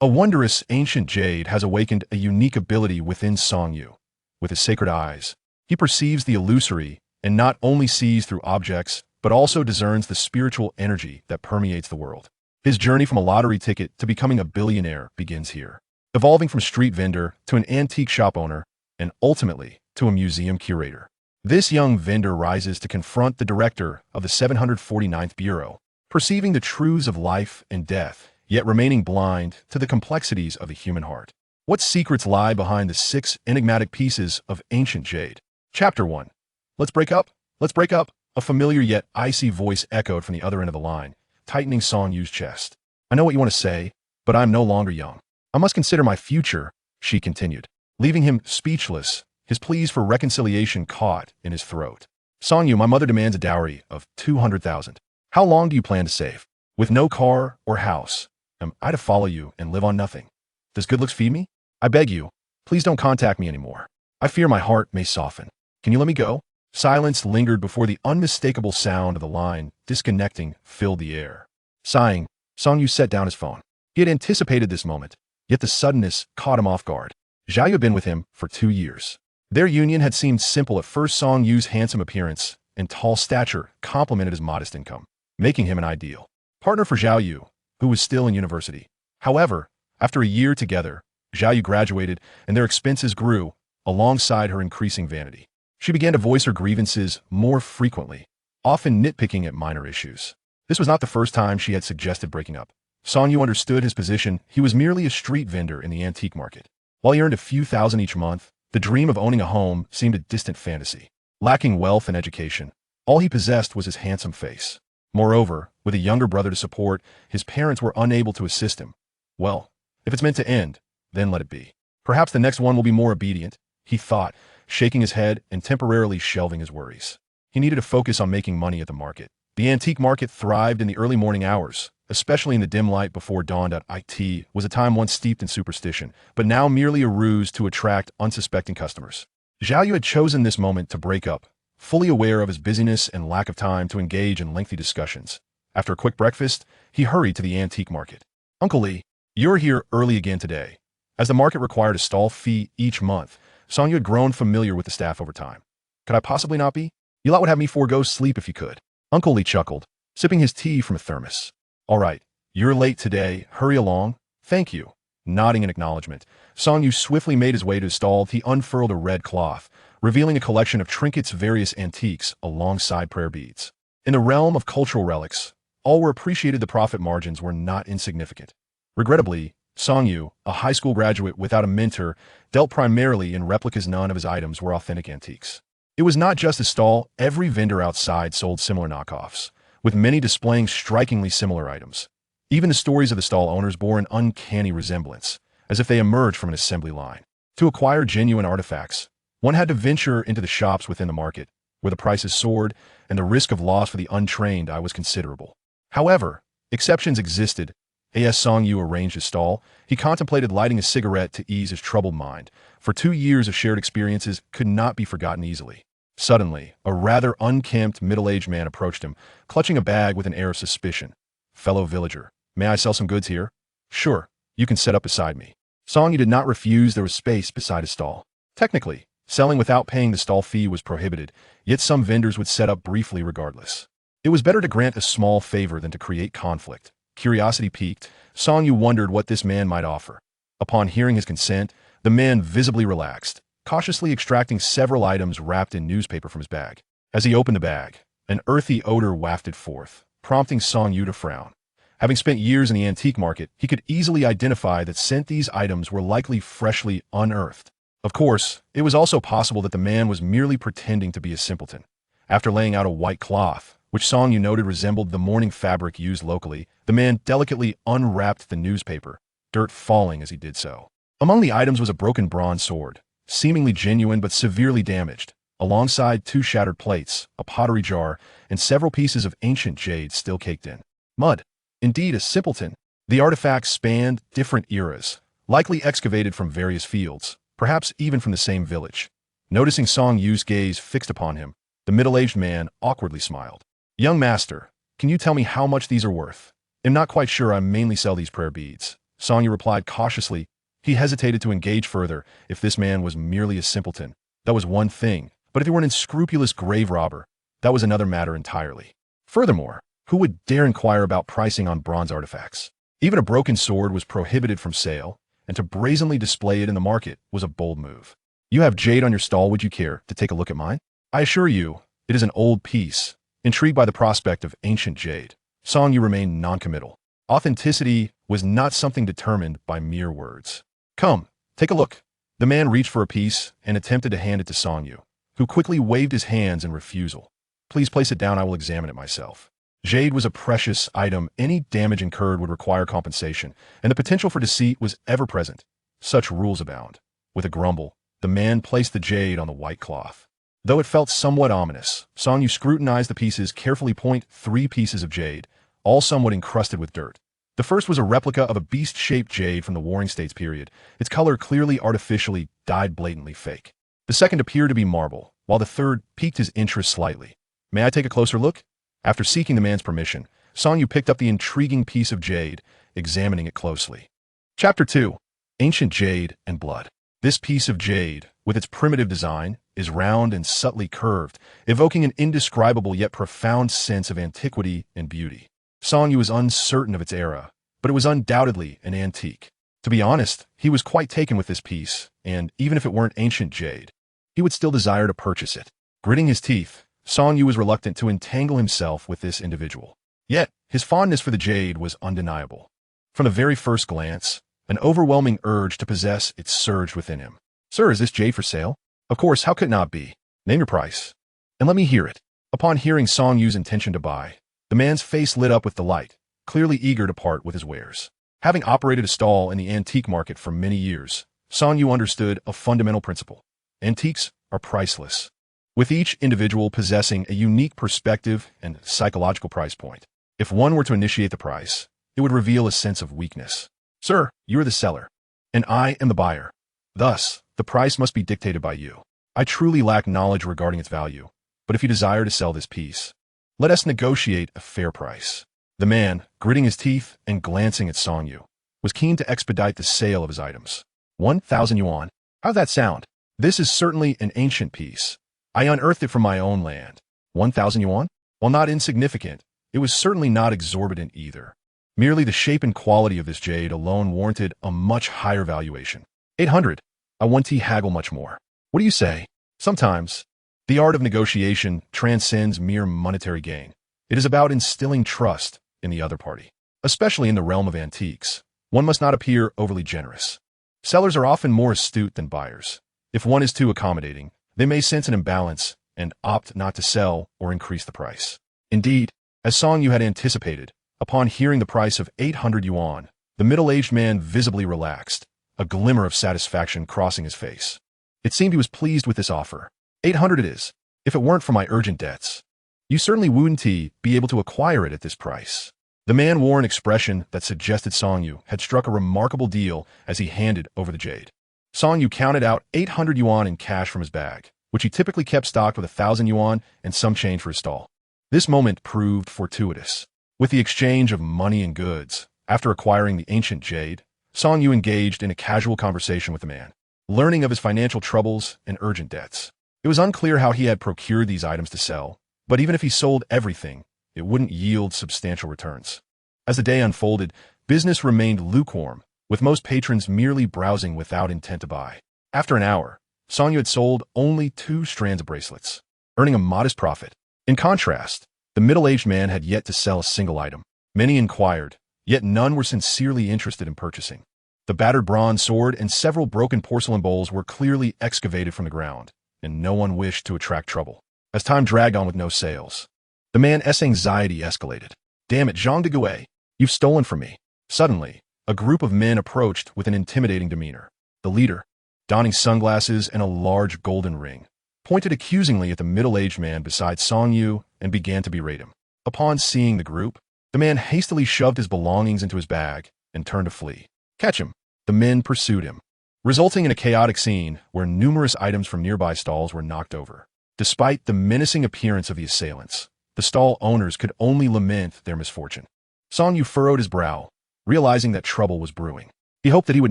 A wondrous ancient jade has awakened a unique ability within Song Yu. With his sacred eyes, he perceives the illusory and not only sees through objects, but also discerns the spiritual energy that permeates the world. His journey from a lottery ticket to becoming a billionaire begins here, evolving from street vendor to an antique shop owner, and ultimately to a museum curator. This young vendor rises to confront the director of the 749th Bureau, perceiving the truths of life and death, yet remaining blind to the complexities of the human heart. What secrets lie behind the 6 enigmatic pieces of ancient jade? Chapter 1. Let's break up? Let's break up. A familiar yet icy voice echoed from the other end of the line, tightening Song Yu's chest. I know what you want to say, but I'm no longer young. I must consider my future, she continued, leaving him speechless, his pleas for reconciliation caught in his throat. Song Yu, my mother demands a dowry of 200,000. How long do you plan to save? With no car or house, am I to follow you and live on nothing? Does good looks feed me? I beg you, please don't contact me anymore. I fear my heart may soften. Can you let me go? Silence lingered before the unmistakable sound of the line disconnecting filled the air. Sighing, Song Yu set down his phone. He had anticipated this moment, yet the suddenness caught him off guard. Zhao Yu had been with him for 2 years. Their union had seemed simple at first. Song Yu's handsome appearance and tall stature complemented his modest income, making him an ideal partner for Zhao Yu, who was still in university. However, after a year together, Zhao Yu graduated and their expenses grew alongside her increasing vanity. She began to voice her grievances more frequently, often nitpicking at minor issues. This was not the first time she had suggested breaking up. Song Yu understood his position. He was merely a street vendor in the antique market. While he earned a few thousand each month, the dream of owning a home seemed a distant fantasy. Lacking wealth and education, all he possessed was his handsome face. Moreover, with a younger brother to support, his parents were unable to assist him. Well, if it's meant to end, then let it be. Perhaps the next one will be more obedient, he thought, shaking his head and temporarily shelving his worries. He needed to focus on making money at the market. The antique market thrived in the early morning hours, especially in the dim light before dawn. It was a time once steeped in superstition, but now merely a ruse to attract unsuspecting customers. Zhao Yu had chosen this moment to break up, fully aware of his busyness and lack of time to engage in lengthy discussions. After a quick breakfast, he hurried to the antique market. Uncle Lee, you're here early again today. As the market required a stall fee each month, Song Yu had grown familiar with the staff over time. Could I possibly not be? You lot would have me forego sleep if you could. Uncle Lee chuckled, sipping his tea from a thermos. All right, you're late today. Hurry along. Thank you. Nodding in acknowledgement, Song Yu swiftly made his way to his stall. He unfurled a red cloth, revealing a collection of trinkets, various antiques, alongside prayer beads. In the realm of cultural relics, all were appreciated. The profit margins were not insignificant. Regrettably, Song Yu, a high school graduate without a mentor, dealt primarily in replicas. None of his items were authentic antiques. It was not just a stall. Every vendor outside sold similar knockoffs, with many displaying strikingly similar items. Even the stories of the stall owners bore an uncanny resemblance, as if they emerged from an assembly line. To acquire genuine artifacts, one had to venture into the shops within the market, where the prices soared and the risk of loss for the untrained eye was considerable. However, exceptions existed. As Song Yu arranged his stall, he contemplated lighting a cigarette to ease his troubled mind, for 2 years of shared experiences could not be forgotten easily. Suddenly, a rather unkempt, middle-aged man approached him, clutching a bag with an air of suspicion. Fellow villager, may I sell some goods here? Sure, you can set up beside me. Song Yu did not refuse. There was space beside his stall. Technically, selling without paying the stall fee was prohibited, yet some vendors would set up briefly regardless. It was better to grant a small favor than to create conflict. Curiosity piqued, Song Yu wondered what this man might offer. Upon hearing his consent, the man visibly relaxed, cautiously extracting several items wrapped in newspaper from his bag. As he opened the bag, an earthy odor wafted forth, prompting Song Yu to frown. Having spent years in the antique market, he could easily identify that these items were likely freshly unearthed. Of course, it was also possible that the man was merely pretending to be a simpleton. After laying out a white cloth, which Song Yu noted resembled the mourning fabric used locally, the man delicately unwrapped the newspaper, dirt falling as he did so. Among the items was a broken bronze sword, seemingly genuine but severely damaged, alongside 2 shattered plates, a pottery jar, and several pieces of ancient jade still caked in mud. Indeed, a simpleton. The artifacts spanned different eras, likely excavated from various fields, perhaps even from the same village. Noticing Song Yu's gaze fixed upon him, the middle-aged man awkwardly smiled. Young master, can you tell me how much these are worth? I'm not quite sure. I mainly sell these prayer beads. Song Yu replied cautiously. He hesitated to engage further. If this man was merely a simpleton, that was one thing, but if he were an unscrupulous grave robber, that was another matter entirely. Furthermore, who would dare inquire about pricing on bronze artifacts? Even a broken sword was prohibited from sale, and to brazenly display it in the market was a bold move. You have jade on your stall, would you care to take a look at mine? I assure you, it is an old piece. Intrigued by the prospect of ancient jade, Song Yu remained noncommittal. Authenticity was not something determined by mere words. Come, take a look. The man reached for a piece and attempted to hand it to Song Yu, who quickly waved his hands in refusal. Please place it down, I will examine it myself. Jade was a precious item. Any damage incurred would require compensation, and the potential for deceit was ever present. Such rules abound. With a grumble, the man placed the jade on the white cloth. Though it felt somewhat ominous, Song Yu scrutinized the pieces carefully. 3 pieces of jade, all somewhat encrusted with dirt. The first was a replica of a beast-shaped jade from the Warring States period, its color clearly artificially dyed, blatantly fake. The second appeared to be marble, while the third piqued his interest slightly. May I take a closer look? After seeking the man's permission, Song Yu picked up the intriguing piece of jade, examining it closely. Chapter 2. Ancient Jade and Blood. This piece of jade, with its primitive design, is round and subtly curved, evoking an indescribable yet profound sense of antiquity and beauty. Song Yu was uncertain of its era, but it was undoubtedly an antique. To be honest, he was quite taken with this piece, and even if it weren't ancient jade, he would still desire to purchase it. Gritting his teeth, Song Yu was reluctant to entangle himself with this individual. Yet, his fondness for the jade was undeniable. From the very first glance, an overwhelming urge to possess it surged within him. Sir, is this jade for sale? Of course, how could it not be? Name your price, and let me hear it. Upon hearing Song Yu's intention to buy, the man's face lit up with delight, clearly eager to part with his wares. Having operated a stall in the antique market for many years, Song Yu understood a fundamental principle. Antiques are priceless, with each individual possessing a unique perspective and psychological price point. If one were to initiate the price, it would reveal a sense of weakness. Sir, you are the seller, and I am the buyer. Thus, the price must be dictated by you. I truly lack knowledge regarding its value, but if you desire to sell this piece, let us negotiate a fair price. The man, gritting his teeth and glancing at Song Yu, was keen to expedite the sale of his items. 1,000 yuan. How's that sound? This is certainly an ancient piece. I unearthed it from my own land. 1,000 yuan? While not insignificant, it was certainly not exorbitant either. Merely the shape and quality of this jade alone warranted a much higher valuation. 800. I want to haggle much more. What do you say? Sometimes, the art of negotiation transcends mere monetary gain. It is about instilling trust in the other party. Especially in the realm of antiques, one must not appear overly generous. Sellers are often more astute than buyers. If one is too accommodating, they may sense an imbalance and opt not to sell or increase the price. Indeed, as Song Yu had anticipated, upon hearing the price of 800 yuan, the middle-aged man visibly relaxed, a glimmer of satisfaction crossing his face. It seemed he was pleased with this offer. 800 it is. If it weren't for my urgent debts, you certainly wouldn't be able to acquire it at this price. The man wore an expression that suggested Song Yu had struck a remarkable deal as he handed over the jade. Song Yu counted out 800 yuan in cash from his bag, which he typically kept stocked with 1,000 yuan and some change for his stall. This moment proved fortuitous. With the exchange of money and goods, after acquiring the ancient jade, Song Yu engaged in a casual conversation with the man, learning of his financial troubles and urgent debts. It was unclear how he had procured these items to sell, but even if he sold everything, it wouldn't yield substantial returns. As the day unfolded, business remained lukewarm, with most patrons merely browsing without intent to buy. After an hour, Song Yu had sold only 2 strands of bracelets, earning a modest profit. In contrast, the middle-aged man had yet to sell a single item. Many inquired, yet none were sincerely interested in purchasing. The battered bronze sword and several broken porcelain bowls were clearly excavated from the ground, and no one wished to attract trouble. As time dragged on with no sales, the man's anxiety escalated. Damn it, Zhang de Gouet, you've stolen from me. Suddenly, a group of men approached with an intimidating demeanor. The leader, donning sunglasses and a large golden ring, pointed accusingly at the middle-aged man beside Song Yu and began to berate him. Upon seeing the group, the man hastily shoved his belongings into his bag and turned to flee. Catch him! The men pursued him, resulting in a chaotic scene where numerous items from nearby stalls were knocked over. Despite the menacing appearance of the assailants, the stall owners could only lament their misfortune. Song Yu furrowed his brow, realizing that trouble was brewing. He hoped that he would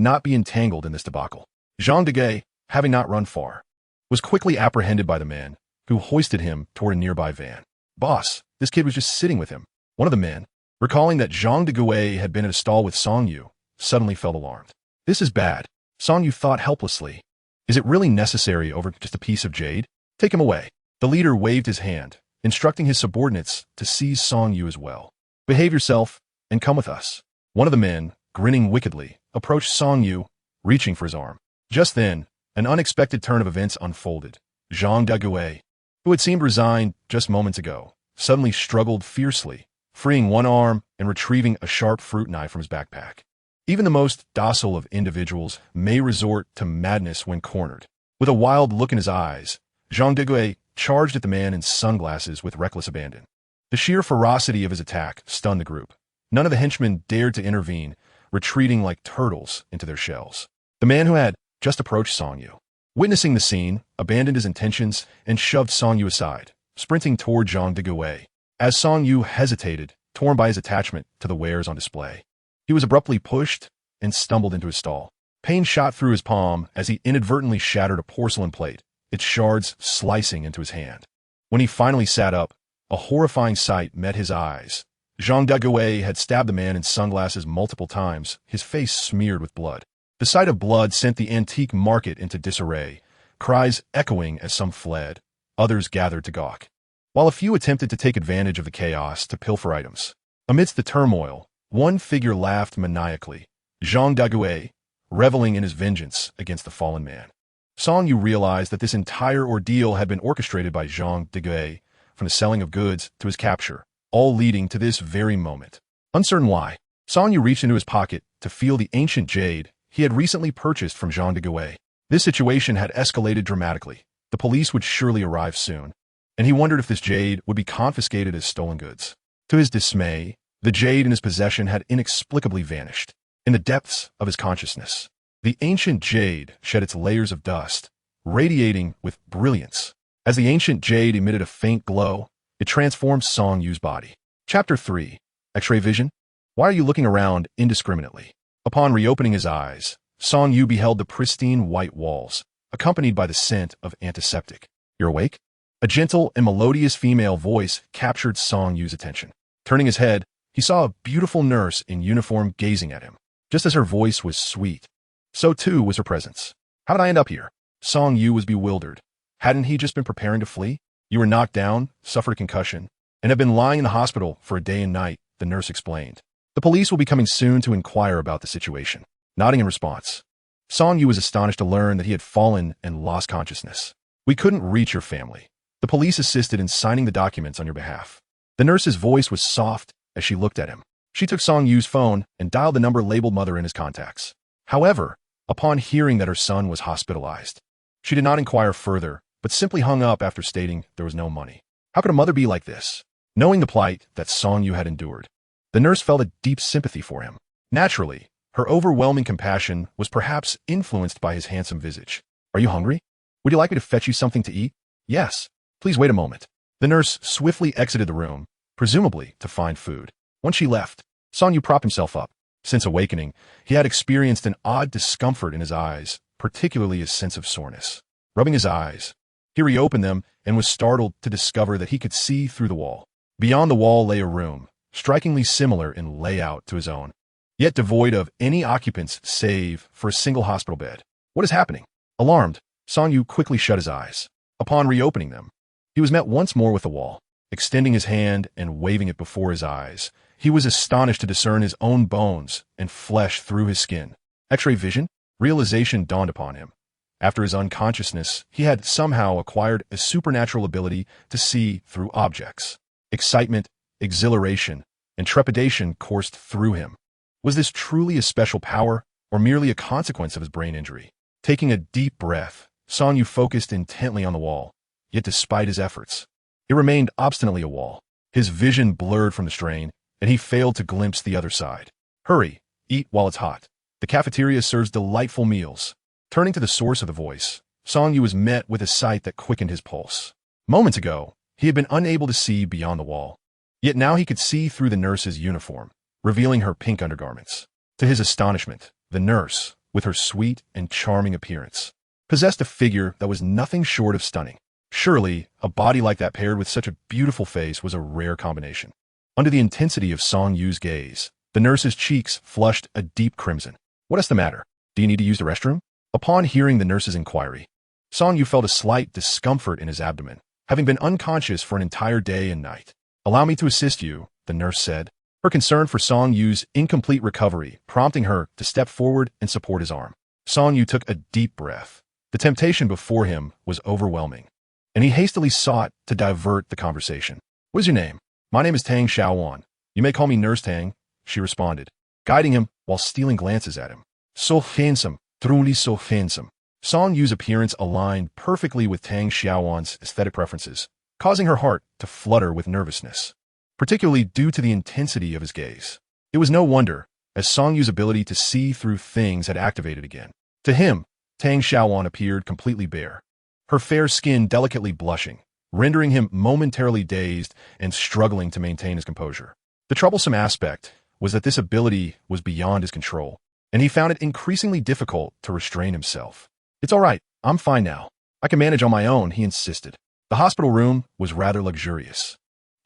not be entangled in this debacle. Jean Deguet, having not run far, was quickly apprehended by the man, who hoisted him toward a nearby van. "Boss, this kid was just sitting with him." One of the men, recalling that Jean Deguet had been at a stall with Song Yu, suddenly felt alarmed. "This is bad," Song Yu thought helplessly. "Is it really necessary over just a piece of jade? Take him away." The leader waved his hand, instructing his subordinates to seize Song Yu as well. "Behave yourself and come with us." One of the men, grinning wickedly, approached Song Yu, reaching for his arm. Just then, an unexpected turn of events unfolded. Jean Deguet, who had seemed resigned just moments ago, suddenly struggled fiercely, freeing one arm and retrieving a sharp fruit knife from his backpack. Even the most docile of individuals may resort to madness when cornered. With a wild look in his eyes, Jean Deguet charged at the man in sunglasses with reckless abandon. The sheer ferocity of his attack stunned the group. None of the henchmen dared to intervene, retreating like turtles into their shells. The man who had just approached Song Yu, witnessing the scene, abandoned his intentions and shoved Song Yu aside, sprinting toward Jean Deguet. As Song Yu hesitated, torn by his attachment to the wares on display, he was abruptly pushed and stumbled into his stall. Pain shot through his palm as he inadvertently shattered a porcelain plate, its shards slicing into his hand. When he finally sat up, a horrifying sight met his eyes. Jean Deguet had stabbed the man in sunglasses multiple times, his face smeared with blood. The sight of blood sent the antique market into disarray, cries echoing as some fled, others gathered to gawk, while a few attempted to take advantage of the chaos to pilfer items. Amidst the turmoil, one figure laughed maniacally, Jean Deguet, reveling in his vengeance against the fallen man. Song Yu realized that this entire ordeal had been orchestrated by Jean Deguet, from the selling of goods to his capture, all leading to this very moment. Uncertain why, Song Yu reached into his pocket to feel the ancient jade he had recently purchased from Jean Deguet. This situation had escalated dramatically. The police would surely arrive soon, and he wondered if this jade would be confiscated as stolen goods. To his dismay, the jade in his possession had inexplicably vanished. In the depths of his consciousness, the ancient jade shed its layers of dust, radiating with brilliance. As the ancient jade emitted a faint glow, it transformed Song Yu's body. Chapter 3. X-ray vision? Why are you looking around indiscriminately? Upon reopening his eyes, Song Yu beheld the pristine white walls, accompanied by the scent of antiseptic. "You're awake?" A gentle and melodious female voice captured Song Yu's attention. Turning his head, he saw a beautiful nurse in uniform gazing at him. Just as her voice was sweet, so too was her presence. "How did I end up here?" Song Yu was bewildered. Hadn't he just been preparing to flee? "You were knocked down, suffered a concussion, and have been lying in the hospital for a day and night," the nurse explained. "The police will be coming soon to inquire about the situation." Nodding in response, Song Yu was astonished to learn that he had fallen and lost consciousness. "We couldn't reach your family. The police assisted in signing the documents on your behalf." The nurse's voice was soft as she looked at him. She took Song Yu's phone and dialed the number labeled mother in his contacts. However, upon hearing that her son was hospitalized, she did not inquire further, but simply hung up after stating there was no money. How could a mother be like this? Knowing the plight that Song Yu had endured, the nurse felt a deep sympathy for him. Naturally, her overwhelming compassion was perhaps influenced by his handsome visage. "Are you hungry? Would you like me to fetch you something to eat?" "Yes. Please wait a moment." The nurse swiftly exited the room, presumably to find food. Once she left, Song Yu propped himself up. Since awakening, he had experienced an odd discomfort in his eyes, particularly a sense of soreness. Rubbing his eyes, he reopened them and was startled to discover that he could see through the wall. Beyond the wall lay a room, strikingly similar in layout to his own, yet devoid of any occupants save for a single hospital bed. What is happening? Alarmed, Song Yu quickly shut his eyes. Upon reopening them, he was met once more with the wall. Extending his hand and waving it before his eyes, he was astonished to discern his own bones and flesh through his skin. X-ray vision? Realization dawned upon him. After his unconsciousness, he had somehow acquired a supernatural ability to see through objects. Excitement, exhilaration, and trepidation coursed through him. Was this truly a special power, or merely a consequence of his brain injury? Taking a deep breath, Song Yu focused intently on the wall. Yet despite his efforts, it remained obstinately a wall. His vision blurred from the strain, and he failed to glimpse the other side. "Hurry, eat while it's hot. The cafeteria serves delightful meals." Turning to the source of the voice, Song Yu was met with a sight that quickened his pulse. Moments ago, he had been unable to see beyond the wall. Yet now he could see through the nurse's uniform, revealing her pink undergarments. To his astonishment, The nurse, with her sweet and charming appearance, possessed a figure that was nothing short of stunning. Surely, a body like that paired with such a beautiful face was a rare combination. Under the intensity of Song Yu's gaze, the nurse's cheeks flushed a deep crimson. What is the matter? Do you need to use the restroom? Upon hearing the nurse's inquiry, Song Yu felt a slight discomfort in his abdomen, having been unconscious for an entire day and night. Allow me to assist you, the nurse said, her concern for Song Yu's incomplete recovery prompting her to step forward and support his arm. Song Yu took a deep breath. The temptation before him was overwhelming, and he hastily sought to divert the conversation. What is your name? My name is Tang Xiaowan. You may call me Nurse Tang, she responded, guiding him while stealing glances at him. So handsome, truly so handsome. Song Yu's appearance aligned perfectly with Tang Xiaowan's aesthetic preferences, causing her heart to flutter with nervousness, particularly due to the intensity of his gaze. It was no wonder, as Song Yu's ability to see through things had activated again. To him, Tang Xiaowan appeared completely bare, her fair skin delicately blushing, rendering him momentarily dazed and struggling to maintain his composure. The troublesome aspect was that this ability was beyond his control, and he found it increasingly difficult to restrain himself. It's all right, I'm fine now. I can manage on my own, he insisted. The hospital room was rather luxurious,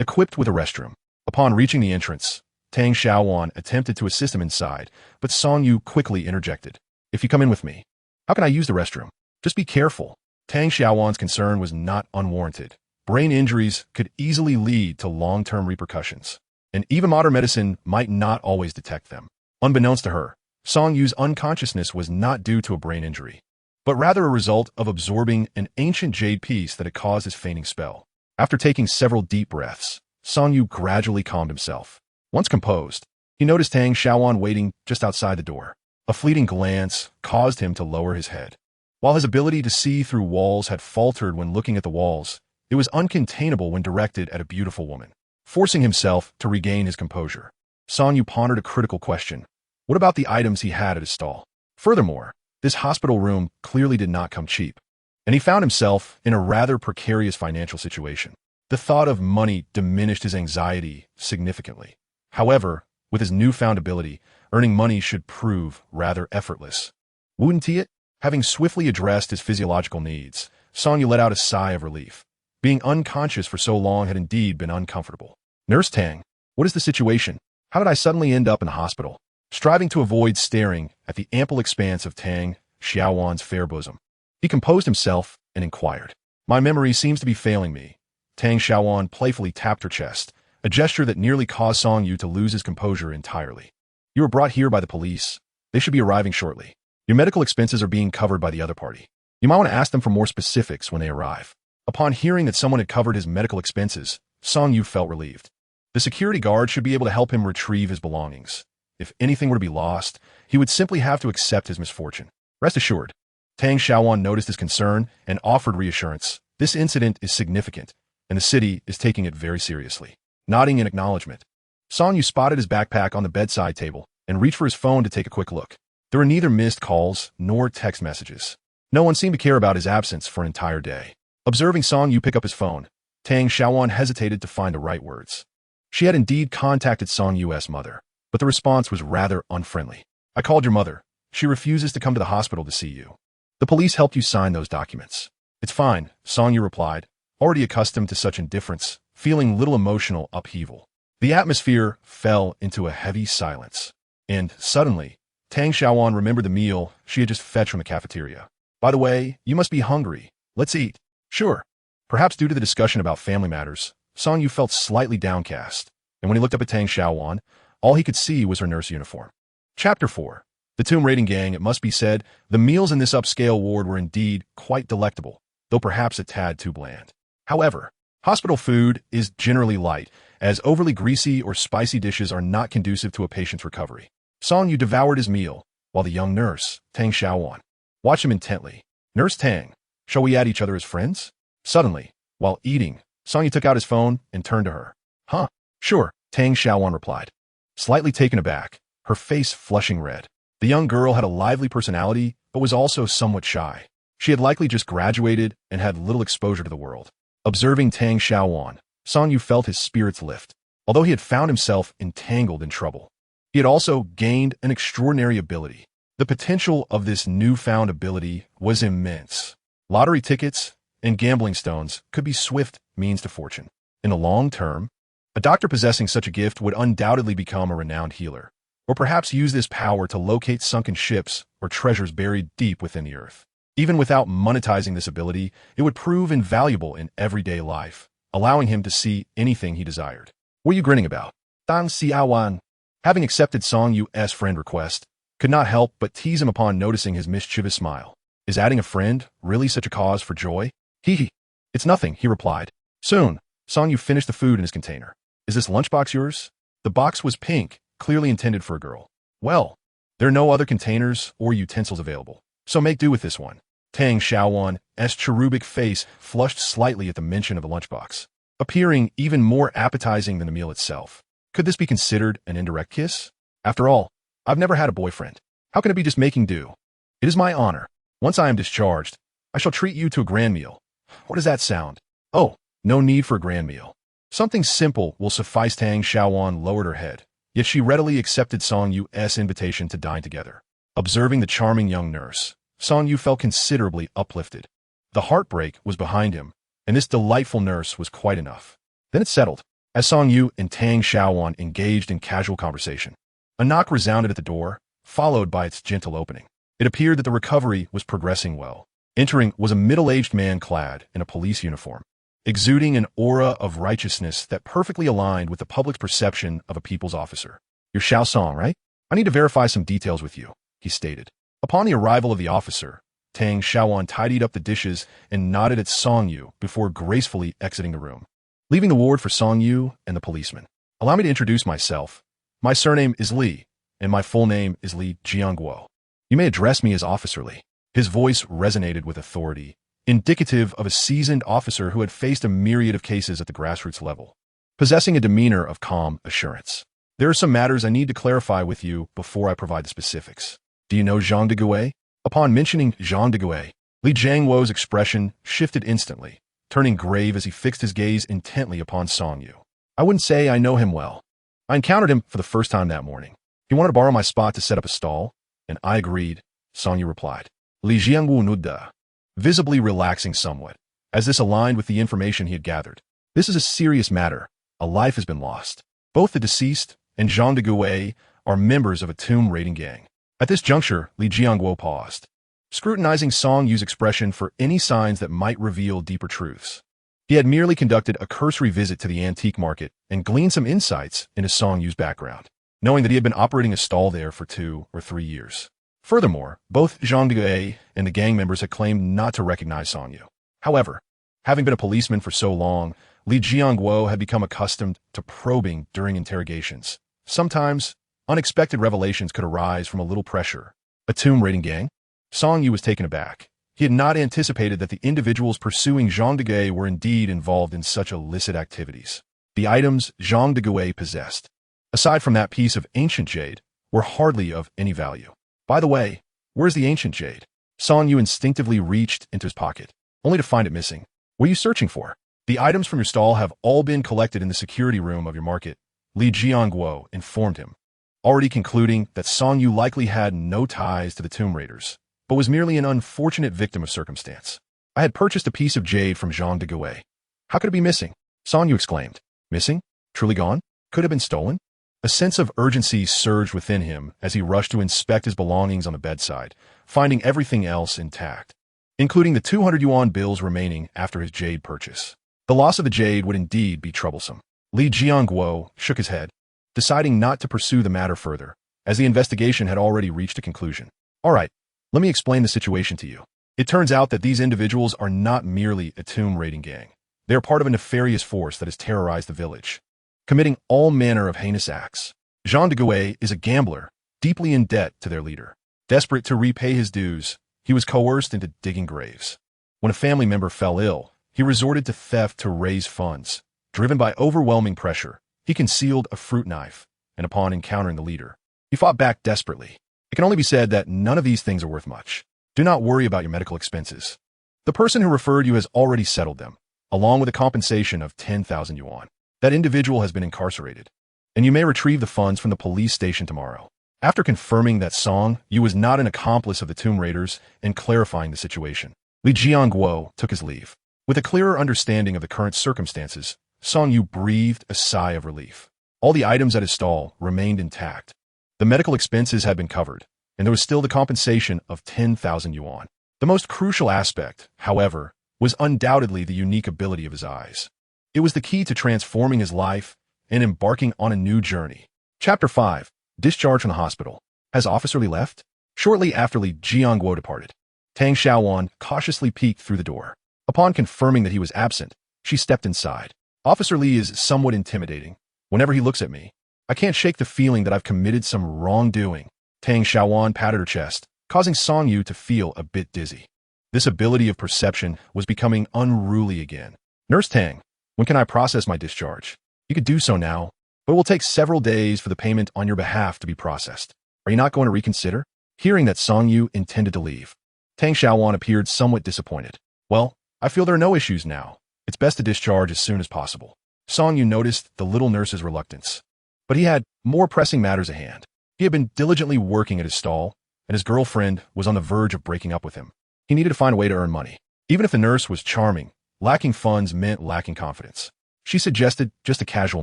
equipped with a restroom. Upon reaching the entrance, Tang Xiaowan attempted to assist him inside, but Song Yu quickly interjected. If you come in with me, how can I use the restroom? Just be careful. Tang Xiaowan's concern was not unwarranted. Brain injuries could easily lead to long-term repercussions, and even modern medicine might not always detect them. Unbeknownst to her, Song Yu's unconsciousness was not due to a brain injury, but rather a result of absorbing an ancient jade piece that had caused his fainting spell. After taking several deep breaths, Song Yu gradually calmed himself. Once composed, he noticed Tang Xiaowan waiting just outside the door. A fleeting glance caused him to lower his head. While his ability to see through walls had faltered when looking at the walls, it was uncontainable when directed at a beautiful woman. Forcing himself to regain his composure, Song Yu pondered a critical question. What about the items he had at his stall? Furthermore, this hospital room clearly did not come cheap, and he found himself in a rather precarious financial situation. The thought of money diminished his anxiety significantly. However, with his newfound ability, earning money should prove rather effortless. Wouldn't it? Having swiftly addressed his physiological needs, Song Yu let out a sigh of relief. Being unconscious for so long had indeed been uncomfortable. Nurse Tang, what is the situation? How did I suddenly end up in the hospital? Striving to avoid staring at the ample expanse of Tang Xiaowan's fair bosom, he composed himself and inquired. My memory seems to be failing me. Tang Xiaowan playfully tapped her chest, a gesture that nearly caused Song Yu to lose his composure entirely. You were brought here by the police. They should be arriving shortly. Your medical expenses are being covered by the other party. You might want to ask them for more specifics when they arrive. Upon hearing that someone had covered his medical expenses, Song Yu felt relieved. The security guard should be able to help him retrieve his belongings. If anything were to be lost, he would simply have to accept his misfortune. Rest assured, Tang Xiaowan noticed his concern and offered reassurance. This incident is significant, and the city is taking it very seriously. Nodding in acknowledgement, Song Yu spotted his backpack on the bedside table and reached for his phone to take a quick look. There were neither missed calls nor text messages. No one seemed to care about his absence for an entire day. Observing Song Yu pick up his phone, Tang Xiaowan hesitated to find the right words. She had indeed contacted Song Yu's mother, but the response was rather unfriendly. I called your mother. She refuses to come to the hospital to see you. The police helped you sign those documents. It's fine, Song Yu replied, already accustomed to such indifference, feeling little emotional upheaval. The atmosphere fell into a heavy silence, and suddenly, Tang Xiaowan remembered the meal she had just fetched from the cafeteria. By the way, you must be hungry. Let's eat. Sure. Perhaps due to the discussion about family matters, Song Yu felt slightly downcast, and when he looked up at Tang Xiaowan, all he could see was her nurse uniform. Chapter 4. The Tomb Raiding Gang. It must be said, the meals in this upscale ward were indeed quite delectable, though perhaps a tad too bland. However, hospital food is generally light, as overly greasy or spicy dishes are not conducive to a patient's recovery. Song Yu devoured his meal, while the young nurse, Tang Xiaowan, watched him intently. Nurse Tang, shall we add each other as friends? Suddenly, while eating, Song Yu took out his phone and turned to her. Huh, sure, Tang Xiaowan replied. Slightly taken aback, her face flushing red. The young girl had a lively personality, but was also somewhat shy. She had likely just graduated and had little exposure to the world. Observing Tang Xiaowan, Song Yu felt his spirits lift. Although he had found himself entangled in trouble, he had also gained an extraordinary ability. The potential of this newfound ability was immense. Lottery tickets and gambling stones could be swift means to fortune. In the long term, a doctor possessing such a gift would undoubtedly become a renowned healer, or perhaps use this power to locate sunken ships or treasures buried deep within the earth. Even without monetizing this ability, it would prove invaluable in everyday life, allowing him to see anything he desired. What are you grinning about? Dang Xiaowan, having accepted Song Yu's friend request, could not help but tease him upon noticing his mischievous smile. Is adding a friend really such a cause for joy? Hee. It's nothing, he replied. Soon, Song Yu finished the food in his container. Is this lunchbox yours? The box was pink, clearly intended for a girl. Well, there are no other containers or utensils available, so make do with this one. Tang Xiaowan's cherubic face flushed slightly at the mention of the lunchbox, appearing even more appetizing than the meal itself. Could this be considered an indirect kiss? After all, I've never had a boyfriend. How can it be just making do? It is my honor. Once I am discharged, I shall treat you to a grand meal. What does that sound? Oh, no need for a grand meal. Something simple will suffice. Tang Xiaowan lowered her head, yet she readily accepted Song Yu's invitation to dine together. Observing the charming young nurse, Song Yu felt considerably uplifted. The heartbreak was behind him, and this delightful nurse was quite enough. Then it settled, as Song Yu and Tang Xiaowan engaged in casual conversation. A knock resounded at the door, followed by its gentle opening. It appeared that the recovery was progressing well. Entering was a middle-aged man clad in a police uniform, exuding an aura of righteousness that perfectly aligned with the public's perception of a people's officer. You're Xiao Song, right? I need to verify some details with you, he stated. Upon the arrival of the officer, Tang Xiaowan tidied up the dishes and nodded at Song Yu before gracefully exiting the room, leaving the ward for Song Yu and the policeman. Allow me to introduce myself. My surname is Li, and my full name is Li Jiangguo. You may address me as Officer Li. His voice resonated with authority, indicative of a seasoned officer who had faced a myriad of cases at the grassroots level, possessing a demeanor of calm assurance. There are some matters I need to clarify with you before I provide the specifics. Do you know Zhang de Gui? Upon mentioning Zhang de Gui, Li Jiangguo's expression shifted instantly, turning grave as he fixed his gaze intently upon Song Yu. I wouldn't say I know him well. I encountered him for the first time that morning. He wanted to borrow my spot to set up a stall, and I agreed, Song Yu replied. Li Jiangguo nodded, visibly relaxing somewhat, as this aligned with the information he had gathered. This is a serious matter. A life has been lost. Both the deceased and Zhang de Gui are members of a tomb raiding gang. At this juncture, Li Jiangguo paused, scrutinizing Song Yu's expression for any signs that might reveal deeper truths. He had merely conducted a cursory visit to the antique market and gleaned some insights into Song Yu's background, knowing that he had been operating a stall there for 2 or 3 years. Furthermore, both Zhang de Gui and the gang members had claimed not to recognize Song Yu. However, having been a policeman for so long, Li Jiangguo had become accustomed to probing during interrogations. Sometimes, unexpected revelations could arise from a little pressure. A tomb raiding gang? Song Yu was taken aback. He had not anticipated that the individuals pursuing Zhang de Gui were indeed involved in such illicit activities. The items Zhang de Gui possessed, aside from that piece of ancient jade, were hardly of any value. By the way, where's the ancient jade? Song Yu instinctively reached into his pocket, only to find it missing. What are you searching for? The items from your stall have all been collected in the security room of your market, Li Jiangguo informed him, already concluding that Song Yu likely had no ties to the tomb raiders, but was merely an unfortunate victim of circumstance. I had purchased a piece of jade from Zhang de Gui. How could it be missing? Song Yu exclaimed. Missing? Truly gone? Could have been stolen? A sense of urgency surged within him as he rushed to inspect his belongings on the bedside, finding everything else intact, including the 200 yuan bills remaining after his jade purchase. The loss of the jade would indeed be troublesome. Li Jiangguo shook his head, deciding not to pursue the matter further, as the investigation had already reached a conclusion. All right, let me explain the situation to you. It turns out that these individuals are not merely a tomb raiding gang. They are part of a nefarious force that has terrorized the village, committing all manner of heinous acts. Zhang de Gui is a gambler, deeply in debt to their leader. Desperate to repay his dues, he was coerced into digging graves. When a family member fell ill, he resorted to theft to raise funds. Driven by overwhelming pressure, he concealed a fruit knife, and upon encountering the leader, he fought back desperately. It can only be said that none of these things are worth much. Do not worry about your medical expenses. The person who referred you has already settled them, along with a compensation of 10,000 yuan. That individual has been incarcerated, and you may retrieve the funds from the police station tomorrow. After confirming that Song Yu was not an accomplice of the Tomb Raiders and clarifying the situation, Li Jianguo took his leave. With a clearer understanding of the current circumstances, Song Yu breathed a sigh of relief. All the items at his stall remained intact. The medical expenses had been covered, and there was still the compensation of 10,000 yuan. The most crucial aspect, however, was undoubtedly the unique ability of his eyes. It was the key to transforming his life and embarking on a new journey. Chapter 5. Discharge from the hospital. Has Officer Li left? Shortly after Li Jianguo departed, Tang Xiaowan cautiously peeked through the door. Upon confirming that he was absent, she stepped inside. Officer Li is somewhat intimidating. Whenever he looks at me, I can't shake the feeling that I've committed some wrongdoing. Tang Xiaowan patted her chest, causing Song Yu to feel a bit dizzy. This ability of perception was becoming unruly again. Nurse Tang, when can I process my discharge? You could do so now, but it will take several days for the payment on your behalf to be processed. Are you not going to reconsider? Hearing that Song Yu intended to leave, Tang Xiaowan appeared somewhat disappointed. Well, I feel there are no issues now. It's best to discharge as soon as possible. Song Yu noticed the little nurse's reluctance, but he had more pressing matters at hand. He had been diligently working at his stall, and his girlfriend was on the verge of breaking up with him. He needed to find a way to earn money. Even if the nurse was charming, lacking funds meant lacking confidence. She suggested just a casual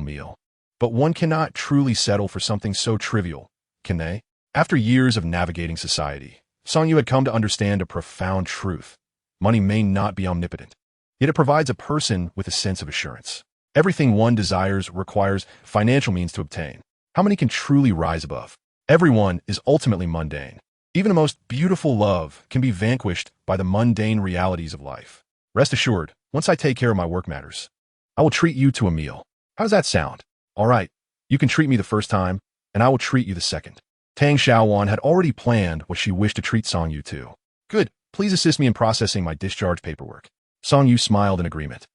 meal. But one cannot truly settle for something so trivial, can they? After years of navigating society, Song Yu had come to understand a profound truth. Money may not be omnipotent, yet it provides a person with a sense of assurance. Everything one desires requires financial means to obtain. How many can truly rise above? Everyone is ultimately mundane. Even the most beautiful love can be vanquished by the mundane realities of life. Rest assured, once I take care of my work matters, I will treat you to a meal. How does that sound? All right, you can treat me the first time, and I will treat you the second. Tang Xiaowan had already planned what she wished to treat Song Yu to. Good, please assist me in processing my discharge paperwork. Song Yu smiled in agreement,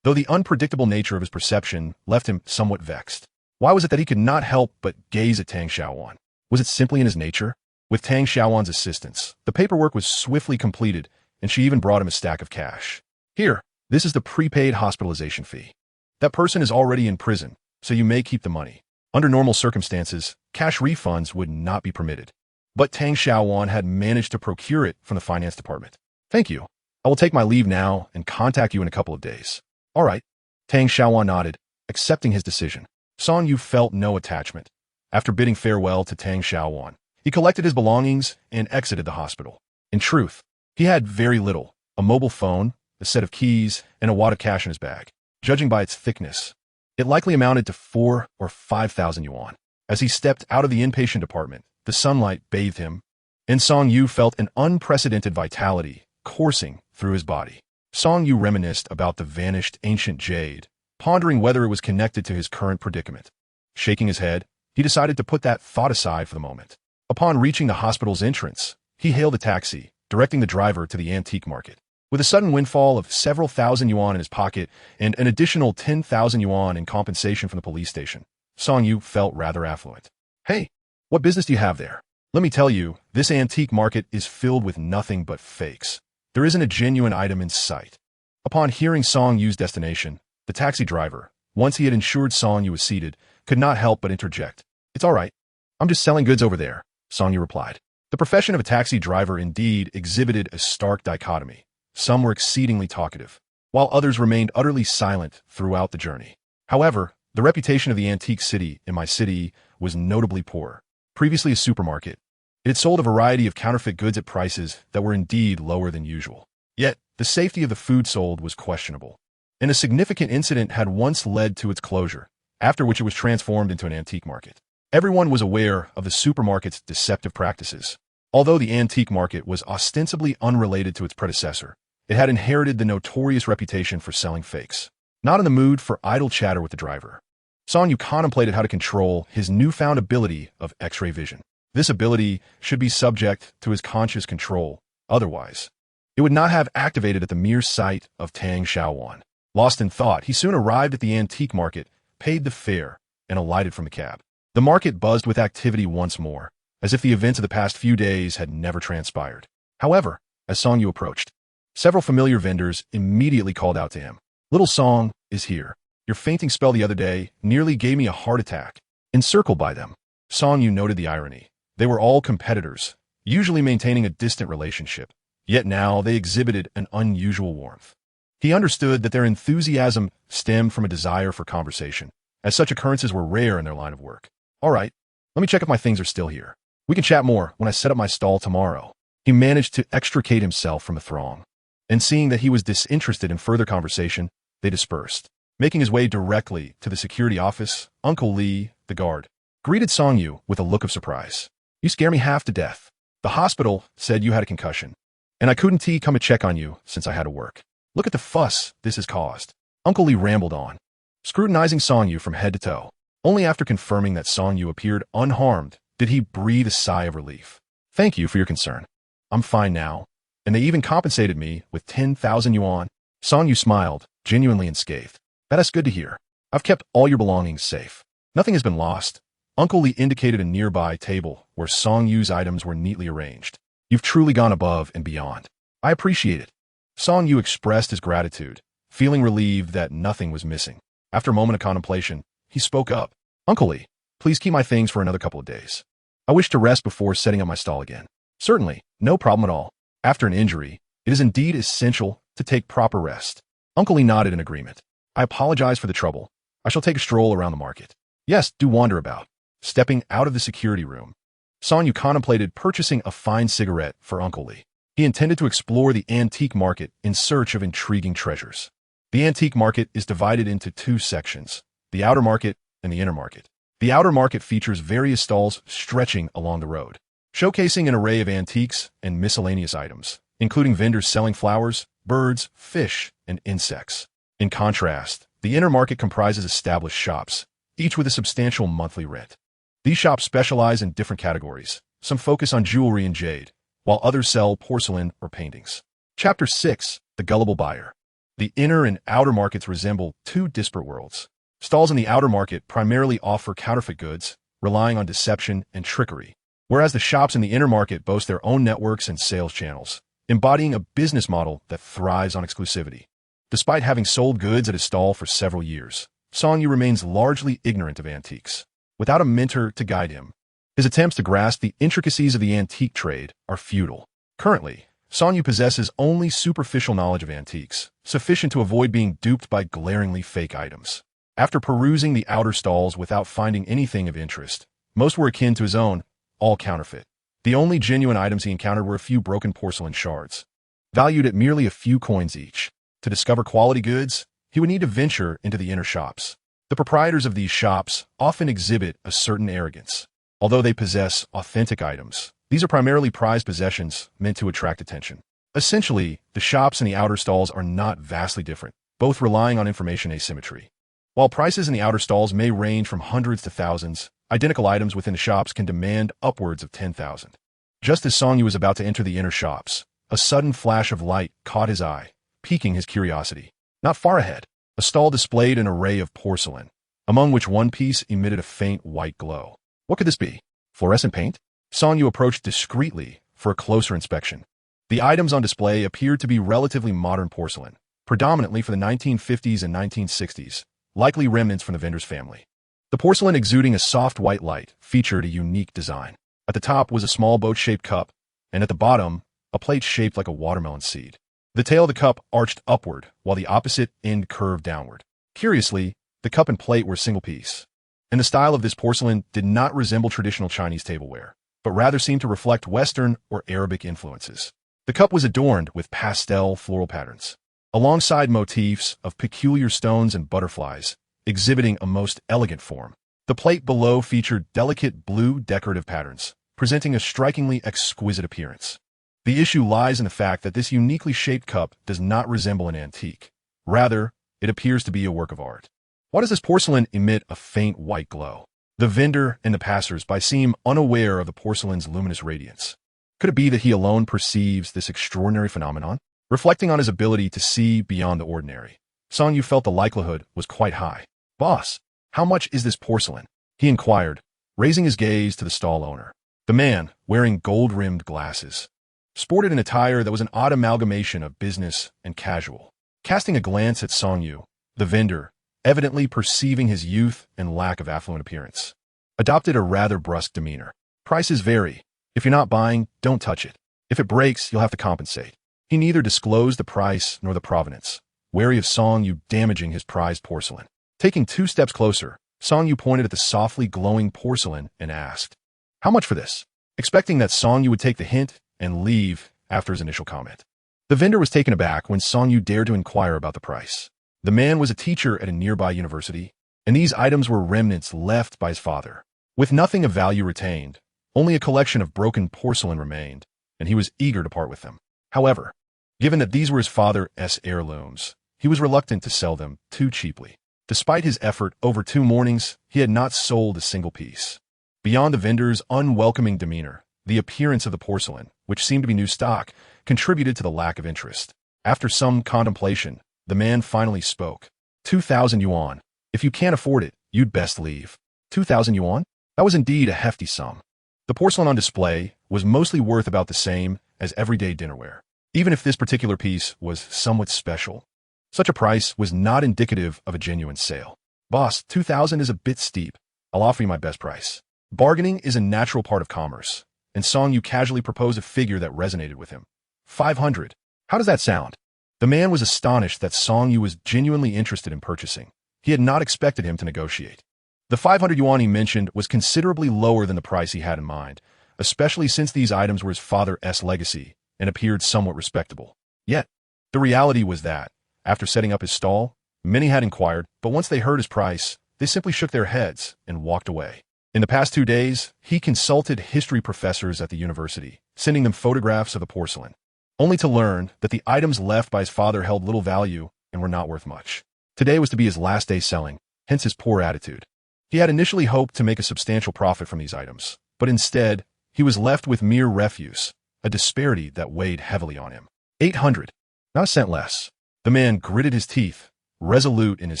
though the unpredictable nature of his perception left him somewhat vexed. Why was it that he could not help but gaze at Tang Xiaowan? Was it simply in his nature? With Tang Xiaowan's assistance, the paperwork was swiftly completed, and she even brought him a stack of cash. Here, this is the prepaid hospitalization fee. That person is already in prison, so you may keep the money. Under normal circumstances, cash refunds would not be permitted. But Tang Xiaowan had managed to procure it from the finance department. Thank you. I will take my leave now and contact you in a couple of days. All right. Tang Xiaowan nodded, accepting his decision. Song Yu felt no attachment. After bidding farewell to Tang Xiaowan, he collected his belongings and exited the hospital. In truth, he had very little: a mobile phone, a set of keys, and a wad of cash in his bag. Judging by its thickness, it likely amounted to 4,000 or 5,000 yuan. As he stepped out of the inpatient department, the sunlight bathed him, and Song Yu felt an unprecedented vitality coursing through his body. Song Yu reminisced about the vanished ancient jade, pondering whether it was connected to his current predicament. Shaking his head, he decided to put that thought aside for the moment. Upon reaching the hospital's entrance, he hailed a taxi, directing the driver to the antique market. With a sudden windfall of several thousand yuan in his pocket and an additional 10,000 yuan in compensation from the police station, Song Yu felt rather affluent. Hey, what business do you have there? Let me tell you, this antique market is filled with nothing but fakes. There isn't a genuine item in sight. Upon hearing Song Yu's destination, the taxi driver, once he had ensured Song Yu was seated, could not help but interject. It's all right. I'm just selling goods over there, Song Yu replied. The profession of a taxi driver indeed exhibited a stark dichotomy. Some were exceedingly talkative, while others remained utterly silent throughout the journey. However, the reputation of the antique city in my city was notably poor. Previously a supermarket, it had sold a variety of counterfeit goods at prices that were indeed lower than usual. Yet, the safety of the food sold was questionable, and a significant incident had once led to its closure, after which it was transformed into an antique market. Everyone was aware of the supermarket's deceptive practices. Although the antique market was ostensibly unrelated to its predecessor, it had inherited the notorious reputation for selling fakes. Not in the mood for idle chatter with the driver, Song Yu contemplated how to control his newfound ability of X-ray vision. This ability should be subject to his conscious control, otherwise, it would not have activated at the mere sight of Tang Xiaowan. Lost in thought, he soon arrived at the antique market, paid the fare, and alighted from the cab. The market buzzed with activity once more, as if the events of the past few days had never transpired. However, as Song Yu approached, several familiar vendors immediately called out to him. Little Song is here. Your fainting spell the other day nearly gave me a heart attack. Encircled by them, Song Yu noted the irony. They were all competitors, usually maintaining a distant relationship, yet now they exhibited an unusual warmth. He understood that their enthusiasm stemmed from a desire for conversation, as such occurrences were rare in their line of work. All right, let me check if my things are still here. We can chat more when I set up my stall tomorrow. He managed to extricate himself from the throng, and seeing that he was disinterested in further conversation, they dispersed. Making his way directly to the security office, Uncle Lee, the guard, greeted Song Yu with a look of surprise. You scare me half to death. The hospital said you had a concussion, and I couldn't come to check on you since I had to work. Look at the fuss this has caused. Uncle Lee rambled on, scrutinizing Song Yu from head to toe. Only after confirming that Song Yu appeared unharmed did he breathe a sigh of relief. Thank you for your concern. I'm fine now, and they even compensated me with 10,000 yuan. Song Yu smiled, genuinely unscathed. That is good to hear. I've kept all your belongings safe. Nothing has been lost. Uncle Lee indicated a nearby table where Song Yu's items were neatly arranged. You've truly gone above and beyond. I appreciate it. Song Yu expressed his gratitude, feeling relieved that nothing was missing. After a moment of contemplation, he spoke up. Uncle Lee, please keep my things for another couple of days. I wish to rest before setting up my stall again. Certainly, no problem at all. After an injury, it is indeed essential to take proper rest. Uncle Lee nodded in agreement. I apologize for the trouble. I shall take a stroll around the market. Yes, do wander about. Stepping out of the security room, Song Yu contemplated purchasing a fine cigarette for Uncle Lee. He intended to explore the antique market in search of intriguing treasures. The antique market is divided into two sections, the outer market and the inner market. The outer market features various stalls stretching along the road, showcasing an array of antiques and miscellaneous items, including vendors selling flowers, birds, fish, and insects. In contrast, the inner market comprises established shops, each with a substantial monthly rent. These shops specialize in different categories. Some focus on jewelry and jade, while others sell porcelain or paintings. Chapter 6. The Gullible Buyer. The inner and outer markets resemble two disparate worlds. Stalls in the outer market primarily offer counterfeit goods, relying on deception and trickery, whereas the shops in the inner market boast their own networks and sales channels, embodying a business model that thrives on exclusivity. Despite having sold goods at his stall for several years, Song Yu remains largely ignorant of antiques. Without a mentor to guide him, his attempts to grasp the intricacies of the antique trade are futile. Currently, Song Yu possesses only superficial knowledge of antiques, sufficient to avoid being duped by glaringly fake items. After perusing the outer stalls without finding anything of interest, most were akin to his own, all counterfeit. The only genuine items he encountered were a few broken porcelain shards, valued at merely a few coins each. To discover quality goods, he would need to venture into the inner shops. The proprietors of these shops often exhibit a certain arrogance. Although they possess authentic items, these are primarily prized possessions meant to attract attention. Essentially, the shops in the outer stalls are not vastly different, both relying on information asymmetry. While prices in the outer stalls may range from hundreds to thousands, identical items within the shops can demand upwards of 10,000. Just as Song Yu was about to enter the inner shops, a sudden flash of light caught his eye, piquing his curiosity. Not far ahead, a stall displayed an array of porcelain, among which one piece emitted a faint white glow. What could this be? Fluorescent paint? Song Yu approached discreetly for a closer inspection. The items on display appeared to be relatively modern porcelain, predominantly for the 1950s and 1960s, likely remnants from the vendor's family. The porcelain exuding a soft white light featured a unique design. At the top was a small boat-shaped cup, and at the bottom, a plate shaped like a watermelon seed. The tail of the cup arched upward, while the opposite end curved downward. Curiously, the cup and plate were a single piece, and the style of this porcelain did not resemble traditional Chinese tableware, but rather seemed to reflect Western or Arabic influences. The cup was adorned with pastel floral patterns, alongside motifs of peculiar stones and butterflies, exhibiting a most elegant form. The plate below featured delicate blue decorative patterns, presenting a strikingly exquisite appearance. The issue lies in the fact that this uniquely shaped cup does not resemble an antique. Rather, it appears to be a work of art. Why does this porcelain emit a faint white glow? The vendor and the passers-by seem unaware of the porcelain's luminous radiance. Could it be that he alone perceives this extraordinary phenomenon? Reflecting on his ability to see beyond the ordinary, Song Yu felt the likelihood was quite high. Boss, how much is this porcelain? He inquired, raising his gaze to the stall owner. The man, wearing gold-rimmed glasses, sported an attire that was an odd amalgamation of business and casual. Casting a glance at Song Yu, the vendor, evidently perceiving his youth and lack of affluent appearance, adopted a rather brusque demeanor. Prices vary. If you're not buying, don't touch it. If it breaks, you'll have to compensate. He neither disclosed the price nor the provenance, wary of Song Yu damaging his prized porcelain. Taking 2 steps closer, Song Yu pointed at the softly glowing porcelain and asked, "How much for this?" Expecting that Song Yu would take the hint and leave after his initial comment. The vendor was taken aback when Song Yu dared to inquire about the price. The man was a teacher at a nearby university, and these items were remnants left by his father. With nothing of value retained, only a collection of broken porcelain remained, and he was eager to part with them. However, given that these were his father's heirlooms, he was reluctant to sell them too cheaply. Despite his effort over 2 mornings, he had not sold a single piece. Beyond the vendor's unwelcoming demeanor, the appearance of the porcelain, which seemed to be new stock, contributed to the lack of interest. After some contemplation, the man finally spoke. 2,000 yuan. If you can't afford it, you'd best leave. 2,000 yuan? That was indeed a hefty sum. The porcelain on display was mostly worth about the same as everyday dinnerware, even if this particular piece was somewhat special. Such a price was not indicative of a genuine sale. "Boss, 2,000 is a bit steep. I'll offer you my best price." Bargaining is a natural part of commerce, and Song Yu casually proposed a figure that resonated with him. 500. How does that sound? The man was astonished that Song Yu was genuinely interested in purchasing. He had not expected him to negotiate. The 500 yuan he mentioned was considerably lower than the price he had in mind, especially since these items were his father's legacy and appeared somewhat respectable. Yet, the reality was that, after setting up his stall, many had inquired, but once they heard his price, they simply shook their heads and walked away. In the past 2 days, he consulted history professors at the university, sending them photographs of the porcelain, only to learn that the items left by his father held little value and were not worth much. Today was to be his last day selling, hence his poor attitude. He had initially hoped to make a substantial profit from these items, but instead, he was left with mere refuse, a disparity that weighed heavily on him. 800. Not a cent less. The man gritted his teeth, resolute in his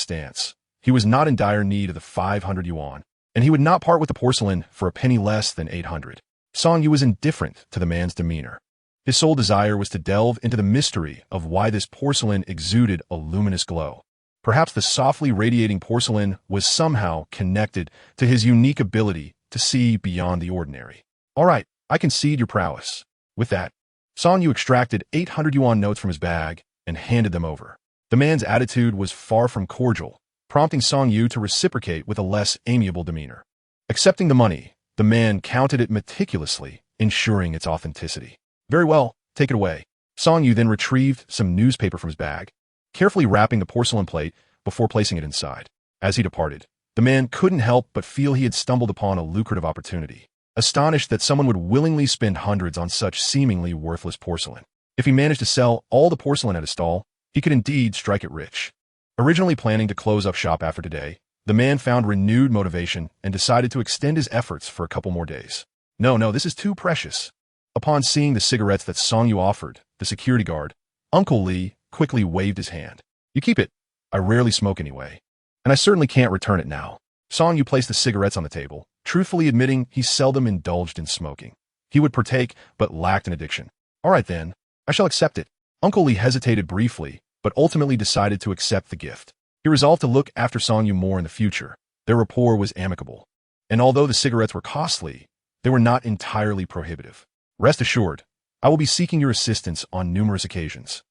stance. He was not in dire need of the 500 yuan, and he would not part with the porcelain for a penny less than 800. Song Yu was indifferent to the man's demeanor. His sole desire was to delve into the mystery of why this porcelain exuded a luminous glow. Perhaps the softly radiating porcelain was somehow connected to his unique ability to see beyond the ordinary. "All right, I concede your prowess." With that, Song Yu extracted 800 yuan notes from his bag and handed them over. The man's attitude was far from cordial, prompting Song Yu to reciprocate with a less amiable demeanor. Accepting the money, the man counted it meticulously, ensuring its authenticity. "Very well, take it away." Song Yu then retrieved some newspaper from his bag, carefully wrapping the porcelain plate before placing it inside. As he departed, the man couldn't help but feel he had stumbled upon a lucrative opportunity, astonished that someone would willingly spend hundreds on such seemingly worthless porcelain. If he managed to sell all the porcelain at his stall, he could indeed strike it rich. Originally planning to close up shop after today, the man found renewed motivation and decided to extend his efforts for a couple more days. No, this is too precious." Upon seeing the cigarettes that Song Yu offered, the security guard, Uncle Lee, quickly waved his hand. "You keep it. I rarely smoke anyway, and I certainly can't return it now." Song Yu placed the cigarettes on the table, truthfully admitting he seldom indulged in smoking. He would partake, but lacked an addiction. "All right then, I shall accept it." Uncle Lee hesitated briefly, but ultimately decided to accept the gift. He resolved to look after Song Yu more in the future. Their rapport was amicable, and although the cigarettes were costly, they were not entirely prohibitive. "Rest assured, I will be seeking your assistance on numerous occasions,"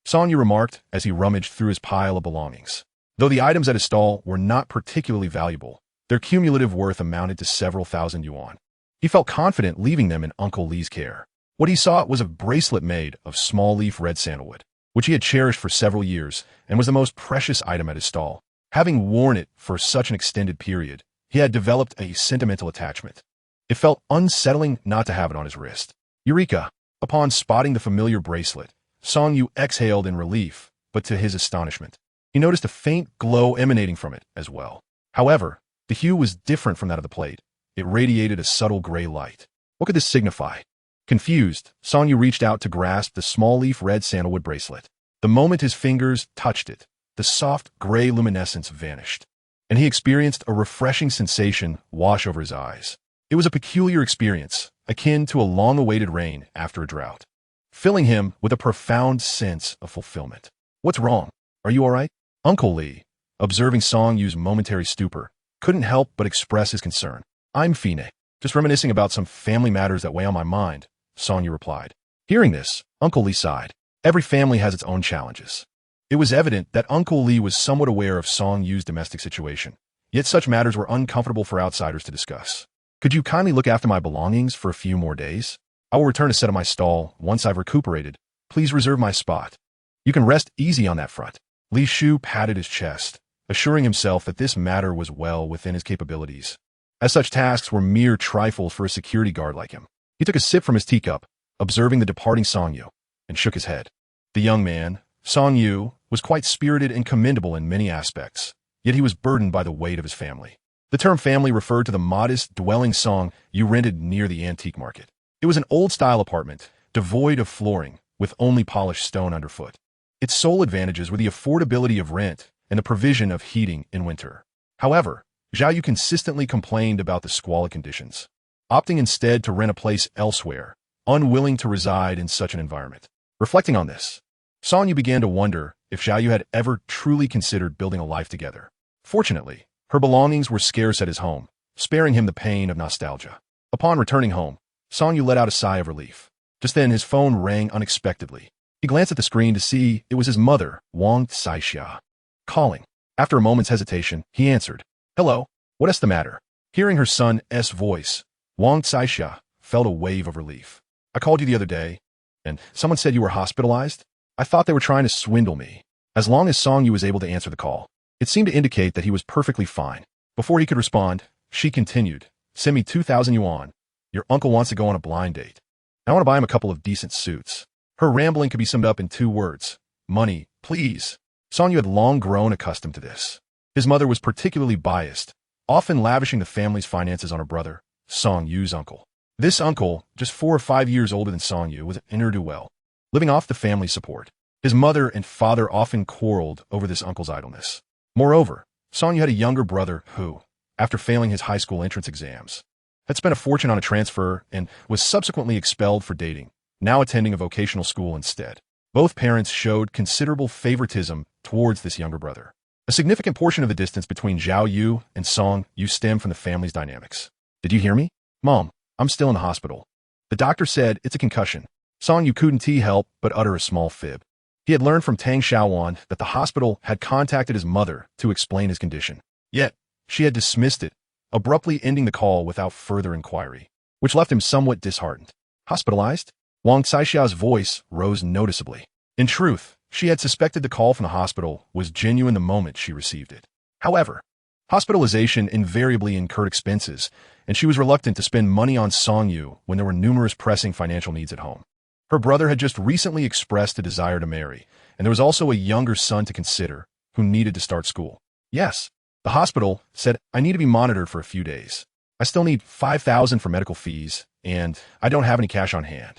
Song Yu remarked as he rummaged through his pile of belongings. Though the items at his stall were not particularly valuable, their cumulative worth amounted to several thousand yuan. He felt confident leaving them in Uncle Lee's care. What he saw was a bracelet made of small-leaf red sandalwood, which he had cherished for several years and was the most precious item at his stall. Having worn it for such an extended period, he had developed a sentimental attachment. It felt unsettling not to have it on his wrist. Eureka! Upon spotting the familiar bracelet, Song Yu exhaled in relief, but to his astonishment, he noticed a faint glow emanating from it as well. However, the hue was different from that of the plate. It radiated a subtle gray light. What could this signify? Confused, Song Yu reached out to grasp the small-leaf red sandalwood bracelet. The moment his fingers touched it, the soft gray luminescence vanished, and he experienced a refreshing sensation wash over his eyes. It was a peculiar experience, akin to a long-awaited rain after a drought, filling him with a profound sense of fulfillment. "What's wrong? Are you all right?" Uncle Lee, observing Song Yu's momentary stupor, couldn't help but express his concern. "I'm fine. Just reminiscing about some family matters that weigh on my mind, Song Yu replied. Hearing this, Uncle Lee sighed. Every family has its own challenges. It was evident that Uncle Lee was somewhat aware of Song Yu's domestic situation, yet such matters were uncomfortable for outsiders to discuss. Could you kindly look after my belongings for a few more days? I will return to set up my stall once I've recuperated. Please reserve my spot. You can rest easy on that front. Li Shu patted his chest, assuring himself that this matter was well within his capabilities, as such tasks were mere trifles for a security guard like him. He took a sip from his teacup, observing the departing Song Yu, and shook his head. The young man, Song Yu, was quite spirited and commendable in many aspects, yet he was burdened by the weight of his family. The term family referred to the modest dwelling Song Yu rented near the antique market. It was an old-style apartment, devoid of flooring, with only polished stone underfoot. Its sole advantages were the affordability of rent and the provision of heating in winter. However, Zhao Yu consistently complained about the squalid conditions, opting instead to rent a place elsewhere, unwilling to reside in such an environment. Reflecting on this, Song Yu began to wonder if Zhao Yu had ever truly considered building a life together. Fortunately, her belongings were scarce at his home, sparing him the pain of nostalgia. Upon returning home, Song Yu let out a sigh of relief. Just then, his phone rang unexpectedly. He glanced at the screen to see it was his mother, Wang Caixia, calling. After a moment's hesitation, he answered. Hello, what's the matter? Hearing her son's voice, Wang Caixia felt a wave of relief. I called you the other day, and someone said you were hospitalized. I thought they were trying to swindle me. As long as Song Yu was able to answer the call, it seemed to indicate that he was perfectly fine. Before he could respond, she continued, Send me 2,000 yuan. Your uncle wants to go on a blind date. I want to buy him a couple of decent suits. Her rambling could be summed up in 2 words. Money, please. Song Yu had long grown accustomed to this. His mother was particularly biased, often lavishing the family's finances on her brother, Song Yu's uncle. This uncle, just 4 or 5 years older than Song Yu, was an ne'er-do-well, living off the family support. His mother and father often quarreled over this uncle's idleness. Moreover, Song Yu had a younger brother who, after failing his high school entrance exams, had spent a fortune on a transfer and was subsequently expelled for dating, now attending a vocational school instead. Both parents showed considerable favoritism towards this younger brother. A significant portion of the distance between Zhao Yu and Song Yu stemmed from the family's dynamics. Did you hear me? Mom, I'm still in the hospital. The doctor said it's a concussion. Song Yu couldn't help but utter a small fib. He had learned from Tang Xiaowan that the hospital had contacted his mother to explain his condition. Yet, she had dismissed it, abruptly ending the call without further inquiry, which left him somewhat disheartened. Hospitalized? Wang Caixia's voice rose noticeably. In truth, she had suspected the call from the hospital was genuine the moment she received it. However, hospitalization invariably incurred expenses, and she was reluctant to spend money on Song Yu when there were numerous pressing financial needs at home. Her brother had just recently expressed a desire to marry, and there was also a younger son to consider who needed to start school. Yes, the hospital said, I need to be monitored for a few days. I still need 5,000 for medical fees, and I don't have any cash on hand.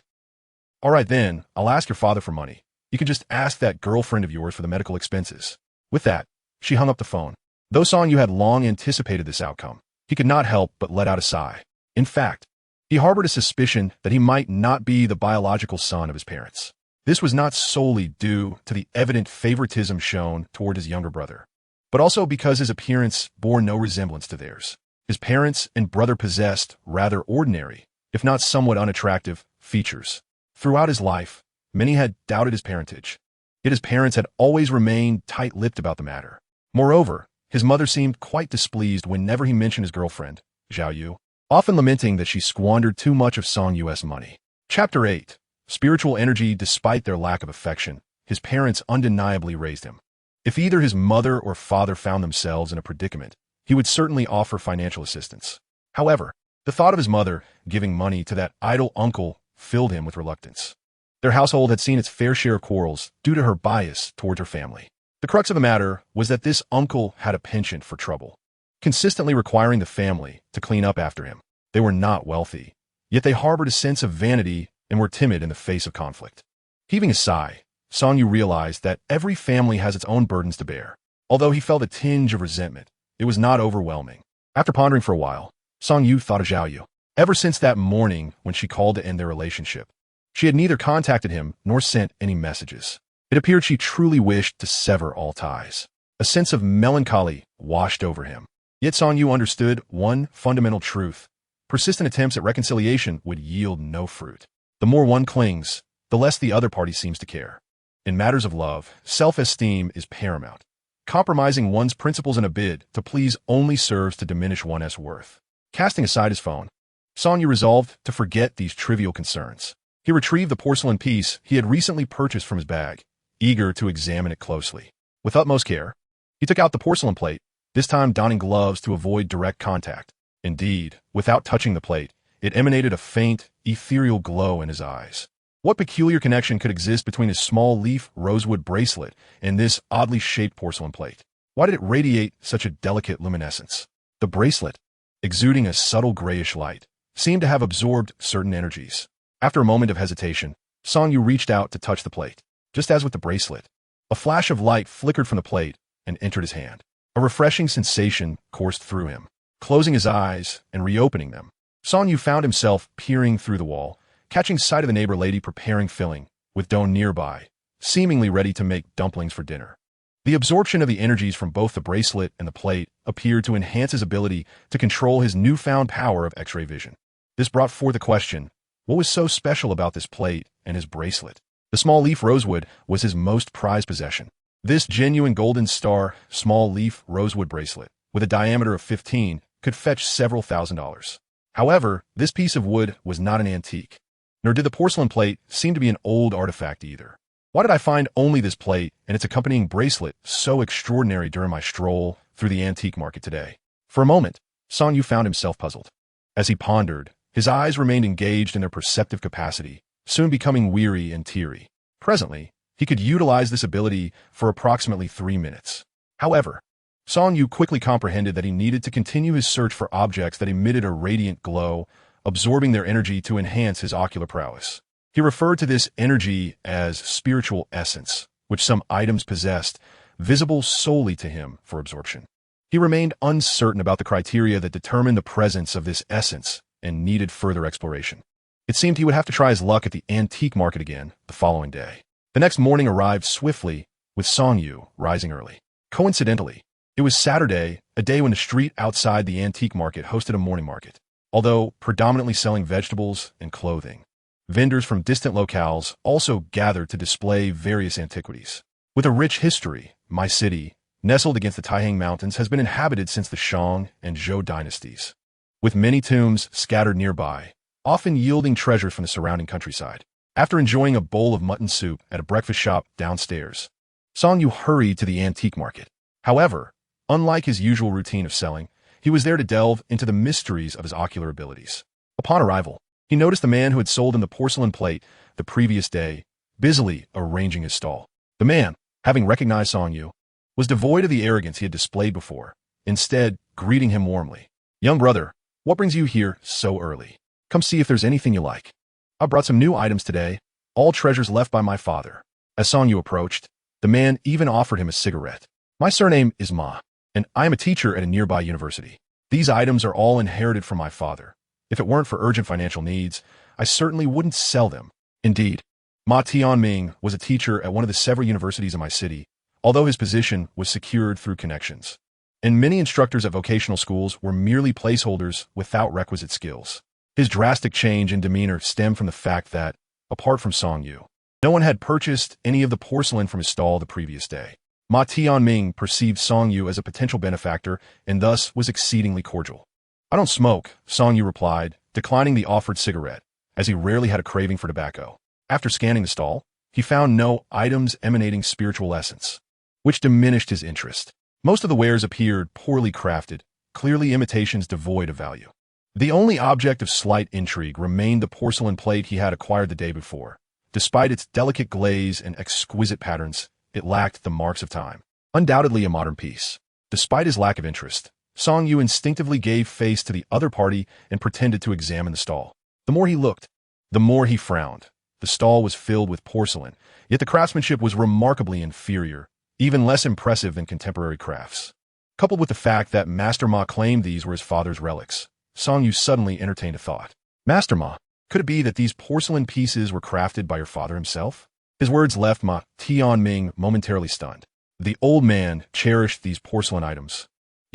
All right then, I'll ask your father for money. You can just ask that girlfriend of yours for the medical expenses. With that, she hung up the phone. Though Song Yu had long anticipated this outcome, he could not help but let out a sigh. In fact, he harbored a suspicion that he might not be the biological son of his parents. This was not solely due to the evident favoritism shown toward his younger brother, but also because his appearance bore no resemblance to theirs. His parents and brother possessed rather ordinary, if not somewhat unattractive, features. Throughout his life, many had doubted his parentage, yet his parents had always remained tight-lipped about the matter. Moreover, his mother seemed quite displeased whenever he mentioned his girlfriend, Zhao Yu, often lamenting that she squandered too much of Song Yu's money. Chapter 8. Spiritual energy. Despite their lack of affection, his parents undeniably raised him. If either his mother or father found themselves in a predicament, he would certainly offer financial assistance. However, the thought of his mother giving money to that idle uncle filled him with reluctance. Their household had seen its fair share of quarrels due to her bias towards her family. The crux of the matter was that this uncle had a penchant for trouble, consistently requiring the family to clean up after him. They were not wealthy, yet they harbored a sense of vanity and were timid in the face of conflict. Heaving a sigh, Song Yu realized that every family has its own burdens to bear. Although he felt a tinge of resentment, it was not overwhelming. After pondering for a while, Song Yu thought of Zhao Yu. Ever since that morning when she called to end their relationship, she had neither contacted him nor sent any messages. It appeared she truly wished to sever all ties. A sense of melancholy washed over him. Yet Song Yu understood one fundamental truth. persistent attempts at reconciliation would yield no fruit. The more one clings, the less the other party seems to care. In matters of love, self-esteem is paramount. Compromising one's principles in a bid to please only serves to diminish one's worth. Casting aside his phone, Song-yu resolved to forget these trivial concerns. He retrieved the porcelain piece he had recently purchased from his bag, eager to examine it closely. With utmost care, he took out the porcelain plate, this time donning gloves to avoid direct contact. Indeed, without touching the plate, it emanated a faint, ethereal glow in his eyes. What peculiar connection could exist between his small leaf rosewood bracelet and this oddly shaped porcelain plate? Why did it radiate such a delicate luminescence? The bracelet, exuding a subtle grayish light, seemed to have absorbed certain energies. After a moment of hesitation, Song-yu reached out to touch the plate. Just as with the bracelet, a flash of light flickered from the plate and entered his hand. A refreshing sensation coursed through him. Closing his eyes and reopening them, Song-yu found himself peering through the wall, catching sight of the neighbor lady preparing filling, with dough nearby, seemingly ready to make dumplings for dinner. The absorption of the energies from both the bracelet and the plate appeared to enhance his ability to control his newfound power of X-ray vision. This brought forth the question, what was so special about this plate and his bracelet? The small leaf rosewood was his most prized possession. This genuine golden star, small leaf rosewood bracelet, with a diameter of 15, could fetch several $1,000s. However, this piece of wood was not an antique, nor did the porcelain plate seem to be an old artifact either. Why did I find only this plate and its accompanying bracelet so extraordinary during my stroll through the antique market today? For a moment, Song-yu found himself puzzled. As he pondered, his eyes remained engaged in their perceptive capacity, soon becoming weary and teary. Presently, he could utilize this ability for approximately 3 minutes. However, Song-yu quickly comprehended that he needed to continue his search for objects that emitted a radiant glow, absorbing their energy to enhance his ocular prowess. He referred to this energy as spiritual essence, which some items possessed, visible solely to him for absorption. He remained uncertain about the criteria that determined the presence of this essence and needed further exploration. It seemed he would have to try his luck at the antique market again the following day. The next morning arrived swiftly, with Song-yu rising early. Coincidentally, it was Saturday, a day when the street outside the antique market hosted a morning market. Although predominantly selling vegetables and clothing, vendors from distant locales also gathered to display various antiquities. With a rich history, my city, nestled against the Taihang Mountains, has been inhabited since the Shang and Zhou dynasties, with many tombs scattered nearby, often yielding treasures from the surrounding countryside. After enjoying a bowl of mutton soup at a breakfast shop downstairs, Song-yu hurried to the antique market. However, unlike his usual routine of selling, he was there to delve into the mysteries of his ocular abilities. Upon arrival, he noticed the man who had sold him the porcelain plate the previous day, busily arranging his stall. The man, having recognized Song-yu, was devoid of the arrogance he had displayed before, instead greeting him warmly. "Young brother, what brings you here so early? Come see if there's anything you like. I brought some new items today, all treasures left by my father." As Song-yu approached, the man even offered him a cigarette. "My surname is Ma, and I am a teacher at a nearby university. These items are all inherited from my father. If it weren't for urgent financial needs, I certainly wouldn't sell them." Indeed, Ma Tianming was a teacher at one of the several universities in my city, although his position was secured through connections. And many instructors at vocational schools were merely placeholders without requisite skills. His drastic change in demeanor stemmed from the fact that, apart from Song-yu, no one had purchased any of the porcelain from his stall the previous day. Ma Tianming perceived Song-yu as a potential benefactor and thus was exceedingly cordial. "I don't smoke," Song-yu replied, declining the offered cigarette, as he rarely had a craving for tobacco. After scanning the stall, he found no items emanating spiritual essence, which diminished his interest. Most of the wares appeared poorly crafted, clearly imitations devoid of value. The only object of slight intrigue remained the porcelain plate he had acquired the day before. Despite its delicate glaze and exquisite patterns, it lacked the marks of time. Undoubtedly a modern piece. Despite his lack of interest, Song-yu instinctively gave face to the other party and pretended to examine the stall. The more he looked, the more he frowned. The stall was filled with porcelain, yet the craftsmanship was remarkably inferior, even less impressive than contemporary crafts. Coupled with the fact that Master Ma claimed these were his father's relics, Song-yu suddenly entertained a thought. "Master Ma, could it be that these porcelain pieces were crafted by your father himself?" His words left Ma Tianming momentarily stunned. The old man cherished these porcelain items,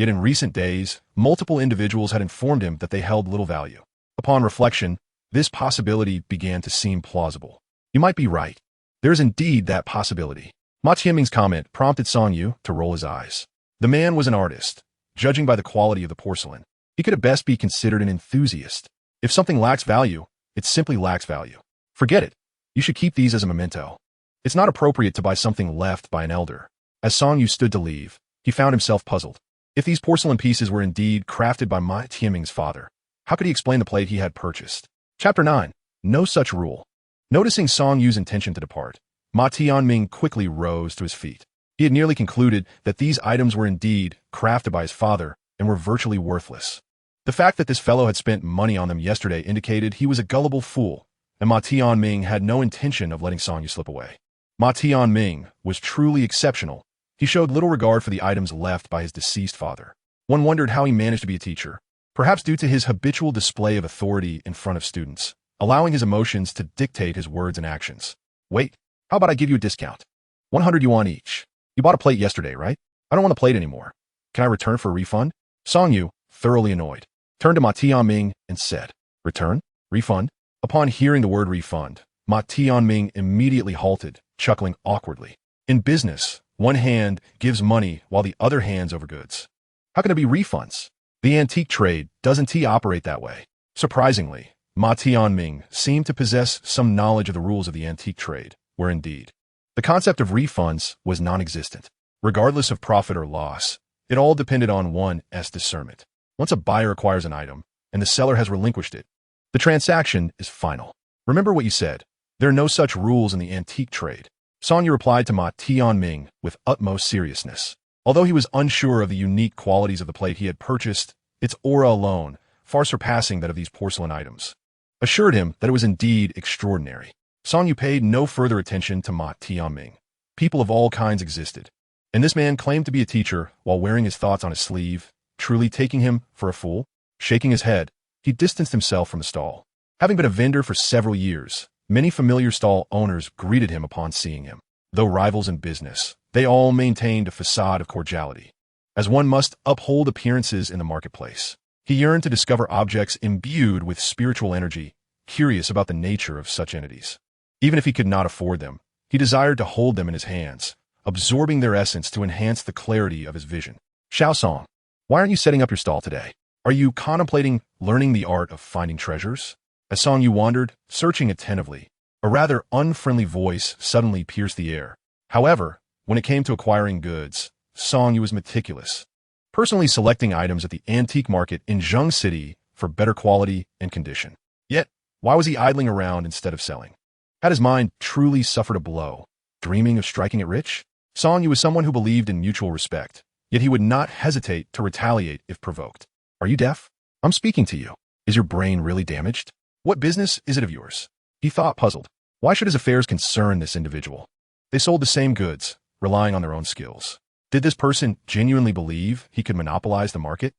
Yet in recent days, multiple individuals had informed him that they held little value. Upon reflection, this possibility began to seem plausible. You might be right. There is indeed that possibility. Ma Qianming's comment prompted Song Yu to roll his eyes. The man was an artist. Judging by the quality of the porcelain, he could at best be considered an enthusiast. If something lacks value, it simply lacks value. Forget it. You should keep these as a memento. It's not appropriate to buy something left by an elder. As Song Yu stood to leave, he found himself puzzled. If these porcelain pieces were indeed crafted by Ma Qianming's father, how could he explain the plate he had purchased? Chapter 9. No such rule. Noticing Song Yu's intention to depart, Ma Tianming quickly rose to his feet. He had nearly concluded that these items were indeed crafted by his father and were virtually worthless. The fact that this fellow had spent money on them yesterday indicated he was a gullible fool, and Ma Tianming had no intention of letting Song Yu slip away. Ma Tianming was truly exceptional. He showed little regard for the items left by his deceased father. One wondered how he managed to be a teacher, perhaps due to his habitual display of authority in front of students, allowing his emotions to dictate his words and actions. Wait, how about I give you a discount? 100 yuan each. You bought a plate yesterday, right? I don't want the plate anymore. Can I return for a refund? Song Yu, thoroughly annoyed, turned to Ma Tianming and said, Return? Refund? Upon hearing the word refund, Ma Tianming immediately halted, chuckling awkwardly. In business, one hand gives money while the other hands over goods. How can it be refunds? The antique trade doesn't operate that way. Surprisingly, Ma Tianming seemed to possess some knowledge of the rules of the antique trade, where indeed, the concept of refunds was non-existent. Regardless of profit or loss, it all depended on one's discernment. Once a buyer acquires an item, and the seller has relinquished it, the transaction is final. Remember what you said. There are no such rules in the antique trade. Song Yu replied to Ma Tianming with utmost seriousness. Although he was unsure of the unique qualities of the plate he had purchased, its aura alone, far surpassing that of these porcelain items, assured him that it was indeed extraordinary. Song Yu paid no further attention to Ma Tianming. People of all kinds existed, and this man claimed to be a teacher while wearing his thoughts on his sleeve, truly taking him for a fool. Shaking his head, he distanced himself from the stall. Having been a vendor for several years, many familiar stall owners greeted him upon seeing him. Though rivals in business, they all maintained a facade of cordiality, as one must uphold appearances in the marketplace. He yearned to discover objects imbued with spiritual energy, curious about the nature of such entities. Even if he could not afford them, he desired to hold them in his hands, absorbing their essence to enhance the clarity of his vision. Xiaosong, why aren't you setting up your stall today? Are you contemplating learning the art of finding treasures? As Song Yu wandered, searching attentively, a rather unfriendly voice suddenly pierced the air. However, when it came to acquiring goods, Song Yu was meticulous, personally selecting items at the antique market in Zheng City for better quality and condition. Yet, why was he idling around instead of selling? Had his mind truly suffered a blow, dreaming of striking it rich? Song Yu was someone who believed in mutual respect, yet he would not hesitate to retaliate if provoked. Are you deaf? I'm speaking to you. Is your brain really damaged? What business is it of yours? He thought, puzzled. Why should his affairs concern this individual? They sold the same goods, relying on their own skills. Did this person genuinely believe he could monopolize the market?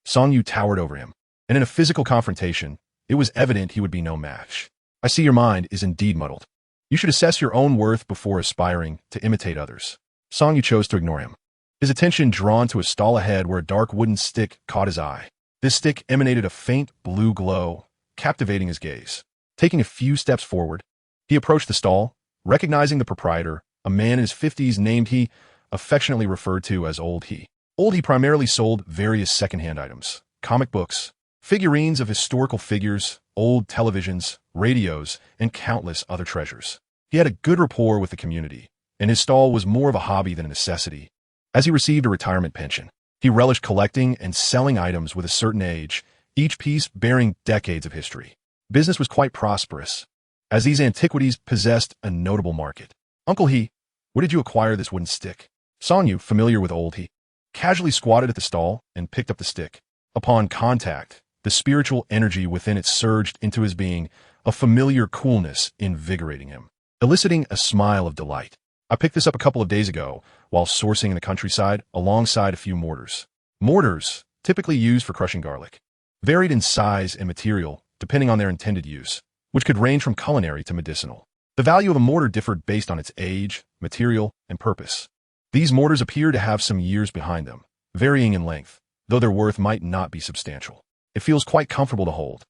Song Yu towered over him, and in a physical confrontation, it was evident he would be no match. I see your mind is indeed muddled. You should assess your own worth before aspiring to imitate others. Song Yu chose to ignore him, his attention drawn to a stall ahead where a dark wooden stick caught his eye. This stick emanated a faint blue glow, captivating his gaze. Taking a few steps forward, he approached the stall, recognizing the proprietor, a man in his 50s named he, affectionately referred to as Old He. Old He primarily sold various secondhand items, comic books, figurines of historical figures, old televisions, radios, and countless other treasures. He had a good rapport with the community, and his stall was more of a hobby than a necessity. As he received a retirement pension, he relished collecting and selling items with a certain age, each piece bearing decades of history. Business was quite prosperous, as these antiquities possessed a notable market. Uncle He, where did you acquire this wooden stick? Song Yu, familiar with Old He, casually squatted at the stall and picked up the stick. Upon contact, the spiritual energy within it surged into his being, a familiar coolness invigorating him, eliciting a smile of delight. I picked this up a couple of days ago while sourcing in the countryside alongside a few mortars. Mortars, typically used for crushing garlic, varied in size and material depending on their intended use, which could range from culinary to medicinal. The value of a mortar differed based on its age, material, and purpose. These mortars appear to have some years behind them, varying in length, though their worth might not be substantial. It feels quite comfortable to hold.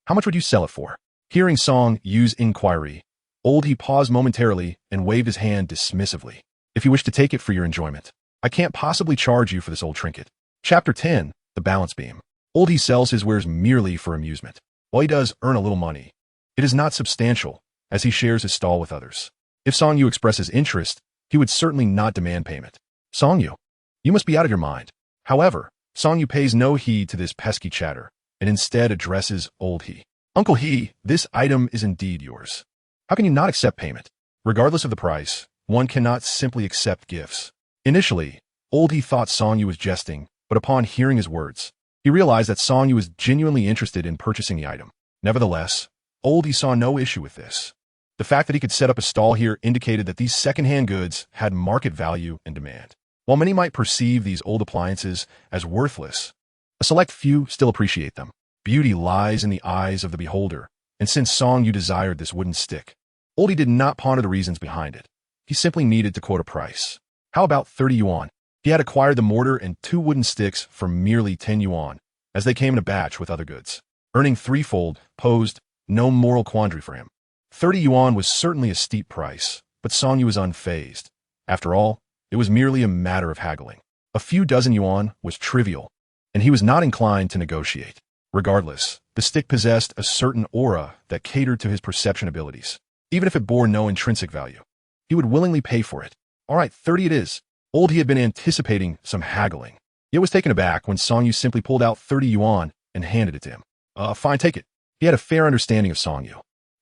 How much would you sell it for? Hearing Song Yu's inquiry, Old He paused momentarily and waved his hand dismissively. If you wish to take it for your enjoyment, I can't possibly charge you for this old trinket. Chapter 10, The Balance Beam. Old He sells his wares merely for amusement. While he does earn a little money, it is not substantial, as he shares his stall with others. If Song Yu expresses interest, he would certainly not demand payment. Song Yu, you must be out of your mind. However, Song Yu pays no heed to this pesky chatter, and instead addresses Old He. Uncle He, this item is indeed yours. How can you not accept payment? Regardless of the price, one cannot simply accept gifts. Initially, Old He thought Song Yu was jesting, but upon hearing his words, he realized that Song Yu was genuinely interested in purchasing the item. Nevertheless, Old He saw no issue with this. The fact that he could set up a stall here indicated that these second-hand goods had market value and demand. While many might perceive these old appliances as worthless, a select few still appreciate them. Beauty lies in the eyes of the beholder, and since Song Yu desired this wooden stick, Old He did not ponder the reasons behind it. He simply needed to quote a price. How about 30 yuan? He had acquired the mortar and 2 wooden sticks for merely 10 yuan, as they came in a batch with other goods. Earning threefold posed no moral quandary for him. 30 yuan was certainly a steep price, but Song Yu was unfazed. After all, it was merely a matter of haggling. A few dozen yuan was trivial, and he was not inclined to negotiate. Regardless, the stick possessed a certain aura that catered to his perception abilities. Even if it bore no intrinsic value, he would willingly pay for it. All right, 30 it is. Old He had been anticipating some haggling, yet was taken aback when Song Yu simply pulled out 30 yuan and handed it to him. Fine, take it. He had a fair understanding of Song Yu.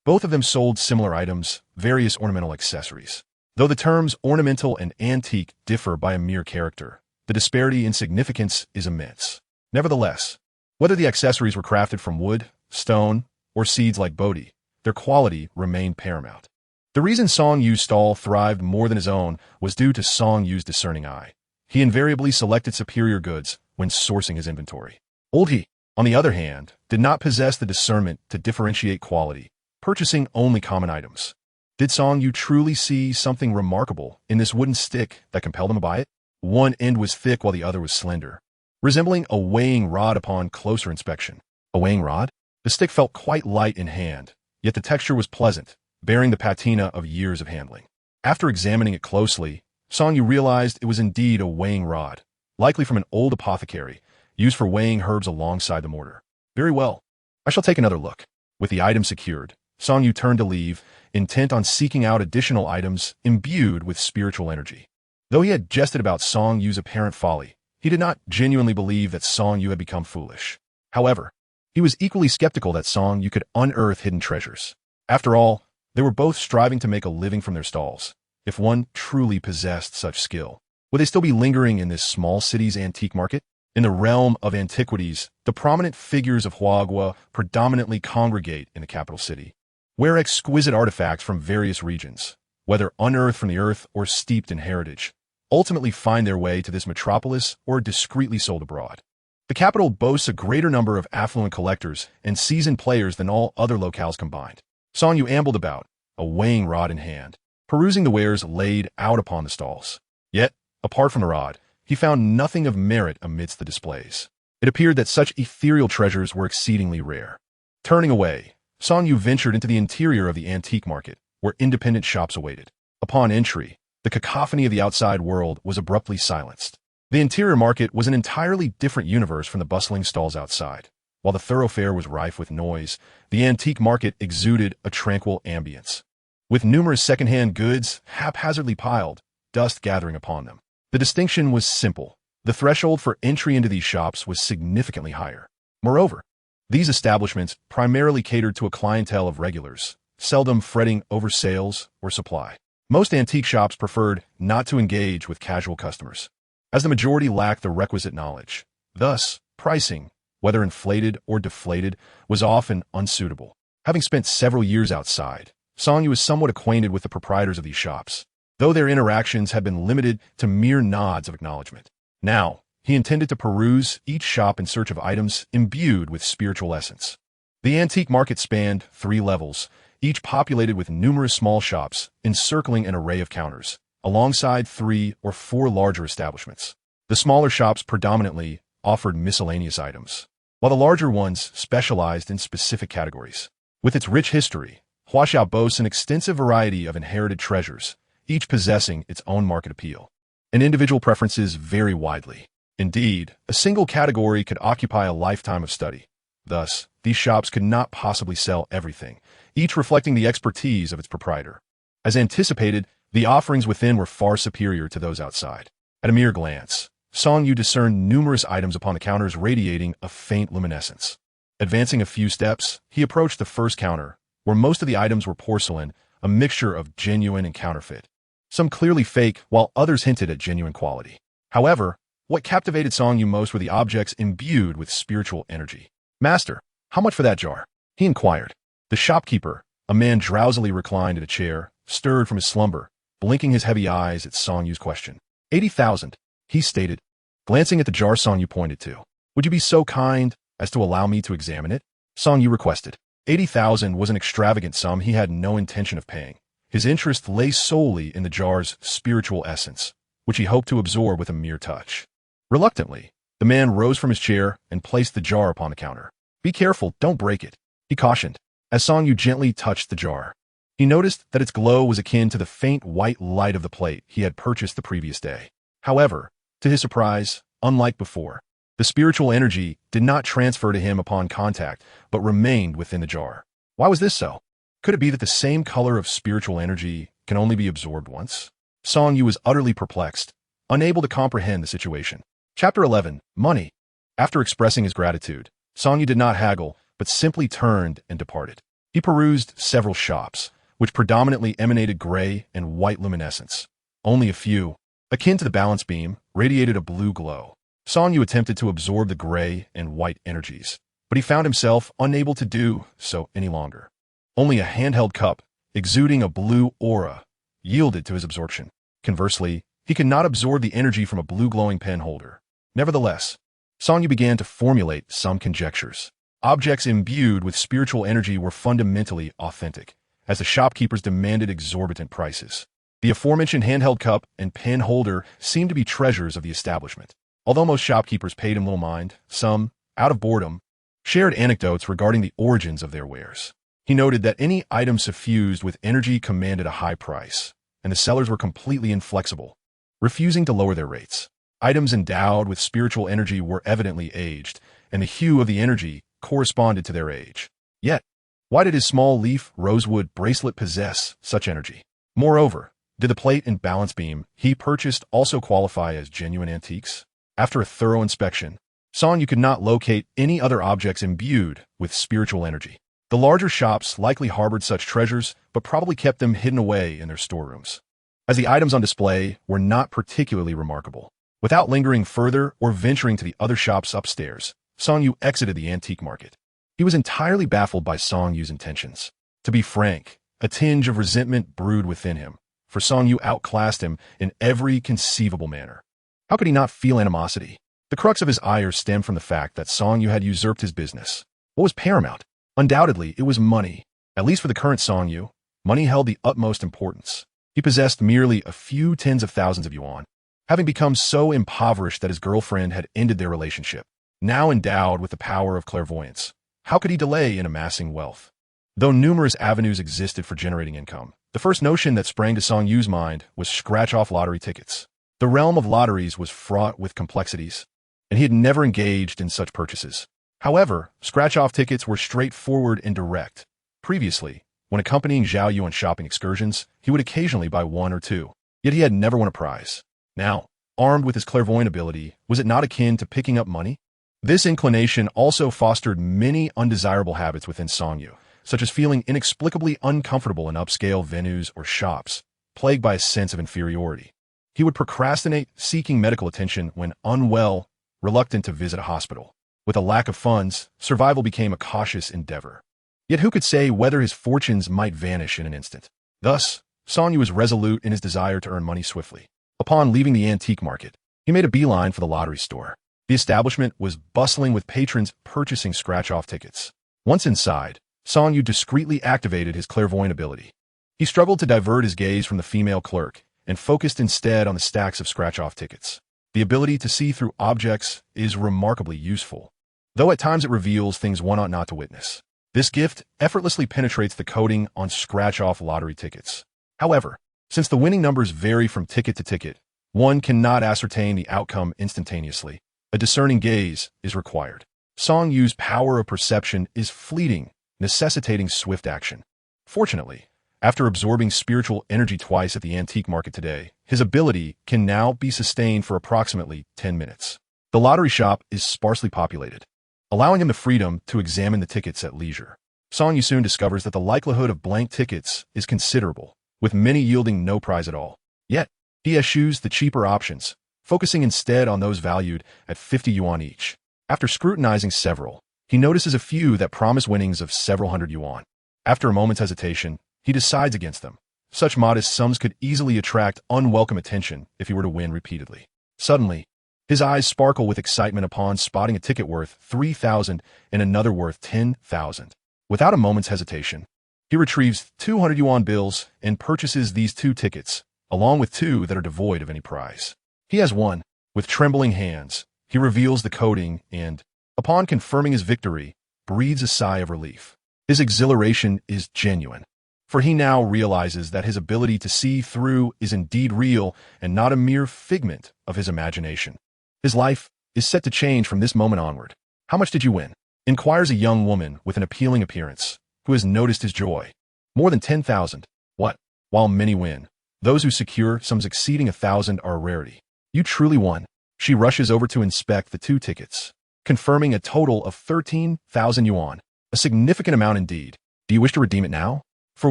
Both of them sold similar items, various ornamental accessories. Though the terms ornamental and antique differ by a mere character, the disparity in significance is immense. Nevertheless, whether the accessories were crafted from wood, stone, or seeds like Bodhi, their quality remained paramount. The reason Song Yu's stall thrived more than his own was due to Song Yu's discerning eye. He invariably selected superior goods when sourcing his inventory. Old He, on the other hand, did not possess the discernment to differentiate quality, purchasing only common items. Did Song Yu truly see something remarkable in this wooden stick that compelled him to buy it? One end was thick while the other was slender, resembling a weighing rod upon closer inspection. A weighing rod? The stick felt quite light in hand, yet the texture was pleasant, bearing the patina of years of handling. After examining it closely, Song Yu realized it was indeed a weighing rod, likely from an old apothecary, used for weighing herbs alongside the mortar. Very well. I shall take another look. With the item secured, Song Yu turned to leave, intent on seeking out additional items imbued with spiritual energy. Though he had jested about Song Yu's apparent folly, he did not genuinely believe that Song Yu had become foolish. However, he was equally skeptical that Song Yu could unearth hidden treasures. After all, they were both striving to make a living from their stalls. If one truly possessed such skill, would they still be lingering in this small city's antique market? In the realm of antiquities, the prominent figures of Huagua predominantly congregate in the capital city, where exquisite artifacts from various regions, whether unearthed from the earth or steeped in heritage, ultimately find their way to this metropolis or discreetly sold abroad. The capital boasts a greater number of affluent collectors and seasoned players than all other locales combined. Song Yu ambled about, a weighing rod in hand, perusing the wares laid out upon the stalls. Yet, apart from the rod, he found nothing of merit amidst the displays. It appeared that such ethereal treasures were exceedingly rare. Turning away, Song Yu ventured into the interior of the antique market, where independent shops awaited. Upon entry, the cacophony of the outside world was abruptly silenced. The interior market was an entirely different universe from the bustling stalls outside. While the thoroughfare was rife with noise, the antique market exuded a tranquil ambience. With numerous second-hand goods haphazardly piled, dust gathering upon them. The distinction was simple. The threshold for entry into these shops was significantly higher. Moreover, these establishments primarily catered to a clientele of regulars, seldom fretting over sales or supply. Most antique shops preferred not to engage with casual customers, as the majority lacked the requisite knowledge. Thus, pricing, whether inflated or deflated, was often unsuitable. Having spent several years outside, Song Yu was somewhat acquainted with the proprietors of these shops, though their interactions had been limited to mere nods of acknowledgement. Now, he intended to peruse each shop in search of items imbued with spiritual essence. The antique market spanned 3 levels, each populated with numerous small shops encircling an array of counters, alongside 3 or 4 larger establishments. The smaller shops predominantly offered miscellaneous items, while the larger ones specialized in specific categories. With its rich history, Huaxiao boasts an extensive variety of inherited treasures, each possessing its own market appeal. And individual preferences vary widely. Indeed, a single category could occupy a lifetime of study. Thus, these shops could not possibly sell everything, each reflecting the expertise of its proprietor. As anticipated, the offerings within were far superior to those outside. At a mere glance, Song Yu discerned numerous items upon the counters radiating a faint luminescence. Advancing a few steps, he approached the first counter, where most of the items were porcelain, a mixture of genuine and counterfeit. Some clearly fake, while others hinted at genuine quality. However, what captivated Song Yu most were the objects imbued with spiritual energy. "Master, how much for that jar?" he inquired. The shopkeeper, a man drowsily reclined in a chair, stirred from his slumber, blinking his heavy eyes at Song Yu's question. 80,000, he stated, glancing at the jar Song Yu pointed to. "Would you be so kind as to allow me to examine it?" Song Yu requested. 80,000 was an extravagant sum he had no intention of paying. His interest lay solely in the jar's spiritual essence, which he hoped to absorb with a mere touch. Reluctantly, the man rose from his chair and placed the jar upon the counter. "Be careful, don't break it," he cautioned. As Song Yu gently touched the jar, he noticed that its glow was akin to the faint white light of the plate he had purchased the previous day. However, to his surprise, unlike before, the spiritual energy did not transfer to him upon contact, but remained within the jar. Why was this so? Could it be that the same color of spiritual energy can only be absorbed once? Song Yu was utterly perplexed, unable to comprehend the situation. Chapter 11. Money. After expressing his gratitude, Song Yu did not haggle, but simply turned and departed. He perused several shops, which predominantly emanated gray and white luminescence. Only a few, akin to the balance beam, radiated a blue glow. Song Yu attempted to absorb the gray and white energies, but he found himself unable to do so any longer. Only a handheld cup, exuding a blue aura, yielded to his absorption. Conversely, he could not absorb the energy from a blue glowing pen holder. Nevertheless, Song Yu began to formulate some conjectures. Objects imbued with spiritual energy were fundamentally authentic, as the shopkeepers demanded exorbitant prices. The aforementioned handheld cup and pen holder seemed to be treasures of the establishment. Although most shopkeepers paid him little mind, some, out of boredom, shared anecdotes regarding the origins of their wares. He noted that any item suffused with energy commanded a high price, and the sellers were completely inflexible, refusing to lower their rates. Items endowed with spiritual energy were evidently aged, and the hue of the energy corresponded to their age. Yet, why did his small leaf rosewood bracelet possess such energy? Moreover, did the plate and balance beam he purchased also qualify as genuine antiques? After a thorough inspection, Song Yu could not locate any other objects imbued with spiritual energy. The larger shops likely harbored such treasures, but probably kept them hidden away in their storerooms, as the items on display were not particularly remarkable. Without lingering further or venturing to the other shops upstairs, Song Yu exited the antique market. He was entirely baffled by Song Yu's intentions. To be frank, a tinge of resentment brewed within him, for Song Yu outclassed him in every conceivable manner. How could he not feel animosity? The crux of his ire stemmed from the fact that Song Yu had usurped his business. What was paramount? Undoubtedly, it was money. At least for the current Song Yu, money held the utmost importance. He possessed merely a few tens of thousands of yuan, having become so impoverished that his girlfriend had ended their relationship. Now endowed with the power of clairvoyance, how could he delay in amassing wealth? Though numerous avenues existed for generating income, the first notion that sprang to Song Yu's mind was scratch-off lottery tickets. The realm of lotteries was fraught with complexities, and he had never engaged in such purchases. However, scratch-off tickets were straightforward and direct. Previously, when accompanying Zhao Yu on shopping excursions, he would occasionally buy one or two, yet he had never won a prize. Now, armed with his clairvoyant ability, was it not akin to picking up money? This inclination also fostered many undesirable habits within Song Yu, such as feeling inexplicably uncomfortable in upscale venues or shops, plagued by a sense of inferiority. He would procrastinate seeking medical attention when unwell, reluctant to visit a hospital. With a lack of funds, survival became a cautious endeavor. Yet who could say whether his fortunes might vanish in an instant? Thus, Song Yu was resolute in his desire to earn money swiftly. Upon leaving the antique market, he made a beeline for the lottery store. The establishment was bustling with patrons purchasing scratch-off tickets. Once inside, Song Yu discreetly activated his clairvoyant ability. He struggled to divert his gaze from the female clerk and focused instead on the stacks of scratch-off tickets. The ability to see through objects is remarkably useful, though at times it reveals things one ought not to witness. This gift effortlessly penetrates the coating on scratch-off lottery tickets. However, since the winning numbers vary from ticket to ticket, one cannot ascertain the outcome instantaneously. A discerning gaze is required. Song Yu's power of perception is fleeting, necessitating swift action. Fortunately, after absorbing spiritual energy twice at the antique market today, his ability can now be sustained for approximately 10 minutes. The lottery shop is sparsely populated, allowing him the freedom to examine the tickets at leisure. Song Yu soon discovers that the likelihood of blank tickets is considerable, with many yielding no prize at all. Yet, he eschews the cheaper options, focusing instead on those valued at 50 yuan each. After scrutinizing several, he notices a few that promise winnings of several hundred yuan. After a moment's hesitation, he decides against them. Such modest sums could easily attract unwelcome attention if he were to win repeatedly. Suddenly, his eyes sparkle with excitement upon spotting a ticket worth 3,000 and another worth 10,000. Without a moment's hesitation, he retrieves 200 yuan bills and purchases these 2 tickets, along with 2 that are devoid of any prize. He has one. With trembling hands, he reveals the coating and, upon confirming his victory, breathes a sigh of relief. His exhilaration is genuine, for he now realizes that his ability to see through is indeed real and not a mere figment of his imagination. His life is set to change from this moment onward. "How much did you win?" inquires a young woman with an appealing appearance, who has noticed his joy. "More than 10,000. What? While many win, those who secure sums exceeding 1,000 are a rarity. You truly won." She rushes over to inspect the 2 tickets, confirming a total of 13,000 yuan, a significant amount indeed. "Do you wish to redeem it now?" For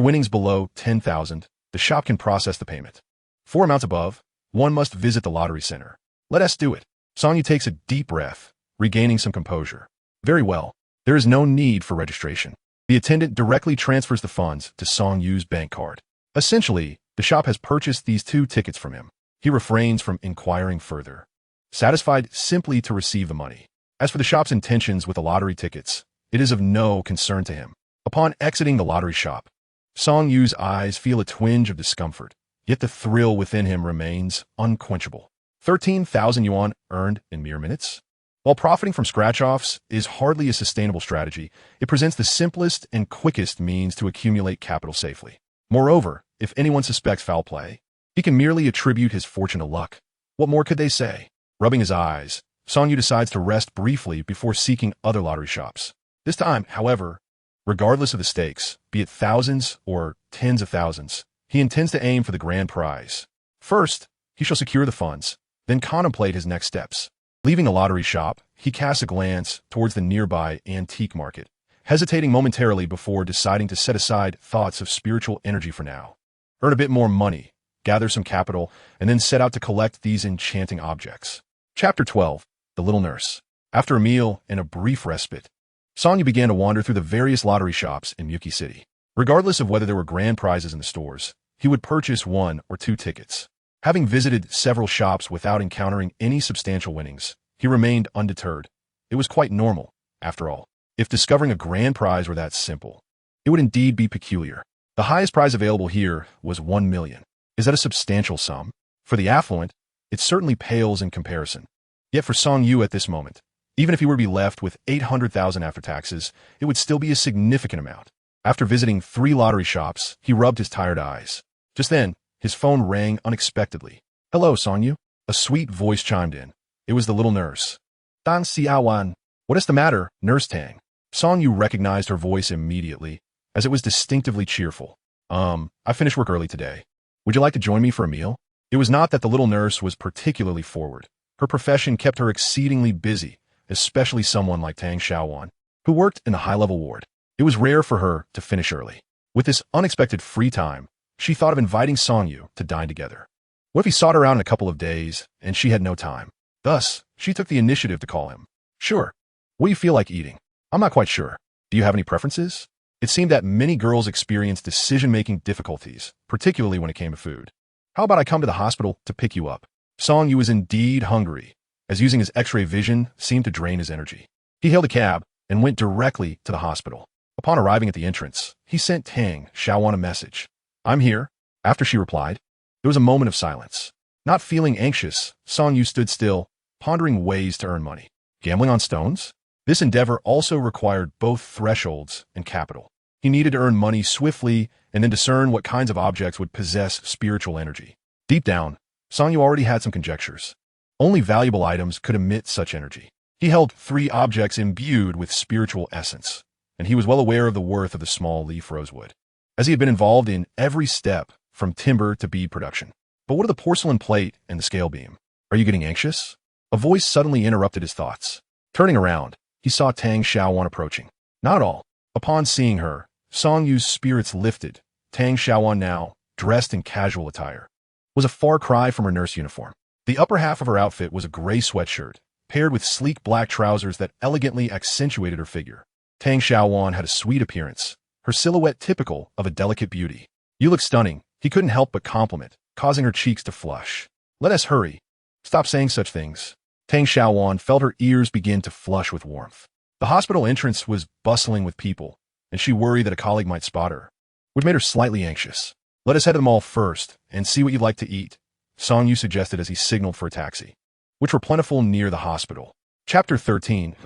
winnings below 10,000, the shop can process the payment. For amounts above, one must visit the lottery center. "Let us do it." Song Yu takes a deep breath, regaining some composure. "Very well. There is no need for registration." The attendant directly transfers the funds to Song Yu's bank card. Essentially, the shop has purchased these 2 tickets from him. He refrains from inquiring further, satisfied simply to receive the money. As for the shop's intentions with the lottery tickets, it is of no concern to him. Upon exiting the lottery shop, Song Yu's eyes feel a twinge of discomfort, yet the thrill within him remains unquenchable. 13,000 yuan earned in mere minutes? While profiting from scratch-offs is hardly a sustainable strategy, it presents the simplest and quickest means to accumulate capital safely. Moreover, if anyone suspects foul play, he can merely attribute his fortune to luck. What more could they say? Rubbing his eyes, Song Yu decides to rest briefly before seeking other lottery shops. This time, however, regardless of the stakes, be it thousands or tens of thousands, he intends to aim for the grand prize. First, he shall secure the funds, then contemplate his next steps. Leaving the lottery shop, he casts a glance towards the nearby antique market, hesitating momentarily before deciding to set aside thoughts of spiritual energy for now. Earn a bit more money, gather some capital, and then set out to collect these enchanting objects. Chapter 12. The Little Nurse. After a meal and a brief respite, Song Yu began to wander through the various lottery shops in Yuki City. Regardless of whether there were grand prizes in the stores, he would purchase 1 or 2 tickets. Having visited several shops without encountering any substantial winnings, he remained undeterred. It was quite normal, after all. If discovering a grand prize were that simple, it would indeed be peculiar. The highest prize available here was 1 million. Is that a substantial sum? For the affluent, it certainly pales in comparison. Yet for Song Yu at this moment, even if he were to be left with 800,000 after taxes, it would still be a significant amount. After visiting 3 lottery shops, he rubbed his tired eyes. Just then, his phone rang unexpectedly. "Hello, Song Yu." A sweet voice chimed in. It was the little nurse. "Dan Xiaowan." "What is the matter, Nurse Tang?" Song Yu recognized her voice immediately, as it was distinctively cheerful. I finished work early today. Would you like to join me for a meal?" It was not that the little nurse was particularly forward. Her profession kept her exceedingly busy, especially someone like Tang Xiaowan, who worked in the high-level ward. It was rare for her to finish early. With this unexpected free time, she thought of inviting Song Yu to dine together. What if he sought her out in a couple of days, and she had no time? Thus, she took the initiative to call him. "Sure. What do you feel like eating?" "I'm not quite sure. Do you have any preferences?" It seemed that many girls experienced decision-making difficulties, particularly when it came to food. "How about I come to the hospital to pick you up?" Song Yu was indeed hungry, as using his X-ray vision seemed to drain his energy. He hailed a cab and went directly to the hospital. Upon arriving at the entrance, he sent Tang Xiaowan a message. "I'm here." After she replied, there was a moment of silence. Not feeling anxious, Song Yu stood still, pondering ways to earn money. Gambling on stones? This endeavor also required both thresholds and capital. He needed to earn money swiftly and then discern what kinds of objects would possess spiritual energy. Deep down, Song Yu already had some conjectures. Only valuable items could emit such energy. He held 3 objects imbued with spiritual essence, and he was well aware of the worth of the small leaf rosewood, as he had been involved in every step from timber to bead production. But what of the porcelain plate and the scale beam? Are you getting anxious? A voice suddenly interrupted his thoughts. Turning around, he saw Tang Xiaowan approaching. Not at all. Upon seeing her, Song Yu's spirits lifted. Tang Xiaowan, now dressed in casual attire, was a far cry from her nurse uniform. The upper half of her outfit was a gray sweatshirt, paired with sleek black trousers that elegantly accentuated her figure. Tang Xiaowan had a sweet appearance, her silhouette typical of a delicate beauty. You look stunning, he couldn't help but compliment, causing her cheeks to flush. Let us hurry. Stop saying such things. Tang Xiaowan felt her ears begin to flush with warmth. The hospital entrance was bustling with people, and she worried that a colleague might spot her, which made her slightly anxious. Let us head to the mall first and see what you'd like to eat, Song Yu suggested as he signaled for a taxi, which were plentiful near the hospital. Chapter 13.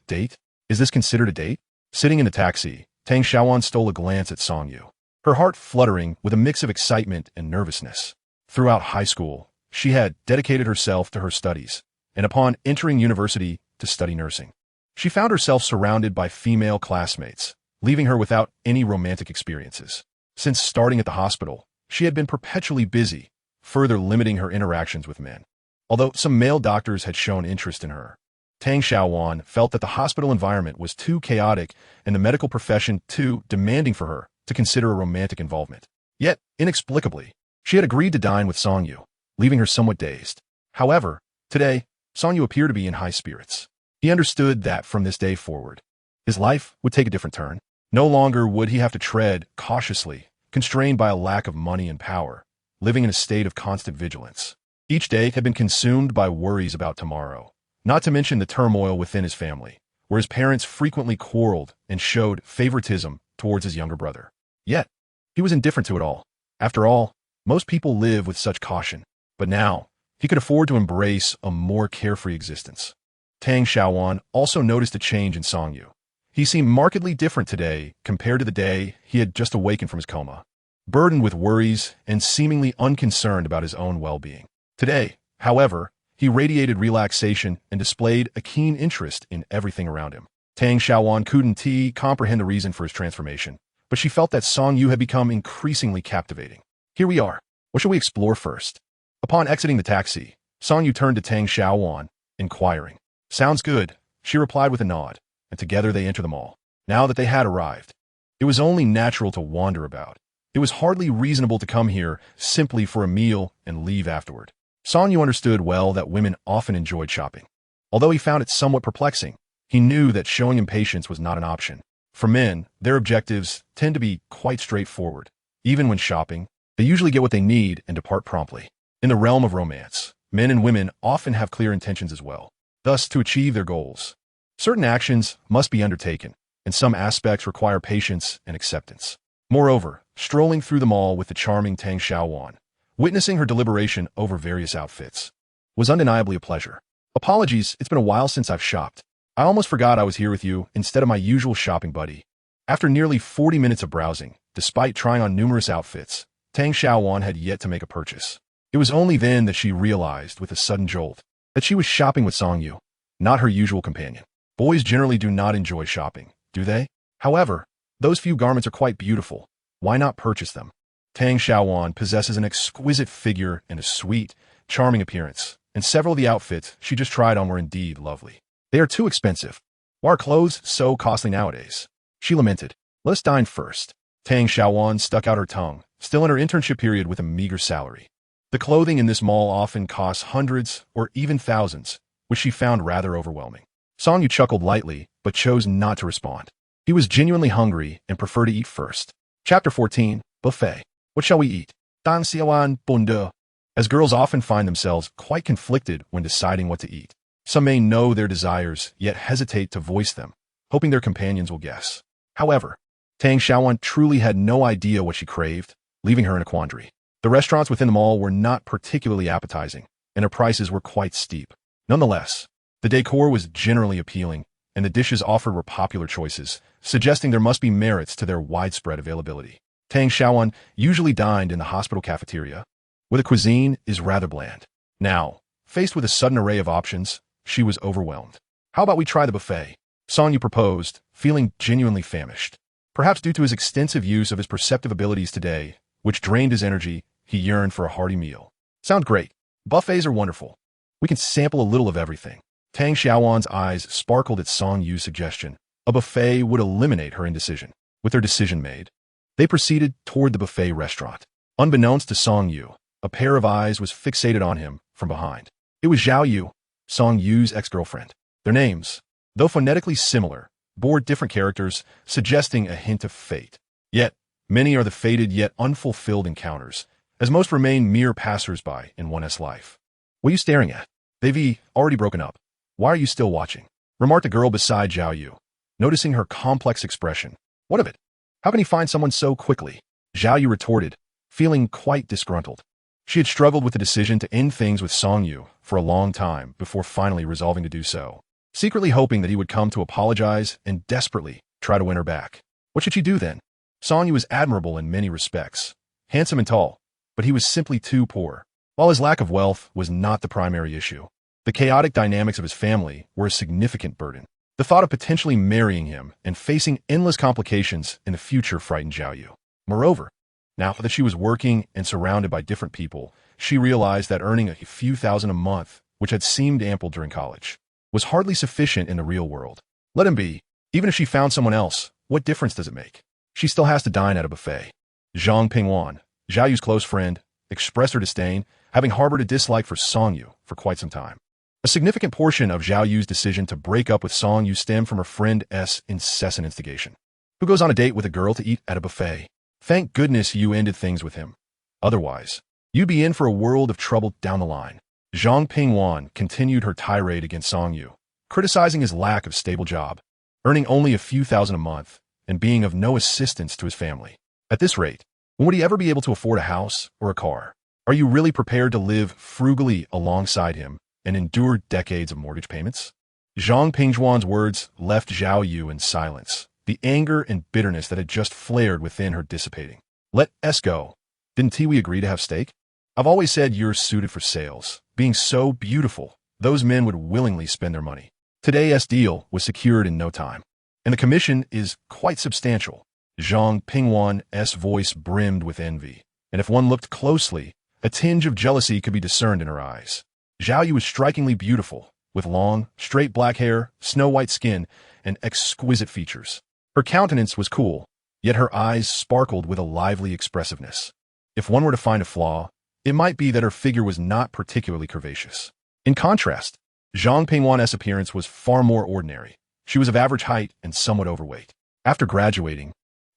Date? Is this considered a date? Sitting in the taxi, Tang Xiaowan stole a glance at Song Yu, her heart fluttering with a mix of excitement and nervousness. Throughout high school, she had dedicated herself to her studies, and upon entering university to study nursing, she found herself surrounded by female classmates, leaving her without any romantic experiences. Since starting at the hospital, she had been perpetually busy, further limiting her interactions with men. Although some male doctors had shown interest in her, Tang Xiaowan felt that the hospital environment was too chaotic and the medical profession too demanding for her to consider a romantic involvement. Yet, inexplicably, she had agreed to dine with Song Yu, leaving her somewhat dazed. However, today, Song Yu appeared to be in high spirits. He understood that from this day forward, his life would take a different turn. No longer would he have to tread cautiously, constrained by a lack of money and power, living in a state of constant vigilance. Each day had been consumed by worries about tomorrow, not to mention the turmoil within his family, where his parents frequently quarreled and showed favoritism towards his younger brother. Yet, he was indifferent to it all. After all, most people live with such caution, but now, he could afford to embrace a more carefree existence. Tang Xiaowan also noticed a change in Song Yu. He seemed markedly different today compared to the day he had just awakened from his coma, burdened with worries and seemingly unconcerned about his own well-being. Today, however, he radiated relaxation and displayed a keen interest in everything around him. Tang Xiaowan couldn't comprehend the reason for his transformation, but she felt that Song Yu had become increasingly captivating. Here we are. What shall we explore first? Upon exiting the taxi, Song Yu turned to Tang Xiaowan, inquiring. Sounds good, she replied with a nod, and together they entered the mall. Now that they had arrived, it was only natural to wander about. It was hardly reasonable to come here simply for a meal and leave afterward. Song Yu understood well that women often enjoyed shopping. Although he found it somewhat perplexing, he knew that showing impatience was not an option. For men, their objectives tend to be quite straightforward. Even when shopping, they usually get what they need and depart promptly. In the realm of romance, men and women often have clear intentions as well. Thus, to achieve their goals, certain actions must be undertaken, and some aspects require patience and acceptance. Moreover, strolling through the mall with the charming Tang Xiaowan, witnessing her deliberation over various outfits, was undeniably a pleasure. Apologies, it's been a while since I've shopped. I almost forgot I was here with you instead of my usual shopping buddy. After nearly 40 minutes of browsing, despite trying on numerous outfits, Tang Xiaowan had yet to make a purchase. It was only then that she realized, with a sudden jolt, that she was shopping with Song Yu, not her usual companion. Boys generally do not enjoy shopping, do they? However, those few garments are quite beautiful. Why not purchase them? Tang Xiaowan possesses an exquisite figure and a sweet, charming appearance, and several of the outfits she just tried on were indeed lovely. They are too expensive. Why are clothes so costly nowadays? She lamented. Let us dine first. Tang Xiaowan stuck out her tongue, still in her internship period with a meager salary. The clothing in this mall often costs hundreds or even thousands, which she found rather overwhelming. Song Yu chuckled lightly, but chose not to respond. He was genuinely hungry and preferred to eat first. Chapter 14. Buffet. What shall we eat? Dan Xiaowan Bonde. As girls often find themselves quite conflicted when deciding what to eat. Some may know their desires, yet hesitate to voice them, hoping their companions will guess. However, Tang Xiaowan truly had no idea what she craved, leaving her in a quandary. The restaurants within the mall were not particularly appetizing, and their prices were quite steep. Nonetheless, the decor was generally appealing, and the dishes offered were popular choices, suggesting there must be merits to their widespread availability. Tang Xiaowan usually dined in the hospital cafeteria, where the cuisine is rather bland. Now, faced with a sudden array of options, she was overwhelmed. How about we try the buffet? Song Yu proposed, feeling genuinely famished. Perhaps due to his extensive use of his perceptive abilities today, which drained his energy, he yearned for a hearty meal. Sound great. Buffets are wonderful. We can sample a little of everything. Tang Xiaowan's eyes sparkled at Song Yu's suggestion. A buffet would eliminate her indecision. With their decision made, they proceeded toward the buffet restaurant. Unbeknownst to Song Yu, a pair of eyes was fixated on him from behind. It was Zhao Yu, Song Yu's ex-girlfriend. Their names, though phonetically similar, bore different characters, suggesting a hint of fate. Yet, many are the fated yet unfulfilled encounters, as most remain mere passers-by in one's life. What are you staring at? They've already broken up. Why are you still watching? Remarked a girl beside Zhao Yu, noticing her complex expression. What of it? How can he find someone so quickly? Zhao Yu retorted, feeling quite disgruntled. She had struggled with the decision to end things with Song Yu for a long time before finally resolving to do so, secretly hoping that he would come to apologize and desperately try to win her back. What should she do then? Song Yu was admirable in many respects, handsome and tall, but he was simply too poor. While his lack of wealth was not the primary issue, the chaotic dynamics of his family were a significant burden. The thought of potentially marrying him and facing endless complications in the future frightened Zhao Yu. Moreover, now that she was working and surrounded by different people, she realized that earning a few thousand a month, which had seemed ample during college, was hardly sufficient in the real world. Let him be. Even if she found someone else, what difference does it make? She still has to dine at a buffet. Zhang Pingwan, Zhao Yu's close friend, expressed her disdain, having harbored a dislike for Song Yu for quite some time. A significant portion of Zhao Yu's decision to break up with Song Yu stemmed from her friend's incessant instigation. Who goes on a date with a girl to eat at a buffet? Thank goodness you ended things with him. Otherwise, you'd be in for a world of trouble down the line. Zhang Pingwan continued her tirade against Song Yu, criticizing his lack of stable job, earning only a few thousand a month, and being of no assistance to his family. At this rate, when would he ever be able to afford a house or a car? Are you really prepared to live frugally alongside him and endure decades of mortgage payments? Zhang Pingwan's words left Zhao Yu in silence, the anger and bitterness that had just flared within her dissipating. Let us go. Didn't we agree to have steak? I've always said you're suited for sales. Being so beautiful, those men would willingly spend their money. Today's deal was secured in no time, and the commission is quite substantial. Zhang Pingwan's voice brimmed with envy, and if one looked closely, a tinge of jealousy could be discerned in her eyes. Zhao Yu was strikingly beautiful, with long, straight black hair, snow-white skin, and exquisite features. Her countenance was cool, yet her eyes sparkled with a lively expressiveness. If one were to find a flaw, it might be that her figure was not particularly curvaceous. In contrast, Zhang Pingwan's appearance was far more ordinary. She was of average height and somewhat overweight. After graduating,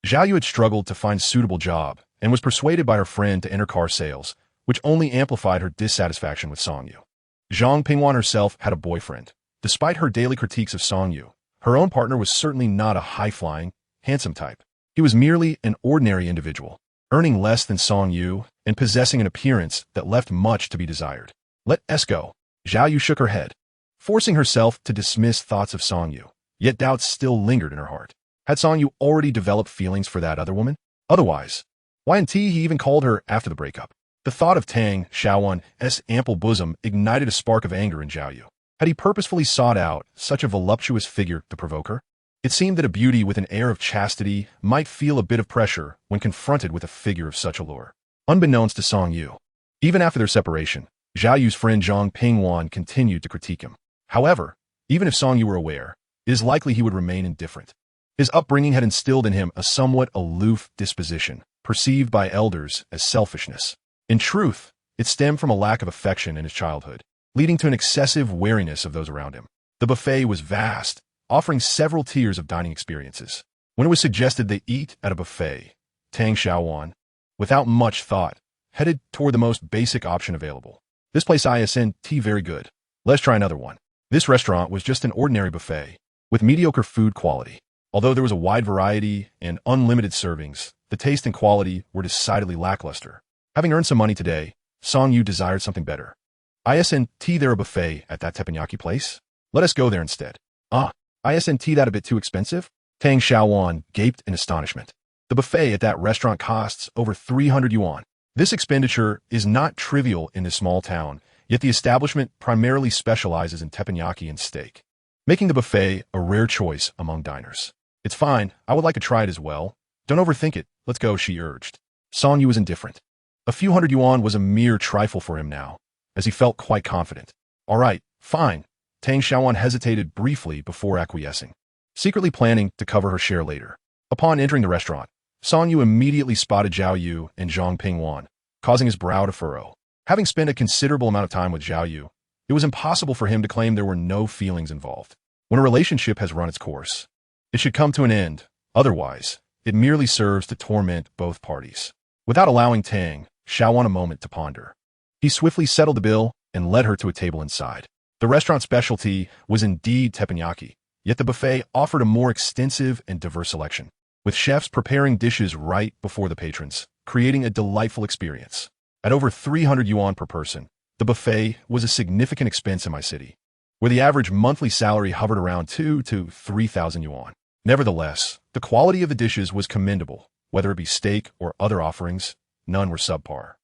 Zhao Yu had struggled to find a suitable job and was persuaded by her friend to enter car sales, which only amplified her dissatisfaction with Song Yu. Zhang Pingwan herself had a boyfriend. Despite her daily critiques of Song Yu, her own partner was certainly not a high-flying, handsome type. He was merely an ordinary individual, earning less than Song Yu and possessing an appearance that left much to be desired. Let us go. Zhao Yu shook her head, forcing herself to dismiss thoughts of Song Yu, yet doubts still lingered in her heart. Had Song Yu already developed feelings for that other woman? Otherwise, why hadn't he even called her after the breakup? The thought of Tang Xiaowan's ample bosom ignited a spark of anger in Zhao Yu. Had he purposefully sought out such a voluptuous figure to provoke her? It seemed that a beauty with an air of chastity might feel a bit of pressure when confronted with a figure of such allure. Unbeknownst to Song Yu, even after their separation, Zhao Yu's friend Zhang Pingwan continued to critique him. However, even if Song Yu were aware, it is likely he would remain indifferent. His upbringing had instilled in him a somewhat aloof disposition, perceived by elders as selfishness. In truth, it stemmed from a lack of affection in his childhood, leading to an excessive wariness of those around him. The buffet was vast, offering several tiers of dining experiences. When it was suggested they eat at a buffet, Tang Xiaowan, without much thought, headed toward the most basic option available. This place isn't very good. Let's try another one. This restaurant was just an ordinary buffet, with mediocre food quality. Although there was a wide variety and unlimited servings, the taste and quality were decidedly lackluster. Having earned some money today, Song Yu desired something better. Isn't there a buffet at that teppanyaki place? Let us go there instead. Ah, isn't that a bit too expensive? Tang Xiaowan gaped in astonishment. The buffet at that restaurant costs over 300 yuan. This expenditure is not trivial in this small town, yet the establishment primarily specializes in teppanyaki and steak, making the buffet a rare choice among diners. It's fine, I would like to try it as well. Don't overthink it, let's go, she urged. Song Yu was indifferent. A few hundred yuan was a mere trifle for him now, as he felt quite confident. All right, fine. Tang Xiaowan hesitated briefly before acquiescing, secretly planning to cover her share later. Upon entering the restaurant, Song Yu immediately spotted Zhao Yu and Zhang Pingwan, causing his brow to furrow. Having spent a considerable amount of time with Zhao Yu, it was impossible for him to claim there were no feelings involved. When a relationship has run its course, it should come to an end. Otherwise, it merely serves to torment both parties. Without allowing Tang Xiaowan a moment to ponder, he swiftly settled the bill and led her to a table inside. The restaurant's specialty was indeed teppanyaki, yet the buffet offered a more extensive and diverse selection, with chefs preparing dishes right before the patrons, creating a delightful experience. At over 300 yuan per person, the buffet was a significant expense in my city, where the average monthly salary hovered around 2,000 to 3,000 yuan. Nevertheless, the quality of the dishes was commendable, whether it be steak or other offerings, none were subpar.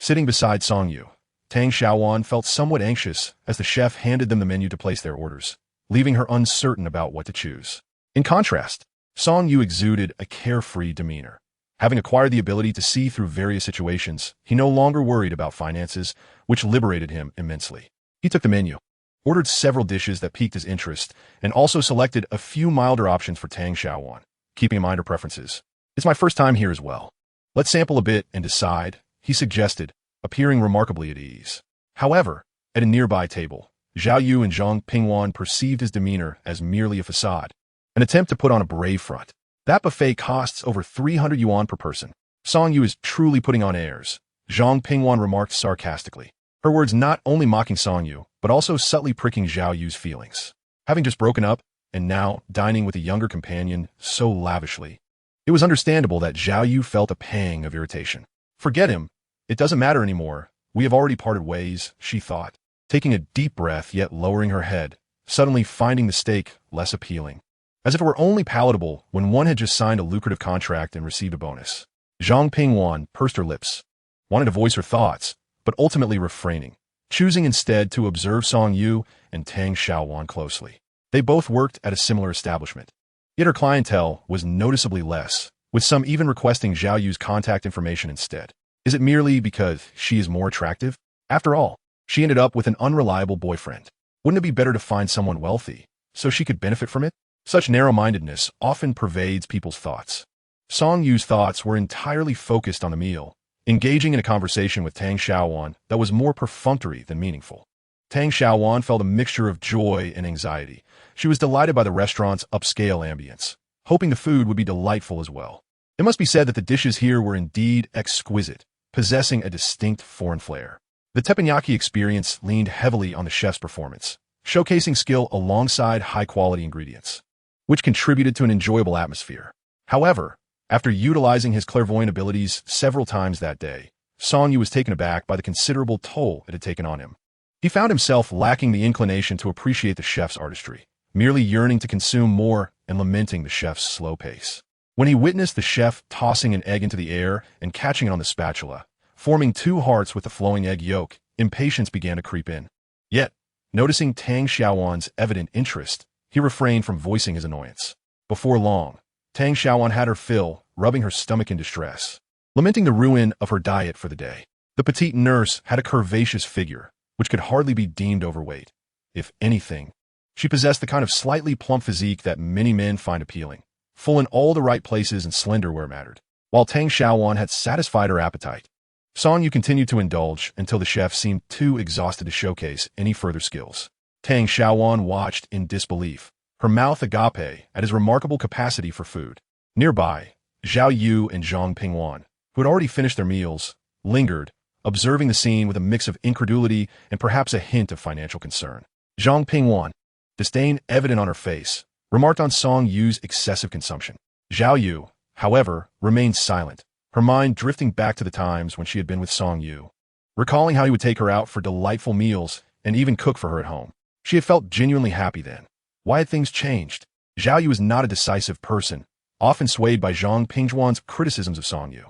Sitting beside Song Yu, Tang Xiaowan felt somewhat anxious as the chef handed them the menu to place their orders, leaving her uncertain about what to choose. In contrast, Song Yu exuded a carefree demeanor. Having acquired the ability to see through various situations, he no longer worried about finances, which liberated him immensely. He took the menu, ordered several dishes that piqued his interest, and also selected a few milder options for Tang Xiaowan, keeping in mind her preferences. It's my first time here as well. Let's sample a bit and decide, he suggested, appearing remarkably at ease. However, at a nearby table, Zhao Yu and Zhang Pingwan perceived his demeanor as merely a facade, an attempt to put on a brave front. That buffet costs over 300 yuan per person. Song Yu is truly putting on airs, Zhang Pingwan remarked sarcastically, her words not only mocking Song Yu, but also subtly pricking Zhao Yu's feelings. Having just broken up, and now dining with a younger companion so lavishly, it was understandable that Zhao Yu felt a pang of irritation. Forget him. It doesn't matter anymore. We have already parted ways, she thought, taking a deep breath yet lowering her head, suddenly finding the steak less appealing, as if it were only palatable when one had just signed a lucrative contract and received a bonus. Zhang Pingwan pursed her lips, wanted to voice her thoughts, but ultimately refraining, choosing instead to observe Song Yu and Tang Xiaowan closely. They both worked at a similar establishment, yet her clientele was noticeably less, with some even requesting Zhao Yu's contact information instead. Is it merely because she is more attractive? After all, she ended up with an unreliable boyfriend. Wouldn't it be better to find someone wealthy, so she could benefit from it? Such narrow-mindedness often pervades people's thoughts. Song Yu's thoughts were entirely focused on the meal, engaging in a conversation with Tang Xiaowan that was more perfunctory than meaningful. Tang Xiaowan felt a mixture of joy and anxiety. She was delighted by the restaurant's upscale ambience, hoping the food would be delightful as well. It must be said that the dishes here were indeed exquisite, possessing a distinct foreign flair. The teppanyaki experience leaned heavily on the chef's performance, showcasing skill alongside high-quality ingredients, which contributed to an enjoyable atmosphere. However, after utilizing his clairvoyant abilities several times that day, Song Yu was taken aback by the considerable toll it had taken on him. He found himself lacking the inclination to appreciate the chef's artistry, merely yearning to consume more and lamenting the chef's slow pace. When he witnessed the chef tossing an egg into the air and catching it on the spatula, forming two hearts with the flowing egg yolk, impatience began to creep in. Yet, noticing Tang Xiaowan's evident interest, he refrained from voicing his annoyance. Before long, Tang Xiaowan had her fill, rubbing her stomach in distress, lamenting the ruin of her diet for the day. The petite nurse had a curvaceous figure, which could hardly be deemed overweight. If anything, she possessed the kind of slightly plump physique that many men find appealing, full in all the right places and slender where it mattered. While Tang Xiaowan had satisfied her appetite, Song Yu continued to indulge until the chef seemed too exhausted to showcase any further skills. Tang Xiaowan watched in disbelief, her mouth agape at his remarkable capacity for food. Nearby, Zhao Yu and Zhang Pingwan, who had already finished their meals, lingered, observing the scene with a mix of incredulity and perhaps a hint of financial concern. Zhang Pingwan, disdain evident on her face, remarked on Song Yu's excessive consumption. Zhao Yu, however, remained silent, her mind drifting back to the times when she had been with Song Yu. Recalling how he would take her out for delightful meals and even cook for her at home. She had felt genuinely happy then. Why had things changed? Zhao Yu was not a decisive person, often swayed by Zhang Pingzhuan's criticisms of Song Yu,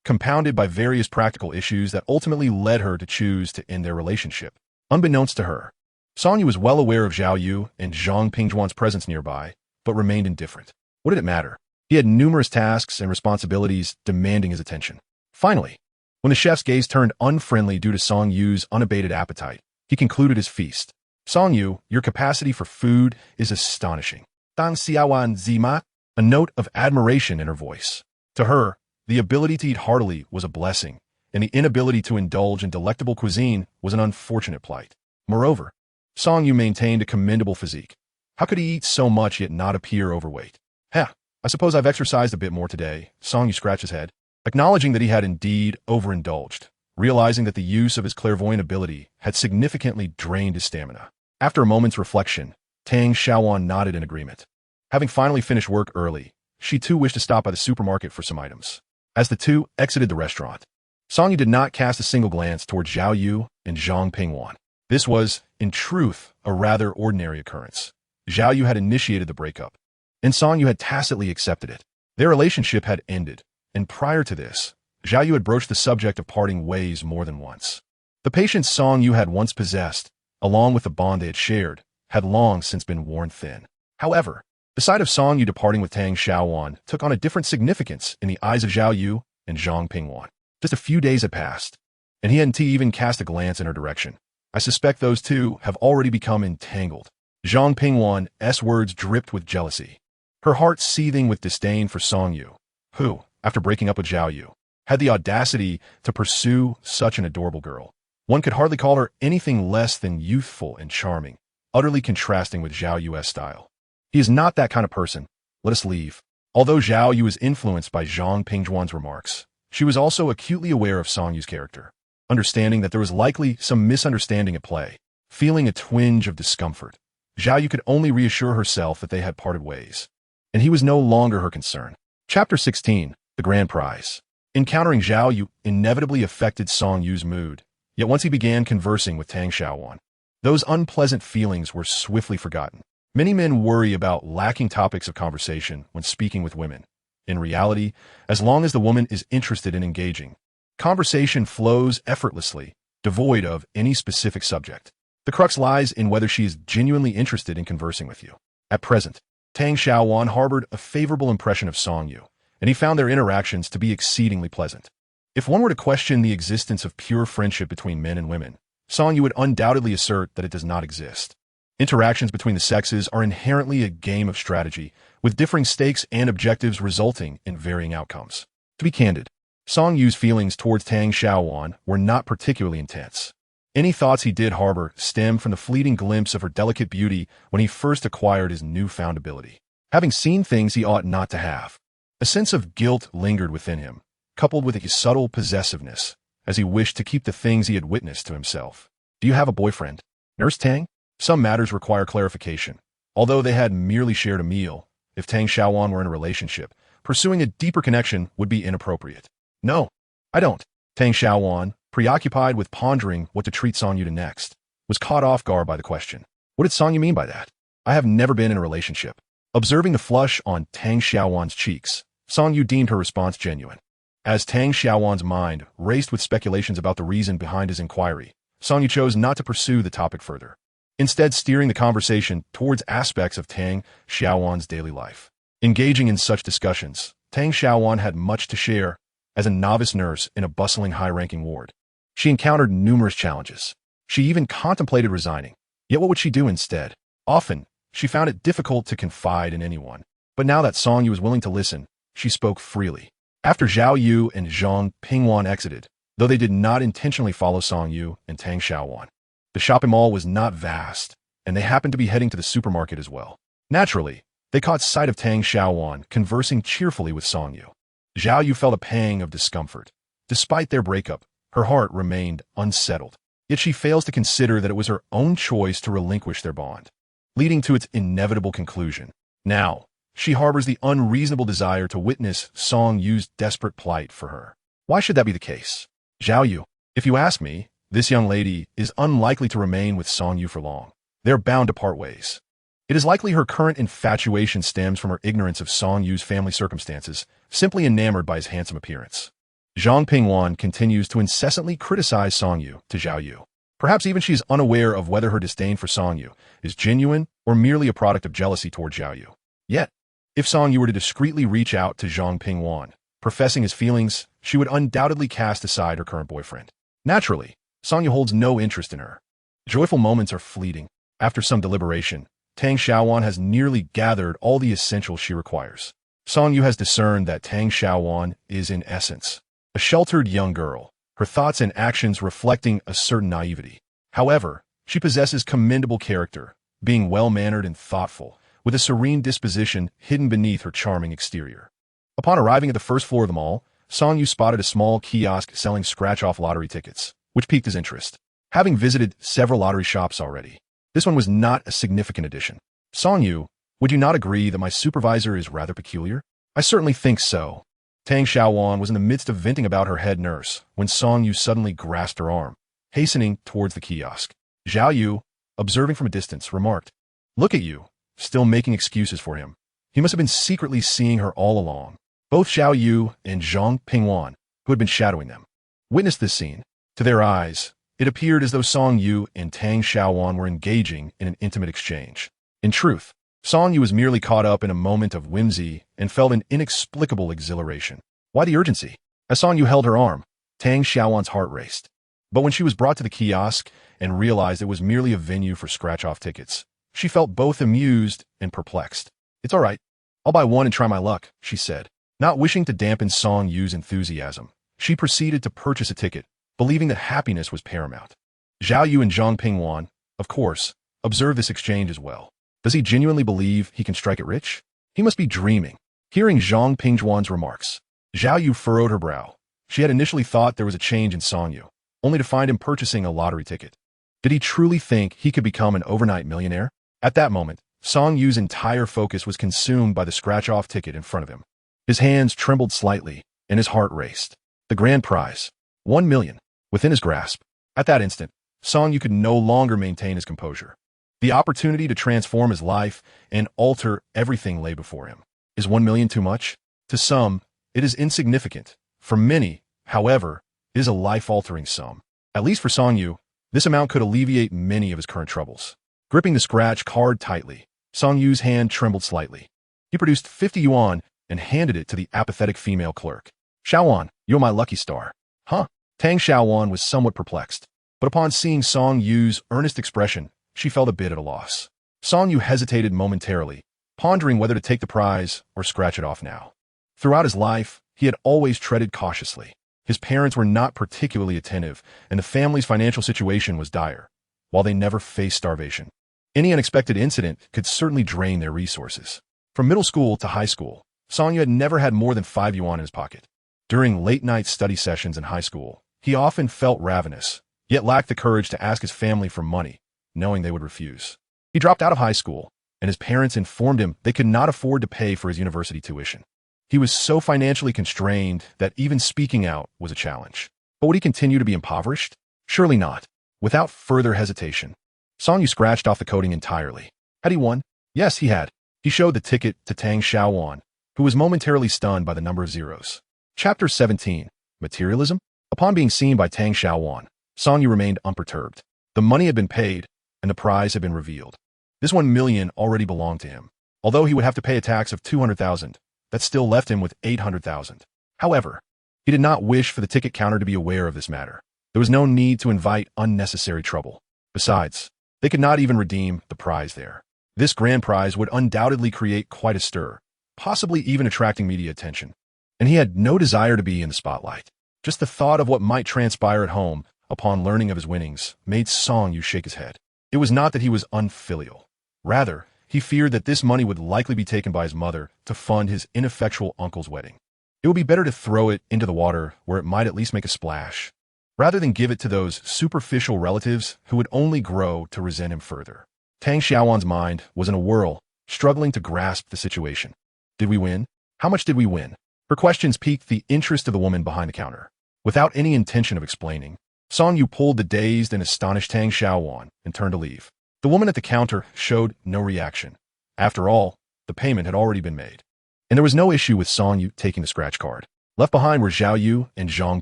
compounded by various practical issues that ultimately led her to choose to end their relationship. Unbeknownst to her, Song Yu was well aware of Zhao Yu and Zhang Pingzhuan's presence nearby, but remained indifferent. What did it matter? He had numerous tasks and responsibilities demanding his attention. Finally, when the chef's gaze turned unfriendly due to Song Yu's unabated appetite, he concluded his feast. Song Yu, your capacity for food is astonishing. Dang xiaowan zima, a note of admiration in her voice. To her, the ability to eat heartily was a blessing, and the inability to indulge in delectable cuisine was an unfortunate plight. Moreover, Song Yu maintained a commendable physique. How could he eat so much yet not appear overweight? Heh, I suppose I've exercised a bit more today. Song Yu scratched his head, acknowledging that he had indeed overindulged, realizing that the use of his clairvoyant ability had significantly drained his stamina. After a moment's reflection, Tang Xiaowan nodded in agreement. Having finally finished work early, she too wished to stop by the supermarket for some items. As the two exited the restaurant, Song Yu did not cast a single glance toward Zhao Yu and Zhang Pingwan. This was, in truth, a rather ordinary occurrence. Zhao Yu had initiated the breakup, and Song Yu had tacitly accepted it. Their relationship had ended, and prior to this, Zhao Yu had broached the subject of parting ways more than once. The patience Song Yu had once possessed, along with the bond they had shared, had long since been worn thin. However, the sight of Song Yu departing with Tang Xiaowan took on a different significance in the eyes of Zhao Yu and Zhang Pingwan. Just a few days had passed, and he hadn't even cast a glance in her direction. I suspect those two have already become entangled. Zhang Pingwan's words dripped with jealousy, her heart seething with disdain for Song Yu, who, after breaking up with Zhao Yu, had the audacity to pursue such an adorable girl. One could hardly call her anything less than youthful and charming, utterly contrasting with Zhao Yu's style. He is not that kind of person. Let us leave. Although Zhao Yu was influenced by Zhang Pingzhuan's remarks, she was also acutely aware of Song Yu's character, understanding that there was likely some misunderstanding at play. Feeling a twinge of discomfort, Zhao Yu could only reassure herself that they had parted ways, and he was no longer her concern. Chapter 16, The Grand Prize. Encountering Zhao Yu inevitably affected Song Yu's mood, yet once he began conversing with Tang Xiaowan, those unpleasant feelings were swiftly forgotten. Many men worry about lacking topics of conversation when speaking with women. In reality, as long as the woman is interested in engaging, conversation flows effortlessly, devoid of any specific subject. The crux lies in whether she is genuinely interested in conversing with you. At present, Tang Xiaowan harbored a favorable impression of Song Yu, and he found their interactions to be exceedingly pleasant. If one were to question the existence of pure friendship between men and women, Song Yu would undoubtedly assert that it does not exist. Interactions between the sexes are inherently a game of strategy, with differing stakes and objectives resulting in varying outcomes. To be candid, Song Yu's feelings towards Tang Xiaowan were not particularly intense. Any thoughts he did harbor stemmed from the fleeting glimpse of her delicate beauty when he first acquired his newfound ability. Having seen things he ought not to have, a sense of guilt lingered within him, coupled with a subtle possessiveness, as he wished to keep the things he had witnessed to himself. Do you have a boyfriend? Nurse Tang? Some matters require clarification. Although they had merely shared a meal, if Tang Xiaowan were in a relationship, pursuing a deeper connection would be inappropriate. No, I don't. Tang Xiaowan, preoccupied with pondering what to treat Song Yu to next, was caught off guard by the question. What did Song Yu mean by that? I have never been in a relationship. Observing the flush on Tang Xiaowan's cheeks, Song Yu deemed her response genuine. As Tang Xiaowan's mind raced with speculations about the reason behind his inquiry, Song Yu chose not to pursue the topic further, instead steering the conversation towards aspects of Tang Xiaowan's daily life. Engaging in such discussions, Tang Xiaowan had much to share. As a novice nurse in a bustling high-ranking ward, she encountered numerous challenges. She even contemplated resigning. Yet what would she do instead? Often, she found it difficult to confide in anyone. But now that Song Yu was willing to listen, she spoke freely. After Zhao Yu and Zhang Pingwan exited, though they did not intentionally follow Song Yu and Tang Xiaowan, the shopping mall was not vast, and they happened to be heading to the supermarket as well. Naturally, they caught sight of Tang Xiaowan conversing cheerfully with Song Yu. Zhao Yu felt a pang of discomfort. Despite their breakup, her heart remained unsettled. Yet she fails to consider that it was her own choice to relinquish their bond, leading to its inevitable conclusion. Now, she harbors the unreasonable desire to witness Song Yu's desperate plight for her. Why should that be the case? Zhao Yu, if you ask me, this young lady is unlikely to remain with Song Yu for long. They're bound to part ways. It is likely her current infatuation stems from her ignorance of Song Yu's family circumstances, simply enamored by his handsome appearance. Zhang Pingwan continues to incessantly criticize Song Yu to Zhao Yu. Perhaps even she is unaware of whether her disdain for Song Yu is genuine or merely a product of jealousy toward Zhao Yu. Yet, if Song Yu were to discreetly reach out to Zhang Pingwan, professing his feelings, she would undoubtedly cast aside her current boyfriend. Naturally, Song Yu holds no interest in her. Joyful moments are fleeting. After some deliberation, Tang Xiaowan has nearly gathered all the essentials she requires. Song Yu has discerned that Tang Xiaowan is, in essence, a sheltered young girl, her thoughts and actions reflecting a certain naivety. However, she possesses commendable character, being well-mannered and thoughtful, with a serene disposition hidden beneath her charming exterior. Upon arriving at the first floor of the mall, Song Yu spotted a small kiosk selling scratch-off lottery tickets, which piqued his interest. Having visited several lottery shops already, this one was not a significant addition. Song Yu, would you not agree that my supervisor is rather peculiar? I certainly think so. Tang Xiaowan was in the midst of venting about her head nurse when Song Yu suddenly grasped her arm, hastening towards the kiosk. Zhao Yu, observing from a distance, remarked, "Look at you, still making excuses for him. He must have been secretly seeing her all along." Both Zhao Yu and Zhang Pingwan, who had been shadowing them, witnessed this scene. To their eyes, it appeared as though Song Yu and Tang Xiaowan were engaging in an intimate exchange. In truth, Song Yu was merely caught up in a moment of whimsy and felt an inexplicable exhilaration. Why the urgency? As Song Yu held her arm, Tang Xiaowan's heart raced. But when she was brought to the kiosk and realized it was merely a venue for scratch-off tickets, she felt both amused and perplexed. "It's all right. I'll buy one and try my luck," she said. Not wishing to dampen Song Yu's enthusiasm, she proceeded to purchase a ticket, believing that happiness was paramount. Zhao Yu and Zhang Pingwan, of course, observed this exchange as well. Does he genuinely believe he can strike it rich? He must be dreaming. Hearing Zhang Pingwan's remarks, Zhao Yu furrowed her brow. She had initially thought there was a change in Song Yu, only to find him purchasing a lottery ticket. Did he truly think he could become an overnight millionaire? At that moment, Song Yu's entire focus was consumed by the scratch-off ticket in front of him. His hands trembled slightly, and his heart raced. The grand prize, 1 million, within his grasp. At that instant, Song Yu could no longer maintain his composure. The opportunity to transform his life and alter everything lay before him. Is 1 million too much? To some, it is insignificant. For many, however, it is a life-altering sum. At least for Song Yu, this amount could alleviate many of his current troubles. Gripping the scratch card tightly, Song Yu's hand trembled slightly. He produced 50 yuan and handed it to the apathetic female clerk. "Xiaowan, you're my lucky star." "Huh?" Tang Xiaowan was somewhat perplexed, but upon seeing Song Yu's earnest expression, she felt a bit at a loss. Song Yu hesitated momentarily, pondering whether to take the prize or scratch it off now. Throughout his life, he had always treaded cautiously. His parents were not particularly attentive, and the family's financial situation was dire, while they never faced starvation. Any unexpected incident could certainly drain their resources. From middle school to high school, Song Yu had never had more than 5 yuan in his pocket. During late-night study sessions in high school, he often felt ravenous, yet lacked the courage to ask his family for money, knowing they would refuse. He dropped out of high school, and his parents informed him they could not afford to pay for his university tuition. He was so financially constrained that even speaking out was a challenge. But would he continue to be impoverished? Surely not. Without further hesitation, Song Yu scratched off the coating entirely. Had he won? Yes, he had. He showed the ticket to Tang Xiaowan, who was momentarily stunned by the number of zeros. Chapter 17. Materialism? Upon being seen by Tang Xiaowan, Song Yu remained unperturbed. The money had been paid, and the prize had been revealed. This 1 million already belonged to him. Although he would have to pay a tax of 200,000, that still left him with 800,000. However, he did not wish for the ticket counter to be aware of this matter. There was no need to invite unnecessary trouble. Besides, they could not even redeem the prize there. This grand prize would undoubtedly create quite a stir, possibly even attracting media attention. And he had no desire to be in the spotlight. Just the thought of what might transpire at home upon learning of his winnings made Song Yu shake his head. It was not that he was unfilial. Rather, he feared that this money would likely be taken by his mother to fund his ineffectual uncle's wedding. It would be better to throw it into the water where it might at least make a splash, rather than give it to those superficial relatives who would only grow to resent him further. Tang Xiaowan's mind was in a whirl, struggling to grasp the situation. Did we win? How much did we win? Her questions piqued the interest of the woman behind the counter. Without any intention of explaining, Song Yu pulled the dazed and astonished Tang Xiaowan and turned to leave. The woman at the counter showed no reaction. After all, the payment had already been made. And there was no issue with Song Yu taking the scratch card. Left behind were Zhao Yu and Zhang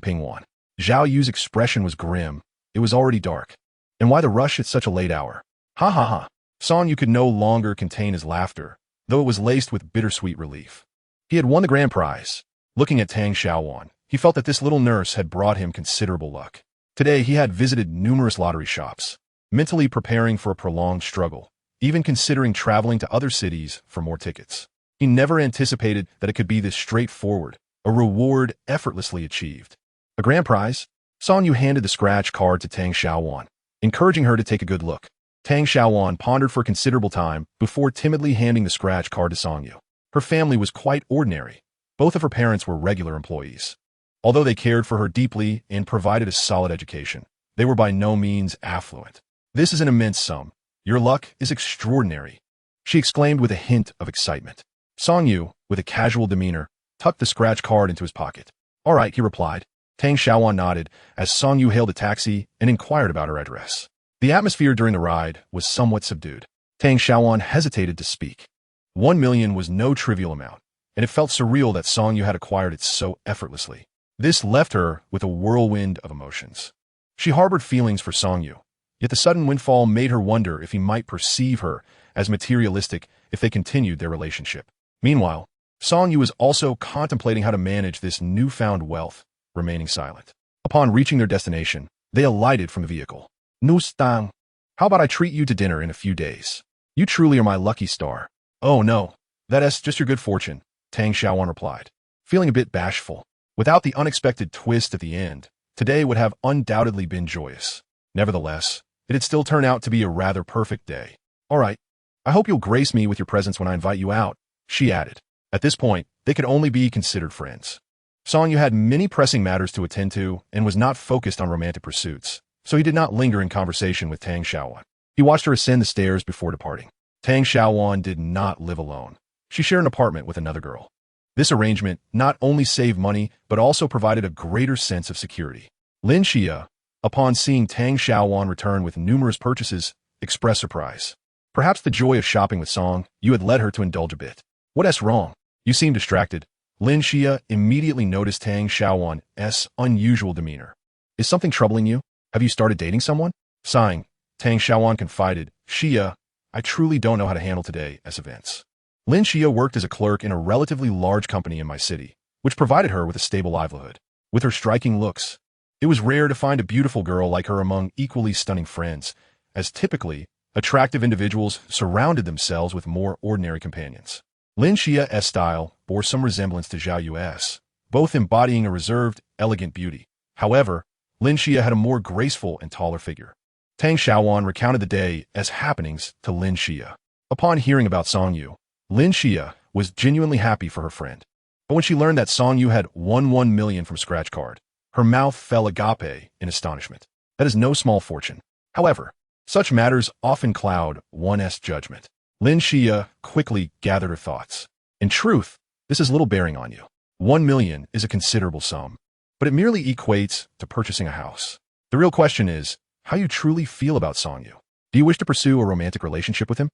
Pingwan. Zhao Yu's expression was grim. It was already dark. And why the rush at such a late hour? Ha ha ha. Song Yu could no longer contain his laughter, though it was laced with bittersweet relief. He had won the grand prize. Looking at Tang Xiaowan, he felt that this little nurse had brought him considerable luck. Today he had visited numerous lottery shops, mentally preparing for a prolonged struggle, even considering traveling to other cities for more tickets. He never anticipated that it could be this straightforward, a reward effortlessly achieved. A grand prize? Song Yu handed the scratch card to Tang Xiaowan, encouraging her to take a good look. Tang Xiaowan pondered for considerable time before timidly handing the scratch card to Song Yu. Her family was quite ordinary. Both of her parents were regular employees. Although they cared for her deeply and provided a solid education, they were by no means affluent. This is an immense sum. Your luck is extraordinary, she exclaimed with a hint of excitement. Song Yu, with a casual demeanor, tucked the scratch card into his pocket. All right, he replied. Tang Xiaowan nodded as Song Yu hailed a taxi and inquired about her address. The atmosphere during the ride was somewhat subdued. Tang Xiaowan hesitated to speak. 1 million was no trivial amount, and it felt surreal that Song Yu had acquired it so effortlessly. This left her with a whirlwind of emotions. She harbored feelings for Song Yu, yet the sudden windfall made her wonder if he might perceive her as materialistic if they continued their relationship. Meanwhile, Song Yu was also contemplating how to manage this newfound wealth, remaining silent. Upon reaching their destination, they alighted from the vehicle. Nu Stang, how about I treat you to dinner in a few days? You truly are my lucky star. Oh no, that's just your good fortune, Tang Xiaowan replied, feeling a bit bashful. Without the unexpected twist at the end, today would have undoubtedly been joyous. Nevertheless, it had still turned out to be a rather perfect day. All right, I hope you'll grace me with your presence when I invite you out, she added. At this point, they could only be considered friends. Song Yu had many pressing matters to attend to and was not focused on romantic pursuits, so he did not linger in conversation with Tang Xiaowan. He watched her ascend the stairs before departing. Tang Xiaowan did not live alone. She shared an apartment with another girl. This arrangement not only saved money, but also provided a greater sense of security. Lin Xia, upon seeing Tang Xiaowan return with numerous purchases, expressed surprise. Perhaps the joy of shopping with Song Yu had led her to indulge a bit. What's wrong? You seem distracted. Lin Xia immediately noticed Tang Xiaowan's unusual demeanor. Is something troubling you? Have you started dating someone? Sighing, Tang Xiaowan confided, Xia, I truly don't know how to handle today's events. Lin Xia worked as a clerk in a relatively large company in my city, which provided her with a stable livelihood. With her striking looks, it was rare to find a beautiful girl like her among equally stunning friends, as typically, attractive individuals surrounded themselves with more ordinary companions. Lin Xia's style bore some resemblance to Zhao Yu's, both embodying a reserved, elegant beauty. However, Lin Xia had a more graceful and taller figure. Tang Xiaowan recounted the day as happenings to Lin Xia. Upon hearing about Song Yu, Lin Xia was genuinely happy for her friend. But when she learned that Song Yu had won 1 million from scratch card, her mouth fell agape in astonishment. That is no small fortune. However, such matters often cloud one's judgment. Lin Xia quickly gathered her thoughts. In truth, this has little bearing on you. 1 million is a considerable sum, but it merely equates to purchasing a house. The real question is, how you truly feel about Song Yu. Do you wish to pursue a romantic relationship with him?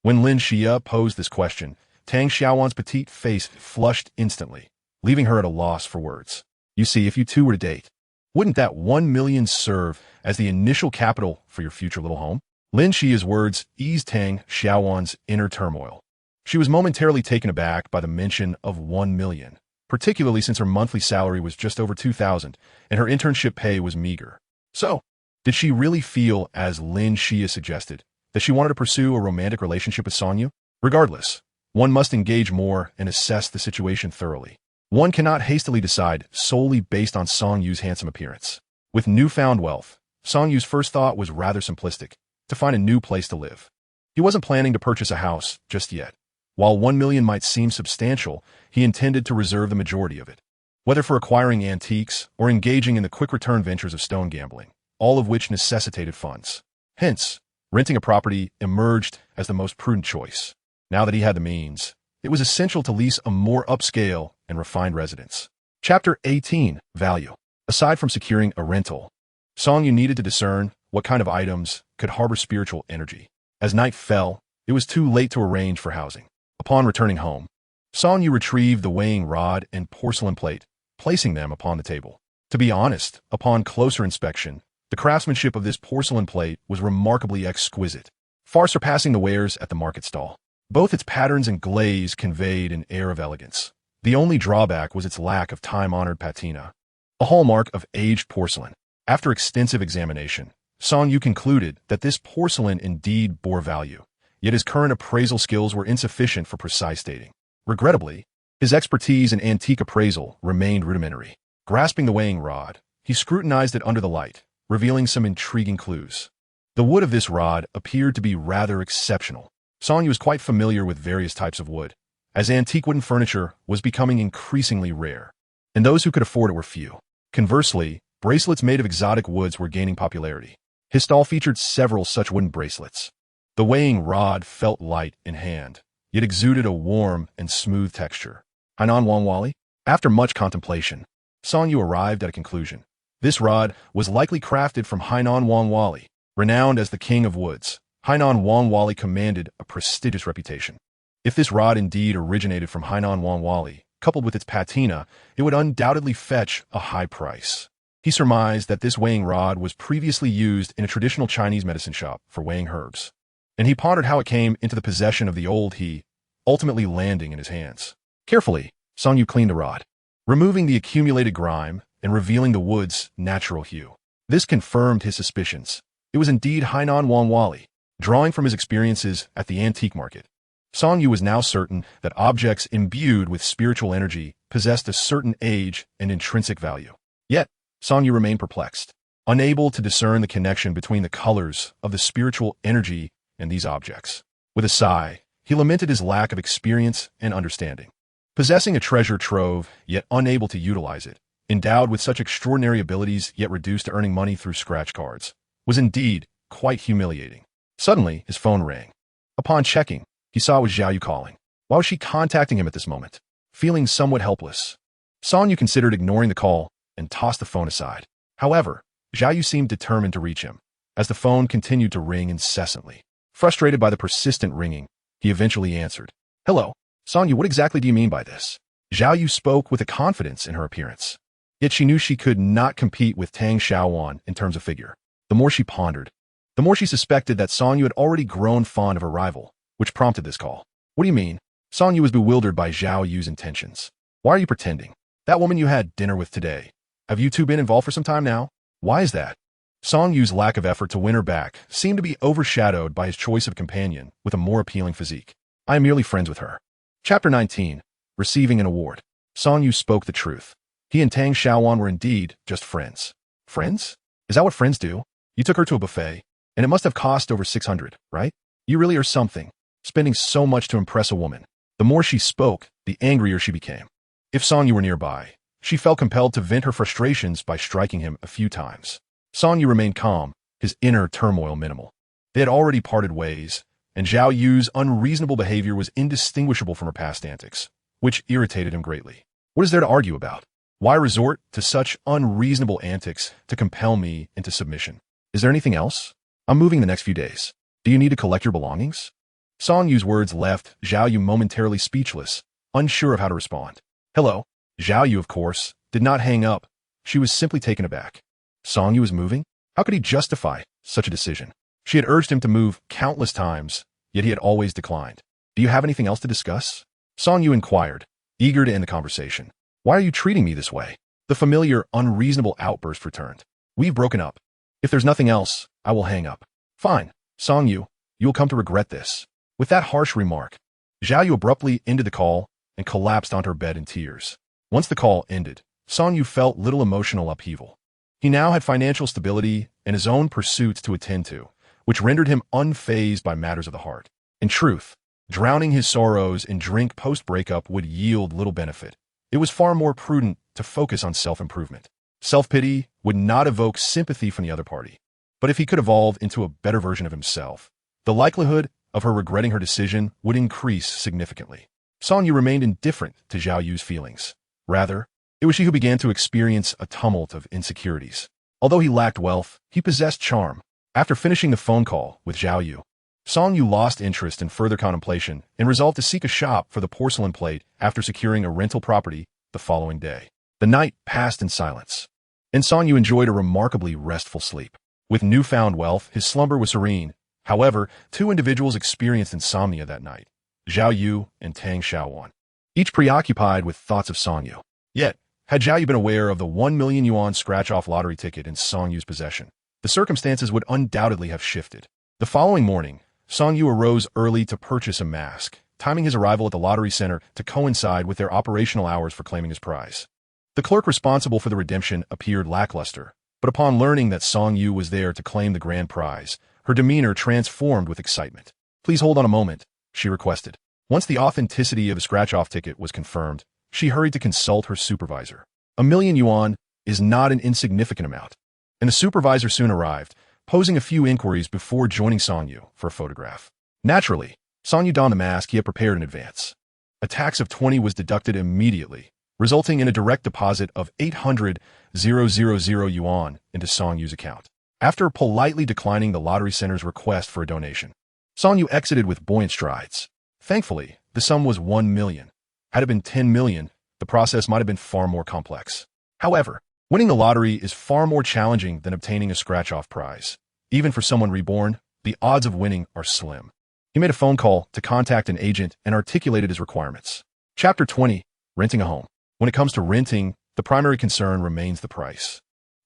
When Lin Xia posed this question, Tang Xiaowan's petite face flushed instantly, leaving her at a loss for words. You see, if you two were to date, wouldn't that 1 million serve as the initial capital for your future little home? Lin Xia's words eased Tang Xiaowan's inner turmoil. She was momentarily taken aback by the mention of 1 million, particularly since her monthly salary was just over 2,000 and her internship pay was meager. So, did she really feel, as Lin Xia suggested, that she wanted to pursue a romantic relationship with Song Yu? Regardless, one must engage more and assess the situation thoroughly. One cannot hastily decide solely based on Song Yu's handsome appearance. With newfound wealth, Song Yu's first thought was rather simplistic, to find a new place to live. He wasn't planning to purchase a house just yet. While 1 million might seem substantial, he intended to reserve the majority of it, whether for acquiring antiques or engaging in the quick return ventures of stone gambling, all of which necessitated funds. Hence, renting a property emerged as the most prudent choice. Now that he had the means, it was essential to lease a more upscale and refined residence. Chapter 18. Value. Aside from securing a rental, Song-yu needed to discern what kind of items could harbor spiritual energy. As night fell, it was too late to arrange for housing. Upon returning home, Song-yu retrieved the weighing rod and porcelain plate, placing them upon the table. To be honest, upon closer inspection, the craftsmanship of this porcelain plate was remarkably exquisite, far surpassing the wares at the market stall. Both its patterns and glaze conveyed an air of elegance. The only drawback was its lack of time-honored patina, a hallmark of aged porcelain. After extensive examination, Song-yu concluded that this porcelain indeed bore value, yet his current appraisal skills were insufficient for precise dating. Regrettably, his expertise in antique appraisal remained rudimentary. Grasping the weighing rod, he scrutinized it under the light, revealing some intriguing clues. The wood of this rod appeared to be rather exceptional. Song-yu was quite familiar with various types of wood, as antique wooden furniture was becoming increasingly rare, and those who could afford it were few. Conversely, bracelets made of exotic woods were gaining popularity. His stall featured several such wooden bracelets. The weighing rod felt light in hand, yet exuded a warm and smooth texture. Hainan Wangwali? After much contemplation, Song-yu arrived at a conclusion. This rod was likely crafted from Hainan Wangwali. Renowned as the king of woods, Hainan Wangwali commanded a prestigious reputation. If this rod indeed originated from Hainan Wangwali, coupled with its patina, it would undoubtedly fetch a high price. He surmised that this weighing rod was previously used in a traditional Chinese medicine shop for weighing herbs, and he pondered how it came into the possession of the old he, ultimately landing in his hands. Carefully, Song-yu cleaned the rod, removing the accumulated grime and revealing the wood's natural hue. This confirmed his suspicions. It was indeed Hainan Wangwali. Drawing from his experiences at the antique market, Song-yu was now certain that objects imbued with spiritual energy possessed a certain age and intrinsic value. Yet, Song-yu remained perplexed, unable to discern the connection between the colors of the spiritual energy and these objects. With a sigh, he lamented his lack of experience and understanding. Possessing a treasure trove, yet unable to utilize it, endowed with such extraordinary abilities yet reduced to earning money through scratch cards, was indeed quite humiliating. Suddenly, his phone rang. Upon checking, he saw it was Xiaoyu calling. Why was she contacting him at this moment? Feeling somewhat helpless, Song-yu considered ignoring the call and tossed the phone aside. However, Xiaoyu seemed determined to reach him, as the phone continued to ring incessantly. Frustrated by the persistent ringing, he eventually answered. Hello, Song-yu, what exactly do you mean by this? Xiaoyu spoke with a confidence in her appearance. Yet she knew she could not compete with Tang Xiaowan in terms of figure. The more she pondered, the more she suspected that Song-yu had already grown fond of her rival, which prompted this call. What do you mean? Song-yu was bewildered by Xiaoyu's intentions. Why are you pretending? That woman you had dinner with today. Have you two been involved for some time now? Why is that? Song-yu's lack of effort to win her back seemed to be overshadowed by his choice of companion with a more appealing physique. I am merely friends with her. Chapter 19. Receiving an award. Song-yu spoke the truth. He and Tang Xiaowan were indeed just friends. Friends? Is that what friends do? You took her to a buffet, and it must have cost over 600, right? You really are something, spending so much to impress a woman. The more she spoke, the angrier she became. If Song-yu were nearby, she felt compelled to vent her frustrations by striking him a few times. Song-yu remained calm, his inner turmoil minimal. They had already parted ways, and Zhao Yu's unreasonable behavior was indistinguishable from her past antics, which irritated him greatly. What is there to argue about? Why resort to such unreasonable antics to compel me into submission? Is there anything else? I'm moving the next few days. Do you need to collect your belongings? Song-yu's words left Zhao Yu momentarily speechless, unsure of how to respond. Hello. Zhao Yu, of course, did not hang up. She was simply taken aback. Song-yu was moving? How could he justify such a decision? She had urged him to move countless times, yet he had always declined. Do you have anything else to discuss? Song-yu inquired, eager to end the conversation. Why are you treating me this way? The familiar, unreasonable outburst returned. We've broken up. If there's nothing else, I will hang up. Fine, Song-yu, you will come to regret this. With that harsh remark, Zhao Yu abruptly ended the call and collapsed onto her bed in tears. Once the call ended, Song-yu felt little emotional upheaval. He now had financial stability and his own pursuits to attend to, which rendered him unfazed by matters of the heart. In truth, drowning his sorrows in drink post-breakup would yield little benefit. It was far more prudent to focus on self-improvement. Self-pity would not evoke sympathy from the other party. But if he could evolve into a better version of himself, the likelihood of her regretting her decision would increase significantly. Song Yu remained indifferent to Zhao Yu's feelings. Rather, it was she who began to experience a tumult of insecurities. Although he lacked wealth, he possessed charm. After finishing the phone call with Zhao Yu, Song Yu lost interest in further contemplation and resolved to seek a shop for the porcelain plate after securing a rental property the following day. The night passed in silence, and Song Yu enjoyed a remarkably restful sleep. With newfound wealth, his slumber was serene. However, two individuals experienced insomnia that night, Zhao Yu and Tang Xiaowan, each preoccupied with thoughts of Song Yu. Yet, had Zhao Yu been aware of the 1 million yuan scratch-off lottery ticket in Song Yu's possession, the circumstances would undoubtedly have shifted. The following morning, Song Yu arose early to purchase a mask, timing his arrival at the lottery center to coincide with their operational hours for claiming his prize. The clerk responsible for the redemption appeared lackluster, but upon learning that Song Yu was there to claim the grand prize, her demeanor transformed with excitement. "Please hold on a moment," she requested. Once the authenticity of the scratch-off ticket was confirmed, she hurried to consult her supervisor. 1 million yuan is not an insignificant amount, and the supervisor soon arrived, posing a few inquiries before joining Song Yu for a photograph. Naturally, Song Yu donned the mask he had prepared in advance. A tax of 20 was deducted immediately, resulting in a direct deposit of 800,000 yuan into Song Yu's account. After politely declining the lottery center's request for a donation, Song Yu exited with buoyant strides. Thankfully, the sum was 1 million. Had it been 10 million, the process might have been far more complex. However, winning the lottery is far more challenging than obtaining a scratch-off prize. Even for someone reborn, the odds of winning are slim. He made a phone call to contact an agent and articulated his requirements. Chapter 20. Renting a home. When it comes to renting, the primary concern remains the price.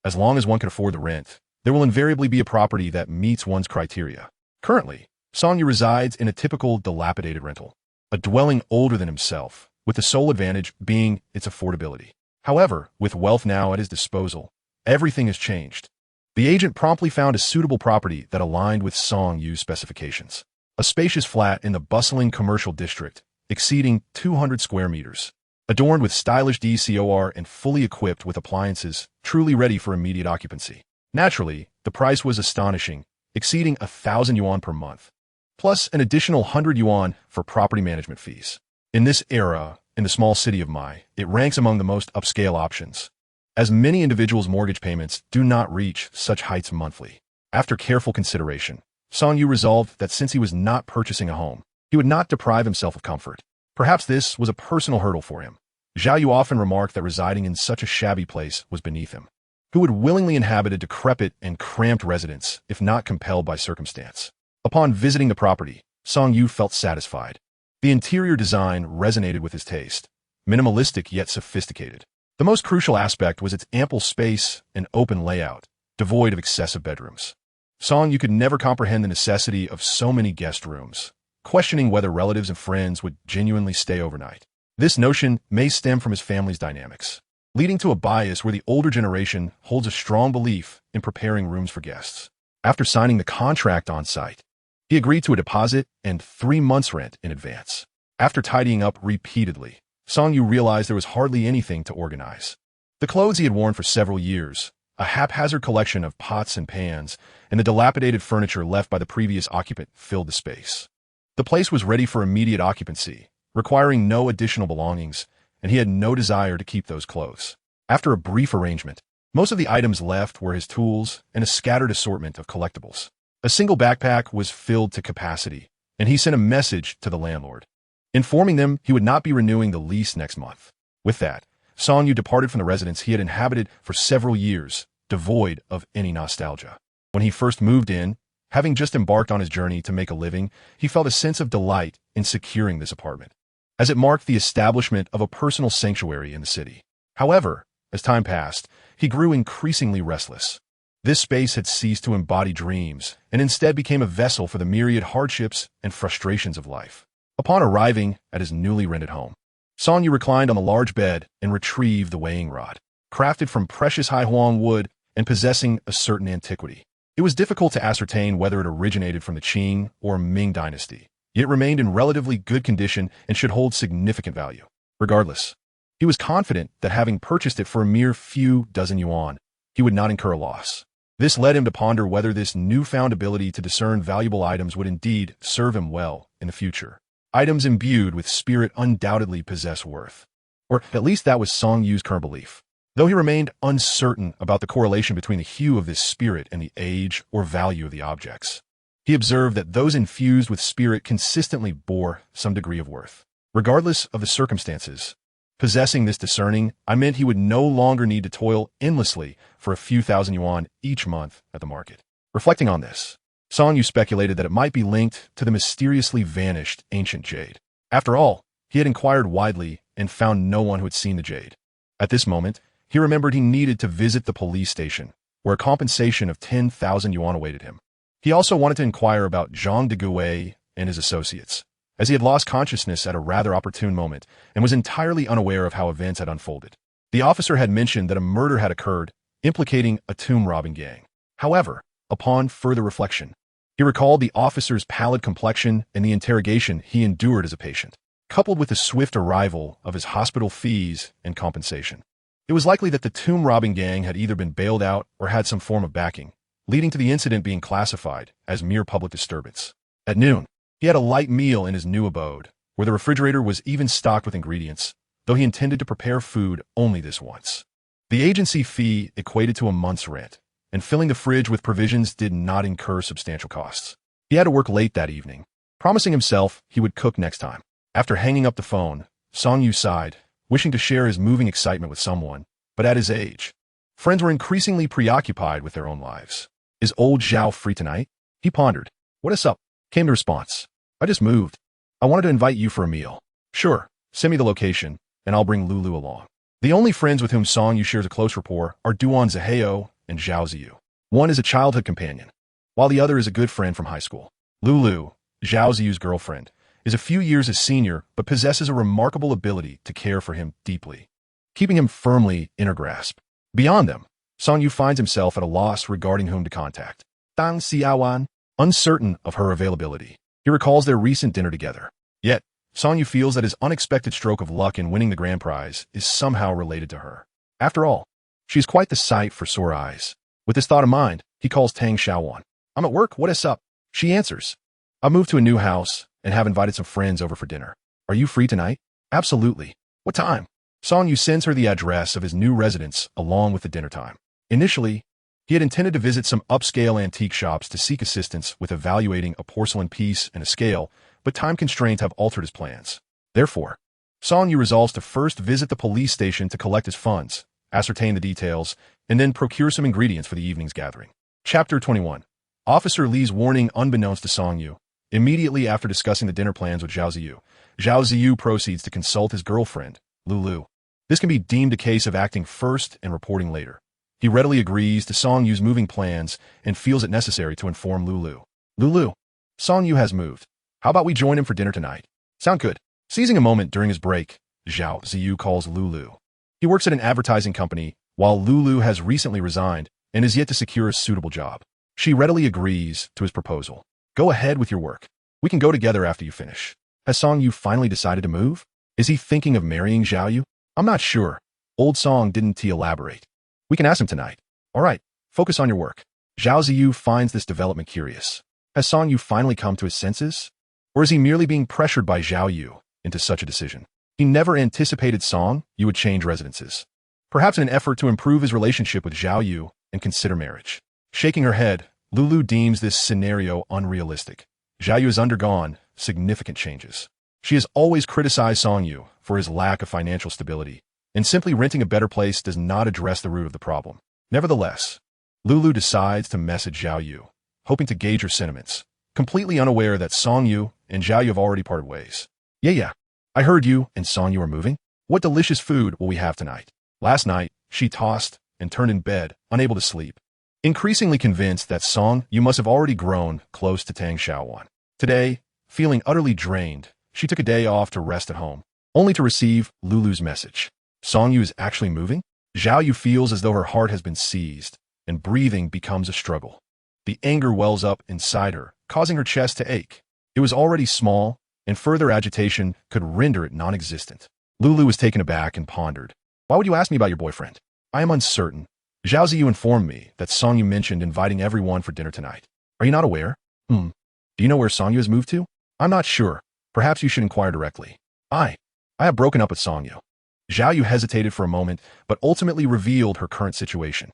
As long as one can afford the rent, there will invariably be a property that meets one's criteria. Currently, Song Yu resides in a typical dilapidated rental, a dwelling older than himself, with the sole advantage being its affordability. However, with wealth now at his disposal, everything has changed. The agent promptly found a suitable property that aligned with Song Yu's specifications. A spacious flat in the bustling commercial district, exceeding 200 square meters, adorned with stylish decor and fully equipped with appliances, truly ready for immediate occupancy. Naturally, the price was astonishing, exceeding 1,000 yuan per month, plus an additional 100 yuan for property management fees. In this era, in the small city of Mai, it ranks among the most upscale options, as many individuals' mortgage payments do not reach such heights monthly. After careful consideration, Song Yu resolved that since he was not purchasing a home, he would not deprive himself of comfort. Perhaps this was a personal hurdle for him. Zhao Yu often remarked that residing in such a shabby place was beneath him. Who would willingly inhabit a decrepit and cramped residence if not compelled by circumstance? Upon visiting the property, Song Yu felt satisfied. The interior design resonated with his taste, minimalistic yet sophisticated. The most crucial aspect was its ample space and open layout, devoid of excessive bedrooms. Song Yu could never comprehend the necessity of so many guest rooms, questioning whether relatives and friends would genuinely stay overnight. This notion may stem from his family's dynamics, leading to a bias where the older generation holds a strong belief in preparing rooms for guests. After signing the contract on site, he agreed to a deposit and 3 months' rent in advance. After tidying up repeatedly, Song Yu realized there was hardly anything to organize. The clothes he had worn for several years, a haphazard collection of pots and pans, and the dilapidated furniture left by the previous occupant filled the space. The place was ready for immediate occupancy, requiring no additional belongings, and he had no desire to keep those clothes. After a brief arrangement, most of the items left were his tools and a scattered assortment of collectibles. A single backpack was filled to capacity, and he sent a message to the landlord, informing them he would not be renewing the lease next month. With that, Song Yu departed from the residence he had inhabited for several years, devoid of any nostalgia. When he first moved in, having just embarked on his journey to make a living, he felt a sense of delight in securing this apartment, as it marked the establishment of a personal sanctuary in the city. However, as time passed, he grew increasingly restless. This space had ceased to embody dreams and instead became a vessel for the myriad hardships and frustrations of life. Upon arriving at his newly rented home, Song Yu reclined on the large bed and retrieved the weighing rod, crafted from precious Haihuang wood and possessing a certain antiquity. It was difficult to ascertain whether it originated from the Qing or Ming dynasty, yet it remained in relatively good condition and should hold significant value. Regardless, he was confident that having purchased it for a mere few dozen yuan, he would not incur a loss. This led him to ponder whether this newfound ability to discern valuable items would indeed serve him well in the future. Items imbued with spirit undoubtedly possess worth. Or at least that was Song Yu's current belief. Though he remained uncertain about the correlation between the hue of this spirit and the age or value of the objects. He observed that those infused with spirit consistently bore some degree of worth. Regardless of the circumstances, possessing this discerning, I meant he would no longer need to toil endlessly for a few thousand yuan each month at the market. Reflecting on this, Song Yu speculated that it might be linked to the mysteriously vanished ancient jade. After all, he had inquired widely and found no one who had seen the jade. At this moment, he remembered he needed to visit the police station, where a compensation of 10,000 yuan awaited him. He also wanted to inquire about Zhang Degui and his associates, as he had lost consciousness at a rather opportune moment and was entirely unaware of how events had unfolded. The officer had mentioned that a murder had occurred, implicating a tomb-robbing gang. However, upon further reflection, he recalled the officer's pallid complexion and the interrogation he endured as a patient, coupled with the swift arrival of his hospital fees and compensation. It was likely that the tomb-robbing gang had either been bailed out or had some form of backing, leading to the incident being classified as mere public disturbance. At noon, he had a light meal in his new abode, where the refrigerator was even stocked with ingredients, though he intended to prepare food only this once. The agency fee equated to a month's rent, and filling the fridge with provisions did not incur substantial costs. He had to work late that evening, promising himself he would cook next time. After hanging up the phone, Song Yu sighed, wishing to share his moving excitement with someone, but at his age, friends were increasingly preoccupied with their own lives. Is old Zhao free tonight? He pondered. What is up? Came the response. I just moved. I wanted to invite you for a meal. Sure, send me the location, and I'll bring Lulu along. The only friends with whom Song Yu shares a close rapport are Duan Ziheo and Zhao Ziyu. One is a childhood companion, while the other is a good friend from high school. Lulu, Zhao Ziyu's girlfriend, is a few years his senior, but possesses a remarkable ability to care for him deeply, keeping him firmly in her grasp. Beyond them, Song Yu finds himself at a loss regarding whom to contact. Dang Xiaowan, uncertain of her availability. He recalls their recent dinner together. Yet, Song Yu feels that his unexpected stroke of luck in winning the grand prize is somehow related to her. After all, she is quite the sight for sore eyes. With this thought in mind, he calls Tang Xiaowan. I'm at work, what is up? She answers. I moved to a new house and have invited some friends over for dinner. Are you free tonight? Absolutely. What time? Song Yu sends her the address of his new residence along with the dinner time. Initially, he had intended to visit some upscale antique shops to seek assistance with evaluating a porcelain piece and a scale, but time constraints have altered his plans. Therefore, Song Yu resolves to first visit the police station to collect his funds, ascertain the details, and then procure some ingredients for the evening's gathering. Chapter 21. Officer Li's warning unbeknownst to Song Yu. Immediately after discussing the dinner plans with Zhao Ziyu, Zhao Ziyu proceeds to consult his girlfriend, Lulu. This can be deemed a case of acting first and reporting later. He readily agrees to Song Yu's moving plans and feels it necessary to inform Lulu. Lulu, Song Yu has moved. How about we join him for dinner tonight? Sound good. Seizing a moment during his break, Zhao Ziyu calls Lulu. He works at an advertising company, while Lulu has recently resigned and is yet to secure a suitable job. She readily agrees to his proposal. Go ahead with your work. We can go together after you finish. Has Song Yu finally decided to move? Is he thinking of marrying Zhao Yu? I'm not sure. Old Song didn't elaborate. We can ask him tonight. All right, focus on your work. Zhao Ziyu finds this development curious. Has Song Yu finally come to his senses? Or is he merely being pressured by Zhao Yu into such a decision? He never anticipated Song Yu would change residences. Perhaps in an effort to improve his relationship with Zhao Yu and consider marriage. Shaking her head, Lulu deems this scenario unrealistic. Zhao Yu has undergone significant changes. She has always criticized Song Yu for his lack of financial stability, and simply renting a better place does not address the root of the problem. Nevertheless, Lulu decides to message Zhao Yu, hoping to gauge her sentiments, completely unaware that Song Yu and Zhao Yu have already parted ways. Yeah, I heard you and Song Yu are moving. What delicious food will we have tonight? Last night, she tossed and turned in bed, unable to sleep. Increasingly convinced that Song Yu must have already grown close to Tang Xiaowan. Today, feeling utterly drained, she took a day off to rest at home, only to receive Lulu's message. Song Yu is actually moving? Zhao Yu feels as though her heart has been seized, and breathing becomes a struggle. The anger wells up inside her, causing her chest to ache. It was already small, and further agitation could render it non-existent. Lulu was taken aback and pondered. Why would you ask me about your boyfriend? I am uncertain. Zhao Ziyu informed me that Song Yu mentioned inviting everyone for dinner tonight. Are you not aware? Do you know where Song Yu has moved to? I'm not sure. Perhaps you should inquire directly. I have broken up with Song Yu. Zhao Yu hesitated for a moment, but ultimately revealed her current situation.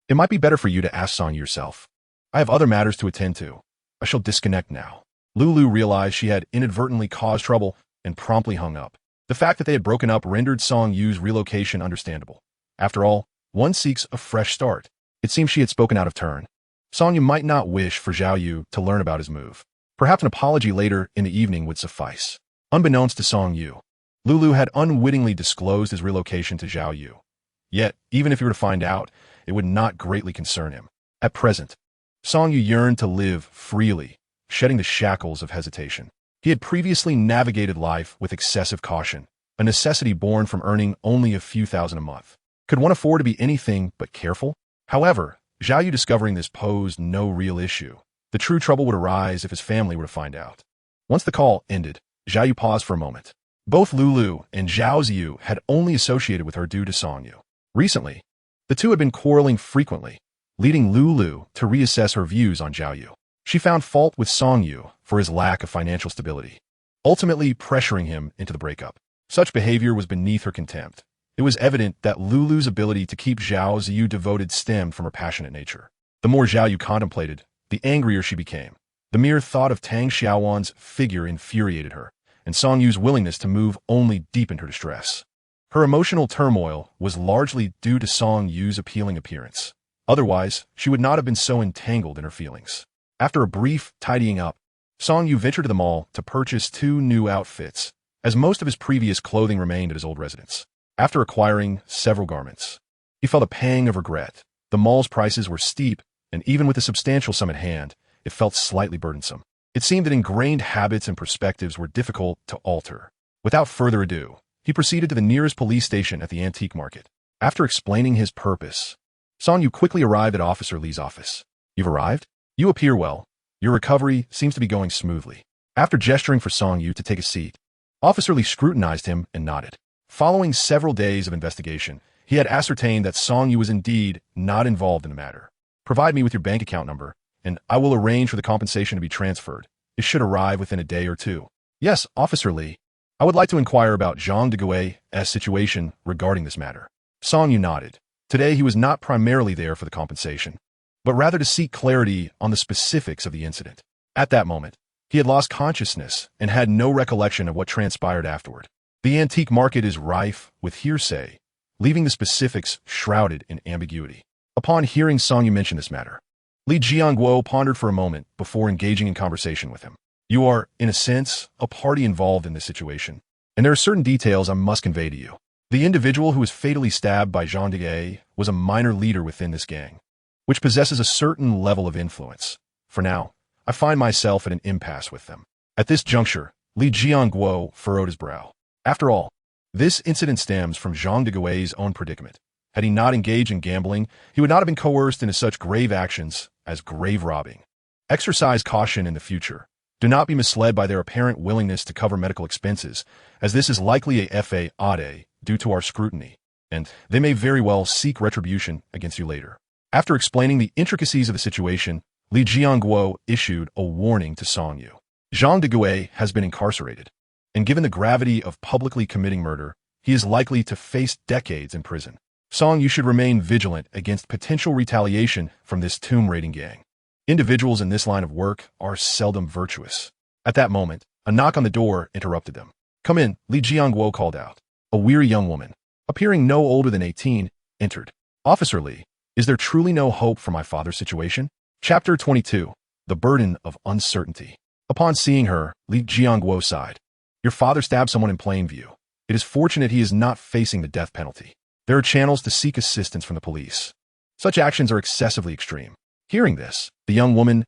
It might be better for you to ask Song Yu yourself. I have other matters to attend to. I shall disconnect now. Lulu realized she had inadvertently caused trouble and promptly hung up. The fact that they had broken up rendered Song Yu's relocation understandable. After all, one seeks a fresh start. It seemed she had spoken out of turn. Song Yu might not wish for Zhao Yu to learn about his move. Perhaps an apology later in the evening would suffice. Unbeknownst to Song Yu, Lulu had unwittingly disclosed his relocation to Zhao Yu. Yet, even if he were to find out, it would not greatly concern him. At present, Song Yu yearned to live freely, shedding the shackles of hesitation. He had previously navigated life with excessive caution, a necessity born from earning only a few thousand a month. Could one afford to be anything but careful? However, Zhao Yu discovering this posed no real issue. The true trouble would arise if his family were to find out. Once the call ended, Zhao Yu paused for a moment. Both Lulu and Zhao Ziyu had only associated with her due to Song Yu. Recently, the two had been quarreling frequently, leading Lulu to reassess her views on Zhao Yu. She found fault with Song Yu for his lack of financial stability, ultimately pressuring him into the breakup. Such behavior was beneath her contempt. It was evident that Lulu's ability to keep Zhao Ziyu devoted stemmed from her passionate nature. The more Zhao Yu contemplated, the angrier she became. The mere thought of Tang Xiaowan's figure infuriated her, and Song Yu's willingness to move only deepened her distress. Her emotional turmoil was largely due to Song Yu's appealing appearance. Otherwise, she would not have been so entangled in her feelings. After a brief tidying up, Song Yu ventured to the mall to purchase 2 new outfits, as most of his previous clothing remained at his old residence. After acquiring several garments, he felt a pang of regret. The mall's prices were steep, and even with a substantial sum at hand, it felt slightly burdensome. It seemed that ingrained habits and perspectives were difficult to alter. Without further ado, he proceeded to the nearest police station at the antique market. After explaining his purpose, Song Yu quickly arrived at Officer Li's office. You've arrived? You appear well. Your recovery seems to be going smoothly. After gesturing for Song Yu to take a seat, Officer Li scrutinized him and nodded. Following several days of investigation, he had ascertained that Song Yu was indeed not involved in the matter. Provide me with your bank account number, and I will arrange for the compensation to be transferred. It should arrive within a day or two. Yes, Officer Li. I would like to inquire about Zhang Degui's situation regarding this matter. Song Yu nodded. Today he was not primarily there for the compensation, but rather to seek clarity on the specifics of the incident. At that moment, he had lost consciousness and had no recollection of what transpired afterward. The antique market is rife with hearsay, leaving the specifics shrouded in ambiguity. Upon hearing Song Yu mention this matter, Li Jianguo pondered for a moment before engaging in conversation with him. You are, in a sense, a party involved in this situation, and there are certain details I must convey to you. The individual who was fatally stabbed by Zhang Degui was a minor leader within this gang, which possesses a certain level of influence. For now, I find myself at an impasse with them. At this juncture, Li Jianguo furrowed his brow. After all, this incident stems from Zhang Degui's own predicament. Had he not engaged in gambling, he would not have been coerced into such grave actions as grave robbing. Exercise caution in the future. Do not be misled by their apparent willingness to cover medical expenses, as this is likely a FAAD due to our scrutiny, and they may very well seek retribution against you later. After explaining the intricacies of the situation, Li Jianguo issued a warning to Song Yu. Zhang Degui has been incarcerated, and given the gravity of publicly committing murder, he is likely to face decades in prison. Song Yu should remain vigilant against potential retaliation from this tomb-raiding gang. Individuals in this line of work are seldom virtuous. At that moment, a knock on the door interrupted them. Come in, Li Jianguo called out. A weary young woman, appearing no older than 18, entered. Officer Li, is there truly no hope for my father's situation? Chapter 22. The Burden of Uncertainty. Upon seeing her, Li Jianguo sighed. Your father stabbed someone in plain view. It is fortunate he is not facing the death penalty. There are channels to seek assistance from the police. Such actions are excessively extreme. Hearing this, the young woman's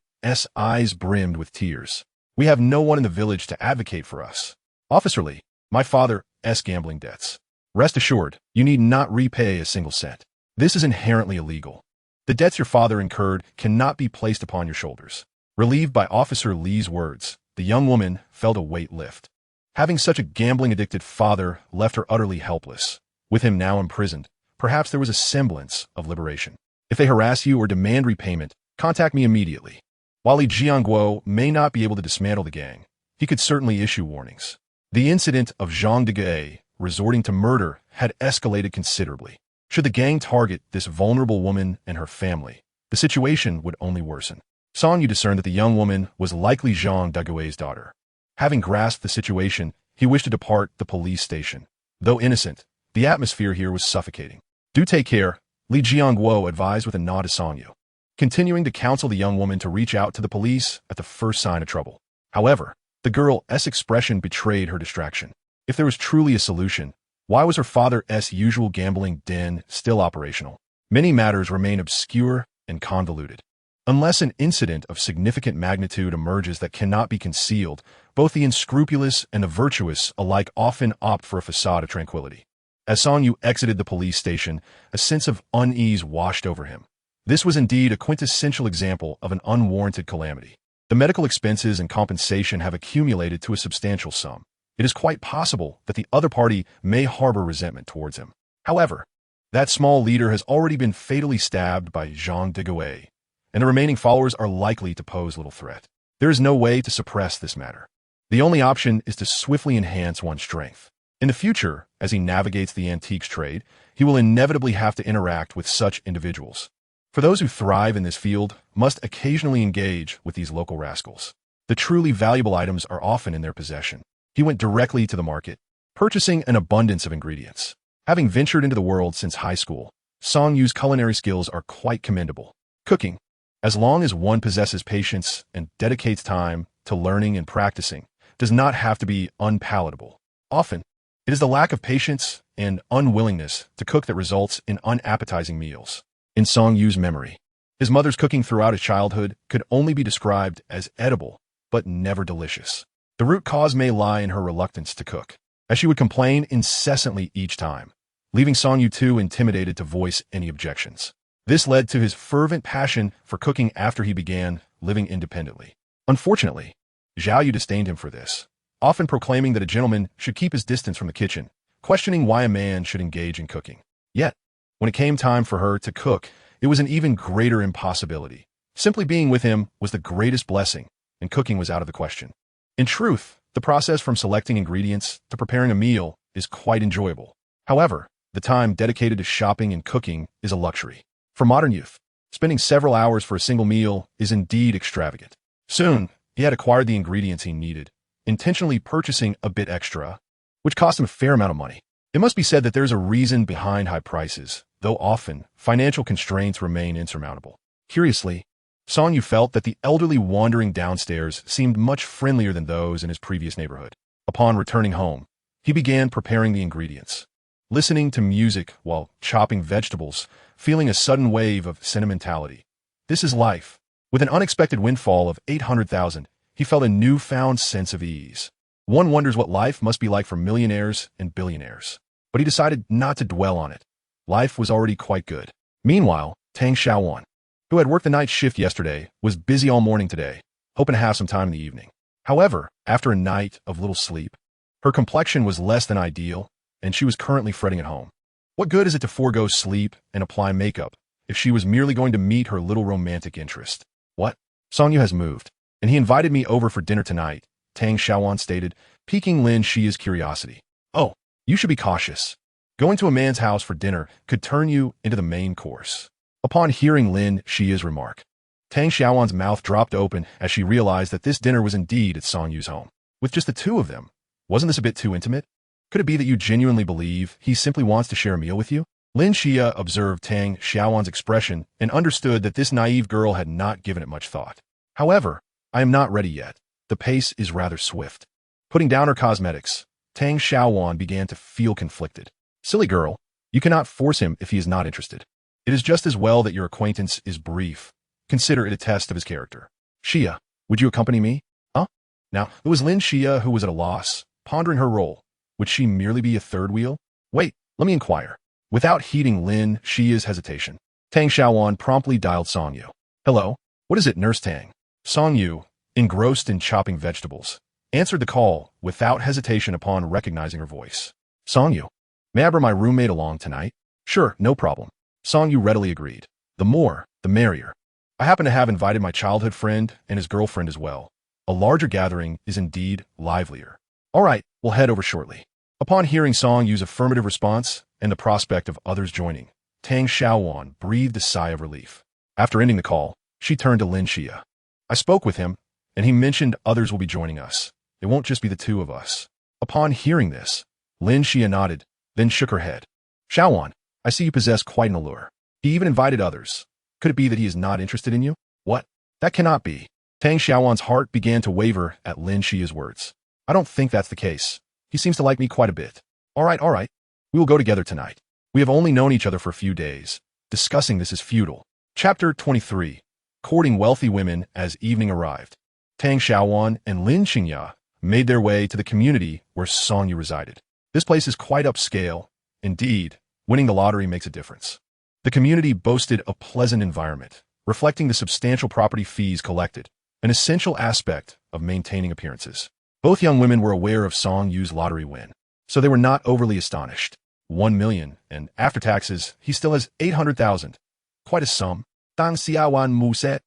eyes brimmed with tears. We have no one in the village to advocate for us. Officer Li, my father's gambling debts. Rest assured, you need not repay a single cent. This is inherently illegal. The debts your father incurred cannot be placed upon your shoulders. Relieved by Officer Li's words, the young woman felt a weight lift. Having such a gambling-addicted father left her utterly helpless. With him now imprisoned, perhaps there was a semblance of liberation. If they harass you or demand repayment, contact me immediately. While Li Jianguo may not be able to dismantle the gang, he could certainly issue warnings. The incident of Zhang Degae resorting to murder had escalated considerably. Should the gang target this vulnerable woman and her family, the situation would only worsen. Song Yu discerned that the young woman was likely Zhang Degae's daughter. Having grasped the situation, he wished to depart the police station. Though innocent, the atmosphere here was suffocating. "Do take care," Li Jiangguo advised with a nod to Song Yu, continuing to counsel the young woman to reach out to the police at the first sign of trouble. However, the girl's expression betrayed her distraction. If there was truly a solution, why was her father's usual gambling den still operational? Many matters remain obscure and convoluted. Unless an incident of significant magnitude emerges that cannot be concealed, both the unscrupulous and the virtuous alike often opt for a facade of tranquility. As Song Yu exited the police station, a sense of unease washed over him. This was indeed a quintessential example of an unwarranted calamity. The medical expenses and compensation have accumulated to a substantial sum. It is quite possible that the other party may harbor resentment towards him. However, that small leader has already been fatally stabbed by Zhang Degae, and the remaining followers are likely to pose little threat. There is no way to suppress this matter. The only option is to swiftly enhance one's strength. In the future, as he navigates the antiques trade, he will inevitably have to interact with such individuals. For those who thrive in this field must occasionally engage with these local rascals. The truly valuable items are often in their possession. He went directly to the market, purchasing an abundance of ingredients. Having ventured into the world since high school, Song Yu's culinary skills are quite commendable. Cooking, as long as one possesses patience and dedicates time to learning and practicing, does not have to be unpalatable. Often, it is the lack of patience and unwillingness to cook that results in unappetizing meals. In Song Yu's memory, his mother's cooking throughout his childhood could only be described as edible, but never delicious. The root cause may lie in her reluctance to cook, as she would complain incessantly each time, leaving Song Yu too intimidated to voice any objections. This led to his fervent passion for cooking after he began living independently. Unfortunately, Zhao Yu disdained him for this, often proclaiming that a gentleman should keep his distance from the kitchen, questioning why a man should engage in cooking. Yet, when it came time for her to cook, it was an even greater impossibility. Simply being with him was the greatest blessing, and cooking was out of the question. In truth, the process from selecting ingredients to preparing a meal is quite enjoyable. However, the time dedicated to shopping and cooking is a luxury. For modern youth, spending several hours for a single meal is indeed extravagant. Soon, he had acquired the ingredients he needed, intentionally purchasing a bit extra, which cost him a fair amount of money. It must be said that there is a reason behind high prices, though often financial constraints remain insurmountable. Curiously, Song Yu felt that the elderly wandering downstairs seemed much friendlier than those in his previous neighborhood. Upon returning home, he began preparing the ingredients, listening to music while chopping vegetables, feeling a sudden wave of sentimentality. This is life. With an unexpected windfall of 800,000, he felt a newfound sense of ease. One wonders what life must be like for millionaires and billionaires. But he decided not to dwell on it. Life was already quite good. Meanwhile, Tang Xiaowan, who had worked the night shift yesterday, was busy all morning today, hoping to have some time in the evening. However, after a night of little sleep, her complexion was less than ideal, and she was currently fretting at home. What good is it to forego sleep and apply makeup if she was merely going to meet her little romantic interest? What? Song Yu has moved, and he invited me over for dinner tonight, Tang Xiaowan stated, piquing Lin Xia's curiosity. Oh, you should be cautious. Going to a man's house for dinner could turn you into the main course. Upon hearing Lin Xia's remark, Tang Xiaowan's mouth dropped open as she realized that this dinner was indeed at Song Yu's home. With just the two of them, wasn't this a bit too intimate? Could it be that you genuinely believe he simply wants to share a meal with you? Lin Xia observed Tang Xiaowan's expression and understood that this naive girl had not given it much thought. However, I am not ready yet. The pace is rather swift. Putting down her cosmetics, Tang Xiaowan began to feel conflicted. Silly girl, you cannot force him if he is not interested. It is just as well that your acquaintance is brief. Consider it a test of his character. Xia, would you accompany me? Huh? Now, it was Lin Xia who was at a loss, pondering her role. Would she merely be a third wheel? Wait, let me inquire. Without heeding Lin Xia's hesitation, Tang Xiaowan promptly dialed Song Yu. Hello? What is it, Nurse Tang? Song Yu, engrossed in chopping vegetables, answered the call without hesitation upon recognizing her voice. Song Yu, may I bring my roommate along tonight? Sure, no problem. Song Yu readily agreed. The more, the merrier. I happen to have invited my childhood friend and his girlfriend as well. A larger gathering is indeed livelier. All right, we'll head over shortly. Upon hearing Song Yu's affirmative response and the prospect of others joining, Tang Xiaowan breathed a sigh of relief. After ending the call, she turned to Lin Xia. I spoke with him, and he mentioned others will be joining us. It won't just be the two of us. Upon hearing this, Lin Xia nodded, then shook her head. Xiaowan, I see you possess quite an allure. He even invited others. Could it be that he is not interested in you? What? That cannot be. Tang Xiaowan's heart began to waver at Lin Xia's words. I don't think that's the case. He seems to like me quite a bit. All right. We will go together tonight. We have only known each other for a few days. Discussing this is futile. Chapter 23. Courting wealthy women as evening arrived. Tang Xiaowan and Lin Xingya made their way to the community where Song Yu resided. This place is quite upscale. Indeed, winning the lottery makes a difference. The community boasted a pleasant environment, reflecting the substantial property fees collected, an essential aspect of maintaining appearances. Both young women were aware of Song Yu's lottery win, so they were not overly astonished. 1 million, and after taxes, he still has 800,000. Quite a sum. Tang Xiaowan Mu said.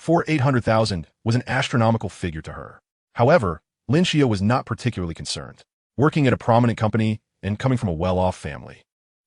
800,000 was an astronomical figure to her. However, Lin Xia was not particularly concerned. Working at a prominent company and coming from a well-off family,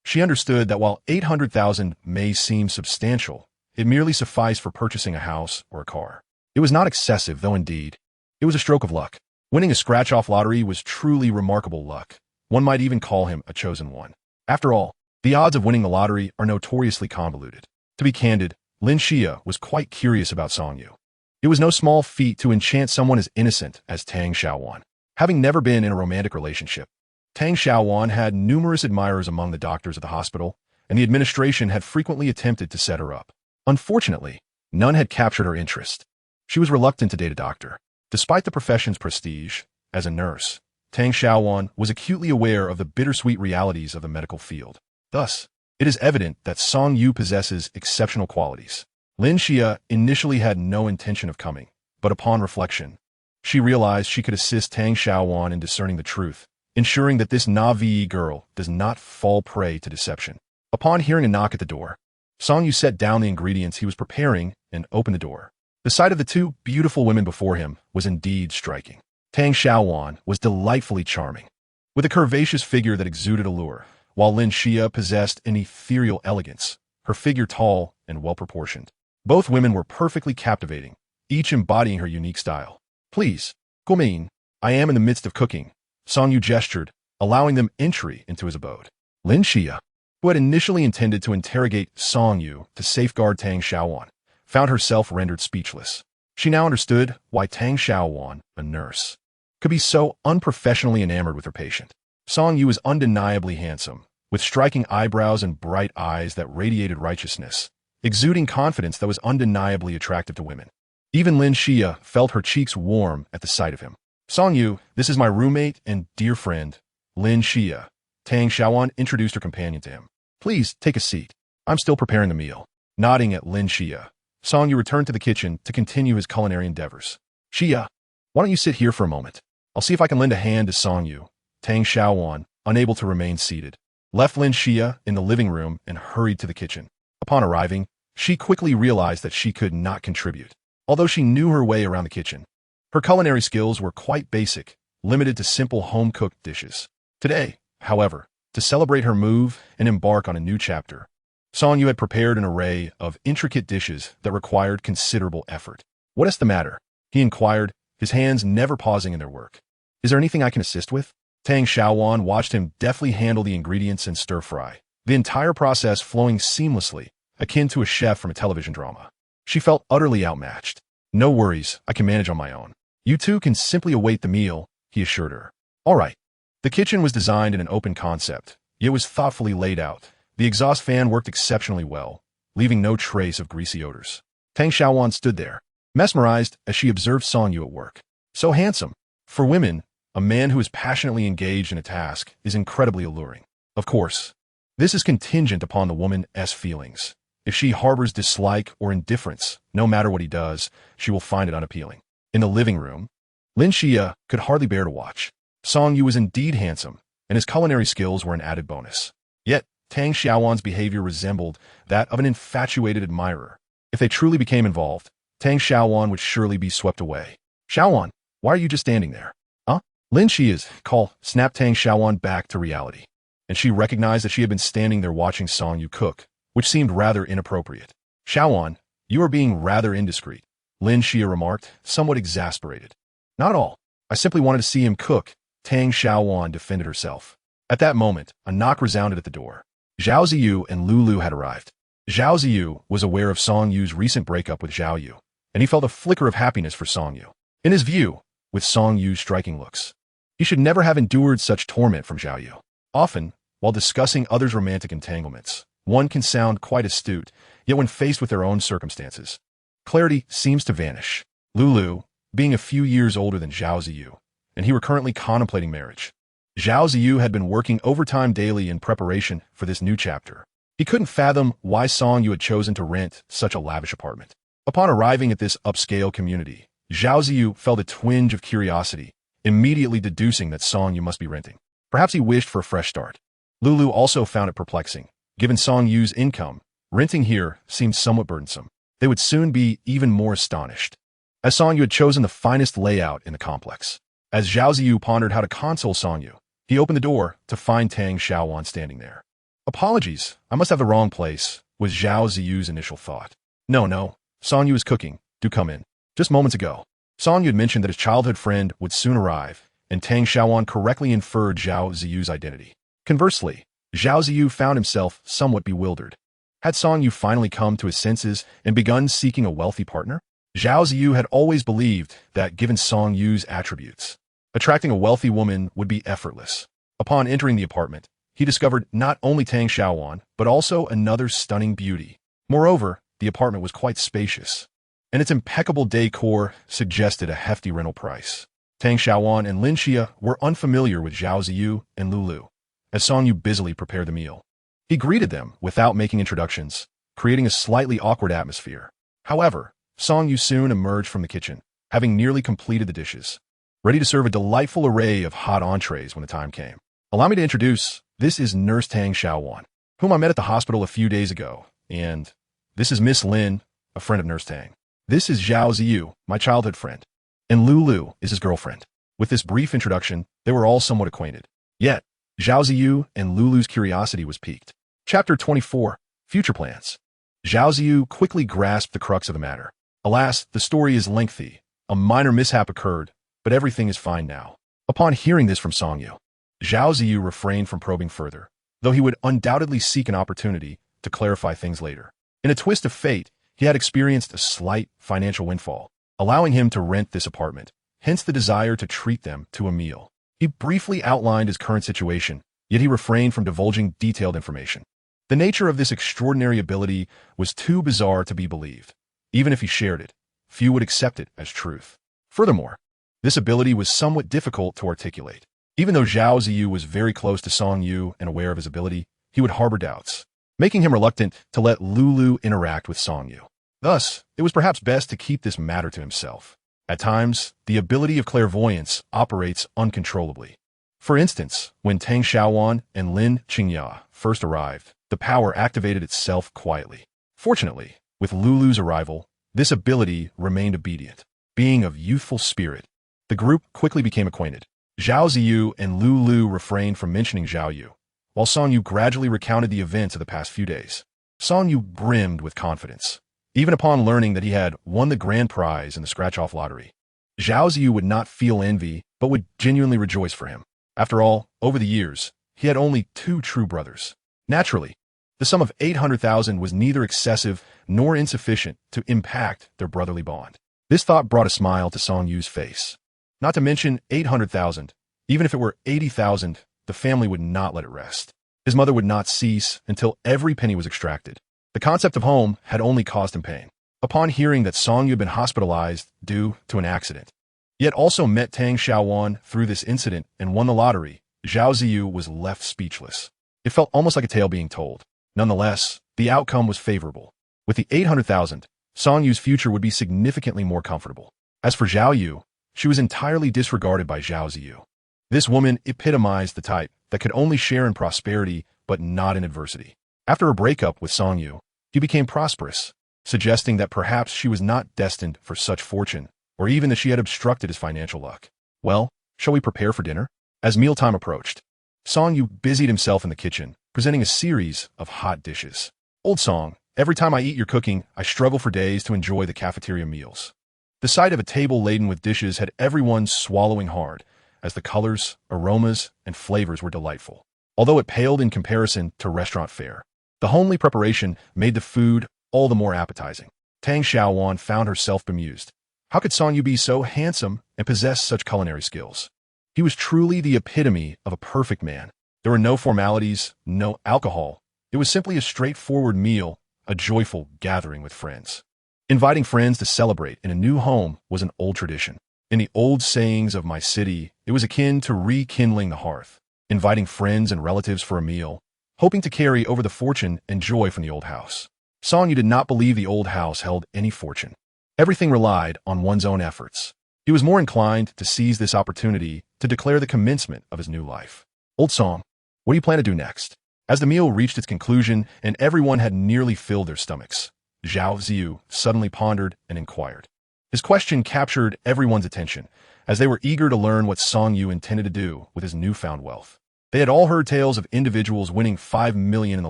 she understood that while 800,000 may seem substantial, it merely sufficed for purchasing a house or a car. It was not excessive, though indeed, it was a stroke of luck. Winning a scratch-off lottery was truly remarkable luck. One might even call him a chosen one. After all, the odds of winning the lottery are notoriously convoluted. To be candid, Lin Xia was quite curious about Song Yu. It was no small feat to enchant someone as innocent as Tang Xiaowan. Having never been in a romantic relationship, Tang Xiaowan had numerous admirers among the doctors of the hospital, and the administration had frequently attempted to set her up. Unfortunately, none had captured her interest. She was reluctant to date a doctor. Despite the profession's prestige, as a nurse, Tang Xiaowan was acutely aware of the bittersweet realities of the medical field. Thus, it is evident that Song Yu possesses exceptional qualities. Lin Xia initially had no intention of coming, but upon reflection, she realized she could assist Tang Xiaowan in discerning the truth, ensuring that this Navi girl does not fall prey to deception. Upon hearing a knock at the door, Song Yu set down the ingredients he was preparing and opened the door. The sight of the two beautiful women before him was indeed striking. Tang Xiaowan was delightfully charming, with a curvaceous figure that exuded allure, while Lin Xia possessed an ethereal elegance, her figure tall and well-proportioned. Both women were perfectly captivating, each embodying her unique style. Please, come in. I am in the midst of cooking. Song Yu gestured, allowing them entry into his abode. Lin Xia, who had initially intended to interrogate Song Yu to safeguard Tang Xiaowan, found herself rendered speechless. She now understood why Tang Xiaowan, a nurse, could be so unprofessionally enamored with her patient. Song Yu was undeniably handsome, with striking eyebrows and bright eyes that radiated righteousness, exuding confidence that was undeniably attractive to women. Even Lin Xia felt her cheeks warm at the sight of him. Song Yu, this is my roommate and dear friend, Lin Xia. Tang Xiaowan introduced her companion to him. Please, take a seat. I'm still preparing the meal. Nodding at Lin Xia, Song Yu returned to the kitchen to continue his culinary endeavors. Xia, why don't you sit here for a moment? I'll see if I can lend a hand to Song Yu. Tang Xiaowan, unable to remain seated, left Lin Xia in the living room and hurried to the kitchen. Upon arriving, she quickly realized that she could not contribute. Although she knew her way around the kitchen, her culinary skills were quite basic, limited to simple home-cooked dishes. Today, however, to celebrate her move and embark on a new chapter, Song Yu had prepared an array of intricate dishes that required considerable effort. What is the matter? He inquired, his hands never pausing in their work. Is there anything I can assist with? Tang Xiaowan watched him deftly handle the ingredients and stir-fry, the entire process flowing seamlessly, akin to a chef from a television drama. She felt utterly outmatched. No worries, I can manage on my own. You two can simply await the meal, he assured her. All right. The kitchen was designed in an open concept. It was thoughtfully laid out. The exhaust fan worked exceptionally well, leaving no trace of greasy odors. Tang Xiaowan stood there, mesmerized as she observed Song Yu at work. So handsome. For women, a man who is passionately engaged in a task is incredibly alluring. Of course, this is contingent upon the woman's feelings. If she harbors dislike or indifference, no matter what he does, she will find it unappealing. In the living room, Lin Xia could hardly bear to watch. Song Yu was indeed handsome, and his culinary skills were an added bonus. Yet, Tang Xiaowan's behavior resembled that of an infatuated admirer. If they truly became involved, Tang Xiaowan would surely be swept away. Xiaowan, Why are you just standing there? Huh? Lin Xia's call snapped Tang Xiaowan back to reality, and she recognized that she had been standing there watching Song Yu cook, which seemed rather inappropriate. Xiaowan, you are being rather indiscreet, Lin Xia remarked, somewhat exasperated. Not at all. I simply wanted to see him cook, Tang Xiaowan defended herself. At that moment, a knock resounded at the door. Zhao Ziyu and Lulu had arrived. Zhao Ziyu was aware of Song Yu's recent breakup with Zhao Yu, and he felt a flicker of happiness for Song Yu. In his view, with Song Yu's striking looks, he should never have endured such torment from Zhao Yu. Often, while discussing others' romantic entanglements, one can sound quite astute, yet when faced with their own circumstances, clarity seems to vanish. Lulu, being a few years older than Zhao Ziyu, and he were currently contemplating marriage. Zhao Ziyu had been working overtime daily in preparation for this new chapter. He couldn't fathom why Song Yu had chosen to rent such a lavish apartment. Upon arriving at this upscale community, Zhao Ziyu felt a twinge of curiosity, immediately deducing that Song Yu must be renting. Perhaps he wished for a fresh start. Lulu also found it perplexing. Given Song Yu's income, renting here seemed somewhat burdensome. They would soon be even more astonished, as Song Yu had chosen the finest layout in the complex. As Zhao Ziyu pondered how to console Song Yu, he opened the door to find Tang Xiaowan standing there. Apologies, I must have the wrong place, was Zhao Ziyu's initial thought. No, Song Yu is cooking. Do come in. Just moments ago, Song Yu had mentioned that his childhood friend would soon arrive, and Tang Xiaowan correctly inferred Zhao Ziyu's identity. Conversely, Zhao Ziyu found himself somewhat bewildered. Had Song Yu finally come to his senses and begun seeking a wealthy partner? Zhao Ziyu had always believed that, given Song Yu's attributes, attracting a wealthy woman would be effortless. Upon entering the apartment, he discovered not only Tang Xiaowan, but also another stunning beauty. Moreover, the apartment was quite spacious, and its impeccable decor suggested a hefty rental price. Tang Xiaowan and Lin Xia were unfamiliar with Zhao Ziyu and Lulu, as Song Yu busily prepared the meal. He greeted them without making introductions, creating a slightly awkward atmosphere. However, Song Yu soon emerged from the kitchen, having nearly completed the dishes, ready to serve a delightful array of hot entrees when the time came. Allow me to introduce, this is Nurse Tang Xiaowan, whom I met at the hospital a few days ago, and this is Miss Lin, a friend of Nurse Tang. This is Zhao Ziyu, my childhood friend, and Lulu is his girlfriend. With this brief introduction, they were all somewhat acquainted. Yet, Zhao Ziyu and Lulu's curiosity was piqued. Chapter 24, Future Plans. Zhao Ziyu quickly grasped the crux of the matter. Alas, the story is lengthy. A minor mishap occurred, but everything is fine now. Upon hearing this from Song Yu, Zhao Ziyu refrained from probing further, though he would undoubtedly seek an opportunity to clarify things later. In a twist of fate, he had experienced a slight financial windfall, allowing him to rent this apartment, hence the desire to treat them to a meal. He briefly outlined his current situation, yet he refrained from divulging detailed information. The nature of this extraordinary ability was too bizarre to be believed. Even if he shared it, few would accept it as truth. Furthermore, this ability was somewhat difficult to articulate. Even though Zhao Ziyu was very close to Song Yu and aware of his ability, he would harbor doubts, making him reluctant to let Lulu interact with Song Yu. Thus, it was perhaps best to keep this matter to himself. At times, the ability of clairvoyance operates uncontrollably. For instance, when Tang Xiaowan and Lin Qingya first arrived, the power activated itself quietly. Fortunately, with Lulu's arrival, this ability remained obedient. Being of youthful spirit, the group quickly became acquainted. Zhao Ziyu and Lulu refrained from mentioning Zhao Yu, while Song Yu gradually recounted the events of the past few days. Song Yu brimmed with confidence, even upon learning that he had won the grand prize in the scratch-off lottery. Zhao Ziyu would not feel envy, but would genuinely rejoice for him. After all, over the years, he had only 2 true brothers. Naturally, the sum of 800,000 was neither excessive nor insufficient to impact their brotherly bond. This thought brought a smile to Song Yu's face. Not to mention 800,000, even if it were 80,000, the family would not let it rest. His mother would not cease until every penny was extracted. The concept of home had only caused him pain. Upon hearing that Song Yu had been hospitalized due to an accident, yet also met Tang Xiaowan through this incident and won the lottery, Zhao Ziyu was left speechless. It felt almost like a tale being told. Nonetheless, the outcome was favorable. With the 800,000, Song Yu's future would be significantly more comfortable. As for Zhao Yu, she was entirely disregarded by Zhao Ziyu. This woman epitomized the type that could only share in prosperity but not in adversity. After a breakup with Song Yu, he became prosperous, suggesting that perhaps she was not destined for such fortune or even that she had obstructed his financial luck. Well, shall we prepare for dinner? As mealtime approached, Song Yu busied himself in the kitchen, presenting a series of hot dishes. Old Song, every time I eat your cooking, I struggle for days to enjoy the cafeteria meals. The sight of a table laden with dishes had everyone swallowing hard, as the colors, aromas, and flavors were delightful. Although it paled in comparison to restaurant fare, the homely preparation made the food all the more appetizing. Tang Xiaowan found herself bemused. How could Song Yu be so handsome and possess such culinary skills? He was truly the epitome of a perfect man. There were no formalities, no alcohol. It was simply a straightforward meal, a joyful gathering with friends. Inviting friends to celebrate in a new home was an old tradition. In the old sayings of my city, it was akin to rekindling the hearth, inviting friends and relatives for a meal, hoping to carry over the fortune and joy from the old house. Song Yu did not believe the old house held any fortune. Everything relied on one's own efforts. He was more inclined to seize this opportunity to declare the commencement of his new life. Old Song, what do you plan to do next? As the meal reached its conclusion and everyone had nearly filled their stomachs, Zhao Ziyu suddenly pondered and inquired. His question captured everyone's attention, as they were eager to learn what Song Yu intended to do with his newfound wealth. They had all heard tales of individuals winning 5 million in the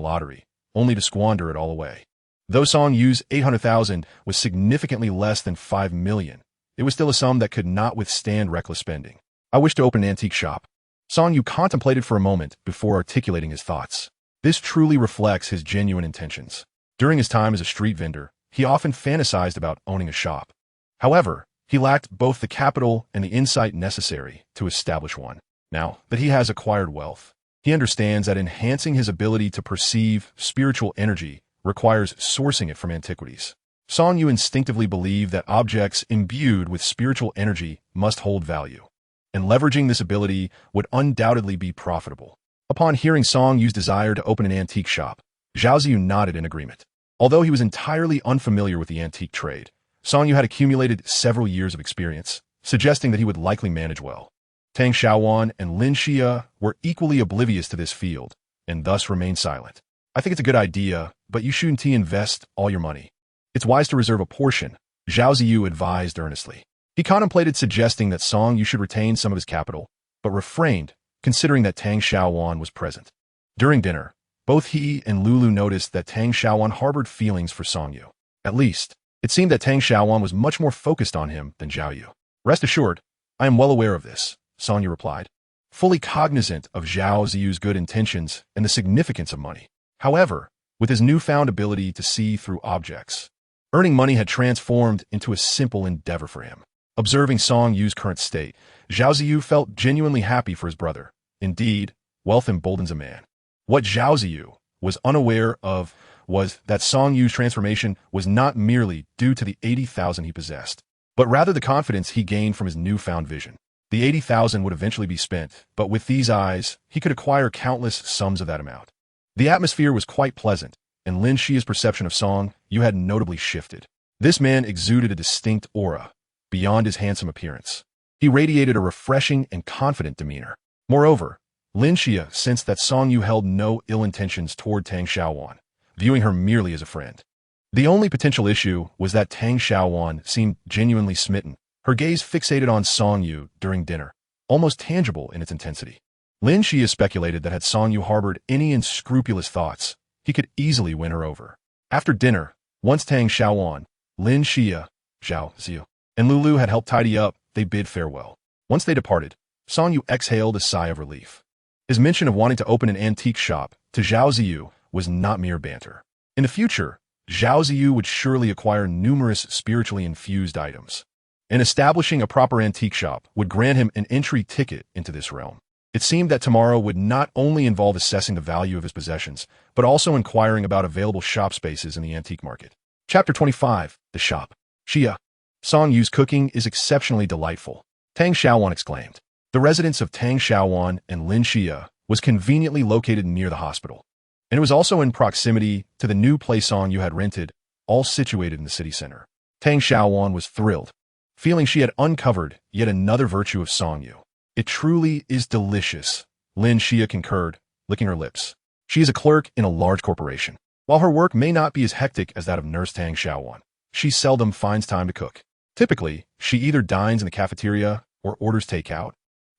lottery, only to squander it all away. Though Song Yu's 800,000 was significantly less than 5 million, it was still a sum that could not withstand reckless spending. I wish to open an antique shop. Song Yu contemplated for a moment before articulating his thoughts. This truly reflects his genuine intentions. During his time as a street vendor, he often fantasized about owning a shop. However, he lacked both the capital and the insight necessary to establish one. Now that he has acquired wealth, he understands that enhancing his ability to perceive spiritual energy requires sourcing it from antiquities. Song Yu instinctively believed that objects imbued with spiritual energy must hold value, and leveraging this ability would undoubtedly be profitable. Upon hearing Song Yu's desire to open an antique shop, Zhao Ziyu nodded in agreement. Although he was entirely unfamiliar with the antique trade, Song Yu had accumulated several years of experience, suggesting that he would likely manage well. Tang Xiaowan and Lin Xia were equally oblivious to this field, and thus remained silent. I think it's a good idea, but you shouldn't invest all your money. It's wise to reserve a portion, Zhao Ziyu advised earnestly. He contemplated suggesting that Song Yu should retain some of his capital, but refrained, considering that Tang Xiaowan was present. During dinner, both he and Lulu noticed that Tang Xiaowan harbored feelings for Song Yu. At least, it seemed that Tang Xiaowan was much more focused on him than Zhao Yu. Rest assured, I am well aware of this, Song Yu replied, fully cognizant of Zhao Ziyu's good intentions and the significance of money. However, with his newfound ability to see through objects, earning money had transformed into a simple endeavor for him. Observing Song Yu's current state, Zhao Ziyu felt genuinely happy for his brother. Indeed, wealth emboldens a man. What Zhao Ziyu was unaware of was that Song Yu's transformation was not merely due to the 80,000 he possessed, but rather the confidence he gained from his newfound vision. The 80,000 would eventually be spent, but with these eyes, he could acquire countless sums of that amount. The atmosphere was quite pleasant, and Lin Xia's perception of Song Yu had notably shifted. This man exuded a distinct aura, beyond his handsome appearance. He radiated a refreshing and confident demeanor. Moreover, Lin Xia sensed that Song Yu held no ill intentions toward Tang Xiaowan, viewing her merely as a friend. The only potential issue was that Tang Xiaowan seemed genuinely smitten, her gaze fixated on Song Yu during dinner, almost tangible in its intensity. Lin Xia speculated that had Song Yu harbored any unscrupulous thoughts, he could easily win her over. After dinner, once Tang Xiaowan, Lin Xia, Zhao Ziyu, and Lulu had helped tidy up, they bid farewell. Once they departed, Song Yu exhaled a sigh of relief. His mention of wanting to open an antique shop to Zhao Ziyu was not mere banter. In the future, Zhao Ziyu would surely acquire numerous spiritually infused items, and establishing a proper antique shop would grant him an entry ticket into this realm. It seemed that tomorrow would not only involve assessing the value of his possessions, but also inquiring about available shop spaces in the antique market. Chapter 25, The Shop. Xia. Song Yu's cooking is exceptionally delightful, Tang Xiaowan exclaimed. The residence of Tang Xiaowan and Lin Xia was conveniently located near the hospital, and it was also in proximity to the new place Song Yu had rented, all situated in the city center. Tang Xiaowan was thrilled, feeling she had uncovered yet another virtue of Song Yu. It truly is delicious, Lin Xia concurred, licking her lips. She is a clerk in a large corporation. While her work may not be as hectic as that of Nurse Tang Xiaowan, she seldom finds time to cook. Typically, she either dines in the cafeteria or orders takeout,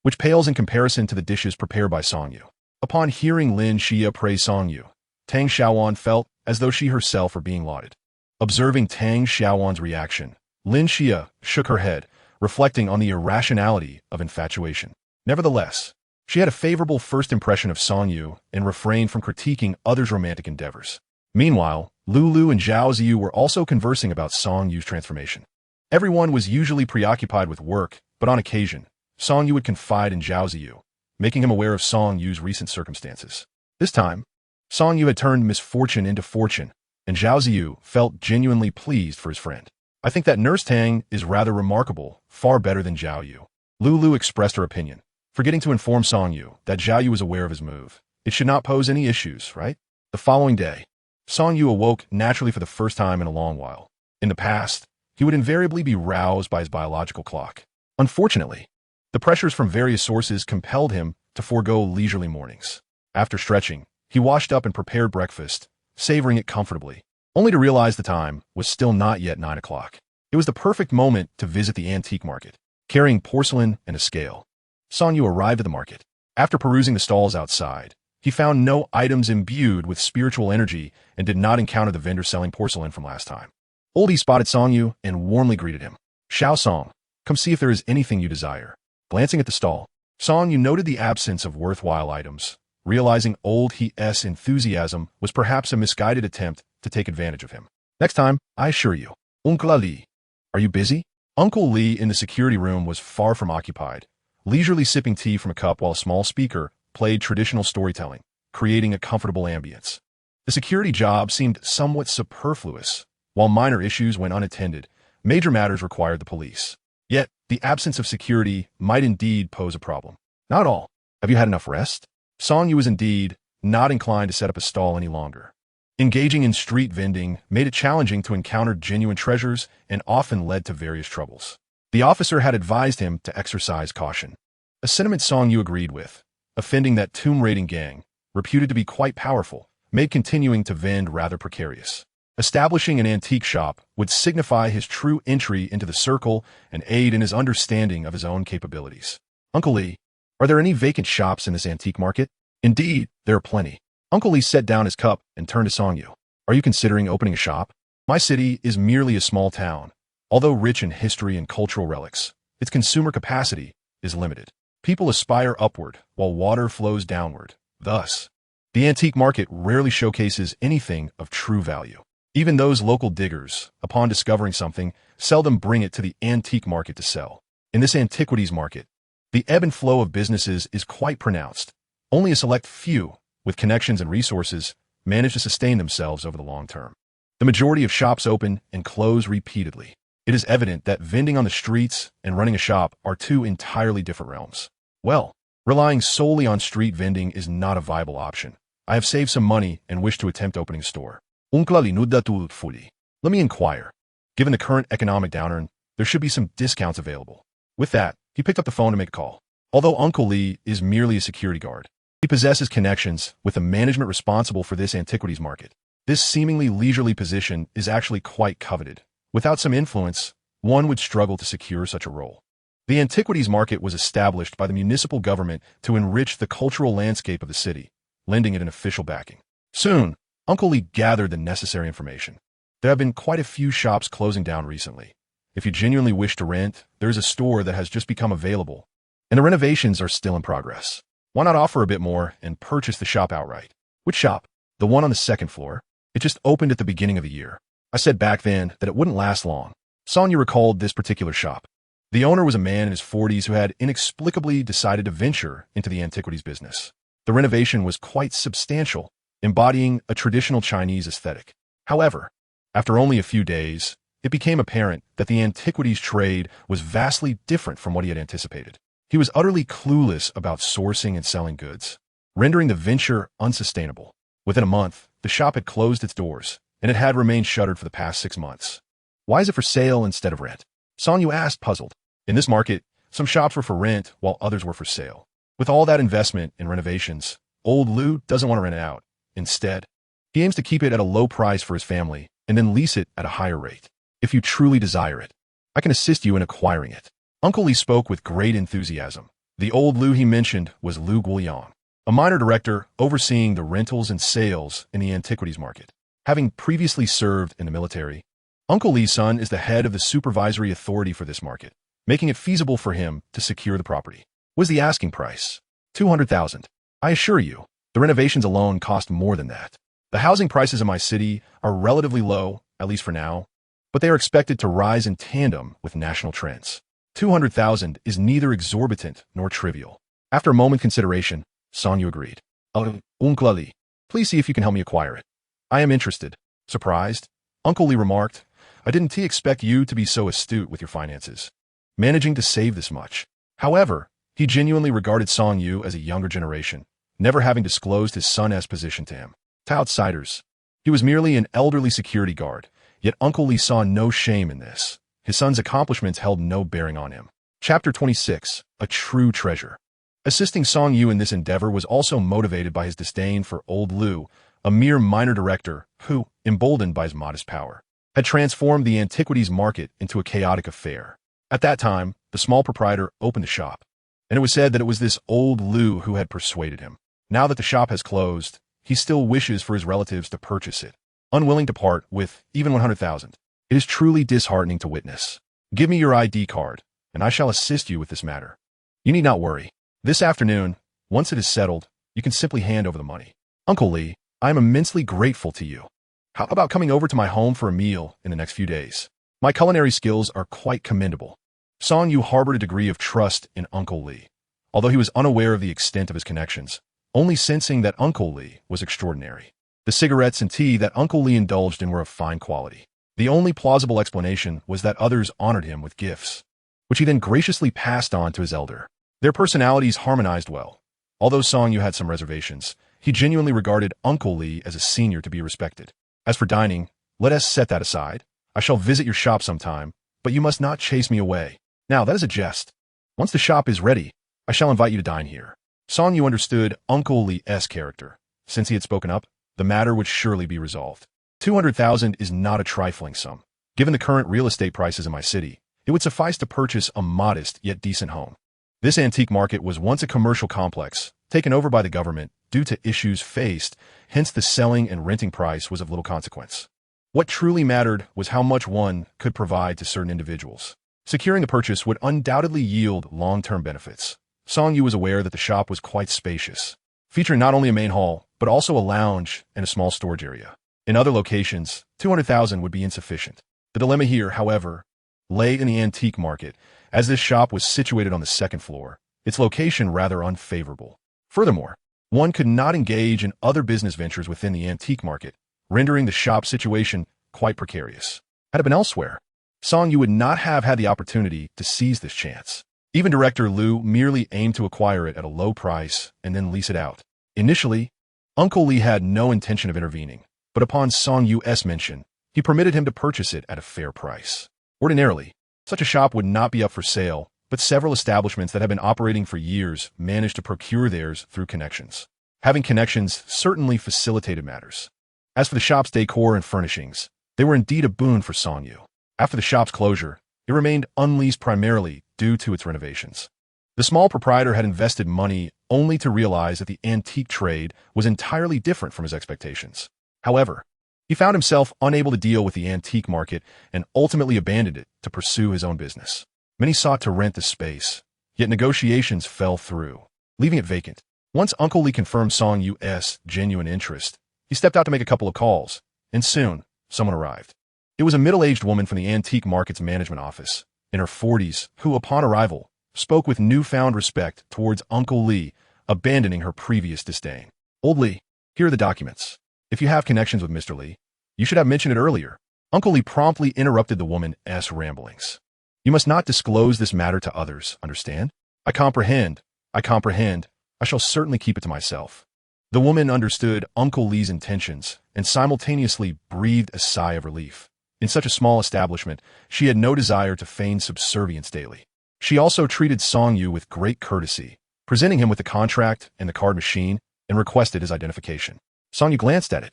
which pales in comparison to the dishes prepared by Songyu. Upon hearing Lin Xia praise Songyu, Tang Xiaowan felt as though she herself were being lauded. Observing Tang Xiaowan's reaction, Lin Xia shook her head, reflecting on the irrationality of infatuation. Nevertheless, she had a favorable first impression of Songyu and refrained from critiquing others' romantic endeavors. Meanwhile, Lulu and Zhao Ziyu were also conversing about Songyu's transformation. Everyone was usually preoccupied with work, but on occasion, Songyu would confide in Zhao Ziyu, making him aware of Songyu's recent circumstances. This time, Songyu had turned misfortune into fortune, and Zhao Ziyu felt genuinely pleased for his friend. I think that Nurse Tang is rather remarkable, far better than Zhao Yu. Lulu expressed her opinion, forgetting to inform Songyu that Zhao Yu was aware of his move. It should not pose any issues, right? The following day, Songyu awoke naturally for the first time in a long while. In the past, he would invariably be roused by his biological clock. Unfortunately, the pressures from various sources compelled him to forego leisurely mornings. After stretching, he washed up and prepared breakfast, savoring it comfortably, only to realize the time was still not yet 9 o'clock. It was the perfect moment to visit the antique market. Carrying porcelain and a scale, Songyu arrived at the market. After perusing the stalls outside, he found no items imbued with spiritual energy and did not encounter the vendor selling porcelain from last time. Oldie spotted Songyu and warmly greeted him. Xiao Song, come see if there is anything you desire. Glancing at the stall, Songyu noted the absence of worthwhile items, realizing Old He's enthusiasm was perhaps a misguided attempt to take advantage of him. Next time, I assure you. Uncle Li, are you busy? Uncle Li in the security room was far from occupied, leisurely sipping tea from a cup while a small speaker played traditional storytelling, creating a comfortable ambience. The security job seemed somewhat superfluous. While minor issues went unattended, major matters required the police. Yet, the absence of security might indeed pose a problem. Not at all. Have you had enough rest? Songyu was indeed not inclined to set up a stall any longer. Engaging in street vending made it challenging to encounter genuine treasures and often led to various troubles. The officer had advised him to exercise caution, a sentiment Songyu agreed with, offending that tomb-raiding gang, reputed to be quite powerful, made continuing to vend rather precarious. Establishing an antique shop would signify his true entry into the circle and aid in his understanding of his own capabilities. Uncle Li, are there any vacant shops in this antique market? Indeed, there are plenty. Uncle Li set down his cup and turned to Songyu. Are you considering opening a shop? My city is merely a small town. Although rich in history and cultural relics, its consumer capacity is limited. People aspire upward while water flows downward. Thus, the antique market rarely showcases anything of true value. Even those local diggers, upon discovering something, seldom bring it to the antique market to sell. In this antiquities market, the ebb and flow of businesses is quite pronounced. Only a select few, with connections and resources, manage to sustain themselves over the long term. The majority of shops open and close repeatedly. It is evident that vending on the streets and running a shop are two entirely different realms. Well, relying solely on street vending is not a viable option. I have saved some money and wish to attempt opening a store. Let me inquire. Given the current economic downturn, there should be some discounts available. With that, he picked up the phone to make a call. Although Uncle Li is merely a security guard, he possesses connections with the management responsible for this antiquities market. This seemingly leisurely position is actually quite coveted. Without some influence, one would struggle to secure such a role. The antiquities market was established by the municipal government to enrich the cultural landscape of the city, lending it an official backing. Soon, Uncle Li gathered the necessary information. There have been quite a few shops closing down recently. If you genuinely wish to rent, there is a store that has just become available, and the renovations are still in progress. Why not offer a bit more and purchase the shop outright? Which shop? The one on the second floor. It just opened at the beginning of the year. I said back then that it wouldn't last long. Sonia recalled this particular shop. The owner was a man in his 40s who had inexplicably decided to venture into the antiquities business. The renovation was quite substantial, embodying a traditional Chinese aesthetic. However, after only a few days, it became apparent that the antiquities trade was vastly different from what he had anticipated. He was utterly clueless about sourcing and selling goods, rendering the venture unsustainable. Within a month, the shop had closed its doors, and it had remained shuttered for the past 6 months. Why is it for sale instead of rent? Songyu asked, puzzled. In this market, some shops were for rent while others were for sale. With all that investment in renovations, old Lu doesn't want to rent it out. Instead, he aims to keep it at a low price for his family and then lease it at a higher rate. If you truly desire it, I can assist you in acquiring it. Uncle Lee spoke with great enthusiasm. The old Lu he mentioned was Lu Guoyang, a minor director overseeing the rentals and sales in the antiquities market. Having previously served in the military, Uncle Lee's son is the head of the supervisory authority for this market, making it feasible for him to secure the property. Was the asking price? 200,000. I assure you, the renovations alone cost more than that. The housing prices in my city are relatively low, at least for now, but they are expected to rise in tandem with national trends. 200,000 is neither exorbitant nor trivial. After a moment consideration, Song Yu agreed. Uncle Lee, please see if you can help me acquire it. I am interested. Surprised, Uncle Lee remarked, I didn't expect you to be so astute with your finances, managing to save this much. However, he genuinely regarded Song Yu as a younger generation, never having disclosed his son's position to him. To outsiders, he was merely an elderly security guard, yet Uncle Lee saw no shame in this. His son's accomplishments held no bearing on him. Chapter 26, A True Treasure. Assisting Song Yu in this endeavor was also motivated by his disdain for old Lu, a mere minor director who, emboldened by his modest power, had transformed the antiquities market into a chaotic affair. At that time, the small proprietor opened the shop, and it was said that it was this old Lu who had persuaded him. Now that the shop has closed, he still wishes for his relatives to purchase it, unwilling to part with even 100,000. It is truly disheartening to witness. Give me your ID card, and I shall assist you with this matter. You need not worry. This afternoon, once it is settled, you can simply hand over the money. Uncle Lee, I am immensely grateful to you. How about coming over to my home for a meal in the next few days? My culinary skills are quite commendable. Song Yu harbored a degree of trust in Uncle Lee, although he was unaware of the extent of his connections, only sensing that Uncle Lee was extraordinary. The cigarettes and tea that Uncle Lee indulged in were of fine quality. The only plausible explanation was that others honored him with gifts, which he then graciously passed on to his elder. Their personalities harmonized well. Although Song Yu had some reservations, he genuinely regarded Uncle Lee as a senior to be respected. As for dining, let us set that aside. I shall visit your shop sometime, but you must not chase me away. Now, that is a jest. Once the shop is ready, I shall invite you to dine here. Song Yu understood Uncle Lee's character. Since he had spoken up, the matter would surely be resolved. 200,000 is not a trifling sum. Given the current real estate prices in my city, it would suffice to purchase a modest yet decent home. This antique market was once a commercial complex, taken over by the government due to issues faced, hence the selling and renting price was of little consequence. What truly mattered was how much one could provide to certain individuals. Securing the purchase would undoubtedly yield long-term benefits. Song Yu was aware that the shop was quite spacious, featuring not only a main hall, but also a lounge and a small storage area. In other locations, 200,000 would be insufficient. The dilemma here, however, lay in the antique market, as this shop was situated on the second floor, its location rather unfavorable. Furthermore, one could not engage in other business ventures within the antique market, rendering the shop situation quite precarious. Had it been elsewhere, Song Yu would not have had the opportunity to seize this chance. Even Director Lu merely aimed to acquire it at a low price and then lease it out. Initially, Uncle Lee had no intention of intervening, but upon Song Yu's mention, he permitted him to purchase it at a fair price. Ordinarily, such a shop would not be up for sale, but several establishments that have been operating for years managed to procure theirs through connections. Having connections certainly facilitated matters. As for the shop's decor and furnishings, they were indeed a boon for Song Yu. After the shop's closure, it remained unleased primarily due to its renovations. The small proprietor had invested money only to realize that the antique trade was entirely different from his expectations. However, he found himself unable to deal with the antique market and ultimately abandoned it to pursue his own business. Many sought to rent the space, yet negotiations fell through, leaving it vacant. Once Uncle Lee confirmed Song Yu's genuine interest, he stepped out to make a couple of calls, and soon, someone arrived. It was a middle-aged woman from the antique market's management office, in her 40s, who, upon arrival, spoke with newfound respect towards Uncle Lee, abandoning her previous disdain. Old Lee, here are the documents. If you have connections with Mr. Lee, you should have mentioned it earlier. Uncle Lee promptly interrupted the woman's ramblings. You must not disclose this matter to others, understand? I comprehend. I shall certainly keep it to myself. The woman understood Uncle Lee's intentions and simultaneously breathed a sigh of relief. In such a small establishment, she had no desire to feign subservience daily. She also treated Song Yu with great courtesy, presenting him with the contract and the card machine, and requested his identification. Song Yu glanced at it,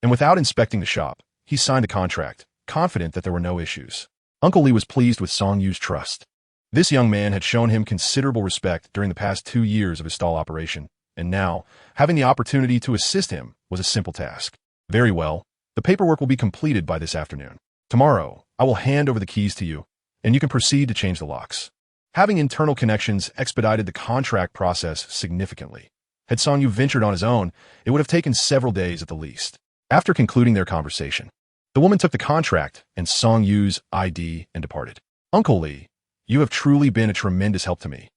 and without inspecting the shop, he signed the contract, confident that there were no issues. Uncle Lee was pleased with Song Yu's trust. This young man had shown him considerable respect during the past 2 years of his stall operation, and now, having the opportunity to assist him was a simple task. Very well, the paperwork will be completed by this afternoon. Tomorrow, I will hand over the keys to you, and you can proceed to change the locks. Having internal connections expedited the contract process significantly. Had Song Yu ventured on his own, it would have taken several days at the least. After concluding their conversation, the woman took the contract and Song Yu's ID and departed. Uncle Lee, you have truly been a tremendous help to me.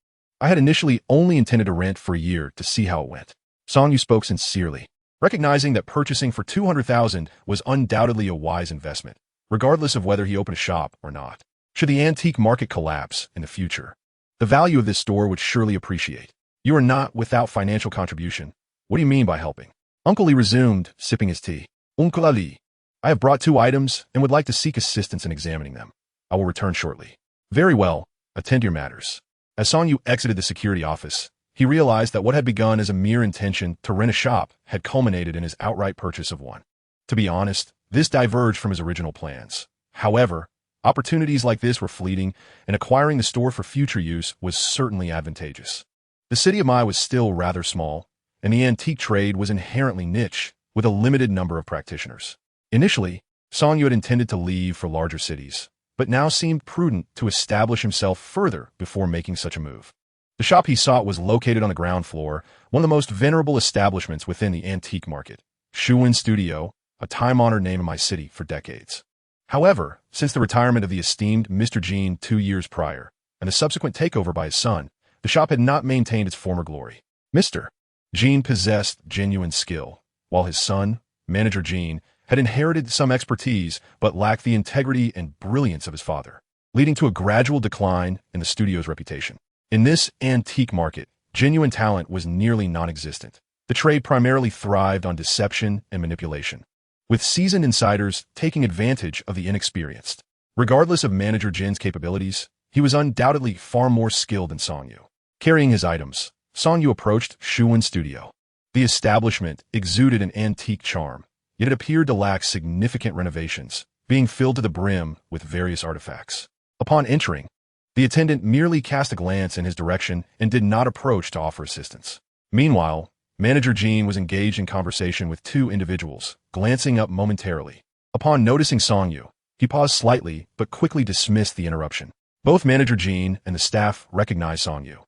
I had initially only intended to rent for a year to see how it went. Song Yu spoke sincerely, recognizing that purchasing for 200,000 was undoubtedly a wise investment, regardless of whether he opened a shop or not. Should the antique market collapse in the future, the value of this store would surely appreciate. You are not without financial contribution. What do you mean by helping? Uncle Lee resumed, sipping his tea. Uncle Ali, I have brought 2 items and would like to seek assistance in examining them. I will return shortly. Very well, attend to your matters. As Song Yu exited the security office, he realized that what had begun as a mere intention to rent a shop had culminated in his outright purchase of one. To be honest, this diverged from his original plans. However, opportunities like this were fleeting, and acquiring the store for future use was certainly advantageous. The city of Mai was still rather small, and the antique trade was inherently niche, with a limited number of practitioners. Initially, Song Yu had intended to leave for larger cities, but now seemed prudent to establish himself further before making such a move. The shop he sought was located on the ground floor, one of the most venerable establishments within the antique market, Shuwen Studio, a time-honored name in my city for decades. However, since the retirement of the esteemed Mr. Jean 2 years prior, and the subsequent takeover by his son, the shop had not maintained its former glory. Mr. Jean possessed genuine skill, while his son, Manager Jean, had inherited some expertise but lacked the integrity and brilliance of his father, leading to a gradual decline in the studio's reputation. In this antique market, genuine talent was nearly non-existent. The trade primarily thrived on deception and manipulation, with seasoned insiders taking advantage of the inexperienced. Regardless of Manager Jin's capabilities, he was undoubtedly far more skilled than Song Yu. Carrying his items, Song Yu approached Shuwen Studio. The establishment exuded an antique charm, yet it appeared to lack significant renovations, being filled to the brim with various artifacts. Upon entering, the attendant merely cast a glance in his direction and did not approach to offer assistance. Meanwhile, Manager Jean was engaged in conversation with 2 individuals, glancing up momentarily. Upon noticing Song Yu, he paused slightly but quickly dismissed the interruption. Both Manager Jean and the staff recognized Song Yu,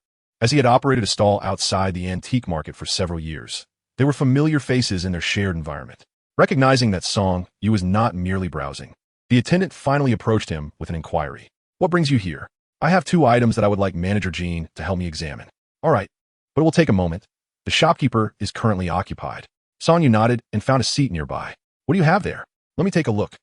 as he had operated a stall outside the antique market for several years. They were familiar faces in their shared environment. Recognizing that Song Yu was not merely browsing, the attendant finally approached him with an inquiry. What brings you here? I have 2 items that I would like Manager Jean to help me examine. All right, but it will take a moment. The shopkeeper is currently occupied. Song Yu nodded and found a seat nearby. What do you have there? Let me take a look.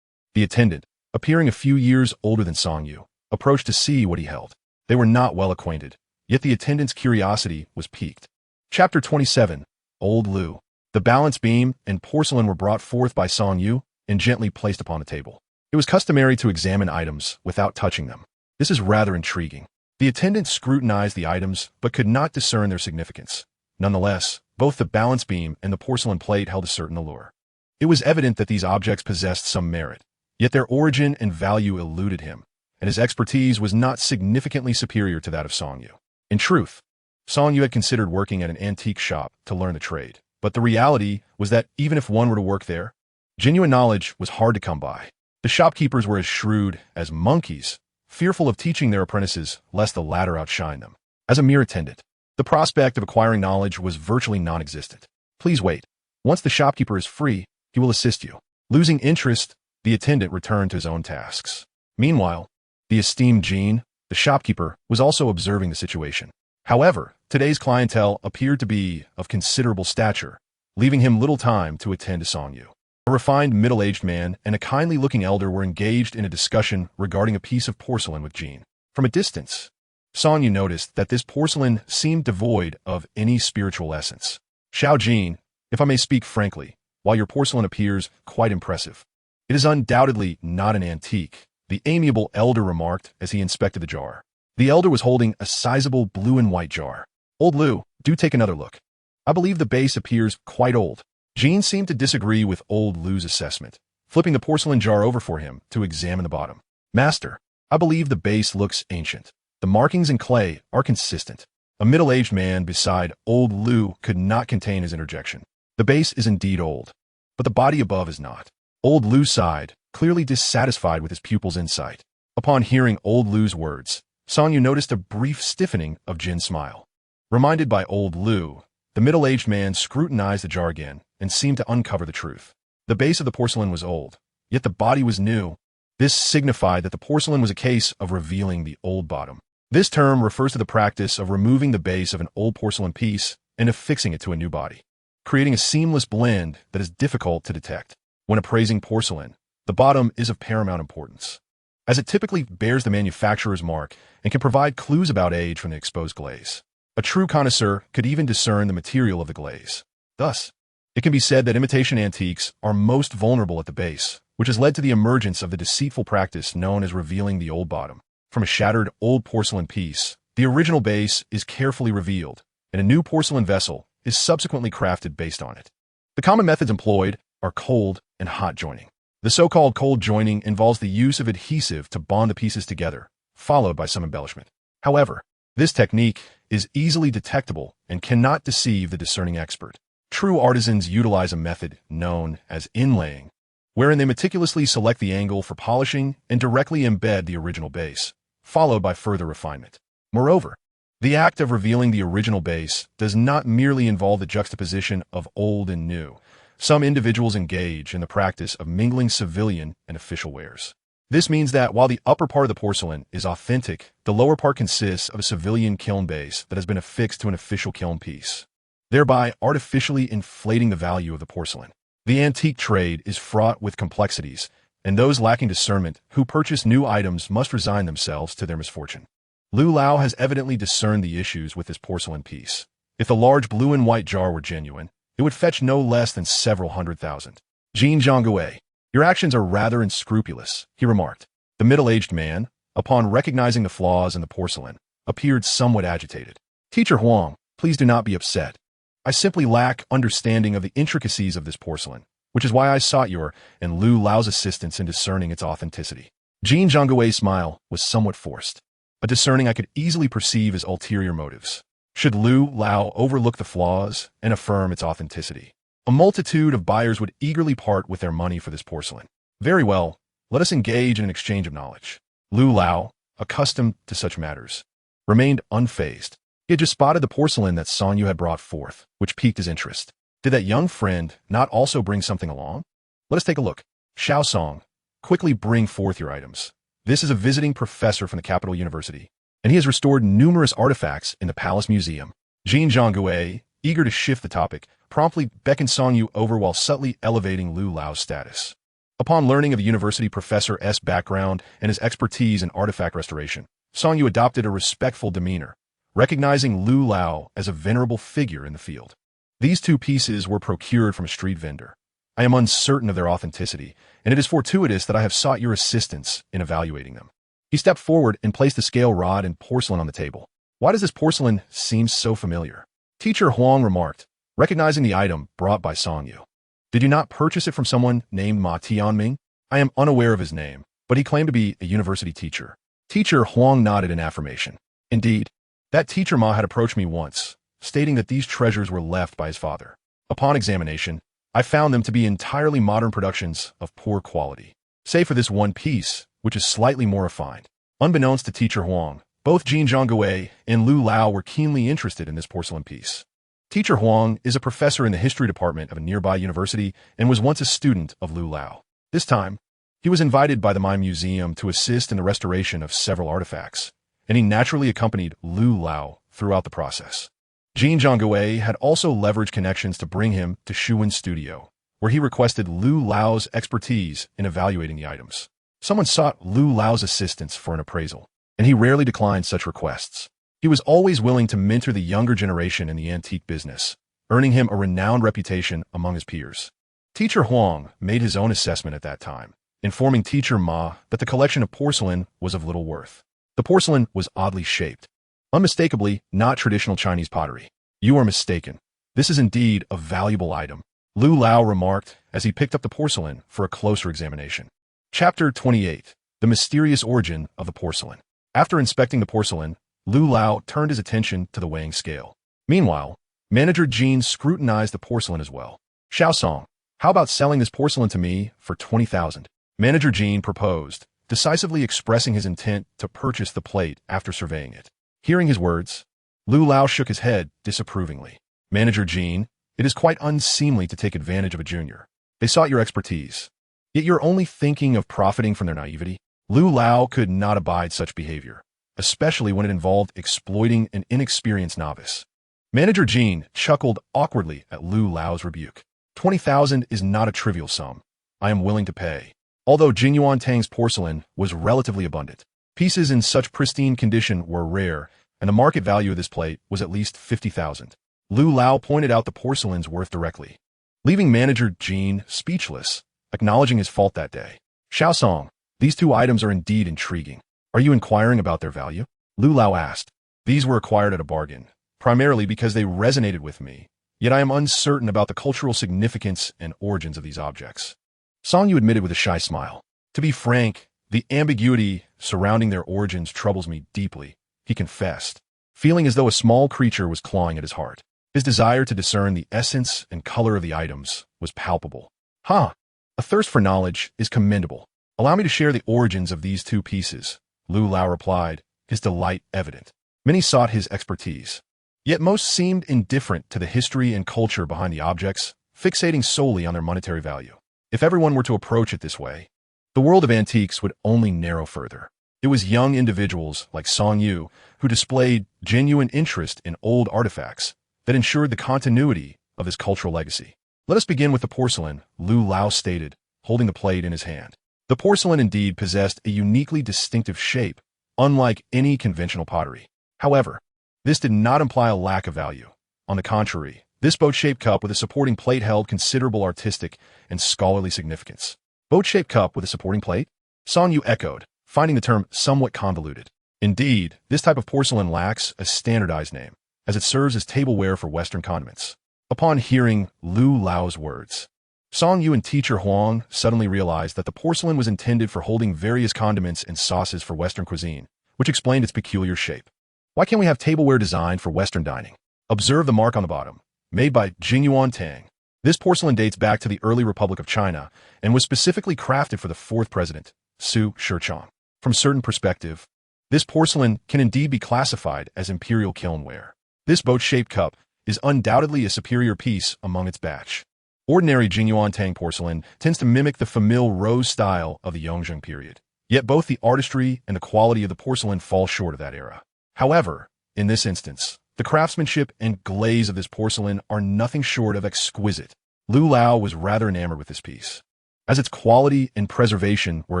The attendant, appearing a few years older than Song Yu, approached to see what he held. They were not well acquainted, yet the attendant's curiosity was piqued. Chapter 27, Old Lu. The balance beam and porcelain were brought forth by Song Yu and gently placed upon the table. It was customary to examine items without touching them. This is rather intriguing. The attendant scrutinized the items but could not discern their significance. Nonetheless, both the balance beam and the porcelain plate held a certain allure. It was evident that these objects possessed some merit, yet their origin and value eluded him, and his expertise was not significantly superior to that of Song Yu. In truth, Song Yu had considered working at an antique shop to learn the trade, but the reality was that even if one were to work there, genuine knowledge was hard to come by. The shopkeepers were as shrewd as monkeys, fearful of teaching their apprentices lest the latter outshine them. As a mere attendant, the prospect of acquiring knowledge was virtually non-existent. Please wait. Once the shopkeeper is free, he will assist you. Losing interest, the attendant returned to his own tasks. Meanwhile, the esteemed Jean, the shopkeeper, was also observing the situation. However, today's clientele appeared to be of considerable stature, leaving him little time to attend to Song Yu. A refined middle-aged man and a kindly-looking elder were engaged in a discussion regarding a piece of porcelain with Jean. From a distance, Song Yu noticed that this porcelain seemed devoid of any spiritual essence. Xiao Jin, if I may speak frankly, while your porcelain appears quite impressive, it is undoubtedly not an antique, the amiable elder remarked as he inspected the jar. The elder was holding a sizable blue and white jar. Old Lu, do take another look. I believe the base appears quite old. Jean seemed to disagree with Old Lu's assessment, flipping the porcelain jar over for him to examine the bottom. Master, I believe the base looks ancient. The markings in clay are consistent. A middle-aged man beside old Lu could not contain his interjection. The base is indeed old, but the body above is not. Old Lu sighed, clearly dissatisfied with his pupil's insight. Upon hearing old Lu's words, Song-yu noticed a brief stiffening of Jin's smile. Reminded by old Lu, the middle-aged man scrutinized the jar again and seemed to uncover the truth. The base of the porcelain was old, yet the body was new. This signified that the porcelain was a case of revealing the old bottom. This term refers to the practice of removing the base of an old porcelain piece and affixing it to a new body, creating a seamless blend that is difficult to detect. When appraising porcelain, the bottom is of paramount importance, as it typically bears the manufacturer's mark and can provide clues about age from the exposed glaze. A true connoisseur could even discern the material of the glaze. Thus, it can be said that imitation antiques are most vulnerable at the base, which has led to the emergence of the deceitful practice known as revealing the old bottom. From a shattered old porcelain piece, the original base is carefully revealed, and a new porcelain vessel is subsequently crafted based on it. The common methods employed are cold and hot joining. The so-called cold joining involves the use of adhesive to bond the pieces together, followed by some embellishment. However, this technique is easily detectable and cannot deceive the discerning expert. True artisans utilize a method known as inlaying, wherein they meticulously select the angle for polishing and directly embed the original base, followed by further refinement. Moreover, the act of revealing the original base does not merely involve the juxtaposition of old and new. Some individuals engage in the practice of mingling civilian and official wares. This means that while the upper part of the porcelain is authentic, the lower part consists of a civilian kiln base that has been affixed to an official kiln piece, thereby artificially inflating the value of the porcelain. The antique trade is fraught with complexities, and those lacking discernment who purchase new items must resign themselves to their misfortune. Lu Lao has evidently discerned the issues with this porcelain piece. If the large blue and white jar were genuine, it would fetch no less than several $100,000. Jin Zhongguei, your actions are rather unscrupulous, he remarked. The middle-aged man, upon recognizing the flaws in the porcelain, appeared somewhat agitated. Teacher Huang, please do not be upset. I simply lack understanding of the intricacies of this porcelain, which is why I sought your and Lu Lao's assistance in discerning its authenticity. Jin Zhongguei's smile was somewhat forced. A discerning I could easily perceive his ulterior motives. Should Lu Lao overlook the flaws and affirm its authenticity? A multitude of buyers would eagerly part with their money for this porcelain. Very well, let us engage in an exchange of knowledge. Lu Lao, accustomed to such matters, remained unfazed. He had just spotted the porcelain that Song-yu had brought forth, which piqued his interest. Did that young friend not also bring something along? Let us take a look. Xiao Song, quickly bring forth your items. This is a visiting professor from the capital university, and he has restored numerous artifacts in the Palace Museum. Jin Zhongguei, eager to shift the topic, promptly beckoned Song-yu over while subtly elevating Lu Lao's status. Upon learning of the university professor's background and his expertise in artifact restoration, Song-yu adopted a respectful demeanor, recognizing Lu Lao as a venerable figure in the field. These two pieces were procured from a street vendor. I am uncertain of their authenticity, and it is fortuitous that I have sought your assistance in evaluating them. He stepped forward and placed the scale rod and porcelain on the table. Why does this porcelain seem so familiar? Teacher Huang remarked, recognizing the item brought by Song-yu. Did you not purchase it from someone named Ma Tianming? I am unaware of his name, but he claimed to be a university teacher. Teacher Huang nodded in affirmation. Indeed, that teacher Ma had approached me once, stating that these treasures were left by his father. Upon examination, I found them to be entirely modern productions of poor quality, save for this one piece, which is slightly more refined. Unbeknownst to Teacher Huang, both Jin Zhongguei and Lu Lao were keenly interested in this porcelain piece. Teacher Huang is a professor in the history department of a nearby university and was once a student of Lu Lao. This time, he was invited by the Mine Museum to assist in the restoration of several artifacts, and he naturally accompanied Lu Lao throughout the process. Jin Zhongguei had also leveraged connections to bring him to Shuwen's studio, where he requested Lu Lao's expertise in evaluating the items. Someone sought Lu Lao's assistance for an appraisal, and he rarely declined such requests. He was always willing to mentor the younger generation in the antique business, earning him a renowned reputation among his peers. Teacher Huang made his own assessment at that time, informing Teacher Ma that the collection of porcelain was of little worth. The porcelain was oddly shaped, unmistakably not traditional Chinese pottery. You are mistaken. This is indeed a valuable item, Lu Lao remarked as he picked up the porcelain for a closer examination. Chapter 28. the mysterious origin of the porcelain. After inspecting the porcelain, Lu Lao turned his attention to the weighing scale. Meanwhile, manager Jean scrutinized the porcelain as well. Xiaosong, how about selling this porcelain to me for 20,000? Manager Jean proposed, decisively expressing his intent to purchase the plate after surveying it. Hearing his words, Lu Lao shook his head disapprovingly. Manager Jean, it is quite unseemly to take advantage of a junior. They sought your expertise. Yet you're only thinking of profiting from their naivety? Lu Lao could not abide such behavior, especially when it involved exploiting an inexperienced novice. Manager Jean chuckled awkwardly at Lu Lao's rebuke. 20,000 is not a trivial sum. I am willing to pay. Although Jinyuan Tang's porcelain was relatively abundant, pieces in such pristine condition were rare, and the market value of this plate was at least 50,000. Lu Lao pointed out the porcelain's worth directly, leaving manager Jean speechless, acknowledging his fault that day. Xiaosong, these two items are indeed intriguing. Are you inquiring about their value? Lu Lao asked. These were acquired at a bargain, primarily because they resonated with me, yet I am uncertain about the cultural significance and origins of these objects. Song Yu admitted with a shy smile. To be frank, the ambiguity surrounding their origins troubles me deeply, he confessed, feeling as though a small creature was clawing at his heart. His desire to discern the essence and color of the items was palpable. A thirst for knowledge is commendable. Allow me to share the origins of these two pieces, Lu Lao replied, his delight evident. Many sought his expertise, yet most seemed indifferent to the history and culture behind the objects, fixating solely on their monetary value. If everyone were to approach it this way, the world of antiques would only narrow further. It was young individuals like Song Yu who displayed genuine interest in old artifacts that ensured the continuity of his cultural legacy. Let us begin with the porcelain, Lu Lao stated, holding the plate in his hand. The porcelain indeed possessed a uniquely distinctive shape, unlike any conventional pottery. However, this did not imply a lack of value. On the contrary, this boat-shaped cup with a supporting plate held considerable artistic and scholarly significance. Boat-shaped cup with a supporting plate? Song Yu echoed, finding the term somewhat convoluted. Indeed, this type of porcelain lacks a standardized name, as it serves as tableware for Western condiments. Upon hearing Lu Lao's words, Song Yu and teacher Huang suddenly realized that the porcelain was intended for holding various condiments and sauces for Western cuisine, which explained its peculiar shape. Why can't we have tableware designed for Western dining? Observe the mark on the bottom, made by Jinyuan Tang. This porcelain dates back to the early Republic of China and was specifically crafted for the fourth president, Su Shichong. From certain perspective, this porcelain can indeed be classified as imperial kilnware. This boat-shaped cup is undoubtedly a superior piece among its batch. Ordinary Jinyuan Tang porcelain tends to mimic the famille rose style of the Yongzheng period, yet both the artistry and the quality of the porcelain fall short of that era. However, in this instance, the craftsmanship and glaze of this porcelain are nothing short of exquisite. Lu Lao was rather enamored with this piece, as its quality and preservation were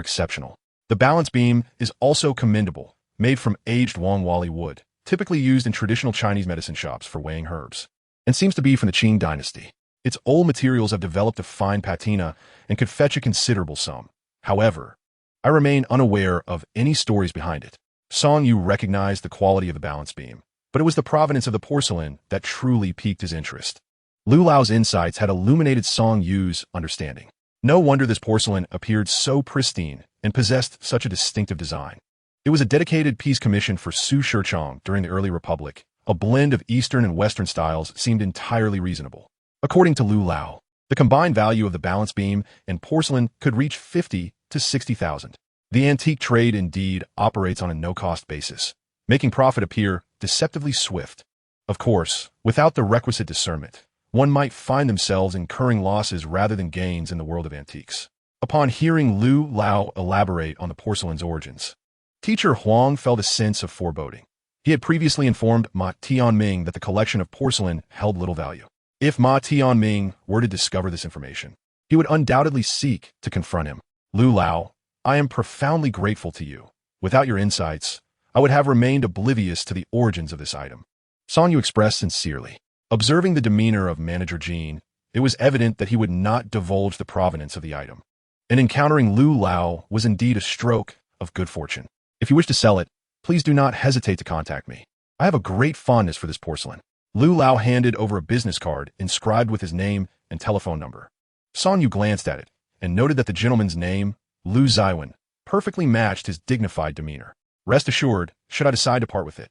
exceptional. The balance beam is also commendable, made from aged Wangwali wood, typically used in traditional Chinese medicine shops for weighing herbs, and seems to be from the Qing dynasty. Its old materials have developed a fine patina and could fetch a considerable sum. However, I remain unaware of any stories behind it. Song Yu recognized the quality of the balance beam, but it was the provenance of the porcelain that truly piqued his interest. Lu Lao's insights had illuminated Song Yu's understanding. No wonder this porcelain appeared so pristine and possessed such a distinctive design. It was a dedicated piece commissioned for Su Shichong during the early Republic. A blend of Eastern and Western styles seemed entirely reasonable. According to Lu Lao, the combined value of the balance beam and porcelain could reach 50 to 60,000. The antique trade indeed operates on a no-cost basis, making profit appear deceptively swift. Of course, without the requisite discernment, one might find themselves incurring losses rather than gains in the world of antiques. Upon hearing Lu Lao elaborate on the porcelain's origins, teacher Huang felt a sense of foreboding. He had previously informed Ma Tianming that the collection of porcelain held little value. If Ma Tianming were to discover this information, he would undoubtedly seek to confront him. Lu Lao, I am profoundly grateful to you. Without your insights, I would have remained oblivious to the origins of this item. Song Yu expressed sincerely. Observing the demeanor of manager Jean, it was evident that he would not divulge the provenance of the item. And encountering Lu Lao was indeed a stroke of good fortune. If you wish to sell it, please do not hesitate to contact me. I have a great fondness for this porcelain. Lu Lao handed over a business card inscribed with his name and telephone number. Song Yu glanced at it and noted that the gentleman's name, Lu Ziwen, perfectly matched his dignified demeanor. Rest assured, should I decide to part with it,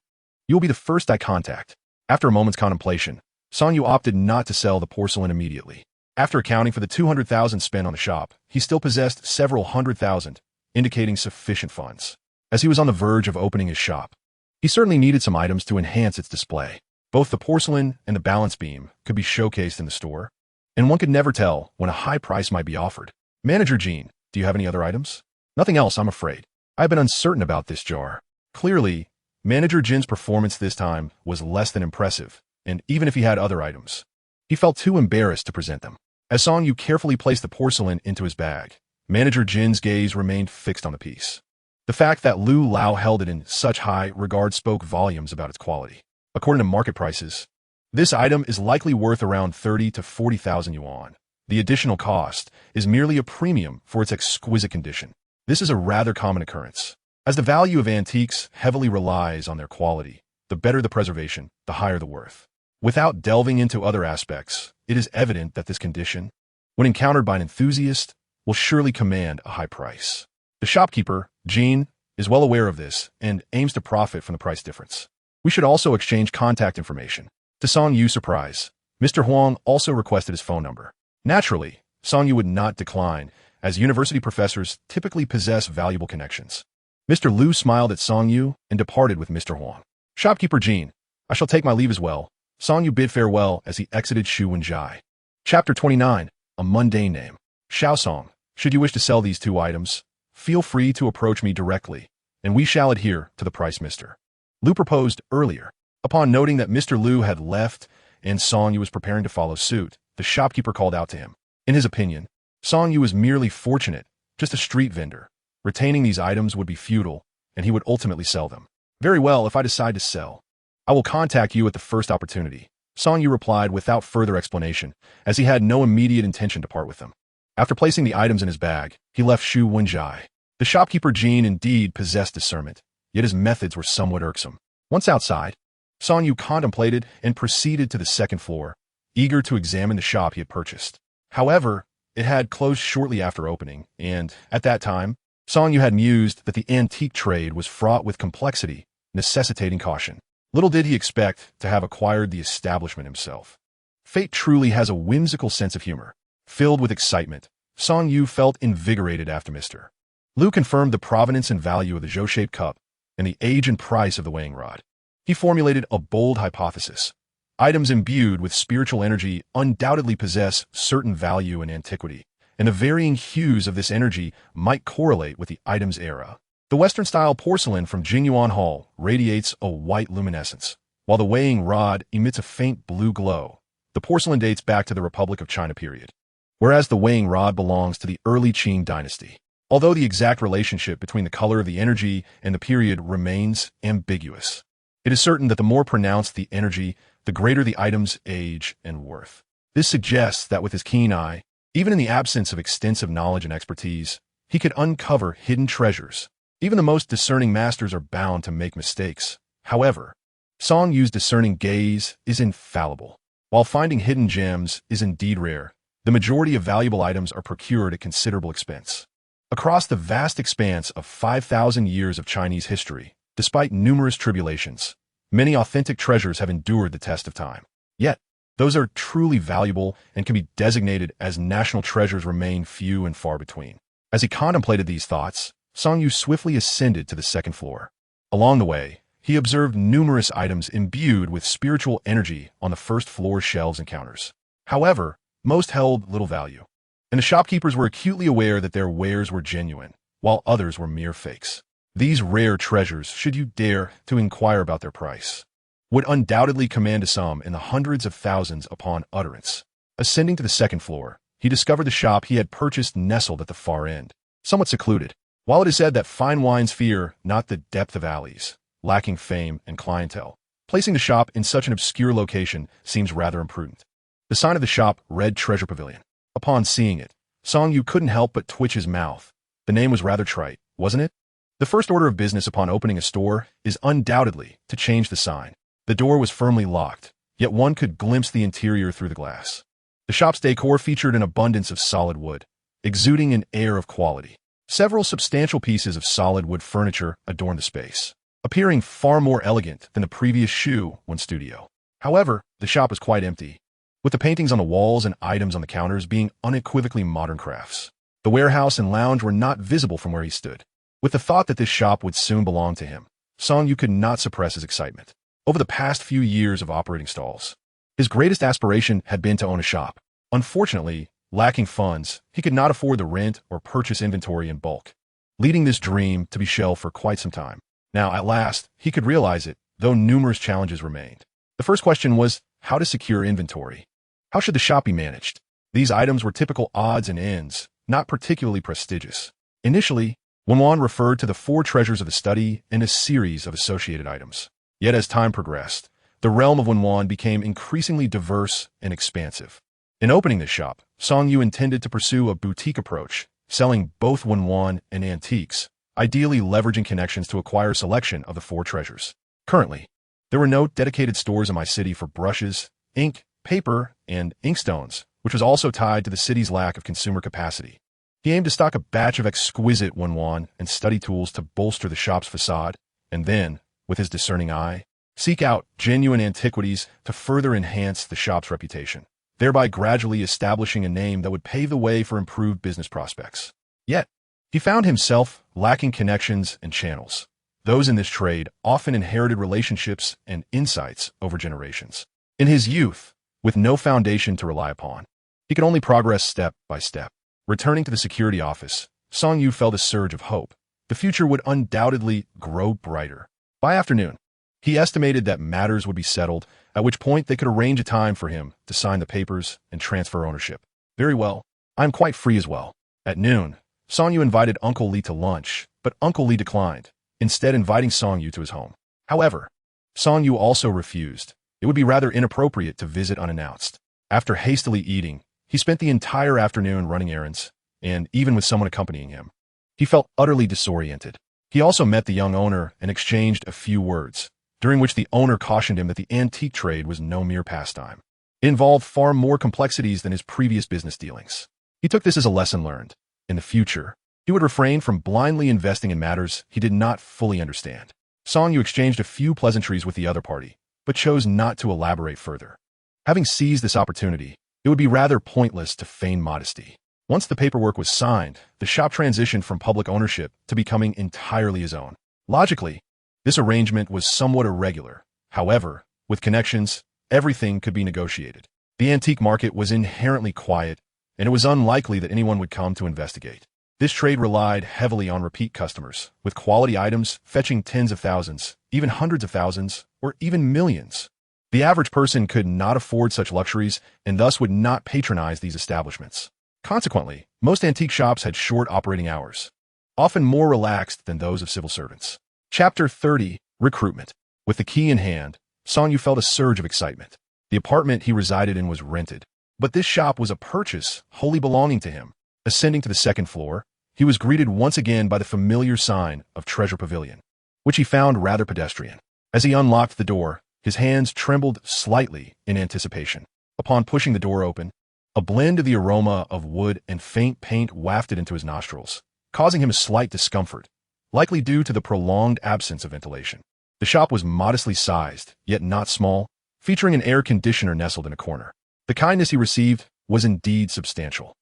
you will be the first I contact. After a moment's contemplation, Song Yu opted not to sell the porcelain immediately. After accounting for the 200,000 spent on the shop, he still possessed several hundred thousand, indicating sufficient funds. As he was on the verge of opening his shop, he certainly needed some items to enhance its display. Both the porcelain and the balance beam could be showcased in the store, and one could never tell when a high price might be offered. Manager Jean, do you have any other items? Nothing else, I'm afraid. I've been uncertain about this jar. Clearly, Manager Jin's performance this time was less than impressive, and even if he had other items, he felt too embarrassed to present them. As Song Yu carefully placed the porcelain into his bag, Manager Jin's gaze remained fixed on the piece. The fact that Lu Lao held it in such high regard spoke volumes about its quality. According to market prices, this item is likely worth around 30 to 40,000 yuan. The additional cost is merely a premium for its exquisite condition. This is a rather common occurrence. As the value of antiques heavily relies on their quality, the better the preservation, the higher the worth. Without delving into other aspects, it is evident that this condition, when encountered by an enthusiast, will surely command a high price. The shopkeeper, Jean, is well aware of this and aims to profit from the price difference. We should also exchange contact information. To Song Yu's surprise, Mr. Huang also requested his phone number. Naturally, Song Yu would not decline, as university professors typically possess valuable connections. Mr. Lu smiled at Song Yu and departed with Mr. Huang. Shopkeeper Jean, I shall take my leave as well. Song Yu bid farewell as he exited Shu Wenjai. Chapter 29, a mundane name. Xiaosong, should you wish to sell these two items, feel free to approach me directly, and we shall adhere to the price Mr. Lu proposed earlier. Upon noting that Mr. Lu had left and Song Yu was preparing to follow suit, the shopkeeper called out to him. In his opinion, Song Yu was merely fortunate, just a street vendor. Retaining these items would be futile, and he would ultimately sell them. Very well, if I decide to sell, I will contact you at the first opportunity, Song Yu replied without further explanation, as he had no immediate intention to part with them. After placing the items in his bag, he left Shu Wenjai. The shopkeeper Jean indeed possessed discernment, yet his methods were somewhat irksome. Once outside, Song Yu contemplated and proceeded to the second floor, eager to examine the shop he had purchased. However, it had closed shortly after opening, and, at that time, Song Yu had mused that the antique trade was fraught with complexity, necessitating caution. Little did he expect to have acquired the establishment himself. Fate truly has a whimsical sense of humor. Filled with excitement, Song Yu felt invigorated after Mr. Lu confirmed the provenance and value of the Zhou-shaped cup and the age and price of the weighing rod. He formulated a bold hypothesis. Items imbued with spiritual energy undoubtedly possess certain value in antiquity, and the varying hues of this energy might correlate with the item's era. The Western-style porcelain from Jingyuan Hall radiates a white luminescence, while the weighing rod emits a faint blue glow. The porcelain dates back to the Republic of China period, whereas the weighing rod belongs to the early Qing dynasty. Although the exact relationship between the color of the energy and the period remains ambiguous, it is certain that the more pronounced the energy, the greater the item's age and worth. This suggests that with his keen eye, even in the absence of extensive knowledge and expertise, he could uncover hidden treasures. Even the most discerning masters are bound to make mistakes. However, Song Yu's discerning gaze is infallible. While finding hidden gems is indeed rare, the majority of valuable items are procured at considerable expense. Across the vast expanse of 5,000 years of Chinese history, despite numerous tribulations, many authentic treasures have endured the test of time. Yet, those are truly valuable and can be designated as national treasures remain few and far between. As he contemplated these thoughts, Song Yu swiftly ascended to the second floor. Along the way, he observed numerous items imbued with spiritual energy on the first floor shelves and counters. However, most held little value, and the shopkeepers were acutely aware that their wares were genuine, while others were mere fakes. These rare treasures, should you dare to inquire about their price, would undoubtedly command a sum in the hundreds of thousands upon utterance. Ascending to the second floor, he discovered the shop he had purchased nestled at the far end, somewhat secluded. While it is said that fine wines fear not the depth of alleys, lacking fame and clientele, placing the shop in such an obscure location seems rather imprudent. The sign of the shop read Treasure Pavilion. Upon seeing it, Song Yu couldn't help but twitch his mouth. The name was rather trite, wasn't it? The first order of business upon opening a store is undoubtedly to change the sign. The door was firmly locked, yet one could glimpse the interior through the glass. The shop's decor featured an abundance of solid wood, exuding an air of quality. Several substantial pieces of solid wood furniture adorned the space, appearing far more elegant than the previous Shu One studio. However, the shop was quite empty, with the paintings on the walls and items on the counters being unequivocally modern crafts. The warehouse and lounge were not visible from where he stood. With the thought that this shop would soon belong to him, Song Yu could not suppress his excitement. Over the past few years of operating stalls, his greatest aspiration had been to own a shop. Unfortunately, lacking funds, he could not afford the rent or purchase inventory in bulk, leading this dream to be shelved for quite some time. Now, at last, he could realize it, though numerous challenges remained. The first question was how to secure inventory. How should the shop be managed? These items were typical odds and ends, not particularly prestigious. Initially, Wenwan referred to the 4 treasures of the study and a series of associated items. Yet as time progressed, the realm of Wenwan became increasingly diverse and expansive. In opening this shop, Song Yu intended to pursue a boutique approach, selling both Wenwan and antiques, ideally leveraging connections to acquire a selection of the 4 treasures. Currently, there were no dedicated stores in my city for brushes, ink, paper, and inkstones, which was also tied to the city's lack of consumer capacity. He aimed to stock a batch of exquisite Wenwan and study tools to bolster the shop's facade, and then, with his discerning eye, seek out genuine antiquities to further enhance the shop's reputation, thereby gradually establishing a name that would pave the way for improved business prospects. Yet, he found himself lacking connections and channels. Those in this trade often inherited relationships and insights over generations. In his youth, with no foundation to rely upon, he could only progress step by step. Returning to the security office, Song Yu felt a surge of hope. The future would undoubtedly grow brighter. By afternoon, he estimated that matters would be settled, at which point they could arrange a time for him to sign the papers and transfer ownership. Very well, I'm quite free as well. At noon, Song Yu invited Uncle Lee to lunch, but Uncle Lee declined, instead inviting Song Yu to his home. However, Song Yu also refused. It would be rather inappropriate to visit unannounced. After hastily eating, he spent the entire afternoon running errands, and even with someone accompanying him, he felt utterly disoriented. He also met the young owner and exchanged a few words, during which the owner cautioned him that the antique trade was no mere pastime. It involved far more complexities than his previous business dealings. He took this as a lesson learned. In the future, he would refrain from blindly investing in matters he did not fully understand. Song Yu exchanged a few pleasantries with the other party, but chose not to elaborate further. Having seized this opportunity, it would be rather pointless to feign modesty. Once the paperwork was signed, the shop transitioned from public ownership to becoming entirely his own. Logically, this arrangement was somewhat irregular. However, with connections, everything could be negotiated. The antique market was inherently quiet, and it was unlikely that anyone would come to investigate. This trade relied heavily on repeat customers, with quality items fetching tens of thousands, even hundreds of thousands, or even millions. The average person could not afford such luxuries and thus would not patronize these establishments. Consequently, most antique shops had short operating hours, often more relaxed than those of civil servants. Chapter 30, Recruitment. With the key in hand, Song Yu felt a surge of excitement. The apartment he resided in was rented, but this shop was a purchase wholly belonging to him. Ascending to the second floor, he was greeted once again by the familiar sign of Treasure Pavilion, which he found rather pedestrian. As he unlocked the door, his hands trembled slightly in anticipation. Upon pushing the door open, a blend of the aroma of wood and faint paint wafted into his nostrils, causing him a slight discomfort, likely due to the prolonged absence of ventilation. The shop was modestly sized, yet not small, featuring an air conditioner nestled in a corner. The kindness he received was indeed substantial.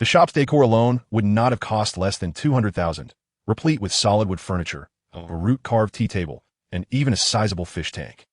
The shop's decor alone would not have cost less than 200,000, replete with solid wood furniture, a root-carved tea table, and even a sizable fish tank.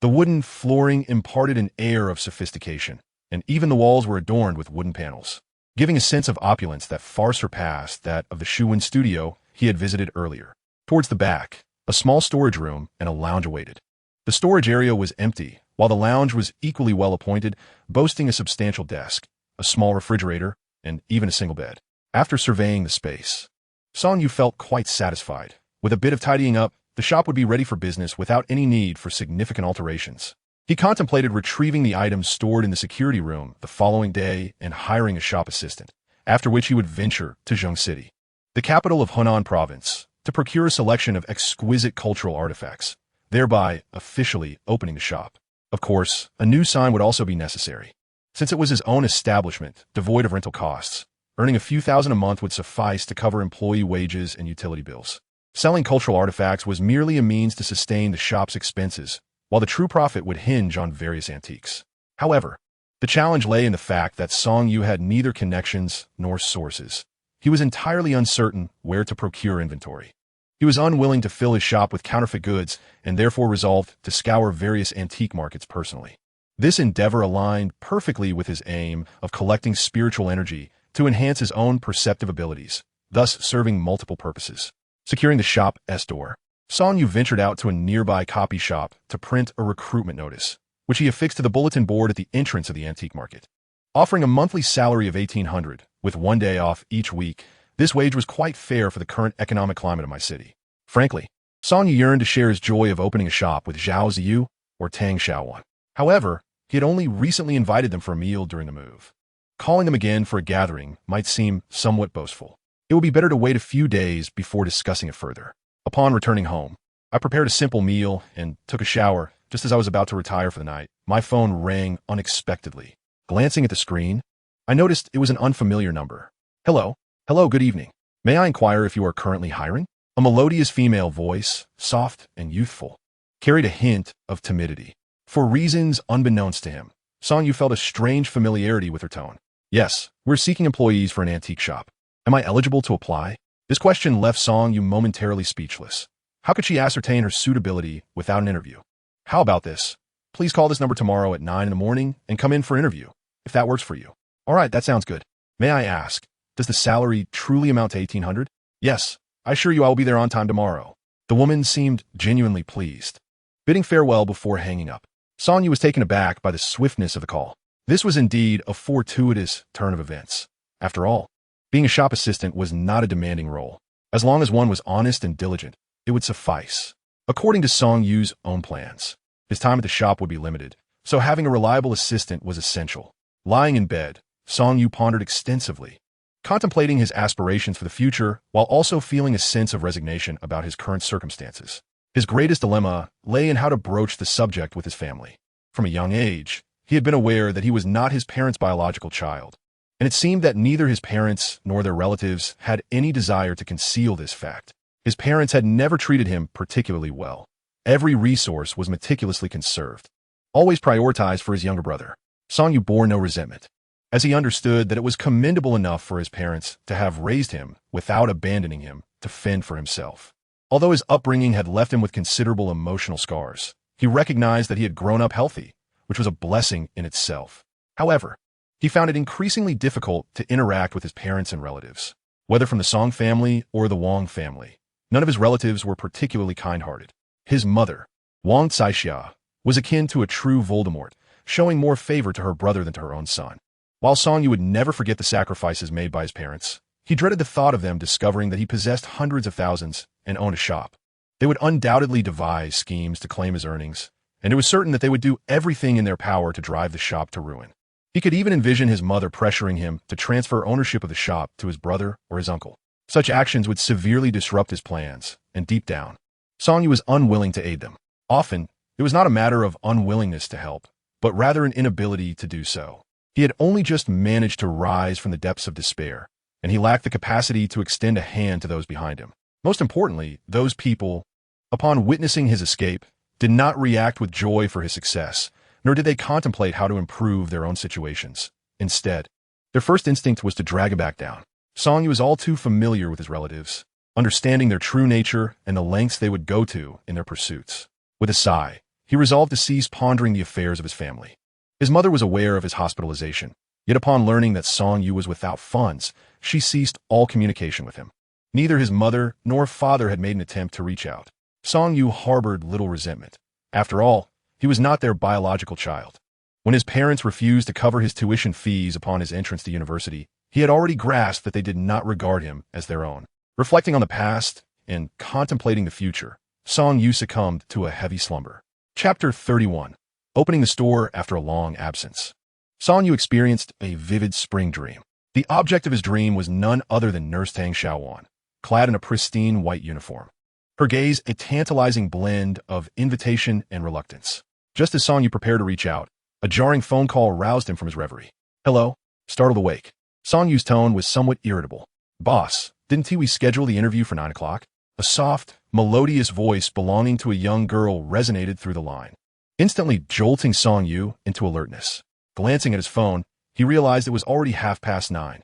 The wooden flooring imparted an air of sophistication, and even the walls were adorned with wooden panels, giving a sense of opulence that far surpassed that of the Shuwen studio he had visited earlier. Towards the back, a small storage room and a lounge awaited. The storage area was empty, while the lounge was equally well appointed, boasting a substantial desk, a small refrigerator, and even a single bed. After surveying the space, Song Yu felt quite satisfied. With a bit of tidying up, the shop would be ready for business without any need for significant alterations. He contemplated retrieving the items stored in the security room the following day and hiring a shop assistant, after which he would venture to Zheng City, the capital of Hunan Province, to procure a selection of exquisite cultural artifacts, thereby officially opening the shop. Of course, a new sign would also be necessary. Since it was his own establishment, devoid of rental costs, Earning a few thousand a month would suffice to cover employee wages and utility bills. Selling cultural artifacts was merely a means to sustain the shop's expenses, while the true profit would hinge on various antiques. However, the challenge lay in the fact that Song Yu had neither connections nor sources. He was entirely uncertain where to procure inventory. He was unwilling to fill his shop with counterfeit goods and therefore resolved to scour various antique markets personally. This endeavor aligned perfectly with his aim of collecting spiritual energy to enhance his own perceptive abilities, thus serving multiple purposes. Securing the shop's door, Song Yu ventured out to a nearby copy shop to print a recruitment notice, which he affixed to the bulletin board at the entrance of the antique market. Offering a monthly salary of 1,800, with 1 day off each week, this wage was quite fair for the current economic climate of my city. Frankly, Song Yu yearned to share his joy of opening a shop with Zhao Ziyu or Tang Xiaowan. However, he had only recently invited them for a meal during the move. Calling them again for a gathering might seem somewhat boastful. It would be better to wait a few days before discussing it further. Upon returning home, I prepared a simple meal and took a shower. Just as I was about to retire for the night, my phone rang unexpectedly. Glancing at the screen, I noticed it was an unfamiliar number. Hello, good evening. May I inquire if you are currently hiring? A melodious female voice, soft and youthful, carried a hint of timidity. For reasons unbeknownst to him, Song Yu felt a strange familiarity with her tone. Yes, we're seeking employees for an antique shop. Am I eligible to apply? This question left Song Yu momentarily speechless. How could she ascertain her suitability without an interview? How about this? Please call this number tomorrow at 9 in the morning and come in for an interview, if that works for you. All right, that sounds good. May I ask, does the salary truly amount to 1,800? Yes, I assure you I will be there on time tomorrow. The woman seemed genuinely pleased. Bidding farewell before hanging up, Song Yu was taken aback by the swiftness of the call. This was indeed a fortuitous turn of events. After all, being a shop assistant was not a demanding role. As long as one was honest and diligent, it would suffice. According to Song Yu's own plans, his time at the shop would be limited, so having a reliable assistant was essential. Lying in bed, Song Yu pondered extensively, contemplating his aspirations for the future while also feeling a sense of resignation about his current circumstances. His greatest dilemma lay in how to broach the subject with his family. From a young age, he had been aware that he was not his parents' biological child, and it seemed that neither his parents nor their relatives had any desire to conceal this fact. His parents had never treated him particularly well. Every resource was meticulously conserved, always prioritized for his younger brother. Song Yu bore no resentment, as he understood that it was commendable enough for his parents to have raised him without abandoning him to fend for himself. Although his upbringing had left him with considerable emotional scars, he recognized that he had grown up healthy, which was a blessing in itself. However, he found it increasingly difficult to interact with his parents and relatives, whether from the Song family or the Wang family. None of his relatives were particularly kind-hearted. His mother, Wang Caixia, was akin to a true Voldemort, showing more favor to her brother than to her own son. While Song Yu would never forget the sacrifices made by his parents, he dreaded the thought of them discovering that he possessed hundreds of thousands and owned a shop. They would undoubtedly devise schemes to claim his earnings, and it was certain that they would do everything in their power to drive the shop to ruin. He could even envision his mother pressuring him to transfer ownership of the shop to his brother or his uncle. Such actions would severely disrupt his plans, and deep down, Song Yu was unwilling to aid them. Often, it was not a matter of unwillingness to help, but rather an inability to do so. He had only just managed to rise from the depths of despair, and he lacked the capacity to extend a hand to those behind him. Most importantly, those people, upon witnessing his escape, did not react with joy for his success, nor did they contemplate how to improve their own situations. Instead, their first instinct was to drag him back down. Song Yu was all too familiar with his relatives, understanding their true nature and the lengths they would go to in their pursuits. With a sigh, he resolved to cease pondering the affairs of his family. His mother was aware of his hospitalization, yet upon learning that Song Yu was without funds, she ceased all communication with him. Neither his mother nor father had made an attempt to reach out. Song Yu harbored little resentment. After all, he was not their biological child. When his parents refused to cover his tuition fees upon his entrance to university, he had already grasped that they did not regard him as their own. Reflecting on the past and contemplating the future, Song Yu succumbed to a heavy slumber. Chapter 31. Opening the store after a long absence. Song Yu experienced a vivid spring dream. The object of his dream was none other than Nurse Tang Xiaowan, clad in a pristine white uniform. Her gaze a tantalizing blend of invitation and reluctance. Just as Song Yu prepared to reach out, a jarring phone call roused him from his reverie. Hello? Startled awake, Song Yu's tone was somewhat irritable. Boss, didn't we schedule the interview for 9 o'clock? A soft, melodious voice belonging to a young girl resonated through the line, instantly jolting Song Yu into alertness. Glancing at his phone, he realized it was already 9:30.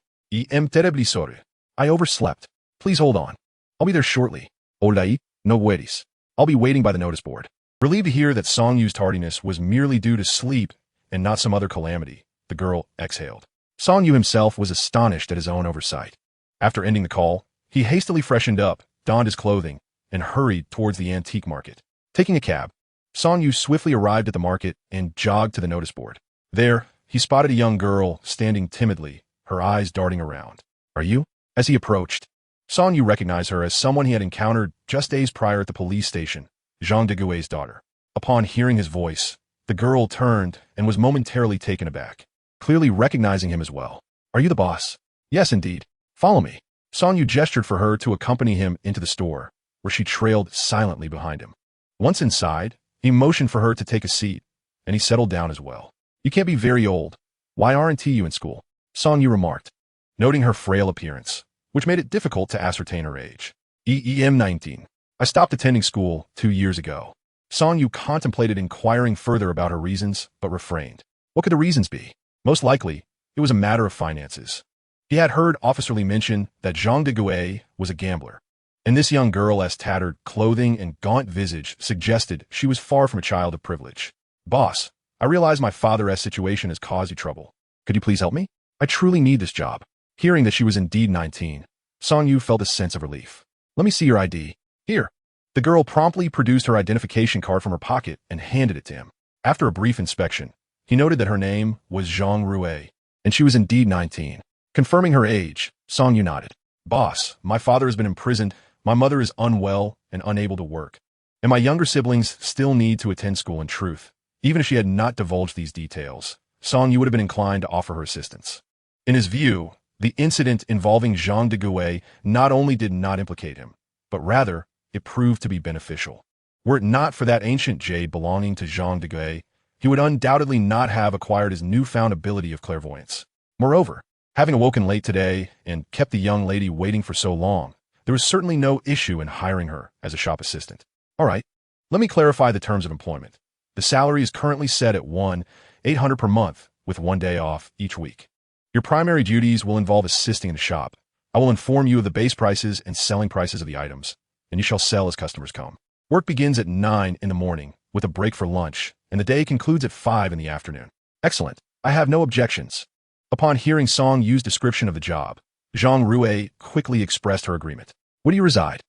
Em terribly sorry. I overslept. Please hold on. I'll be there shortly. Hola, no worries. I'll be waiting by the notice board. Relieved to hear that Song Yu's tardiness was merely due to sleep and not some other calamity, the girl exhaled. Song Yu himself was astonished at his own oversight. After ending the call, he hastily freshened up, donned his clothing, and hurried towards the antique market. Taking a cab, Song Yu swiftly arrived at the market and jogged to the notice board. There, he spotted a young girl standing timidly, her eyes darting around. Are you? As he approached, Song Yu recognized her as someone he had encountered just days prior at the police station, Jean de Gouet's daughter. Upon hearing his voice, the girl turned and was momentarily taken aback, clearly recognizing him as well. Are you the boss? Yes, indeed. Follow me. Song Yu gestured for her to accompany him into the store, where she trailed silently behind him. Once inside, he motioned for her to take a seat, and he settled down as well. You can't be very old. Why aren't you in school? Song Yu remarked, noting her frail appearance, which made it difficult to ascertain her age. I'm 19. I stopped attending school 2 years ago. Song Yu contemplated inquiring further about her reasons, but refrained. What could the reasons be? Most likely, it was a matter of finances. He had heard Officer Lee mention that Jean de Gouet was a gambler, and this young girl's tattered clothing and gaunt visage suggested she was far from a child of privilege. Boss, I realize my father's situation has caused you trouble. Could you please help me? I truly need this job. Hearing that she was indeed 19, Song Yu felt a sense of relief. Let me see your ID. Here. The girl promptly produced her identification card from her pocket and handed it to him. After a brief inspection, he noted that her name was Zhang Rue, and she was indeed 19. Confirming her age, Song Yu nodded. Boss, my father has been imprisoned, my mother is unwell and unable to work, and my younger siblings still need to attend school in truth. Even if she had not divulged these details, Song Yu would have been inclined to offer her assistance. In his view, the incident involving Jean de Gouet not only did not implicate him, but rather, it proved to be beneficial. Were it not for that ancient jade belonging to Jean de Gouet, he would undoubtedly not have acquired his newfound ability of clairvoyance. Moreover, having awoken late today and kept the young lady waiting for so long, there was certainly no issue in hiring her as a shop assistant. All right, let me clarify the terms of employment. The salary is currently set at $1,800 per month with 1 day off each week. Your primary duties will involve assisting in the shop. I will inform you of the base prices and selling prices of the items, and you shall sell as customers come. Work begins at 9 in the morning with a break for lunch, and the day concludes at 5 in the afternoon. Excellent. I have no objections. Upon hearing Song Yu's description of the job, Zhang Rue quickly expressed her agreement. Where do you reside?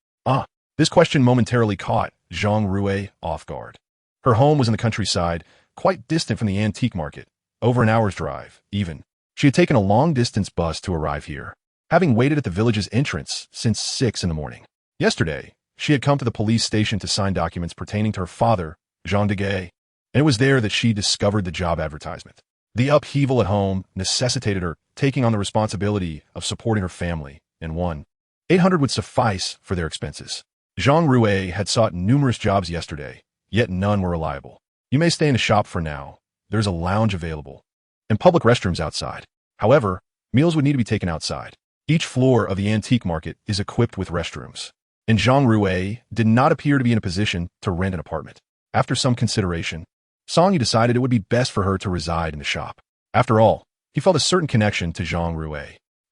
This question momentarily caught Zhang Rue off guard. Her home was in the countryside, quite distant from the antique market, over an hour's drive, even. She had taken a long-distance bus to arrive here, having waited at the village's entrance since 6 in the morning. Yesterday, she had come to the police station to sign documents pertaining to her father, Jean de Gouet, and it was there that she discovered the job advertisement. The upheaval at home necessitated her taking on the responsibility of supporting her family, and $1,800 would suffice for their expenses. Zhang Rue had sought numerous jobs yesterday, yet none were reliable. You may stay in the shop for now. There's a lounge available, and public restrooms outside. However, meals would need to be taken outside. Each floor of the antique market is equipped with restrooms, and Zhang Rue did not appear to be in a position to rent an apartment. After some consideration, Song Yu decided it would be best for her to reside in the shop. After all, he felt a certain connection to Zhang Rue.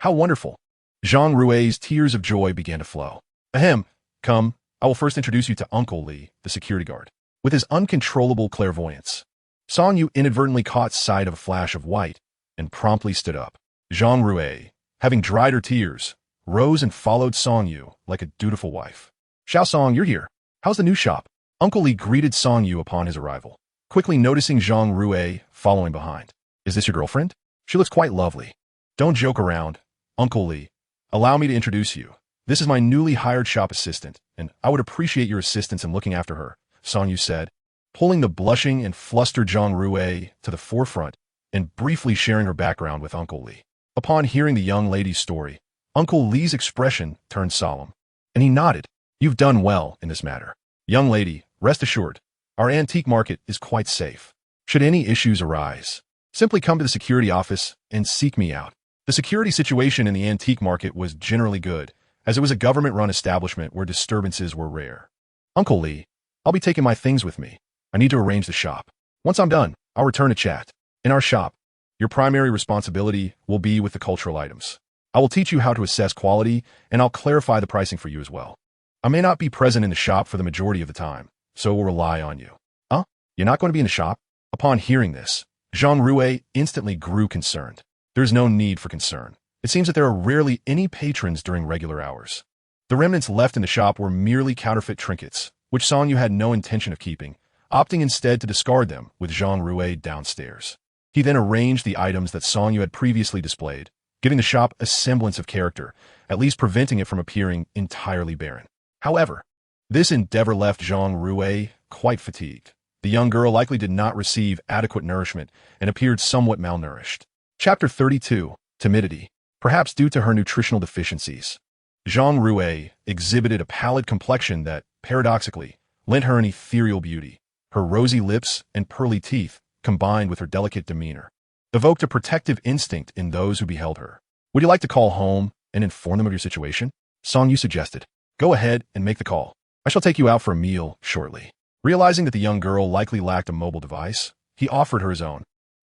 How wonderful! Zhang Rue's tears of joy began to flow. Ahem, come, I will first introduce you to Uncle Lee, the security guard. With his uncontrollable clairvoyance, Song Yu inadvertently caught sight of a flash of white and promptly stood up. Zhang Rue, having dried her tears, rose and followed Song Yu like a dutiful wife. Xiao Song, you're here. How's the new shop? Uncle Lee greeted Song Yu upon his arrival, quickly noticing Zhang Rue following behind. Is this your girlfriend? She looks quite lovely. Don't joke around. Uncle Lee, allow me to introduce you. This is my newly hired shop assistant, and I would appreciate your assistance in looking after her, Song Yu said, pulling the blushing and flustered Zhang Rue to the forefront and briefly sharing her background with Uncle Lee. Upon hearing the young lady's story, Uncle Lee's expression turned solemn, and he nodded. You've done well in this matter. Young lady, rest assured, our antique market is quite safe. Should any issues arise, simply come to the security office and seek me out. The security situation in the antique market was generally good, as it was a government-run establishment where disturbances were rare. Uncle Lee, I'll be taking my things with me. I need to arrange the shop. Once I'm done, I'll return to chat. In our shop, your primary responsibility will be with the cultural items. I will teach you how to assess quality, and I'll clarify the pricing for you as well. I may not be present in the shop for the majority of the time, so we'll rely on you. Huh? You're not going to be in the shop? Upon hearing this, Jean Rouet instantly grew concerned. There is no need for concern. It seems that there are rarely any patrons during regular hours. The remnants left in the shop were merely counterfeit trinkets, which Song Yu had no intention of keeping, opting instead to discard them with Jean Rouet downstairs. He then arranged the items that Song Yu had previously displayed, giving the shop a semblance of character, at least preventing it from appearing entirely barren. However, this endeavor left Jean Rouet quite fatigued. The young girl likely did not receive adequate nourishment and appeared somewhat malnourished. Chapter 32. Timidity. Perhaps due to her nutritional deficiencies, Jean Rouet exhibited a pallid complexion that, paradoxically, lent her an ethereal beauty. Her rosy lips and pearly teeth, combined with her delicate demeanor, evoked a protective instinct in those who beheld her. Would you like to call home and inform them of your situation? Song Yu suggested. Go ahead and make the call. I shall take you out for a meal shortly. Realizing that the young girl likely lacked a mobile device, he offered her his own.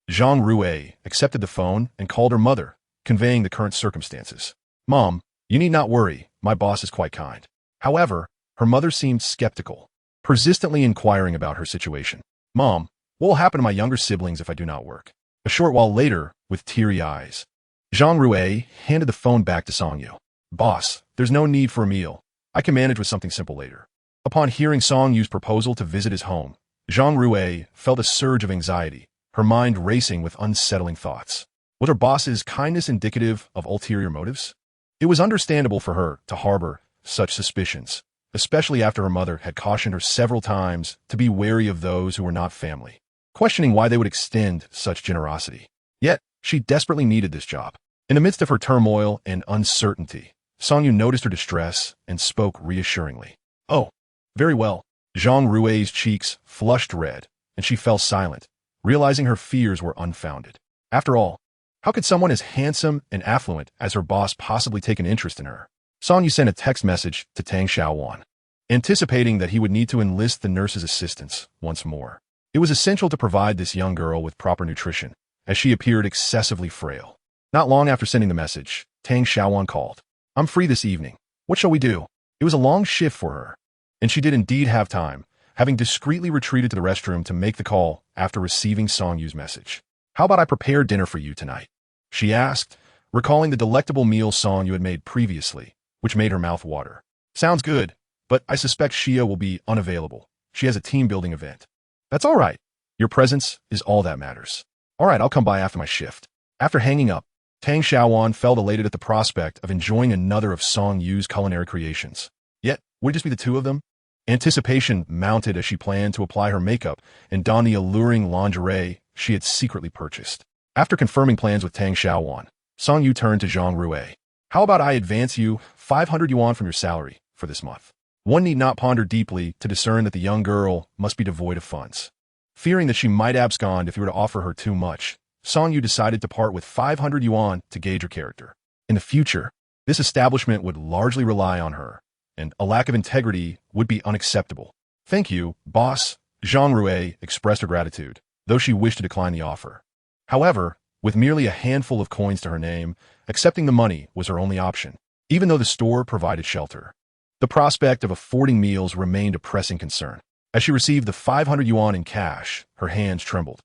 Jean Rouet accepted the phone and called her mother, conveying the current circumstances. Mom, you need not worry, my boss is quite kind. However, her mother seemed skeptical, persistently inquiring about her situation. Mom, what will happen to my younger siblings if I do not work? A short while later, with teary eyes, Jean Rouet handed the phone back to Song Yu. Boss, there's no need for a meal. I can manage with something simple later. Upon hearing Song Yu's proposal to visit his home, Jean Rouet felt a surge of anxiety, her mind racing with unsettling thoughts. Was her boss's kindness indicative of ulterior motives? It was understandable for her to harbor such suspicions, especially after her mother had cautioned her several times to be wary of those who were not family, questioning why they would extend such generosity. Yet, she desperately needed this job. In the midst of her turmoil and uncertainty, Song Yu noticed her distress and spoke reassuringly. Oh, very well. Jean Rouet's cheeks flushed red, and she fell silent, realizing her fears were unfounded. After all, how could someone as handsome and affluent as her boss possibly take an interest in her? Song Yu sent a text message to Tang Xiaowan, anticipating that he would need to enlist the nurse's assistance once more. It was essential to provide this young girl with proper nutrition, as she appeared excessively frail. Not long after sending the message, Tang Xiaowan called. I'm free this evening. What shall we do? It was a long shift for her, and she did indeed have time, having discreetly retreated to the restroom to make the call after receiving Song Yu's message. How about I prepare dinner for you tonight? She asked, recalling the delectable meal Song Yu had made previously, which made her mouth water. Sounds good, but I suspect Shia will be unavailable. She has a team-building event. That's all right. Your presence is all that matters. All right, I'll come by after my shift. After hanging up, Tang Xiaowan felt elated at the prospect of enjoying another of Song Yu's culinary creations. Yet, would it just be the two of them? Anticipation mounted as she planned to apply her makeup and don the alluring lingerie she had secretly purchased. After confirming plans with Tang Xiaowan, Song Yu turned to Jean Rouet. How about I advance you 500 yuan from your salary for this month? One need not ponder deeply to discern that the young girl must be devoid of funds. Fearing that she might abscond if he were to offer her too much, Song Yu decided to part with 500 yuan to gauge her character. In the future, this establishment would largely rely on her, and a lack of integrity would be unacceptable. Thank you, boss. Jean Rouet expressed her gratitude, though she wished to decline the offer. However, with merely a handful of coins to her name, accepting the money was her only option, even though the store provided shelter. The prospect of affording meals remained a pressing concern. As she received the 500 yuan in cash, her hands trembled.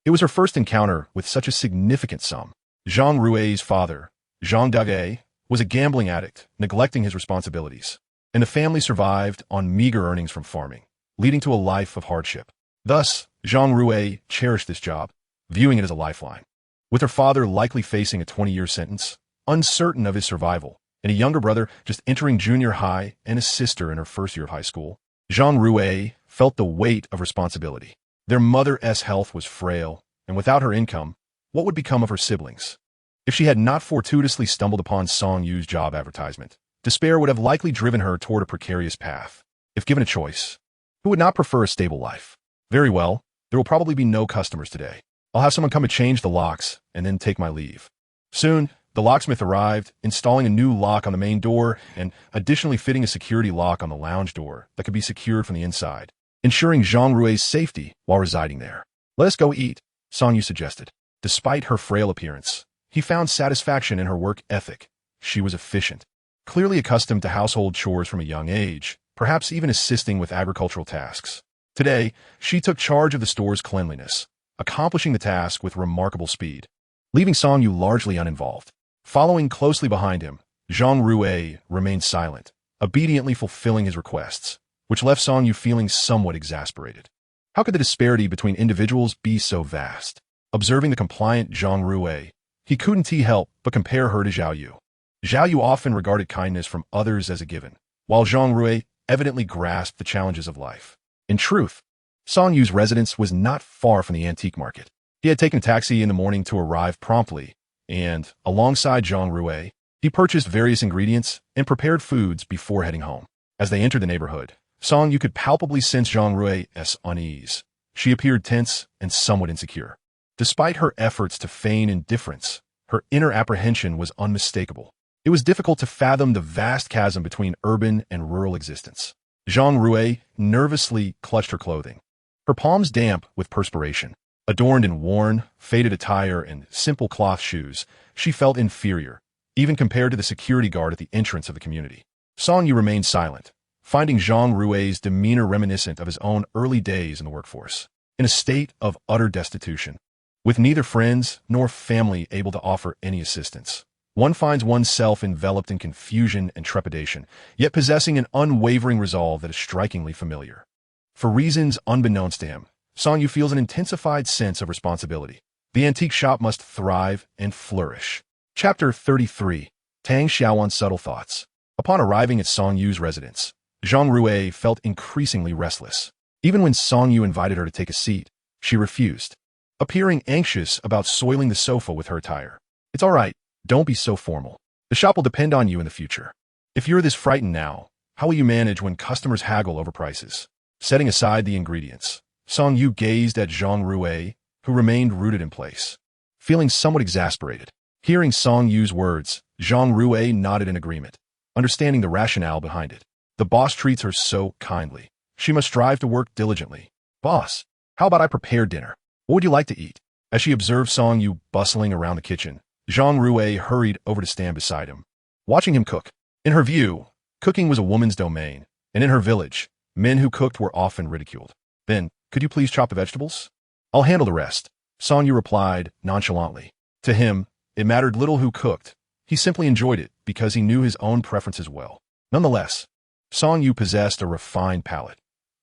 It was her first encounter with such a significant sum. Jean Rouet's father, Jean Daguet, was a gambling addict, neglecting his responsibilities, and the family survived on meager earnings from farming, leading to a life of hardship. Thus, Jean Rouet cherished this job, viewing it as a lifeline. With her father likely facing a 20-year sentence, uncertain of his survival, and a younger brother just entering junior high and a sister in her first year of high school, Jean Rouet felt the weight of responsibility. Their mother's health was frail, and without her income, what would become of her siblings? If she had not fortuitously stumbled upon Song Yu's job advertisement, despair would have likely driven her toward a precarious path. If given a choice, who would not prefer a stable life? Very well, there will probably be no customers today. I'll have someone come and change the locks and then take my leave. Soon, The locksmith arrived, installing a new lock on the main door and additionally fitting a security lock on the lounge door that could be secured from the inside, ensuring Zhang Rui's safety while residing there. "Let us go eat," Song Yu suggested. Despite her frail appearance, he found satisfaction in her work ethic. She was efficient, clearly accustomed to household chores from a young age, perhaps even assisting with agricultural tasks. Today, she took charge of the store's cleanliness, accomplishing the task with remarkable speed, leaving Song Yu largely uninvolved. Following closely behind him, Zhang Rui remained silent, obediently fulfilling his requests, which left Song Yu feeling somewhat exasperated. How could the disparity between individuals be so vast? Observing the compliant Zhang Rui, he couldn't help but compare her to Zhao Yu. Zhao Yu often regarded kindness from others as a given, while Zhang Rui evidently grasped the challenges of life. In truth, Song Yu's residence was not far from the antique market. He had taken a taxi in the morning to arrive promptly, and, alongside Zhang Rui, he purchased various ingredients and prepared foods before heading home. As they entered the neighborhood, Song Yu could palpably sense Zhang Rui's unease. She appeared tense and somewhat insecure. Despite her efforts to feign indifference, her inner apprehension was unmistakable. It was difficult to fathom the vast chasm between urban and rural existence. Zhang Rui nervously clutched her clothing, her palms damp with perspiration. Adorned in worn, faded attire and simple cloth shoes, she felt inferior, even compared to the security guard at the entrance of the community. Song Yu remained silent, finding Zhang Rui's demeanor reminiscent of his own early days in the workforce. In a state of utter destitution, with neither friends nor family able to offer any assistance, one finds oneself enveloped in confusion and trepidation, yet possessing an unwavering resolve that is strikingly familiar. For reasons unbeknownst to him, Song Yu feels an intensified sense of responsibility. The antique shop must thrive and flourish. Chapter 33. Tang Xiaowan's Subtle Thoughts. Upon arriving at Song Yu's residence, Zhang Rui felt increasingly restless. Even when Song Yu invited her to take a seat, she refused, appearing anxious about soiling the sofa with her attire. "It's all right, don't be so formal. The shop will depend on you in the future. If you're this frightened now, how will you manage when customers haggle over prices?" Setting aside the ingredients, Song Yu gazed at Zhang Rui, who remained rooted in place, feeling somewhat exasperated. Hearing Song Yu's words, Zhang Rui nodded in agreement, understanding the rationale behind it. The boss treats her so kindly. She must strive to work diligently. "Boss, how about I prepare dinner? What would you like to eat?" As she observed Song Yu bustling around the kitchen, Zhang Rui hurried over to stand beside him, watching him cook. In her view, cooking was a woman's domain, and in her village, men who cooked were often ridiculed. "Then, could you please chop the vegetables?" "I'll handle the rest," Song Yu replied nonchalantly. To him, it mattered little who cooked. He simply enjoyed it because he knew his own preferences well. Nonetheless, Song Yu possessed a refined palate.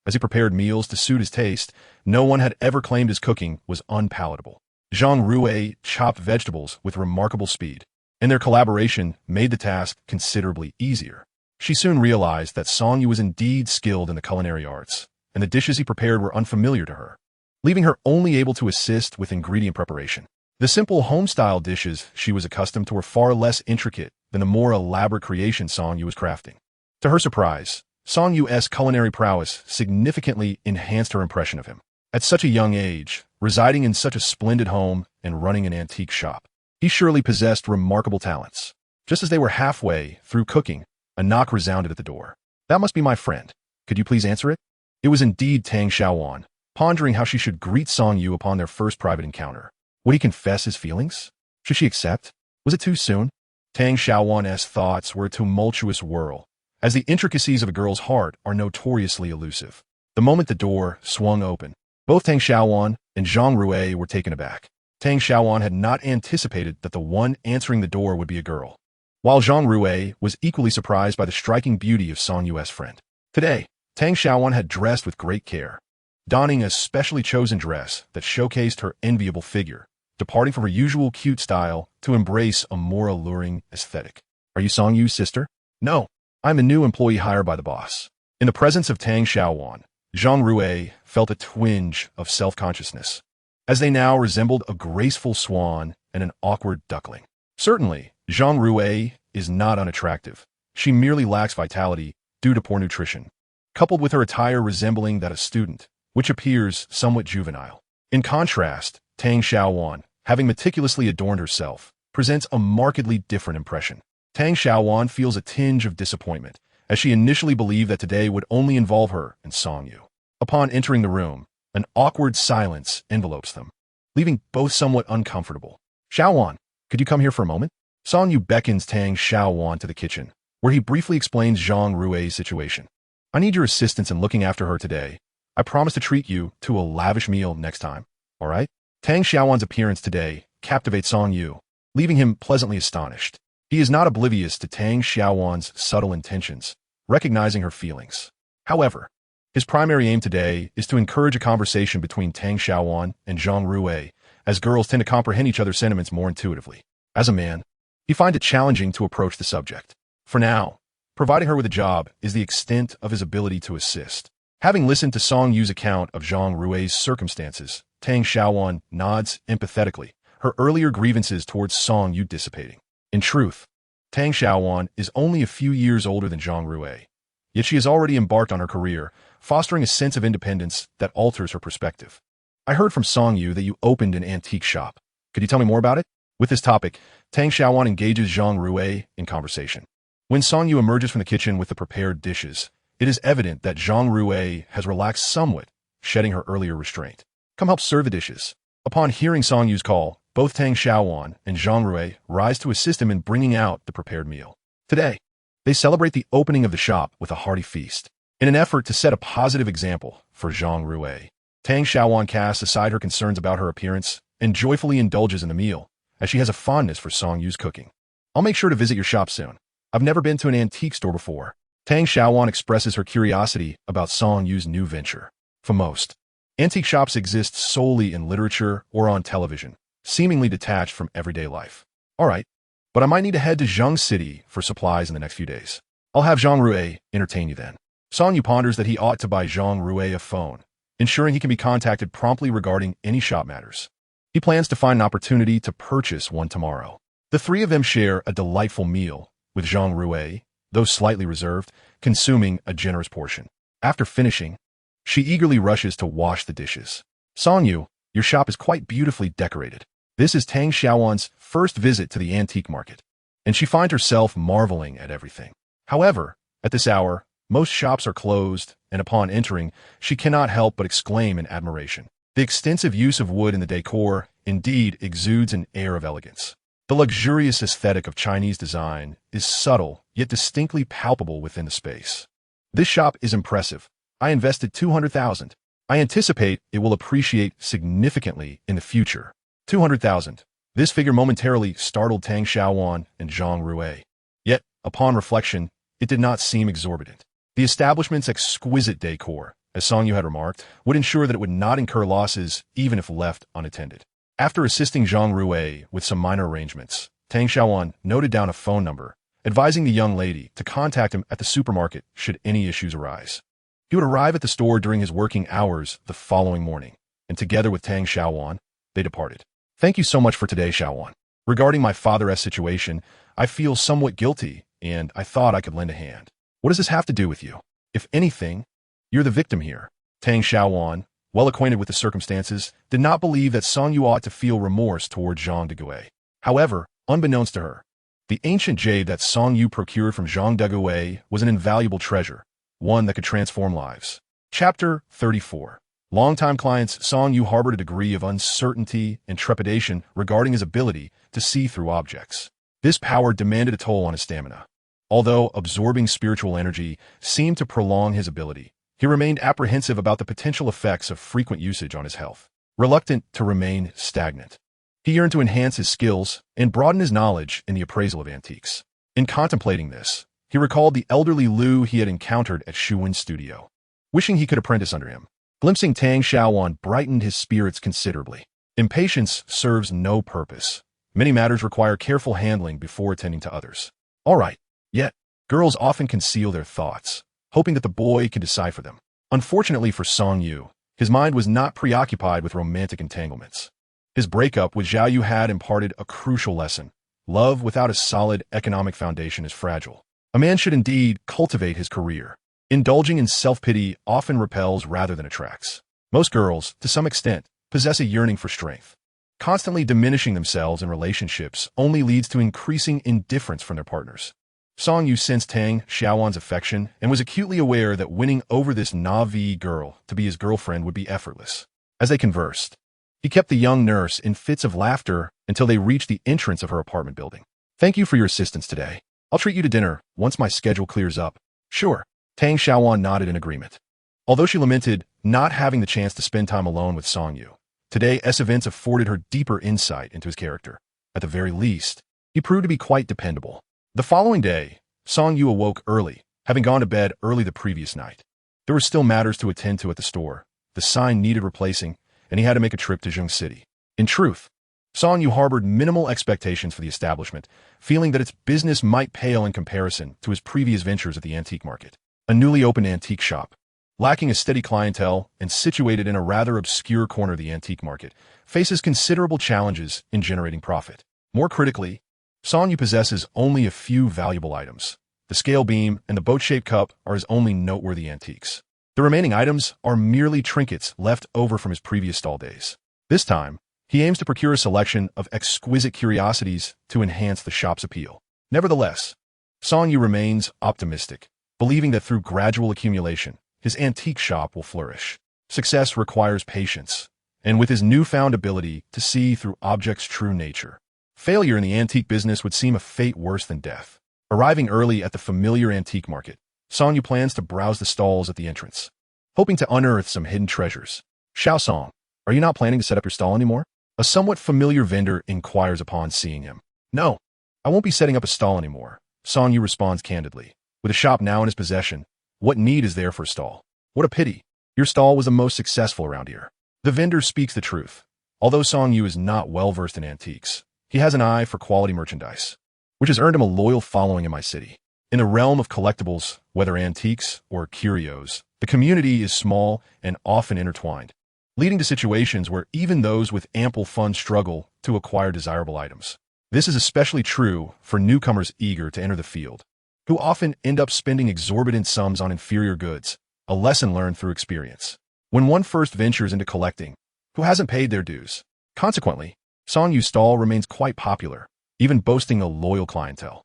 As he prepared meals to suit his taste, no one had ever claimed his cooking was unpalatable. Zhang Rui chopped vegetables with remarkable speed, and their collaboration made the task considerably easier. She soon realized that Song Yu was indeed skilled in the culinary arts, and the dishes he prepared were unfamiliar to her, leaving her only able to assist with ingredient preparation. The simple home-style dishes she was accustomed to were far less intricate than the more elaborate creations Song Yu was crafting. To her surprise, Song Yu's culinary prowess significantly enhanced her impression of him. At such a young age, residing in such a splendid home and running an antique shop, he surely possessed remarkable talents. Just as they were halfway through cooking, a knock resounded at the door. "That must be my friend. Could you please answer it?" It was indeed Tang Xiaowan, pondering how she should greet Song Yu upon their first private encounter. Would he confess his feelings? Should she accept? Was it too soon? Tang Xiaowan's thoughts were a tumultuous whirl, as the intricacies of a girl's heart are notoriously elusive. The moment the door swung open, both Tang Xiaowan and Zhang Rui were taken aback. Tang Xiaowan had not anticipated that the one answering the door would be a girl, while Zhang Rui was equally surprised by the striking beauty of Song Yu's friend. Today, Tang Xiaowan had dressed with great care, donning a specially chosen dress that showcased her enviable figure, departing from her usual cute style to embrace a more alluring aesthetic. "Are you Song Yu's sister?" "No, I'm a new employee hired by the boss." In the presence of Tang Xiaowan, Zhang Rui felt a twinge of self-consciousness, as they now resembled a graceful swan and an awkward duckling. Certainly, Zhang Rui is not unattractive. She merely lacks vitality due to poor nutrition, coupled with her attire resembling that of a student, which appears somewhat juvenile. In contrast, Tang Xiaowan, having meticulously adorned herself, presents a markedly different impression. Tang Xiaowan feels a tinge of disappointment, as she initially believed that today would only involve her and Song Yu. Upon entering the room, an awkward silence envelopes them, leaving both somewhat uncomfortable. Xiaowan, could you come here for a moment? Song Yu beckons Tang Xiaowan to the kitchen, where he briefly explains Zhang Rui's situation. I need your assistance in looking after her today. I promise to treat you to a lavish meal next time, all right? Tang Xiaowan's appearance today captivates Song Yu, leaving him pleasantly astonished. He is not oblivious to Tang Xiaowan's subtle intentions, recognizing her feelings. However, his primary aim today is to encourage a conversation between Tang Xiaowan and Zhang Rui, as girls tend to comprehend each other's sentiments more intuitively. As a man, he finds it challenging to approach the subject. For now, providing her with a job is the extent of his ability to assist. Having listened to Song Yu's account of Zhang Rui's circumstances, Tang Xiaowan nods empathetically, her earlier grievances towards Song Yu dissipating. In truth, Tang Xiaowan is only a few years older than Zhang Rui, yet she has already embarked on her career, fostering a sense of independence that alters her perspective. I heard from Song Yu that you opened an antique shop. Could you tell me more about it? With this topic, Tang Xiaowan engages Zhang Rui in conversation. When Song Yu emerges from the kitchen with the prepared dishes, it is evident that Zhang Rui has relaxed somewhat, shedding her earlier restraint. Come help serve the dishes. Upon hearing Song Yu's call, both Tang Xiaowan and Zhang Rui rise to assist him in bringing out the prepared meal. Today, they celebrate the opening of the shop with a hearty feast. In an effort to set a positive example for Zhang Rui, Tang Xiaowan casts aside her concerns about her appearance and joyfully indulges in the meal, as she has a fondness for Song Yu's cooking. I'll make sure to visit your shop soon. I've never been to an antique store before. Tang Xiaowan expresses her curiosity about Song Yu's new venture. For most, antique shops exist solely in literature or on television, seemingly detached from everyday life. All right, but I might need to head to Zheng City for supplies in the next few days. I'll have Zhang Rui entertain you then. Song Yu ponders that he ought to buy Zhang Rui a phone, ensuring he can be contacted promptly regarding any shop matters. He plans to find an opportunity to purchase one tomorrow. The three of them share a delightful meal, with Zhang Rui, though slightly reserved, consuming a generous portion. After finishing, she eagerly rushes to wash the dishes. Song Yu, your shop is quite beautifully decorated. This is Tang Xiaowan's first visit to the antique market, and she finds herself marveling at everything. However, at this hour, most shops are closed, and upon entering, she cannot help but exclaim in admiration. The extensive use of wood in the decor indeed exudes an air of elegance. The luxurious aesthetic of Chinese design is subtle, yet distinctly palpable within the space. This shop is impressive. I invested 200,000. I anticipate it will appreciate significantly in the future. 200,000. This figure momentarily startled Tang Xiaowan and Zhang Rui. Yet, upon reflection, it did not seem exorbitant. The establishment's exquisite decor, as Song Yu had remarked, would ensure that it would not incur losses even if left unattended. After assisting Zhang Rui with some minor arrangements, Tang Xiaowan noted down a phone number, advising the young lady to contact him at the supermarket should any issues arise. He would arrive at the store during his working hours the following morning, and together with Tang Xiaowan, they departed. Thank you so much for today, Xiaowan. Regarding my father's situation, I feel somewhat guilty, and I thought I could lend a hand. What does this have to do with you? If anything, you're the victim here. Tang Xiaowan, well acquainted with the circumstances, did not believe that Song Yu ought to feel remorse toward Zhang Degui. However, unbeknownst to her, the ancient jade that Song Yu procured from Zhang Degui was an invaluable treasure, one that could transform lives. Chapter 34. Longtime clients Song Yu harbored a degree of uncertainty and trepidation regarding his ability to see through objects. This power demanded a toll on his stamina. Although absorbing spiritual energy seemed to prolong his ability, he remained apprehensive about the potential effects of frequent usage on his health. Reluctant to remain stagnant, he yearned to enhance his skills and broaden his knowledge in the appraisal of antiques. In contemplating this, he recalled the elderly Liu he had encountered at Shuwen's studio. Wishing he could apprentice under him, glimpsing Tang Xiaowan brightened his spirits considerably. Impatience serves no purpose. Many matters require careful handling before attending to others. All right, yet, girls often conceal their thoughts, hoping that the boy can decipher them. Unfortunately for Song Yu, his mind was not preoccupied with romantic entanglements. His breakup with Zhao Yu had imparted a crucial lesson. Love without a solid economic foundation is fragile. A man should indeed cultivate his career. Indulging in self-pity often repels rather than attracts. Most girls, to some extent, possess a yearning for strength. Constantly diminishing themselves in relationships only leads to increasing indifference from their partners. Song Yu sensed Tang Xiaowan's affection and was acutely aware that winning over this Na'vi girl to be his girlfriend would be effortless. As they conversed, he kept the young nurse in fits of laughter until they reached the entrance of her apartment building. "Thank you for your assistance today. I'll treat you to dinner once my schedule clears up." "Sure." Tang Xiaowan nodded in agreement. Although she lamented not having the chance to spend time alone with Song Yu, today's events afforded her deeper insight into his character. At the very least, he proved to be quite dependable. The following day, Song Yu awoke early, having gone to bed early the previous night. There were still matters to attend to at the store. The sign needed replacing, and he had to make a trip to Zheng City. In truth, Song Yu harbored minimal expectations for the establishment, feeling that its business might pale in comparison to his previous ventures at the antique market. A newly opened antique shop, lacking a steady clientele and situated in a rather obscure corner of the antique market, faces considerable challenges in generating profit. More critically, Song Yu possesses only a few valuable items. The scale beam and the boat-shaped cup are his only noteworthy antiques. The remaining items are merely trinkets left over from his previous stall days. This time, he aims to procure a selection of exquisite curiosities to enhance the shop's appeal. Nevertheless, Song Yu remains optimistic, believing that through gradual accumulation, his antique shop will flourish. Success requires patience, and with his newfound ability to see through objects' true nature, failure in the antique business would seem a fate worse than death. Arriving early at the familiar antique market, Song Yu plans to browse the stalls at the entrance, hoping to unearth some hidden treasures. "Xiao Song, are you not planning to set up your stall anymore?" A somewhat familiar vendor inquires upon seeing him. "No, I won't be setting up a stall anymore," Song Yu responds candidly. With a shop now in his possession, what need is there for a stall? "What a pity. Your stall was the most successful around here." The vendor speaks the truth. Although Song Yu is not well-versed in antiques, he has an eye for quality merchandise, which has earned him a loyal following in my city. In the realm of collectibles, whether antiques or curios, the community is small and often intertwined, leading to situations where even those with ample funds struggle to acquire desirable items. This is especially true for newcomers eager to enter the field, who often end up spending exorbitant sums on inferior goods, a lesson learned through experience. When one first ventures into collecting, who hasn't paid their dues? Consequently, Song Yu's stall remains quite popular, even boasting a loyal clientele.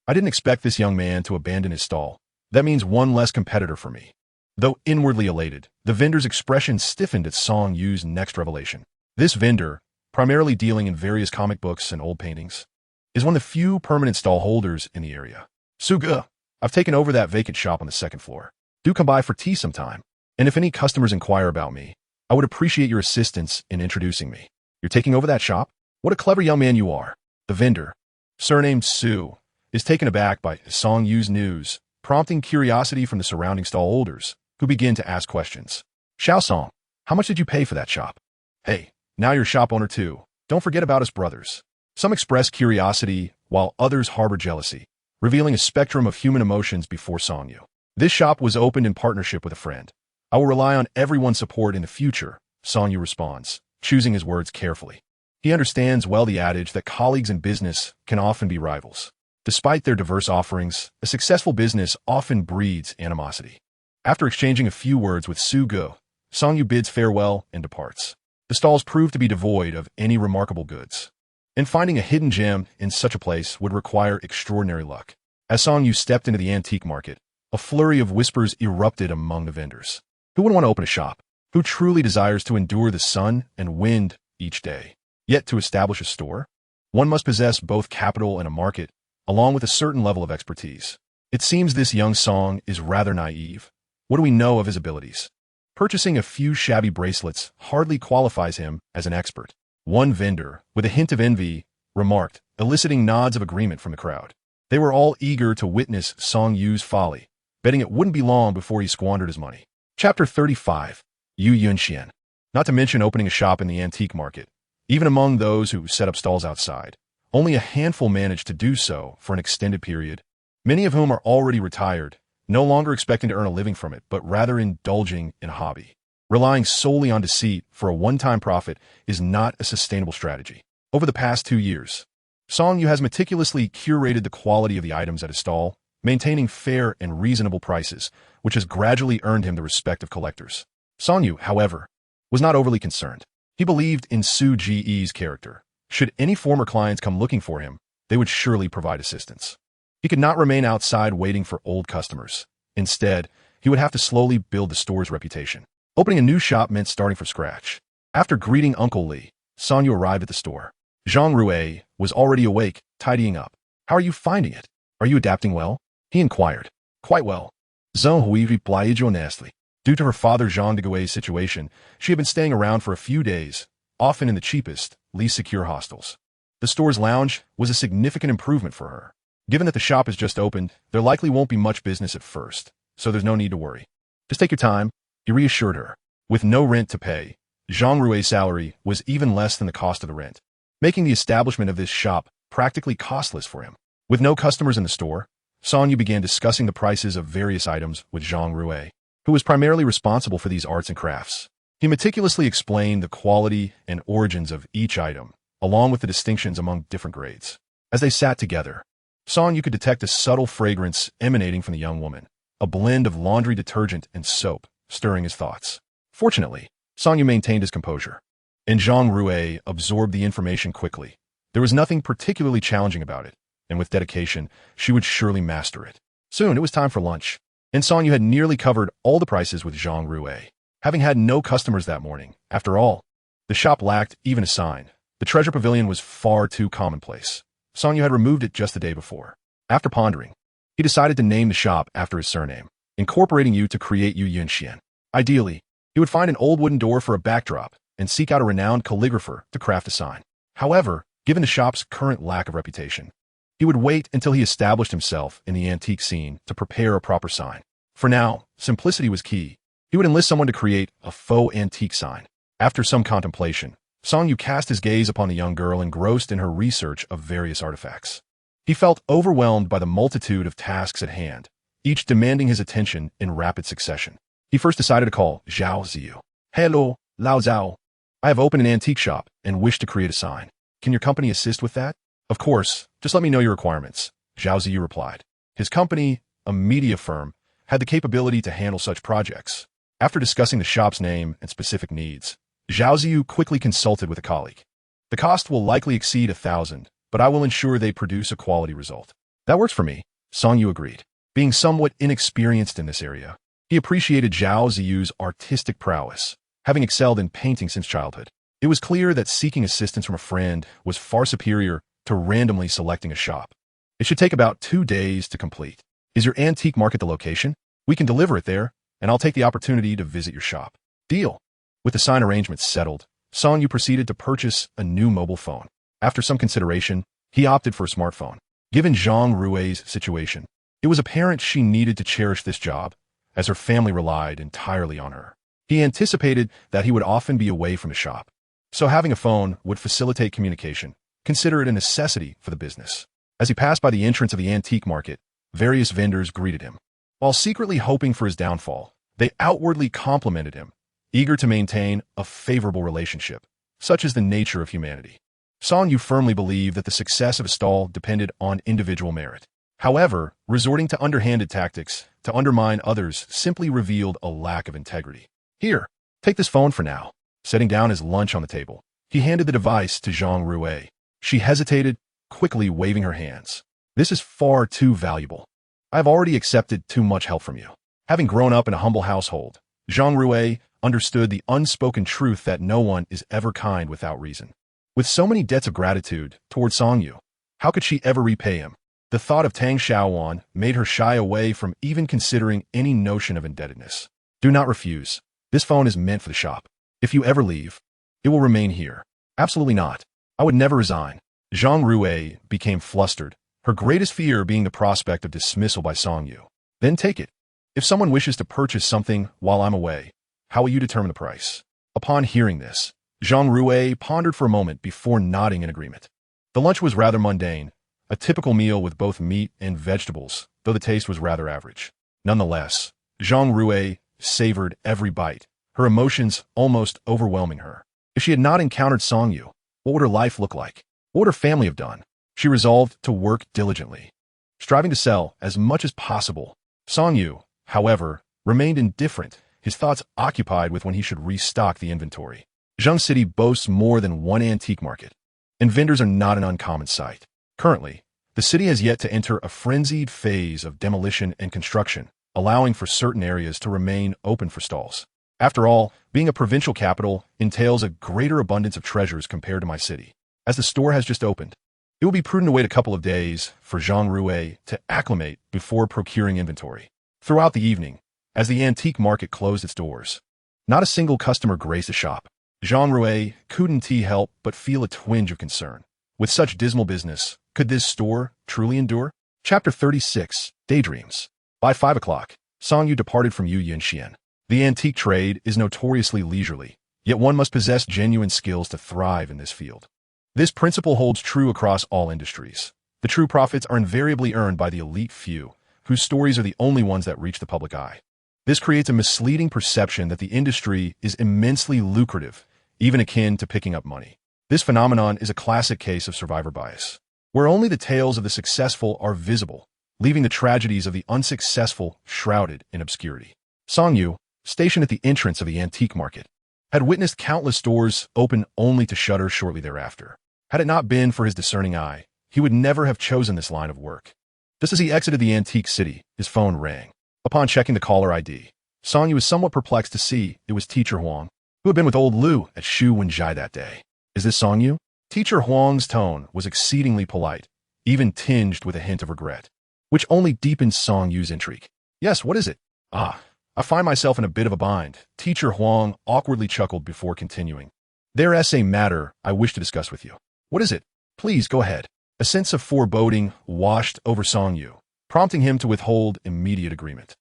I didn't expect this young man to abandon his stall. That means one less competitor for me." Though inwardly elated, the vendor's expression stiffened at Song Yu's next revelation. This vendor, primarily dealing in various comic books and old paintings, is one of the few permanent stall holders in the area. "Suga, I've taken over that vacant shop on the second floor. Do come by for tea sometime. And if any customers inquire about me, I would appreciate your assistance in introducing me." "You're taking over that shop? What a clever young man you are." The vendor, surnamed Su, is taken aback by Song Yu's news, prompting curiosity from the surrounding stall holders, who begin to ask questions. "Xiao Song, how much did you pay for that shop?" "Hey, now you're shop owner too. Don't forget about us brothers." Some express curiosity, while others harbor jealousy, revealing a spectrum of human emotions before Song Yu. "This shop was opened in partnership with a friend. I will rely on everyone's support in the future," Song Yu responds, choosing his words carefully. He understands well the adage that colleagues in business can often be rivals. Despite their diverse offerings, a successful business often breeds animosity. After exchanging a few words with Su Ge, Song Yu bids farewell and departs. The stalls prove to be devoid of any remarkable goods, and finding a hidden gem in such a place would require extraordinary luck. As Song Yu stepped into the antique market, a flurry of whispers erupted among the vendors. Who would want to open a shop? Who truly desires to endure the sun and wind each day? Yet to establish a store, one must possess both capital and a market, along with a certain level of expertise. It seems this young Song is rather naive. What do we know of his abilities? Purchasing a few shabby bracelets hardly qualifies him as an expert. One vendor, with a hint of envy, remarked, eliciting nods of agreement from the crowd. They were all eager to witness Song Yu's folly, betting it wouldn't be long before he squandered his money. Chapter 35. Yu Yunxian. Not to mention opening a shop in the antique market. Even among those who set up stalls outside, only a handful managed to do so for an extended period, many of whom are already retired, no longer expecting to earn a living from it, but rather indulging in a hobby. Relying solely on deceit for a one-time profit is not a sustainable strategy. Over the past 2 years, Song Yu has meticulously curated the quality of the items at his stall, maintaining fair and reasonable prices, which has gradually earned him the respect of collectors. Song Yu, however, was not overly concerned. He believed in Su Ji's character. Should any former clients come looking for him, they would surely provide assistance. He could not remain outside waiting for old customers. Instead, he would have to slowly build the store's reputation. Opening a new shop meant starting from scratch. After greeting Uncle Li, Song arrived at the store. Zhang Rui was already awake, tidying up. "How are you finding it? Are you adapting well?" he inquired. "Quite well." Zhang Hui replied honestly. Due to her father Zhang Degui's situation, she had been staying around for a few days, often in the cheapest, least secure hostels. The store's lounge was a significant improvement for her. Given that the shop has just opened, there likely won't be much business at first, so there's no need to worry. "Just take your time," he reassured her. With no rent to pay, Zhang Rui's salary was even less than the cost of the rent, making the establishment of this shop practically costless for him. With no customers in the store, Song Yu began discussing the prices of various items with Zhang Rui, who was primarily responsible for these arts and crafts. He meticulously explained the quality and origins of each item, along with the distinctions among different grades. As they sat together, Song Yu could detect a subtle fragrance emanating from the young woman, a blend of laundry detergent and soap, stirring his thoughts. Fortunately, Song Yu maintained his composure, and Zhang Rui absorbed the information quickly. There was nothing particularly challenging about it, and with dedication, she would surely master it. Soon, it was time for lunch, and Song Yu had nearly covered all the prices with Zhang Rui. Having had no customers that morning, after all, the shop lacked even a sign. The treasure pavilion was far too commonplace. Song Yu had removed it just the day before. After pondering, he decided to name the shop after his surname, incorporating Yu to create Yu Yunxian. Ideally, he would find an old wooden door for a backdrop and seek out a renowned calligrapher to craft a sign. However, given the shop's current lack of reputation, he would wait until he established himself in the antique scene to prepare a proper sign. For now, simplicity was key. He would enlist someone to create a faux antique sign. After some contemplation, Song Yu cast his gaze upon the young girl engrossed in her research of various artifacts. He felt overwhelmed by the multitude of tasks at hand, each demanding his attention in rapid succession. He first decided to call Zhao Ziyu. "Hello, Lao Zhao. I have opened an antique shop and wish to create a sign. Can your company assist with that?" "Of course, just let me know your requirements," Zhao Ziyu replied. His company, a media firm, had the capability to handle such projects. After discussing the shop's name and specific needs, Zhao Ziyu quickly consulted with a colleague. "The cost will likely exceed 1,000, but I will ensure they produce a quality result." "That works for me," Song Yu agreed. Being somewhat inexperienced in this area, he appreciated Zhao Ziyu's artistic prowess, having excelled in painting since childhood. It was clear that seeking assistance from a friend was far superior to randomly selecting a shop. "It should take about 2 days to complete. Is your antique market the location? We can deliver it there, and I'll take the opportunity to visit your shop." "Deal." With the sign arrangements settled, Song Yu proceeded to purchase a new mobile phone. After some consideration, he opted for a smartphone. Given Zhang Rui's situation, it was apparent she needed to cherish this job, as her family relied entirely on her. He anticipated that he would often be away from the shop, so having a phone would facilitate communication, consider it a necessity for the business. As he passed by the entrance of the antique market, various vendors greeted him. While secretly hoping for his downfall, they outwardly complimented him, eager to maintain a favorable relationship. Such is the nature of humanity. Song Yu firmly believed that the success of a stall depended on individual merit. However, resorting to underhanded tactics to undermine others simply revealed a lack of integrity. "Here, take this phone for now." Setting down his lunch on the table, he handed the device to Zhang Rui. She hesitated, quickly waving her hands. "This is far too valuable. I have already accepted too much help from you." Having grown up in a humble household, Zhang Rui understood the unspoken truth that no one is ever kind without reason. With so many debts of gratitude toward Song Yu, how could she ever repay him? The thought of Tang Xiaowan made her shy away from even considering any notion of indebtedness. "Do not refuse. This phone is meant for the shop. If you ever leave, it will remain here." "Absolutely not. I would never resign." Zhang Rui became flustered, her greatest fear being the prospect of dismissal by Song Yu. "Then take it. If someone wishes to purchase something while I'm away, how will you determine the price?" Upon hearing this, Zhang Rui pondered for a moment before nodding in agreement. The lunch was rather mundane, a typical meal with both meat and vegetables, though the taste was rather average. Nonetheless, Zhang Rui savored every bite, her emotions almost overwhelming her. If she had not encountered Song Yu, what would her life look like? What would her family have done? She resolved to work diligently, striving to sell as much as possible. Song Yu, however, remained indifferent, his thoughts occupied with when he should restock the inventory. Zheng City boasts more than one antique market, and vendors are not an uncommon sight. Currently, the city has yet to enter a frenzied phase of demolition and construction, allowing for certain areas to remain open for stalls. After all, being a provincial capital entails a greater abundance of treasures compared to my city. As the store has just opened, it will be prudent to wait a couple of days for Zhang Rui to acclimate before procuring inventory. Throughout the evening, as the antique market closed its doors, not a single customer graced the shop. Zhang Rui couldn't help but feel a twinge of concern. With such dismal business, could this store truly endure? Chapter 36, Daydreams. By 5 o'clock, Song Yu departed from Yu Yinxian. The antique trade is notoriously leisurely, yet one must possess genuine skills to thrive in this field. This principle holds true across all industries. The true profits are invariably earned by the elite few, whose stories are the only ones that reach the public eye. This creates a misleading perception that the industry is immensely lucrative, even akin to picking up money. This phenomenon is a classic case of survivor bias, where only the tales of the successful are visible, leaving the tragedies of the unsuccessful shrouded in obscurity. Song Yu, stationed at the entrance of the antique market, had witnessed countless stores open only to shutter shortly thereafter. Had it not been for his discerning eye, he would never have chosen this line of work. Just as he exited the antique city, his phone rang. Upon checking the caller ID, Song Yu was somewhat perplexed to see it was Teacher Huang, who had been with old Lu at Shu Wenjai that day. Is this Song Yu? Teacher Huang's tone was exceedingly polite, even tinged with a hint of regret, which only deepened Song Yu's intrigue. Yes, what is it? I find myself in a bit of a bind. Teacher Huang awkwardly chuckled before continuing. There is a matter I wish to discuss with you. What is it? Please go ahead. A sense of foreboding washed over Song Yu, prompting him to withhold immediate agreement.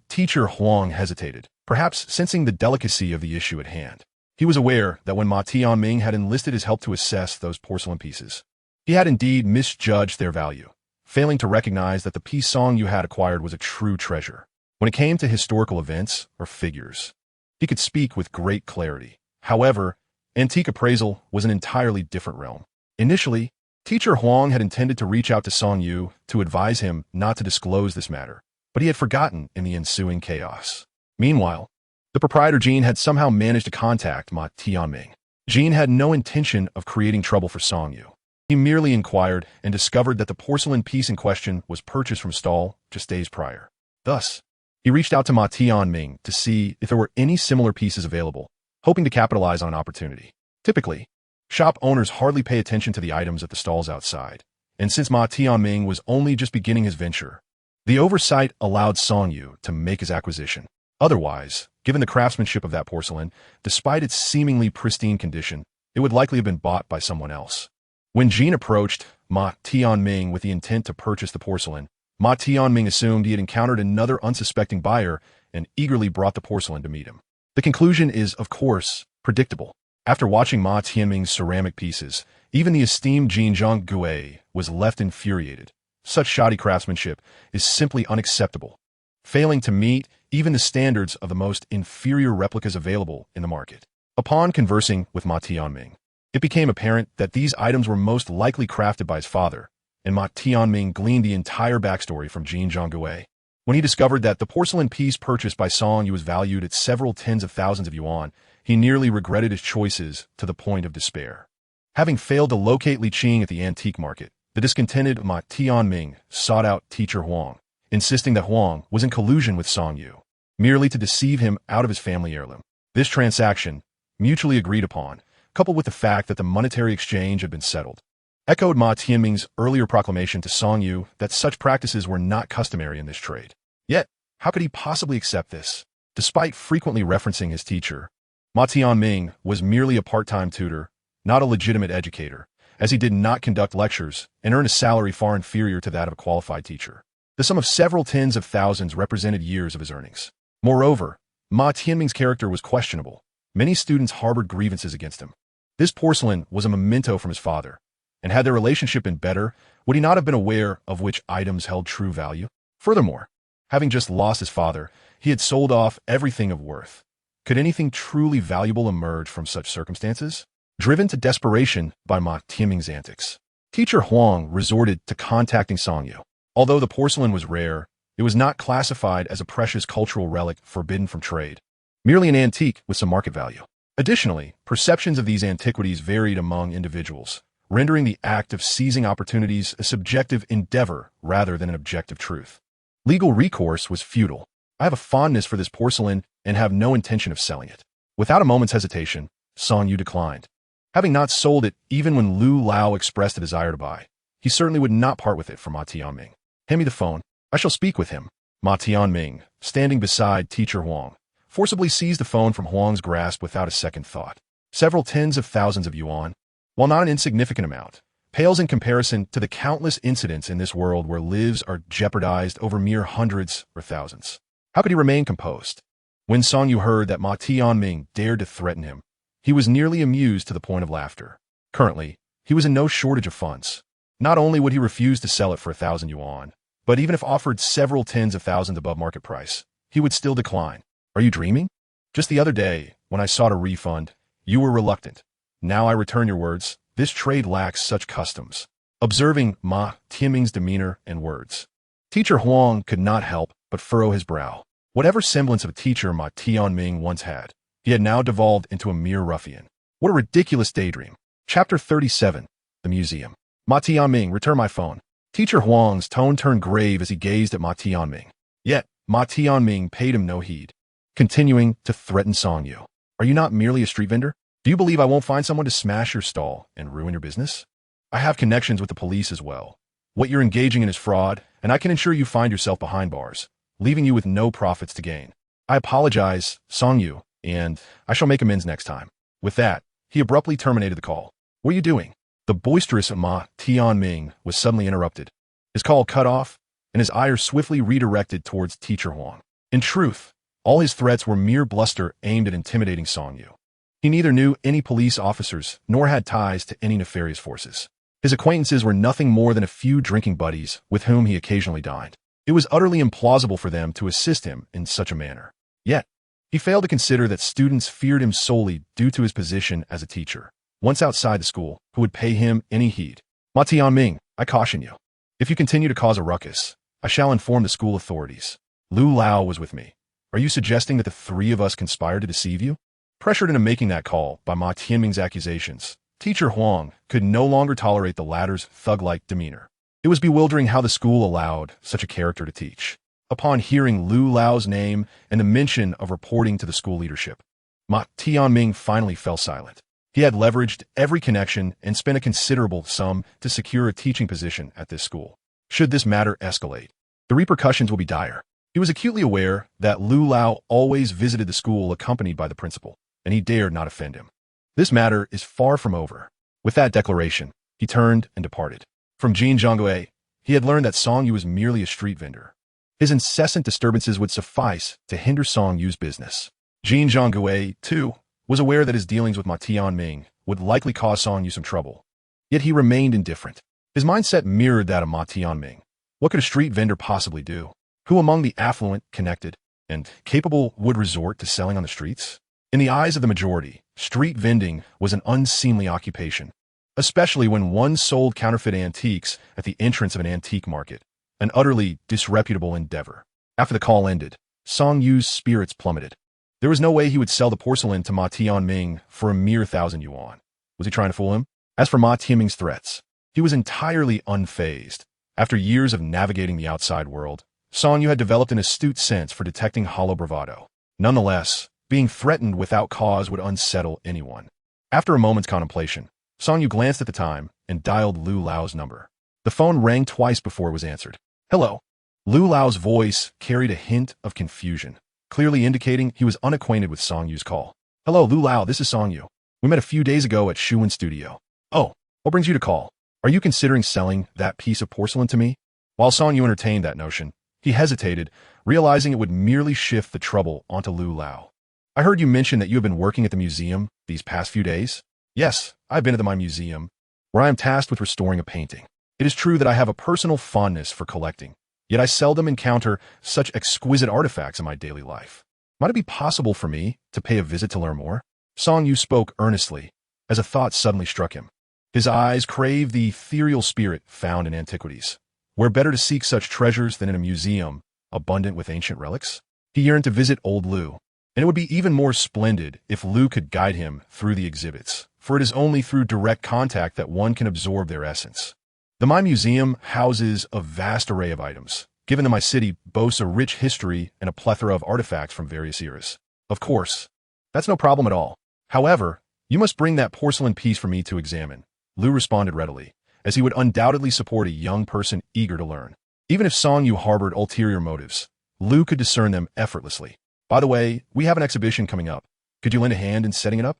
Teacher Huang hesitated, perhaps sensing the delicacy of the issue at hand. He was aware that when Ma Tianming had enlisted his help to assess those porcelain pieces, he had indeed misjudged their value, failing to recognize that the piece Song Yu had acquired was a true treasure. When it came to historical events or figures, he could speak with great clarity. However, antique appraisal was an entirely different realm. Initially, Teacher Huang had intended to reach out to Song Yu to advise him not to disclose this matter, but he had forgotten in the ensuing chaos. Meanwhile, the proprietor Jean had somehow managed to contact Ma Tianming. Jean had no intention of creating trouble for Song Yu. He merely inquired and discovered that the porcelain piece in question was purchased from a stall just days prior. Thus, he reached out to Ma Tianming to see if there were any similar pieces available, hoping to capitalize on an opportunity. Typically, shop owners hardly pay attention to the items at the stalls outside, and since Ma Tianming was only just beginning his venture, the oversight allowed Song Yu to make his acquisition. Otherwise, given the craftsmanship of that porcelain, despite its seemingly pristine condition, it would likely have been bought by someone else. When Jean approached Ma Tianming with the intent to purchase the porcelain, Ma Tianming assumed he had encountered another unsuspecting buyer and eagerly brought the porcelain to meet him. The conclusion is, of course, predictable. After watching Ma Tianming's ceramic pieces, even the esteemed Jin Zhonggui was left infuriated. Such shoddy craftsmanship is simply unacceptable, failing to meet even the standards of the most inferior replicas available in the market. Upon conversing with Ma Tianming, it became apparent that these items were most likely crafted by his father, and Ma Tianming gleaned the entire backstory from Jin Zhonggui. When he discovered that the porcelain piece purchased by Song Yu was valued at several tens of thousands of yuan, he nearly regretted his choices to the point of despair. Having failed to locate Li Qing at the antique market, the discontented Ma Tianming sought out Teacher Huang, insisting that Huang was in collusion with Song Yu, merely to deceive him out of his family heirloom. This transaction, mutually agreed upon, coupled with the fact that the monetary exchange had been settled, echoed Ma Tianming's earlier proclamation to Song Yu that such practices were not customary in this trade. Yet, how could he possibly accept this? Despite frequently referencing his teacher, Ma Tianming was merely a part-time tutor, not a legitimate educator, as he did not conduct lectures and earn a salary far inferior to that of a qualified teacher. The sum of several tens of thousands represented years of his earnings. Moreover, Ma Tianming's character was questionable. Many students harbored grievances against him. This porcelain was a memento from his father, and had their relationship been better, would he not have been aware of which items held true value? Furthermore, having just lost his father, he had sold off everything of worth. Could anything truly valuable emerge from such circumstances? Driven to desperation by Ma Tianming's antics, Teacher Huang resorted to contacting Song Yu. Although the porcelain was rare, it was not classified as a precious cultural relic forbidden from trade, merely an antique with some market value. Additionally, perceptions of these antiquities varied among individuals, rendering the act of seizing opportunities a subjective endeavor rather than an objective truth. Legal recourse was futile. I have a fondness for this porcelain and have no intention of selling it. Without a moment's hesitation, Song Yu declined. Having not sold it even when Lu Lao expressed a desire to buy, he certainly would not part with it for Ma Tianming. Hand me the phone. I shall speak with him. Ma Tianming, standing beside teacher Huang, forcibly seized the phone from Huang's grasp without a second thought. Several tens of thousands of yuan, while not an insignificant amount, pales in comparison to the countless incidents in this world where lives are jeopardized over mere hundreds or thousands. How could he remain composed? When Song Yu heard that Ma Tianming dared to threaten him, he was nearly amused to the point of laughter. Currently, he was in no shortage of funds. Not only would he refuse to sell it for 1,000 yuan, but even if offered several tens of thousands above market price, he would still decline. Are you dreaming? Just the other day, when I sought a refund, you were reluctant. Now I return your words. This trade lacks such customs. Observing Ma Tianming's demeanor and words, teacher Huang could not help but furrow his brow. Whatever semblance of a teacher Ma Tianming once had, he had now devolved into a mere ruffian. What a ridiculous daydream. Chapter 37. The Museum. Ma Tianming, return my phone. Teacher Huang's tone turned grave as he gazed at Ma Tianming. Yet, Ma Tianming paid him no heed, continuing to threaten Song Yu. Are you not merely a street vendor? Do you believe I won't find someone to smash your stall and ruin your business? I have connections with the police as well. What you're engaging in is fraud, and I can ensure you find yourself behind bars, leaving you with no profits to gain. I apologize, Song Yu, and I shall make amends next time. With that, he abruptly terminated the call. What are you doing? The boisterous Ma Tianming was suddenly interrupted, his call cut off, and his ire swiftly redirected towards teacher Huang. In truth, all his threats were mere bluster aimed at intimidating Song Yu. He neither knew any police officers nor had ties to any nefarious forces. His acquaintances were nothing more than a few drinking buddies with whom he occasionally dined. It was utterly implausible for them to assist him in such a manner. Yet, he failed to consider that students feared him solely due to his position as a teacher, once outside the school, who would pay him any heed. Ma Tianming, I caution you. If you continue to cause a ruckus, I shall inform the school authorities. Lu Lao was with me. Are you suggesting that the three of us conspired to deceive you? Pressured into making that call by Ma Tianming's accusations, teacher Huang could no longer tolerate the latter's thug-like demeanor. It was bewildering how the school allowed such a character to teach. Upon hearing Lu Lao's name and the mention of reporting to the school leadership, Ma Tianming finally fell silent. He had leveraged every connection and spent a considerable sum to secure a teaching position at this school. Should this matter escalate, the repercussions will be dire. He was acutely aware that Lu Lao always visited the school accompanied by the principal, and he dared not offend him. This matter is far from over. With that declaration, he turned and departed. From Jin Zhonggui, he had learned that Song Yu was merely a street vendor. His incessant disturbances would suffice to hinder Song Yu's business. Jin Zhonggui, too, was aware that his dealings with Ma Tianming would likely cause Song Yu some trouble. Yet he remained indifferent. His mindset mirrored that of Ma Tianming. What could a street vendor possibly do? Who among the affluent, connected, and capable would resort to selling on the streets? In the eyes of the majority, street vending was an unseemly occupation, especially when one sold counterfeit antiques at the entrance of an antique market, an utterly disreputable endeavor. After the call ended, Song Yu's spirits plummeted. There was no way he would sell the porcelain to Ma Tianming for a mere 1,000 yuan. Was he trying to fool him? As for Ma Tianming's threats, he was entirely unfazed. After years of navigating the outside world, Song Yu had developed an astute sense for detecting hollow bravado. Nonetheless, being threatened without cause would unsettle anyone. After a moment's contemplation, Song Yu glanced at the time and dialed Lu Lao's number. The phone rang twice before it was answered. Hello. Lu Lao's voice carried a hint of confusion, clearly indicating he was unacquainted with Song Yu's call. Hello, Lu Lao, this is Song Yu. We met a few days ago at Shuwen Studio. Oh, what brings you to call? Are you considering selling that piece of porcelain to me? While Song Yu entertained that notion, he hesitated, realizing it would merely shift the trouble onto Lu Lao. I heard you mention that you have been working at the museum these past few days. Yes, I've been at my museum, where I am tasked with restoring a painting. It is true that I have a personal fondness for collecting, yet I seldom encounter such exquisite artifacts in my daily life. Might it be possible for me to pay a visit to learn more? Song Yu spoke earnestly, as a thought suddenly struck him. His eyes craved the ethereal spirit found in antiquities. Where better to seek such treasures than in a museum abundant with ancient relics? He yearned to visit Old Lu, And it would be even more splendid if Lu could guide him through the exhibits, for it is only through direct contact that one can absorb their essence. The My Museum houses a vast array of items, given that my city boasts a rich history and a plethora of artifacts from various eras. Of course, that's no problem at all. However, you must bring that porcelain piece for me to examine, Lu responded readily, as he would undoubtedly support a young person eager to learn. Even if Song Yu harbored ulterior motives, Lu could discern them effortlessly. By the way, we have an exhibition coming up. Could you lend a hand in setting it up?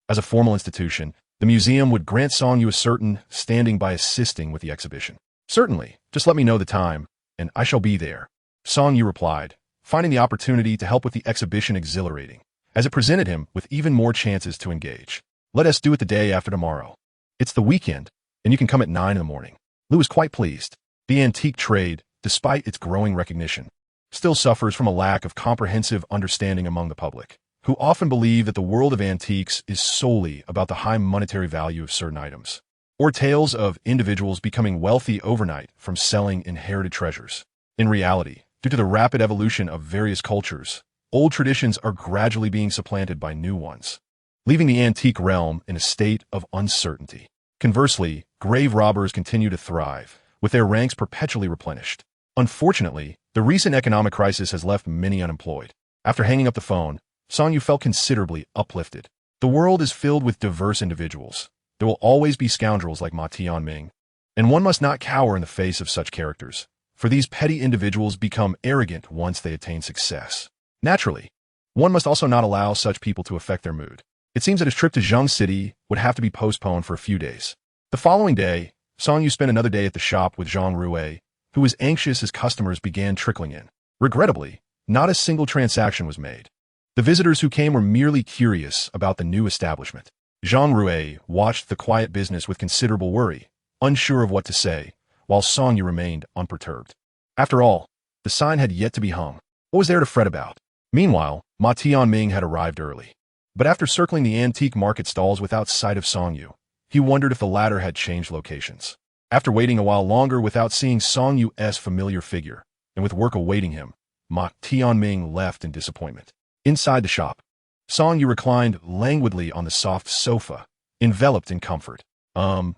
As a formal institution, the museum would grant Song Yu a certain standing by assisting with the exhibition. Certainly, just let me know the time, and I shall be there. Song Yu replied, finding the opportunity to help with the exhibition exhilarating, as it presented him with even more chances to engage. Let us do it the day after tomorrow. It's the weekend, and you can come at 9 in the morning. Lu was quite pleased. The antique trade, despite its growing recognition, still suffers from a lack of comprehensive understanding among the public, who often believe that the world of antiques is solely about the high monetary value of certain items, or tales of individuals becoming wealthy overnight from selling inherited treasures. In reality, due to the rapid evolution of various cultures, old traditions are gradually being supplanted by new ones, leaving the antique realm in a state of uncertainty. Conversely, grave robbers continue to thrive, with their ranks perpetually replenished. Unfortunately, the recent economic crisis has left many unemployed. After hanging up the phone, Song Yu felt considerably uplifted. The world is filled with diverse individuals. There will always be scoundrels like Ma Tianming, and one must not cower in the face of such characters, for these petty individuals become arrogant once they attain success. Naturally, one must also not allow such people to affect their mood. It seems that his trip to Zheng City would have to be postponed for a few days. The following day, Song Yu spent another day at the shop with Zhang Rui, who was anxious as customers began trickling in. Regrettably, not a single transaction was made. The visitors who came were merely curious about the new establishment. Zhang Rui watched the quiet business with considerable worry, unsure of what to say, while Song Yu remained unperturbed. After all, the sign had yet to be hung. What was there to fret about? Meanwhile, Ma Tianming had arrived early. But after circling the antique market stalls without sight of Song Yu, he wondered if the latter had changed locations. After waiting a while longer without seeing Song Yu's familiar figure, and with work awaiting him, Ma Tianming left in disappointment. Inside the shop, Song Yu reclined languidly on the soft sofa, enveloped in comfort. Boss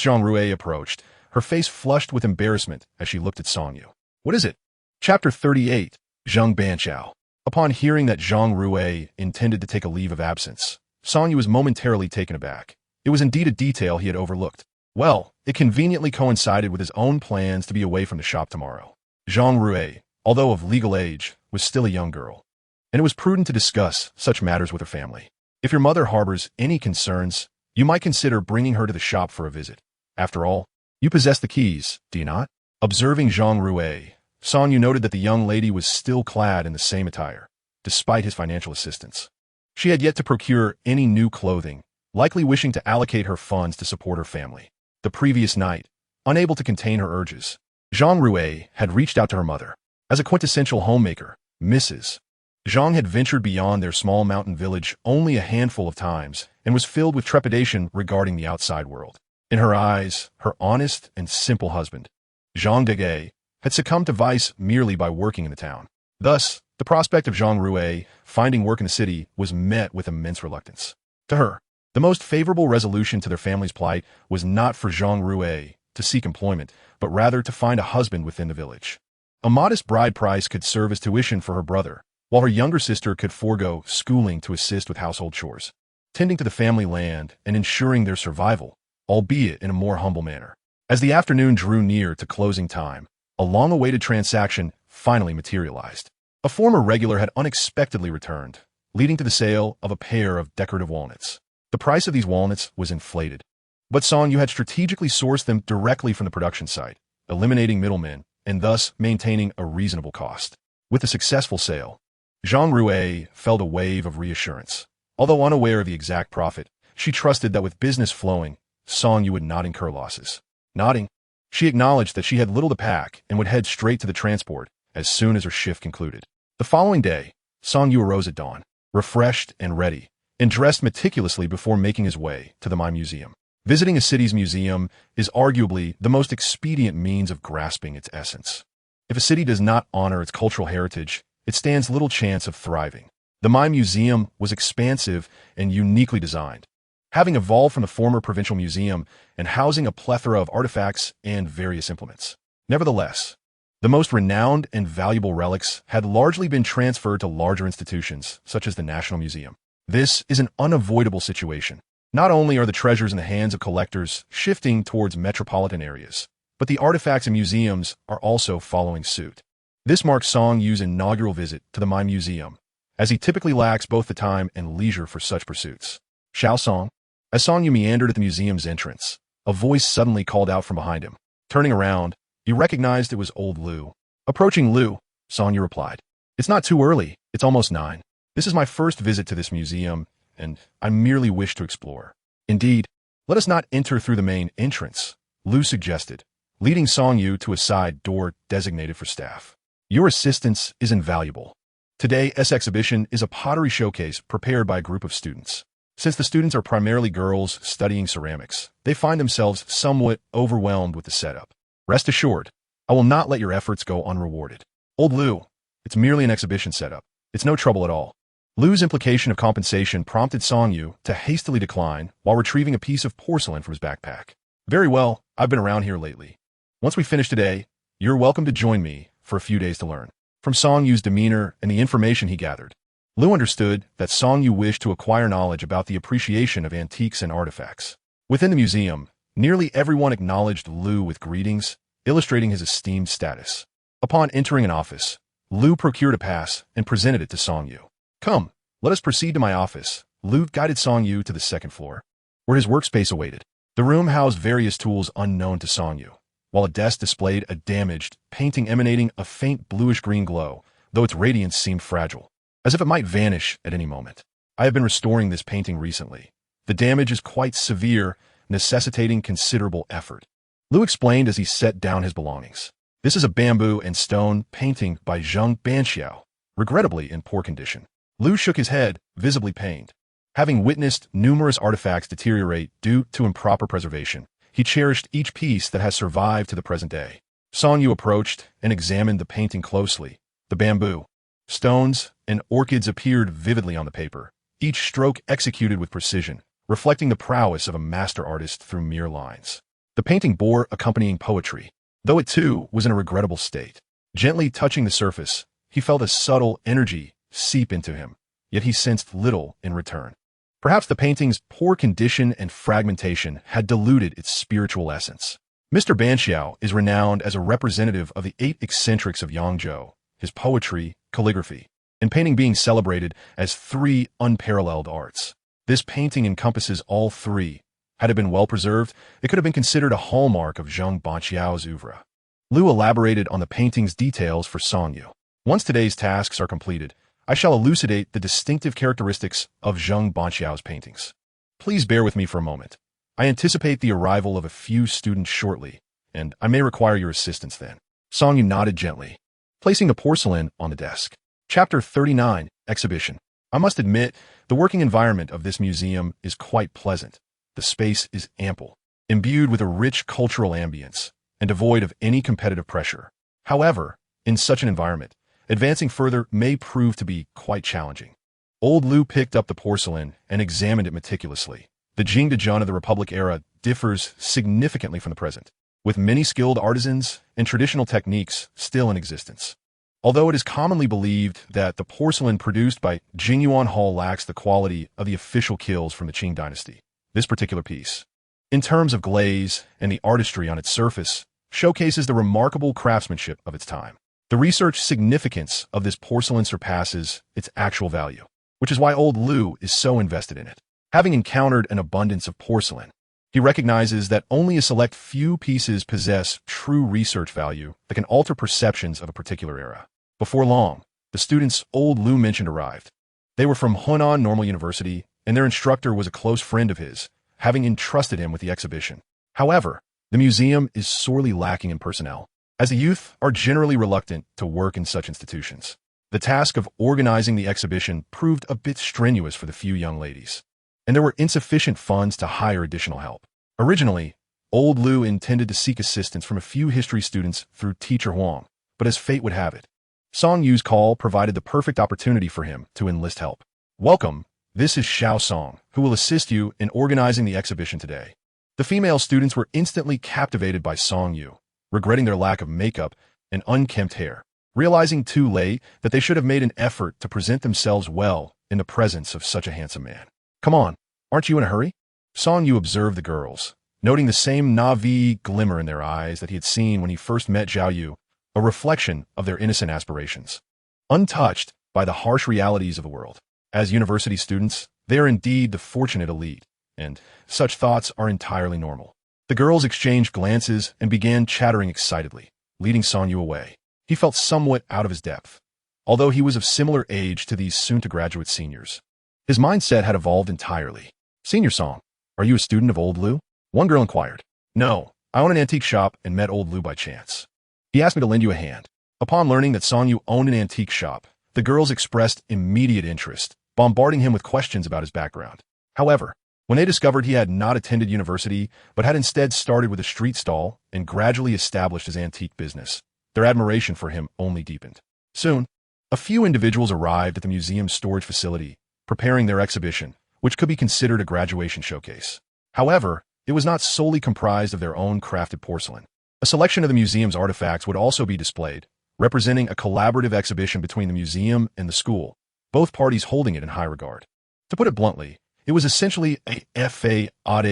Zhang Rui approached, her face flushed with embarrassment as she looked at Song Yu. What is it? Chapter 38, Zheng Banqiao. Upon hearing that Zhang Rui intended to take a leave of absence, Song Yu was momentarily taken aback. It was indeed a detail he had overlooked. Well, it conveniently coincided with his own plans to be away from the shop tomorrow. Zhang Rui, although of legal age, was still a young girl, and it was prudent to discuss such matters with her family. If your mother harbors any concerns, you might consider bringing her to the shop for a visit. After all, you possess the keys, do you not? Observing Zhang Rui, Song Yu noted that the young lady was still clad in the same attire, despite his financial assistance. She had yet to procure any new clothing, likely wishing to allocate her funds to support her family. The previous night, unable to contain her urges, Zhang Rui had reached out to her mother. As a quintessential homemaker, Mrs. Zhang had ventured beyond their small mountain village only a handful of times and was filled with trepidation regarding the outside world. In her eyes, her honest and simple husband, Zhang Dege, had succumbed to vice merely by working in the town. Thus, the prospect of Zhang Rui finding work in the city was met with immense reluctance. To her, the most favorable resolution to their family's plight was not for Zhang Rui to seek employment, but rather to find a husband within the village. A modest bride price could serve as tuition for her brother, while her younger sister could forego schooling to assist with household chores, tending to the family land and ensuring their survival, albeit in a more humble manner. As the afternoon drew near to closing time, a long-awaited transaction finally materialized. A former regular had unexpectedly returned, leading to the sale of a pair of decorative walnuts. The price of these walnuts was inflated, but Song Yu had strategically sourced them directly from the production site, eliminating middlemen and thus maintaining a reasonable cost. With the successful sale, Zhang Rui felt a wave of reassurance. Although unaware of the exact profit, she trusted that with business flowing, Song Yu would not incur losses. Nodding, she acknowledged that she had little to pack and would head straight to the transport as soon as her shift concluded. The following day, Song Yu arose at dawn, refreshed and ready, and dressed meticulously before making his way to the My Museum. Visiting a city's museum is arguably the most expedient means of grasping its essence. If a city does not honor its cultural heritage, it stands little chance of thriving. The Mine Museum was expansive and uniquely designed, having evolved from the former provincial museum and housing a plethora of artifacts and various implements. Nevertheless, the most renowned and valuable relics had largely been transferred to larger institutions, such as the National Museum. This is an unavoidable situation. Not only are the treasures in the hands of collectors shifting towards metropolitan areas, but the artifacts and museums are also following suit. This marks Song Yu's inaugural visit to the Mine Museum, as he typically lacks both the time and leisure for such pursuits. Xiao Song. As Song Yu meandered at the museum's entrance, a voice suddenly called out from behind him. Turning around, he recognized it was old Lu. Approaching Lu, Song Yu replied, "It's not too early, it's almost 9. This is my first visit to this museum, and I merely wish to explore." "Indeed, let us not enter through the main entrance," Lu suggested, leading Song Yu to a side door designated for staff. "Your assistance is invaluable. Today's exhibition is a pottery showcase prepared by a group of students. Since the students are primarily girls studying ceramics, they find themselves somewhat overwhelmed with the setup. Rest assured, I will not let your efforts go unrewarded." "Old Lu, it's merely an exhibition setup. It's no trouble at all." Lu's implication of compensation prompted Song Yu to hastily decline while retrieving a piece of porcelain from his backpack. "Very well, I've been around here lately. Once we finish today, you're welcome to join me for a few days to learn." From Song Yu's demeanor and the information he gathered, Lu understood that Song Yu wished to acquire knowledge about the appreciation of antiques and artifacts. Within the museum, nearly everyone acknowledged Lu with greetings, illustrating his esteemed status. Upon entering an office, Lu procured a pass and presented it to Song Yu. "Come, let us proceed to my office." Lu guided Song Yu to the second floor, where his workspace awaited. The room housed various tools unknown to Song Yu, while a desk displayed a damaged painting emanating a faint bluish-green glow, though its radiance seemed fragile, as if it might vanish at any moment. "I have been restoring this painting recently. The damage is quite severe, necessitating considerable effort," Lu explained as he set down his belongings. "This is a bamboo and stone painting by Zheng Banxiao, regrettably in poor condition." Lu shook his head, visibly pained. Having witnessed numerous artifacts deteriorate due to improper preservation, he cherished each piece that has survived to the present day. Song Yu approached and examined the painting closely. The bamboo, stones, and orchids appeared vividly on the paper, each stroke executed with precision, reflecting the prowess of a master artist through mere lines. The painting bore accompanying poetry, though it too was in a regrettable state. Gently touching the surface, he felt a subtle energy seep into him, yet he sensed little in return. Perhaps the painting's poor condition and fragmentation had diluted its spiritual essence. Mr. Banxiao is renowned as a representative of the 8 eccentrics of Yangzhou, his poetry, calligraphy, and painting being celebrated as 3 unparalleled arts. This painting encompasses all 3. Had it been well preserved, it could have been considered a hallmark of Zheng Banxiao's oeuvre. Lu elaborated on the painting's details for Song Yu. "Once today's tasks are completed, I shall elucidate the distinctive characteristics of Zheng Banxiao's paintings. Please bear with me for a moment. I anticipate the arrival of a few students shortly, and I may require your assistance then." Song Yu nodded gently, placing the porcelain on the desk. Chapter 39, Exhibition. "I must admit, the working environment of this museum is quite pleasant. The space is ample, imbued with a rich cultural ambience, and devoid of any competitive pressure. However, in such an environment, advancing further may prove to be quite challenging." Old Lu picked up the porcelain and examined it meticulously. The Jingdezhen of the Republic era differs significantly from the present, with many skilled artisans and traditional techniques still in existence. Although it is commonly believed that the porcelain produced by Jingyuan Hall lacks the quality of the official kilns from the Qing dynasty, this particular piece, in terms of glaze and the artistry on its surface, showcases the remarkable craftsmanship of its time. The research significance of this porcelain surpasses its actual value, which is why old Lu is so invested in it. Having encountered an abundance of porcelain, he recognizes that only a select few pieces possess true research value that can alter perceptions of a particular era. Before long, the students old Lu mentioned arrived. They were from Hunan Normal University, and their instructor was a close friend of his, having entrusted him with the exhibition. However, the museum is sorely lacking in personnel, as the youth are generally reluctant to work in such institutions. The task of organizing the exhibition proved a bit strenuous for the few young ladies, and there were insufficient funds to hire additional help. Originally, old Lu intended to seek assistance from a few history students through teacher Huang, but as fate would have it, Song Yu's call provided the perfect opportunity for him to enlist help. Welcome, this is Xiao Song, who will assist you in organizing the exhibition today. The female students were instantly captivated by Song Yu, regretting their lack of makeup and unkempt hair, realizing too late that they should have made an effort to present themselves well in the presence of such a handsome man. Come on, aren't you in a hurry? Song Yu observed the girls, noting the same naive glimmer in their eyes that he had seen when he first met Zhao Yu, a reflection of their innocent aspirations. Untouched by the harsh realities of the world, as university students, they are indeed the fortunate elite, and such thoughts are entirely normal. The girls exchanged glances and began chattering excitedly, leading Song Yu away. He felt somewhat out of his depth, although he was of similar age to these soon-to-graduate seniors. His mindset had evolved entirely. Senior Song, are you a student of Old Lu? One girl inquired. No, I own an antique shop and met Old Lu by chance. He asked me to lend you a hand. Upon learning that Song Yu owned an antique shop, the girls expressed immediate interest, bombarding him with questions about his background. However, when they discovered he had not attended university, but had instead started with a street stall and gradually established his antique business, their admiration for him only deepened. Soon, a few individuals arrived at the museum's storage facility, preparing their exhibition, which could be considered a graduation showcase. However, it was not solely comprised of their own crafted porcelain. A selection of the museum's artifacts would also be displayed, representing a collaborative exhibition between the museum and the school, both parties holding it in high regard. To put it bluntly, it was essentially a FA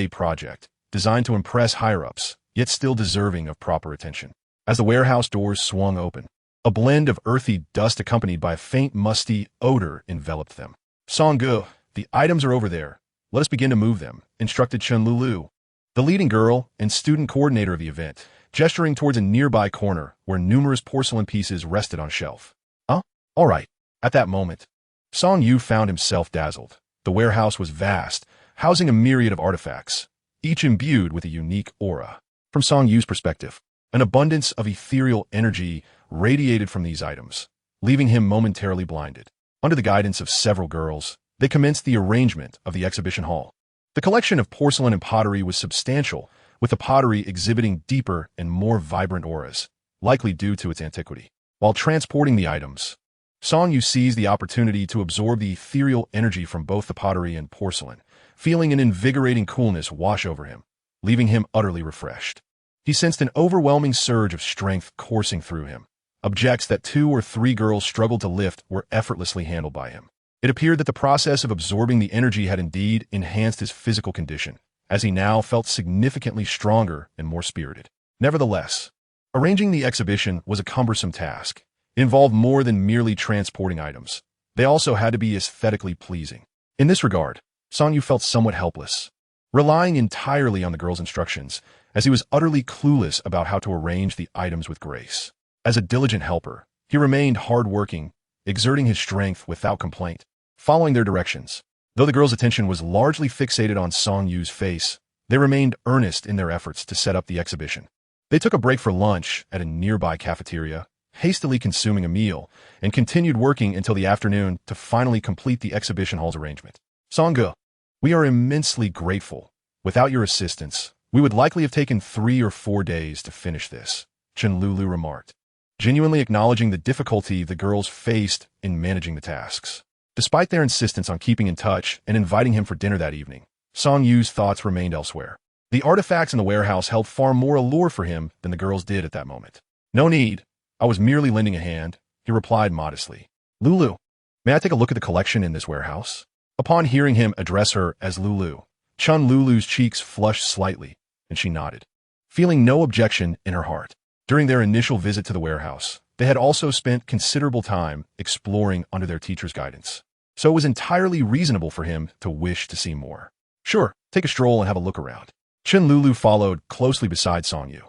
project, designed to impress higher-ups, yet still deserving of proper attention. As the warehouse doors swung open, a blend of earthy dust accompanied by a faint musty odor enveloped them. Song-gu, the items are over there. Let us begin to move them, instructed Chen Lulu, the leading girl and student coordinator of the event, gesturing towards a nearby corner where numerous porcelain pieces rested on a shelf. All right. At that moment, Song Yu found himself dazzled. The warehouse was vast, housing a myriad of artifacts, each imbued with a unique aura. From Song Yu's perspective, an abundance of ethereal energy radiated from these items, leaving him momentarily blinded. Under the guidance of several girls, they commenced the arrangement of the exhibition hall. The collection of porcelain and pottery was substantial, with the pottery exhibiting deeper and more vibrant auras, likely due to its antiquity. While transporting the items, Song Yu seized the opportunity to absorb the ethereal energy from both the pottery and porcelain, feeling an invigorating coolness wash over him, leaving him utterly refreshed. He sensed an overwhelming surge of strength coursing through him. Objects that 2 or 3 girls struggled to lift were effortlessly handled by him. It appeared that the process of absorbing the energy had indeed enhanced his physical condition, as he now felt significantly stronger and more spirited. Nevertheless, arranging the exhibition was a cumbersome task. It involved more than merely transporting items. They also had to be aesthetically pleasing. In this regard, Song Yu felt somewhat helpless, relying entirely on the girl's instructions, as he was utterly clueless about how to arrange the items with grace. As a diligent helper, he remained hard-working, exerting his strength without complaint, following their directions. Though the girls' attention was largely fixated on Song Yu's face, they remained earnest in their efforts to set up the exhibition. They took a break for lunch at a nearby cafeteria, hastily consuming a meal, and continued working until the afternoon to finally complete the exhibition hall's arrangement. Song-gu, we are immensely grateful. Without your assistance, we would likely have taken 3 or 4 days to finish this, Chen Lulu remarked, genuinely acknowledging the difficulty the girls faced in managing the tasks. Despite their insistence on keeping in touch and inviting him for dinner that evening, Song Yu's thoughts remained elsewhere. The artifacts in the warehouse held far more allure for him than the girls did at that moment. No need. I was merely lending a hand, he replied modestly. Lulu, may I take a look at the collection in this warehouse? Upon hearing him address her as Lulu, Chun Lulu's cheeks flushed slightly, and she nodded, feeling no objection in her heart. During their initial visit to the warehouse, they had also spent considerable time exploring under their teacher's guidance, so it was entirely reasonable for him to wish to see more. Sure, take a stroll and have a look around. Chen Lulu followed closely beside Song Yu,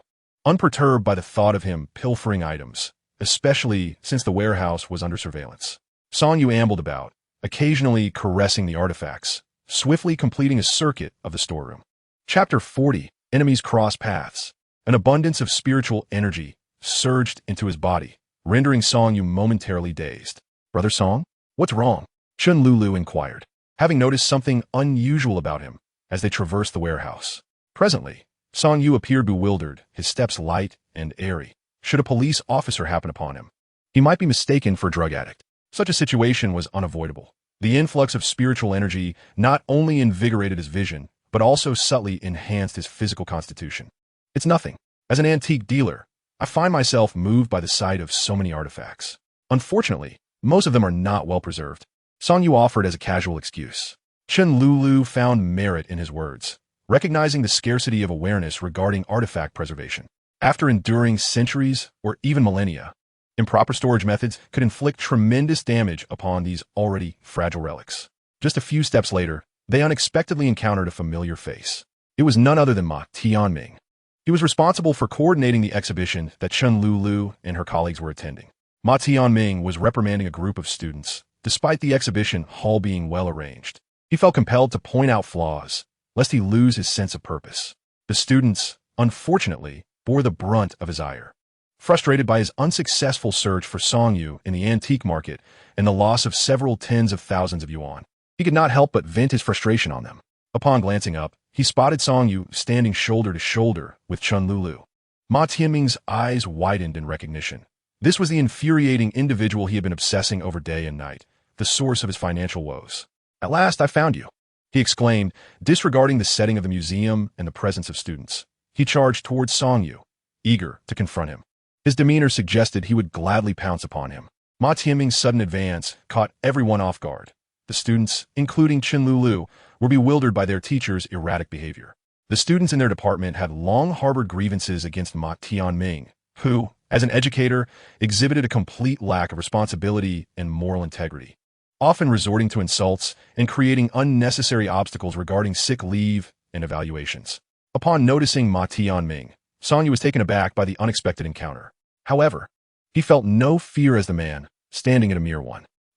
unperturbed by the thought of him pilfering items, especially since the warehouse was under surveillance. Song Yu ambled about, occasionally caressing the artifacts, swiftly completing a circuit of the storeroom. Chapter 40, Enemies Cross Paths. An abundance of spiritual energy surged into his body, rendering Song Yu momentarily dazed. Brother Song, what's wrong? Chun Lulu inquired, having noticed something unusual about him as they traversed the warehouse. Presently, Song Yu appeared bewildered, his steps light and airy, should a police officer happen upon him. He might be mistaken for a drug addict. Such a situation was unavoidable. The influx of spiritual energy not only invigorated his vision, but also subtly enhanced his physical constitution. It's nothing. As an antique dealer, I find myself moved by the sight of so many artifacts. Unfortunately, most of them are not well preserved. Song Yu offered as a casual excuse. Chen Lulu found merit in his words, recognizing the scarcity of awareness regarding artifact preservation. After enduring centuries or even millennia, improper storage methods could inflict tremendous damage upon these already fragile relics. Just a few steps later, they unexpectedly encountered a familiar face. It was none other than Ma Tianming. He was responsible for coordinating the exhibition that Chen Lulu and her colleagues were attending. Ma Tianming was reprimanding a group of students, despite the exhibition hall being well arranged. He felt compelled to point out flaws, lest he lose his sense of purpose. The students, unfortunately, bore the brunt of his ire. Frustrated by his unsuccessful search for Song Yu in the antique market and the loss of several tens of thousands of yuan, he could not help but vent his frustration on them. Upon glancing up, he spotted Song Yu standing shoulder to shoulder with Chen Lulu. Ma Tianming's eyes widened in recognition. This was the infuriating individual he had been obsessing over day and night, the source of his financial woes. "At last I found you," he exclaimed, disregarding the setting of the museum and the presence of students. He charged towards Song Yu, eager to confront him. His demeanor suggested he would gladly pounce upon him. Ma Tianming's sudden advance caught everyone off guard. The students, including Chen Lulu, were bewildered by their teacher's erratic behavior. The students in their department had long harbored grievances against Ma Tianming, who, as an educator, exhibited a complete lack of responsibility and moral integrity, often resorting to insults and creating unnecessary obstacles regarding sick leave and evaluations. Upon noticing Ma Tianming, Song Yu was taken aback by the unexpected encounter. However, he felt no fear as the man, standing at a mere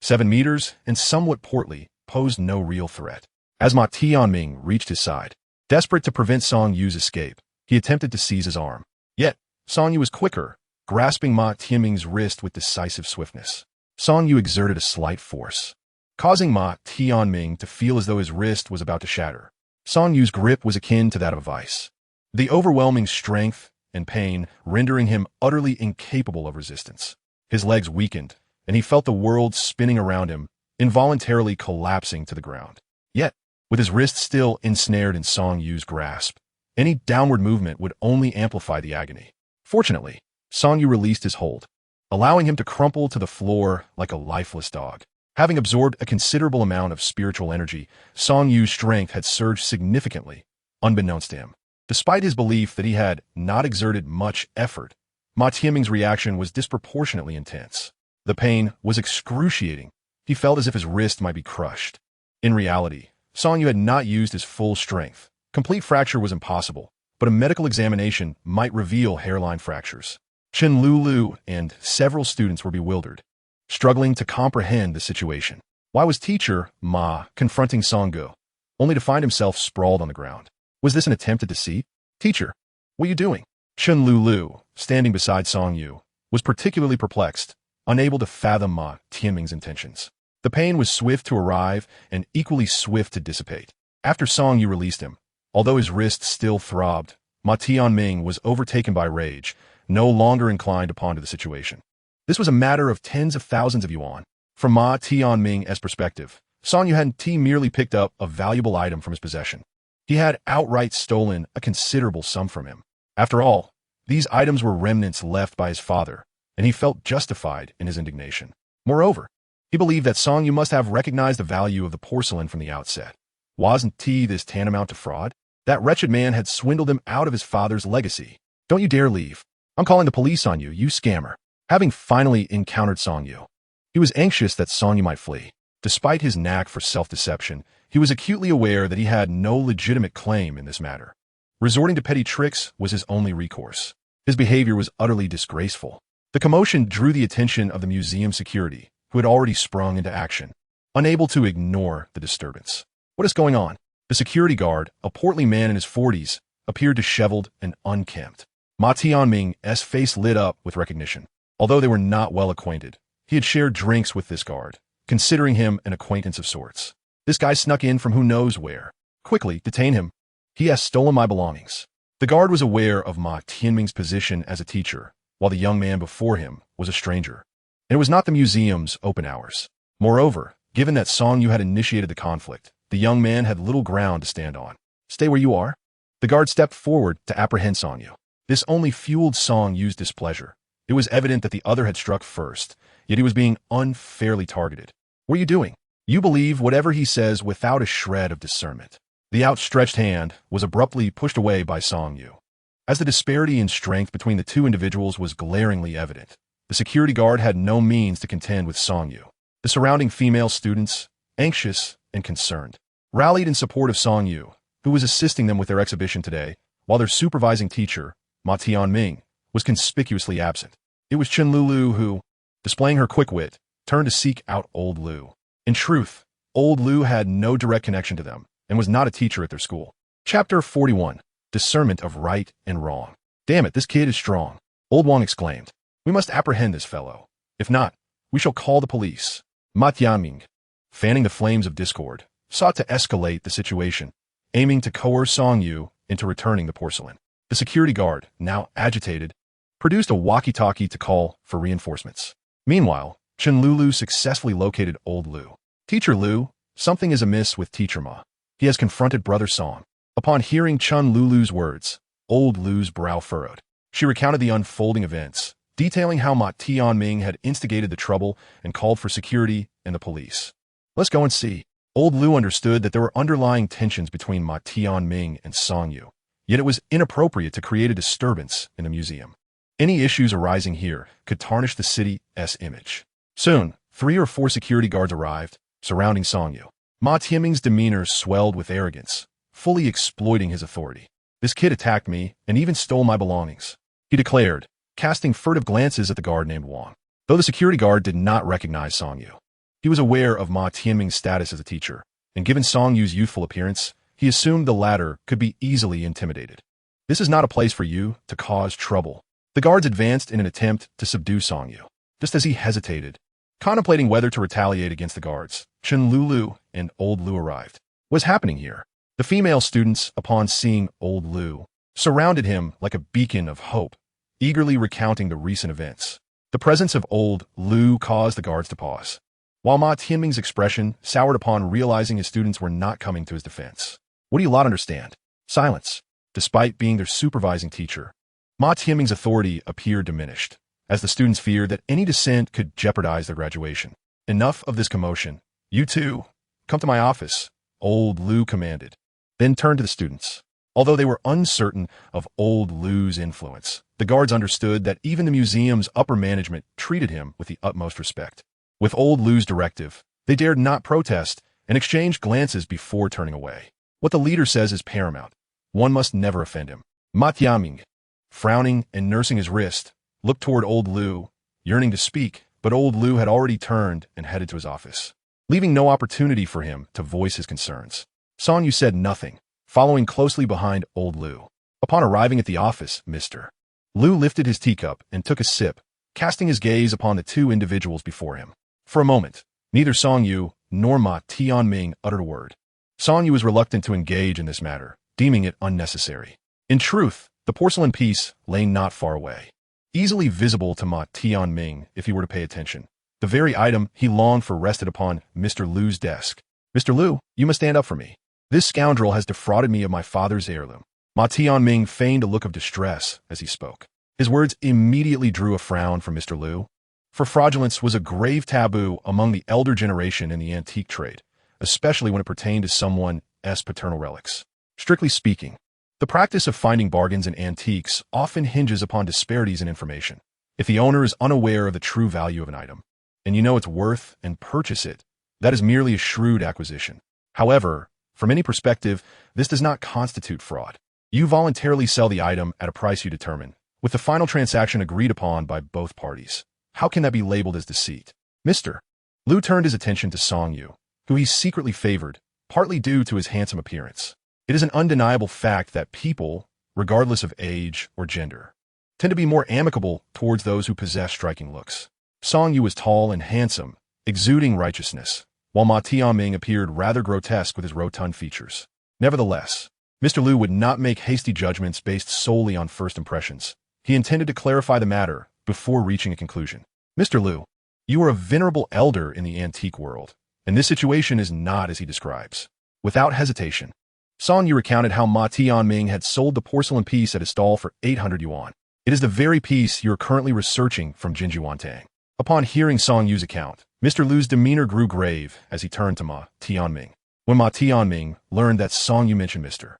7 meters and somewhat portly, posed no real threat. As Ma Tianming reached his side, desperate to prevent Song Yu's escape, he attempted to seize his arm. Yet, Song Yu was quicker, grasping Ma Tianming's wrist with decisive swiftness. Song Yu exerted a slight force, causing Ma Tianming to feel as though his wrist was about to shatter. Song Yu's grip was akin to that of a vice, the overwhelming strength and pain rendering him utterly incapable of resistance. His legs weakened, and he felt the world spinning around him, involuntarily collapsing to the ground. Yet, with his wrist still ensnared in Song Yu's grasp, any downward movement would only amplify the agony. Fortunately, Song Yu released his hold, allowing him to crumple to the floor like a lifeless dog. Having absorbed a considerable amount of spiritual energy, Song Yu's strength had surged significantly, unbeknownst to him. Despite his belief that he had not exerted much effort, Ma Tianming's reaction was disproportionately intense. The pain was excruciating. He felt as if his wrist might be crushed. In reality, Song Yu had not used his full strength. Complete fracture was impossible, but a medical examination might reveal hairline fractures. Chen Lulu and several students were bewildered, struggling to comprehend the situation. Why was teacher Ma confronting Song Yu, only to find himself sprawled on the ground? Was this an attempt at deceit? "Teacher, what are you doing?" Chen Lulu, standing beside Song Yu, was particularly perplexed, unable to fathom Ma Tianming's intentions. The pain was swift to arrive and equally swift to dissipate. After Song Yu released him, although his wrist still throbbed, Ma Tianming was overtaken by rage, no longer inclined to ponder the situation. This was a matter of tens of thousands of yuan. From Ma Tianming's perspective, Song Yu hadn't merely picked up a valuable item from his possession. He had outright stolen a considerable sum from him. After all, these items were remnants left by his father, and he felt justified in his indignation. Moreover, he believed that Song Yu must have recognized the value of the porcelain from the outset. Wasn't this tantamount to fraud? That wretched man had swindled him out of his father's legacy. "Don't you dare leave. I'm calling the police on you, you scammer." Having finally encountered Song Yu, he was anxious that Song Yu might flee. Despite his knack for self-deception, he was acutely aware that he had no legitimate claim in this matter. Resorting to petty tricks was his only recourse. His behavior was utterly disgraceful. The commotion drew the attention of the museum security, who had already sprung into action, unable to ignore the disturbance. "What is going on?" The security guard, a portly man in his 40s, appeared disheveled and unkempt. Ma Tianming's face lit up with recognition. Although they were not well acquainted, he had shared drinks with this guard, considering him an acquaintance of sorts. "This guy snuck in from who knows where. Quickly, detain him. He has stolen my belongings." The guard was aware of Ma Tianming's position as a teacher, while the young man before him was a stranger. and it was not the museum's open hours. Moreover, given that Song Yu had initiated the conflict, the young man had little ground to stand on. Stay where you are? The guard stepped forward to apprehend Song Yu. This only fueled Song Yu's displeasure. It was evident that the other had struck first, yet he was being unfairly targeted. What are you doing? You believe whatever he says without a shred of discernment. The outstretched hand was abruptly pushed away by Song Yu. As the disparity in strength between the two individuals was glaringly evident, the security guard had no means to contend with Song Yu. The surrounding female students, anxious and concerned, rallied in support of Song Yu, who was assisting them with their exhibition today, while their supervising teacher, Ma Tianming, was conspicuously absent. It was Chen Lulu who, displaying her quick wit, turned to seek out old Lu. In truth, old Lu had no direct connection to them and was not a teacher at their school. Chapter 41. Discernment of Right and Wrong. Damn it, this kid is strong, old Wang exclaimed. We must apprehend this fellow. If not, we shall call the police. Ma Tianming, fanning the flames of discord, sought to escalate the situation, aiming to coerce Song Yu into returning the porcelain. The security guard, now agitated, produced a walkie-talkie to call for reinforcements. Meanwhile, Chen Lulu successfully located old Lu. Teacher Lu, something is amiss with Teacher Ma. He has confronted Brother Song. Upon hearing Chen Lulu's words, old Lu's brow furrowed. She recounted the unfolding events, detailing how Ma Tianming had instigated the trouble and called for security and the police. Let's go and see. Old Lu understood that there were underlying tensions between Ma Tianming and Song Yu, yet it was inappropriate to create a disturbance in the museum. Any issues arising here could tarnish the city's image. Soon, 3 or 4 security guards arrived, surrounding Song Yu. Ma Tianming's demeanor swelled with arrogance, fully exploiting his authority. This kid attacked me and even stole my belongings, he declared, casting furtive glances at the guard named Wang. Though the security guard did not recognize Song Yu, he was aware of Ma Tianming's status as a teacher, and given Song Yu's youthful appearance, he assumed the latter could be easily intimidated. This is not a place for you to cause trouble. The guards advanced in an attempt to subdue Song Yu. Just as he hesitated, contemplating whether to retaliate against the guards, Chen Lulu and old Lu arrived. What was happening here? The female students, upon seeing old Lu, surrounded him like a beacon of hope, eagerly recounting the recent events. The presence of old Lu caused the guards to pause, while Ma Tianming's expression soured upon realizing his students were not coming to his defense. What do you lot understand? Silence. Despite being their supervising teacher, Ma Tianming's authority appeared diminished, as the students feared that any dissent could jeopardize their graduation. Enough of this commotion. You two, come to my office, old Lu commanded, then turned to the students. Although they were uncertain of old Lu's influence, the guards understood that even the museum's upper management treated him with the utmost respect. With old Lu's directive, they dared not protest and exchanged glances before turning away. What the leader says is paramount. One must never offend him. Ma Tianming, frowning and nursing his wrist, looked toward old Lu, yearning to speak, but old Lu had already turned and headed to his office, leaving no opportunity for him to voice his concerns. Song Yu said nothing, following closely behind old Lu. Upon arriving at the office, Mr. Lu lifted his teacup and took a sip, casting his gaze upon the two individuals before him. For a moment, neither Song Yu nor Ma Tianming uttered a word. Song Yu was reluctant to engage in this matter, deeming it unnecessary. In truth, the porcelain piece lay not far away, easily visible to Ma Tianming if he were to pay attention. The very item he longed for rested upon Mr. Lu's desk. Mr. Lu, you must stand up for me. This scoundrel has defrauded me of my father's heirloom. Ma Tianming feigned a look of distress as he spoke. His words immediately drew a frown from Mr. Lu, for fraudulence was a grave taboo among the elder generation in the antique trade, especially when it pertained to someone's paternal relics. Strictly speaking, the practice of finding bargains in antiques often hinges upon disparities in information. If the owner is unaware of the true value of an item, and you know its worth and purchase it, that is merely a shrewd acquisition. However, from any perspective, this does not constitute fraud. You voluntarily sell the item at a price you determine, with the final transaction agreed upon by both parties. How can that be labeled as deceit? Mr. Lu turned his attention to Song Yu, who he secretly favored, partly due to his handsome appearance. It is an undeniable fact that people, regardless of age or gender, tend to be more amicable towards those who possess striking looks. Song Yu was tall and handsome, exuding righteousness, while Ma Tianming appeared rather grotesque with his rotund features. Nevertheless, Mr. Lu would not make hasty judgments based solely on first impressions. He intended to clarify the matter before reaching a conclusion. Mr. Lu, You are a venerable elder in the antique world, and this situation is not as he describes. Without hesitation, Song Yu recounted how Ma Tianming had sold the porcelain piece at his stall for 800 yuan. It is the very piece you are currently researching from Jinjuantang. Upon hearing Song Yu's account, Mr. Lu's demeanor grew grave as he turned to Ma Tianming. When Ma Tianming learned that Song Yu mentioned Mr.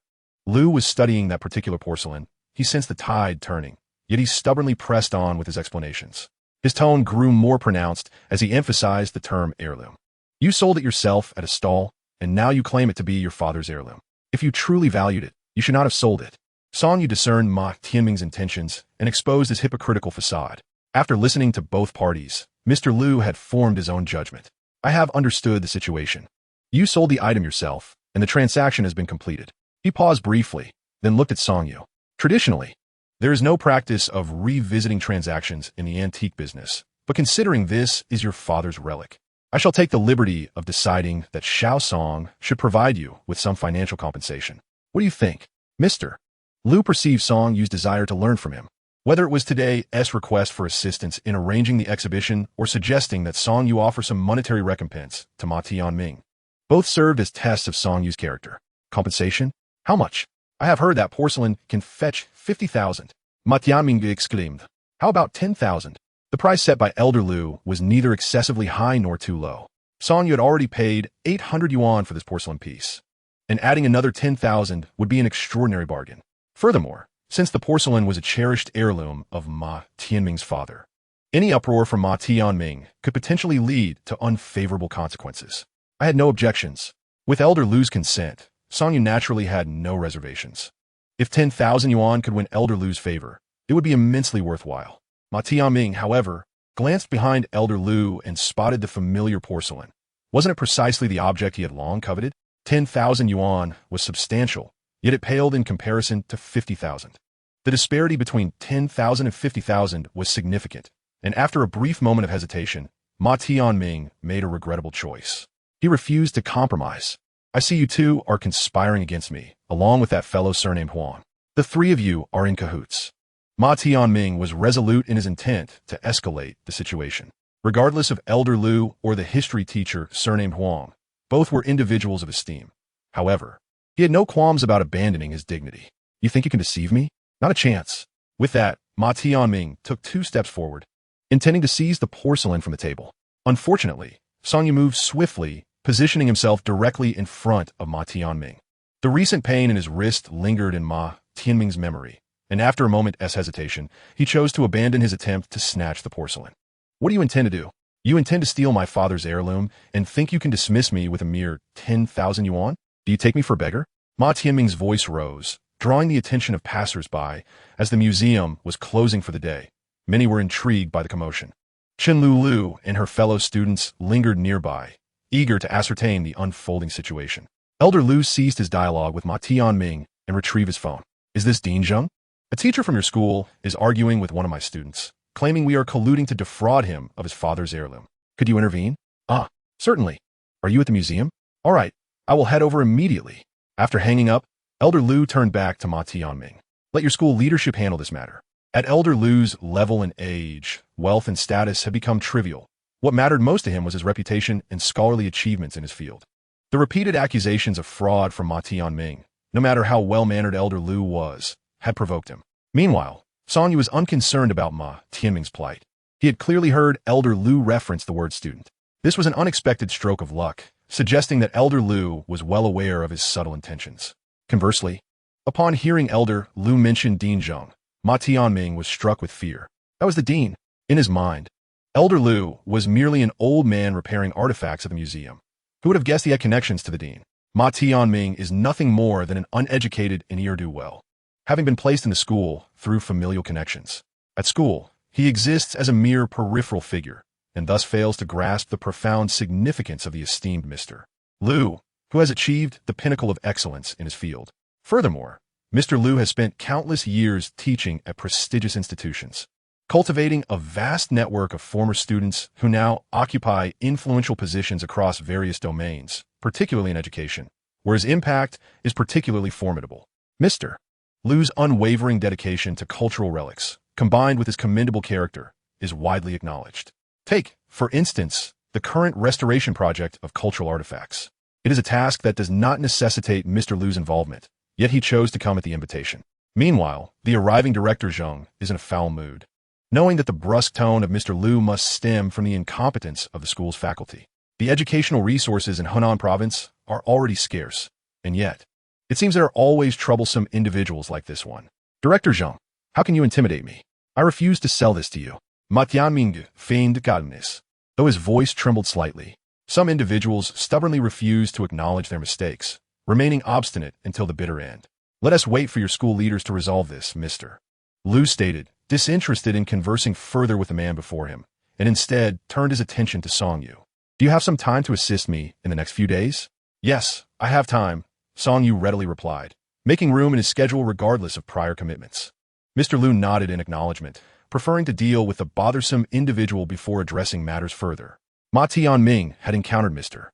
Lu was studying that particular porcelain, he sensed the tide turning, yet he stubbornly pressed on with his explanations. His tone grew more pronounced as he emphasized the term heirloom. You sold it yourself at a stall, and now you claim it to be your father's heirloom. If you truly valued it, you should not have sold it. Song Yu discerned Ma Tianming's intentions and exposed his hypocritical facade. After listening to both parties, Mr. Lu had formed his own judgment. I have understood the situation. You sold the item yourself, and the transaction has been completed. He paused briefly, then looked at Song Yu. Traditionally, there is no practice of revisiting transactions in the antique business, but considering this is your father's relic, I shall take the liberty of deciding that Xiao Song should provide you with some financial compensation. What do you think, Mr. Lu perceived Song Yu's desire to learn from him. Whether it was today's request for assistance in arranging the exhibition or suggesting that Song Yu offer some monetary recompense to Ma Tianming, both served as tests of Song Yu's character. Compensation? How much? I have heard that porcelain can fetch 50,000. Ma Tianming exclaimed. How about 10,000? The price set by Elder Lu was neither excessively high nor too low. Song Yu had already paid 800 yuan for this porcelain piece, and adding another 10,000 would be an extraordinary bargain. Furthermore, since the porcelain was a cherished heirloom of Ma Tianming's father, any uproar from Ma Tianming could potentially lead to unfavorable consequences. I had no objections. With Elder Lu's consent, Song Yu naturally had no reservations. If 10,000 yuan could win Elder Lu's favor, it would be immensely worthwhile. Ma Tianming, however, glanced behind Elder Lu and spotted the familiar porcelain. Wasn't it precisely the object he had long coveted? 10,000 yuan was substantial, yet it paled in comparison to 50,000. The disparity between 10,000 and 50,000 was significant, and after a brief moment of hesitation, Ma Tianming made a regrettable choice. He refused to compromise. I see you two are conspiring against me, along with that fellow surnamed Huang. The three of you are in cahoots. Ma Tianming was resolute in his intent to escalate the situation. Regardless of Elder Lu or the history teacher surnamed Huang, both were individuals of esteem. However, he had no qualms about abandoning his dignity. You think you can deceive me? Not a chance. With that, Ma Tianming took 2 steps forward, intending to seize the porcelain from the table. Unfortunately, Song Yu moved swiftly, positioning himself directly in front of Ma Tianming. The recent pain in his wrist lingered in Ma Tianming's memory, and after a moment's hesitation, he chose to abandon his attempt to snatch the porcelain. What do you intend to do? You intend to steal my father's heirloom and think you can dismiss me with a mere 10,000 yuan? Do you take me for a beggar? Ma Tianming's voice rose, drawing the attention of passers-by as the museum was closing for the day. Many were intrigued by the commotion. Chen Lu and her fellow students lingered nearby, eager to ascertain the unfolding situation. Elder Lu ceased his dialogue with Ma Tianming and retrieved his phone. Is this Dean Zheng? A teacher from your school is arguing with one of my students, claiming we are colluding to defraud him of his father's heirloom. Could you intervene? Ah, certainly. Are you at the museum? All right, I will head over immediately. After hanging up, Elder Lu turned back to Ma Tianming. Let your school leadership handle this matter. At Elder Lu's level and age, wealth and status had become trivial. What mattered most to him was his reputation and scholarly achievements in his field. The repeated accusations of fraud from Ma Tianming, no matter how well-mannered Elder Lu was, had provoked him. Meanwhile, Song Yu was unconcerned about Ma Tianming's plight. He had clearly heard Elder Lu reference the word student. This was an unexpected stroke of luck, suggesting that Elder Lu was well aware of his subtle intentions. Conversely, upon hearing Elder Lu mention Dean Zheng, Ma Tianming was struck with fear. That was the dean. In his mind, Elder Lu was merely an old man repairing artifacts at the museum. Who would have guessed he had connections to the dean? Ma Tianming is nothing more than an uneducated ne'er-do-well, having been placed in the school through familial connections. At school, he exists as a mere peripheral figure, and thus fails to grasp the profound significance of the esteemed Mr. Lu, who has achieved the pinnacle of excellence in his field. Furthermore, Mr. Lu has spent countless years teaching at prestigious institutions, cultivating a vast network of former students who now occupy influential positions across various domains, particularly in education, where his impact is particularly formidable. Mr. Lu's unwavering dedication to cultural relics, combined with his commendable character, is widely acknowledged. Take, for instance, the current restoration project of cultural artifacts. It is a task that does not necessitate Mr. Liu's involvement, yet he chose to come at the invitation. Meanwhile, the arriving director Zheng is in a foul mood, knowing that the brusque tone of Mr. Liu must stem from the incompetence of the school's faculty. The educational resources in Henan province are already scarce, and yet, it seems there are always troublesome individuals like this one. Director Zheng, how can you intimidate me? I refuse to sell this to you. Ma Tianming feigned calmness, though his voice trembled slightly. Some individuals stubbornly refuse to acknowledge their mistakes, remaining obstinate until the bitter end. Let us wait for your school leaders to resolve this, Mr. Liu stated, disinterested in conversing further with the man before him, and instead turned his attention to Song Yu. Do you have some time to assist me in the next few days? Yes, I have time, Song Yu readily replied, making room in his schedule regardless of prior commitments. Mr. Liu nodded in acknowledgement, preferring to deal with the bothersome individual before addressing matters further. Ma Tianming had encountered Mr.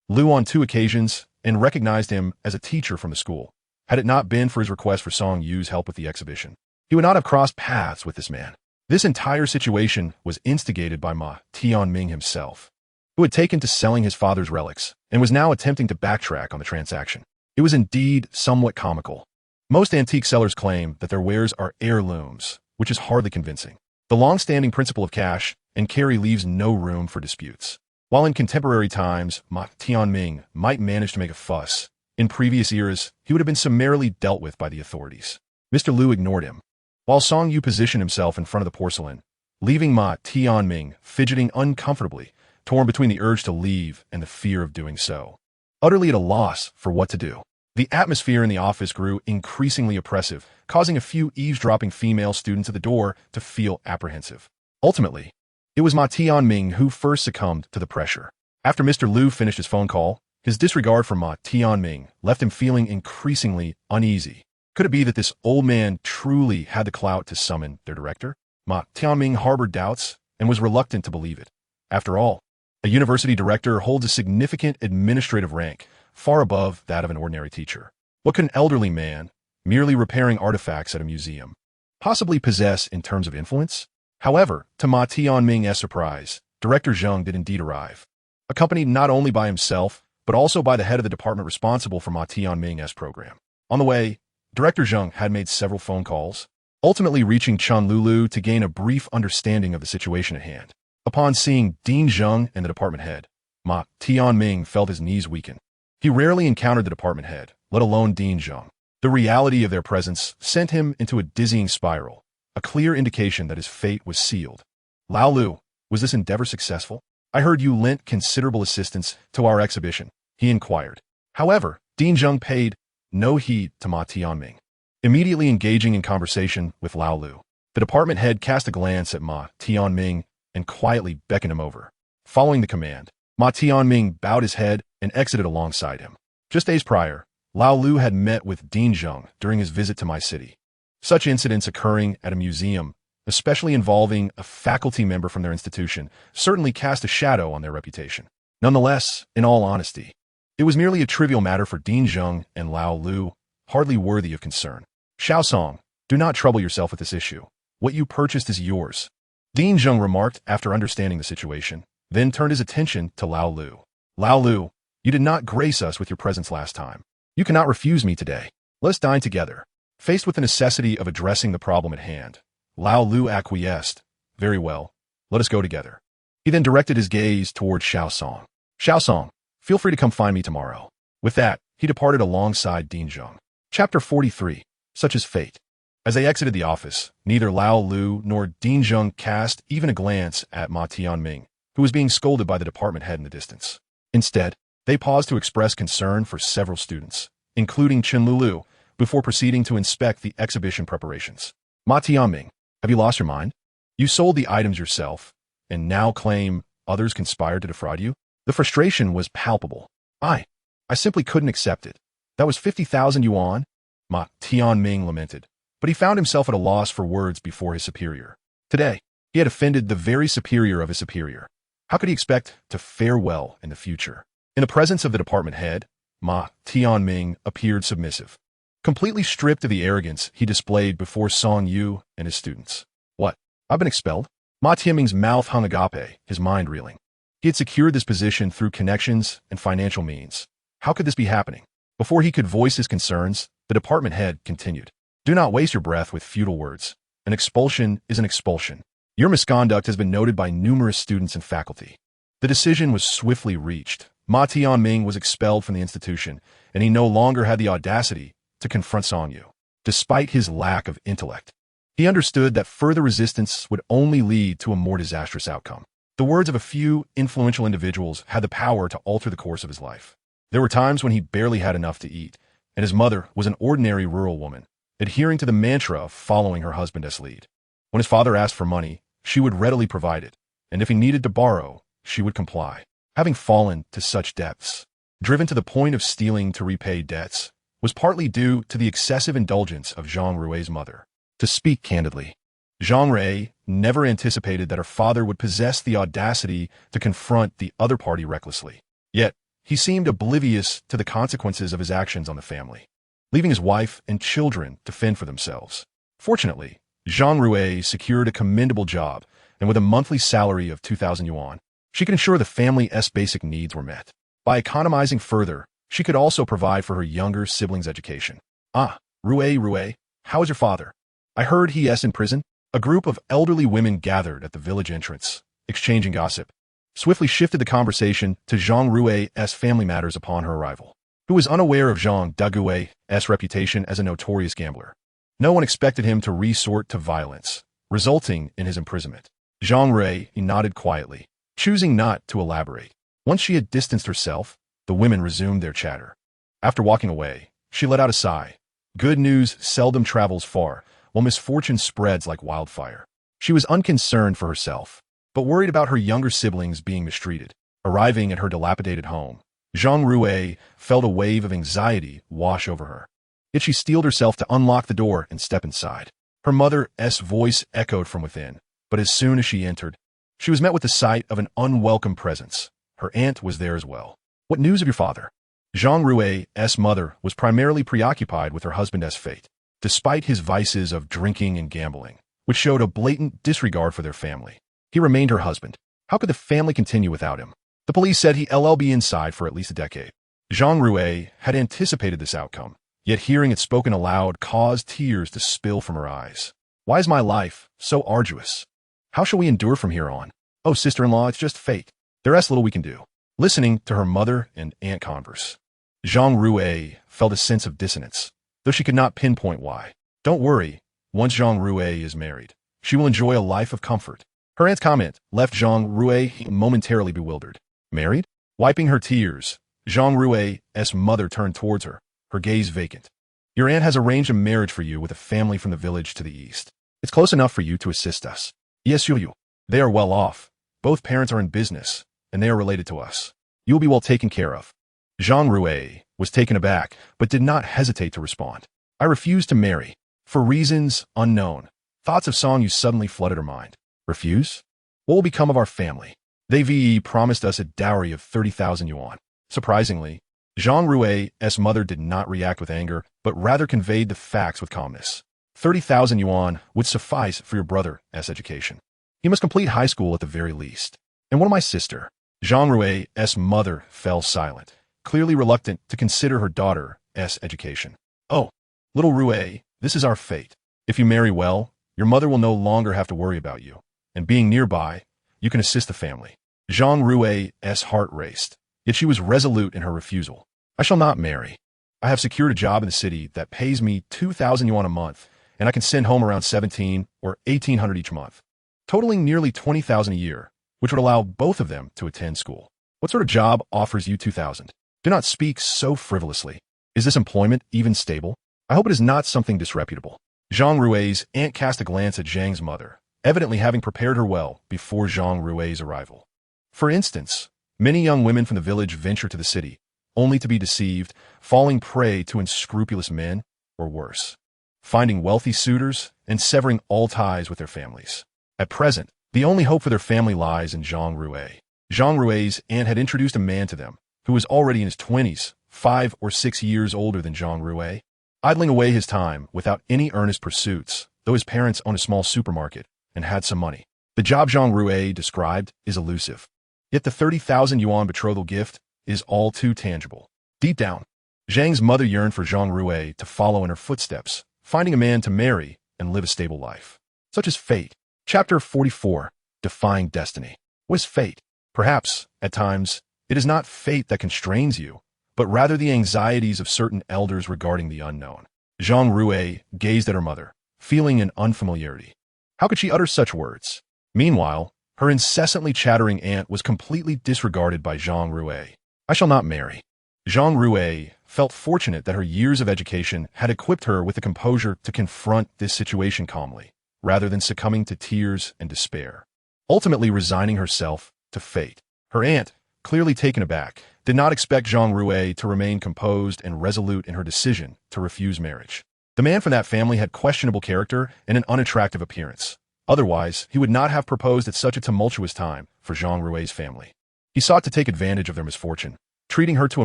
Liu on 2 occasions and recognized him as a teacher from the school. Had it not been for his request for Song Yu's help with the exhibition, he would not have crossed paths with this man. This entire situation was instigated by Ma Tianming himself, who had taken to selling his father's relics and was now attempting to backtrack on the transaction. It was indeed somewhat comical. Most antique sellers claim that their wares are heirlooms, which is hardly convincing. The long-standing principle of cash and carry leaves no room for disputes. While in contemporary times, Ma Tianming might manage to make a fuss, in previous eras, he would have been summarily dealt with by the authorities. Mr. Liu ignored him, while Song Yu positioned himself in front of the porcelain, leaving Ma Tianming fidgeting uncomfortably, torn between the urge to leave and the fear of doing so. Utterly at a loss for what to do. The atmosphere in the office grew increasingly oppressive, causing a few eavesdropping female students at the door to feel apprehensive. Ultimately, it was Ma Tianming who first succumbed to the pressure. After Mr. Liu finished his phone call, his disregard for Ma Tianming left him feeling increasingly uneasy. Could it be that this old man truly had the clout to summon their director? Ma Tianming harbored doubts and was reluctant to believe it. After all, a university director holds a significant administrative rank, far above that of an ordinary teacher. What could an elderly man, merely repairing artifacts at a museum, possibly possess in terms of influence? However, to Ma Tianming's surprise, Director Zheng did indeed arrive, accompanied not only by himself, but also by the head of the department responsible for Ma Tianming's program. On the way, Director Zheng had made several phone calls, ultimately reaching Chun Lulu to gain a brief understanding of the situation at hand. Upon seeing Dean Zheng and the department head, Ma Tianming felt his knees weaken. He rarely encountered the department head, let alone Dean Zheng. The reality of their presence sent him into a dizzying spiral, a clear indication that his fate was sealed. Lao Lu, was this endeavor successful? I heard you lent considerable assistance to our exhibition, he inquired. However, Dean Zheng paid no heed to Ma Tianming. Immediately engaging in conversation with Lao Lu, the department head cast a glance at Ma Tianming and quietly beckoned him over. Following the command, Ma Tianming bowed his head and exited alongside him. Just days prior, Lao Lu had met with Dean Zheng during his visit to my city. Such incidents occurring at a museum, especially involving a faculty member from their institution, certainly cast a shadow on their reputation. Nonetheless, in all honesty, it was merely a trivial matter for Dean Zheng and Lao Lu, hardly worthy of concern. Xiaosong, do not trouble yourself with this issue. What you purchased is yours, Dean Zheng remarked after understanding the situation, then turned his attention to Lao Lu. Lao Lu, you did not grace us with your presence last time. You cannot refuse me today. Let us dine together. Faced with the necessity of addressing the problem at hand, Lao Lu acquiesced. Very well, let us go together. He then directed his gaze toward Xiaosong. Xiaosong, feel free to come find me tomorrow. With that, he departed alongside Dean Zheng. Chapter 43, Such is Fate. As they exited the office, neither Lao Lu nor Dean Zheng cast even a glance at Ma Tianming, who was being scolded by the department head in the distance. Instead, they paused to express concern for several students, including Chen Lulu, before proceeding to inspect the exhibition preparations. Ma Tianming, have you lost your mind? You sold the items yourself, and now claim others conspired to defraud you? The frustration was palpable. I simply couldn't accept it. That was 50,000 yuan? Ma Tianming lamented, but he found himself at a loss for words before his superior. Today, he had offended the very superior of his superior. How could he expect to fare well in the future? In the presence of the department head, Ma Tianming appeared submissive, completely stripped of the arrogance he displayed before Song Yu and his students. What? I've been expelled? Ma Tianming's mouth hung agape, his mind reeling. He had secured this position through connections and financial means. How could this be happening? Before he could voice his concerns, the department head continued. Do not waste your breath with futile words. An expulsion is an expulsion. Your misconduct has been noted by numerous students and faculty. The decision was swiftly reached. Ma Tianming was expelled from the institution, and he no longer had the audacity to confront Song Yu. Despite his lack of intellect, he understood that further resistance would only lead to a more disastrous outcome. The words of a few influential individuals had the power to alter the course of his life. There were times when he barely had enough to eat, and his mother was an ordinary rural woman, adhering to the mantra of following her husband's lead. When his father asked for money, she would readily provide it, and if he needed to borrow, she would comply. Having fallen to such depths, driven to the point of stealing to repay debts, was partly due to the excessive indulgence of Zhang Rui's mother. To speak candidly, Zhang Rui never anticipated that her father would possess the audacity to confront the other party recklessly. Yet, he seemed oblivious to the consequences of his actions on the family, leaving his wife and children to fend for themselves. Fortunately, Zhang Rui secured a commendable job, and with a monthly salary of 2,000 yuan, she could ensure the family's basic needs were met. By economizing further, she could also provide for her younger siblings' education. Ah, Rui, how is your father? I heard he is in prison. A group of elderly women gathered at the village entrance, exchanging gossip. Swiftly shifted the conversation to Zhang Rui's family matters upon her arrival. Who was unaware of Zhang Dagui's reputation as a notorious gambler. No one expected him to resort to violence, resulting in his imprisonment. Zhang Rui nodded quietly, choosing not to elaborate. Once she had distanced herself, the women resumed their chatter. After walking away, she let out a sigh. Good news seldom travels far, while misfortune spreads like wildfire. She was unconcerned for herself, but worried about her younger siblings being mistreated. Arriving at her dilapidated home, Zhang Rui felt a wave of anxiety wash over her. Yet she steeled herself to unlock the door and step inside. Her mother's voice echoed from within, but as soon as she entered, she was met with the sight of an unwelcome presence. Her aunt was there as well. What news of your father? Zhang Rui's mother was primarily preoccupied with her husband's fate, despite his vices of drinking and gambling, which showed a blatant disregard for their family. He remained her husband. How could the family continue without him? The police said he'll be inside for at least a decade. Zhang Rui had anticipated this outcome, yet hearing it spoken aloud caused tears to spill from her eyes. Why is my life so arduous? How shall we endure from here on? Oh, sister-in-law, it's just fate. There's little we can do. Listening to her mother and aunt converse, Zhang Rui felt a sense of dissonance, though she could not pinpoint why. Don't worry, once Zhang Rui is married, she will enjoy a life of comfort. Her aunt's comment left Zhang Rui momentarily bewildered. Married? Wiping her tears, Zhang Rui's mother turned towards her, her gaze vacant. Your aunt has arranged a marriage for you with a family from the village to the east. It's close enough for you to assist us. Yes, you. They are well off. Both parents are in business, and they are related to us. You will be well taken care of. Zhang Rui was taken aback, but did not hesitate to respond. I refuse to marry. For reasons unknown, thoughts of Song Yu suddenly flooded her mind. Refuse? What will become of our family? They promised us a dowry of 30,000 yuan. Surprisingly, Zhang Rui's mother did not react with anger, but rather conveyed the facts with calmness. 30,000 yuan would suffice for your brother's education. He must complete high school at the very least. And what of my sister? Zhang Rui's mother fell silent, clearly reluctant to consider her daughter's education. Oh, little Rui, this is our fate. If you marry well, your mother will no longer have to worry about you, and being nearby, you can assist the family. Zhang Rui's heart raced, yet she was resolute in her refusal. I shall not marry. I have secured a job in the city that pays me 2,000 yuan a month, and I can send home around 17 or 1,800 each month, totaling nearly 20,000 a year, which would allow both of them to attend school. What sort of job offers you 2,000? Do not speak so frivolously. Is this employment even stable? I hope it is not something disreputable. Zhang Rui's aunt cast a glance at Zhang's mother, evidently having prepared her well before Zhang Rui's arrival. For instance, many young women from the village venture to the city, only to be deceived, falling prey to unscrupulous men, or worse, finding wealthy suitors and severing all ties with their families. At present, the only hope for their family lies in Zhang Rui. Zhang Rui's aunt had introduced a man to them, who was already in his 20s, 5 or 6 years older than Zhang Rui, idling away his time without any earnest pursuits, though his parents owned a small supermarket and had some money. The job Zhang Rui described is elusive. Yet the 30,000 yuan betrothal gift is all too tangible. Deep down, Zhang's mother yearned for Zhang Rui to follow in her footsteps, finding a man to marry and live a stable life. Such is fate. Chapter 44. Defying Destiny. What is fate? Perhaps, at times, it is not fate that constrains you, but rather the anxieties of certain elders regarding the unknown. Zhang Rui gazed at her mother, feeling an unfamiliarity. How could she utter such words? Meanwhile, her incessantly chattering aunt was completely disregarded by Zhang Rui. I shall not marry. Zhang Rui felt fortunate that her years of education had equipped her with the composure to confront this situation calmly, rather than succumbing to tears and despair, ultimately resigning herself to fate. Her aunt, clearly taken aback, did not expect Zhang Rui to remain composed and resolute in her decision to refuse marriage. The man from that family had questionable character and an unattractive appearance. Otherwise, he would not have proposed at such a tumultuous time for Zhang Rui's family. He sought to take advantage of their misfortune, treating her to a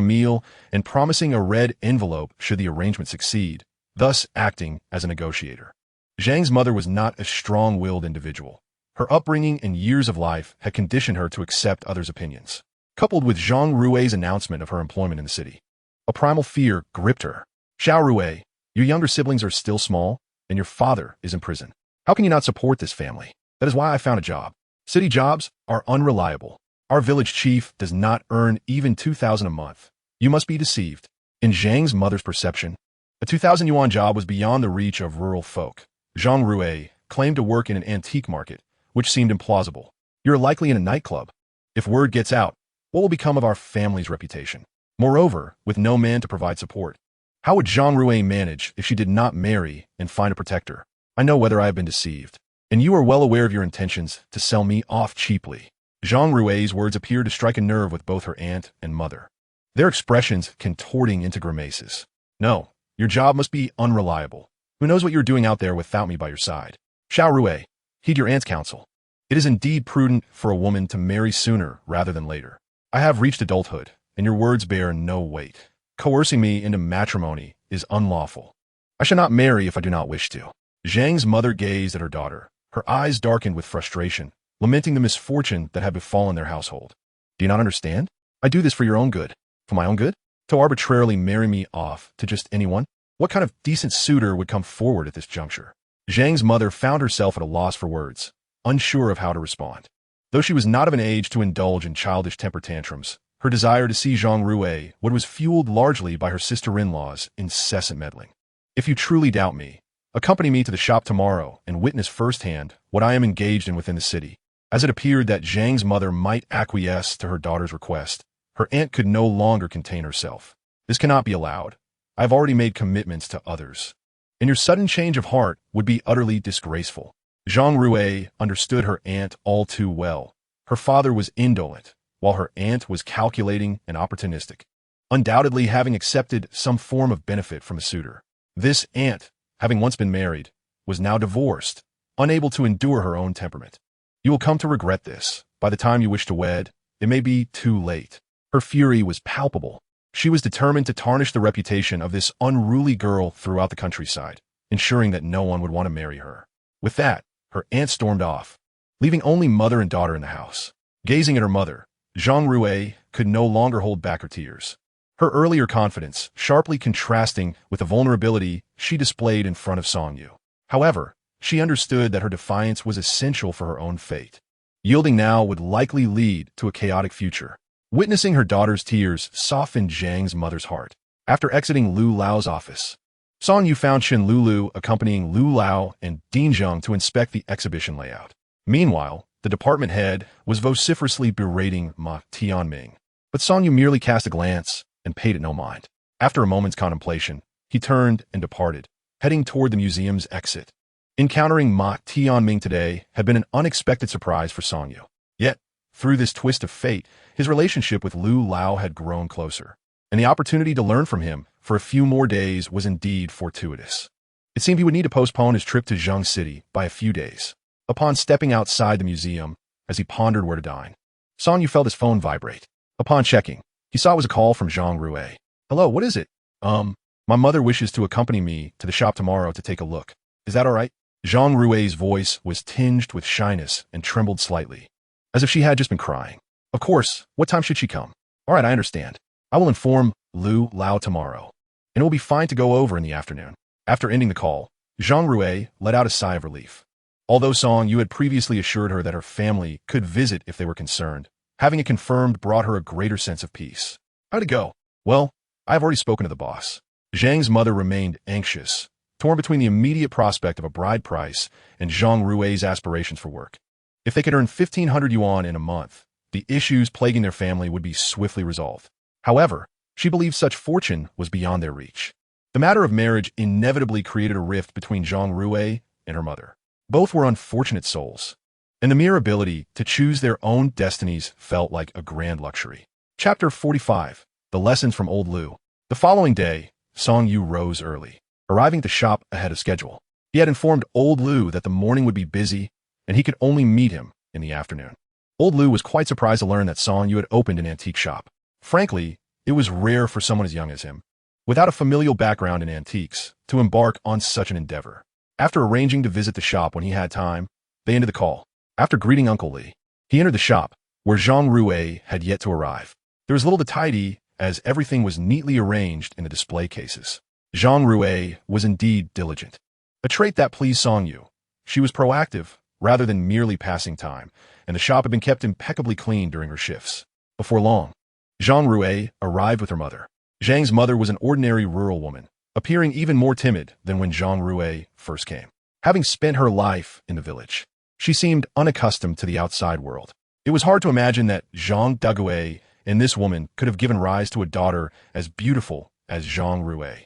meal and promising a red envelope should the arrangement succeed, thus acting as a negotiator. Zhang's mother was not a strong-willed individual. Her upbringing and years of life had conditioned her to accept others' opinions. Coupled with Zhang Rui's announcement of her employment in the city, a primal fear gripped her. Xiao Rui, your younger siblings are still small, and your father is in prison. How can you not support this family? That is why I found a job. City jobs are unreliable. Our village chief does not earn even 2,000 a month. You must be deceived. In Zhang's mother's perception, a 2,000 yuan job was beyond the reach of rural folk. Zhang Rui claimed to work in an antique market, which seemed implausible. You're likely in a nightclub. If word gets out, what will become of our family's reputation? Moreover, with no man to provide support, how would Zhang Rui manage if she did not marry and find a protector? I know whether I have been deceived, and you are well aware of your intentions to sell me off cheaply. Zhang Rui's words appeared to strike a nerve with both her aunt and mother, their expressions contorting into grimaces. No, your job must be unreliable. Who knows what you're doing out there without me by your side? Xiao Rui, heed your aunt's counsel. It is indeed prudent for a woman to marry sooner rather than later. I have reached adulthood, and your words bear no weight. Coercing me into matrimony is unlawful. I shall not marry if I do not wish to. Zhang's mother gazed at her daughter, her eyes darkened with frustration, lamenting the misfortune that had befallen their household. Do you not understand? I do this for your own good. For my own good? To arbitrarily marry me off to just anyone? What kind of decent suitor would come forward at this juncture? Zhang's mother found herself at a loss for words, unsure of how to respond. Though she was not of an age to indulge in childish temper tantrums, her desire to see Zhang Rui was fueled largely by her sister-in-law's incessant meddling. If you truly doubt me, accompany me to the shop tomorrow and witness firsthand what I am engaged in within the city. As it appeared that Zhang's mother might acquiesce to her daughter's request, her aunt could no longer contain herself. This cannot be allowed. I have already made commitments to others, and your sudden change of heart would be utterly disgraceful. Zhang Rui understood her aunt all too well. Her father was indolent, while her aunt was calculating and opportunistic, undoubtedly having accepted some form of benefit from a suitor. This aunt, having once been married, was now divorced, unable to endure her own temperament. You will come to regret this. By the time you wish to wed, it may be too late. Her fury was palpable. She was determined to tarnish the reputation of this unruly girl throughout the countryside, ensuring that no one would want to marry her. With that, her aunt stormed off, leaving only mother and daughter in the house. Gazing at her mother, Zhang Rui could no longer hold back her tears. Her earlier confidence sharply contrasting with the vulnerability she displayed in front of Song Yu. However, she understood that her defiance was essential for her own fate. Yielding now would likely lead to a chaotic future. Witnessing her daughter's tears softened Zhang's mother's heart. After exiting Lu Lao's office, Song Yu found Chen Lulu accompanying Lu Lao and Ding Zheng to inspect the exhibition layout. Meanwhile, the department head was vociferously berating Ma Tianming, but Song Yu merely cast a glance and paid it no mind. After a moment's contemplation, he turned and departed, heading toward the museum's exit. Encountering Ma Tianming today had been an unexpected surprise for Song Yu. Yet, through this twist of fate, his relationship with Lu Lao had grown closer, and the opportunity to learn from him for a few more days was indeed fortuitous. It seemed he would need to postpone his trip to Zheng City by a few days. Upon stepping outside the museum, as he pondered where to dine, Song Yu felt his phone vibrate. Upon checking, he saw it was a call from Zhang Rui. Hello, what is it? My mother wishes to accompany me to the shop tomorrow to take a look. Is that all right? Zhang Rui's voice was tinged with shyness and trembled slightly, as if she had just been crying. Of course, what time should she come? All right, I understand. I will inform Lu Lao tomorrow, and it will be fine to go over in the afternoon. After ending the call, Zhang Rui let out a sigh of relief. Although Song Yu had previously assured her that her family could visit if they were concerned, having it confirmed brought her a greater sense of peace. How'd it go? Well, I have already spoken to the boss. Zhang's mother remained anxious, torn between the immediate prospect of a bride price and Zhang Rui's aspirations for work. If they could earn 1,500 yuan in a month, the issues plaguing their family would be swiftly resolved. However, she believed such fortune was beyond their reach. The matter of marriage inevitably created a rift between Zhang Rui and her mother. Both were unfortunate souls, and the mere ability to choose their own destinies felt like a grand luxury. Chapter 45. The Lessons from Old Lu. The following day, Song Yu rose early, arriving at the shop ahead of schedule. He had informed Old Lu that the morning would be busy, and he could only meet him in the afternoon. Old Lu was quite surprised to learn that Song Yu had opened an antique shop. Frankly, it was rare for someone as young as him, without a familial background in antiques, to embark on such an endeavor. After arranging to visit the shop when he had time, they ended the call. After greeting Uncle Li, he entered the shop, where Zhang Rui had yet to arrive. There was little to tidy, as everything was neatly arranged in the display cases. Zhang Rui was indeed diligent, a trait that pleased Song Yu. She was proactive, rather than merely passing time, and the shop had been kept impeccably clean during her shifts. Before long, Zhang Rui arrived with her mother. Zhang's mother was an ordinary rural woman, appearing even more timid than when Zhang Rui first came. Having spent her life in the village, she seemed unaccustomed to the outside world. It was hard to imagine that Zhang Dagui and this woman could have given rise to a daughter as beautiful as Zhang Rui.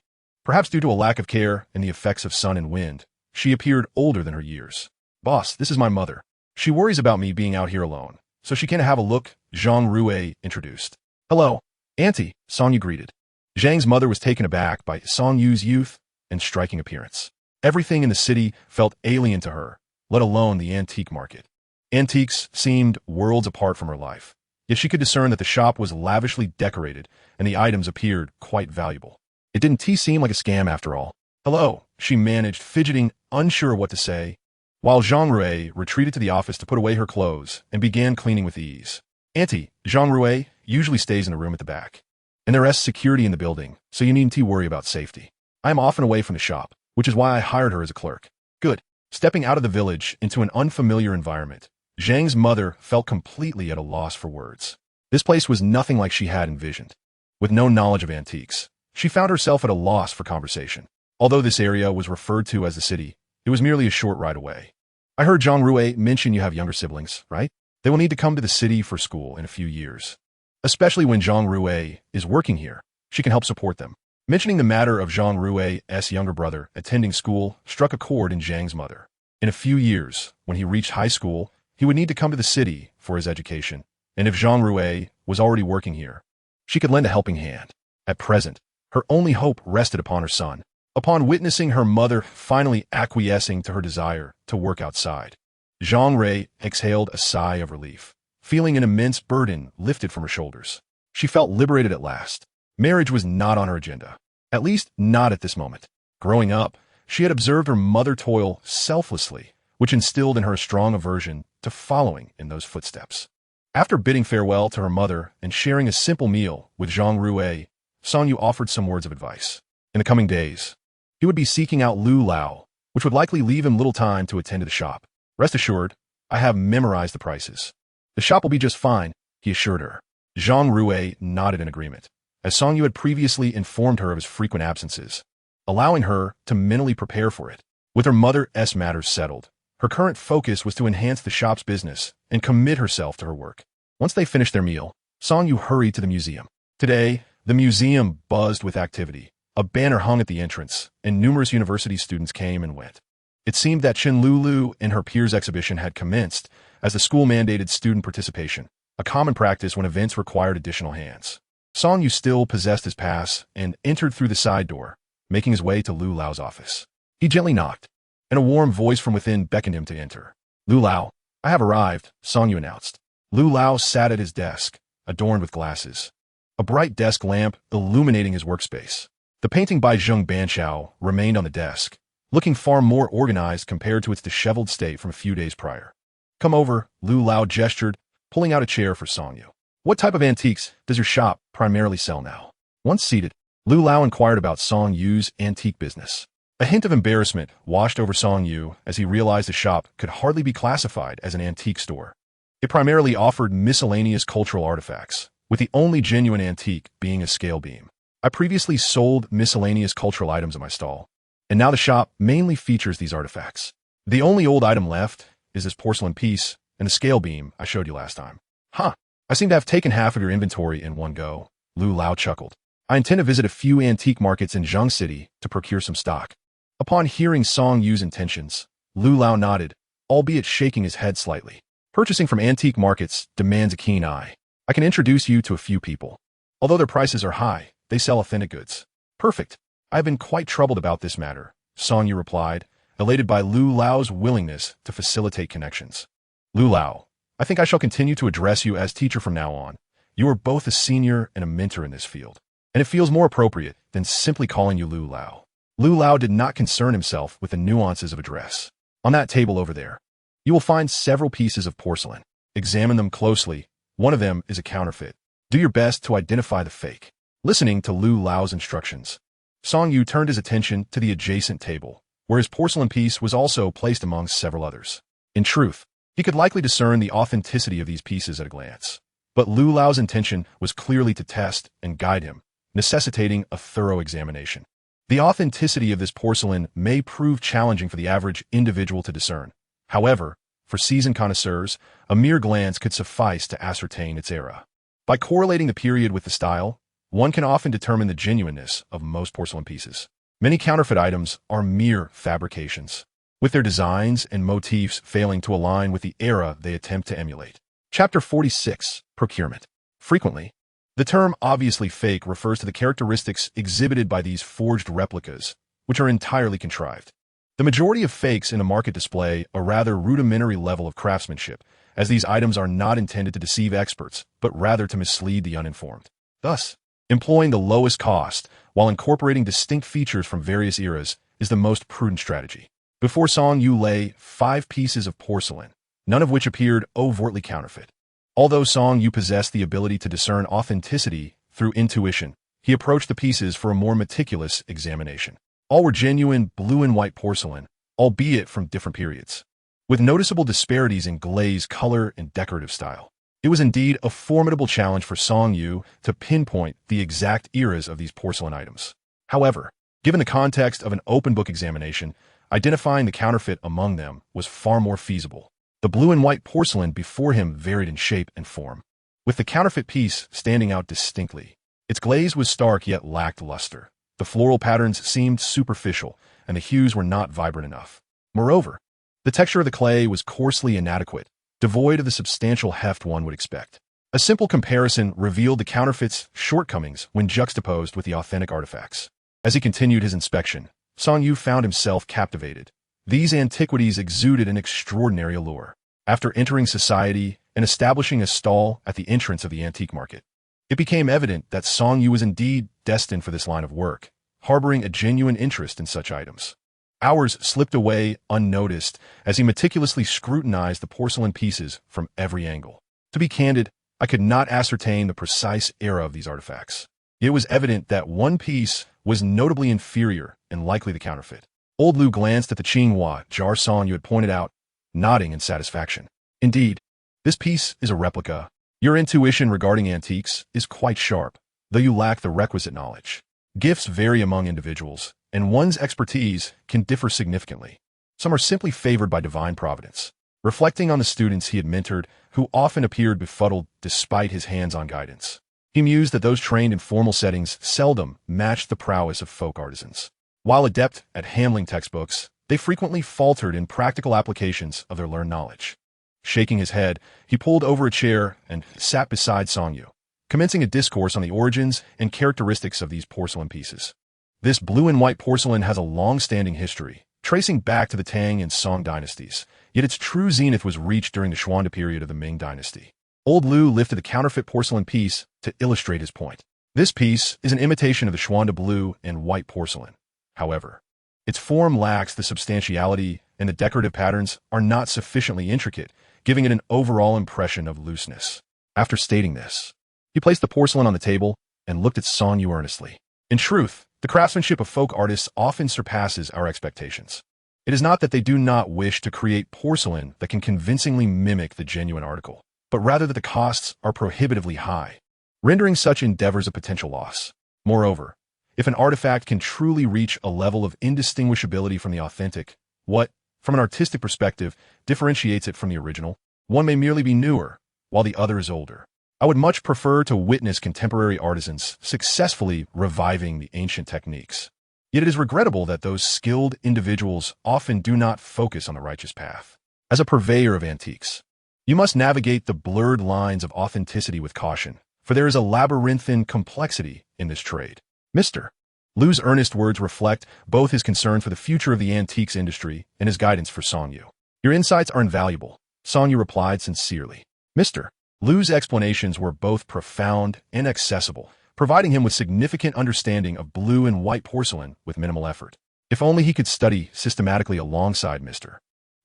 Perhaps due to a lack of care and the effects of sun and wind, she appeared older than her years. Boss, this is my mother. She worries about me being out here alone, so she can't have a look, Zhang Rui introduced. Hello, Auntie, Song Yu greeted. Zhang's mother was taken aback by Song Yu's youth and striking appearance. Everything in the city felt alien to her, let alone the antique market. Antiques seemed worlds apart from her life, yet she could discern that the shop was lavishly decorated and the items appeared quite valuable. It didn't seem like a scam after all. Hello, she managed, fidgeting, unsure what to say, while Zhang Rui retreated to the office to put away her clothes and began cleaning with ease. Auntie, Zhang Rui usually stays in a room at the back, and there rests security in the building, so you needn't worry about safety. I am often away from the shop, which is why I hired her as a clerk. Good. Stepping out of the village into an unfamiliar environment, Zhang's mother felt completely at a loss for words. This place was nothing like she had envisioned. With no knowledge of antiques, she found herself at a loss for conversation. Although this area was referred to as the city, it was merely a short ride away. I heard Zhang Rui mention you have younger siblings, right? They will need to come to the city for school in a few years. Especially when Zhang Rui is working here, she can help support them. Mentioning the matter of Zhang Rui's younger brother attending school struck a chord in Zhang's mother. In a few years, when he reached high school, he would need to come to the city for his education, and if Zhang Rui was already working here, she could lend a helping hand. At present, her only hope rested upon her son. Upon witnessing her mother finally acquiescing to her desire to work outside, Zhang Rui exhaled a sigh of relief, feeling an immense burden lifted from her shoulders. She felt liberated at last. Marriage was not on her agenda, at least not at this moment. Growing up, she had observed her mother toil selflessly, which instilled in her a strong aversion to following in those footsteps. After bidding farewell to her mother and sharing a simple meal with Zhang Rui, Song Yu offered some words of advice. In the coming days, he would be seeking out Lu Lao, which would likely leave him little time to attend to the shop. Rest assured, I have memorized the prices. The shop will be just fine, he assured her. Zhang Rui nodded in agreement, as Song Yu had previously informed her of his frequent absences, allowing her to mentally prepare for it. With her mother's matters settled, her current focus was to enhance the shop's business and commit herself to her work. Once they finished their meal, Song Yu hurried to the museum. Today, the museum buzzed with activity. A banner hung at the entrance, and numerous university students came and went. It seemed that Chen Lulu and her peers' exhibition had commenced, as the school mandated student participation, a common practice when events required additional hands. Song Yu still possessed his pass and entered through the side door, making his way to Lu Lao's office. He gently knocked, and a warm voice from within beckoned him to enter. Lu Lao, I have arrived, Song Yu announced. Lu Lao sat at his desk, adorned with glasses, a bright desk lamp illuminating his workspace. The painting by Zheng Banshao remained on the desk, looking far more organized compared to its disheveled state from a few days prior. "Come over," Lu Lao gestured, pulling out a chair for Song Yu. "What type of antiques does your shop primarily sell now?" Once seated, Lu Lao inquired about Song Yu's antique business. A hint of embarrassment washed over Song Yu as he realized the shop could hardly be classified as an antique store. It primarily offered miscellaneous cultural artifacts, with the only genuine antique being a scale beam. "I previously sold miscellaneous cultural items at my stall, and now the shop mainly features these artifacts. The only old item left is this porcelain piece and the scale beam I showed you last time." "Huh. I seem to have taken half of your inventory in one go," Lu Lao chuckled. "I intend to visit a few antique markets in Zheng City to procure some stock." Upon hearing Song Yu's intentions, Lu Lao nodded, albeit shaking his head slightly. "Purchasing from antique markets demands a keen eye. I can introduce you to a few people. Although their prices are high, they sell authentic goods." "Perfect. I've been quite troubled about this matter," Song Yu replied, elated by Lu Lao's willingness to facilitate connections. "Lu Lao, I think I shall continue to address you as teacher from now on. You are both a senior and a mentor in this field, and it feels more appropriate than simply calling you Lu Lao." Lu Lao did not concern himself with the nuances of address. "On that table over there, you will find several pieces of porcelain. Examine them closely. One of them is a counterfeit. Do your best to identify the fake." Listening to Lu Lao's instructions, Song Yu turned his attention to the adjacent table, where his porcelain piece was also placed among several others. In truth, he could likely discern the authenticity of these pieces at a glance. But Lu Lao's intention was clearly to test and guide him, necessitating a thorough examination. The authenticity of this porcelain may prove challenging for the average individual to discern. However, for seasoned connoisseurs, a mere glance could suffice to ascertain its era. By correlating the period with the style, one can often determine the genuineness of most porcelain pieces. Many counterfeit items are mere fabrications, with their designs and motifs failing to align with the era they attempt to emulate. Chapter 46. Procurement. Frequently, the term obviously fake refers to the characteristics exhibited by these forged replicas, which are entirely contrived. The majority of fakes in a market display a rather rudimentary level of craftsmanship, as these items are not intended to deceive experts, but rather to mislead the uninformed. Thus, employing the lowest cost while incorporating distinct features from various eras is the most prudent strategy. Before Song Yu lay 5 pieces of porcelain, none of which appeared overtly counterfeit. Although Song Yu possessed the ability to discern authenticity through intuition, he approached the pieces for a more meticulous examination. All were genuine blue and white porcelain, albeit from different periods, with noticeable disparities in glaze, color, and decorative style. It was indeed a formidable challenge for Song Yu to pinpoint the exact eras of these porcelain items. However, given the context of an open book examination, identifying the counterfeit among them was far more feasible. The blue and white porcelain before him varied in shape and form, with the counterfeit piece standing out distinctly. Its glaze was stark yet lacked luster. The floral patterns seemed superficial, and the hues were not vibrant enough. Moreover, the texture of the clay was coarsely inadequate, devoid of the substantial heft one would expect. A simple comparison revealed the counterfeit's shortcomings when juxtaposed with the authentic artifacts. As he continued his inspection, Song Yu found himself captivated. These antiquities exuded an extraordinary allure. After entering society and establishing a stall at the entrance of the antique market, it became evident that Song Yu was indeed destined for this line of work, harboring a genuine interest in such items. Hours slipped away unnoticed as he meticulously scrutinized the porcelain pieces from every angle. To be candid, I could not ascertain the precise era of these artifacts. It was evident that one piece was notably inferior and likely the counterfeit. Old Lu glanced at the Qinghua jar Song Yu had pointed out, nodding in satisfaction. "Indeed, this piece is a replica. Your intuition regarding antiques is quite sharp, though you lack the requisite knowledge. Gifts vary among individuals, and one's expertise can differ significantly. Some are simply favored by divine providence." Reflecting on the students he had mentored, who often appeared befuddled despite his hands-on guidance, he mused that those trained in formal settings seldom matched the prowess of folk artisans. While adept at handling textbooks, they frequently faltered in practical applications of their learned knowledge. Shaking his head, he pulled over a chair and sat beside Song Yu, commencing a discourse on the origins and characteristics of these porcelain pieces. This blue and white porcelain has a long-standing history, tracing back to the Tang and Song dynasties, yet its true zenith was reached during the Xuande period of the Ming dynasty. Old Lu lifted the counterfeit porcelain piece to illustrate his point. This piece is an imitation of the Xuande blue and white porcelain. However, Its form lacks the substantiality, and the decorative patterns are not sufficiently intricate, giving it an overall impression of looseness. After stating this, he placed the porcelain on the table and looked at Song Yu earnestly. In truth, the craftsmanship of folk artists often surpasses our expectations. It is not that they do not wish to create porcelain that can convincingly mimic the genuine article, but rather that the costs are prohibitively high, rendering such endeavors a potential loss. Moreover, if an artifact can truly reach a level of indistinguishability from the authentic, what, from an artistic perspective, differentiates it from the original? One may merely be newer, while the other is older. I would much prefer to witness contemporary artisans successfully reviving the ancient techniques. Yet it is regrettable that those skilled individuals often do not focus on the righteous path. As a purveyor of antiques, you must navigate the blurred lines of authenticity with caution, for there is a labyrinthine complexity in this trade. Mr. Lu's earnest words reflect both his concern for the future of the antiques industry and his guidance for Song Yu. Your insights are invaluable, Song Yu replied sincerely. Mr. Lu's explanations were both profound and accessible, providing him with significant understanding of blue and white porcelain with minimal effort. If only he could study systematically alongside Mr.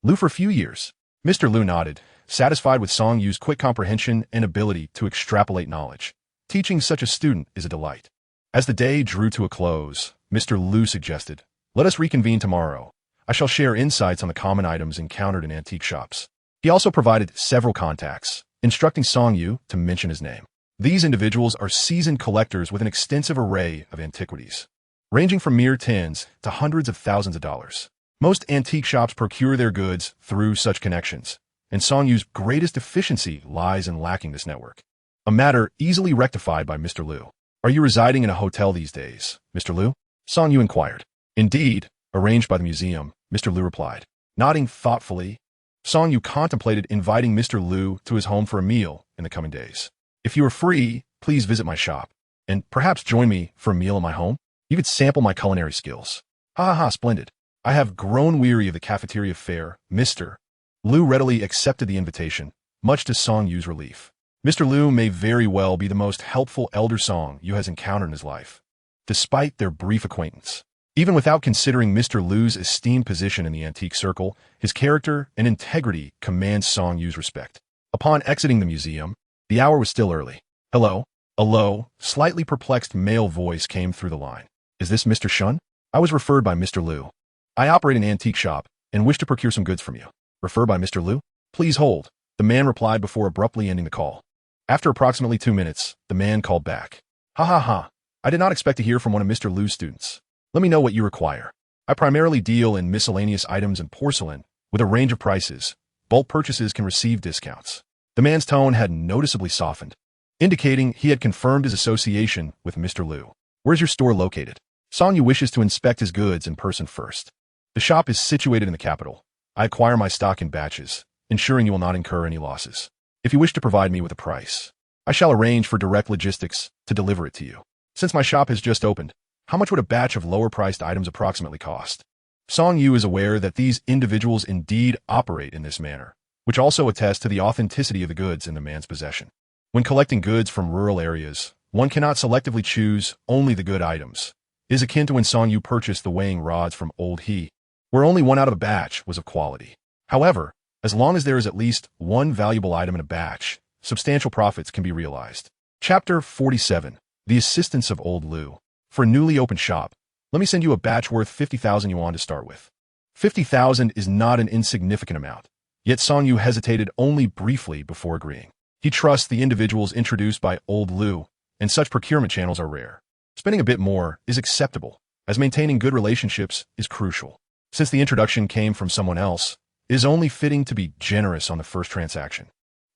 Lu for a few years. Mr. Lu nodded, satisfied with Song Yu's quick comprehension and ability to extrapolate knowledge. Teaching such a student is a delight. As the day drew to a close, Mr. Lu suggested, "Let us reconvene tomorrow. I shall share insights on the common items encountered in antique shops." He also provided several contacts, instructing Song Yu to mention his name. These individuals are seasoned collectors with an extensive array of antiquities, ranging from mere tens to hundreds of thousands of dollars. Most antique shops procure their goods through such connections, and Song Yu's greatest deficiency lies in lacking this network. A matter easily rectified by Mr. Lu. "Are you residing in a hotel these days, Mr. Lu?" Song Yu inquired. "Indeed, arranged by the museum," Mr. Lu replied. Nodding thoughtfully, Song Yu contemplated inviting Mr. Lu to his home for a meal in the coming days. "If you are free, please visit my shop, and perhaps join me for a meal in my home. You could sample my culinary skills." "Ha ha ha, splendid. I have grown weary of the cafeteria fare, Mr. Lu readily accepted the invitation, much to Song Yu's relief. Mr. Lu may very well be the most helpful elder Song Yu has encountered in his life, despite their brief acquaintance. Even without considering Mr. Lu's esteemed position in the antique circle, his character and integrity command Song Yu's respect. Upon exiting the museum, the hour was still early. "Hello?" A low, slightly perplexed male voice came through the line. "Is this Mr. Shun?" "I was referred by Mr. Lu. I operate an antique shop and wish to procure some goods from you." "Referred by Mr. Lu? Please hold," the man replied before abruptly ending the call. After approximately 2 minutes, the man called back. "Ha ha ha. I did not expect to hear from one of Mr. Lu's students. Let me know what you require. I primarily deal in miscellaneous items and porcelain, with a range of prices. Bulk purchases can receive discounts." The man's tone had noticeably softened, indicating he had confirmed his association with Mr. Lu. "Where's your store located?" Song Yu wishes to inspect his goods in person first. "The shop is situated in the capital. I acquire my stock in batches, ensuring you will not incur any losses. If you wish to provide me with a price, I shall arrange for direct logistics to deliver it to you. Since my shop has just opened, how much would a batch of lower-priced items approximately cost?" Song Yu is aware that these individuals indeed operate in this manner, which also attests to the authenticity of the goods in the man's possession. When collecting goods from rural areas, one cannot selectively choose only the good items. It is akin to when Song Yu purchased the weighing rods from Old He, where only one out of a batch was of quality. However, as long as there is at least one valuable item in a batch, substantial profits can be realized. Chapter 47. The Assistance of Old Lu. For a newly opened shop, let me send you a batch worth 50,000 yuan to start with. 50,000 is not an insignificant amount, yet Song Yu hesitated only briefly before agreeing. He trusts the individuals introduced by Old Lu, and such procurement channels are rare. Spending a bit more is acceptable, as maintaining good relationships is crucial. Since the introduction came from someone else, it is only fitting to be generous on the first transaction.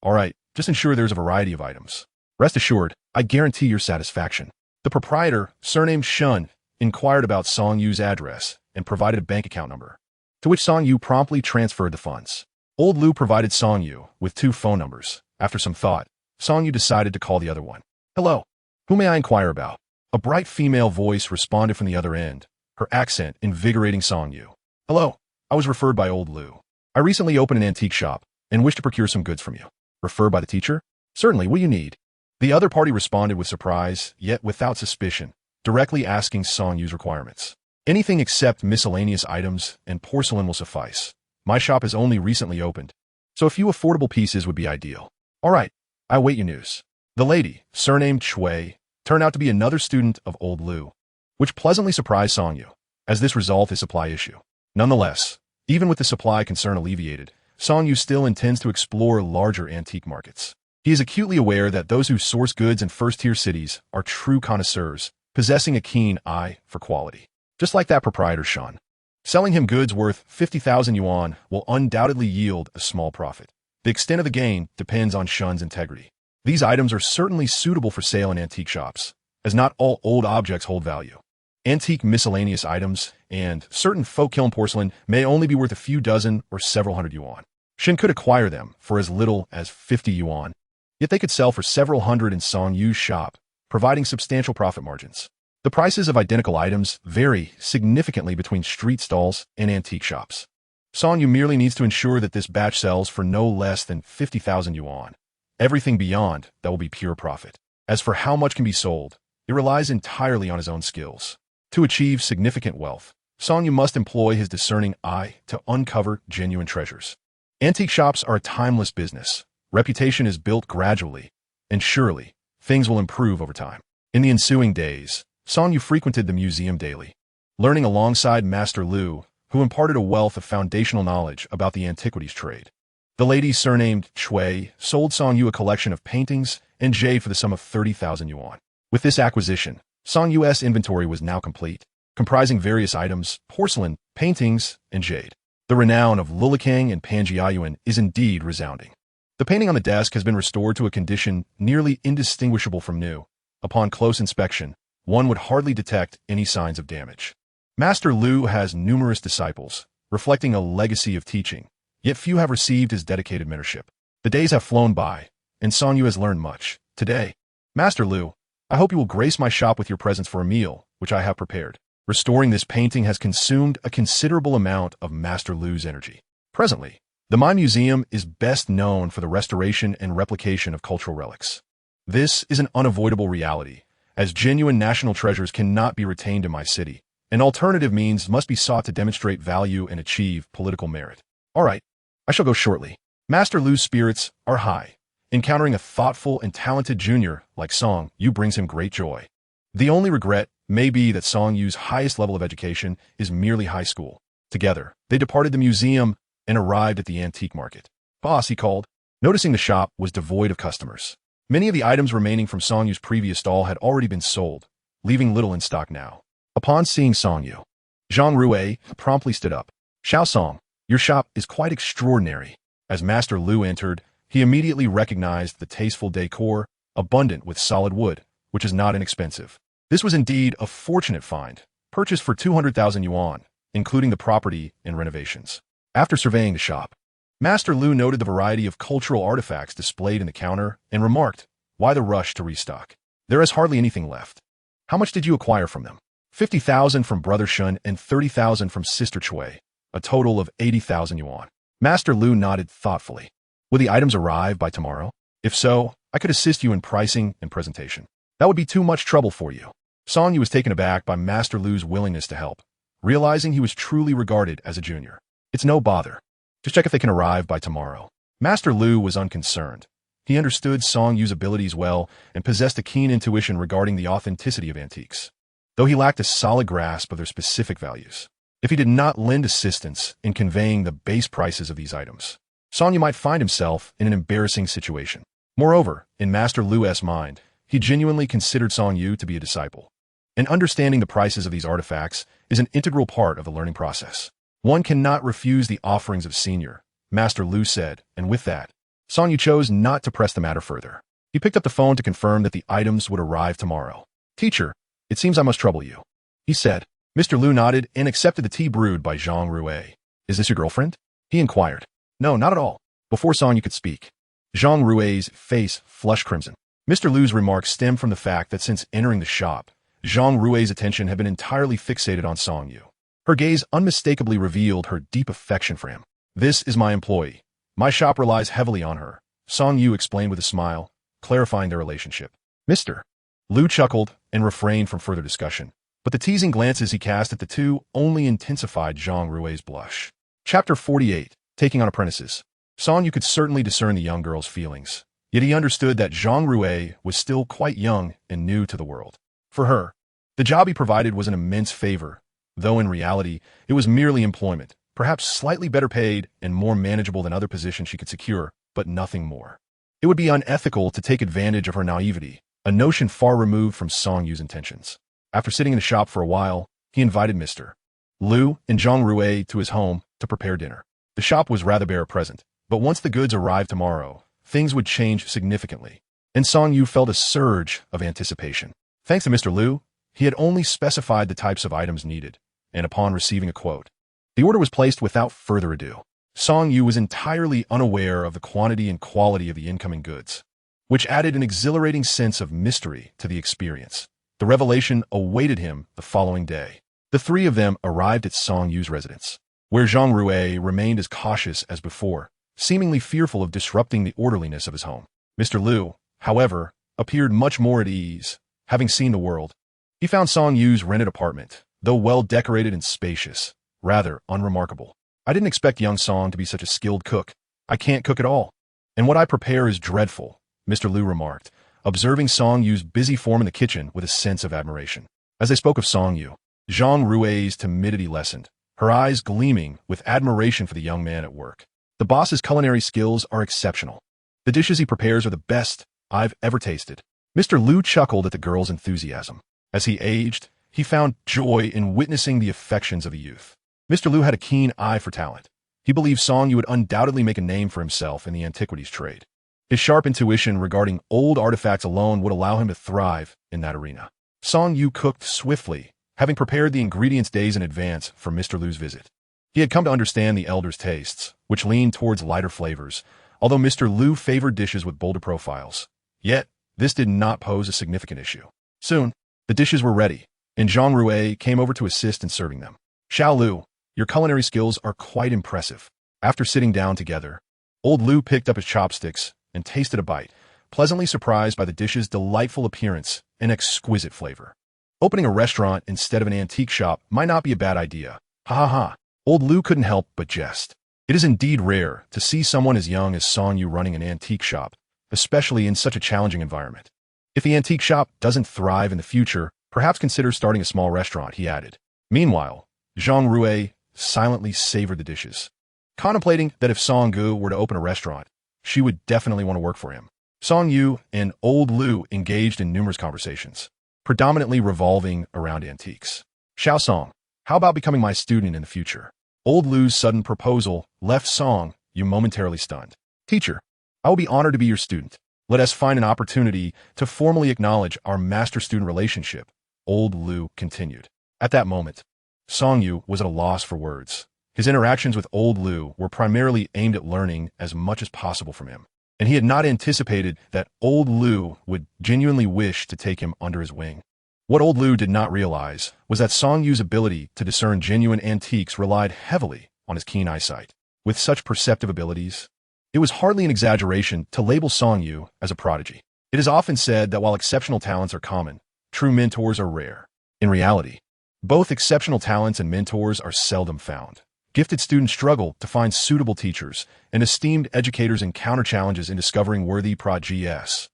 All right, just ensure there's a variety of items. Rest assured, I guarantee your satisfaction. The proprietor, surnamed Shun, inquired about Song Yu's address and provided a bank account number, to which Song Yu promptly transferred the funds. Old Lu provided Song Yu with 2 phone numbers. After some thought, Song Yu decided to call the other one. "Hello, who may I inquire about?" A bright female voice responded from the other end, her accent invigorating Song Yu. "Hello, I was referred by Old Lu. I recently opened an antique shop and wish to procure some goods from you." "Referred by the teacher?" "Certainly, what do you need?" The other party responded with surprise, yet without suspicion, directly asking Song Yu's requirements. Anything except miscellaneous items and porcelain will suffice. My shop has only recently opened, so a few affordable pieces would be ideal. All right, I await your news. The lady, surnamed Shui, turned out to be another student of Old Lu, which pleasantly surprised Song Yu, as this resolved his supply issue. Nonetheless, even with the supply concern alleviated, Song Yu still intends to explore larger antique markets. He is acutely aware that those who source goods in first-tier cities are true connoisseurs, possessing a keen eye for quality. Just like that proprietor Shan. Selling him goods worth 50,000 yuan will undoubtedly yield a small profit. The extent of the gain depends on Shun's integrity. These items are certainly suitable for sale in antique shops, as not all old objects hold value. Antique miscellaneous items and certain folk kiln porcelain may only be worth a few dozen or several hundred yuan. Shin could acquire them for as little as 50 yuan, yet they could sell for several hundred in Song Yu's shop, providing substantial profit margins. The prices of identical items vary significantly between street stalls and antique shops. Song Yu merely needs to ensure that this batch sells for no less than 50,000 yuan. Everything beyond that will be pure profit. As for how much can be sold, it relies entirely on his own skills. To achieve significant wealth, Song Yu must employ his discerning eye to uncover genuine treasures. Antique shops are a timeless business. Reputation is built gradually, and surely, things will improve over time. In the ensuing days, Song Yu frequented the museum daily, learning alongside Master Lu, who imparted a wealth of foundational knowledge about the antiquities trade. The lady surnamed Shui sold Song Yu a collection of paintings and jade for the sum of 30,000 yuan. With this acquisition, Song Yu's inventory was now complete, comprising various items, porcelain, paintings, and jade. The renown of Lulikang and Panjiayuan is indeed resounding. The painting on the desk has been restored to a condition nearly indistinguishable from new. Upon close inspection, one would hardly detect any signs of damage. Master Lu has numerous disciples, reflecting a legacy of teaching, yet few have received his dedicated mentorship. The days have flown by, and Song Yu has learned much. Today, Master Lu, I hope you will grace my shop with your presence for a meal, which I have prepared. Restoring this painting has consumed a considerable amount of Master Lu's energy. Presently, the My Museum is best known for the restoration and replication of cultural relics. This is an unavoidable reality, as genuine national treasures cannot be retained in my city. An alternative means must be sought to demonstrate value and achieve political merit. All right, I shall go shortly. Master Lu's spirits are high. Encountering a thoughtful and talented junior like Song Yu brings him great joy. The only regret may be that Song Yu's highest level of education is merely high school. Together, they departed the museum and arrived at the antique market. Boss, he called. Noticing the shop was devoid of customers. Many of the items remaining from Song Yu's previous stall had already been sold, leaving little in stock now. Upon seeing Song Yu, Zhang Rui promptly stood up. Xiao Song, your shop is quite extraordinary. As Master Lu entered, he immediately recognized the tasteful decor, abundant with solid wood, which is not inexpensive. This was indeed a fortunate find, purchased for 200,000 yuan, including the property and renovations. After surveying the shop, Master Lu noted the variety of cultural artifacts displayed in the counter and remarked, why the rush to restock? There is hardly anything left. How much did you acquire from them? 50,000 from Brother Shun and 30,000 from Sister Chui, a total of 80,000 yuan. Master Lu nodded thoughtfully. Will the items arrive by tomorrow? If so, I could assist you in pricing and presentation. That would be too much trouble for you. Song Yu was taken aback by Master Lu's willingness to help, realizing he was truly regarded as a junior. It's no bother. Just check if they can arrive by tomorrow. Master Lu was unconcerned. He understood Song Yu's abilities well and possessed a keen intuition regarding the authenticity of antiques, though he lacked a solid grasp of their specific values. If he did not lend assistance in conveying the base prices of these items, Song Yu might find himself in an embarrassing situation. Moreover, in Master Lu's mind, he genuinely considered Song Yu to be a disciple. And understanding the prices of these artifacts is an integral part of the learning process. One cannot refuse the offerings of senior, Master Lu said, and with that, Song Yu chose not to press the matter further. He picked up the phone to confirm that the items would arrive tomorrow. Teacher, it seems I must trouble you, he said. Mr. Lu nodded and accepted the tea brewed by Zhang Rui. Is this your girlfriend? He inquired. No, not at all. Before Song Yu could speak, Zhang Rui's face flushed crimson. Mr. Lu's remarks stemmed from the fact that since entering the shop, Zhang Rui's attention had been entirely fixated on Song Yu. Her gaze unmistakably revealed her deep affection for him. This is my employee. My shop relies heavily on her, Song Yu explained with a smile, clarifying their relationship. Mr. Lu chuckled and refrained from further discussion, But the teasing glances he cast at the two only intensified Zhang Rui's blush. Chapter 48. Taking on Apprentices. Song Yu could certainly discern the young girl's feelings, yet he understood that Zhang Rui was still quite young and new to the world. For her, the job he provided was an immense favor, though in reality it was merely employment, perhaps slightly better paid and more manageable than other positions she could secure, but nothing more. It would be unethical to take advantage of her naivety, a notion far removed from Song Yu's intentions. After sitting in the shop for a while, he invited Mr. Liu and Zhang Rui to his home to prepare dinner. The shop was rather bare at present, but once the goods arrived tomorrow, things would change significantly, and Song Yu felt a surge of anticipation. Thanks to Mr. Liu, he had only specified the types of items needed, and upon receiving a quote, the order was placed without further ado. Song Yu was entirely unaware of the quantity and quality of the incoming goods, which added an exhilarating sense of mystery to the experience. The revelation awaited him the following day. The three of them arrived at Song Yu's residence, where Zhang Rui remained as cautious as before, seemingly fearful of disrupting the orderliness of his home. Mr. Liu, however, appeared much more at ease, having seen the world. He found Song Yu's rented apartment, though well decorated and spacious, rather unremarkable. I didn't expect young Song to be such a skilled cook. I can't cook at all. And what I prepare is dreadful, Mr. Liu remarked, observing Song Yu's busy form in the kitchen with a sense of admiration. As they spoke of Song Yu, Zhang Rui's timidity lessened, her eyes gleaming with admiration for the young man at work. The boss's culinary skills are exceptional. The dishes he prepares are the best I've ever tasted. Mr. Liu chuckled at the girl's enthusiasm. As he aged, he found joy in witnessing the affections of a youth. Mr. Liu had a keen eye for talent. He believed Song Yu would undoubtedly make a name for himself in the antiquities trade. His sharp intuition regarding old artifacts alone would allow him to thrive in that arena. Song Yu cooked swiftly, having prepared the ingredients days in advance for Mr. Liu's visit. He had come to understand the elder's tastes, which leaned towards lighter flavors, although Mr. Liu favored dishes with bolder profiles. Yet, this did not pose a significant issue. Soon, the dishes were ready, and Zhang Rui came over to assist in serving them. Xiao Liu, your culinary skills are quite impressive. After sitting down together, old Liu picked up his chopsticks and tasted a bite, pleasantly surprised by the dish's delightful appearance and exquisite flavor. Opening a restaurant instead of an antique shop might not be a bad idea. Ha ha ha. Old Liu couldn't help but jest. It is indeed rare to see someone as young as Song Yu running an antique shop, especially in such a challenging environment. If the antique shop doesn't thrive in the future, perhaps consider starting a small restaurant, he added. Meanwhile, Zhang Rui silently savored the dishes, contemplating that if Song Yu were to open a restaurant, she would definitely want to work for him. Song Yu and old Liu engaged in numerous conversations, predominantly revolving around antiques. Xiao Song, how about becoming my student in the future? Old Liu's sudden proposal left Song Yu momentarily stunned. Teacher, I will be honored to be your student. Let us find an opportunity to formally acknowledge our master-student relationship, old Liu continued. At that moment, Song Yu was at a loss for words. His interactions with old Liu were primarily aimed at learning as much as possible from him, and he had not anticipated that old Liu would genuinely wish to take him under his wing. What old Liu did not realize was that Song Yu's ability to discern genuine antiques relied heavily on his keen eyesight. With such perceptive abilities, it was hardly an exaggeration to label Song Yu as a prodigy. It is often said that while exceptional talents are common, true mentors are rare. In reality, both exceptional talents and mentors are seldom found. Gifted students struggle to find suitable teachers, and esteemed educators encounter challenges in discovering worthy prodigies.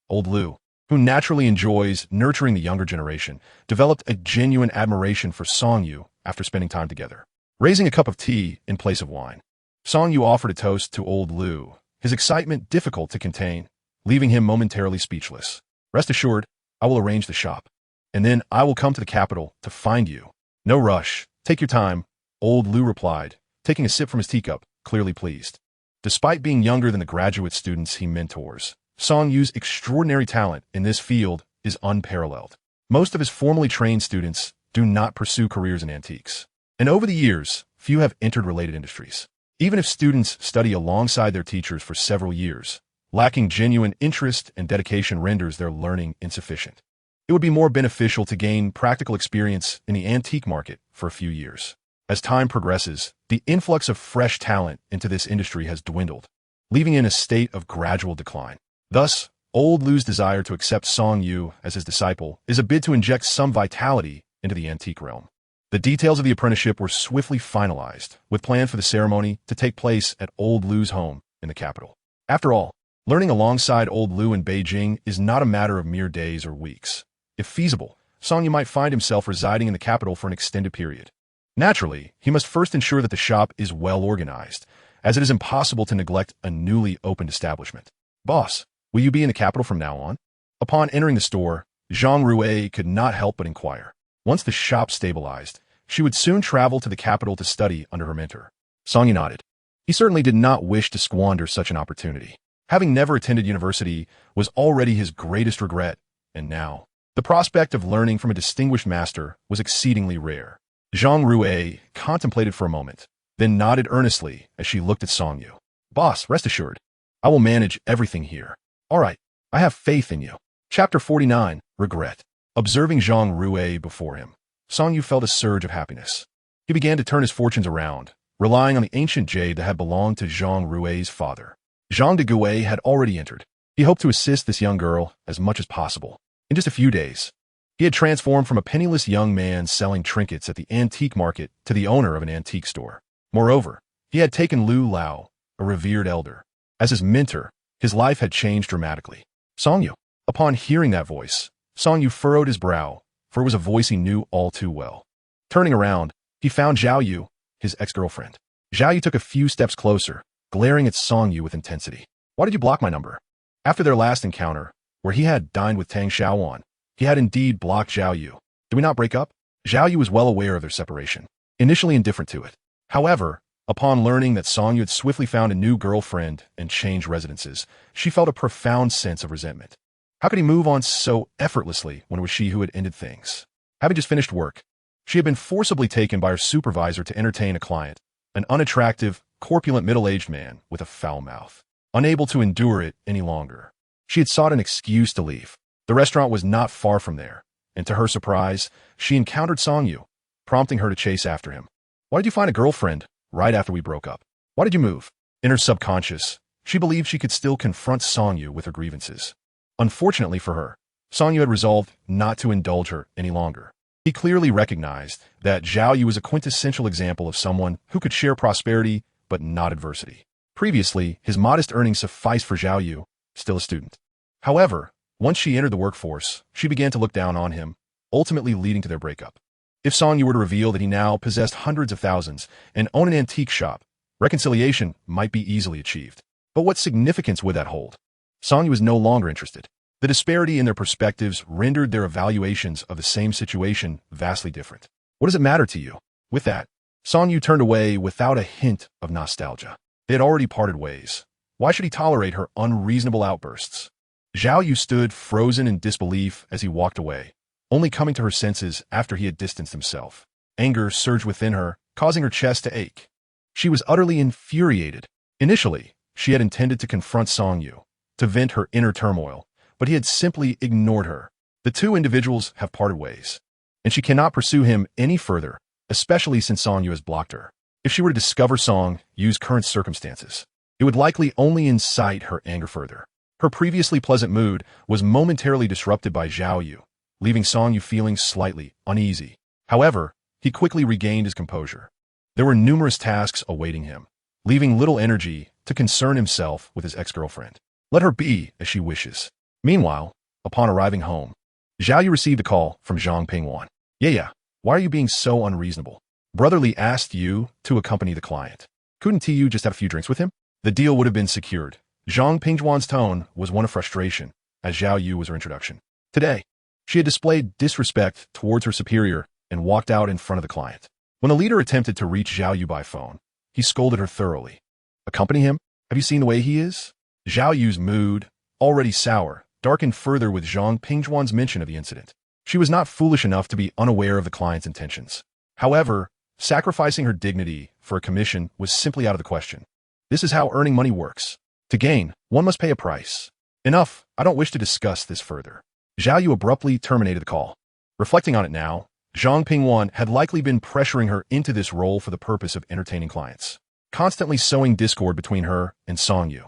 Old Liu, who naturally enjoys nurturing the younger generation, developed a genuine admiration for Song Yu after spending time together. Raising a cup of tea in place of wine, Song Yu offered a toast to old Liu, his excitement difficult to contain, leaving him momentarily speechless. Rest assured, I will arrange the shop, and then I will come to the capital to find you. No rush, take your time, old Liu replied, taking a sip from his teacup, clearly pleased. Despite being younger than the graduate students he mentors, Song Yu's extraordinary talent in this field is unparalleled. Most of his formally trained students do not pursue careers in antiques, and over the years, few have entered related industries. Even if students study alongside their teachers for several years, lacking genuine interest and dedication renders their learning insufficient. It would be more beneficial to gain practical experience in the antique market for a few years. As time progresses, the influx of fresh talent into this industry has dwindled, leaving it in a state of gradual decline. Thus, old Liu's desire to accept Song Yu as his disciple is a bid to inject some vitality into the antique realm. The details of the apprenticeship were swiftly finalized, with plans for the ceremony to take place at Old Lu's home in the capital. After all, learning alongside Old Lu in Beijing is not a matter of mere days or weeks. If feasible, Song Yu might find himself residing in the capital for an extended period. Naturally, he must first ensure that the shop is well organized, as it is impossible to neglect a newly opened establishment. Boss, will you be in the capital from now on? Upon entering the store, Zhang Rui could not help but inquire. Once the shop stabilized, she would soon travel to the capital to study under her mentor. Song Yu nodded. He certainly did not wish to squander such an opportunity. Having never attended university was already his greatest regret, and now, the prospect of learning from a distinguished master was exceedingly rare. Zhang Rui contemplated for a moment, then nodded earnestly as she looked at Song Yu. Boss, rest assured, I will manage everything here. All right, I have faith in you. Chapter 49, Regret. Observing Zhang Rui before him, Song Yu felt a surge of happiness. He began to turn his fortunes around, relying on the ancient jade that had belonged to Zhang Rui's father. Zhang de Gouet had already entered. He hoped to assist this young girl as much as possible. In just a few days, he had transformed from a penniless young man selling trinkets at the antique market to the owner of an antique store. Moreover, he had taken Lu Lao, a revered elder, as his mentor. His life had changed dramatically. Song Yu. Upon hearing that voice, Song Yu furrowed his brow, for it was a voice he knew all too well. Turning around, he found Zhao Yu, his ex-girlfriend. Zhao Yu took a few steps closer, glaring at Song Yu with intensity. Why did you block my number? After their last encounter, where he had dined with Tang Xiaowan, he had indeed blocked Zhao Yu. Did we not break up? Zhao Yu was well aware of their separation, initially indifferent to it. However, upon learning that Song Yu had swiftly found a new girlfriend and changed residences, she felt a profound sense of resentment. How could he move on so effortlessly when it was she who had ended things? Having just finished work, she had been forcibly taken by her supervisor to entertain a client, an unattractive, corpulent middle-aged man with a foul mouth. Unable to endure it any longer, she had sought an excuse to leave. The restaurant was not far from there, and to her surprise, she encountered Song Yu, prompting her to chase after him. Why did you find a girlfriend right after we broke up? Why did you move? In her subconscious, she believed she could still confront Song Yu with her grievances. Unfortunately for her, Song Yu had resolved not to indulge her any longer. He clearly recognized that Zhao Yu was a quintessential example of someone who could share prosperity but not adversity. Previously, his modest earnings sufficed for Zhao Yu, still a student. However, once she entered the workforce, she began to look down on him, ultimately leading to their breakup. If Song Yu were to reveal that he now possessed hundreds of thousands and owned an antique shop, reconciliation might be easily achieved. But what significance would that hold? Song Yu was no longer interested. The disparity in their perspectives rendered their evaluations of the same situation vastly different. What does it matter to you? With that, Song Yu turned away without a hint of nostalgia. They had already parted ways. Why should he tolerate her unreasonable outbursts? Zhao Yu stood frozen in disbelief as he walked away, only coming to her senses after he had distanced himself. Anger surged within her, causing her chest to ache. She was utterly infuriated. Initially, she had intended to confront Song Yu, to vent her inner turmoil, but he had simply ignored her. The two individuals have parted ways, and she cannot pursue him any further, especially since Song Yu has blocked her. If she were to discover Song Yu's current circumstances, it would likely only incite her anger further. Her previously pleasant mood was momentarily disrupted by Zhao Yu, leaving Song Yu feeling slightly uneasy. However, he quickly regained his composure. There were numerous tasks awaiting him, leaving little energy to concern himself with his ex-girlfriend. Let her be as she wishes. Meanwhile, upon arriving home, Zhao Yu received a call from Zhang Pingwan. Yeah, why are you being so unreasonable? Brotherly asked you to accompany the client. Couldn't you just have a few drinks with him? The deal would have been secured. Zhang Pingwan's tone was one of frustration, as Zhao Yu was her introduction. Today, she had displayed disrespect towards her superior and walked out in front of the client. When the leader attempted to reach Zhao Yu by phone, he scolded her thoroughly. Accompany him? Have you seen the way he is? Zhao Yu's mood, already sour, darkened further with Zhang Pingwan's mention of the incident. She was not foolish enough to be unaware of the client's intentions. However, sacrificing her dignity for a commission was simply out of the question. This is how earning money works. To gain, one must pay a price. Enough, I don't wish to discuss this further. Zhao Yu abruptly terminated the call. Reflecting on it now, Zhang Pingwan had likely been pressuring her into this role for the purpose of entertaining clients, constantly sowing discord between her and Song Yu.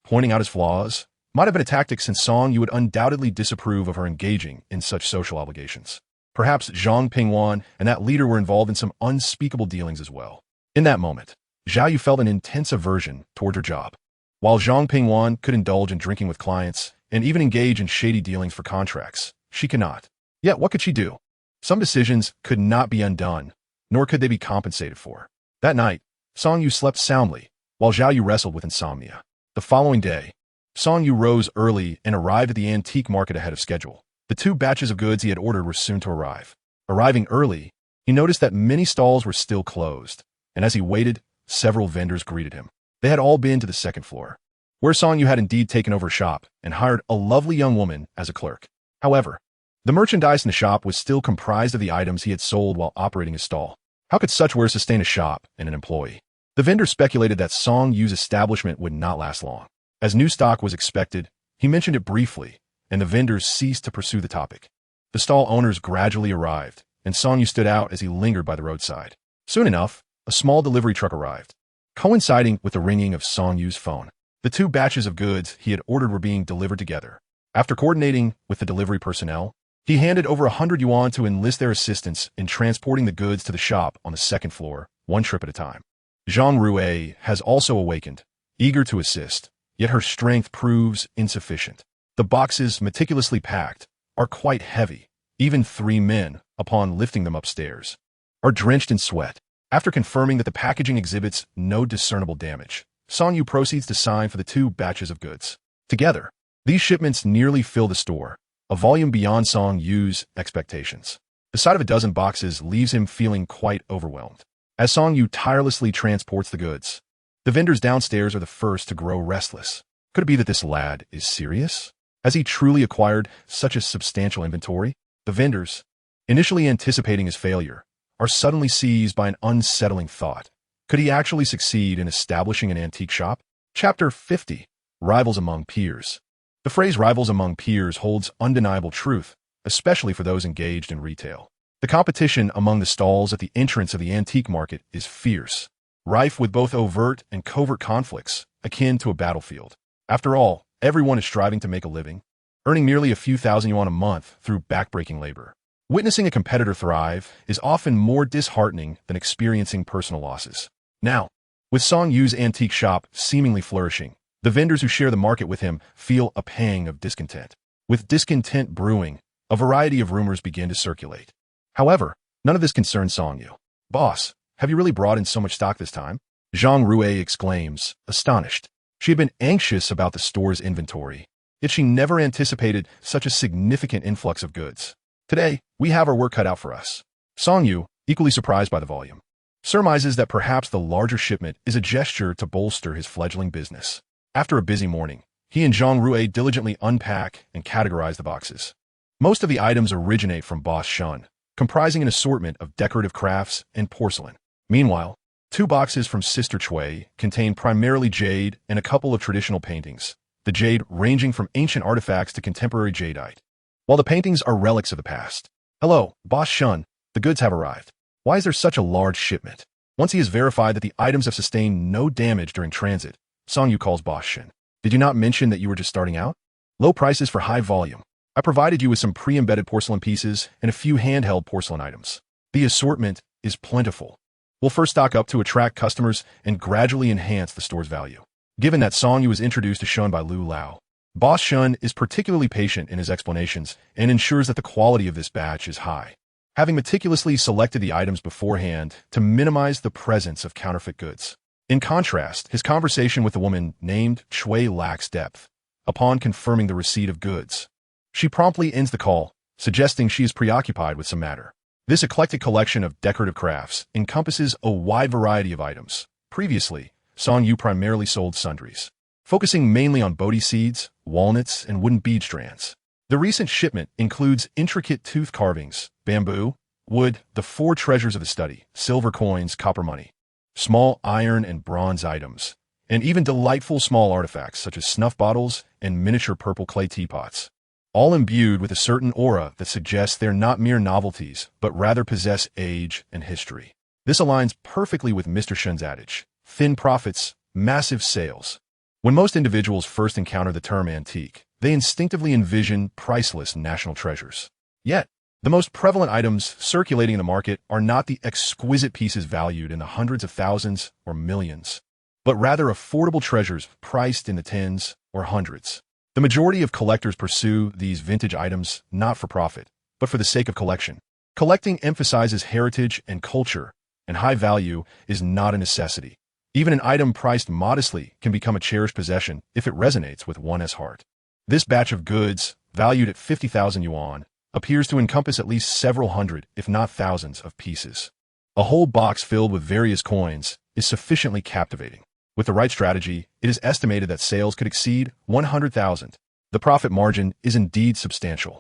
Pointing out his flaws might have been a tactic since Song Yu would undoubtedly disapprove of her engaging in such social obligations. Perhaps Zhang Pingwan and that leader were involved in some unspeakable dealings as well. In that moment, Zhao Yu felt an intense aversion toward her job. While Zhang Pingwan could indulge in drinking with clients and even engage in shady dealings for contracts, she could not. Yet what could she do? Some decisions could not be undone, nor could they be compensated for. That night, Song Yu slept soundly, while Zhao Yu wrestled with insomnia. The following day, Song Yu rose early and arrived at the antique market ahead of schedule. The 2 batches of goods he had ordered were soon to arrive. Arriving early, he noticed that many stalls were still closed, and as he waited, several vendors greeted him. They had all been to the second floor, where Song Yu had indeed taken over a shop and hired a lovely young woman as a clerk. However, the merchandise in the shop was still comprised of the items he had sold while operating his stall. How could such wares sustain a shop and an employee? The vendor speculated that Song Yu's establishment would not last long. As new stock was expected, he mentioned it briefly, and the vendors ceased to pursue the topic. The stall owners gradually arrived, and Song Yu stood out as he lingered by the roadside. Soon enough, a small delivery truck arrived, coinciding with the ringing of Song Yu's phone. The 2 batches of goods he had ordered were being delivered together. After coordinating with the delivery personnel, he handed over 100 yuan to enlist their assistance in transporting the goods to the shop on the second floor, one trip at a time. Zhang Rui has also awakened, eager to assist, yet her strength proves insufficient. The boxes, meticulously packed, are quite heavy. Even 3 men, upon lifting them upstairs, are drenched in sweat. After confirming that the packaging exhibits no discernible damage, Song Yu proceeds to sign for the 2 batches of goods. Together, these shipments nearly fill the store, a volume beyond Song Yu's expectations. The sight of a dozen boxes leaves him feeling quite overwhelmed. As Song Yu tirelessly transports the goods, the vendors downstairs are the first to grow restless. Could it be that this lad is serious? Has he truly acquired such a substantial inventory? The vendors, initially anticipating his failure, are suddenly seized by an unsettling thought. Could he actually succeed in establishing an antique shop? Chapter 50. Rivals Among Peers. The phrase rivals among peers holds undeniable truth, especially for those engaged in retail. The competition among the stalls at the entrance of the antique market is fierce, rife with both overt and covert conflicts, akin to a battlefield. After all, everyone is striving to make a living, earning merely a few thousand yuan a month through backbreaking labor. Witnessing a competitor thrive is often more disheartening than experiencing personal losses. Now, with Song Yu's antique shop seemingly flourishing, the vendors who share the market with him feel a pang of discontent. With discontent brewing, a variety of rumors begin to circulate. However, none of this concerns Song Yu. "Boss, have you really brought in so much stock this time?" Zhang Rui exclaims, astonished. She had been anxious about the store's inventory, yet she never anticipated such a significant influx of goods. "Today, we have our work cut out for us." Song Yu, equally surprised by the volume, surmises that perhaps the larger shipment is a gesture to bolster his fledgling business. After a busy morning, he and Zhang Rui diligently unpack and categorize the boxes. Most of the items originate from Boss Shun, comprising an assortment of decorative crafts and porcelain. Meanwhile, 2 boxes from Sister Chui contain primarily jade and a couple of traditional paintings, the jade ranging from ancient artifacts to contemporary jadeite, while the paintings are relics of the past. "Hello, Boss Shun, the goods have arrived. Why is there such a large shipment?" Once he has verified that the items have sustained no damage during transit, Song Yu calls Boss Shin. "Did you not mention that you were just starting out? Low prices for high volume. I provided you with some pre-embedded porcelain pieces and a few handheld porcelain items. The assortment is plentiful. We'll first stock up to attract customers and gradually enhance the store's value." Given that Song Yu was introduced to Shun by Lu Lao, Boss Shun is particularly patient in his explanations and ensures that the quality of this batch is high, having meticulously selected the items beforehand to minimize the presence of counterfeit goods. In contrast, his conversation with the woman named Chui lacks depth. Upon confirming the receipt of goods, she promptly ends the call, suggesting she is preoccupied with some matter. This eclectic collection of decorative crafts encompasses a wide variety of items. Previously, Song Yu primarily sold sundries, focusing mainly on bodhi seeds, walnuts, and wooden bead strands. The recent shipment includes intricate tooth carvings, bamboo, wood, the 4 treasures of the study, silver coins, copper money, small iron and bronze items, and even delightful small artifacts such as snuff bottles and miniature purple clay teapots, all imbued with a certain aura that suggests they're not mere novelties, but rather possess age and history. This aligns perfectly with Mr. Shun's adage, thin profits, massive sales. When most individuals first encounter the term antique, they instinctively envision priceless national treasures. Yet, The most prevalent items circulating in the market are not the exquisite pieces valued in the hundreds of thousands or millions, but rather affordable treasures priced in the tens or hundreds. The majority of collectors pursue these vintage items not for profit, but for the sake of collection. Collecting emphasizes heritage and culture, and high value is not a necessity. Even an item priced modestly can become a cherished possession if it resonates with one's heart. This batch of goods, valued at 50,000 yuan, appears to encompass at least several hundred, if not thousands, of pieces. A whole box filled with various coins is sufficiently captivating. With the right strategy, it is estimated that sales could exceed 100,000. The profit margin is indeed substantial,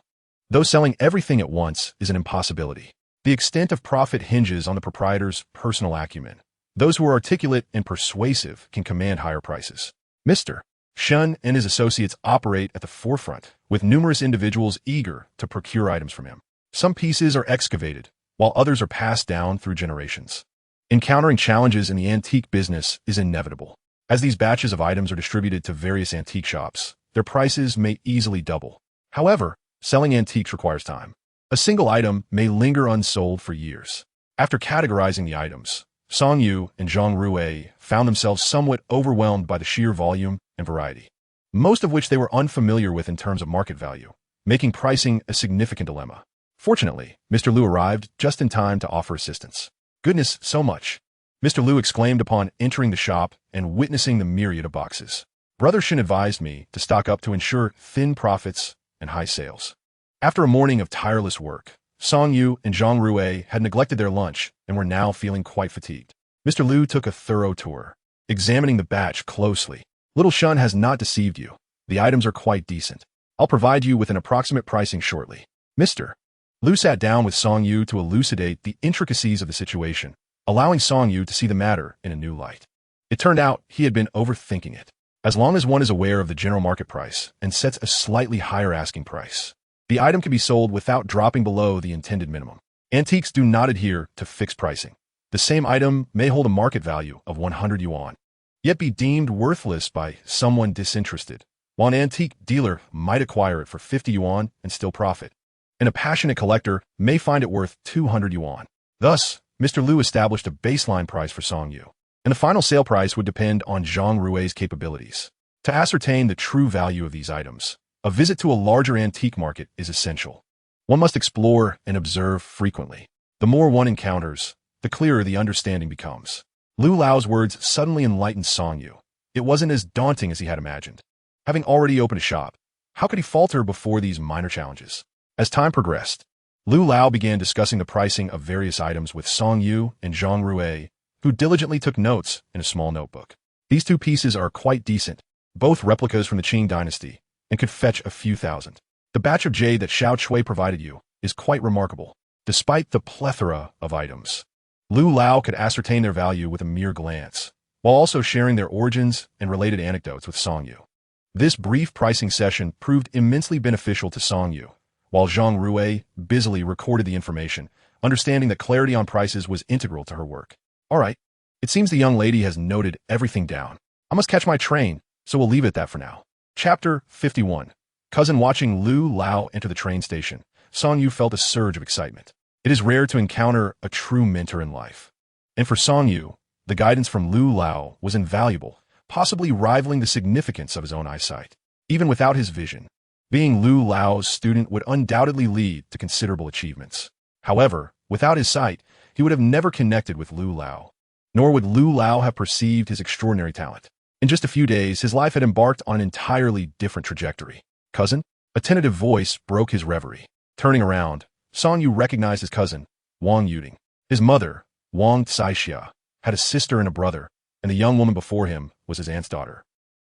though selling everything at once is an impossibility. The extent of profit hinges on the proprietor's personal acumen. Those who are articulate and persuasive can command higher prices. Mr. Shun and his associates operate at the forefront, with numerous individuals eager to procure items from him. Some pieces are excavated, while others are passed down through generations. Encountering challenges in the antique business is inevitable. As these batches of items are distributed to various antique shops, their prices may easily double. However, selling antiques requires time. A single item may linger unsold for years. After categorizing the items, Song Yu and Zhang Rui found themselves somewhat overwhelmed by the sheer volume and variety, most of which they were unfamiliar with in terms of market value, making pricing a significant dilemma. Fortunately, Mr. Liu arrived just in time to offer assistance. "Goodness, so much!" Mr. Liu exclaimed upon entering the shop and witnessing the myriad of boxes. "Brother Shin advised me to stock up to ensure thin profits and high sales." After a morning of tireless work, Song Yu and Zhang Rui had neglected their lunch and were now feeling quite fatigued. Mr. Liu took a thorough tour, examining the batch closely. "Little Shun has not deceived you. The items are quite decent. I'll provide you with an approximate pricing shortly." Mr. Liu sat down with Song Yu to elucidate the intricacies of the situation, allowing Song Yu to see the matter in a new light. It turned out he had been overthinking it. As long as one is aware of the general market price and sets a slightly higher asking price, the item can be sold without dropping below the intended minimum. Antiques do not adhere to fixed pricing. The same item may hold a market value of 100 yuan, yet be deemed worthless by someone disinterested, while an antique dealer might acquire it for 50 yuan and still profit, and a passionate collector may find it worth 200 yuan. Thus, Mr. Liu established a baseline price for Song Yu, and the final sale price would depend on Zhang Rui's capabilities. To ascertain the true value of these items, a visit to a larger antique market is essential. One must explore and observe frequently. The more one encounters, the clearer the understanding becomes. Lu Lao's words suddenly enlightened Song Yu. It wasn't as daunting as he had imagined. Having already opened a shop, how could he falter before these minor challenges? As time progressed, Lu Lao began discussing the pricing of various items with Song Yu and Zhang Rui, who diligently took notes in a small notebook. "These two pieces are quite decent, both replicas from the Qing dynasty, and could fetch a few thousand. The batch of jade that Xiao Chui provided you is quite remarkable." Despite the plethora of items, Lu Lao could ascertain their value with a mere glance, while also sharing their origins and related anecdotes with Song Yu. This brief pricing session proved immensely beneficial to Song Yu, while Zhang Rui busily recorded the information, understanding that clarity on prices was integral to her work. "All right, it seems the young lady has noted everything down. I must catch my train, so we'll leave it at that for now." Chapter 51. Cousin. Watching Lu Lao enter the train station, Song Yu felt a surge of excitement. It is rare to encounter a true mentor in life, and for Song Yu, the guidance from Lu Lao was invaluable, possibly rivaling the significance of his own eyesight. Even without his vision, being Lu Lao's student would undoubtedly lead to considerable achievements. However, without his sight, he would have never connected with Lu Lao, nor would Lu Lao have perceived his extraordinary talent. In just a few days, his life had embarked on an entirely different trajectory. "Cousin?" A tentative voice broke his reverie. Turning around, Song Yu recognized his cousin, Wang Yuding. His mother, Wang Caixia, had a sister and a brother, and the young woman before him was his aunt's daughter.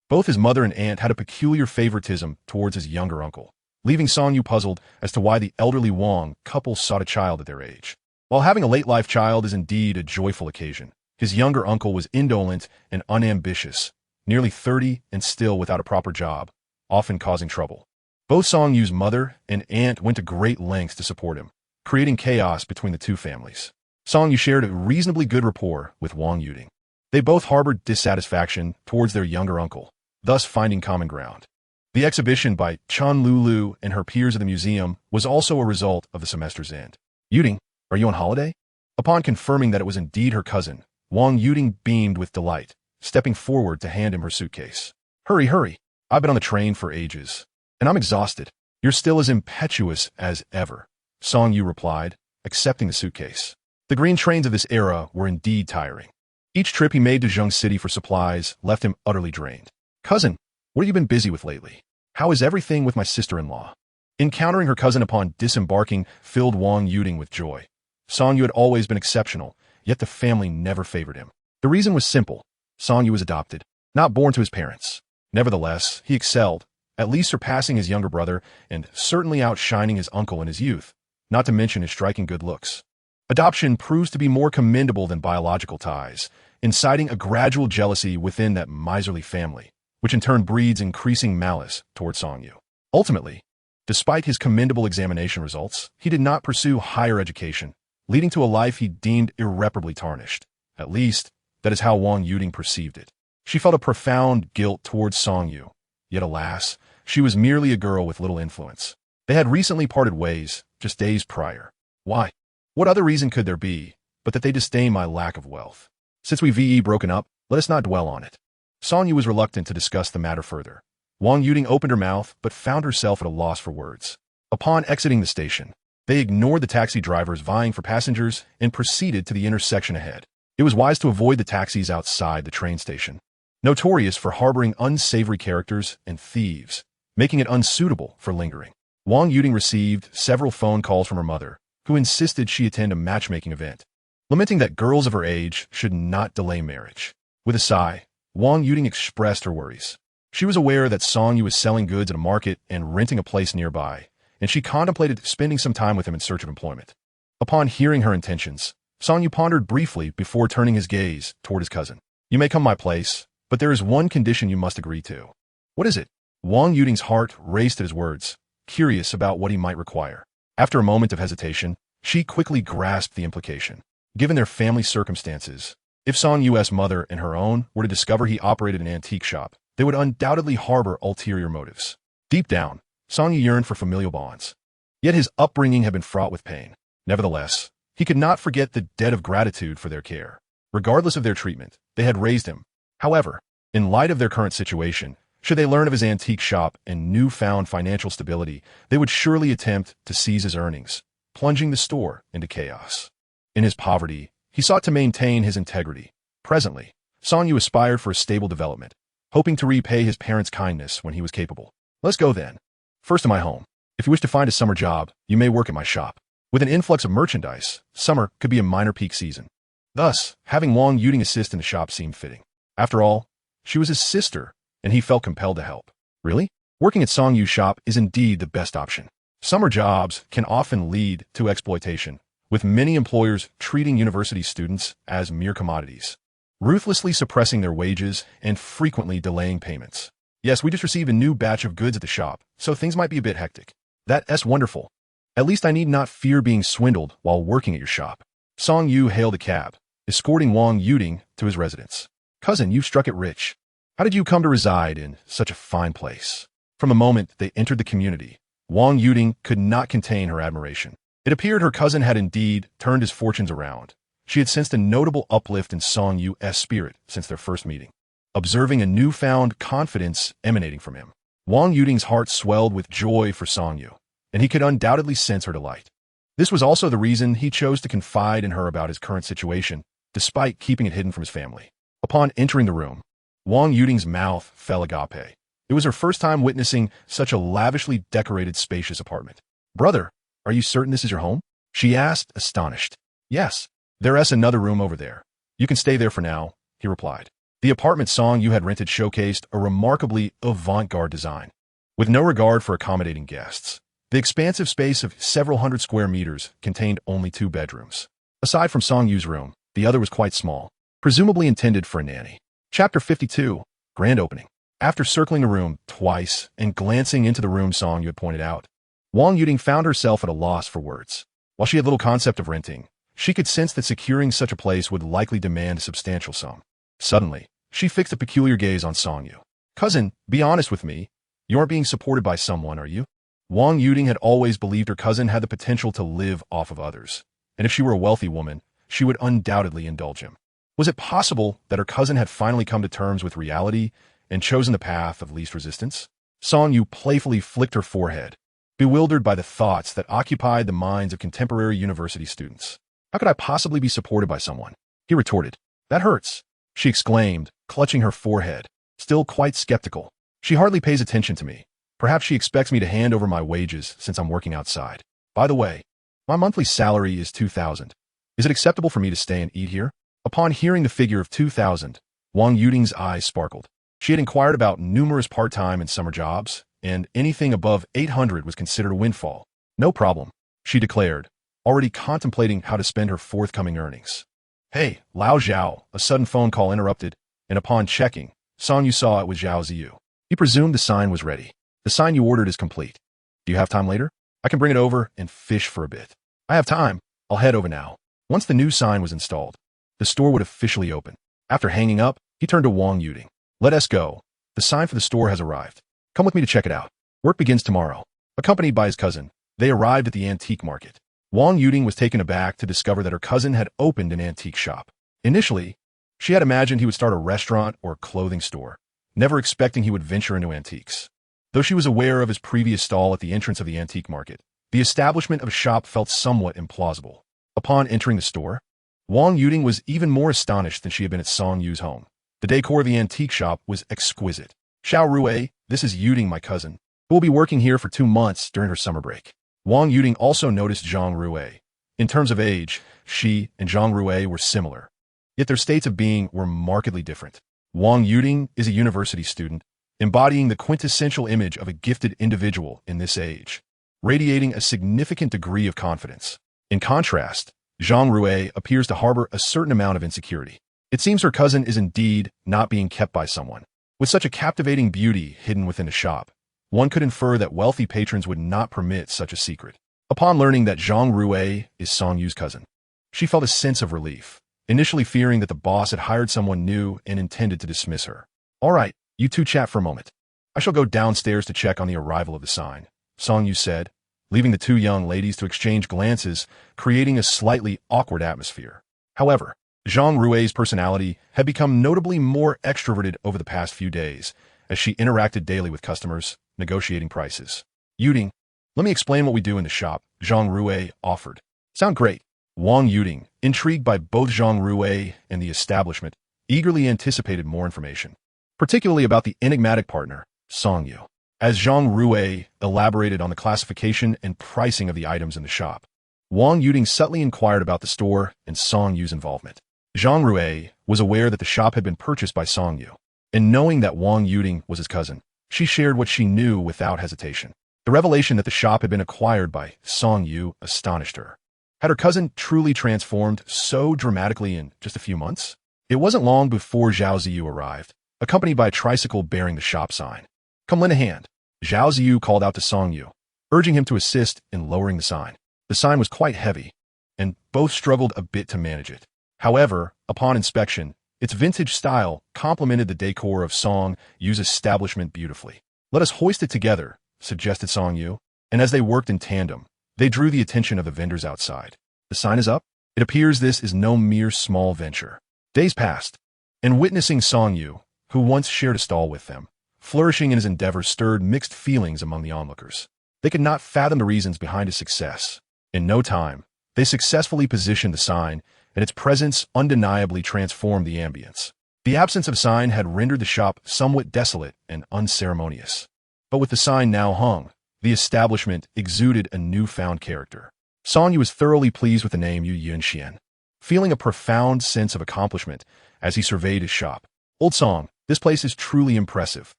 Both his mother and aunt had a peculiar favoritism towards his younger uncle, leaving Song Yu puzzled as to why the elderly Wang couple sought a child at their age. While having a late-life child is indeed a joyful occasion, his younger uncle was indolent and unambitious, nearly 30 and still without a proper job, often causing trouble. Both Song Yu's mother and aunt went to great lengths to support him, creating chaos between the two families. Song Yu shared a reasonably good rapport with Wang Yuding. They both harbored dissatisfaction towards their younger uncle, thus finding common ground. The exhibition by Chun Lulu and her peers at the museum was also a result of the semester's end. Yuding, are you on holiday? Upon confirming that it was indeed her cousin, Wang Yuding beamed with delight, stepping forward to hand him her suitcase. Hurry, hurry. I've been on the train for ages, and I'm exhausted. You're still as impetuous as ever, Song Yu replied, accepting the suitcase. The green trains of this era were indeed tiring. Each trip he made to Zheng City for supplies left him utterly drained. Cousin, what have you been busy with lately? How is everything with my sister-in-law? Encountering her cousin upon disembarking filled Wang Yuding with joy. Song Yu had always been exceptional, yet the family never favored him. The reason was simple. Song Yu was adopted, not born to his parents. Nevertheless, he excelled, at least surpassing his younger brother and certainly outshining his uncle in his youth, not to mention his striking good looks. Adoption proves to be more commendable than biological ties, inciting a gradual jealousy within that miserly family, which in turn breeds increasing malice toward Song Yu. Ultimately, despite his commendable examination results, he did not pursue higher education, leading to a life he deemed irreparably tarnished. At least, that is how Wang Yuding perceived it. She felt a profound guilt towards Song Yu, yet alas, she was merely a girl with little influence. They had recently parted ways, just days prior. Why? What other reason could there be, but that they disdain my lack of wealth? Since we've broken up, let us not dwell on it. Song Yu was reluctant to discuss the matter further. Wang Yuding opened her mouth, but found herself at a loss for words. Upon exiting the station, they ignored the taxi drivers vying for passengers and proceeded to the intersection ahead. It was wise to avoid the taxis outside the train station, notorious for harboring unsavory characters and thieves, making it unsuitable for lingering. Wang Yuding received several phone calls from her mother, who insisted she attend a matchmaking event, lamenting that girls of her age should not delay marriage. With a sigh, Wang Yuding expressed her worries. She was aware that Song Yu was selling goods at a market and renting a place nearby, and she contemplated spending some time with him in search of employment. Upon hearing her intentions, Song Yu pondered briefly before turning his gaze toward his cousin. You may come to my place, but there is one condition you must agree to. What is it? Wang Yuding's heart raced at his words, curious about what he might require. After a moment of hesitation, she quickly grasped the implication. Given their family circumstances, if Song Yu's mother and her own were to discover he operated an antique shop, they would undoubtedly harbor ulterior motives. Deep down, Song Yu yearned for familial bonds. Yet his upbringing had been fraught with pain. Nevertheless, he could not forget the debt of gratitude for their care. Regardless of their treatment, they had raised him. However, in light of their current situation, should they learn of his antique shop and newfound financial stability, they would surely attempt to seize his earnings, plunging the store into chaos. In his poverty, he sought to maintain his integrity. Presently, Song Yu aspired for a stable development, hoping to repay his parents' kindness when he was capable. Let's go then. First to my home. If you wish to find a summer job, you may work at my shop. With an influx of merchandise, summer could be a minor peak season. Thus, having Wang Yuding assist in the shop seemed fitting. After all, she was his sister, and he felt compelled to help. Really? Working at Song Yu's shop is indeed the best option. Summer jobs can often lead to exploitation, with many employers treating university students as mere commodities, ruthlessly suppressing their wages and frequently delaying payments. Yes, we just received a new batch of goods at the shop, so things might be a bit hectic. That's wonderful. At least I need not fear being swindled while working at your shop. Song Yu hailed a cab, escorting Wang Yuding to his residence. Cousin, you've struck it rich. How did you come to reside in such a fine place? From the moment they entered the community, Wang Yuding could not contain her admiration. It appeared her cousin had indeed turned his fortunes around. She had sensed a notable uplift in Song Yu's spirit since their first meeting, observing a newfound confidence emanating from him. Wang Yuding's heart swelled with joy for Song Yu, and he could undoubtedly sense her delight. This was also the reason he chose to confide in her about his current situation, despite keeping it hidden from his family. Upon entering the room, Wang Yuding's mouth fell agape. It was her first time witnessing such a lavishly decorated, spacious apartment. Brother, are you certain this is your home? She asked, astonished. Yes, there's another room over there. You can stay there for now, he replied. The apartment Song Yu had rented showcased a remarkably avant-garde design, with no regard for accommodating guests. The expansive space of several hundred square meters contained only 2 bedrooms. Aside from Song Yu's room, the other was quite small, presumably intended for a nanny. Chapter 52, Grand Opening. After circling the room twice and glancing into the room Song Yu had pointed out, Wang Yuding found herself at a loss for words. While she had little concept of renting, she could sense that securing such a place would likely demand a substantial sum. Suddenly, she fixed a peculiar gaze on Song Yu. Cousin, be honest with me. You aren't being supported by someone, are you? Wang Yuding had always believed her cousin had the potential to live off of others, and if she were a wealthy woman, she would undoubtedly indulge him. Was it possible that her cousin had finally come to terms with reality and chosen the path of least resistance? Song Yu playfully flicked her forehead, bewildered by the thoughts that occupied the minds of contemporary university students. How could I possibly be supported by someone? He retorted. That hurts, she exclaimed, clutching her forehead, still quite skeptical. She hardly pays attention to me. Perhaps she expects me to hand over my wages since I'm working outside. By the way, my monthly salary is 2,000. Is it acceptable for me to stay and eat here? Upon hearing the figure of 2,000, Wang Yuding's eyes sparkled. She had inquired about numerous part-time and summer jobs, and anything above 800 was considered a windfall. No problem, she declared, already contemplating how to spend her forthcoming earnings. Hey, Lao Zhao, a sudden phone call interrupted, and upon checking, Song Yu saw it was Zhao Ziyu. He presumed the sign was ready. The sign you ordered is complete. Do you have time later? I can bring it over and fish for a bit. I have time. I'll head over now. Once the new sign was installed, the store would officially open. After hanging up, he turned to Wang Yuding. Let us go. The sign for the store has arrived. Come with me to check it out. Work begins tomorrow. Accompanied by his cousin, they arrived at the antique market. Wang Yuding was taken aback to discover that her cousin had opened an antique shop. Initially, she had imagined he would start a restaurant or clothing store, never expecting he would venture into antiques. Though she was aware of his previous stall at the entrance of the antique market, the establishment of a shop felt somewhat implausible. Upon entering the store, Wang Yuding was even more astonished than she had been at Song Yu's home. The decor of the antique shop was exquisite. Xiao Rui, this is Yuding, my cousin, who will be working here for 2 months during her summer break. Wang Yuding also noticed Zhang Rui. In terms of age, she and Zhang Rui were similar, yet their states of being were markedly different. Wang Yuding is a university student, embodying the quintessential image of a gifted individual in this age, radiating a significant degree of confidence. In contrast, Zhang Rui appears to harbor a certain amount of insecurity. It seems her cousin is indeed not being kept by someone. With such a captivating beauty hidden within a shop, one could infer that wealthy patrons would not permit such a secret. Upon learning that Zhang Rui is Song Yu's cousin, she felt a sense of relief, initially fearing that the boss had hired someone new and intended to dismiss her. All right, you two chat for a moment. I shall go downstairs to check on the arrival of the sign, Song Yu said, leaving the two young ladies to exchange glances, creating a slightly awkward atmosphere. However, Zhang Rui's personality had become notably more extroverted over the past few days as she interacted daily with customers, negotiating prices. Yuding, let me explain what we do in the shop, Zhang Rui offered. Sound great. Wang Yuding, intrigued by both Zhang Rui and the establishment, eagerly anticipated more information, particularly about the enigmatic partner, Song Yu. As Zhang Rui elaborated on the classification and pricing of the items in the shop, Wang Yuding subtly inquired about the store and Song Yu's involvement. Zhang Rui was aware that the shop had been purchased by Song Yu, and knowing that Wang Yuding was his cousin, she shared what she knew without hesitation. The revelation that the shop had been acquired by Song Yu astonished her. Had her cousin truly transformed so dramatically in just a few months? It wasn't long before Zhao Ziyu arrived, accompanied by a tricycle bearing the shop sign. Come lend a hand. Zhao Ziyu called out to Song Yu, urging him to assist in lowering the sign. The sign was quite heavy, and both struggled a bit to manage it. However, upon inspection, its vintage style complemented the decor of Song Yu's establishment beautifully. Let us hoist it together, suggested Song Yu, and as they worked in tandem, they drew the attention of the vendors outside. The sign is up? It appears this is no mere small venture. Days passed, and witnessing Song Yu, who once shared a stall with them, flourishing in his endeavors stirred mixed feelings among the onlookers. They could not fathom the reasons behind his success. In no time, they successfully positioned the sign, and its presence undeniably transformed the ambience. The absence of sign had rendered the shop somewhat desolate and unceremonious. But with the sign now hung, the establishment exuded a newfound character. Song Yu was thoroughly pleased with the name Yu Yunxian, feeling a profound sense of accomplishment as he surveyed his shop. Old Song, this place is truly impressive,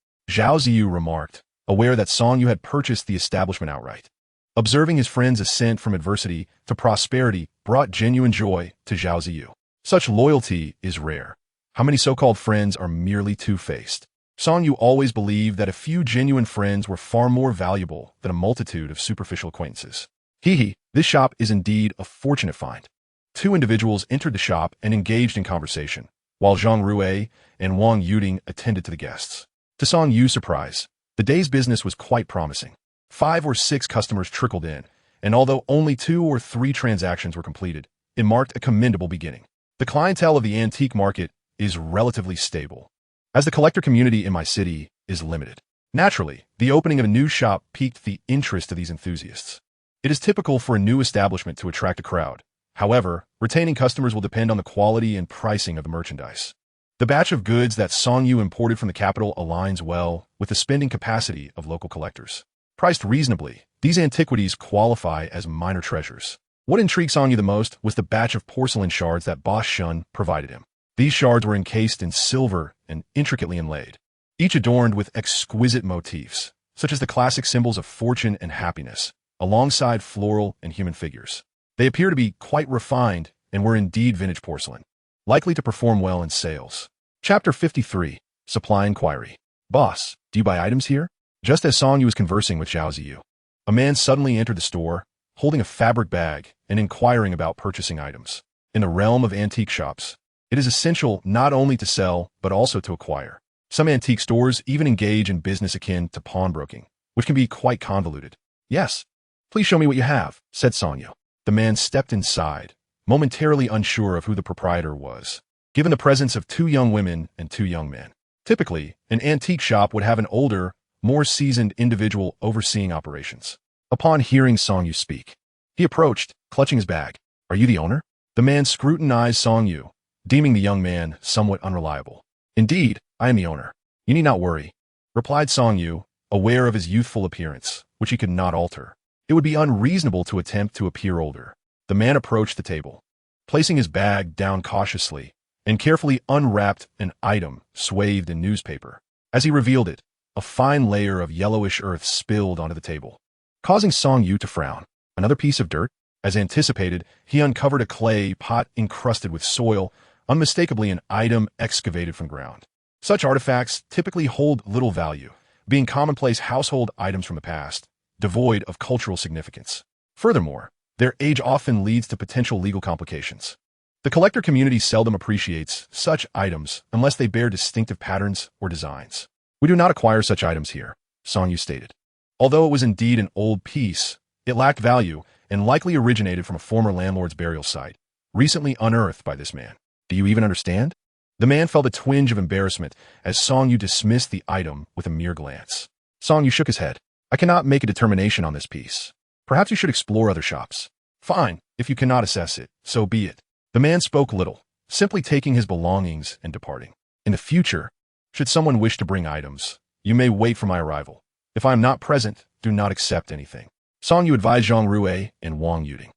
Zhao Ziyu remarked, aware that Song Yu had purchased the establishment outright. Observing his friend's ascent from adversity to prosperity brought genuine joy to Zhao Ziyu. Such loyalty is rare. How many so-called friends are merely two-faced? Song Yu always believed that a few genuine friends were far more valuable than a multitude of superficial acquaintances. This shop is indeed a fortunate find. Two individuals entered the shop and engaged in conversation, while Zhang Rui and Wang Yuding attended to the guests. To Song Yu's surprise, The day's business was quite promising. 5 or 6 customers trickled in, and although only 2 or 3 transactions were completed, it marked a commendable beginning. The clientele of the antique market is relatively stable, as the collector community in my city is limited. Naturally, the opening of a new shop piqued the interest of these enthusiasts. It is typical for a new establishment to attract a crowd. However, retaining customers will depend on the quality and pricing of the merchandise. The batch of goods that Song Yu imported from the capital aligns well with the spending capacity of local collectors. Priced reasonably, these antiquities qualify as minor treasures. What intrigued Song Yu the most was the batch of porcelain shards that Boss Shun provided him. These shards were encased in silver and intricately inlaid, each adorned with exquisite motifs, such as the classic symbols of fortune and happiness, alongside floral and human figures. They appear to be quite refined and were indeed vintage porcelain, likely to perform well in sales. Chapter 53. Supply Inquiry. Boss, do you buy items here? Just as Song Yu was conversing with Zhao Ziyu, a man suddenly entered the store, holding a fabric bag and inquiring about purchasing items. In the realm of antique shops, it is essential not only to sell, but also to acquire. Some antique stores even engage in business akin to pawnbroking, which can be quite convoluted. Yes, please show me what you have, said Song Yu. The man stepped inside, momentarily unsure of who the proprietor was, given the presence of 2 young women and 2 young men. Typically, an antique shop would have an older, more seasoned individual overseeing operations. Upon hearing Song Yu speak, he approached, clutching his bag. Are you the owner? The man scrutinized Song Yu, deeming the young man somewhat unreliable. Indeed, I am the owner. You need not worry, replied Song Yu, aware of his youthful appearance, which he could not alter. It would be unreasonable to attempt to appear older. The man approached the table, placing his bag down cautiously, and carefully unwrapped an item swathed in newspaper. As he revealed it, a fine layer of yellowish earth spilled onto the table, causing Song Yu to frown. Another piece of dirt? As anticipated, he uncovered a clay pot encrusted with soil, unmistakably an item excavated from ground. Such artifacts typically hold little value, being commonplace household items from the past, devoid of cultural significance. Furthermore, their age often leads to potential legal complications. The collector community seldom appreciates such items unless they bear distinctive patterns or designs. We do not acquire such items here, Song Yu stated. Although it was indeed an old piece, it lacked value and likely originated from a former landlord's burial site, recently unearthed by this man. Do you even understand? The man felt a twinge of embarrassment as Song Yu dismissed the item with a mere glance. Song Yu shook his head. I cannot make a determination on this piece. Perhaps you should explore other shops. Fine, if you cannot assess it, so be it. The man spoke little, simply taking his belongings and departing. In the future, should someone wish to bring items, you may wait for my arrival. If I am not present, do not accept anything. Song Yu advised Zhang Rue and Wang Yuding.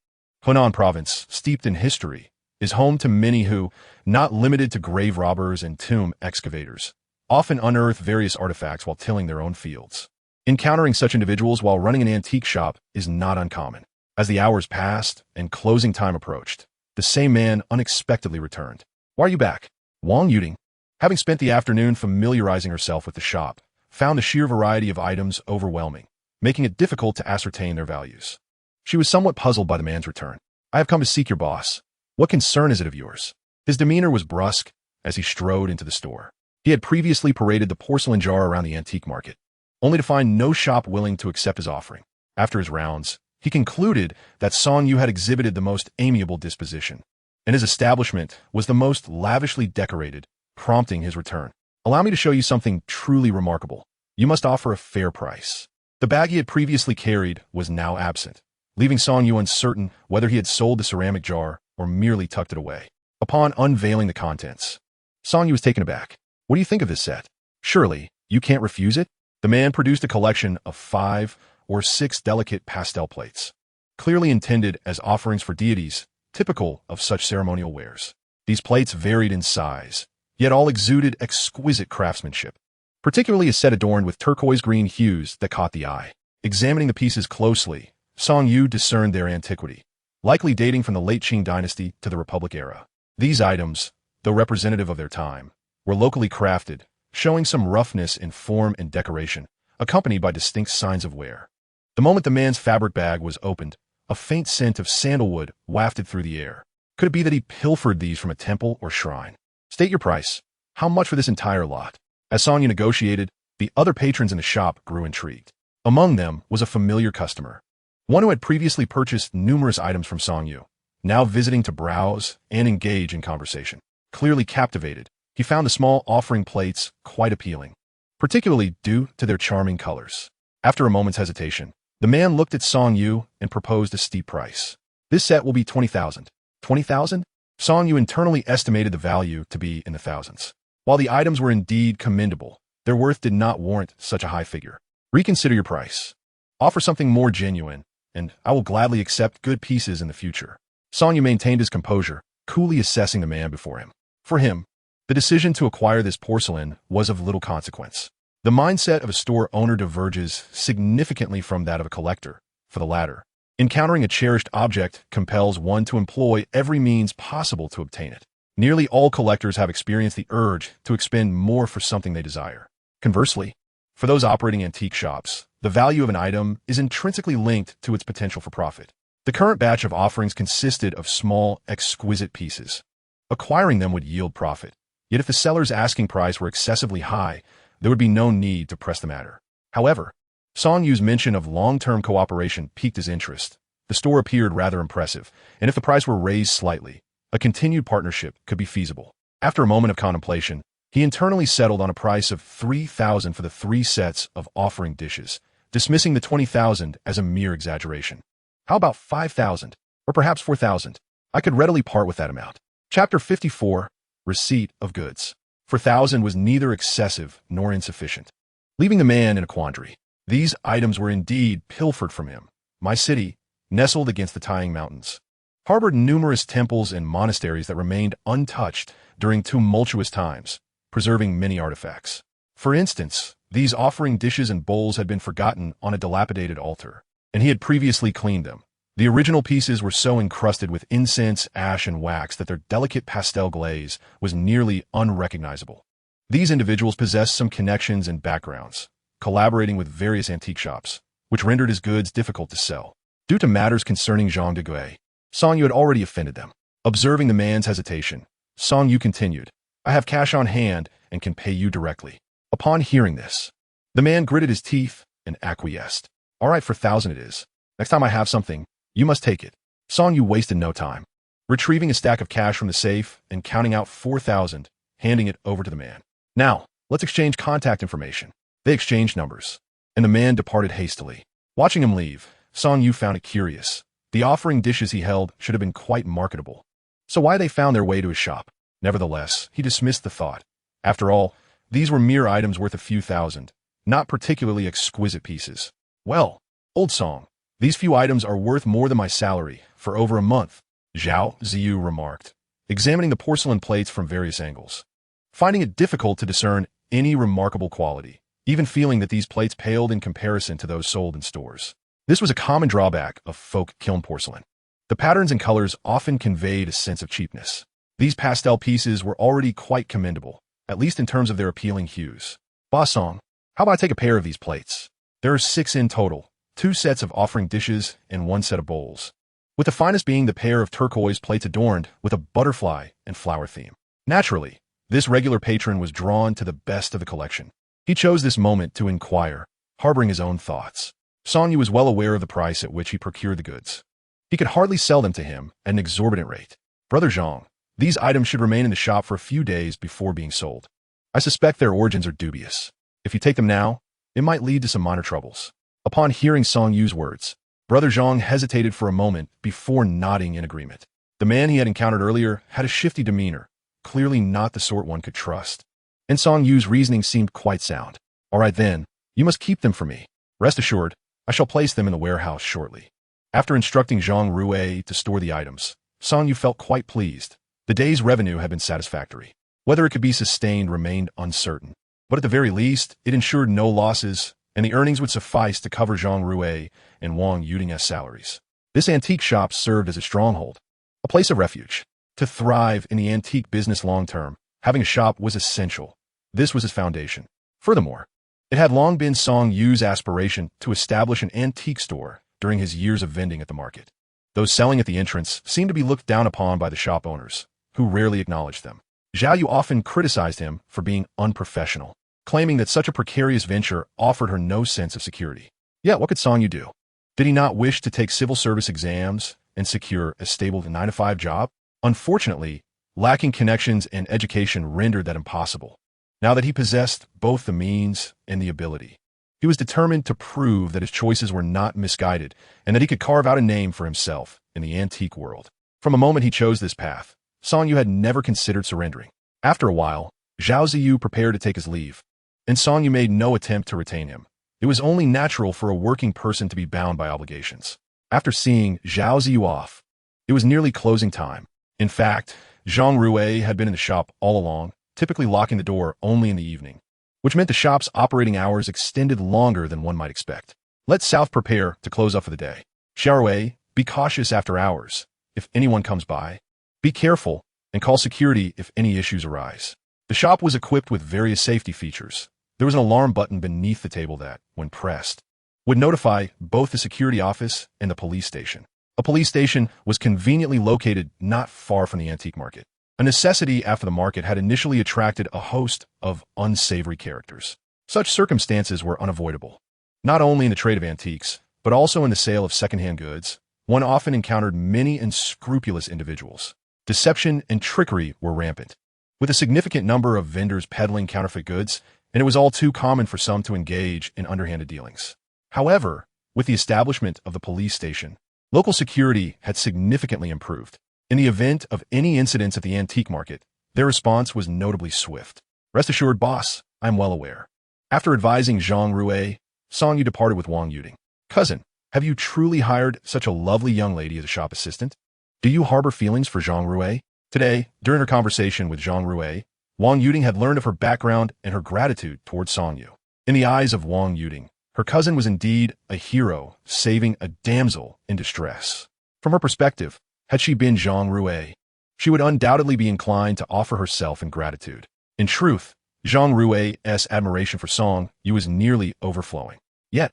Hunan Province, steeped in history, is home to many who, not limited to grave robbers and tomb excavators, often unearth various artifacts while tilling their own fields. Encountering such individuals while running an antique shop is not uncommon. As the hours passed and closing time approached, the same man unexpectedly returned. Why are you back? Wang Yuding, having spent the afternoon familiarizing herself with the shop, found the sheer variety of items overwhelming, making it difficult to ascertain their values. She was somewhat puzzled by the man's return. I have come to seek your boss. What concern is it of yours? His demeanor was brusque as he strode into the store. He had previously paraded the porcelain jar around the antique market, only to find no shop willing to accept his offering. After his rounds, he concluded that Song Yu had exhibited the most amiable disposition, and his establishment was the most lavishly decorated, prompting his return. Allow me to show you something truly remarkable. You must offer a fair price. The bag he had previously carried was now absent, leaving Song Yu uncertain whether he had sold the ceramic jar or merely tucked it away. Upon unveiling the contents, Song Yu was taken aback. What do you think of this set? Surely, you can't refuse it? The man produced a collection of 5 or 6 delicate pastel plates, clearly intended as offerings for deities, typical of such ceremonial wares. These plates varied in size, yet all exuded exquisite craftsmanship, particularly a set adorned with turquoise-green hues that caught the eye. Examining the pieces closely, Song Yu discerned their antiquity, likely dating from the late Qing dynasty to the Republic era. These items, though representative of their time, were locally crafted, showing some roughness in form and decoration, accompanied by distinct signs of wear. The moment the man's fabric bag was opened, a faint scent of sandalwood wafted through the air. Could it be that he pilfered these from a temple or shrine? State your price. How much for this entire lot? As Song Yu negotiated, The other patrons in the shop grew intrigued. Among them was a familiar customer, one who had previously purchased numerous items from Song-yu, now visiting to browse and engage in conversation. Clearly captivated, he found the small offering plates quite appealing, particularly due to their charming colors. After a moment's hesitation, the man looked at Song-yu and proposed a steep price. This set will be 20,000. 20,000? Song-yu internally estimated the value to be in the thousands. While the items were indeed commendable, their worth did not warrant such a high figure. Reconsider your price. Offer something more genuine, and I will gladly accept good pieces in the future. Song-yu maintained his composure, coolly assessing the man before him. For him, the decision to acquire this porcelain was of little consequence. The mindset of a store owner diverges significantly from that of a collector. For the latter, encountering a cherished object compels one to employ every means possible to obtain it. Nearly all collectors have experienced the urge to expend more for something they desire. Conversely, for those operating antique shops, the value of an item is intrinsically linked to its potential for profit. The current batch of offerings consisted of small, exquisite pieces. Acquiring them would yield profit. Yet if the seller's asking price were excessively high, there would be no need to press the matter. However, Song-yu's mention of long-term cooperation piqued his interest. The store appeared rather impressive, and if the price were raised slightly, a continued partnership could be feasible. After a moment of contemplation, he internally settled on a price of 3,000 for the 3 sets of offering dishes, dismissing the 20,000 as a mere exaggeration. How about 5,000, or perhaps 4,000? I could readily part with that amount. Chapter 54, Receipt of Goods. 4,000 was neither excessive nor insufficient, leaving the man in a quandary. These items were indeed pilfered from him. My city, nestled against the Taiying Mountains, harbored numerous temples and monasteries that remained untouched during tumultuous times, preserving many artifacts. For instance, these offering dishes and bowls had been forgotten on a dilapidated altar, and he had previously cleaned them. The original pieces were so encrusted with incense, ash, and wax that their delicate pastel glaze was nearly unrecognizable. These individuals possessed some connections and backgrounds, collaborating with various antique shops, which rendered his goods difficult to sell. Due to matters concerning Zhang de Gui, Song-yu had already offended them. Observing the man's hesitation, Song-yu continued, I have cash on hand and can pay you directly. Upon hearing this, the man gritted his teeth and acquiesced. All right, for 1,000 it is. Next time I have something, you must take it. Song-yu wasted no time, retrieving a stack of cash from the safe and counting out 4,000, handing it over to the man. Now, let's exchange contact information. They exchanged numbers, and the man departed hastily. Watching him leave, Song-yu found it curious. The offering dishes he held should have been quite marketable. So why they found their way to his shop? Nevertheless, he dismissed the thought. After all, these were mere items worth a few thousand, not particularly exquisite pieces. Well, old Song, these few items are worth more than my salary for over a month, Zhao Ziyu remarked, examining the porcelain plates from various angles, finding it difficult to discern any remarkable quality, even feeling that these plates paled in comparison to those sold in stores. This was a common drawback of folk kiln porcelain. The patterns and colors often conveyed a sense of cheapness. These pastel pieces were already quite commendable, at least in terms of their appealing hues. Boss Song, how about I take a pair of these plates? There are 6 in total, 2 sets of offering dishes and 1 set of bowls, with the finest being the pair of turquoise plates adorned with a butterfly and flower theme. Naturally, this regular patron was drawn to the best of the collection. He chose this moment to inquire, harboring his own thoughts. Song-yu was well aware of the price at which he procured the goods. He could hardly sell them to him at an exorbitant rate. Brother Zhang, these items should remain in the shop for a few days before being sold. I suspect their origins are dubious. If you take them now, it might lead to some minor troubles. Upon hearing Song-yu's words, Brother Zhang hesitated for a moment before nodding in agreement. The man he had encountered earlier had a shifty demeanor, clearly not the sort one could trust. And Song-yu's reasoning seemed quite sound. All right then, you must keep them for me. Rest assured, I shall place them in the warehouse shortly. After instructing Zhang Rue to store the items, Song-yu felt quite pleased. The day's revenue had been satisfactory. Whether it could be sustained remained uncertain, but at the very least, it ensured no losses, and the earnings would suffice to cover Zhang Rue and Wang Yuding's salaries. This antique shop served as a stronghold, a place of refuge. To thrive in the antique business long-term, having a shop was essential. This was his foundation. Furthermore, it had long been Song-yu's aspiration to establish an antique store during his years of vending at the market. Those selling at the entrance seemed to be looked down upon by the shop owners, who rarely acknowledged them. Zhao Yu often criticized him for being unprofessional. claiming that such a precarious venture offered her no sense of security. Yet, what could Song Yu do? Did he not wish to take civil service exams and secure a stable 9-to-5 job? Unfortunately, lacking connections and education rendered that impossible. Now that he possessed both the means and the ability, he was determined to prove that his choices were not misguided and that he could carve out a name for himself in the antique world. From the moment he chose this path, Song Yu had never considered surrendering. After a while, Zhao Ziyu prepared to take his leave, and Song Yu made no attempt to retain him. It was only natural for a working person to be bound by obligations. After seeing Zhao Ziyu off, it was nearly closing time. In fact, Zhang Rui had been in the shop all along, typically locking the door only in the evening, which meant the shop's operating hours extended longer than one might expect. Let South prepare to close up for the day. Xiaorui, be cautious after hours. If anyone comes by, be careful and call security if any issues arise. The shop was equipped with various safety features. There was an alarm button beneath the table that, when pressed, would notify both the security office and the police station. A police station was conveniently located not far from the antique market. A necessity after the market had initially attracted a host of unsavory characters. Such circumstances were unavoidable. Not only in the trade of antiques, but also in the sale of secondhand goods, one often encountered many unscrupulous individuals. Deception and trickery were rampant, with a significant number of vendors peddling counterfeit goods, and it was all too common for some to engage in underhanded dealings. However, with the establishment of the police station, local security had significantly improved. In the event of any incidents at the antique market, their response was notably swift. Rest assured, boss, I'm well aware. After advising Zhang Rui, Song Yu departed with Wang Yuding. Cousin, have you truly hired such a lovely young lady as a shop assistant? Do you harbor feelings for Zhang Rui? Today, during her conversation with Zhang Rui, Wang Yuding had learned of her background and her gratitude towards Song Yu. In the eyes of Wang Yuding, her cousin was indeed a hero, saving a damsel in distress. From her perspective, had she been Zhang Rui, she would undoubtedly be inclined to offer herself in gratitude. In truth, Zhang Rui's admiration for Song Yu was nearly overflowing. Yet,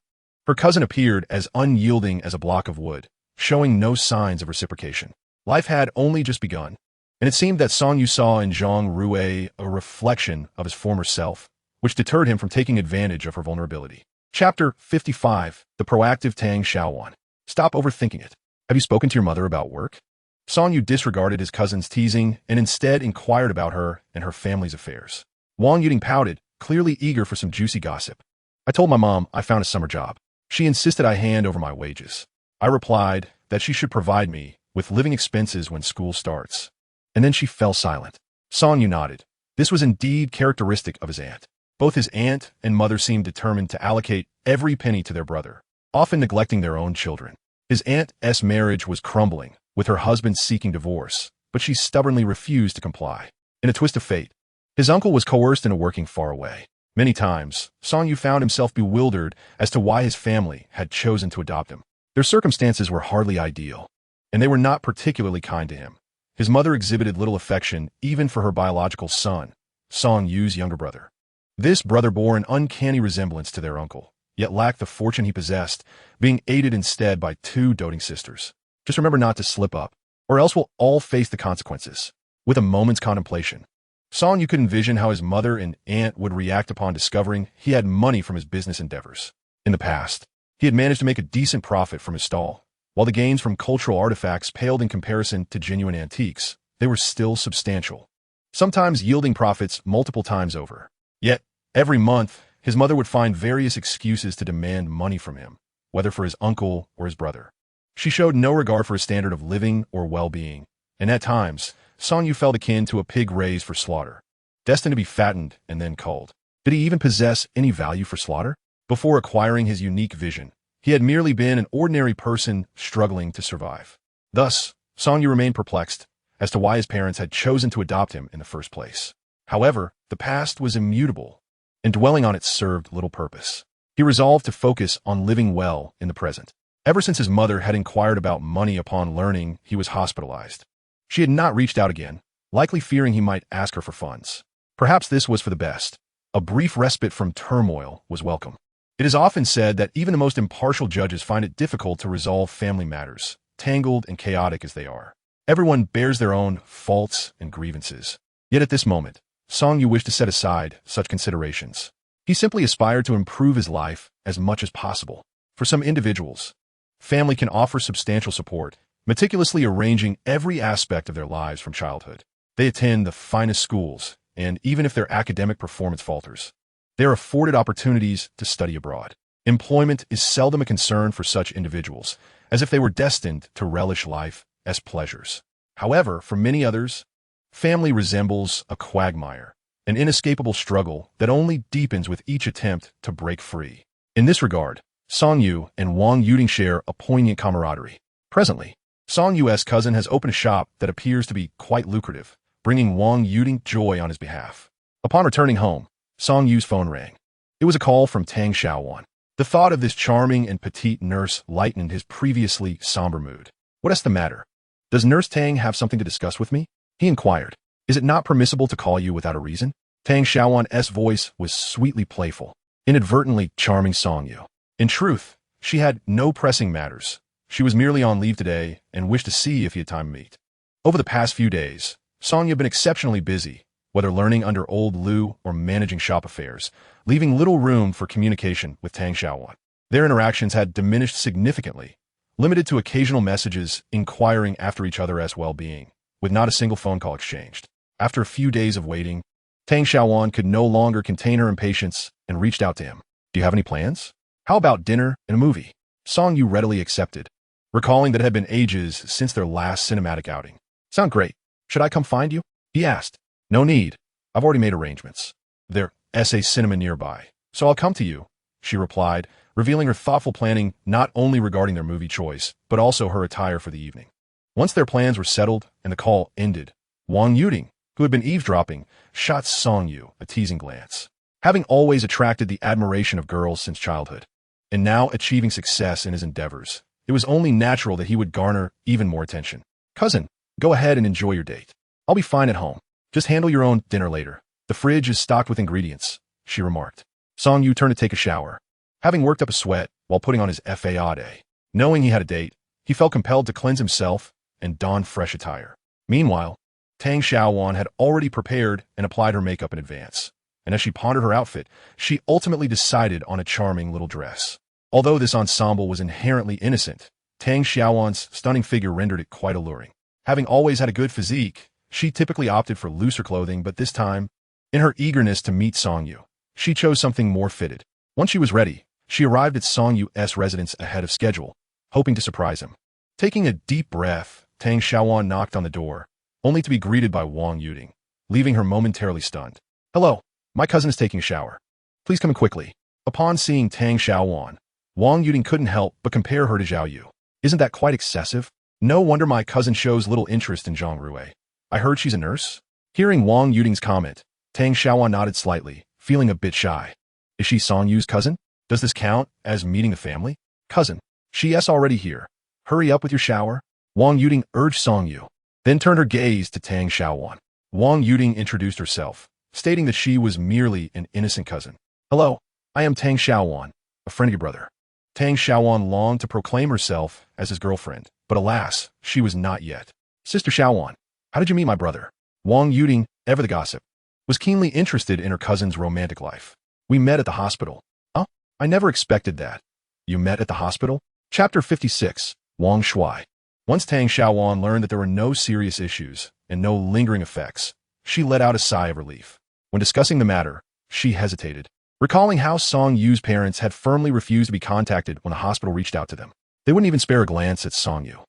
her cousin appeared as unyielding as a block of wood, showing no signs of reciprocation. Life had only just begun, and it seemed that Song Yu saw in Zhang Rui a reflection of his former self, which deterred him from taking advantage of her vulnerability. Chapter 55, The Proactive Tang Xiaowan. Stop overthinking it. Have you spoken to your mother about work? Song Yu disregarded his cousin's teasing and instead inquired about her and her family's affairs. Wang Yuding pouted, clearly eager for some juicy gossip. I told my mom I found a summer job. She insisted I hand over my wages. I replied that she should provide me with living expenses when school starts. And then she fell silent. Song Yu nodded. This was indeed characteristic of his aunt. Both his aunt and mother seemed determined to allocate every penny to their brother, often neglecting their own children. His aunt's marriage was crumbling, with her husband seeking divorce, but she stubbornly refused to comply. In a twist of fate, his uncle was coerced into working far away. Many times, Song Yu found himself bewildered as to why his family had chosen to adopt him. Their circumstances were hardly ideal, and they were not particularly kind to him. His mother exhibited little affection even for her biological son, Song Yu's younger brother. This brother bore an uncanny resemblance to their uncle, yet lacked the fortune he possessed, being aided instead by two doting sisters. Just remember not to slip up, or else we'll all face the consequences. With a moment's contemplation, Song Yu could envision how his mother and aunt would react upon discovering he had money from his business endeavors. In the past, he had managed to make a decent profit from his stall. While the gains from cultural artifacts paled in comparison to genuine antiques, they were still substantial, sometimes yielding profits multiple times over. Yet, every month, his mother would find various excuses to demand money from him, whether for his uncle or his brother. She showed no regard for his standard of living or well-being, and at times, Song Yu felt akin to a pig raised for slaughter, destined to be fattened and then culled. Did he even possess any value for slaughter? Before acquiring his unique vision, he had merely been an ordinary person struggling to survive. Thus, Song Yu remained perplexed as to why his parents had chosen to adopt him in the first place. However, the past was immutable, and dwelling on it served little purpose. He resolved to focus on living well in the present. Ever since his mother had inquired about money upon learning he was hospitalized, she had not reached out again, likely fearing he might ask her for funds. Perhaps this was for the best. A brief respite from turmoil was welcome. It is often said that even the most impartial judges find it difficult to resolve family matters, tangled and chaotic as they are. Everyone bears their own faults and grievances. Yet at this moment, Song Yu wished to set aside such considerations. He simply aspired to improve his life as much as possible. For some individuals, family can offer substantial support, meticulously arranging every aspect of their lives from childhood. They attend the finest schools, and even if their academic performance falters, they are afforded opportunities to study abroad. Employment is seldom a concern for such individuals, as if they were destined to relish life as pleasures. However, for many others, family resembles a quagmire, an inescapable struggle that only deepens with each attempt to break free. In this regard, Song Yu and Wang Yuding share a poignant camaraderie. Presently, Song Yu's cousin has opened a shop that appears to be quite lucrative, bringing Wang Yuding joy on his behalf. Upon returning home, Song Yu's phone rang. It was a call from Tang Xiaowan. The thought of this charming and petite nurse lightened his previously somber mood. "What's the matter? Does Nurse Tang have something to discuss with me?" he inquired. "Is it not permissible to call you without a reason?" Tang Xiaowan's voice was sweetly playful, inadvertently charming Song Yu. In truth, she had no pressing matters. She was merely on leave today and wished to see if he had time to meet. Over the past few days, Song Yu had been exceptionally busy, whether learning under old Lu or managing shop affairs, leaving little room for communication with Tang Xiaowan. Their interactions had diminished significantly, limited to occasional messages inquiring after each other's well-being, with not a single phone call exchanged. After a few days of waiting, Tang Xiaowan could no longer contain her impatience and reached out to him. "Do you have any plans? How about dinner and a movie?" Song Yu readily accepted, recalling that it had been ages since their last cinematic outing. "Sound great. Should I come find you?" he asked. "No need. I've already made arrangements. There's a cinema nearby, so I'll come to you," she replied, revealing her thoughtful planning not only regarding their movie choice, but also her attire for the evening. Once their plans were settled and the call ended, Wang Yuding, who had been eavesdropping, shot Song Yu a teasing glance. Having always attracted the admiration of girls since childhood, and now achieving success in his endeavors, it was only natural that he would garner even more attention. "Cousin, go ahead and enjoy your date. I'll be fine at home. Just handle your own dinner later. The fridge is stocked with ingredients," she remarked. Song Yu turned to take a shower. Having worked up a sweat while putting on his FAA, knowing he had a date, he felt compelled to cleanse himself and don fresh attire. Meanwhile, Tang Xiaowan had already prepared and applied her makeup in advance, and as she pondered her outfit, she ultimately decided on a charming little dress. Although this ensemble was inherently innocent, Tang Xiaowan's stunning figure rendered it quite alluring. Having always had a good physique, she typically opted for looser clothing, but this time, in her eagerness to meet Song Yu, she chose something more fitted. Once she was ready, she arrived at Song Yu's residence ahead of schedule, hoping to surprise him. Taking a deep breath, Tang Xiaowan knocked on the door, only to be greeted by Wang Yuding, leaving her momentarily stunned. "Hello, my cousin is taking a shower. Please come in quickly." Upon seeing Tang Xiaowan, Wang Yuding couldn't help but compare her to Zhao Yu. "Isn't that quite excessive? No wonder my cousin shows little interest in Zhang Rui. I heard she's a nurse." Hearing Wang Yuding's comment, Tang Xiaowan nodded slightly, feeling a bit shy. "Is she Song Yu's cousin? Does this count as meeting the family?" "Cousin, she's already here. Hurry up with your shower," Wang Yuding urged Song Yu, then turned her gaze to Tang Xiaowan. Wang Yuding introduced herself, stating that she was merely an innocent cousin. "Hello, I am Tang Xiaowan, a friend of your brother." Tang Xiaowan longed to proclaim herself as his girlfriend, but alas, she was not yet. "Sister Xiaowan, how did you meet my brother?" Wang Yuding, ever the gossip, was keenly interested in her cousin's romantic life. "We met at the hospital." "Oh, I never expected that." "You met at the hospital?" Chapter 56, Wang Shui. Once Tang Xiaowan learned that there were no serious issues and no lingering effects, she let out a sigh of relief. When discussing the matter, she hesitated, recalling how Song Yu's parents had firmly refused to be contacted when the hospital reached out to them. They wouldn't even spare a glance at Song Yu,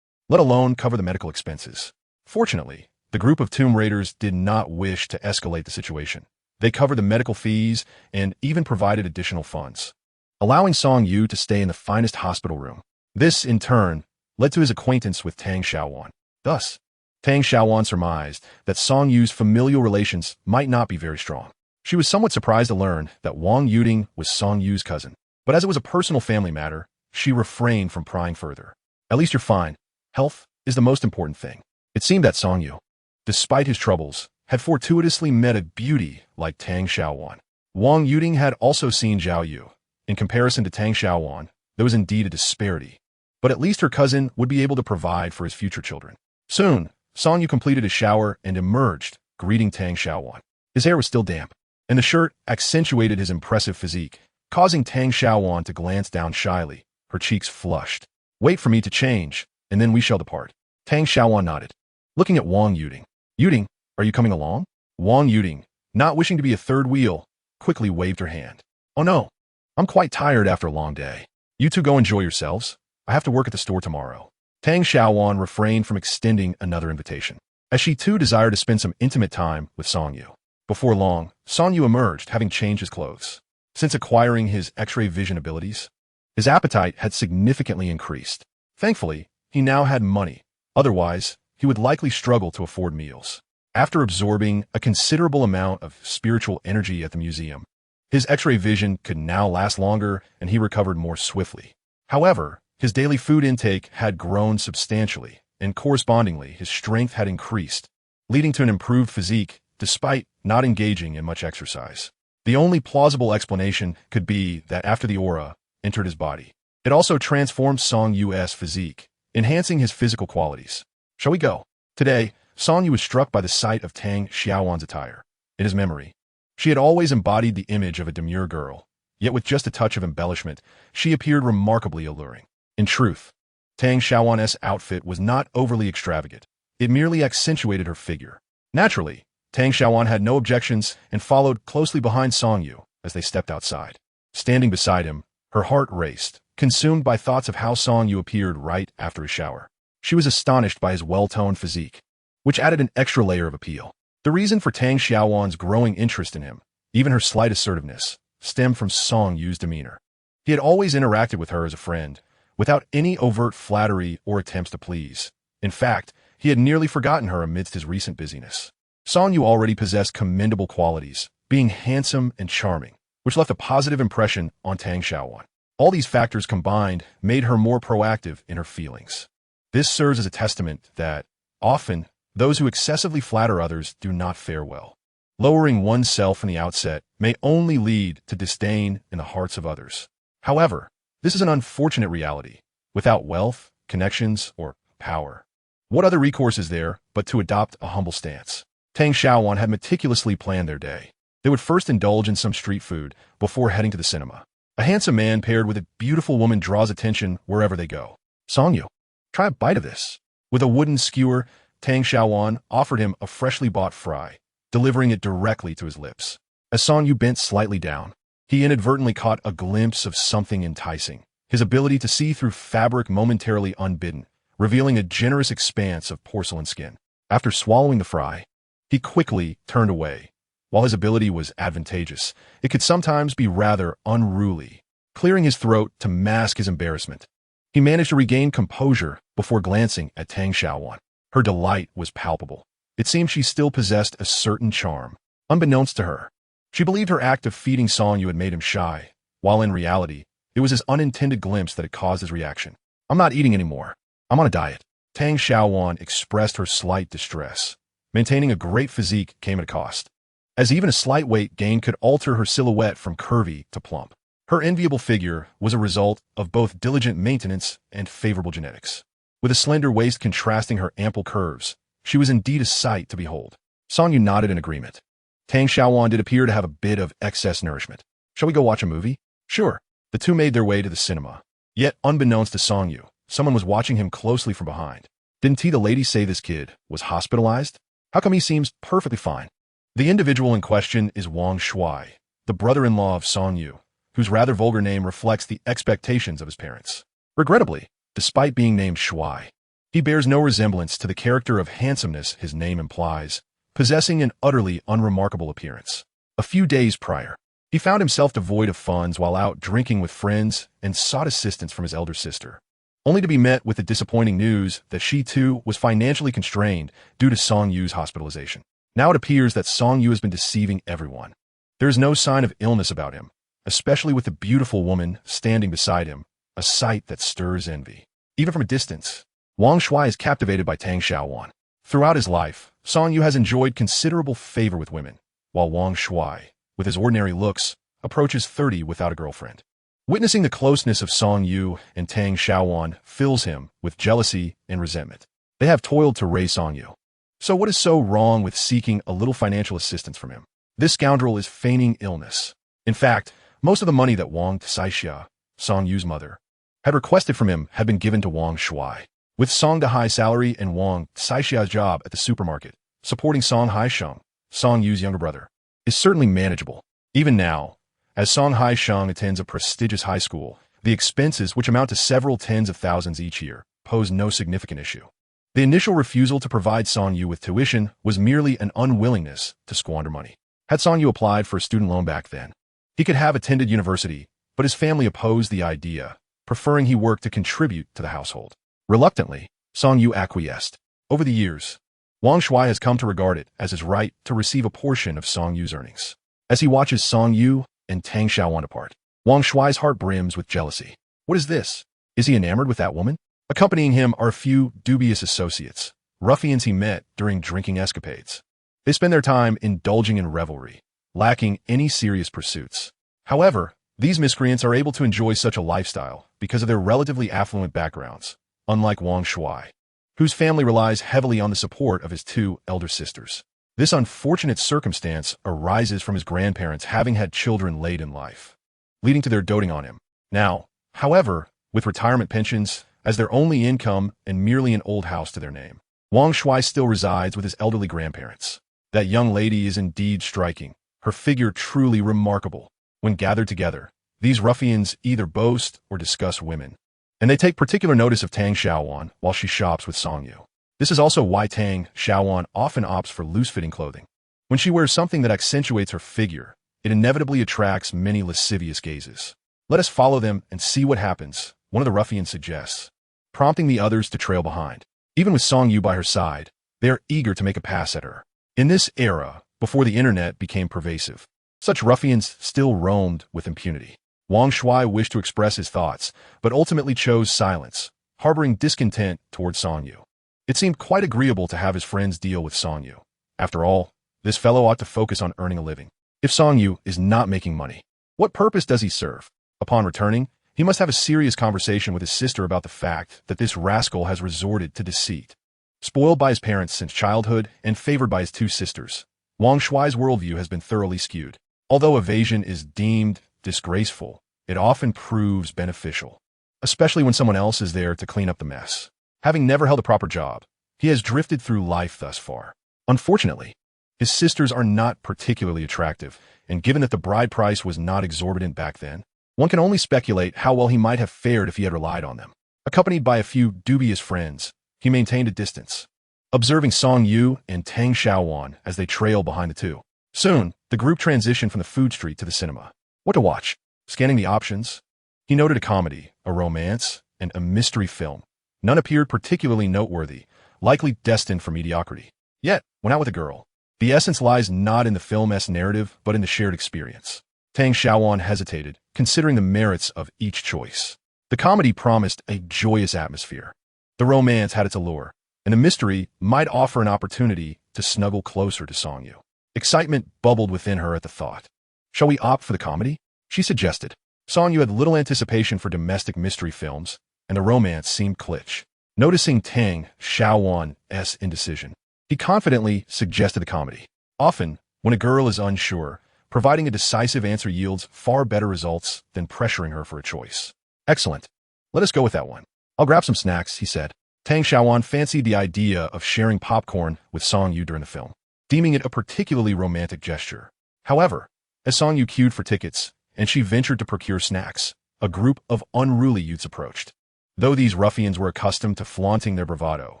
let alone cover the medical expenses. Fortunately, the group of Tomb Raiders did not wish to escalate the situation. They covered the medical fees and even provided additional funds, allowing Song Yu to stay in the finest hospital room. This, in turn, led to his acquaintance with Tang Xiaowan. Thus, Tang Xiaowan surmised that Song Yu's familial relations might not be very strong. She was somewhat surprised to learn that Wang Yuding was Song Yu's cousin, but as it was a personal family matter, she refrained from prying further. "At least you're fine. Health is the most important thing." It seemed that Song Yu, despite his troubles, had fortuitously met a beauty like Tang Xiaowan. Wang Yuding had also seen Zhao Yu. In comparison to Tang Xiaowan, there was indeed a disparity, but at least her cousin would be able to provide for his future children. Soon, Song Yu completed his shower and emerged, greeting Tang Xiaowan. His hair was still damp, and the shirt accentuated his impressive physique, causing Tang Xiaowan to glance down shyly, her cheeks flushed. "Wait for me to change, and then we shall depart." Tang Xiaowan nodded, looking at Wang Yuding. "Yuding, are you coming along?" Wang Yuding, not wishing to be a third wheel, quickly waved her hand. "Oh no, I'm quite tired after a long day. You two go enjoy yourselves. I have to work at the store tomorrow." Tang Xiaowan refrained from extending another invitation, as she too desired to spend some intimate time with Song Yu. Before long, Song Yu emerged, having changed his clothes. Since acquiring his X-ray vision abilities, his appetite had significantly increased. Thankfully, he now had money. Otherwise, he would likely struggle to afford meals. After absorbing a considerable amount of spiritual energy at the museum, his X-ray vision could now last longer and he recovered more swiftly. However, his daily food intake had grown substantially, and correspondingly, his strength had increased, leading to an improved physique despite not engaging in much exercise. The only plausible explanation could be that after the aura entered his body, it also transformed Song Yu's physique, enhancing his physical qualities. "Shall we go?" Today, Song Yu was struck by the sight of Tang Xiaowan's attire. In his memory, she had always embodied the image of a demure girl, yet with just a touch of embellishment, she appeared remarkably alluring. In truth, Tang Xiaowan's outfit was not overly extravagant. It merely accentuated her figure. Naturally, Tang Xiaowan had no objections and followed closely behind Song Yu as they stepped outside. Standing beside him, her heart raced, consumed by thoughts of how Song Yu appeared right after his shower. She was astonished by his well-toned physique, which added an extra layer of appeal. The reason for Tang Xiaowan's growing interest in him, even her slight assertiveness, stemmed from Song Yu's demeanor. He had always interacted with her as a friend, without any overt flattery or attempts to please. In fact, he had nearly forgotten her amidst his recent busyness. Song Yu already possessed commendable qualities, being handsome and charming, which left a positive impression on Tang Xiaowan. All these factors combined made her more proactive in her feelings. This serves as a testament that, often, those who excessively flatter others do not fare well. Lowering oneself from the outset may only lead to disdain in the hearts of others. However, this is an unfortunate reality. Without wealth, connections, or power, what other recourse is there but to adopt a humble stance? Tang Xiaowan had meticulously planned their day. They would first indulge in some street food before heading to the cinema. A handsome man paired with a beautiful woman draws attention wherever they go. "Song Yu, try a bite of this." With a wooden skewer, Tang Xiaowan offered him a freshly bought fry, delivering it directly to his lips. As Song Yu bent slightly down, he inadvertently caught a glimpse of something enticing, his ability to see through fabric momentarily unbidden, revealing a generous expanse of porcelain skin. After swallowing the fry, he quickly turned away. While his ability was advantageous, it could sometimes be rather unruly, clearing his throat to mask his embarrassment. He managed to regain composure before glancing at Tang Xiaowan. Her delight was palpable. It seemed she still possessed a certain charm. Unbeknownst to her, she believed her act of feeding Song Yu had made him shy, while in reality, it was his unintended glimpse that had caused his reaction. "I'm not eating anymore. I'm on a diet." Tang Xiaowan expressed her slight distress. Maintaining a great physique came at a cost, as even a slight weight gain could alter her silhouette from curvy to plump. Her enviable figure was a result of both diligent maintenance and favorable genetics. With a slender waist contrasting her ample curves, she was indeed a sight to behold. Song Yu nodded in agreement. Tang Xiaowan did appear to have a bit of excess nourishment. "Shall we go watch a movie?" "Sure." The two made their way to the cinema. Yet, unbeknownst to Song Yu, someone was watching him closely from behind. "Didn't the lady say this kid was hospitalized? How come he seems perfectly fine?" The individual in question is Wang Shuai, the brother-in-law of Song Yu, whose rather vulgar name reflects the expectations of his parents. Regrettably, despite being named Shuai, he bears no resemblance to the character of handsomeness his name implies, possessing an utterly unremarkable appearance. A few days prior, he found himself devoid of funds while out drinking with friends and sought assistance from his elder sister, only to be met with the disappointing news that she too was financially constrained due to Song Yu's hospitalization. Now it appears that Song Yu has been deceiving everyone. There is no sign of illness about him, especially with the beautiful woman standing beside him, a sight that stirs envy. Even from a distance, Wang Shuai is captivated by Tang Xiaowan. Throughout his life, Song Yu has enjoyed considerable favor with women, while Wang Shuai, with his ordinary looks, approaches 30 without a girlfriend. Witnessing the closeness of Song Yu and Tang Xiaowan fills him with jealousy and resentment. They have toiled to raise Song Yu. So what is so wrong with seeking a little financial assistance from him? This scoundrel is feigning illness. In fact, most of the money that Wang Tsaixia, Song Yu's mother, had requested from him had been given to Wang Shuai. With Song Dehai's salary and Wang Tsaixia job at the supermarket, supporting Song Haisheng, Song Yu's younger brother, is certainly manageable. Even now, as Song Haisheng attends a prestigious high school, the expenses, which amount to several tens of thousands each year, pose no significant issue. The initial refusal to provide Song Yu with tuition was merely an unwillingness to squander money. Had Song Yu applied for a student loan back then, he could have attended university, but his family opposed the idea, preferring he work to contribute to the household. Reluctantly, Song Yu acquiesced. Over the years, Wang Shuai has come to regard it as his right to receive a portion of Song Yu's earnings. As he watches Song Yu and Tang Xiaowan depart, Wang Shuai's heart brims with jealousy. What is this? Is he enamored with that woman? Accompanying him are a few dubious associates, ruffians he met during drinking escapades. They spend their time indulging in revelry, lacking any serious pursuits. However, these miscreants are able to enjoy such a lifestyle because of their relatively affluent backgrounds, unlike Wang Shuai, whose family relies heavily on the support of his two elder sisters. This unfortunate circumstance arises from his grandparents having had children late in life, leading to their doting on him. Now, however, with retirement pensions as their only income and merely an old house to their name, Wang Shuai still resides with his elderly grandparents. That young lady is indeed striking, her figure truly remarkable. When gathered together, these ruffians either boast or discuss women, and they take particular notice of Tang Xiaowan while she shops with Song Yu. This is also why Tang Xiaowan often opts for loose-fitting clothing. When she wears something that accentuates her figure, it inevitably attracts many lascivious gazes. Let us follow them and see what happens, one of the ruffians suggests, prompting the others to trail behind. Even with Song Yu by her side, they are eager to make a pass at her. In this era, before the internet became pervasive, such ruffians still roamed with impunity. Wang Shuai wished to express his thoughts, but ultimately chose silence, harboring discontent toward Song Yu. It seemed quite agreeable to have his friends deal with Song Yu. After all, this fellow ought to focus on earning a living. If Song Yu is not making money, what purpose does he serve? Upon returning, he must have a serious conversation with his sister about the fact that this rascal has resorted to deceit. Spoiled by his parents since childhood and favored by his two sisters, Wang Shuai's worldview has been thoroughly skewed. Although evasion is deemed disgraceful, it often proves beneficial, especially when someone else is there to clean up the mess. Having never held a proper job, he has drifted through life thus far. Unfortunately, his sisters are not particularly attractive, and given that the bride price was not exorbitant back then, one can only speculate how well he might have fared if he had relied on them. Accompanied by a few dubious friends, he maintained a distance, observing Song Yu and Tang Xiaowan as they trailed behind the two. Soon, the group transitioned from the food street to the cinema. What to watch? Scanning the options, he noted a comedy, a romance, and a mystery film. None appeared particularly noteworthy, likely destined for mediocrity. Yet, went out with a girl. The essence lies not in the film's narrative, but in the shared experience. Tang Xiaowan hesitated, considering the merits of each choice. The comedy promised a joyous atmosphere. The romance had its allure, and the mystery might offer an opportunity to snuggle closer to Song Yu. Excitement bubbled within her at the thought. Shall we opt for the comedy? She suggested. Song Yu had little anticipation for domestic mystery films, and the romance seemed kitsch. Noticing Tang Xiaowan's indecision, he confidently suggested the comedy. Often, when a girl is unsure, providing a decisive answer yields far better results than pressuring her for a choice. Excellent. Let us go with that one. I'll grab some snacks, he said. Tang Xiaowan fancied the idea of sharing popcorn with Song Yu during the film, deeming it a particularly romantic gesture. However, as Song Yu queued for tickets, and she ventured to procure snacks, a group of unruly youths approached. Though these ruffians were accustomed to flaunting their bravado,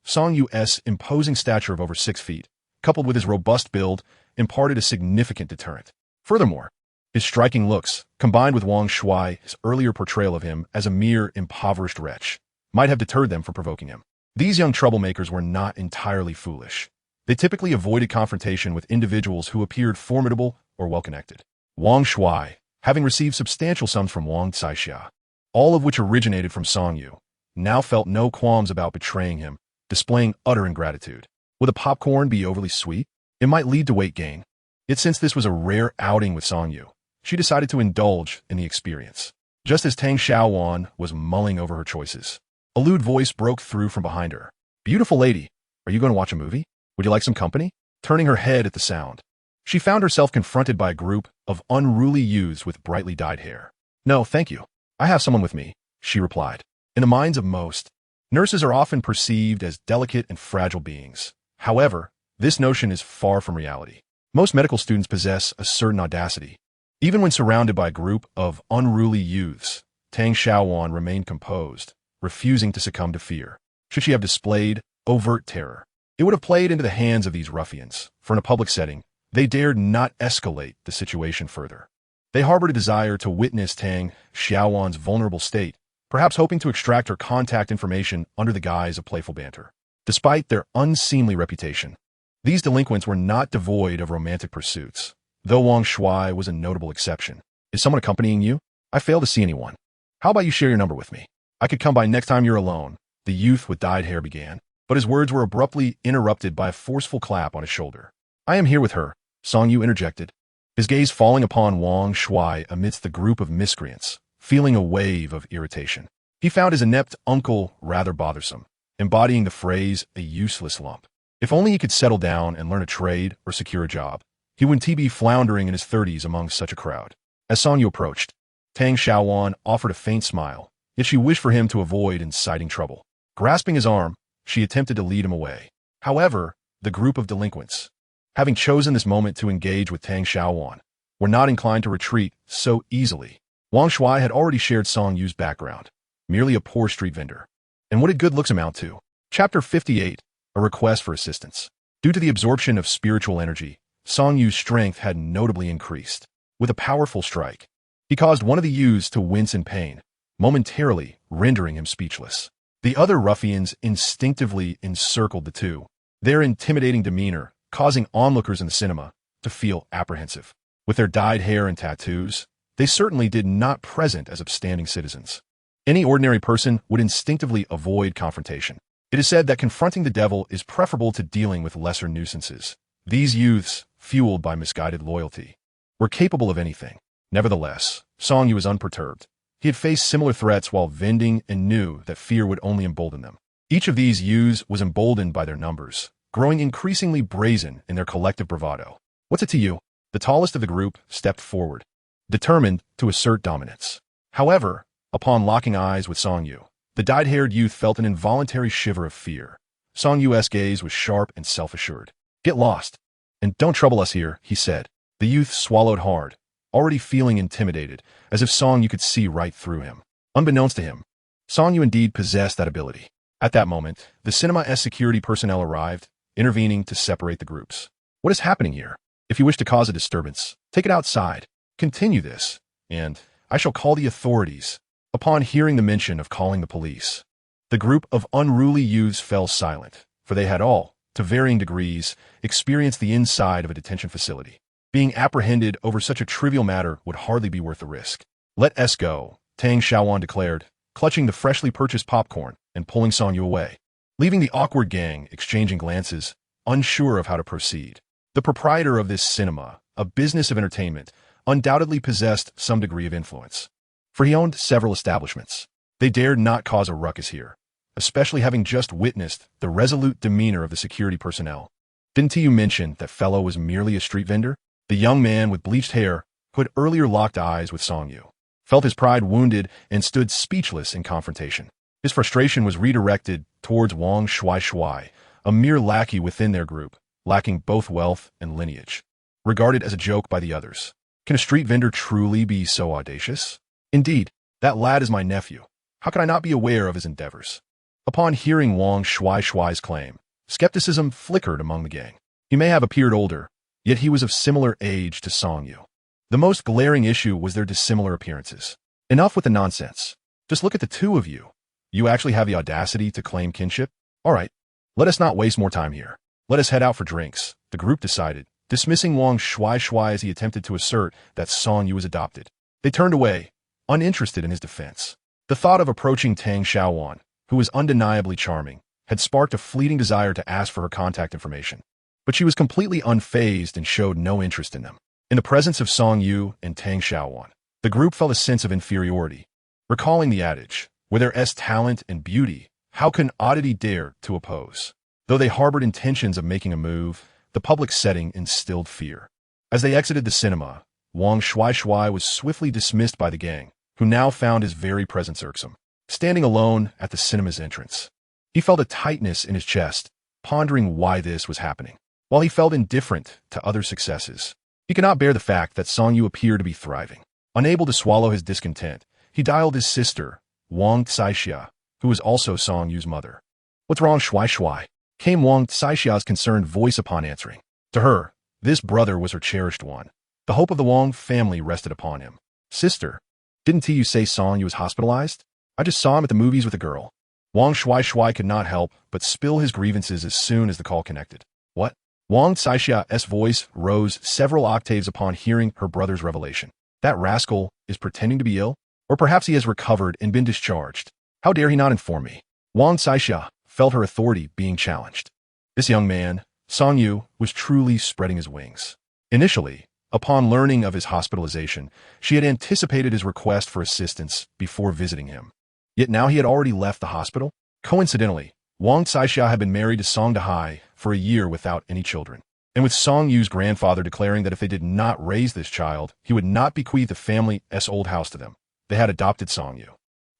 Song Yu's imposing stature of over 6 feet, coupled with his robust build, imparted a significant deterrent. Furthermore, his striking looks, combined with Wang Shuai's earlier portrayal of him as a mere impoverished wretch, might have deterred them from provoking him. These young troublemakers were not entirely foolish. They typically avoided confrontation with individuals who appeared formidable or well-connected. Wang Shuai, having received substantial sums from Wang Tsaixia, all of which originated from Song Yu, now felt no qualms about betraying him, displaying utter ingratitude. Would the popcorn be overly sweet? It might lead to weight gain. Yet since this was a rare outing with Song Yu, she decided to indulge in the experience. Just as Tang Xiaowan was mulling over her choices, a lewd voice broke through from behind her. Beautiful lady, are you going to watch a movie? Would you like some company? Turning her head at the sound, She found herself confronted by a group of unruly youths with brightly dyed hair. "No, thank you. I have someone with me," she replied. In the minds of most, nurses are often perceived as delicate and fragile beings. However, this notion is far from reality. Most medical students possess a certain audacity. Even when surrounded by a group of unruly youths, Tang Xiaowan remained composed, refusing to succumb to fear. Should she have displayed overt terror, it would have played into the hands of these ruffians, for in a public setting, they dared not escalate the situation further. They harbored a desire to witness Tang Xiaowan's vulnerable state, perhaps hoping to extract her contact information under the guise of playful banter. Despite their unseemly reputation, these delinquents were not devoid of romantic pursuits, though Wang Shuai was a notable exception. "Is someone accompanying you? I fail to see anyone. How about you share your number with me? I could come by next time you're alone," the youth with dyed hair began, but his words were abruptly interrupted by a forceful clap on his shoulder. "I am here with her," Song Yu interjected, his gaze falling upon Wang Shuai amidst the group of miscreants, feeling a wave of irritation. He found his inept uncle rather bothersome, embodying the phrase, "a useless lump." If only he could settle down and learn a trade or secure a job, he wouldn't be floundering in his 30s among such a crowd. As Song Yu approached, Tang Xiaowan offered a faint smile, yet she wished for him to avoid inciting trouble. Grasping his arm, she attempted to lead him away. However, the group of delinquents, having chosen this moment to engage with Tang Xiaowan, were not inclined to retreat so easily. Wang Shuai had already shared Song Yu's background, merely a poor street vendor. And what did good looks amount to? Chapter 58, a request for assistance. Due to the absorption of spiritual energy, Song Yu's strength had notably increased. With a powerful strike, he caused one of the youths to wince in pain, momentarily rendering him speechless. The other ruffians instinctively encircled the two, their intimidating demeanor causing onlookers in the cinema to feel apprehensive. With their dyed hair and tattoos, they certainly did not present as upstanding citizens. Any ordinary person would instinctively avoid confrontation. It is said that confronting the devil is preferable to dealing with lesser nuisances. These youths, fueled by misguided loyalty, were capable of anything. Nevertheless, Song Yu was unperturbed. He had faced similar threats while vending and knew that fear would only embolden them. Each of these youths was emboldened by their numbers, growing increasingly brazen in their collective bravado. "What's it to you?" The tallest of the group stepped forward, determined to assert dominance. However, upon locking eyes with Song Yu, the dyed-haired youth felt an involuntary shiver of fear. Song Yu's gaze was sharp and self-assured. "Get lost, and don't trouble us here," he said. The youth swallowed hard, already feeling intimidated, as if Song Yu could see right through him. Unbeknownst to him, Song Yu indeed possessed that ability. At that moment, the cinema's security personnel arrived, intervening to separate the groups. "What is happening here? If you wish to cause a disturbance, take it outside. Continue this, and I shall call the authorities." Upon hearing the mention of calling the police, the group of unruly youths fell silent, for they had all, to varying degrees, experienced the inside of a detention facility. Being apprehended over such a trivial matter would hardly be worth the risk. "Let us go," Tang Xiaowan declared, clutching the freshly purchased popcorn and pulling Song Yu away, leaving the awkward gang exchanging glances, unsure of how to proceed. The proprietor of this cinema, a business of entertainment, undoubtedly possessed some degree of influence, for he owned several establishments. They dared not cause a ruckus here, especially having just witnessed the resolute demeanor of the security personnel. "Didn't you mention that fellow was merely a street vendor?" The young man with bleached hair, who had earlier locked eyes with Song Yu, felt his pride wounded and stood speechless in confrontation. His frustration was redirected towards Wang Shuai, a mere lackey within their group, lacking both wealth and lineage, regarded as a joke by the others. Can a street vendor truly be so audacious? "Indeed, that lad is my nephew. How can I not be aware of his endeavors?" Upon hearing Wang Shuai's claim, skepticism flickered among the gang. He may have appeared older, yet he was of similar age to Song Yu. The most glaring issue was their dissimilar appearances. Enough with the nonsense. Just look at the two of you. You actually have the audacity to claim kinship? All right, let us not waste more time here. Let us head out for drinks, the group decided, dismissing Wang Shuai as he attempted to assert that Song Yu was adopted. They turned away, uninterested in his defense. The thought of approaching Tang Xiaowan, who was undeniably charming, had sparked a fleeting desire to ask for her contact information. But she was completely unfazed and showed no interest in them. In the presence of Song Yu and Tang Xiaowan, the group felt a sense of inferiority, recalling the adage, "Where there is talent and beauty, how can oddity dare to oppose?" Though they harbored intentions of making a move, the public setting instilled fear. As they exited the cinema, Wang Shuai was swiftly dismissed by the gang, who now found his very presence irksome. Standing alone at the cinema's entrance, he felt a tightness in his chest, pondering why this was happening. While he felt indifferent to other successes, he could not bear the fact that Song Yu appeared to be thriving. Unable to swallow his discontent, he dialed his sister, Wang Caixia, who was also Song Yu's mother. "What's wrong, Shuai?" came Wang Caixia's concerned voice upon answering. To her, this brother was her cherished one. The hope of the Wang family rested upon him. "Sister, didn't you say Song Yu was hospitalized? I just saw him at the movies with a girl." Wang Shuai could not help but spill his grievances as soon as the call connected. "What?" Wang Caixia's voice rose several octaves upon hearing her brother's revelation. "That rascal is pretending to be ill? Or perhaps he has recovered and been discharged. How dare he not inform me?" Wang Caixia felt her authority being challenged. This young man, Song Yu, was truly spreading his wings. Initially, upon learning of his hospitalization, she had anticipated his request for assistance before visiting him. Yet now he had already left the hospital. Coincidentally, Wang Caixia had been married to Song Dehai for a year without any children. And with Song Yu's grandfather declaring that if they did not raise this child, he would not bequeath the family's old house to them, they had adopted Song Yu.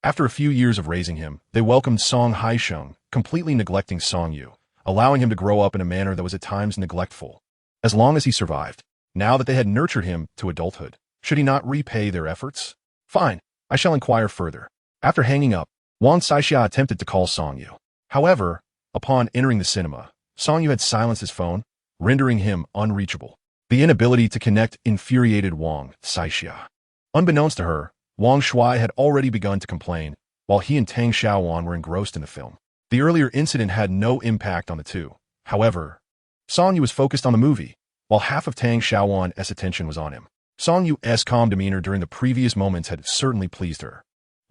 After a few years of raising him, they welcomed Song Haisheng, completely neglecting Song Yu, allowing him to grow up in a manner that was at times neglectful. As long as he survived, now that they had nurtured him to adulthood, should he not repay their efforts? Fine, I shall inquire further. After hanging up, Wang Caixia attempted to call Song Yu. However, upon entering the cinema, Song Yu had silenced his phone, rendering him unreachable. The inability to connect infuriated Wang Caixia. Unbeknownst to her, Wang Shuai had already begun to complain, while he and Tang Xiaowan were engrossed in the film. The earlier incident had no impact on the two. However, Song Yu was focused on the movie, while half of Tang Xiaowan's attention was on him. Song Yu's calm demeanor during the previous moments had certainly pleased her.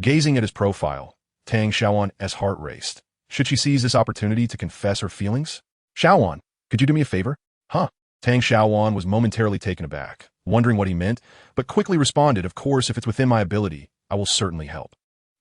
Gazing at his profile, Tang Xiaowan's heart raced. Should she seize this opportunity to confess her feelings? "Xiaowan, could you do me a favor?" "Huh?" Tang Xiaowan was momentarily taken aback, wondering what he meant, but quickly responded, "Of course, if it's within my ability, I will certainly help."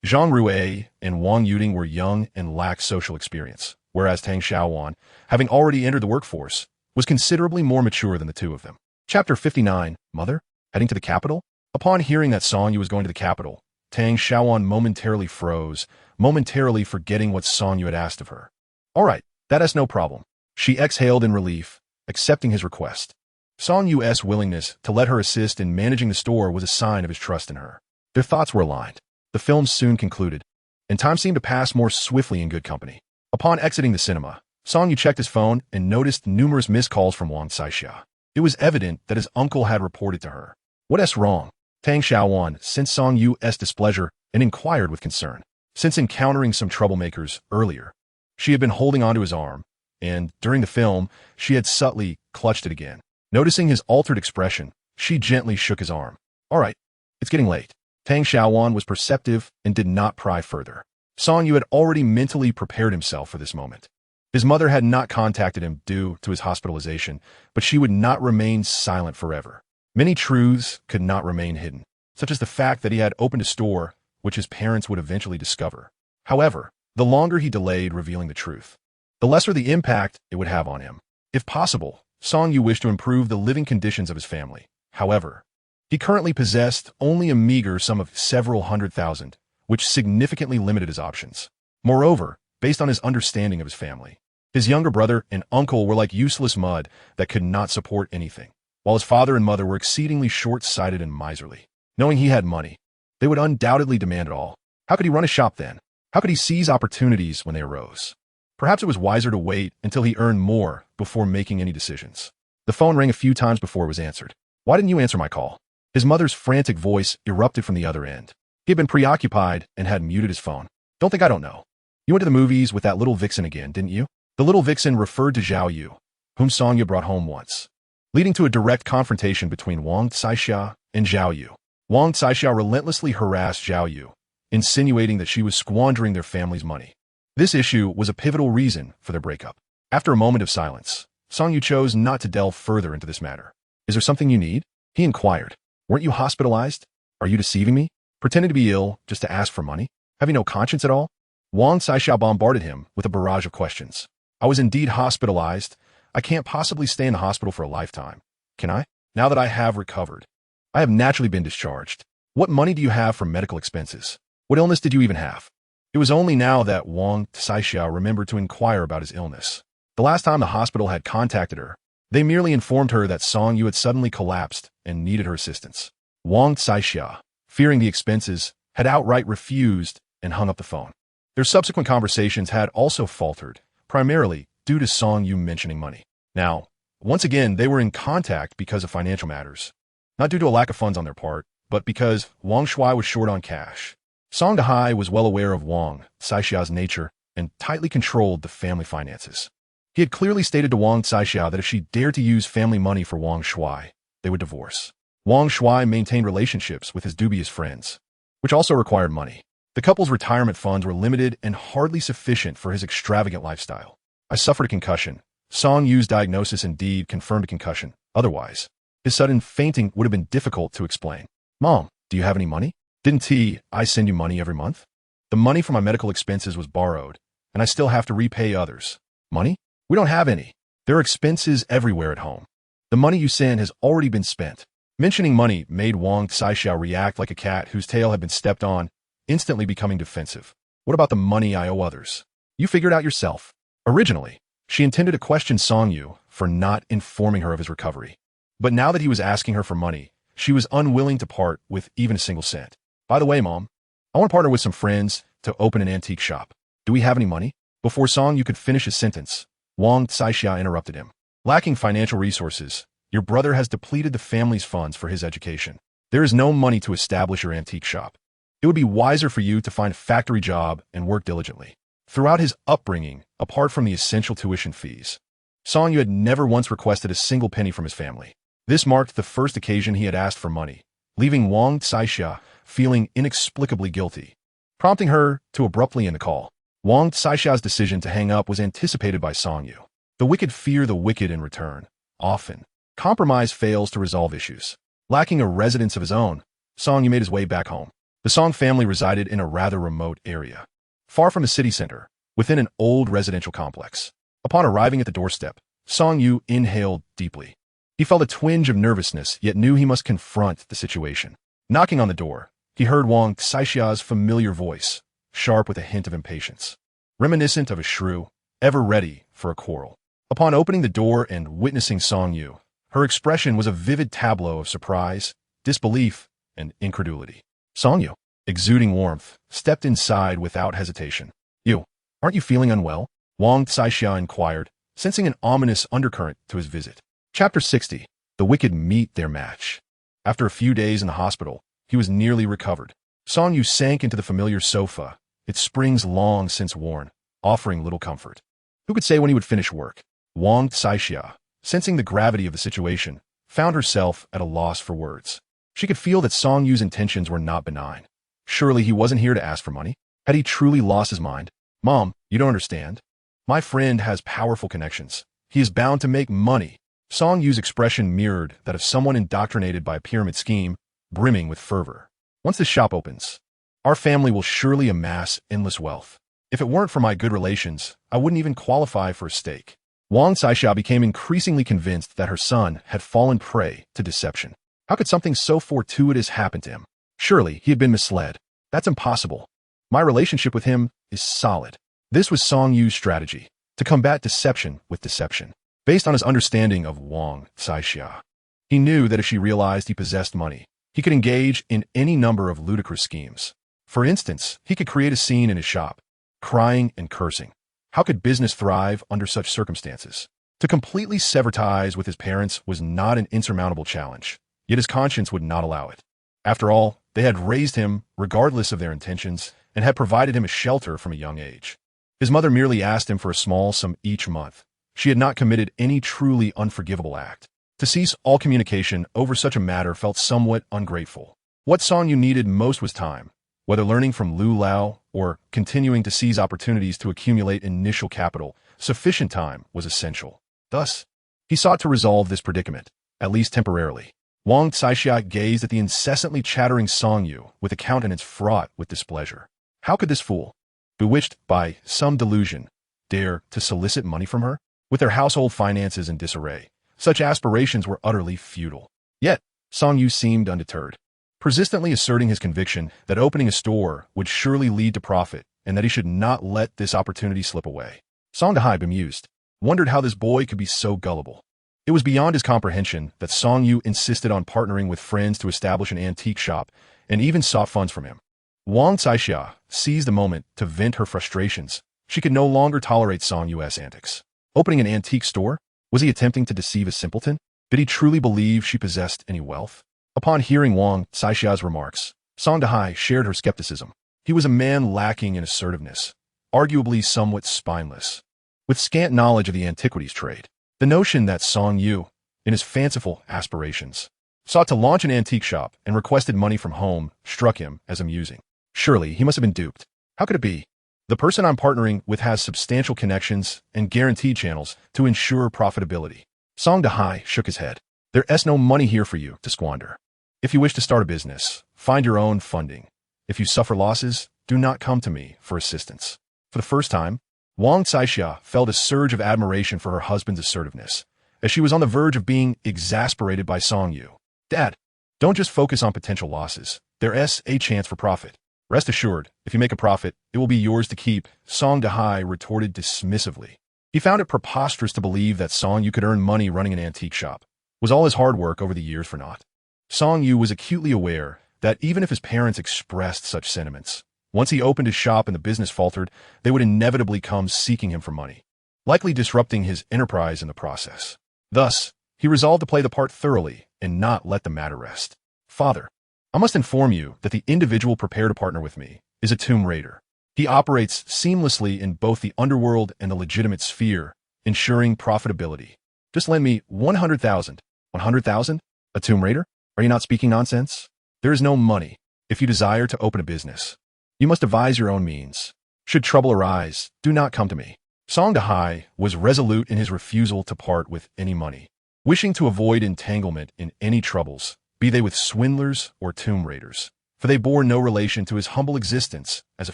Zhang Rui and Wang Yuding were young and lacked social experience, whereas Tang Xiaowan, having already entered the workforce, was considerably more mature than the two of them. Chapter 59, Mother? Heading to the capital? Upon hearing that Song Yu was going to the capital, Tang Xiaowan momentarily froze, momentarily forgetting what Song Yu had asked of her. "All right, that's no problem." She exhaled in relief, accepting his request. Song Yu's willingness to let her assist in managing the store was a sign of his trust in her. Their thoughts were aligned. The film soon concluded, and time seemed to pass more swiftly in good company. Upon exiting the cinema, Song Yu checked his phone and noticed numerous missed calls from Wang Caixia. It was evident that his uncle had reported to her. "What's wrong?" Tang Xiaowan sensed Song Yu's displeasure and inquired with concern. Since encountering some troublemakers earlier, she had been holding onto his arm, and during the film, she had subtly clutched it again. Noticing his altered expression, she gently shook his arm. "All right, it's getting late." Tang Xiaowan was perceptive and did not pry further. Song Yu had already mentally prepared himself for this moment. His mother had not contacted him due to his hospitalization, but she would not remain silent forever. Many truths could not remain hidden, such as the fact that he had opened a store which his parents would eventually discover. However, the longer he delayed revealing the truth, the lesser the impact it would have on him. If possible, Song Yu wished to improve the living conditions of his family. However, he currently possessed only a meager sum of several $100,000, which significantly limited his options. Moreover, based on his understanding of his family, his younger brother and uncle were like useless mud that could not support anything, while his father and mother were exceedingly short-sighted and miserly. Knowing he had money, they would undoubtedly demand it all. How could he run a shop then? How could he seize opportunities when they arose? Perhaps it was wiser to wait until he earned more before making any decisions. The phone rang a few times before it was answered. "Why didn't you answer my call?" His mother's frantic voice erupted from the other end. He had been preoccupied and had muted his phone. "Don't think I don't know. You went to the movies with that little vixen again, didn't you?" The little vixen referred to Zhao Yu, whom Song Yu brought home once, leading to a direct confrontation between Wang Caixia and Zhao Yu. Wang Caixia relentlessly harassed Zhao Yu, insinuating that she was squandering their family's money. This issue was a pivotal reason for their breakup. After a moment of silence, Song Yu chose not to delve further into this matter. "Is there something you need?" he inquired. "Weren't you hospitalized? Are you deceiving me? Pretending to be ill just to ask for money? Have you no conscience at all?" Wang Caixia bombarded him with a barrage of questions. "I was indeed hospitalized. I can't possibly stay in the hospital for a lifetime. Can I?" Now that I have recovered, I have naturally been discharged. What money do you have for medical expenses? What illness did you even have? It was only now that Wang Tsaixia remembered to inquire about his illness. The last time the hospital had contacted her, they merely informed her that Song Yu had suddenly collapsed and needed her assistance. Wang Tsaixia, fearing the expenses, had outright refused and hung up the phone. Their subsequent conversations had also faltered, primarily due to Song Yu mentioning money. Now, once again, they were in contact because of financial matters. Not due to a lack of funds on their part, but because Wang Shuai was short on cash. Song Dahai was well aware of Wang Tsaixia nature and tightly controlled the family finances. He had clearly stated to Wang Tsaixia that if she dared to use family money for Wang Shuai, they would divorce. Wang Shuai maintained relationships with his dubious friends, which also required money. The couple's retirement funds were limited and hardly sufficient for his extravagant lifestyle. I suffered a concussion. Song Yu's diagnosis indeed confirmed a concussion. Otherwise, his sudden fainting would have been difficult to explain. Mom, do you have any money? Didn't I send you money every month? The money for my medical expenses was borrowed, and I still have to repay others. Money? We don't have any. There are expenses everywhere at home. The money you send has already been spent. Mentioning money made Wang Tsaixia react like a cat whose tail had been stepped on, instantly becoming defensive. What about the money I owe others? You figured out yourself. Originally, she intended to question Song Yu for not informing her of his recovery. But now that he was asking her for money, she was unwilling to part with even a single cent. By the way, Mom, I want to partner with some friends to open an antique shop. Do we have any money? Before Song Yu could finish his sentence, Wang Tsaixia interrupted him. Lacking financial resources, your brother has depleted the family's funds for his education. There is no money to establish your antique shop. It would be wiser for you to find a factory job and work diligently. Throughout his upbringing, apart from the essential tuition fees, Song Yu had never once requested a single penny from his family. This marked the first occasion he had asked for money, leaving Wang Tsaixia feeling inexplicably guilty, prompting her to abruptly end the call. Wang Tsaixia's decision to hang up was anticipated by Song Yu. The wicked fear the wicked in return. Often, compromise fails to resolve issues. Lacking a residence of his own, Song Yu made his way back home. The Song family resided in a rather remote area, far from the city center, within an old residential complex. Upon arriving at the doorstep, Song Yu inhaled deeply. He felt a twinge of nervousness, yet knew he must confront the situation. Knocking on the door, he heard Wang Tsaixia's familiar voice, sharp with a hint of impatience, reminiscent of a shrew, ever ready for a quarrel. Upon opening the door and witnessing Song Yu, her expression was a vivid tableau of surprise, disbelief, and incredulity. Song Yu, exuding warmth, stepped inside without hesitation. You, aren't you feeling unwell? Wang Tsaixia inquired, sensing an ominous undercurrent to his visit. Chapter 60. The wicked meet their match. After a few days in the hospital, he was nearly recovered. Song Yu sank into the familiar sofa, its springs long since worn, offering little comfort. Who could say when he would finish work? Wang Tsaixia, sensing the gravity of the situation, found herself at a loss for words. She could feel that Song Yu's intentions were not benign. Surely he wasn't here to ask for money. Had he truly lost his mind? Mom, you don't understand. My friend has powerful connections. He is bound to make money. Song Yu's expression mirrored that of someone indoctrinated by a pyramid scheme, brimming with fervor. Once this shop opens, our family will surely amass endless wealth. If it weren't for my good relations, I wouldn't even qualify for a stake. Wang Tsaixia became increasingly convinced that her son had fallen prey to deception. How could something so fortuitous happen to him? Surely he had been misled. That's impossible. My relationship with him is solid. This was Song Yu's strategy, to combat deception with deception. Based on his understanding of Wang Tsaixia, he knew that if she realized he possessed money, he could engage in any number of ludicrous schemes. For instance, he could create a scene in his shop, crying and cursing. How could business thrive under such circumstances? To completely sever ties with his parents was not an insurmountable challenge, yet his conscience would not allow it. After all, they had raised him regardless of their intentions and had provided him a shelter from a young age. His mother merely asked him for a small sum each month. She had not committed any truly unforgivable act. To cease all communication over such a matter felt somewhat ungrateful. What Song Yu needed most was time. Whether learning from Lu Lao or continuing to seize opportunities to accumulate initial capital, sufficient time was essential. Thus, he sought to resolve this predicament, at least temporarily. Wang Tsaixia gazed at the incessantly chattering Song Yu with a countenance fraught with displeasure. How could this fool, bewitched by some delusion, dare to solicit money from her? With their household finances in disarray, such aspirations were utterly futile. Yet, Song Yu seemed undeterred, persistently asserting his conviction that opening a store would surely lead to profit and that he should not let this opportunity slip away. Song Dahai, bemused, wondered how this boy could be so gullible. It was beyond his comprehension that Song Yu insisted on partnering with friends to establish an antique shop and even sought funds from him. Wang Caixia seized the moment to vent her frustrations. She could no longer tolerate Song Yu's antics. Opening an antique store? Was he attempting to deceive a simpleton? Did he truly believe she possessed any wealth? Upon hearing Wang Caixia's remarks, Song Dahai shared her skepticism. He was a man lacking in assertiveness, arguably somewhat spineless. With scant knowledge of the antiquities trade, the notion that Song Yu, in his fanciful aspirations, sought to launch an antique shop and requested money from home struck him as amusing. Surely he must have been duped. How could it be? The person I'm partnering with has substantial connections and guaranteed channels to ensure profitability. Song Dahai shook his head. There's no money here for you to squander. If you wish to start a business, find your own funding. If you suffer losses, do not come to me for assistance. For the first time, Wang Caixia felt a surge of admiration for her husband's assertiveness, as she was on the verge of being exasperated by Song Yu. Dad, don't just focus on potential losses. There's a chance for profit. Rest assured, if you make a profit, it will be yours to keep, Song Dahai retorted dismissively. He found it preposterous to believe that Song Yu could earn money running an antique shop. Was all his hard work over the years for naught? Song Yu was acutely aware that even if his parents expressed such sentiments, once he opened his shop and the business faltered, they would inevitably come seeking him for money, likely disrupting his enterprise in the process. Thus, he resolved to play the part thoroughly and not let the matter rest. Father, I must inform you that the individual prepared to partner with me is a tomb raider. He operates seamlessly in both the underworld and the legitimate sphere, ensuring profitability. Just lend me 100,000. 100,000? A tomb raider? Are you not speaking nonsense? There is no money. If you desire to open a business, you must devise your own means. Should trouble arise, do not come to me. Song Dahai was resolute in his refusal to part with any money, wishing to avoid entanglement in any troubles, be they with swindlers or tomb raiders, for they bore no relation to his humble existence as a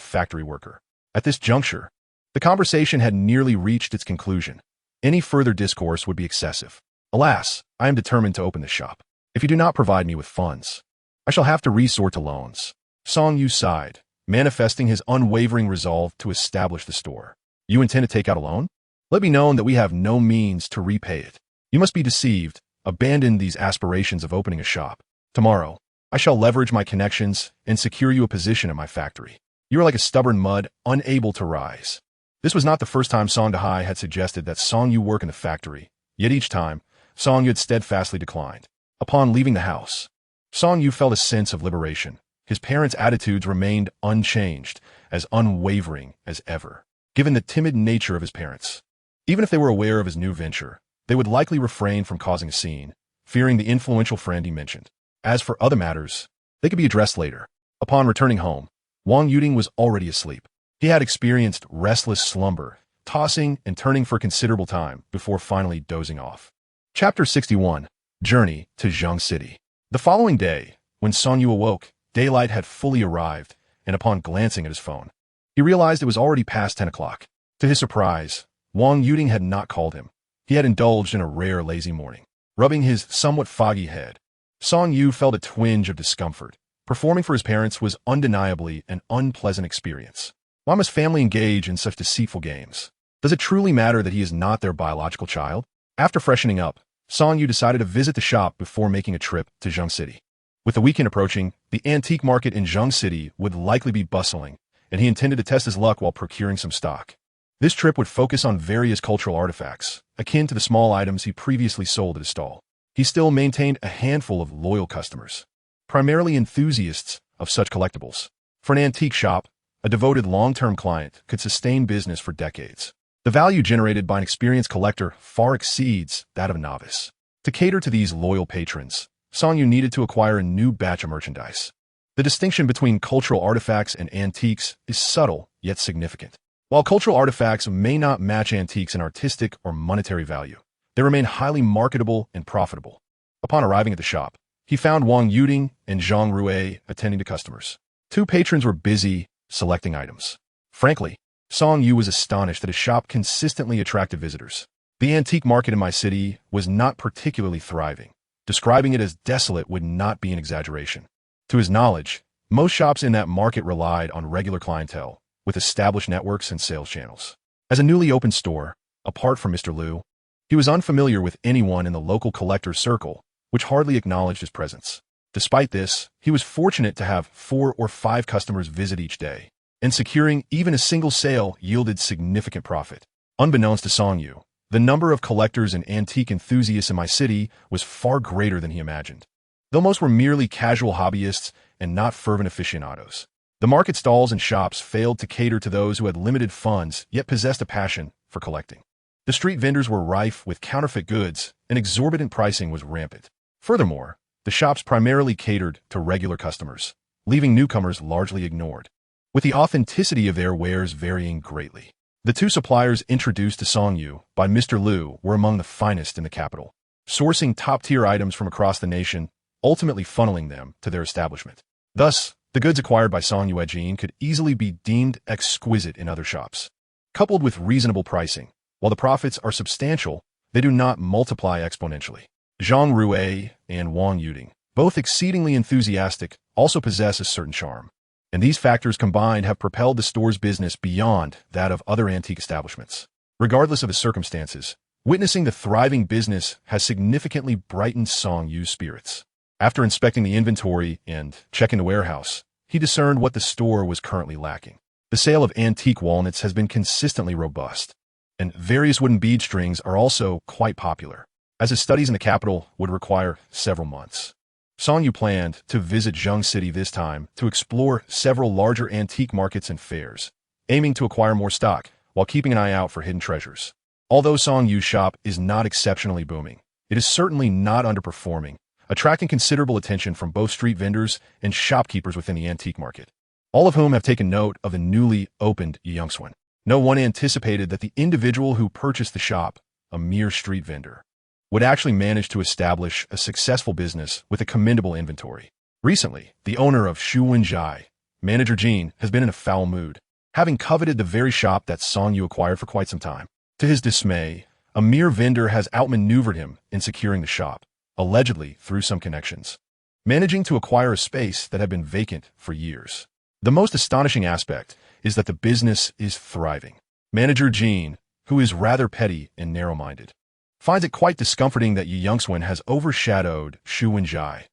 factory worker. At this juncture, the conversation had nearly reached its conclusion. Any further discourse would be excessive. Alas, I am determined to open this shop. If you do not provide me with funds, I shall have to resort to loans. Song Yu sighed, manifesting his unwavering resolve to establish the store. You intend to take out a loan? Let me know that we have no means to repay it. You must be deceived. Abandon these aspirations of opening a shop. Tomorrow, I shall leverage my connections and secure you a position at my factory. You are like a stubborn mud, unable to rise. This was not the first time Song Dahai had suggested that Song Yu work in the factory, yet each time, Song Yu had steadfastly declined. Upon leaving the house, Song Yu felt a sense of liberation. His parents' attitudes remained unchanged, as unwavering as ever. Given the timid nature of his parents, even if they were aware of his new venture, they would likely refrain from causing a scene, fearing the influential friend he mentioned. As for other matters, they could be addressed later. Upon returning home, Wang Yuding was already asleep. He had experienced restless slumber, tossing and turning for considerable time before finally dozing off. Chapter 61, Journey to Zhang City. The following day, when Song Yu awoke, daylight had fully arrived, and upon glancing at his phone, he realized it was already past 10 o'clock. To his surprise, Wang Yuding had not called him. He had indulged in a rare lazy morning. Rubbing his somewhat foggy head, Song Yu felt a twinge of discomfort. Performing for his parents was undeniably an unpleasant experience. Why must family engage in such deceitful games? Does it truly matter that he is not their biological child? After freshening up, Song Yu decided to visit the shop before making a trip to Zhang City. With the weekend approaching, the antique market in Zhang City would likely be bustling, and he intended to test his luck while procuring some stock. This trip would focus on various cultural artifacts, akin to the small items he previously sold at his stall. He still maintained a handful of loyal customers, primarily enthusiasts of such collectibles. For an antique shop, a devoted long-term client could sustain business for decades. The value generated by an experienced collector far exceeds that of a novice. To cater to these loyal patrons, Song Yu needed to acquire a new batch of merchandise. The distinction between cultural artifacts and antiques is subtle yet significant. While cultural artifacts may not match antiques in artistic or monetary value, they remain highly marketable and profitable. Upon arriving at the shop, he found Wang Yuding and Zhang Rui attending to customers. Two patrons were busy selecting items. Frankly, Song Yu was astonished that his shop consistently attracted visitors. The antique market in my city was not particularly thriving, Describing it as desolate would not be an exaggeration. To his knowledge, most shops in that market relied on regular clientele, with established networks and sales channels. As a newly opened store, apart from Mr. Liu, he was unfamiliar with anyone in the local collector's circle, which hardly acknowledged his presence. Despite this, he was fortunate to have 4 or 5 customers visit each day, and securing even a single sale yielded significant profit. Unbeknownst to Song Yu, the number of collectors and antique enthusiasts in my city was far greater than he imagined. Though most were merely casual hobbyists and not fervent aficionados, the market stalls and shops failed to cater to those who had limited funds yet possessed a passion for collecting. The street vendors were rife with counterfeit goods, and exorbitant pricing was rampant. Furthermore, the shops primarily catered to regular customers, leaving newcomers largely ignored, with the authenticity of their wares varying greatly. The 2 suppliers introduced to Song Yu by Mr. Liu were among the finest in the capital, sourcing top-tier items from across the nation, ultimately funneling them to their establishment. Thus, the goods acquired by Song Yu at Jin could easily be deemed exquisite in other shops. Coupled with reasonable pricing, while the profits are substantial, they do not multiply exponentially. Zhang Rui and Wang Yuding, both exceedingly enthusiastic, also possess a certain charm, and these factors combined have propelled the store's business beyond that of other antique establishments. Regardless of his circumstances, witnessing the thriving business has significantly brightened Song Yu's spirits. After inspecting the inventory and checking the warehouse, he discerned what the store was currently lacking. The sale of antique walnuts has been consistently robust, and various wooden bead strings are also quite popular, as his studies in the capital would require several months. Song Yu planned to visit Zheng City this time to explore several larger antique markets and fairs, aiming to acquire more stock while keeping an eye out for hidden treasures. Although Song Yu's shop is not exceptionally booming, it is certainly not underperforming, attracting considerable attention from both street vendors and shopkeepers within the antique market, all of whom have taken note of the newly opened Yongsuan. No one anticipated that the individual who purchased the shop, a mere street vendor, would actually manage to establish a successful business with a commendable inventory. Recently, the owner of Shu Wenjai, manager Jin, has been in a foul mood, having coveted the very shop that Song Yu acquired for quite some time. To his dismay, a mere vendor has outmaneuvered him in securing the shop, allegedly through some connections, managing to acquire a space that had been vacant for years. The most astonishing aspect is that the business is thriving. Manager Jin, who is rather petty and narrow-minded, finds it quite discomforting that Yi Youngswen has overshadowed Shu Wenjai,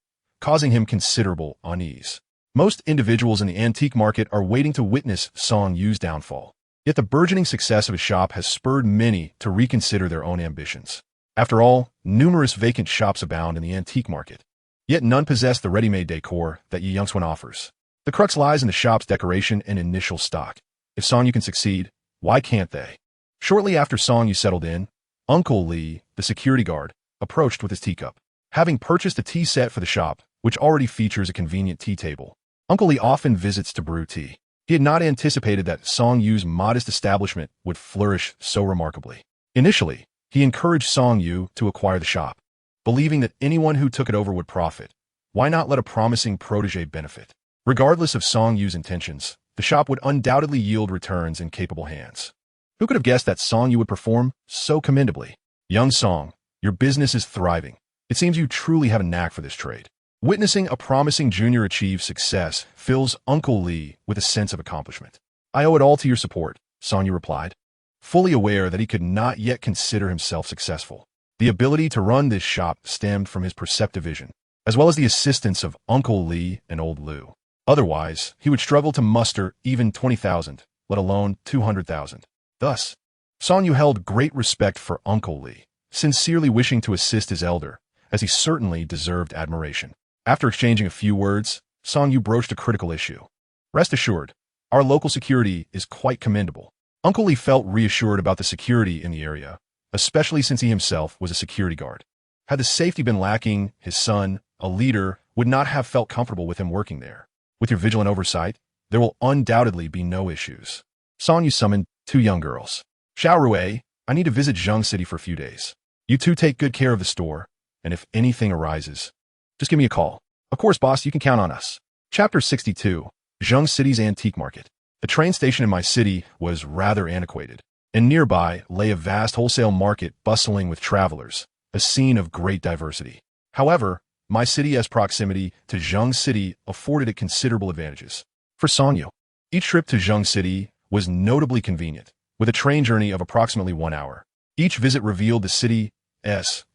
causing him considerable unease. Most individuals in the antique market are waiting to witness Song Yu's downfall, yet the burgeoning success of his shop has spurred many to reconsider their own ambitions. After all, numerous vacant shops abound in the antique market, yet none possess the ready-made decor that Yi Youngswen offers. The crux lies in the shop's decoration and initial stock. If Song Yu can succeed, why can't they? Shortly after Song Yu settled in, Uncle Li, the security guard, approached with his teacup. Having purchased a tea set for the shop, which already features a convenient tea table, Uncle Li often visits to brew tea. He had not anticipated that Song Yu's modest establishment would flourish so remarkably. Initially, he encouraged Song Yu to acquire the shop, believing that anyone who took it over would profit. Why not let a promising protege benefit? Regardless of Song Yu's intentions, the shop would undoubtedly yield returns in capable hands. Who could have guessed that Song Yu would perform so commendably? Young Song, your business is thriving. It seems you truly have a knack for this trade. Witnessing a promising junior achieve success fills Uncle Li with a sense of accomplishment. I owe it all to your support, Song Yu replied, fully aware that he could not yet consider himself successful. The ability to run this shop stemmed from his perceptive vision, as well as the assistance of Uncle Li and Old Liu. Otherwise, he would struggle to muster even 20,000, let alone 200,000. Thus, Song Yu held great respect for Uncle Li, sincerely wishing to assist his elder, as he certainly deserved admiration. After exchanging a few words, Song Yu broached a critical issue. Rest assured, our local security is quite commendable. Uncle Li felt reassured about the security in the area, especially since he himself was a security guard. Had the safety been lacking, his son, a leader, would not have felt comfortable with him working there. With your vigilant oversight, there will undoubtedly be no issues. Song Yu summoned 2 young girls. Xiao Rui, I need to visit Zheng City for a few days. You 2 take good care of the store, and if anything arises, just give me a call. Of course, boss, you can count on us. Chapter 62, Zheng City's Antique Market. The train station in my city was rather antiquated, and nearby lay a vast wholesale market bustling with travelers, a scene of great diversity. However, my city's proximity to Zheng City afforded it considerable advantages. For Songyu, each trip to Zheng City was notably convenient, with a train journey of approximately 1 hour. Each visit revealed the city's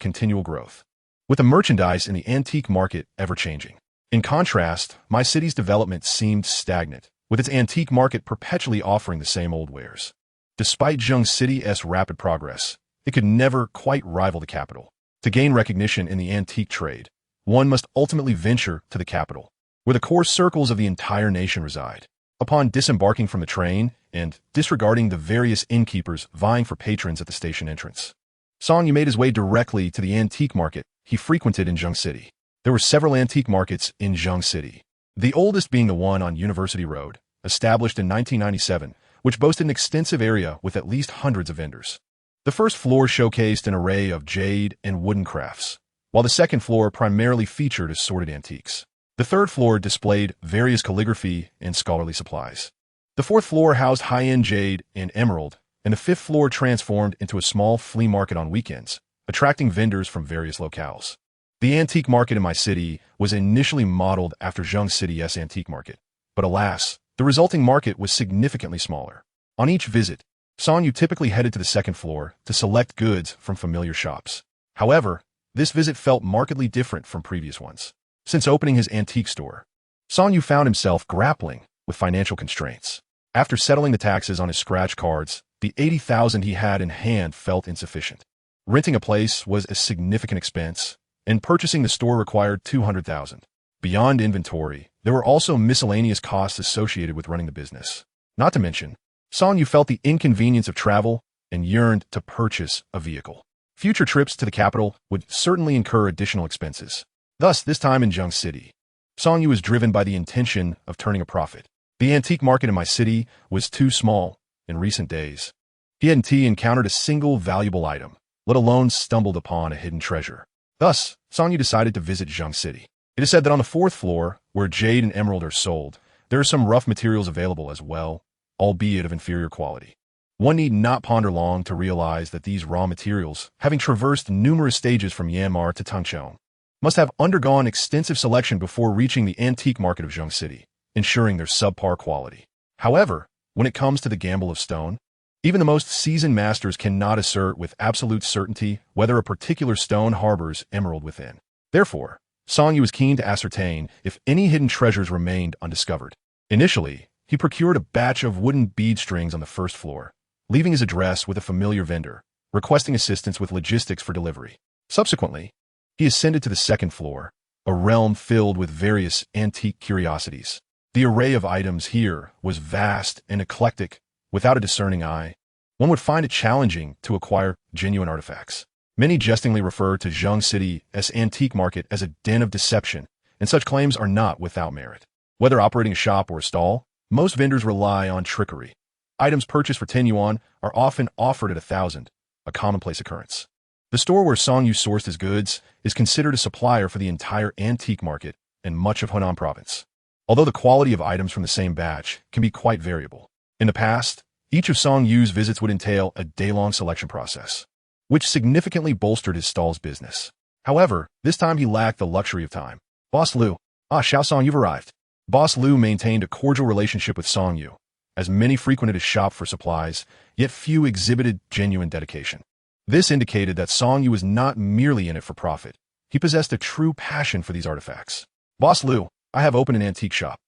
continual growth, with the merchandise in the antique market ever-changing. In contrast, my city's development seemed stagnant, with its antique market perpetually offering the same old wares. Despite Zheng City's rapid progress, it could never quite rival the capital. To gain recognition in the antique trade, one must ultimately venture to the capital, where the core circles of the entire nation reside. Upon disembarking from the train and disregarding the various innkeepers vying for patrons at the station entrance, Songyu made his way directly to the antique market he frequented in Zheng City. There were several antique markets in Zheng City, the oldest being the one on University Road, established in 1997, which boasted an extensive area with at least hundreds of vendors. The first floor showcased an array of jade and wooden crafts, while the second floor primarily featured assorted antiques. The third floor displayed various calligraphy and scholarly supplies. The fourth floor housed high-end jade and emerald, and the fifth floor transformed into a small flea market on weekends, attracting vendors from various locales. The antique market in my city was initially modeled after Zheng City's antique market, but alas, the resulting market was significantly smaller. On each visit, Songyu typically headed to the second floor to select goods from familiar shops. However, this visit felt markedly different from previous ones. Since opening his antique store, Songyu found himself grappling with financial constraints. After settling the taxes on his scratch cards, the 80,000 he had in hand felt insufficient. Renting a place was a significant expense, and purchasing the store required 200,000. Beyond inventory, there were also miscellaneous costs associated with running the business. Not to mention, Songyu felt the inconvenience of travel and yearned to purchase a vehicle. Future trips to the capital would certainly incur additional expenses. Thus, this time in Zheng City, Songyu was driven by the intention of turning a profit. The antique market in my city was too small in recent days. He hadn't encountered a single valuable item, let alone stumbled upon a hidden treasure. Thus, Songyu decided to visit Zheng City. It is said that on the fourth floor, where jade and emerald are sold, there are some rough materials available as well, albeit of inferior quality. One need not ponder long to realize that these raw materials, having traversed numerous stages from Myanmar to Tangchong, must have undergone extensive selection before reaching the antique market of Zheng City, ensuring their subpar quality. However, when it comes to the gamble of stone, even the most seasoned masters cannot assert with absolute certainty whether a particular stone harbors emerald within. Therefore, Songyu was keen to ascertain if any hidden treasures remained undiscovered. Initially, he procured a batch of wooden bead strings on the first floor, leaving his address with a familiar vendor, requesting assistance with logistics for delivery. Subsequently, he ascended to the second floor, a realm filled with various antique curiosities. The array of items here was vast and eclectic. Without a discerning eye, one would find it challenging to acquire genuine artifacts. Many jestingly refer to Zheng City's antique market as a den of deception, and such claims are not without merit. Whether operating a shop or a stall, most vendors rely on trickery. Items purchased for 10 yuan are often offered at 1,000, a commonplace occurrence. The store where Songyu sourced his goods is considered a supplier for the entire antique market and much of Hunan province, although the quality of items from the same batch can be quite variable. In the past, each of Songyu's visits would entail a day-long selection process, which significantly bolstered his stall's business. However, this time he lacked the luxury of time. Boss Liu, Xiao Song, you've arrived. Boss Liu maintained a cordial relationship with Songyu, as many frequented his shop for supplies, yet few exhibited genuine dedication. This indicated that Songyu was not merely in it for profit. He possessed a true passion for these artifacts. Boss Liu, I have opened an antique shop.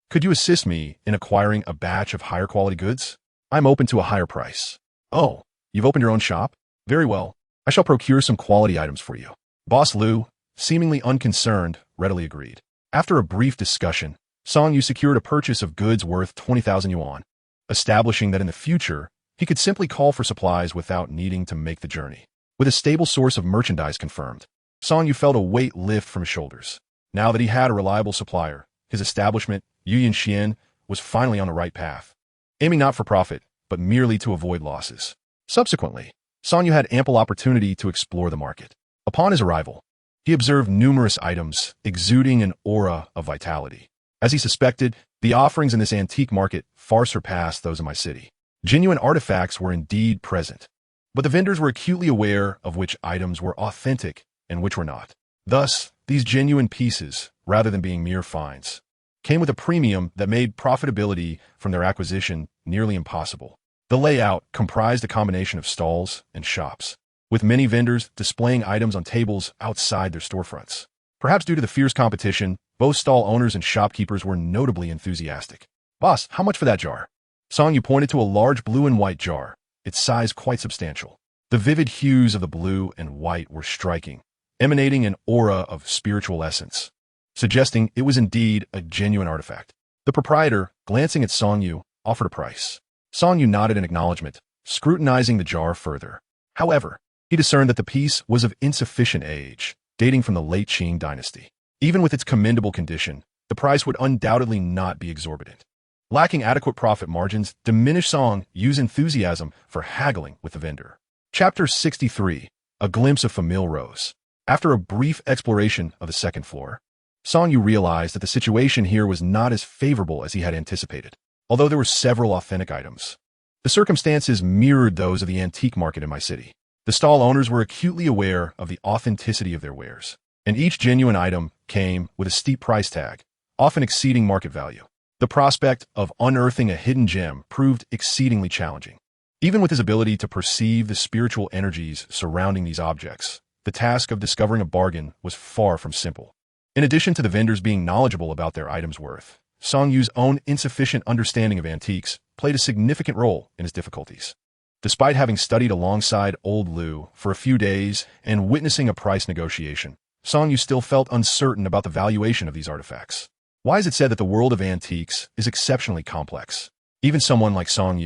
Could you assist me in acquiring a batch of higher quality goods? I'm open to a higher price. Oh, you've opened your own shop? Very well. I shall procure some quality items for you. Boss Liu, seemingly unconcerned, readily agreed. After a brief discussion, Songyu secured a purchase of goods worth 20,000 yuan, establishing that in the future, he could simply call for supplies without needing to make the journey. With a stable source of merchandise confirmed, Songyu felt a weight lift from his shoulders. Now that he had a reliable supplier, his establishment, Yuyan Xian, was finally on the right path, aiming not for profit, but merely to avoid losses. Subsequently, Songyu had ample opportunity to explore the market. Upon his arrival, he observed numerous items exuding an aura of vitality. As he suspected, the offerings in this antique market far surpassed those in my city. Genuine artifacts were indeed present, but the vendors were acutely aware of which items were authentic and which were not. Thus, these genuine pieces, rather than being mere finds, came with a premium that made profitability from their acquisition nearly impossible. The layout comprised a combination of stalls and shops, with many vendors displaying items on tables outside their storefronts. Perhaps due to the fierce competition, both stall owners and shopkeepers were notably enthusiastic. "Boss, how much for that jar?" Song pointed to a large blue and white jar, its size quite substantial. The vivid hues of the blue and white were striking, emanating an aura of spiritual essence, suggesting it was indeed a genuine artifact. The proprietor, glancing at Song, offered a price. Song nodded in acknowledgement, scrutinizing the jar further. However, he discerned that the piece was of insufficient age, dating from the late Qing dynasty. Even with its commendable condition, the price would undoubtedly not be exorbitant. Lacking adequate profit margins diminished Song's enthusiasm for haggling with the vendor. Chapter 63. A Glimpse of Famille Rose. After a brief exploration of the second floor, Song realized that the situation here was not as favorable as he had anticipated. Although there were several authentic items, the circumstances mirrored those of the antique market in my city. The stall owners were acutely aware of the authenticity of their wares, and each genuine item came with a steep price tag, often exceeding market value. The prospect of unearthing a hidden gem proved exceedingly challenging. Even with his ability to perceive the spiritual energies surrounding these objects, the task of discovering a bargain was far from simple. In addition to the vendors being knowledgeable about their items' worth, Song own insufficient understanding of antiques played a significant role in his difficulties. Despite having studied alongside old Liu for a few days and witnessing a price negotiation, Song still felt uncertain about the valuation of these artifacts. Why is it said that the world of antiques is exceptionally complex? Even someone like Song,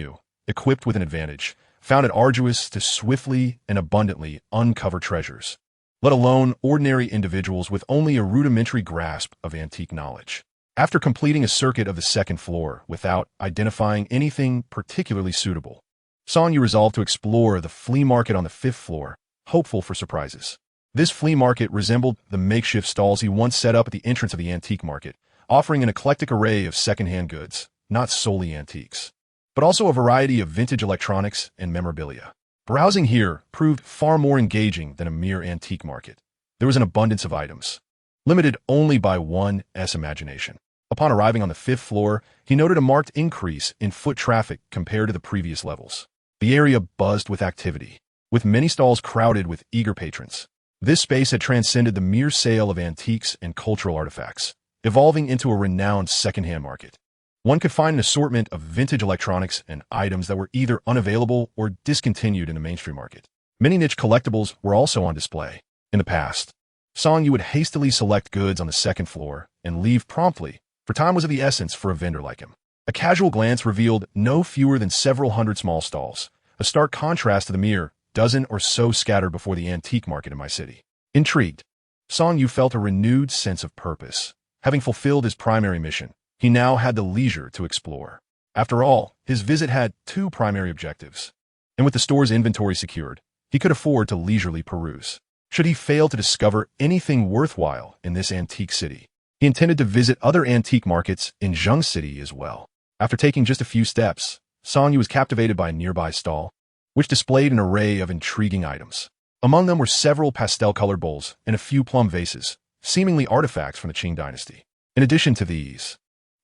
equipped with an advantage, found it arduous to swiftly and abundantly uncover treasures, let alone ordinary individuals with only a rudimentary grasp of antique knowledge. After completing a circuit of the second floor without identifying anything particularly suitable, Song resolved to explore the flea market on the fifth floor, hopeful for surprises. This flea market resembled the makeshift stalls he once set up at the entrance of the antique market, offering an eclectic array of second-hand goods, not solely antiques, but also a variety of vintage electronics and memorabilia. Browsing here proved far more engaging than a mere antique market. There was an abundance of items, limited only by one's imagination. Upon arriving on the fifth floor, he noted a marked increase in foot traffic compared to the previous levels. The area buzzed with activity, with many stalls crowded with eager patrons. This space had transcended the mere sale of antiques and cultural artifacts, evolving into a renowned second-hand market. One could find an assortment of vintage electronics and items that were either unavailable or discontinued in the mainstream market. Many niche collectibles were also on display. In the past, Song would hastily select goods on the second floor and leave promptly, for time was of the essence for a vendor like him. A casual glance revealed no fewer than several hundred small stalls, a stark contrast to the mere dozen or so scattered before the antique market in my city. Intrigued, Song felt a renewed sense of purpose. Having fulfilled his primary mission, he now had the leisure to explore. After all, his visit had two primary objectives, and with the store's inventory secured, he could afford to leisurely peruse. Should he fail to discover anything worthwhile in this antique city, he intended to visit other antique markets in Zheng City as well. After taking just a few steps, Song was captivated by a nearby stall, which displayed an array of intriguing items. Among them were several pastel-colored bowls and a few plum vases, seemingly artifacts from the Qing dynasty. In addition to these,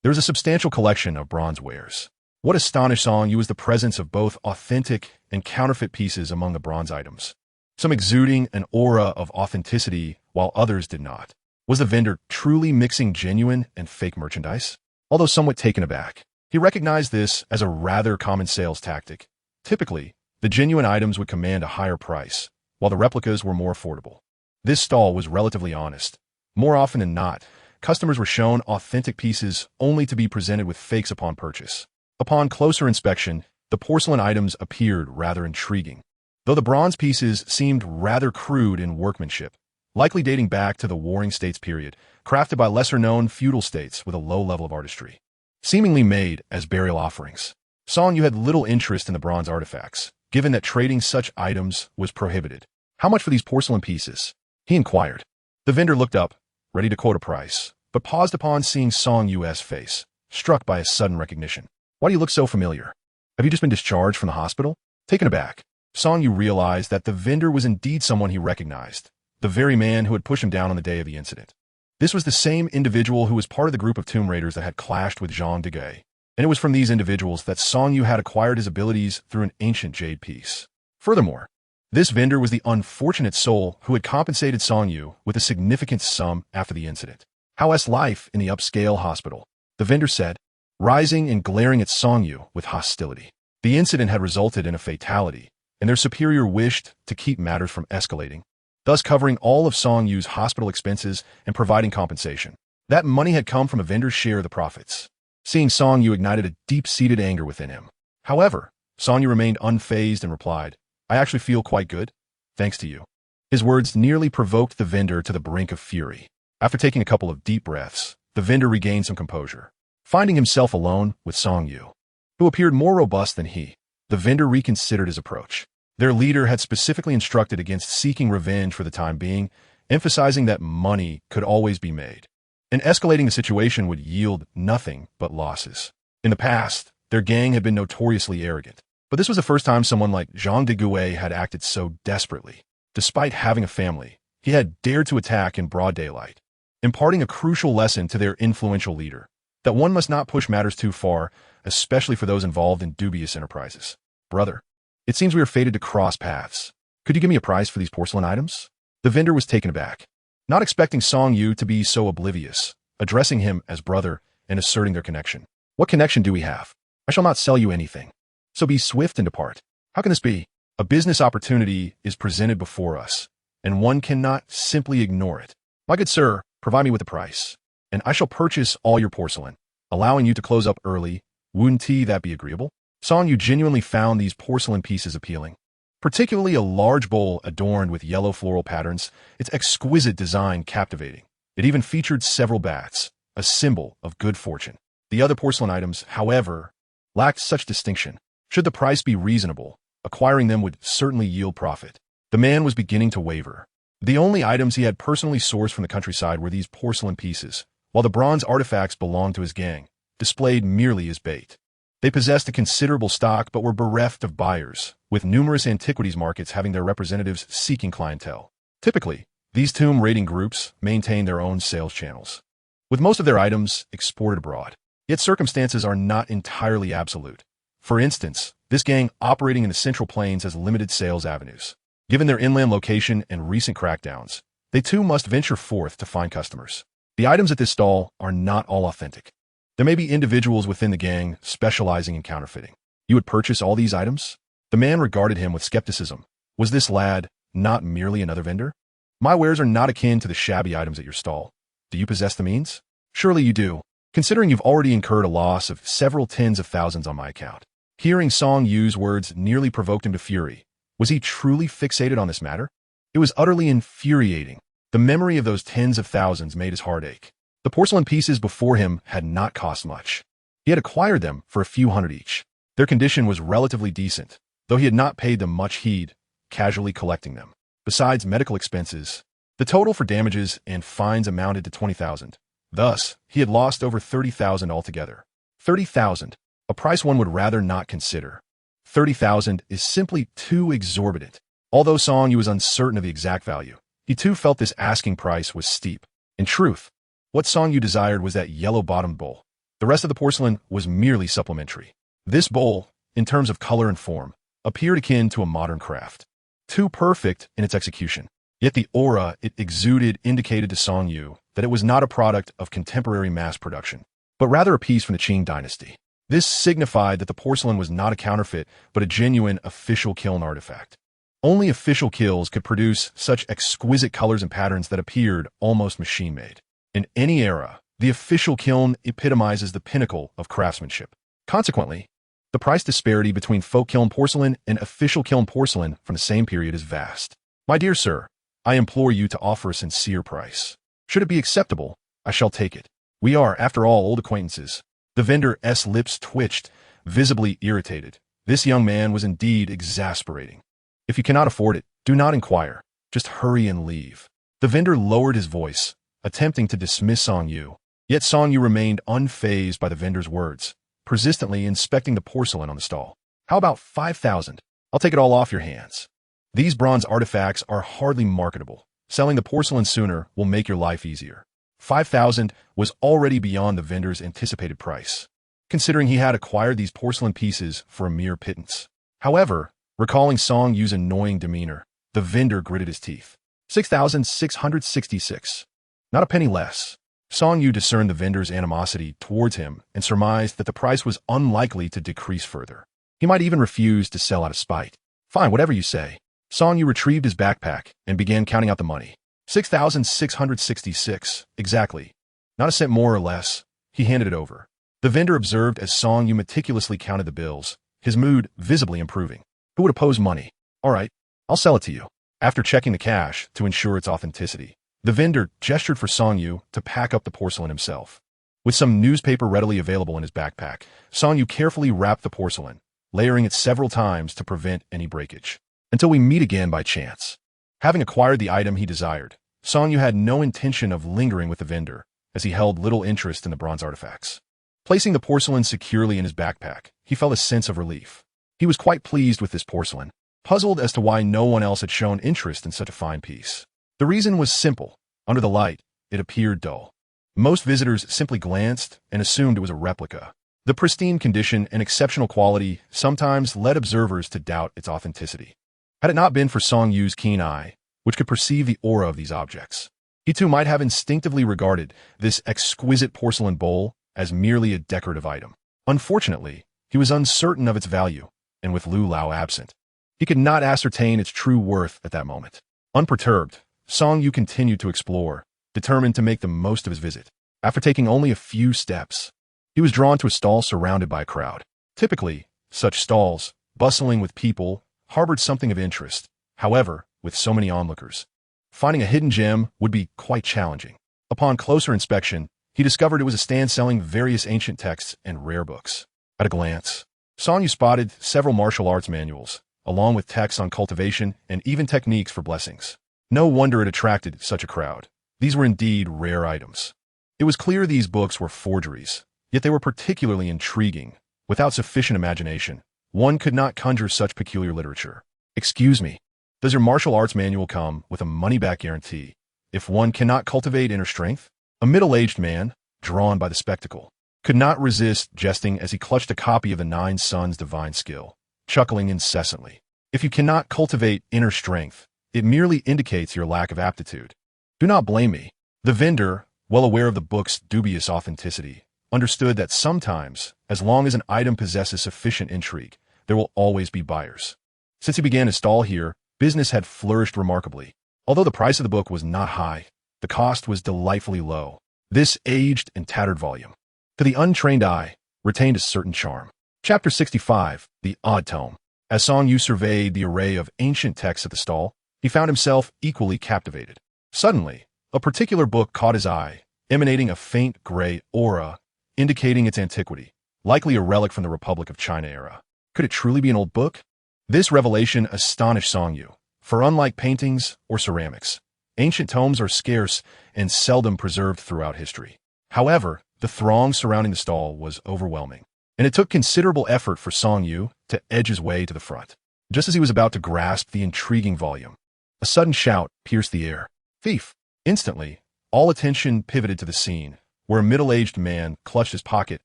there was a substantial collection of bronze wares. What astonished Song was the presence of both authentic and counterfeit pieces among the bronze items, some exuding an aura of authenticity while others did not. Was the vendor truly mixing genuine and fake merchandise? Although somewhat taken aback, he recognized this as a rather common sales tactic. Typically, the genuine items would command a higher price, while the replicas were more affordable. This stall was relatively honest. More often than not, customers were shown authentic pieces only to be presented with fakes upon purchase. Upon closer inspection, the porcelain items appeared rather intriguing, though the bronze pieces seemed rather crude in workmanship, likely dating back to the Warring States period, crafted by lesser-known feudal states with a low level of artistry. Seemingly made as burial offerings, Song had little interest in the bronze artifacts, given that trading such items was prohibited. "How much for these porcelain pieces?" he inquired. The vendor looked up, ready to quote a price, but paused upon seeing Song's face, struck by a sudden recognition. "Why do you look so familiar? Have you just been discharged from the hospital?" Taken aback, Song realized that the vendor was indeed someone he recognized, the very man who had pushed him down on the day of the incident. This was the same individual who was part of the group of tomb raiders that had clashed with Jean de Gay, and it was from these individuals that Song Yu had acquired his abilities through an ancient jade piece. Furthermore, this vendor was the unfortunate soul who had compensated Song Yu with a significant sum after the incident. How's life in the upscale hospital? The vendor said, rising and glaring at Song Yu with hostility. The incident had resulted in a fatality, and their superior wished to keep matters from escalating, thus covering all of Song Yu's hospital expenses and providing compensation. That money had come from a vendor's share of the profits. Seeing Song Yu ignited a deep-seated anger within him. However, Song Yu remained unfazed and replied, I actually feel quite good, thanks to you. His words nearly provoked the vendor to the brink of fury. After taking a couple of deep breaths, the vendor regained some composure. Finding himself alone with Song Yu, who appeared more robust than he, the vendor reconsidered his approach. Their leader had specifically instructed against seeking revenge for the time being, emphasizing that money could always be made, and escalating the situation would yield nothing but losses. In the past, their gang had been notoriously arrogant, but this was the first time someone like Jean de Gay had acted so desperately. Despite having a family, he had dared to attack in broad daylight, imparting a crucial lesson to their influential leader, that one must not push matters too far, especially for those involved in dubious enterprises. Brother, it seems we are fated to cross paths. Could you give me a price for these porcelain items? The vendor was taken aback, not expecting Song Yu to be so oblivious, addressing him as brother and asserting their connection. What connection do we have? I shall not sell you anything. So be swift and depart. How can this be? A business opportunity is presented before us, and one cannot simply ignore it. My good sir, provide me with a price, and I shall purchase all your porcelain, allowing you to close up early. Wouldn't that be agreeable? Song Yu genuinely found these porcelain pieces appealing, particularly a large bowl adorned with yellow floral patterns, its exquisite design captivating. It even featured several bats, a symbol of good fortune. The other porcelain items, however, lacked such distinction. Should the price be reasonable, acquiring them would certainly yield profit. The man was beginning to waver. The only items he had personally sourced from the countryside were these porcelain pieces, while the bronze artifacts belonged to his gang, displayed merely as bait. They possessed a considerable stock but were bereft of buyers, with numerous antiquities markets having their representatives seeking clientele. Typically, these tomb raiding groups maintain their own sales channels, with most of their items exported abroad. Yet circumstances are not entirely absolute. For instance, this gang operating in the Central Plains has limited sales avenues. Given their inland location and recent crackdowns, they too must venture forth to find customers. The items at this stall are not all authentic. There may be individuals within the gang specializing in counterfeiting. You would purchase all these items? The man regarded him with skepticism. Was this lad not merely another vendor? My wares are not akin to the shabby items at your stall. Do you possess the means? Surely you do, considering you've already incurred a loss of several tens of thousands on my account. Hearing Song Yu's words nearly provoked him to fury. Was he truly fixated on this matter? It was utterly infuriating. The memory of those tens of thousands made his heart ache. The porcelain pieces before him had not cost much. He had acquired them for a few hundred each. Their condition was relatively decent, though he had not paid them much heed, casually collecting them. Besides medical expenses, the total for damages and fines amounted to 20,000. Thus, he had lost over 30,000 altogether. 30,000, a price one would rather not consider. 30,000 is simply too exorbitant. Although Song Yu was uncertain of the exact value, he too felt this asking price was steep. In truth, what Song Yu desired was that yellow-bottomed bowl. The rest of the porcelain was merely supplementary. This bowl, in terms of color and form, appeared akin to a modern craft. Too perfect in its execution. Yet the aura it exuded indicated to Song Yu that it was not a product of contemporary mass production, but rather a piece from the Qing dynasty. This signified that the porcelain was not a counterfeit, but a genuine official kiln artifact. Only official kilns could produce such exquisite colors and patterns that appeared almost machine-made. In any era, the official kiln epitomizes the pinnacle of craftsmanship. Consequently, the price disparity between folk kiln porcelain and official kiln porcelain from the same period is vast. My dear sir, I implore you to offer a sincere price. Should it be acceptable, I shall take it. We are, after all, old acquaintances. The vendor's lips twitched, visibly irritated. This young man was indeed exasperating. If you cannot afford it, do not inquire. Just hurry and leave. The vendor lowered his voice, attempting to dismiss Song Yu. Yet Song Yu remained unfazed by the vendor's words, persistently inspecting the porcelain on the stall. How about 5,000? I'll take it all off your hands. These bronze artifacts are hardly marketable, Selling the porcelain sooner will make your life easier. 5,000 was already beyond the vendor's anticipated price, considering he had acquired these porcelain pieces for a mere pittance. However, recalling Song Yu's annoying demeanor, the vendor gritted his teeth. 6,666. Not a penny less. Song Yu discerned the vendor's animosity towards him and surmised that the price was unlikely to decrease further. He might even refuse to sell out of spite. Fine, whatever you say. Song Yu retrieved his backpack and began counting out the money. 6,666, exactly. Not a cent more or less. He handed it over. The vendor observed as Song Yu meticulously counted the bills, his mood visibly improving. Who would oppose money? All right, I'll sell it to you. After checking the cash to ensure its authenticity, the vendor gestured for Song Yu to pack up the porcelain himself. With some newspaper readily available in his backpack, Song Yu carefully wrapped the porcelain, layering it several times to prevent any breakage. Until we meet again by chance. Having acquired the item he desired, Song Yu had no intention of lingering with the vendor, as he held little interest in the bronze artifacts. Placing the porcelain securely in his backpack, he felt a sense of relief. He was quite pleased with this porcelain, puzzled as to why no one else had shown interest in such a fine piece. The reason was simple. Under the light, it appeared dull. Most visitors simply glanced and assumed it was a replica. The pristine condition and exceptional quality sometimes led observers to doubt its authenticity. Had it not been for Song Yu's keen eye, which could perceive the aura of these objects, he too might have instinctively regarded this exquisite porcelain bowl as merely a decorative item. Unfortunately, he was uncertain of its value, and with Lu Lao absent, he could not ascertain its true worth at that moment. Unperturbed, Song Yu continued to explore, determined to make the most of his visit. After taking only a few steps, he was drawn to a stall surrounded by a crowd. Typically, such stalls, bustling with people, harbored something of interest. However, with so many onlookers, finding a hidden gem would be quite challenging. Upon closer inspection, he discovered it was a stand selling various ancient texts and rare books. At a glance, Song Yu spotted several martial arts manuals, along with texts on cultivation and even techniques for blessings. No wonder it attracted such a crowd. These were indeed rare items. It was clear these books were forgeries, yet they were particularly intriguing. Without sufficient imagination, one could not conjure such peculiar literature. Excuse me, does your martial arts manual come with a money-back guarantee if one cannot cultivate inner strength? A middle-aged man, drawn by the spectacle, could not resist jesting as he clutched a copy of the Nine Sons' divine skill, chuckling incessantly. If you cannot cultivate inner strength, it merely indicates your lack of aptitude. Do not blame me. The vendor, well aware of the book's dubious authenticity, understood that sometimes, as long as an item possesses sufficient intrigue, there will always be buyers. Since he began his stall here, business had flourished remarkably. Although the price of the book was not high, the cost was delightfully low. This aged and tattered volume, to the untrained eye, retained a certain charm. Chapter 65, The Odd Tome. As Song Yu surveyed the array of ancient texts at the stall, he found himself equally captivated. Suddenly, a particular book caught his eye, emanating a faint gray aura, indicating its antiquity, likely a relic from the Republic of China era. Could it truly be an old book? This revelation astonished Song Yu, for unlike paintings or ceramics, ancient tomes are scarce and seldom preserved throughout history. However, the throng surrounding the stall was overwhelming, and it took considerable effort for Song Yu to edge his way to the front. Just as he was about to grasp the intriguing volume, a sudden shout pierced the air. Thief! Instantly, all attention pivoted to the scene, where a middle-aged man clutched his pocket,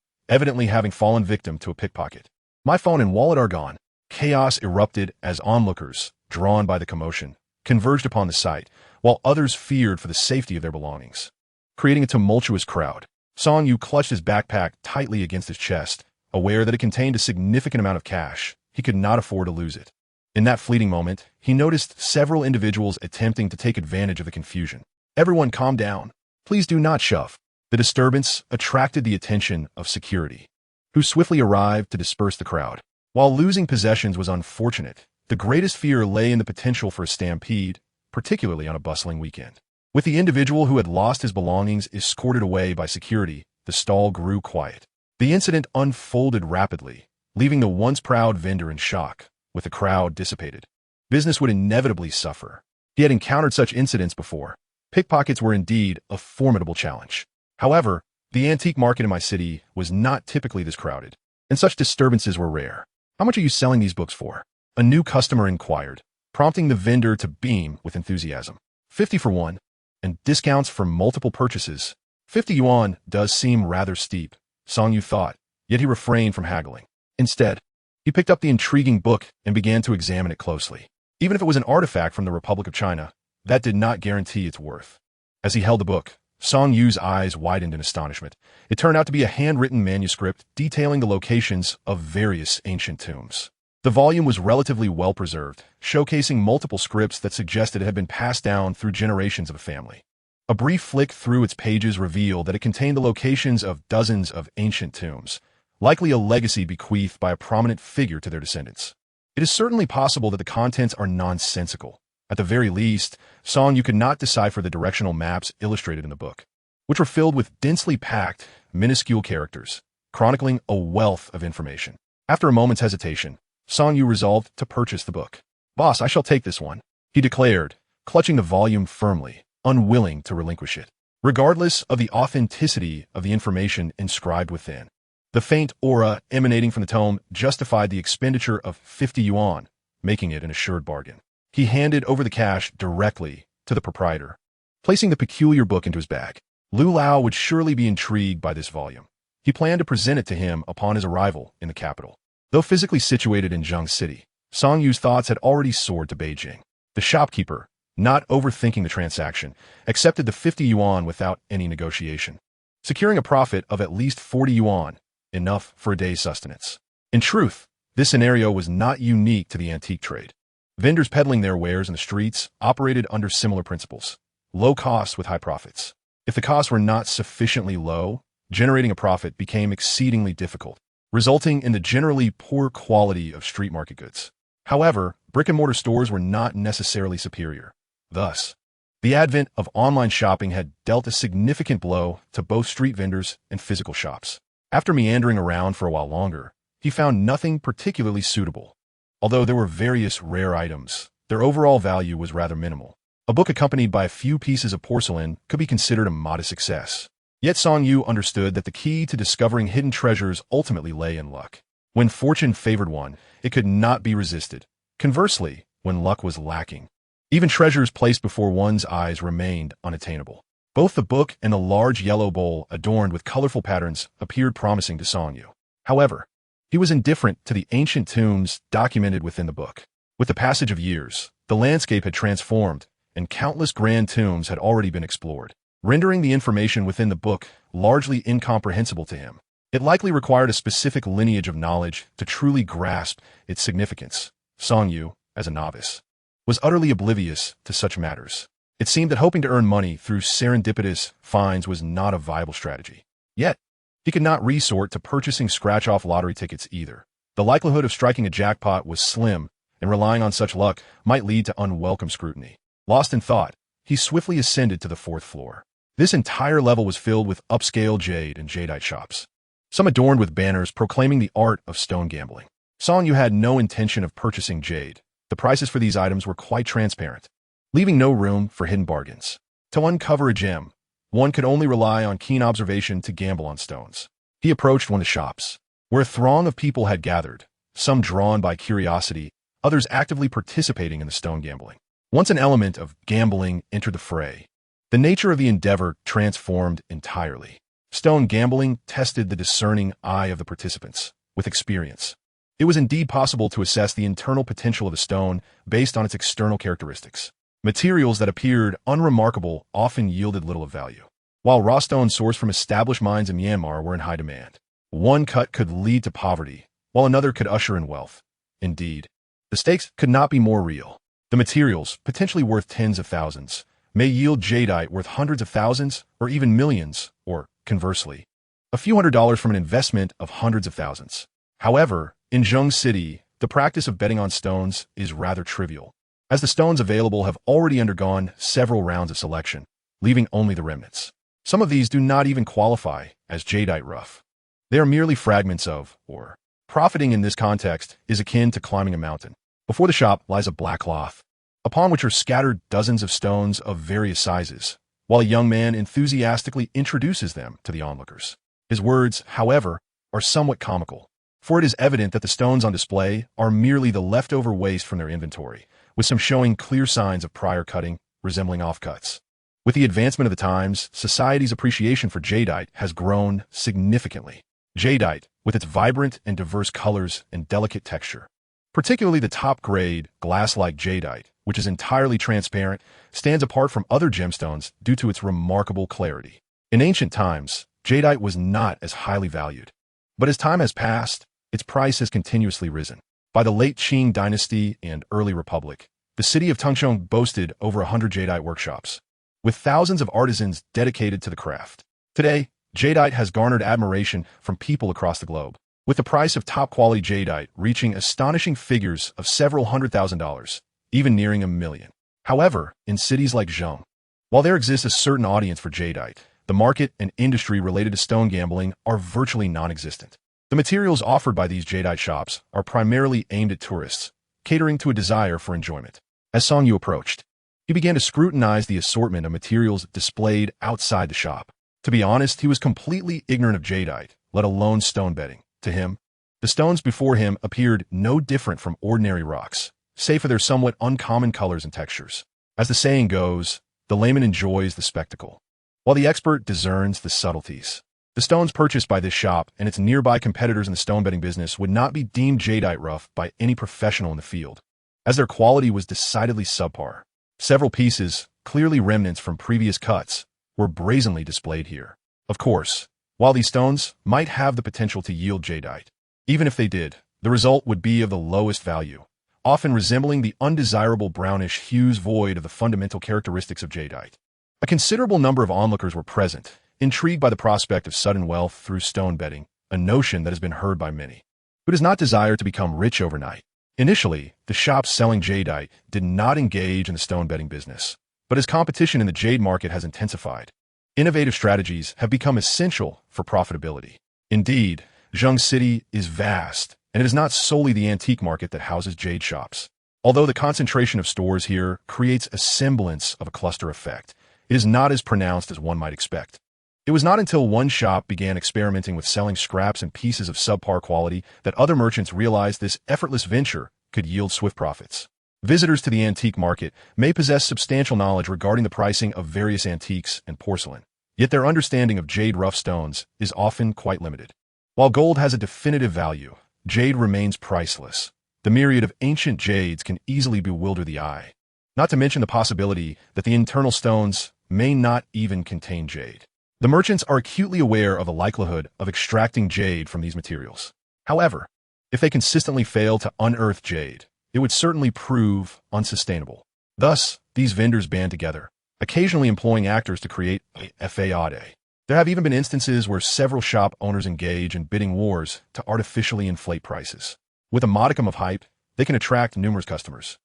evidently having fallen victim to a pickpocket. My phone and wallet are gone. Chaos erupted as onlookers, drawn by the commotion, converged upon the site, while others feared for the safety of their belongings. Creating a tumultuous crowd, Song Yu clutched his backpack tightly against his chest, aware that it contained a significant amount of cash. He could not afford to lose it. In that fleeting moment, he noticed several individuals attempting to take advantage of the confusion. Everyone calm down. Please do not shove. The disturbance attracted the attention of security, who swiftly arrived to disperse the crowd. While losing possessions was unfortunate, the greatest fear lay in the potential for a stampede, particularly on a bustling weekend. With the individual who had lost his belongings escorted away by security, the stall grew quiet. The incident unfolded rapidly, leaving the once proud vendor in shock. With the crowd dissipated, business would inevitably suffer. He had encountered such incidents before. Pickpockets were indeed a formidable challenge. However, the antique market in my city was not typically this crowded, and such disturbances were rare. How much are you selling these books for? A new customer inquired, prompting the vendor to beam with enthusiasm. 50 for one, and discounts for multiple purchases. 50 yuan does seem rather steep, Song Yu thought, yet he refrained from haggling. Instead, he picked up the intriguing book and began to examine it closely. Even if it was an artifact from the Republic of China, that did not guarantee its worth. As he held the book, Song Yu's eyes widened in astonishment. It turned out to be a handwritten manuscript detailing the locations of various ancient tombs. The volume was relatively well preserved, showcasing multiple scripts that suggested it had been passed down through generations of a family. A brief flick through its pages revealed that it contained the locations of dozens of ancient tombs, likely a legacy bequeathed by a prominent figure to their descendants. It is certainly possible that the contents are nonsensical. At the very least, Song Yu could not decipher the directional maps illustrated in the book, which were filled with densely packed, minuscule characters, chronicling a wealth of information. After a moment's hesitation, Song Yu resolved to purchase the book. "Boss, I shall take this one," he declared, clutching the volume firmly, unwilling to relinquish it, regardless of the authenticity of the information inscribed within. The faint aura emanating from the tome justified the expenditure of 50 yuan, making it an assured bargain. He handed over the cash directly to the proprietor, placing the peculiar book into his bag. Lu Lao would surely be intrigued by this volume. He planned to present it to him upon his arrival in the capital. Though physically situated in Zheng City, Song Yu's thoughts had already soared to Beijing. The shopkeeper, not overthinking the transaction, accepted the 50 yuan without any negotiation, securing a profit of at least 40 yuan, enough for a day's sustenance. In truth, this scenario was not unique to the antique trade. Vendors peddling their wares in the streets operated under similar principles: low costs with high profits. If the costs were not sufficiently low, generating a profit became exceedingly difficult, resulting in the generally poor quality of street market goods. However, brick-and-mortar stores were not necessarily superior. Thus, the advent of online shopping had dealt a significant blow to both street vendors and physical shops. After meandering around for a while longer, he found nothing particularly suitable. Although there were various rare items, their overall value was rather minimal. A book accompanied by a few pieces of porcelain could be considered a modest success. Yet Song Yu understood that the key to discovering hidden treasures ultimately lay in luck. When fortune favored one, it could not be resisted. Conversely, when luck was lacking, even treasures placed before one's eyes remained unattainable. Both the book and the large yellow bowl adorned with colorful patterns appeared promising to Song Yu. However, he was indifferent to the ancient tombs documented within the book. With the passage of years, the landscape had transformed, and countless grand tombs had already been explored, rendering the information within the book largely incomprehensible to him. It likely required a specific lineage of knowledge to truly grasp its significance. Song Yu, as a novice, was utterly oblivious to such matters. It seemed that hoping to earn money through serendipitous finds was not a viable strategy. Yet, he could not resort to purchasing scratch-off lottery tickets either. The likelihood of striking a jackpot was slim, and relying on such luck might lead to unwelcome scrutiny. Lost in thought, he swiftly ascended to the 4th floor. This entire level was filled with upscale jade and jadeite shops, some adorned with banners proclaiming the art of stone gambling. Song Yu had no intention of purchasing jade. The prices for these items were quite transparent, leaving no room for hidden bargains. To uncover a gem, one could only rely on keen observation to gamble on stones. He approached one of the shops, where a throng of people had gathered, some drawn by curiosity, others actively participating in the stone gambling. Once an element of gambling entered the fray, the nature of the endeavor transformed entirely. Stone gambling tested the discerning eye of the participants. With experience, it was indeed possible to assess the internal potential of a stone based on its external characteristics. Materials that appeared unremarkable often yielded little of value. While raw stones sourced from established mines in Myanmar were in high demand, one cut could lead to poverty, while another could usher in wealth. Indeed, the stakes could not be more real. The materials, potentially worth tens of thousands, may yield jadeite worth hundreds of thousands or even millions, or, conversely, a few $100s from an investment of hundreds of thousands. However, in Zheng City, the practice of betting on stones is rather trivial, as the stones available have already undergone several rounds of selection, leaving only the remnants. Some of these do not even qualify as jadeite rough. They are merely fragments of, or profiting in this context is akin to climbing a mountain. Before the shop lies a black cloth, upon which are scattered dozens of stones of various sizes, while a young man enthusiastically introduces them to the onlookers. His words, however, are somewhat comical, for it is evident that the stones on display are merely the leftover waste from their inventory, with some showing clear signs of prior cutting resembling offcuts. With the advancement of the times, society's appreciation for jadeite has grown significantly. Jadeite, with its vibrant and diverse colors and delicate texture, particularly the top-grade, glass-like jadeite, which is entirely transparent, stands apart from other gemstones due to its remarkable clarity. In ancient times, jadeite was not as highly valued. But as time has passed, its price has continuously risen. By the late Qing dynasty and early republic, the city of Tengchong boasted over 100 jadeite workshops, with thousands of artisans dedicated to the craft. Today, jadeite has garnered admiration from people across the globe, with the price of top-quality jadeite reaching astonishing figures of several $100,000, even nearing $1 million. However, in cities like Zheng, while there exists a certain audience for jadeite, the market and industry related to stone gambling are virtually non-existent. The materials offered by these jadeite shops are primarily aimed at tourists, catering to a desire for enjoyment. As Song Yu approached, he began to scrutinize the assortment of materials displayed outside the shop. To be honest, he was completely ignorant of jadeite, let alone stone betting. To him, the stones before him appeared no different from ordinary rocks, save for their somewhat uncommon colors and textures. As the saying goes, the layman enjoys the spectacle, while the expert discerns the subtleties. The stones purchased by this shop and its nearby competitors in the stone betting business would not be deemed jadeite rough by any professional in the field, as their quality was decidedly subpar. Several pieces, clearly remnants from previous cuts, were brazenly displayed here. Of course, while these stones might have the potential to yield jadeite, even if they did, the result would be of the lowest value, often resembling the undesirable brownish hues void of the fundamental characteristics of jadeite. A considerable number of onlookers were present, intrigued by the prospect of sudden wealth through stone betting, a notion that has been heard by many. Who does not desire to become rich overnight? Initially, the shops selling jadeite did not engage in the stone betting business, but as competition in the jade market has intensified, innovative strategies have become essential for profitability. Indeed, Zheng City is vast, and it is not solely the antique market that houses jade shops. Although the concentration of stores here creates a semblance of a cluster effect, it is not as pronounced as one might expect. It was not until one shop began experimenting with selling scraps and pieces of subpar quality that other merchants realized this effortless venture could yield swift profits. Visitors to the antique market may possess substantial knowledge regarding the pricing of various antiques and porcelain, yet their understanding of jade rough stones is often quite limited. While gold has a definitive value, jade remains priceless. The myriad of ancient jades can easily bewilder the eye, not to mention the possibility that the internal stones may not even contain jade. The merchants are acutely aware of the likelihood of extracting jade from these materials. However, if they consistently fail to unearth jade, it would certainly prove unsustainable. Thus, these vendors band together, occasionally employing actors to create a fayade. There have even been instances where several shop owners engage in bidding wars to artificially inflate prices. With a modicum of hype, they can attract numerous customers,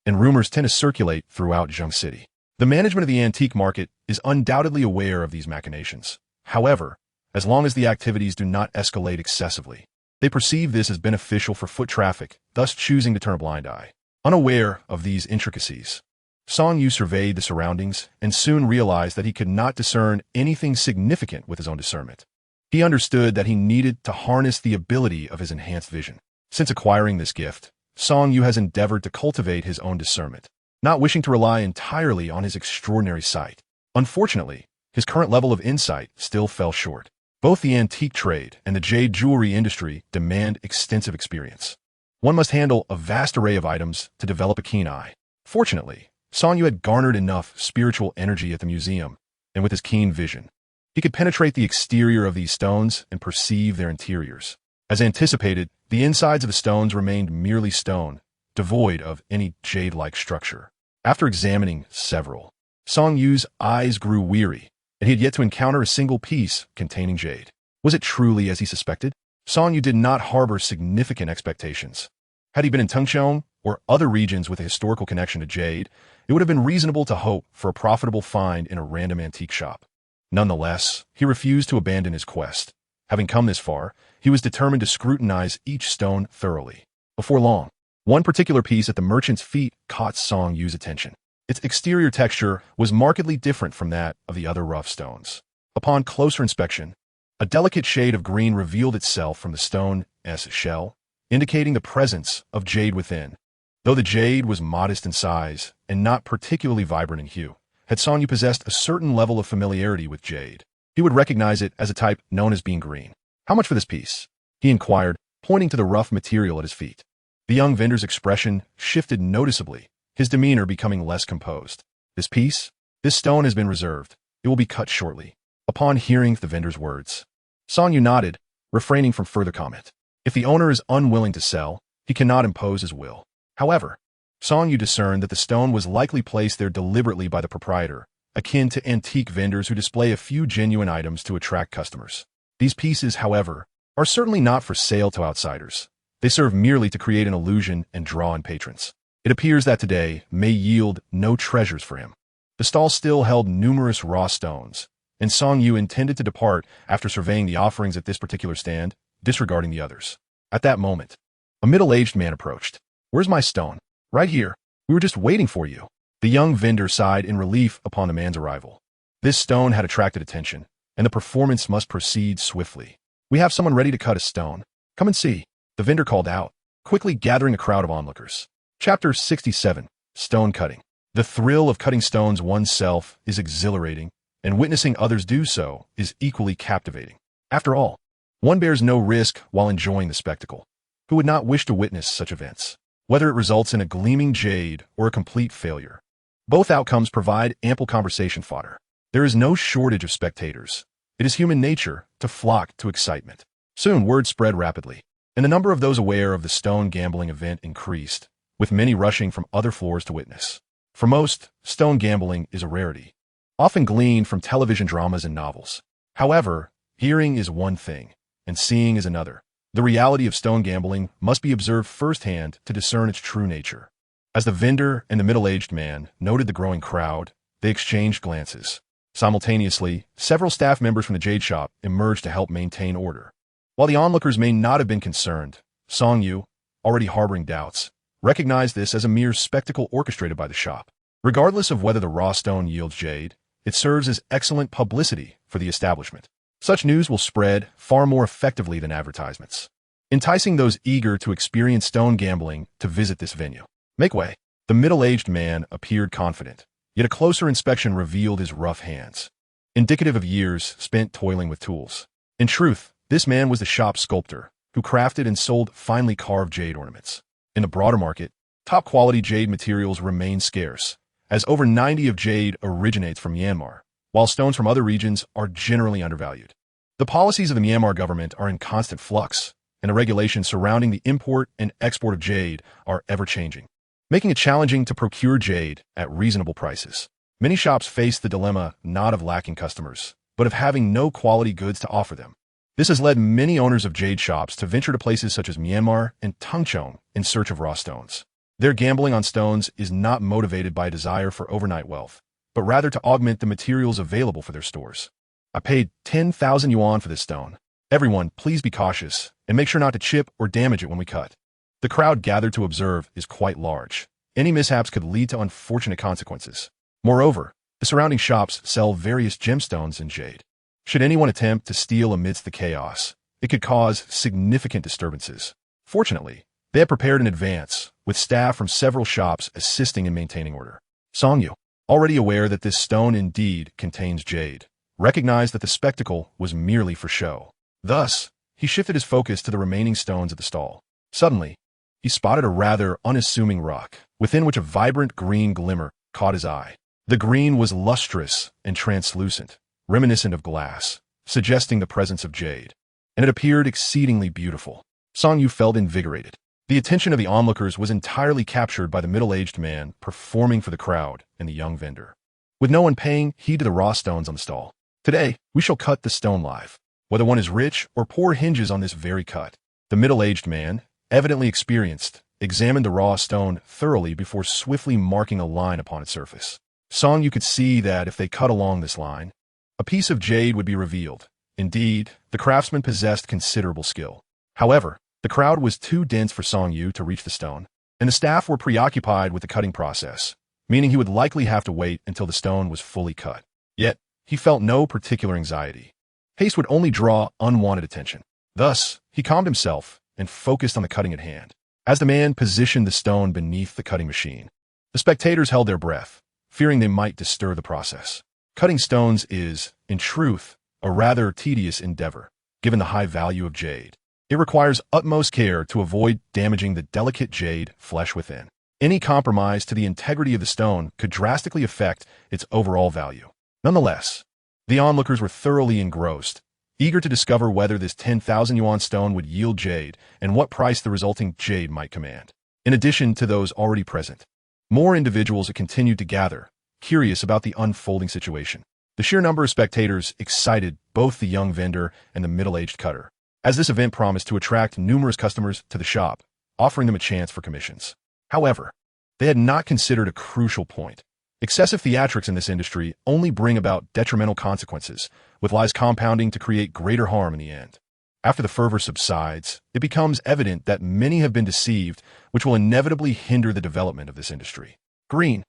and rumors tend to circulate throughout Zheng City. The management of the antique market is undoubtedly aware of these machinations. However, as long as the activities do not escalate excessively, they perceive this as beneficial for foot traffic, thus choosing to turn a blind eye. Unaware of these intricacies, Song Yu surveyed the surroundings and soon realized that he could not discern anything significant with his own discernment. He understood that he needed to harness the ability of his enhanced vision. Since acquiring this gift, Song Yu has endeavored to cultivate his own discernment, not wishing to rely entirely on his extraordinary sight. Unfortunately, his current level of insight still fell short. Both the antique trade and the jade jewelry industry demand extensive experience. One must handle a vast array of items to develop a keen eye. Fortunately, Song Yu had garnered enough spiritual energy at the museum, and with his keen vision, he could penetrate the exterior of these stones and perceive their interiors. As anticipated, the insides of the stones remained merely stone, devoid of any jade-like structure. After examining several, Song Yu's eyes grew weary, and he had yet to encounter a single piece containing jade. Was it truly as he suspected? Song Yu did not harbor significant expectations. Had he been in Tengchong or other regions with a historical connection to jade, it would have been reasonable to hope for a profitable find in a random antique shop. Nonetheless, he refused to abandon his quest. Having come this far, he was determined to scrutinize each stone thoroughly. Before long, one particular piece at the merchant's feet caught Song Yu's attention. Its exterior texture was markedly different from that of the other rough stones. Upon closer inspection, a delicate shade of green revealed itself from the stone's shell, indicating the presence of jade within. Though the jade was modest in size and not particularly vibrant in hue, had Song Yu possessed a certain level of familiarity with jade, he would recognize it as a type known as being green. "How much for this piece?" he inquired, pointing to the rough material at his feet. The young vendor's expression shifted noticeably, his demeanor becoming less composed. "This piece? This stone has been reserved. It will be cut shortly." Upon hearing the vendor's words, Song Yu nodded, refraining from further comment. If the owner is unwilling to sell, he cannot impose his will. However, Song Yu discerned that the stone was likely placed there deliberately by the proprietor, akin to antique vendors who display a few genuine items to attract customers. These pieces, however, are certainly not for sale to outsiders. They serve merely to create an illusion and draw in patrons. It appears that today may yield no treasures for him. The stall still held numerous raw stones, and Song Yu intended to depart after surveying the offerings at this particular stand, disregarding the others. At that moment, a middle-aged man approached. "Where's my stone?" "Right here. We were just waiting for you." The young vendor sighed in relief upon the man's arrival. This stone had attracted attention, and the performance must proceed swiftly. "We have someone ready to cut a stone. Come and see," the vendor called out, quickly gathering a crowd of onlookers. Chapter 67. Stone Cutting. The thrill of cutting stones oneself is exhilarating, and witnessing others do so is equally captivating. After all, one bears no risk while enjoying the spectacle. Who would not wish to witness such events? Whether it results in a gleaming jade or a complete failure, both outcomes provide ample conversation fodder. There is no shortage of spectators. It is human nature to flock to excitement. Soon word spread rapidly, and the number of those aware of the stone gambling event increased, with many rushing from other floors to witness. For most, stone gambling is a rarity, often gleaned from television dramas and novels. However, hearing is one thing, and seeing is another. The reality of stone gambling must be observed firsthand to discern its true nature. As the vendor and the middle-aged man noted the growing crowd, they exchanged glances. Simultaneously, several staff members from the jade shop emerged to help maintain order. While the onlookers may not have been concerned, Song Yu, already harboring doubts, recognized this as a mere spectacle orchestrated by the shop. Regardless of whether the raw stone yields jade, it serves as excellent publicity for the establishment. Such news will spread far more effectively than advertisements, enticing those eager to experience stone gambling to visit this venue. "Make way." The middle-aged man appeared confident, yet a closer inspection revealed his rough hands, indicative of years spent toiling with tools. In truth, this man was the shop's sculptor, who crafted and sold finely carved jade ornaments. In the broader market, top-quality jade materials remain scarce, as over 90% of jade originates from Myanmar, while stones from other regions are generally undervalued. The policies of the Myanmar government are in constant flux, and the regulations surrounding the import and export of jade are ever-changing, making it challenging to procure jade at reasonable prices. Many shops face the dilemma not of lacking customers, but of having no quality goods to offer them. This has led many owners of jade shops to venture to places such as Myanmar and Tungcheong in search of raw stones. Their gambling on stones is not motivated by a desire for overnight wealth, but rather to augment the materials available for their stores. "I paid 10,000 yuan for this stone. Everyone, please be cautious and make sure not to chip or damage it when we cut." The crowd gathered to observe is quite large. Any mishaps could lead to unfortunate consequences. Moreover, the surrounding shops sell various gemstones and jade. Should anyone attempt to steal amidst the chaos, it could cause significant disturbances. Fortunately, they had prepared in advance, with staff from several shops assisting in maintaining order. Song Yu, already aware that this stone indeed contains jade, recognized that the spectacle was merely for show. Thus, he shifted his focus to the remaining stones at the stall. Suddenly, he spotted a rather unassuming rock, within which a vibrant green glimmer caught his eye. The green was lustrous and translucent, reminiscent of glass, suggesting the presence of jade, and it appeared exceedingly beautiful. Song Yu felt invigorated. The attention of the onlookers was entirely captured by the middle-aged man performing for the crowd and the young vendor, with no one paying heed to the raw stones on the stall. "Today, we shall cut the stone live. Whether one is rich or poor hinges on this very cut." The middle-aged man, evidently experienced, examined the raw stone thoroughly before swiftly marking a line upon its surface. Song Yu could see that if they cut along this line, a piece of jade would be revealed. Indeed, the craftsman possessed considerable skill. However, the crowd was too dense for Song Yu to reach the stone, and the staff were preoccupied with the cutting process, meaning he would likely have to wait until the stone was fully cut. Yet, he felt no particular anxiety. Haste would only draw unwanted attention. Thus, he calmed himself and focused on the cutting at hand. As the man positioned the stone beneath the cutting machine, the spectators held their breath, fearing they might disturb the process. Cutting stones is, in truth, a rather tedious endeavor, given the high value of jade. It requires utmost care to avoid damaging the delicate jade flesh within. Any compromise to the integrity of the stone could drastically affect its overall value. Nonetheless, the onlookers were thoroughly engrossed, eager to discover whether this 10,000 yuan stone would yield jade and what price the resulting jade might command. In addition to those already present, more individuals had continued to gather, curious about the unfolding situation. The sheer number of spectators excited both the young vendor and the middle-aged cutter, as this event promised to attract numerous customers to the shop, offering them a chance for commissions. However, they had not considered a crucial point. Excessive theatrics in this industry only bring about detrimental consequences, with lies compounding to create greater harm in the end. After the fervor subsides, it becomes evident that many have been deceived, which will inevitably hinder the development of this industry. Green.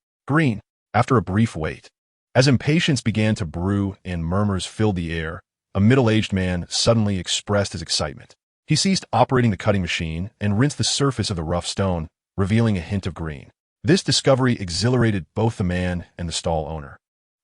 After a brief wait, as impatience began to brew and murmurs filled the air, a middle-aged man suddenly expressed his excitement. He ceased operating the cutting machine and rinsed the surface of the rough stone, revealing a hint of green. This discovery exhilarated both the man and the stall owner,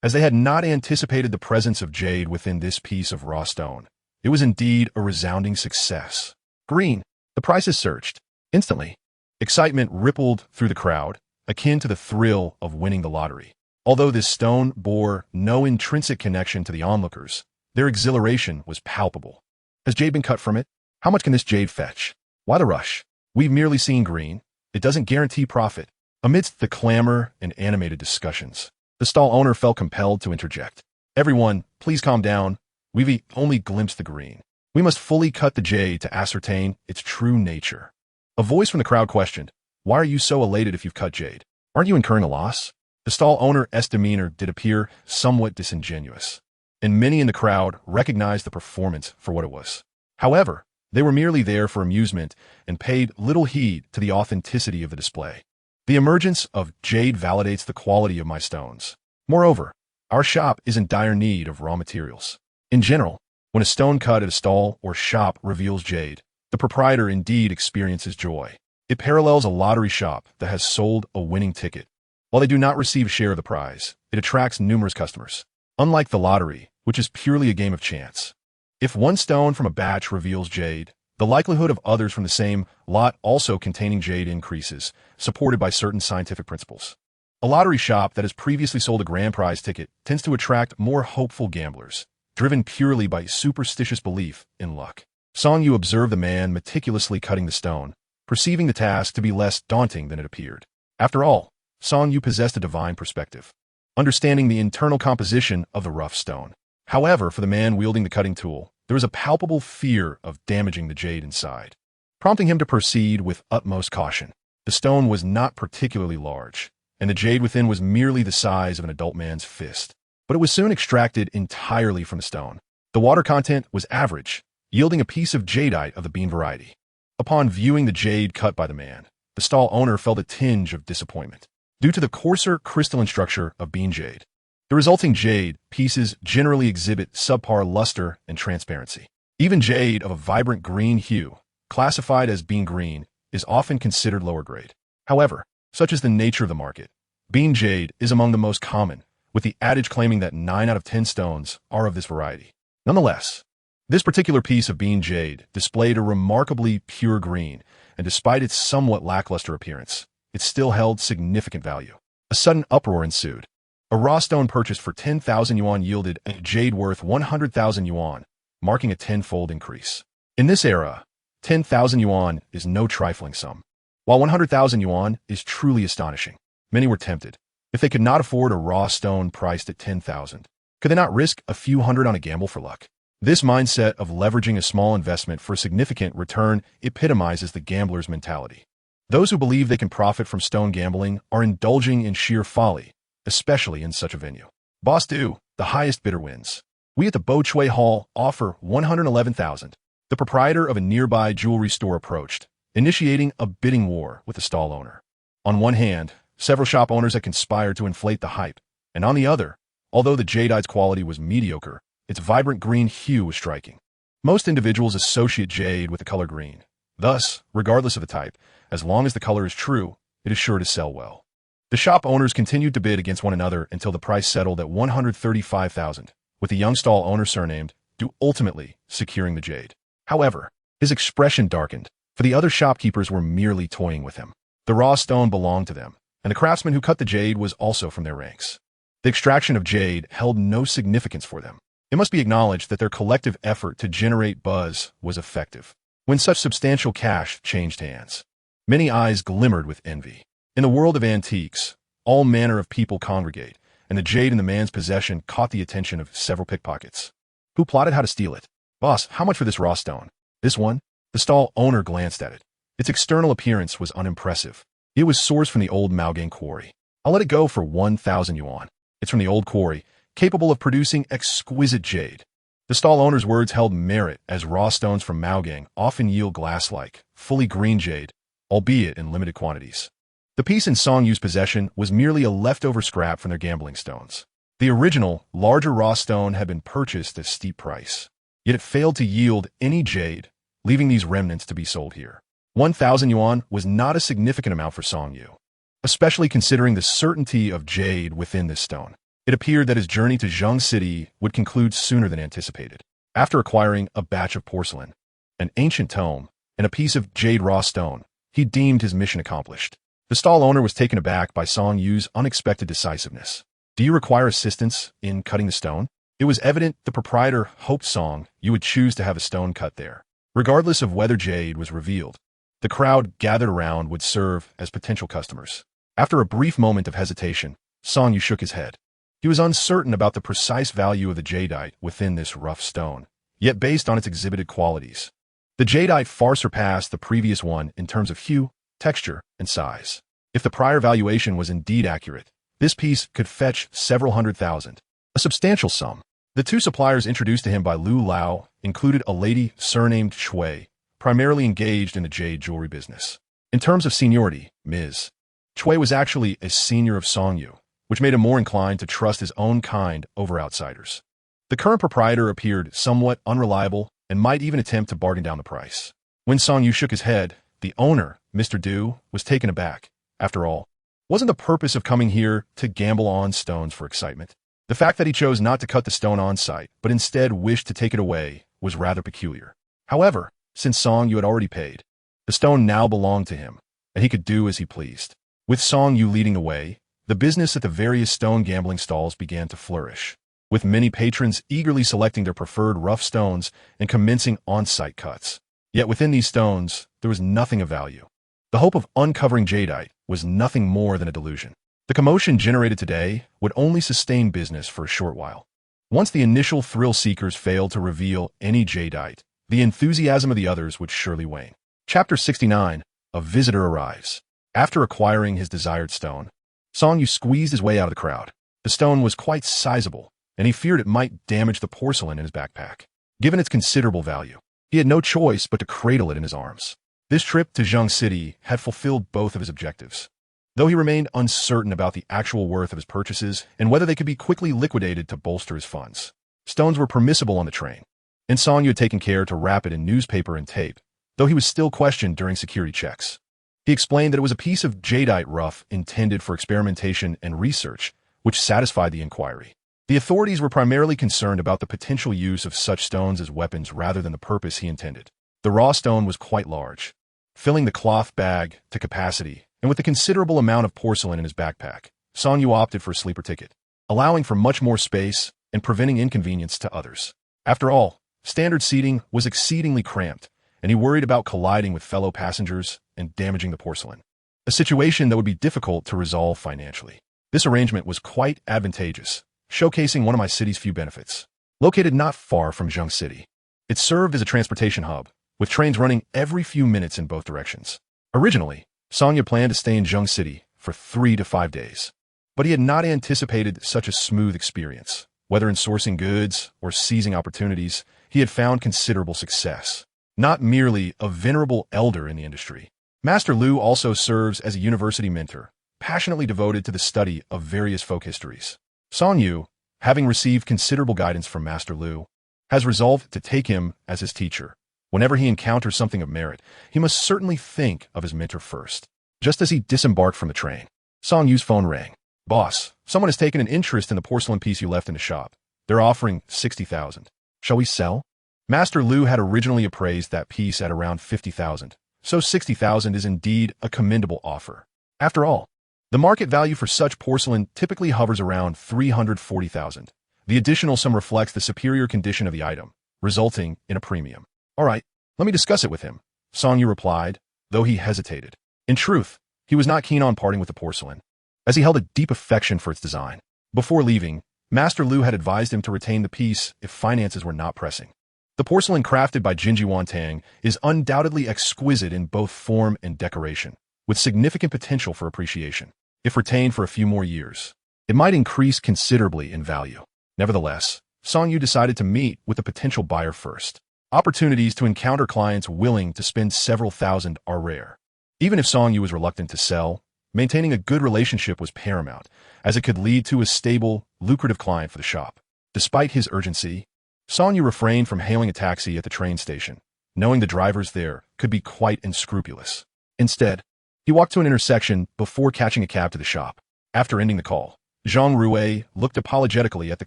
as they had not anticipated the presence of jade within this piece of raw stone. It was indeed a resounding success. Green. The prices surged. Instantly, excitement rippled through the crowd, akin to the thrill of winning the lottery. Although this stone bore no intrinsic connection to the onlookers, their exhilaration was palpable. Has jade been cut from it? How much can this jade fetch? Why the rush? We've merely seen green. It doesn't guarantee profit. Amidst the clamor and animated discussions, the stall owner felt compelled to interject. Everyone, please calm down. We've only glimpsed the green. We must fully cut the jade to ascertain its true nature. A voice from the crowd questioned, "Why are you so elated if you've cut jade? Aren't you incurring a loss?" The stall owner's demeanor did appear somewhat disingenuous, and many in the crowd recognized the performance for what it was. However, they were merely there for amusement and paid little heed to the authenticity of the display. The emergence of jade validates the quality of my stones. Moreover, our shop is in dire need of raw materials. In general, when a stone cut at a stall or shop reveals jade, the proprietor indeed experiences joy. It parallels a lottery shop that has sold a winning ticket. While they do not receive a share of the prize, it attracts numerous customers. Unlike the lottery, which is purely a game of chance. If one stone from a batch reveals jade, the likelihood of others from the same lot also containing jade increases, supported by certain scientific principles. A lottery shop that has previously sold a grand prize ticket tends to attract more hopeful gamblers, driven purely by superstitious belief in luck. Song Yu observed the man meticulously cutting the stone, perceiving the task to be less daunting than it appeared. After all, Song Yu possessed a divine perspective, understanding the internal composition of the rough stone. However, for the man wielding the cutting tool, there was a palpable fear of damaging the jade inside, prompting him to proceed with utmost caution. The stone was not particularly large, and the jade within was merely the size of an adult man's fist. But it was soon extracted entirely from the stone. The water content was average, yielding a piece of jadeite of the bean variety. Upon viewing the jade cut by the man, the stall owner felt a tinge of disappointment. Due to the coarser crystalline structure of bean jade, the resulting jade pieces generally exhibit subpar luster and transparency. Even jade of a vibrant green hue, classified as bean green, is often considered lower grade. However, such is the nature of the market. Bean jade is among the most common, with the adage claiming that 9 out of 10 stones are of this variety. Nonetheless, this particular piece of bean jade displayed a remarkably pure green, and despite its somewhat lackluster appearance, it still held significant value. A sudden uproar ensued. A raw stone purchased for 10,000 yuan yielded a jade worth 100,000 yuan, marking a tenfold increase. In this era, 10,000 yuan is no trifling sum. While 100,000 yuan is truly astonishing, many were tempted. If they could not afford a raw stone priced at 10,000, could they not risk a few hundred on a gamble for luck? This mindset of leveraging a small investment for a significant return epitomizes the gambler's mentality. Those who believe they can profit from stone gambling are indulging in sheer folly, especially in such a venue. Boss Do, the highest bidder wins. We at the Bo Chui Hall offer 111,000. The proprietor of a nearby jewelry store approached, initiating a bidding war with the stall owner. On one hand, several shop owners had conspired to inflate the hype, and on the other, although the jadeite's quality was mediocre, its vibrant green hue was striking. Most individuals associate jade with the color green, Thus, regardless of the type, as long as the color is true, it is sure to sell well. The shop owners continued to bid against one another until the price settled at 135,000, with the young stall owner surnamed Du ultimately securing the jade. However, his expression darkened, for the other shopkeepers were merely toying with him. The raw stone belonged to them, and the craftsman who cut the jade was also from their ranks. The extraction of jade held no significance for them. It must be acknowledged that their collective effort to generate buzz was effective. When such substantial cash changed hands, many eyes glimmered with envy. In the world of antiques, all manner of people congregate, and the jade in the man's possession caught the attention of several pickpockets, who plotted how to steal it. "Boss, how much for this raw stone?" "This one?" The stall owner glanced at it. Its external appearance was unimpressive. It was sourced from the old Maogang quarry. "I'll let it go for 1,000 yuan. It's from the old quarry, capable of producing exquisite jade." The stall owner's words held merit, as raw stones from Maogang often yield glass-like, fully green jade, albeit in limited quantities. The piece in Song Yu's possession was merely a leftover scrap from their gambling stones. The original, larger raw stone had been purchased at a steep price, yet it failed to yield any jade, leaving these remnants to be sold here. 1,000 yuan was not a significant amount for Song Yu, especially considering the certainty of jade within this stone. It appeared that his journey to Zheng City would conclude sooner than anticipated. After acquiring a batch of porcelain, an ancient tome, and a piece of jade raw stone, he deemed his mission accomplished. The stall owner was taken aback by Song Yu's unexpected decisiveness. "Do you require assistance in cutting the stone?" It was evident the proprietor hoped Song Yu would choose to have a stone cut there. Regardless of whether jade was revealed, the crowd gathered around would serve as potential customers. After a brief moment of hesitation, Song Yu shook his head. He was uncertain about the precise value of the jadeite within this rough stone, yet based on its exhibited qualities, the jadeite far surpassed the previous one in terms of hue, texture, and size. If the prior valuation was indeed accurate, this piece could fetch several 100,000, a substantial sum. The two suppliers introduced to him by Lu Lao included a lady surnamed Shui, primarily engaged in the jade jewelry business. In terms of seniority, Ms. Shui was actually a senior of Song Yu, which made him more inclined to trust his own kind over outsiders. The current proprietor appeared somewhat unreliable and might even attempt to bargain down the price. When Song Yu shook his head, the owner, Mr. Du, was taken aback. After all, wasn't the purpose of coming here to gamble on stones for excitement? The fact that he chose not to cut the stone on site, but instead wished to take it away, was rather peculiar. However, since Song Yu had already paid, the stone now belonged to him, and he could do as he pleased. With Song Yu leading the way, the business at the various stone gambling stalls began to flourish, with many patrons eagerly selecting their preferred rough stones and commencing on-site cuts. Yet within these stones, there was nothing of value. The hope of uncovering jadeite was nothing more than a delusion. The commotion generated today would only sustain business for a short while. Once the initial thrill-seekers failed to reveal any jadeite, the enthusiasm of the others would surely wane. Chapter 69. A visitor arrives. After acquiring his desired stone, Song Yu squeezed his way out of the crowd. The stone was quite sizable, and he feared it might damage the porcelain in his backpack. Given its considerable value, he had no choice but to cradle it in his arms. This trip to Zheng City had fulfilled both of his objectives. Though he remained uncertain about the actual worth of his purchases and whether they could be quickly liquidated to bolster his funds, stones were permissible on the train, and Song Yu had taken care to wrap it in newspaper and tape, though he was still questioned during security checks. He explained that it was a piece of jadeite rough intended for experimentation and research, which satisfied the inquiry. The authorities were primarily concerned about the potential use of such stones as weapons rather than the purpose he intended. The raw stone was quite large, filling the cloth bag to capacity, and with a considerable amount of porcelain in his backpack, Song Yu opted for a sleeper ticket, allowing for much more space and preventing inconvenience to others. After all, standard seating was exceedingly cramped, and he worried about colliding with fellow passengers and damaging the porcelain, a situation that would be difficult to resolve financially. This arrangement was quite advantageous, showcasing one of my city's few benefits. Located not far from Zheng City, it served as a transportation hub, with trains running every few minutes in both directions. Originally, Song Yu planned to stay in Zheng City for 3 to 5 days, but he had not anticipated such a smooth experience. Whether in sourcing goods or seizing opportunities, he had found considerable success. Not merely a venerable elder in the industry, Master Lu also serves as a university mentor, passionately devoted to the study of various folk histories. Song Yu, having received considerable guidance from Master Lu, has resolved to take him as his teacher, Whenever he encounters something of merit, he must certainly think of his mentor first. Just as he disembarked from the train, Song Yu's phone rang. "Boss, someone has taken an interest in the porcelain piece you left in the shop. They're offering 60,000. Shall we sell?" Master Lu had originally appraised that piece at around 50,000, so 60,000 is indeed a commendable offer. After all, the market value for such porcelain typically hovers around 340,000. The additional sum reflects the superior condition of the item, resulting in a premium. "All right, let me discuss it with him," Song Yu replied, though he hesitated. In truth, he was not keen on parting with the porcelain, as he held a deep affection for its design. Before leaving, Master Lu had advised him to retain the piece if finances were not pressing. The porcelain crafted by Jinji Wantang is undoubtedly exquisite in both form and decoration, with significant potential for appreciation. If retained for a few more years, it might increase considerably in value. Nevertheless, Song Yu decided to meet with the potential buyer first. Opportunities to encounter clients willing to spend several thousand are rare. Even if Song Yu was reluctant to sell, maintaining a good relationship was paramount, as it could lead to a stable, lucrative client for the shop. Despite his urgency, Song Yu refrained from hailing a taxi at the train station, knowing the drivers there could be quite unscrupulous. Instead, he walked to an intersection before catching a cab to the shop. After ending the call, Zhang Rui looked apologetically at the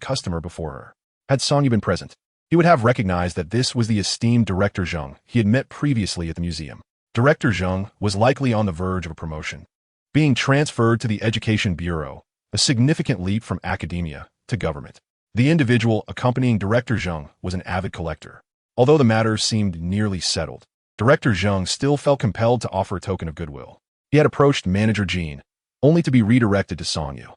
customer before her. Had Song Yu been present, he would have recognized that this was the esteemed Director Zhang he had met previously at the museum. Director Zhang was likely on the verge of a promotion, being transferred to the Education Bureau, a significant leap from academia to government. The individual accompanying Director Zhang was an avid collector. Although the matter seemed nearly settled, Director Zhang still felt compelled to offer a token of goodwill. He had approached Manager Jean, only to be redirected to Song Yu.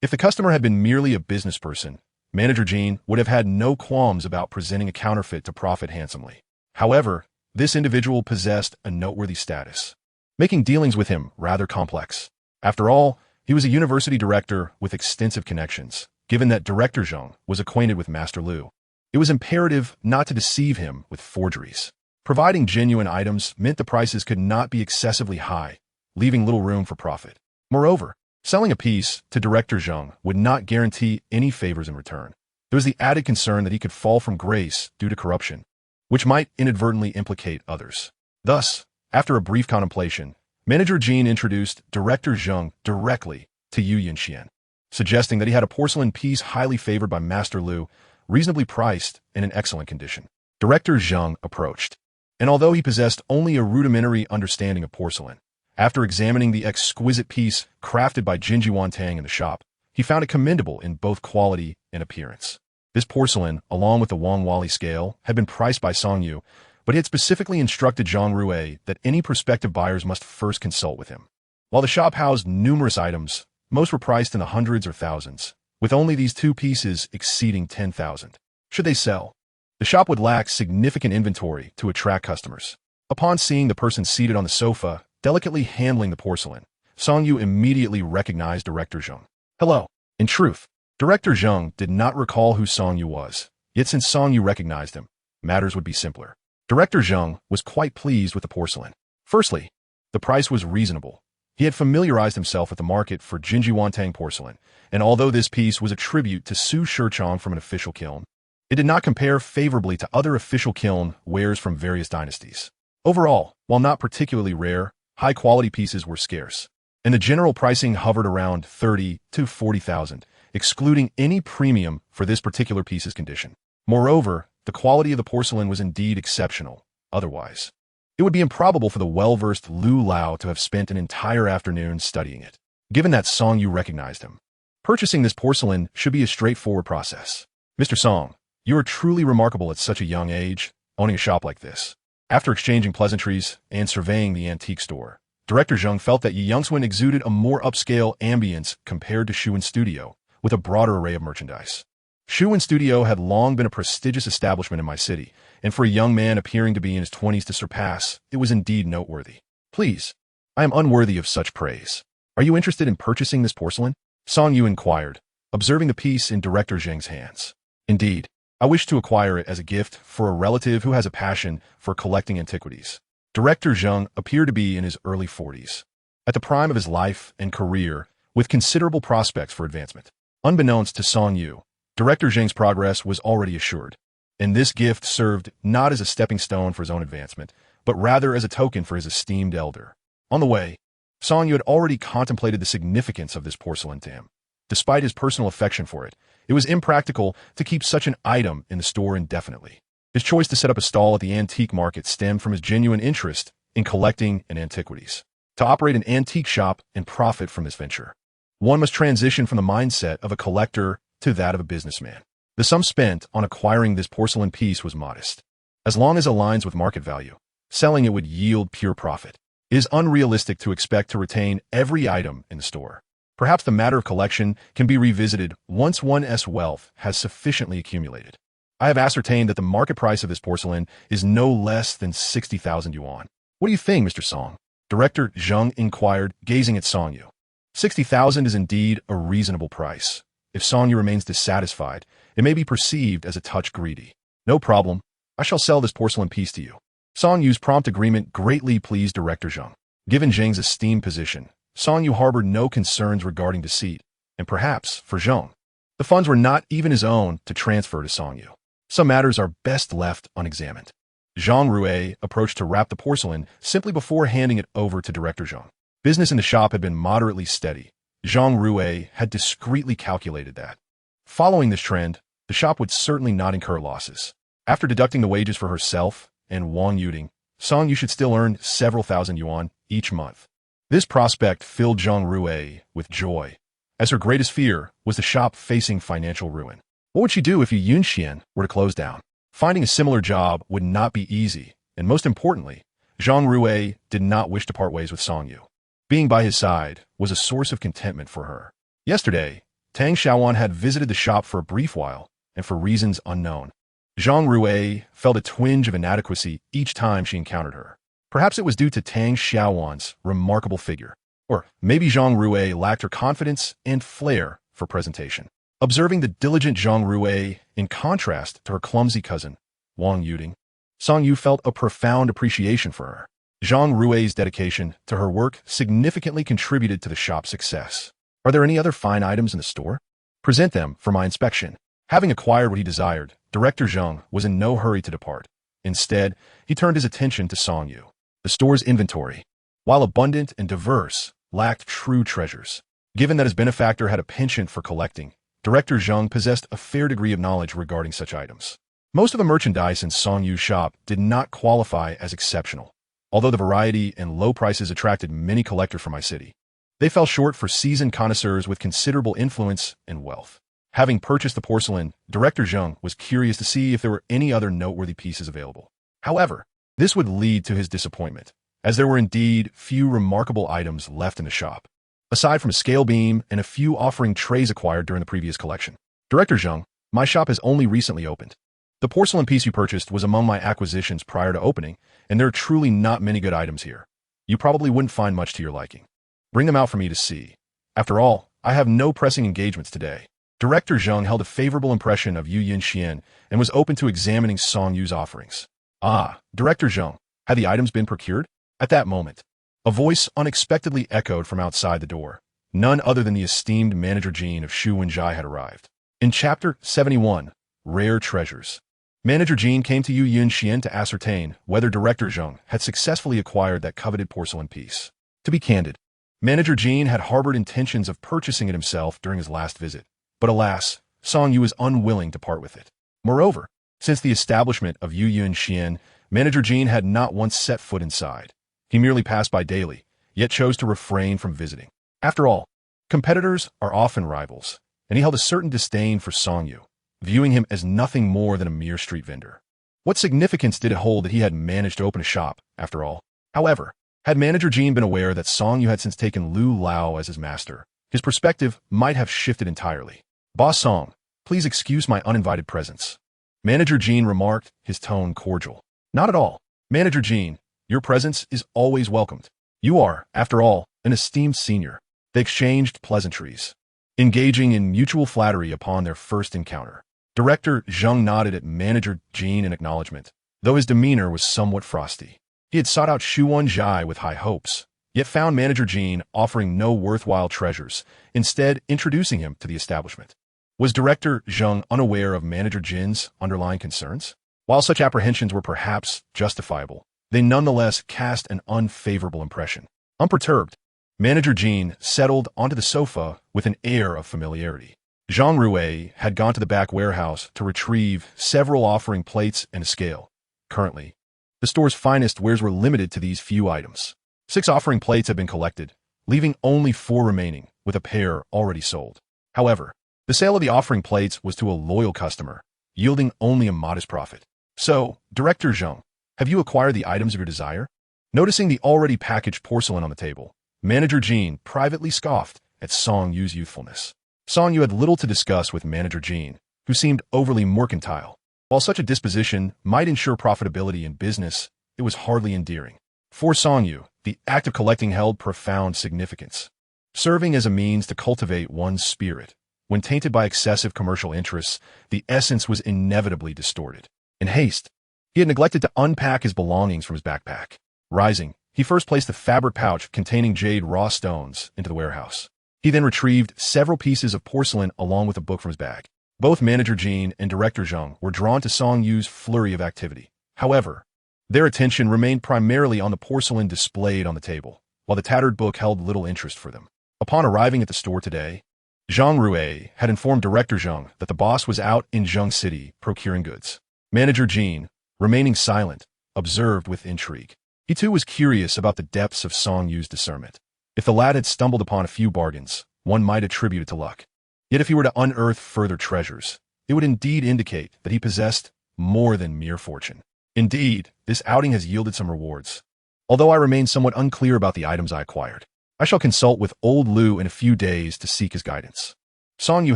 If the customer had been merely a business person, Manager Jean would have had no qualms about presenting a counterfeit to profit handsomely. However, this individual possessed a noteworthy status, making dealings with him rather complex. After all, he was a university director with extensive connections. Given that Director Zhang was acquainted with Master Lu, it was imperative not to deceive him with forgeries. Providing genuine items meant the prices could not be excessively high, leaving little room for profit. Moreover, selling a piece to Director Zhang would not guarantee any favors in return. There was the added concern that he could fall from grace due to corruption, which might inadvertently implicate others. Thus, after a brief contemplation, Manager Jean introduced Director Zhang directly to Yu Yinxian, suggesting that he had a porcelain piece highly favored by Master Lu, reasonably priced and in excellent condition. Director Zhang approached, and although he possessed only a rudimentary understanding of porcelain, after examining the exquisite piece crafted by Jinji Wantang in the shop, he found it commendable in both quality and appearance. This porcelain, along with the Wang Wali scale, had been priced by Song Yu, but he had specifically instructed Zhang Rui that any prospective buyers must first consult with him. While the shop housed numerous items, most were priced in the hundreds or thousands, with only these two pieces exceeding 10,000. Should they sell, the shop would lack significant inventory to attract customers. Upon seeing the person seated on the sofa, delicately handling the porcelain, Song Yu immediately recognized Director Zhang. Hello. In truth, Director Zhang did not recall who Song Yu was, yet since Song Yu recognized him, matters would be simpler. Director Zhang was quite pleased with the porcelain. Firstly, the price was reasonable. He had familiarized himself with the market for Jinji Wantang porcelain, and although this piece was a tribute to Su Shichong from an official kiln, it did not compare favorably to other official kiln wares from various dynasties. Overall, while not particularly rare, high-quality pieces were scarce, and the general pricing hovered around 30 to 40,000, excluding any premium for this particular piece's condition. Moreover, the quality of the porcelain was indeed exceptional. Otherwise, it would be improbable for the well-versed Lu Lao to have spent an entire afternoon studying it. Given that Song Yu recognized him, purchasing this porcelain should be a straightforward process. Mr. Song, you are truly remarkable at such a young age, owning a shop like this. After exchanging pleasantries and surveying the antique store, Director Zhang felt that Yi Youngswen exuded a more upscale ambience compared to Shuwen Studio, with a broader array of merchandise. Shuwen Studio had long been a prestigious establishment in my city, and for a young man appearing to be in his 20s to surpass, it was indeed noteworthy. Please, I am unworthy of such praise. Are you interested in purchasing this porcelain? Song Yu inquired, observing the piece in Director Zhang's hands. Indeed, I wish to acquire it as a gift for a relative who has a passion for collecting antiquities. Director Zhang appeared to be in his early 40s, at the prime of his life and career, with considerable prospects for advancement. Unbeknownst to Song Yu, Director Zhang's progress was already assured. and this gift served not as a stepping stone for his own advancement, but rather as a token for his esteemed elder. On the way, Song Yu had already contemplated the significance of this porcelain to him. Despite his personal affection for it, it was impractical to keep such an item in the store indefinitely. His choice to set up a stall at the antique market stemmed from his genuine interest in collecting and antiquities. To operate an antique shop and profit from this venture, one must transition from the mindset of a collector to that of a businessman. The sum spent on acquiring this porcelain piece was modest. As long as it aligns with market value, selling it would yield pure profit. It is unrealistic to expect to retain every item in the store. Perhaps the matter of collection can be revisited once one's wealth has sufficiently accumulated. I have ascertained that the market price of this porcelain is no less than 60,000 yuan. What do you think, Mr. Song? Director Zheng inquired, gazing at Song Yu. 60,000 is indeed a reasonable price. If Song Yu remains dissatisfied, it may be perceived as a touch greedy. No problem. I shall sell this porcelain piece to you. Song Yu's prompt agreement greatly pleased Director Zheng. Given Zheng's esteemed position, Song Yu harbored no concerns regarding deceit, and perhaps, for Zheng, the funds were not even his own to transfer to Song Yu. Some matters are best left unexamined. Zhang Rue approached to wrap the porcelain simply before handing it over to Director Zheng. Business in the shop had been moderately steady. Zhang Rue had discreetly calculated that. Following this trend, the shop would certainly not incur losses. After deducting the wages for herself and Wang Yuding, Song Yu should still earn several thousand yuan each month. This prospect filled Zhang Rue with joy, as her greatest fear was the shop facing financial ruin. What would she do if Yu Yunxian were to close down? Finding a similar job would not be easy, and most importantly, Zhang Rue did not wish to part ways with Song Yu. Being by his side was a source of contentment for her. Yesterday, Tang Xiaowan had visited the shop for a brief while, and for reasons unknown. Zhang Rue felt a twinge of inadequacy each time she encountered her. Perhaps it was due to Tang Xiaowan's remarkable figure, or maybe Zhang Rue lacked her confidence and flair for presentation. Observing the diligent Zhang Rue in contrast to her clumsy cousin, Wang Yuding, Song Yu felt a profound appreciation for her. Zhang Rue's dedication to her work significantly contributed to the shop's success. Are there any other fine items in the store? Present them for my inspection. Having acquired what he desired, Director Zheng was in no hurry to depart. Instead, he turned his attention to Song Yu. The store's inventory, while abundant and diverse, lacked true treasures. Given that his benefactor had a penchant for collecting, Director Zheng possessed a fair degree of knowledge regarding such items. Most of the merchandise in Song Yu's shop did not qualify as exceptional. Although the variety and low prices attracted many collectors from my city, they fell short for seasoned connoisseurs with considerable influence and wealth. Having purchased the porcelain, Director Zheng was curious to see if there were any other noteworthy pieces available. However, this would lead to his disappointment, as there were indeed few remarkable items left in the shop, aside from a scale beam and a few offering trays acquired during the previous collection. Director Zheng, my shop has only recently opened. The porcelain piece you purchased was among my acquisitions prior to opening, and there are truly not many good items here. You probably wouldn't find much to your liking. Bring them out for me to see. After all, I have no pressing engagements today. Director Zheng held a favorable impression of Yu Yunxian and was open to examining Song Yu's offerings. Ah, Director Zheng, had the items been procured? At that moment, a voice unexpectedly echoed from outside the door. None other than the esteemed Manager Jean of Shu Wenjai had arrived. In Chapter 71, Rare Treasures, Manager Jean came to Yu Yunxian to ascertain whether Director Zheng had successfully acquired that coveted porcelain piece. To be candid, Manager Jean had harbored intentions of purchasing it himself during his last visit, but alas, Song Yu was unwilling to part with it. Moreover, since the establishment of Yu Yunxian, Manager Jean had not once set foot inside. He merely passed by daily, yet chose to refrain from visiting. After all, competitors are often rivals, and he held a certain disdain for Song Yu, viewing him as nothing more than a mere street vendor. What significance did it hold that he had managed to open a shop, after all? However, had Manager Jean been aware that Song Yu had since taken Lu Lao as his master, his perspective might have shifted entirely. Boss Song, please excuse my uninvited presence. Manager Jean remarked, his tone cordial. Not at all. Manager Jean, your presence is always welcomed. You are, after all, an esteemed senior. They exchanged pleasantries, engaging in mutual flattery upon their first encounter. Director Zheng nodded at Manager Jean in acknowledgement, though his demeanor was somewhat frosty. He had sought out Shu Wenjai with high hopes, yet found Manager Jean offering no worthwhile treasures, instead introducing him to the establishment. Was director Zheng unaware of manager Jin's underlying concerns? While such apprehensions were perhaps justifiable, they nonetheless cast an unfavorable impression. Unperturbed, manager Jin settled onto the sofa with an air of familiarity. Zhang Rui had gone to the back warehouse to retrieve several offering plates and a scale. Currently, the store's finest wares were limited to these few items. 6 offering plates had been collected, leaving only 4 remaining, with a pair already sold. However, the sale of the offering plates was to a loyal customer, yielding only a modest profit. So, Director Zheng, have you acquired the items of your desire? Noticing the already packaged porcelain on the table, Manager Jin privately scoffed at Song Yu's youthfulness. Song Yu had little to discuss with Manager Jin, who seemed overly mercantile. While such a disposition might ensure profitability in business, it was hardly endearing. For Song Yu, the act of collecting held profound significance, serving as a means to cultivate one's spirit. When tainted by excessive commercial interests, the essence was inevitably distorted. In haste, he had neglected to unpack his belongings from his backpack. Rising, he first placed the fabric pouch containing jade raw stones into the warehouse. He then retrieved several pieces of porcelain along with a book from his bag. Both Manager Jin and Director Zheng were drawn to Song Yu's flurry of activity. However, their attention remained primarily on the porcelain displayed on the table, while the tattered book held little interest for them. Upon arriving at the store today, Zhang Rui had informed Director Zheng that the boss was out in Zheng City procuring goods. Manager Jin, remaining silent, observed with intrigue. He too was curious about the depths of Song Yu's discernment. If the lad had stumbled upon a few bargains, one might attribute it to luck. Yet if he were to unearth further treasures, it would indeed indicate that he possessed more than mere fortune. Indeed, this outing has yielded some rewards. Although I remain somewhat unclear about the items I acquired, I shall consult with old Lu in a few days to seek his guidance. Song Yu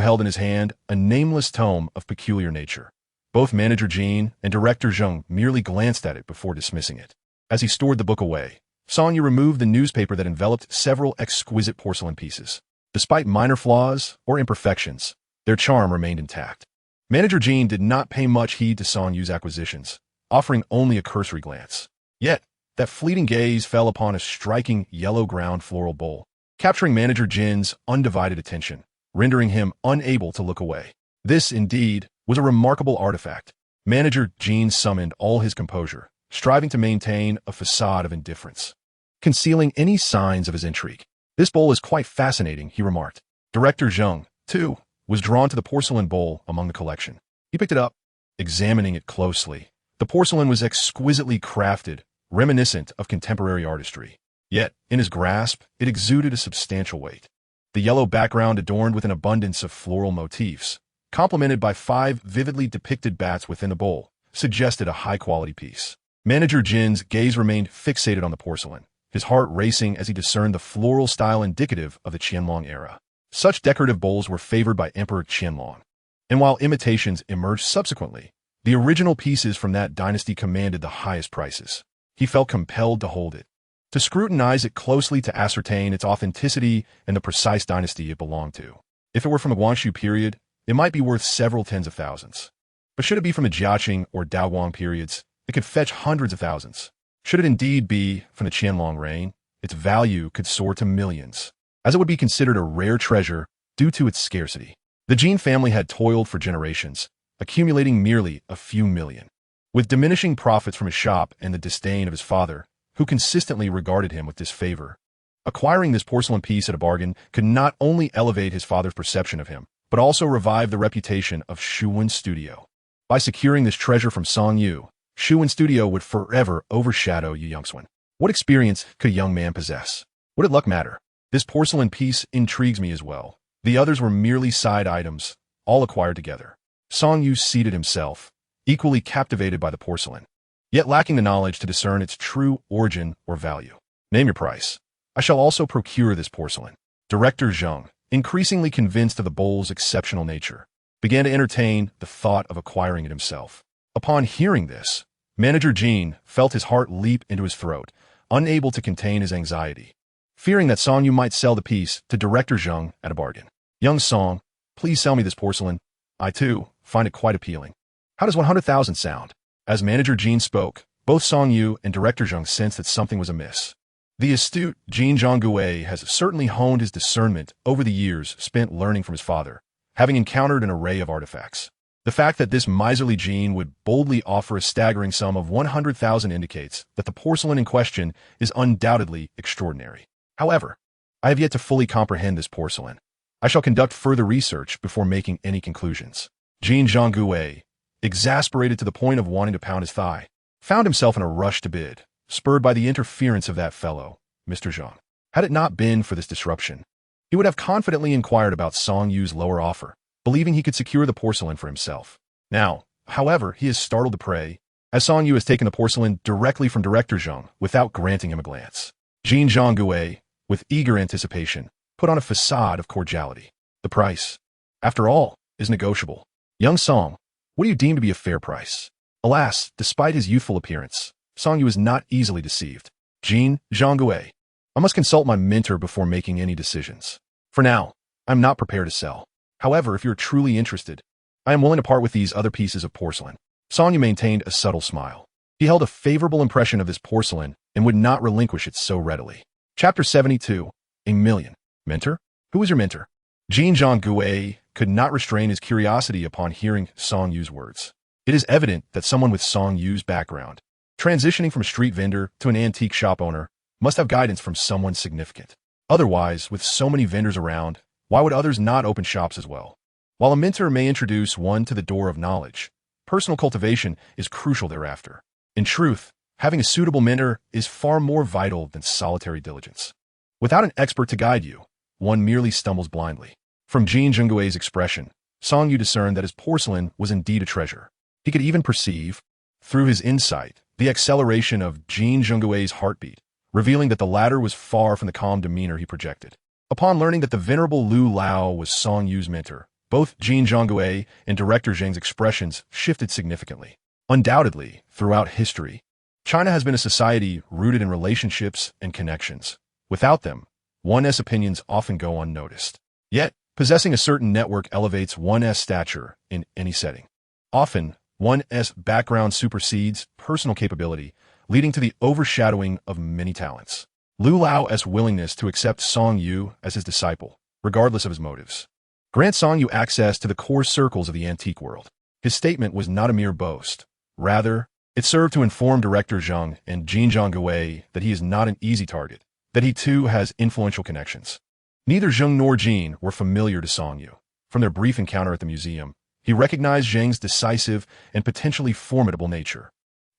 held in his hand a nameless tome of peculiar nature. Both Manager Jin and Director Zheng merely glanced at it before dismissing it. As he stored the book away, Song Yu removed the newspaper that enveloped several exquisite porcelain pieces. Despite minor flaws or imperfections, their charm remained intact. Manager Jin did not pay much heed to Song Yu's acquisitions, offering only a cursory glance. Yet, that fleeting gaze fell upon a striking yellow ground floral bowl, capturing Manager Jin's undivided attention, rendering him unable to look away. This, indeed, was a remarkable artifact. Manager Jin summoned all his composure, striving to maintain a facade of indifference, concealing any signs of his intrigue. This bowl is quite fascinating, he remarked. Director Zheng, too, was drawn to the porcelain bowl among the collection. He picked it up, examining it closely. The porcelain was exquisitely crafted, reminiscent of contemporary artistry. Yet, in his grasp, it exuded a substantial weight. The yellow background adorned with an abundance of floral motifs, complemented by 5 vividly depicted bats within the bowl, suggested a high-quality piece. Manager Jin's gaze remained fixated on the porcelain, his heart racing as he discerned the floral style indicative of the Qianlong era. Such decorative bowls were favored by Emperor Qianlong, and while imitations emerged subsequently, the original pieces from that dynasty commanded the highest prices. He felt compelled to hold it, to scrutinize it closely to ascertain its authenticity and the precise dynasty it belonged to. If it were from the Guangxu period, it might be worth several tens of thousands. But should it be from the Jiaqing or Daoguang periods, it could fetch hundreds of thousands. Should it indeed be from the Qianlong reign, its value could soar to millions, as it would be considered a rare treasure due to its scarcity. The Jin family had toiled for generations, accumulating merely a few million. With diminishing profits from his shop and the disdain of his father, who consistently regarded him with disfavor, acquiring this porcelain piece at a bargain could not only elevate his father's perception of him, but also revive the reputation of Shuwen Studio. By securing this treasure from Song Yu, Shuwen Studio would forever overshadow Yu Youngswen. What experience could a young man possess? What did luck matter? This porcelain piece intrigues me as well. The others were merely side items, all acquired together. Song Yu seated himself, equally captivated by the porcelain, yet lacking the knowledge to discern its true origin or value. Name your price. I shall also procure this porcelain. Director Zheng, increasingly convinced of the bowl's exceptional nature, began to entertain the thought of acquiring it himself. Upon hearing this, Manager Jin felt his heart leap into his throat, unable to contain his anxiety, fearing that Song Yu might sell the piece to Director Zheng at a bargain. Young Song, please sell me this porcelain. I, too, find it quite appealing. How does 100,000 sound? As Manager Jin spoke, both Song Yu and Director Zheng sensed that something was amiss. The astute Jin Zhongguei has certainly honed his discernment over the years spent learning from his father. having encountered an array of artifacts. The fact that this miserly Jean would boldly offer a staggering sum of 100,000 indicates that the porcelain in question is undoubtedly extraordinary. However, I have yet to fully comprehend this porcelain. I shall conduct further research before making any conclusions. Jean Zhongguo, exasperated to the point of wanting to pound his thigh, found himself in a rush to bid, spurred by the interference of that fellow, Mr. Zhang. Had it not been for this disruption, he would have confidently inquired about Song Yu's lower offer, believing he could secure the porcelain for himself. Now, however, he is startled to prey, as Song Yu has taken the porcelain directly from Director Zhang without granting him a glance. Jean Zhongguo, with eager anticipation, put on a facade of cordiality. The price, after all, is negotiable. Young Song, what do you deem to be a fair price? Alas, despite his youthful appearance, Song Yu is not easily deceived. Jean Zhongguo, I must consult my mentor before making any decisions. For now, I'm not prepared to sell. However, if you're truly interested, I am willing to part with these other pieces of porcelain. Song Yu maintained a subtle smile. He held a favorable impression of this porcelain and would not relinquish it so readily. Chapter 72, A Million. Mentor? Who is your mentor? Jean Zhongguo could not restrain his curiosity upon hearing Song Yu's words. It is evident that someone with Song Yu's background, transitioning from a street vendor to an antique shop owner, must have guidance from someone significant. Otherwise, with so many vendors around, why would others not open shops as well? While a mentor may introduce one to the door of knowledge, personal cultivation is crucial thereafter. In truth, having a suitable mentor is far more vital than solitary diligence. Without an expert to guide you, one merely stumbles blindly. From Jean Zhongguo's expression, Song Yu discerned that his porcelain was indeed a treasure. He could even perceive, through his insight, the acceleration of Jean Zhongguo's heartbeat, revealing that the latter was far from the calm demeanor he projected. Upon learning that the venerable Lu Lao was Song Yu's mentor, both Jean Zhongguo and Director Zhang's expressions shifted significantly. Undoubtedly, throughout history, China has been a society rooted in relationships and connections. Without them, one's opinions often go unnoticed. Yet, possessing a certain network elevates one's stature in any setting. Often, one's background supersedes personal capability, leading to the overshadowing of many talents. Lu Lao's willingness to accept Song Yu as his disciple, regardless of his motives, grants Song Yu access to the core circles of the antique world. His statement was not a mere boast. Rather, it served to inform Director Zhang and Jean Zhongguo that he is not an easy target, that he too has influential connections. Neither Zhang nor Jean were familiar to Song Yu. From their brief encounter at the museum, he recognized Zhang's decisive and potentially formidable nature.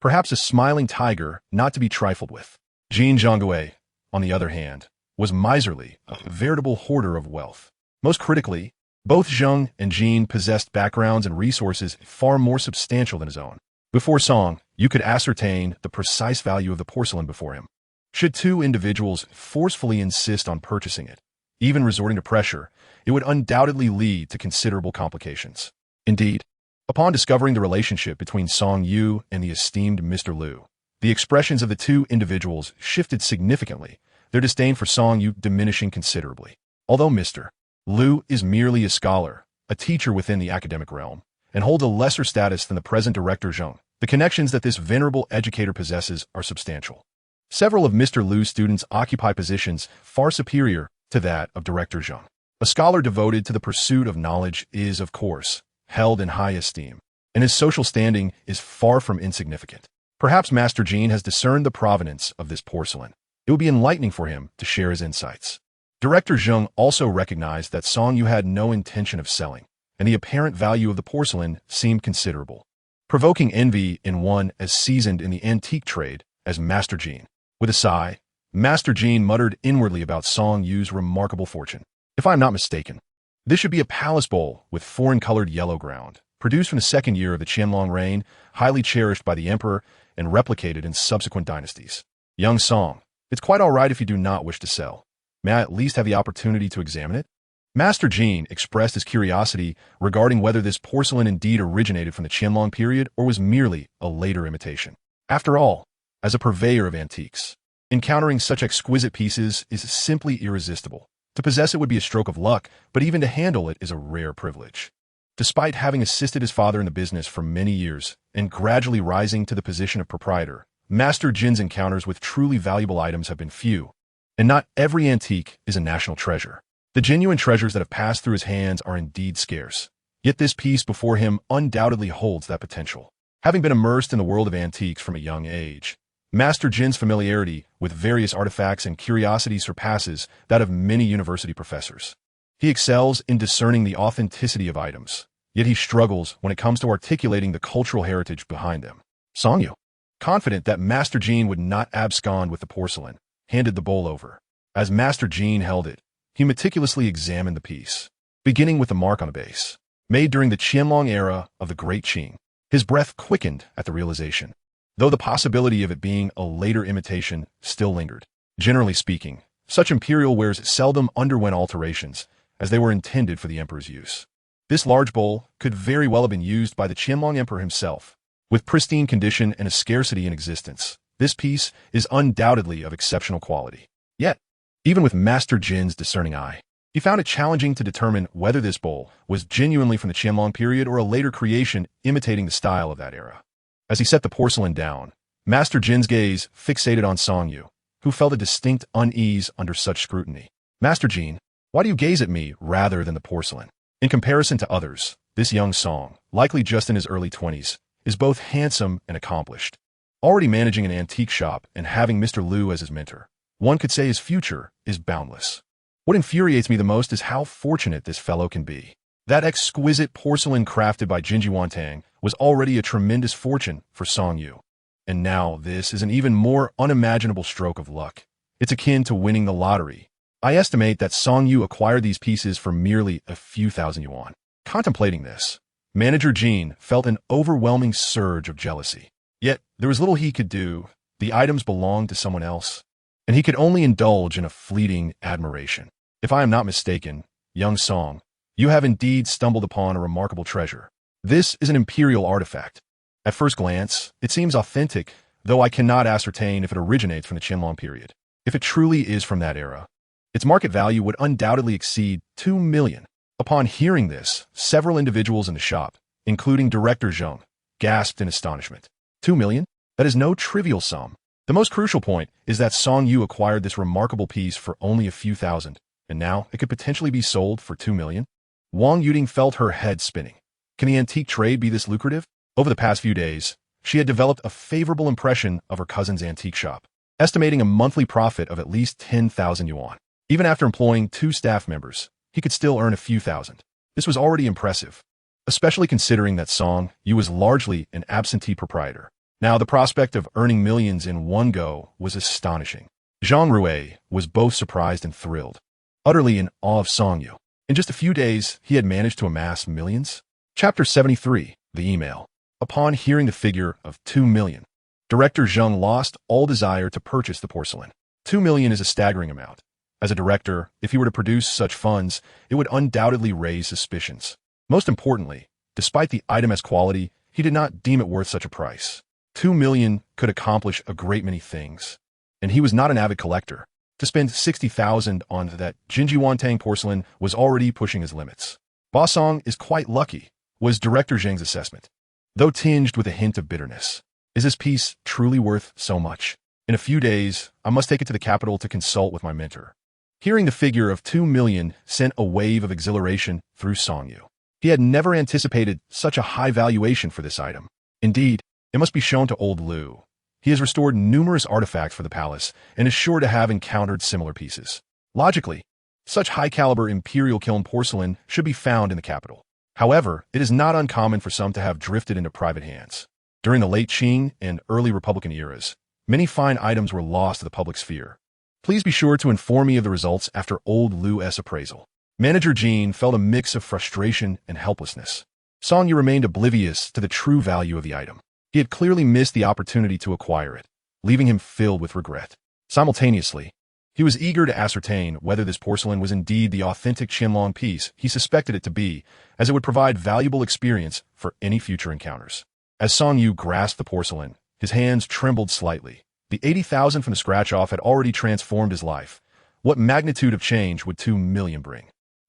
Perhaps a smiling tiger not to be trifled with. Jean Zhongguo, on the other hand, was miserly, a veritable hoarder of wealth. Most critically, both Zhang and Jean possessed backgrounds and resources far more substantial than his own. Before Song, you could ascertain the precise value of the porcelain before him. Should two individuals forcefully insist on purchasing it, even resorting to pressure, it would undoubtedly lead to considerable complications. Indeed, upon discovering the relationship between Song Yu and the esteemed Mr. Lu, the expressions of the two individuals shifted significantly, their disdain for Song Yu diminishing considerably. Although Mr. Lu is merely a scholar, a teacher within the academic realm, and holds a lesser status than the present Director Zhang, the connections that this venerable educator possesses are substantial. Several of Mr. Lu's students occupy positions far superior to that of Director Zhang. A scholar devoted to the pursuit of knowledge is, of course, held in high esteem, and his social standing is far from insignificant. Perhaps Master Jean has discerned the provenance of this porcelain. It would be enlightening for him to share his insights. Director Zhang also recognized that Song Yu had no intention of selling, and the apparent value of the porcelain seemed considerable, provoking envy in one as seasoned in the antique trade as Master Jean. With a sigh, Master Jean muttered inwardly about Song Yu's remarkable fortune. If I am not mistaken, this should be a palace bowl with foreign-colored yellow ground, produced from the second year of the Qianlong reign, highly cherished by the emperor and replicated in subsequent dynasties. Young Song, it's quite all right if you do not wish to sell. May I at least have the opportunity to examine it? Master Jean expressed his curiosity regarding whether this porcelain indeed originated from the Qianlong period or was merely a later imitation. After all, as a purveyor of antiques, encountering such exquisite pieces is simply irresistible. To possess it would be a stroke of luck, but even to handle it is a rare privilege. Despite having assisted his father in the business for many years and gradually rising to the position of proprietor, Master Jin's encounters with truly valuable items have been few, and not every antique is a national treasure. The genuine treasures that have passed through his hands are indeed scarce. Yet this piece before him undoubtedly holds that potential. Having been immersed in the world of antiques from a young age, Master Jin's familiarity with various artifacts and curiosities surpasses that of many university professors. He excels in discerning the authenticity of items, yet he struggles when it comes to articulating the cultural heritage behind them. Songyu, confident that Master Jin would not abscond with the porcelain, handed the bowl over. As Master Jin held it, he meticulously examined the piece, beginning with the mark on the base, made during the Qianlong era of the Great Qing. His breath quickened at the realization, though the possibility of it being a later imitation still lingered. Generally speaking, such imperial wares seldom underwent alterations, as they were intended for the emperor's use. This large bowl could very well have been used by the Qianlong emperor himself. With pristine condition and a scarcity in existence, this piece is undoubtedly of exceptional quality. Yet, even with Master Jin's discerning eye, he found it challenging to determine whether this bowl was genuinely from the Qianlong period or a later creation imitating the style of that era. As he set the porcelain down, Master Jin's gaze fixated on Songyu, who felt a distinct unease under such scrutiny. Master Jin, why do you gaze at me rather than the porcelain? In comparison to others, this young Song, likely just in his early 20s, is both handsome and accomplished. Already managing an antique shop and having Mr. Liu as his mentor, one could say his future is boundless. What infuriates me the most is how fortunate this fellow can be. That exquisite porcelain crafted by Jinji Wantang was already a tremendous fortune for Songyu. And now this is an even more unimaginable stroke of luck. It's akin to winning the lottery. I estimate that Songyu acquired these pieces for merely a few thousand yuan. Contemplating this, Manager Jin felt an overwhelming surge of jealousy. Yet, there was little he could do. The items belonged to someone else, and he could only indulge in a fleeting admiration. If I am not mistaken, young Song, you have indeed stumbled upon a remarkable treasure. This is an imperial artifact. At first glance, it seems authentic, though I cannot ascertain if it originates from the Qianlong period. If it truly is from that era, its market value would undoubtedly exceed 2 million. Upon hearing this, several individuals in the shop, including Director Zheng, gasped in astonishment. 2 million? That is no trivial sum. The most crucial point is that Songyu acquired this remarkable piece for only a few thousand, and now it could potentially be sold for 2 million? Wang Yuding felt her head spinning. Can the antique trade be this lucrative? Over the past few days, she had developed a favorable impression of her cousin's antique shop, estimating a monthly profit of at least 10,000 yuan. Even after employing 2 staff members, he could still earn a few thousand. This was already impressive, especially considering that Song Yu was largely an absentee proprietor. Now the prospect of earning millions in one go was astonishing. Zhang Rui was both surprised and thrilled, utterly in awe of Songyu. In just a few days, he had managed to amass millions. Chapter 73, The Email. Upon hearing the figure of 2 million, Director Zheng lost all desire to purchase the porcelain. 2 million is a staggering amount. As a director, if he were to produce such funds, it would undoubtedly raise suspicions. Most importantly, despite the item's quality, he did not deem it worth such a price. 2 million could accomplish a great many things, and he was not an avid collector. To spend 60,000 on that Jinji Wantang porcelain was already pushing his limits. Basong is quite lucky, was Director Zheng's assessment, though tinged with a hint of bitterness. Is this piece truly worth so much? In a few days, I must take it to the capital to consult with my mentor. Hearing the figure of 2 million sent a wave of exhilaration through Songyu. He had never anticipated such a high valuation for this item. Indeed, it must be shown to old Liu. He has restored numerous artifacts for the palace and is sure to have encountered similar pieces. Logically, such high-caliber imperial kiln porcelain should be found in the capital. However, it is not uncommon for some to have drifted into private hands. During the late Qing and early Republican eras, many fine items were lost to the public sphere. Please be sure to inform me of the results after old Liu's appraisal. Manager Jin felt a mix of frustration and helplessness. Songyu remained oblivious to the true value of the item. He had clearly missed the opportunity to acquire it, leaving him filled with regret. Simultaneously, he was eager to ascertain whether this porcelain was indeed the authentic Qianlong piece he suspected it to be, as it would provide valuable experience for any future encounters. As Songyu grasped the porcelain, his hands trembled slightly. The 80,000 from the scratch-off had already transformed his life. What magnitude of change would 2 million bring?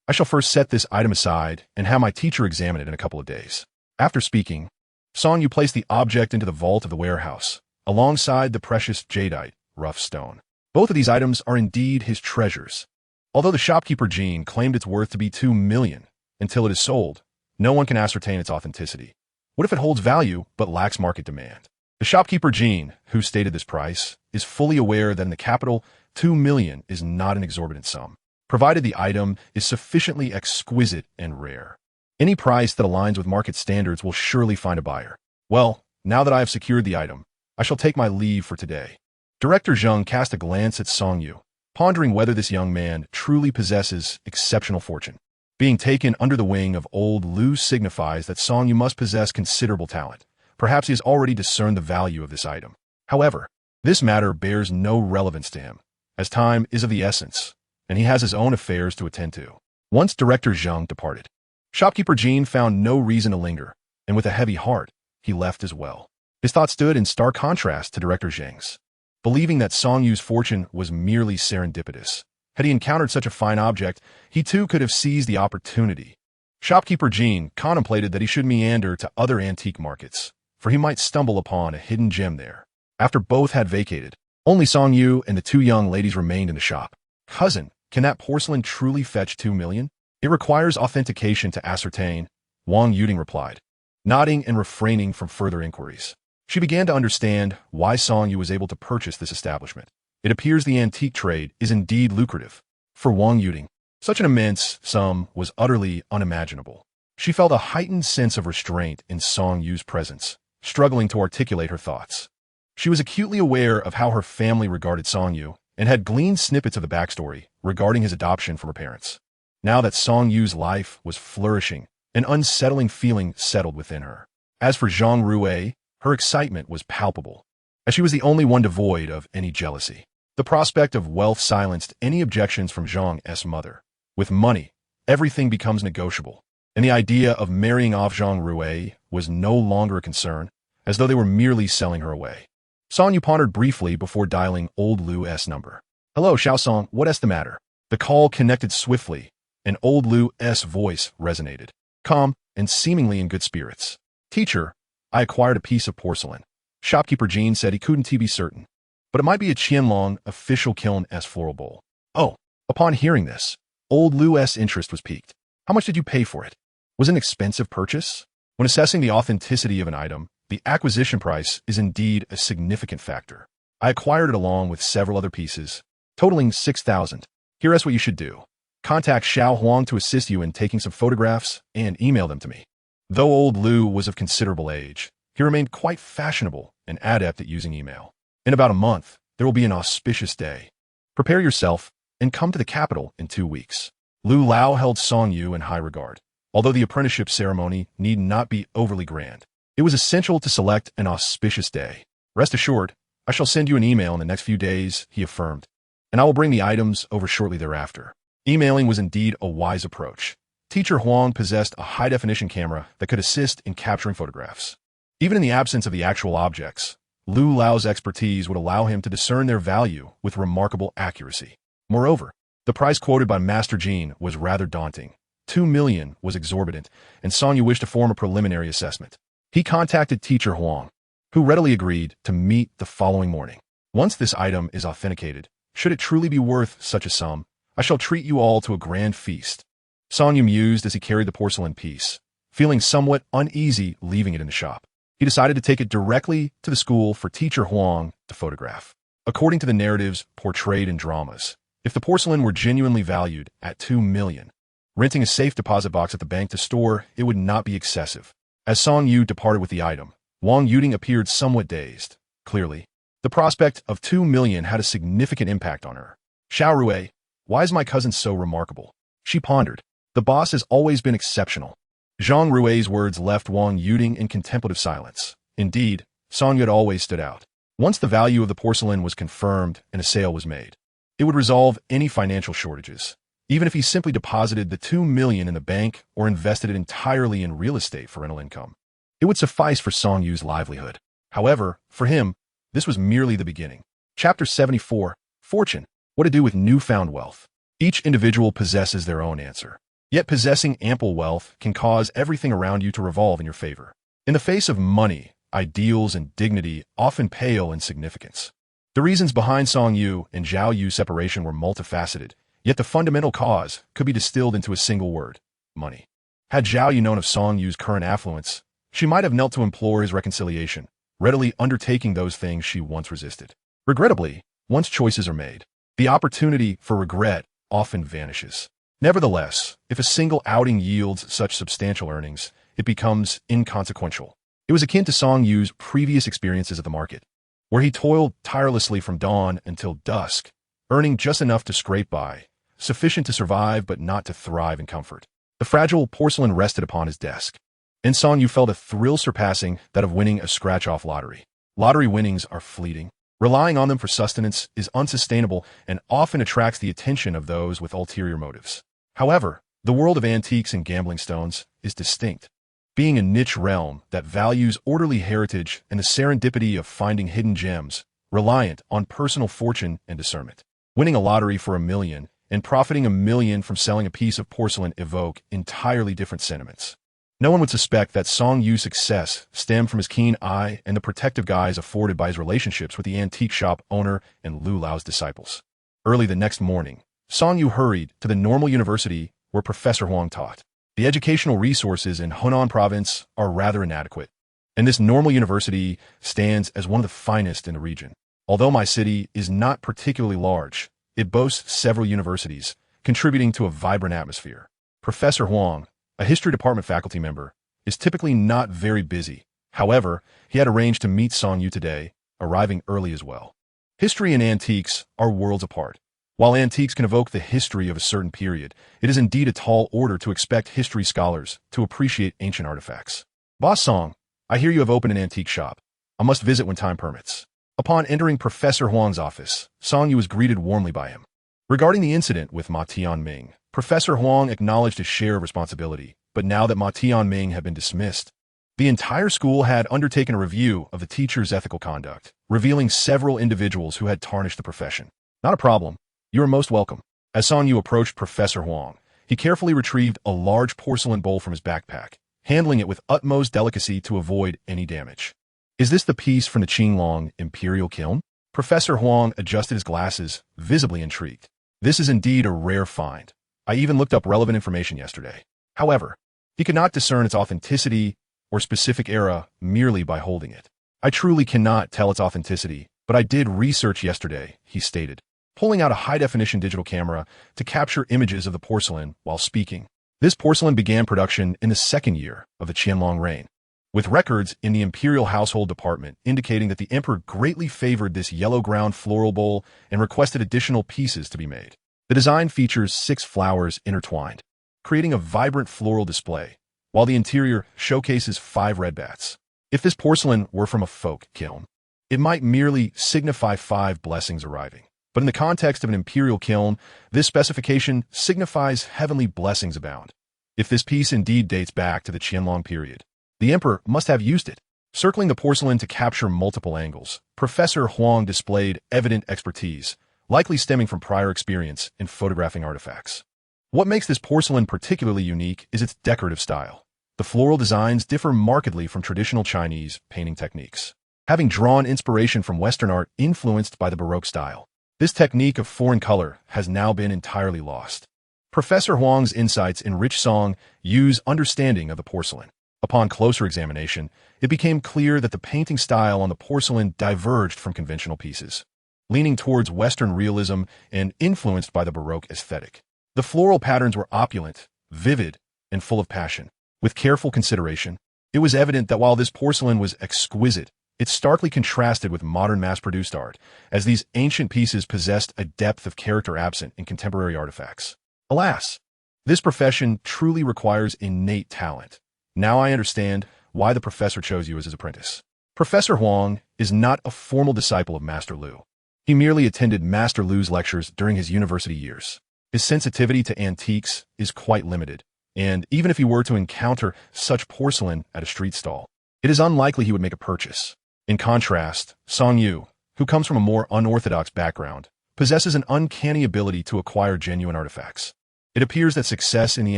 I shall first set this item aside and have my teacher examine it in a couple of days. After speaking, Songyu placed the object into the vault of the warehouse, alongside the precious jadeite, rough stone. Both of these items are indeed his treasures. Although the shopkeeper Jean claimed its worth to be 2 million until it is sold, no one can ascertain its authenticity. What if it holds value but lacks market demand? The shopkeeper Jean, who stated this price, is fully aware that in the capital, 2 million is not an exorbitant sum, provided the item is sufficiently exquisite and rare. Any price that aligns with market standards will surely find a buyer. Well, now that I have secured the item, I shall take my leave for today. Director Zheng cast a glance at Song Yu, pondering whether this young man truly possesses exceptional fortune. Being taken under the wing of old Lu signifies that Song Yu must possess considerable talent. Perhaps he has already discerned the value of this item. However, this matter bears no relevance to him, as time is of the essence, and he has his own affairs to attend to. Once Director Zheng departed, shopkeeper Jean found no reason to linger, and with a heavy heart, he left as well. His thoughts stood in stark contrast to Director Zheng's. Believing that Song Yu's fortune was merely serendipitous, had he encountered such a fine object, he too could have seized the opportunity. Shopkeeper Jean contemplated that he should meander to other antique markets, for he might stumble upon a hidden gem there. After both had vacated, only Song Yu and the two young ladies remained in the shop. Cousin, can that porcelain truly fetch 2 million? It requires authentication to ascertain, Wang Yuding replied, nodding and refraining from further inquiries. She began to understand why Song Yu was able to purchase this establishment. It appears the antique trade is indeed lucrative. For Wang Yuding, such an immense sum was utterly unimaginable. She felt a heightened sense of restraint in Song Yu's presence, struggling to articulate her thoughts. She was acutely aware of how her family regarded Song Yu and had gleaned snippets of the backstory regarding his adoption from her parents. Now that Song Yu's life was flourishing, an unsettling feeling settled within her. As for Zhang Ruei, her excitement was palpable, as she was the only one devoid of any jealousy. The prospect of wealth silenced any objections from Zhang's mother. With money, everything becomes negotiable, and the idea of marrying off Zhang Ruei was no longer a concern, as though they were merely selling her away. Song Yu pondered briefly before dialing old Lu's number. Hello, Xiaosong, what's the matter? The call connected swiftly, and old Lu's voice resonated, calm and seemingly in good spirits. Teacher, I acquired a piece of porcelain. Shopkeeper Jean said he couldn't be certain, but it might be a Qianlong official kiln-s floral bowl. Oh, upon hearing this, old Lu's interest was piqued. How much did you pay for it? Was it an expensive purchase? When assessing the authenticity of an item, the acquisition price is indeed a significant factor. I acquired it along with several other pieces, totaling 6,000. Here's what you should do. Contact Xiao Huang to assist you in taking some photographs and email them to me. Though old Lu was of considerable age, he remained quite fashionable and adept at using email. In about a month, there will be an auspicious day. Prepare yourself and come to the capital in 2 weeks. Lu Lao held Song Yu in high regard. Although the apprenticeship ceremony need not be overly grand, it was essential to select an auspicious day. Rest assured, I shall send you an email in the next few days, he affirmed, and I will bring the items over shortly thereafter. Emailing was indeed a wise approach. Teacher Huang possessed a high-definition camera that could assist in capturing photographs. Even in the absence of the actual objects, Lu Lao's expertise would allow him to discern their value with remarkable accuracy. Moreover, the price quoted by Master Jean was rather daunting. 2 million was exorbitant, and Song Yu wished to form a preliminary assessment. He contacted Teacher Huang, who readily agreed to meet the following morning. Once this item is authenticated, should it truly be worth such a sum, I shall treat you all to a grand feast. Song Yu mused as he carried the porcelain piece, feeling somewhat uneasy leaving it in the shop. He decided to take it directly to the school for Teacher Huang to photograph. According to the narratives portrayed in dramas, if the porcelain were genuinely valued at 2 million, renting a safe deposit box at the bank to store it would not be excessive. As Song Yu departed with the item, Wang Yuding appeared somewhat dazed. Clearly, the prospect of 2 million had a significant impact on her. Xiao Ruei, why is my cousin so remarkable? She pondered. The boss has always been exceptional. Zhang Rui's words left Wang Yuding in contemplative silence. Indeed, Song Yu had always stood out. Once the value of the porcelain was confirmed and a sale was made, it would resolve any financial shortages. Even if he simply deposited the 2 million in the bank or invested it entirely in real estate for rental income, it would suffice for Song Yu's livelihood. However, for him, this was merely the beginning. Chapter 74, Fortune, What to Do with Newfound Wealth. Each individual possesses their own answer. Yet possessing ample wealth can cause everything around you to revolve in your favor. In the face of money, ideals and dignity often pale in significance. The reasons behind Song Yu and Zhao Yu's separation were multifaceted, Yet the fundamental cause could be distilled into a single word: money. Had Zhao Yu known of Song Yu's current affluence, she might have knelt to implore his reconciliation, readily undertaking those things she once resisted. Regrettably, once choices are made, the opportunity for regret often vanishes. Nevertheless, if a single outing yields such substantial earnings, it becomes inconsequential. It was akin to Song Yu's previous experiences at the market, where he toiled tirelessly from dawn until dusk, earning just enough to scrape by, sufficient to survive but not to thrive in comfort. The fragile porcelain rested upon his desk, and Song Yu felt a thrill surpassing that of winning a scratch-off lottery. Lottery winnings are fleeting. Relying on them for sustenance is unsustainable and often attracts the attention of those with ulterior motives. However, the world of antiques and gambling stones is distinct, being a niche realm that values orderly heritage and the serendipity of finding hidden gems, reliant on personal fortune and discernment. Winning a lottery for $1 million and profiting $1 million from selling a piece of porcelain evoke entirely different sentiments. No one would suspect that Song Yu's success stemmed from his keen eye and the protective guise afforded by his relationships with the antique shop owner and Lu Lao's disciples. Early the next morning, Song Yu hurried to the normal university where Professor Huang taught. The educational resources in Hunan province are rather inadequate, and this normal university stands as one of the finest in the region. Although my city is not particularly large, it boasts several universities, contributing to a vibrant atmosphere. Professor Huang, a history department faculty member, is typically not very busy. However, he had arranged to meet Song Yu today, arriving early as well. History and antiques are worlds apart. While antiques can evoke the history of a certain period, it is indeed a tall order to expect history scholars to appreciate ancient artifacts. Boss Song, I hear you have opened an antique shop. I must visit when time permits. Upon entering Professor Huang's office, Song Yu was greeted warmly by him. Regarding the incident with Ma Tianming, Professor Huang acknowledged his share of responsibility, but now that Ma Tianming had been dismissed, the entire school had undertaken a review of the teacher's ethical conduct, revealing several individuals who had tarnished the profession. Not a problem. You are most welcome. As Song Yu approached Professor Huang, he carefully retrieved a large porcelain bowl from his backpack, handling it with utmost delicacy to avoid any damage. Is this the piece from the Qinglong Imperial Kiln? Professor Huang adjusted his glasses, visibly intrigued. This is indeed a rare find. I even looked up relevant information yesterday. However, he could not discern its authenticity or specific era merely by holding it. I truly cannot tell its authenticity, but I did research yesterday, he stated, pulling out a high-definition digital camera to capture images of the porcelain while speaking. This porcelain began production in the second year of the Qianlong reign, with records in the Imperial Household Department indicating that the emperor greatly favored this yellow-ground floral bowl and requested additional pieces to be made. The design features 6 flowers intertwined, creating a vibrant floral display, while the interior showcases 5 red bats. If this porcelain were from a folk kiln, it might merely signify 5 blessings arriving. But in the context of an imperial kiln, this specification signifies heavenly blessings abound. If this piece indeed dates back to the Qianlong period, the emperor must have used it. Circling the porcelain to capture multiple angles, Professor Huang displayed evident expertise, likely stemming from prior experience in photographing artifacts. What makes this porcelain particularly unique is its decorative style. The floral designs differ markedly from traditional Chinese painting techniques, having drawn inspiration from Western art influenced by the Baroque style. This technique of foreign color has now been entirely lost. Professor Huang's insights enrich Song Yu's understanding of the porcelain. Upon closer examination, it became clear that the painting style on the porcelain diverged from conventional pieces, leaning towards Western realism and influenced by the Baroque aesthetic. The floral patterns were opulent, vivid, and full of passion. With careful consideration, it was evident that while this porcelain was exquisite, it starkly contrasted with modern mass-produced art, as these ancient pieces possessed a depth of character absent in contemporary artifacts. Alas, this profession truly requires innate talent. Now I understand why the professor chose you as his apprentice. Professor Huang is not a formal disciple of Master Lu. He merely attended Master Lu's lectures during his university years. His sensitivity to antiques is quite limited, and even if he were to encounter such porcelain at a street stall, it is unlikely he would make a purchase. In contrast, Song Yu, who comes from a more unorthodox background, possesses an uncanny ability to acquire genuine artifacts. It appears that success in the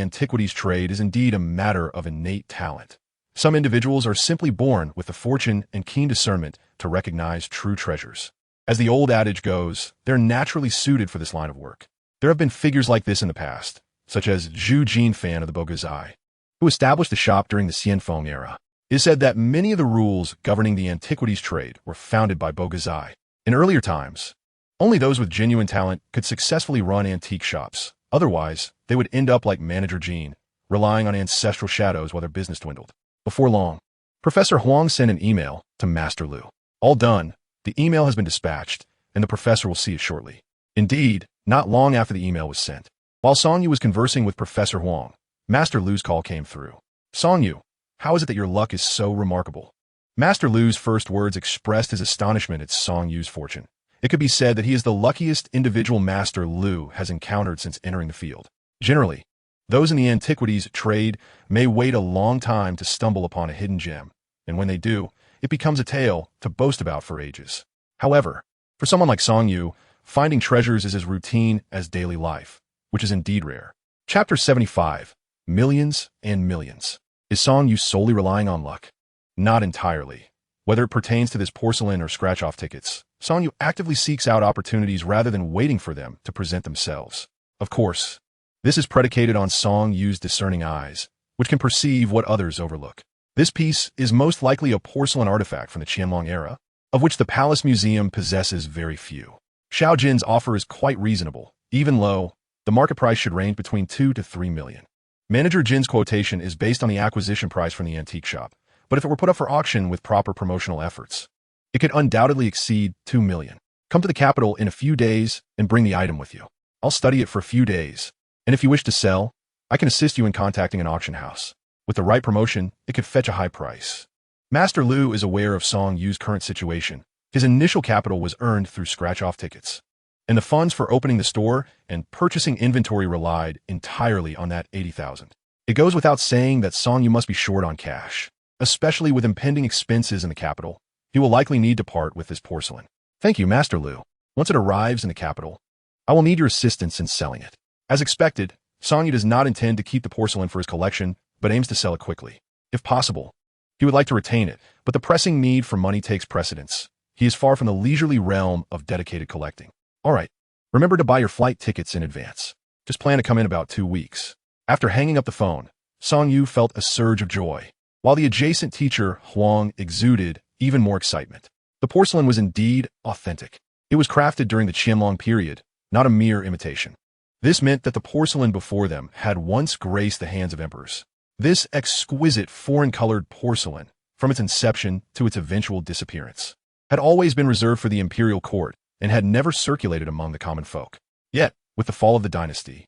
antiquities trade is indeed a matter of innate talent. Some individuals are simply born with the fortune and keen discernment to recognize true treasures. As the old adage goes, they're naturally suited for this line of work. There have been figures like this in the past, such as Zhu Jinfan of the Bogazai, who established the shop during the Xianfeng era. It is said that many of the rules governing the antiquities trade were founded by Bogazai. In earlier times, only those with genuine talent could successfully run antique shops. Otherwise, they would end up like Manager Jean, relying on ancestral shadows while their business dwindled. Before long, Professor Huang sent an email to Master Lu. All done, the email has been dispatched, and the professor will see it shortly. Indeed, not long after the email was sent, while Song Yu was conversing with Professor Huang, Master Lu's call came through. Song Yu, how is it that your luck is so remarkable? Master Lu's first words expressed his astonishment at Song Yu's fortune. It could be said that he is the luckiest individual Master Lu has encountered since entering the field. Generally, those in the antiquities trade may wait a long time to stumble upon a hidden gem, and when they do, it becomes a tale to boast about for ages. However, for someone like Song Yu, finding treasures is as routine as daily life, which is indeed rare. Chapter 75. Millions and Millions. Is Song Yu solely relying on luck? Not entirely. Whether it pertains to this porcelain or scratch-off tickets, Song Yu actively seeks out opportunities rather than waiting for them to present themselves. Of course, this is predicated on Song Yu's discerning eyes, which can perceive what others overlook. This piece is most likely a porcelain artifact from the Qianlong era, of which the Palace Museum possesses very few. Xiao Jin's offer is quite reasonable. Even low, the market price should range between 2 to 3 million. Manager Jin's quotation is based on the acquisition price from the antique shop, but if it were put up for auction with proper promotional efforts, it could undoubtedly exceed 2 million. Come to the capital in a few days and bring the item with you. I'll study it for a few days, and if you wish to sell, I can assist you in contacting an auction house. With the right promotion, it could fetch a high price. Master Lu is aware of Song Yu's current situation. His initial capital was earned through scratch-off tickets, and the funds for opening the store and purchasing inventory relied entirely on that 80,000. It goes without saying that Song Yu must be short on cash, especially with impending expenses in the capital. He will likely need to part with this porcelain. Thank you, Master Lu. Once it arrives in the capital, I will need your assistance in selling it. As expected, Song Yu does not intend to keep the porcelain for his collection, but aims to sell it quickly. If possible, he would like to retain it, but the pressing need for money takes precedence. He is far from the leisurely realm of dedicated collecting. All right, remember to buy your flight tickets in advance. Just plan to come in about 2 weeks. After hanging up the phone, Song Yu felt a surge of joy, while the adjacent teacher, Huang, exuded even more excitement. The porcelain was indeed authentic. It was crafted during the Qianlong period, not a mere imitation. This meant that the porcelain before them had once graced the hands of emperors. This exquisite foreign-colored porcelain, from its inception to its eventual disappearance, had always been reserved for the imperial court and had never circulated among the common folk. Yet, with the fall of the dynasty,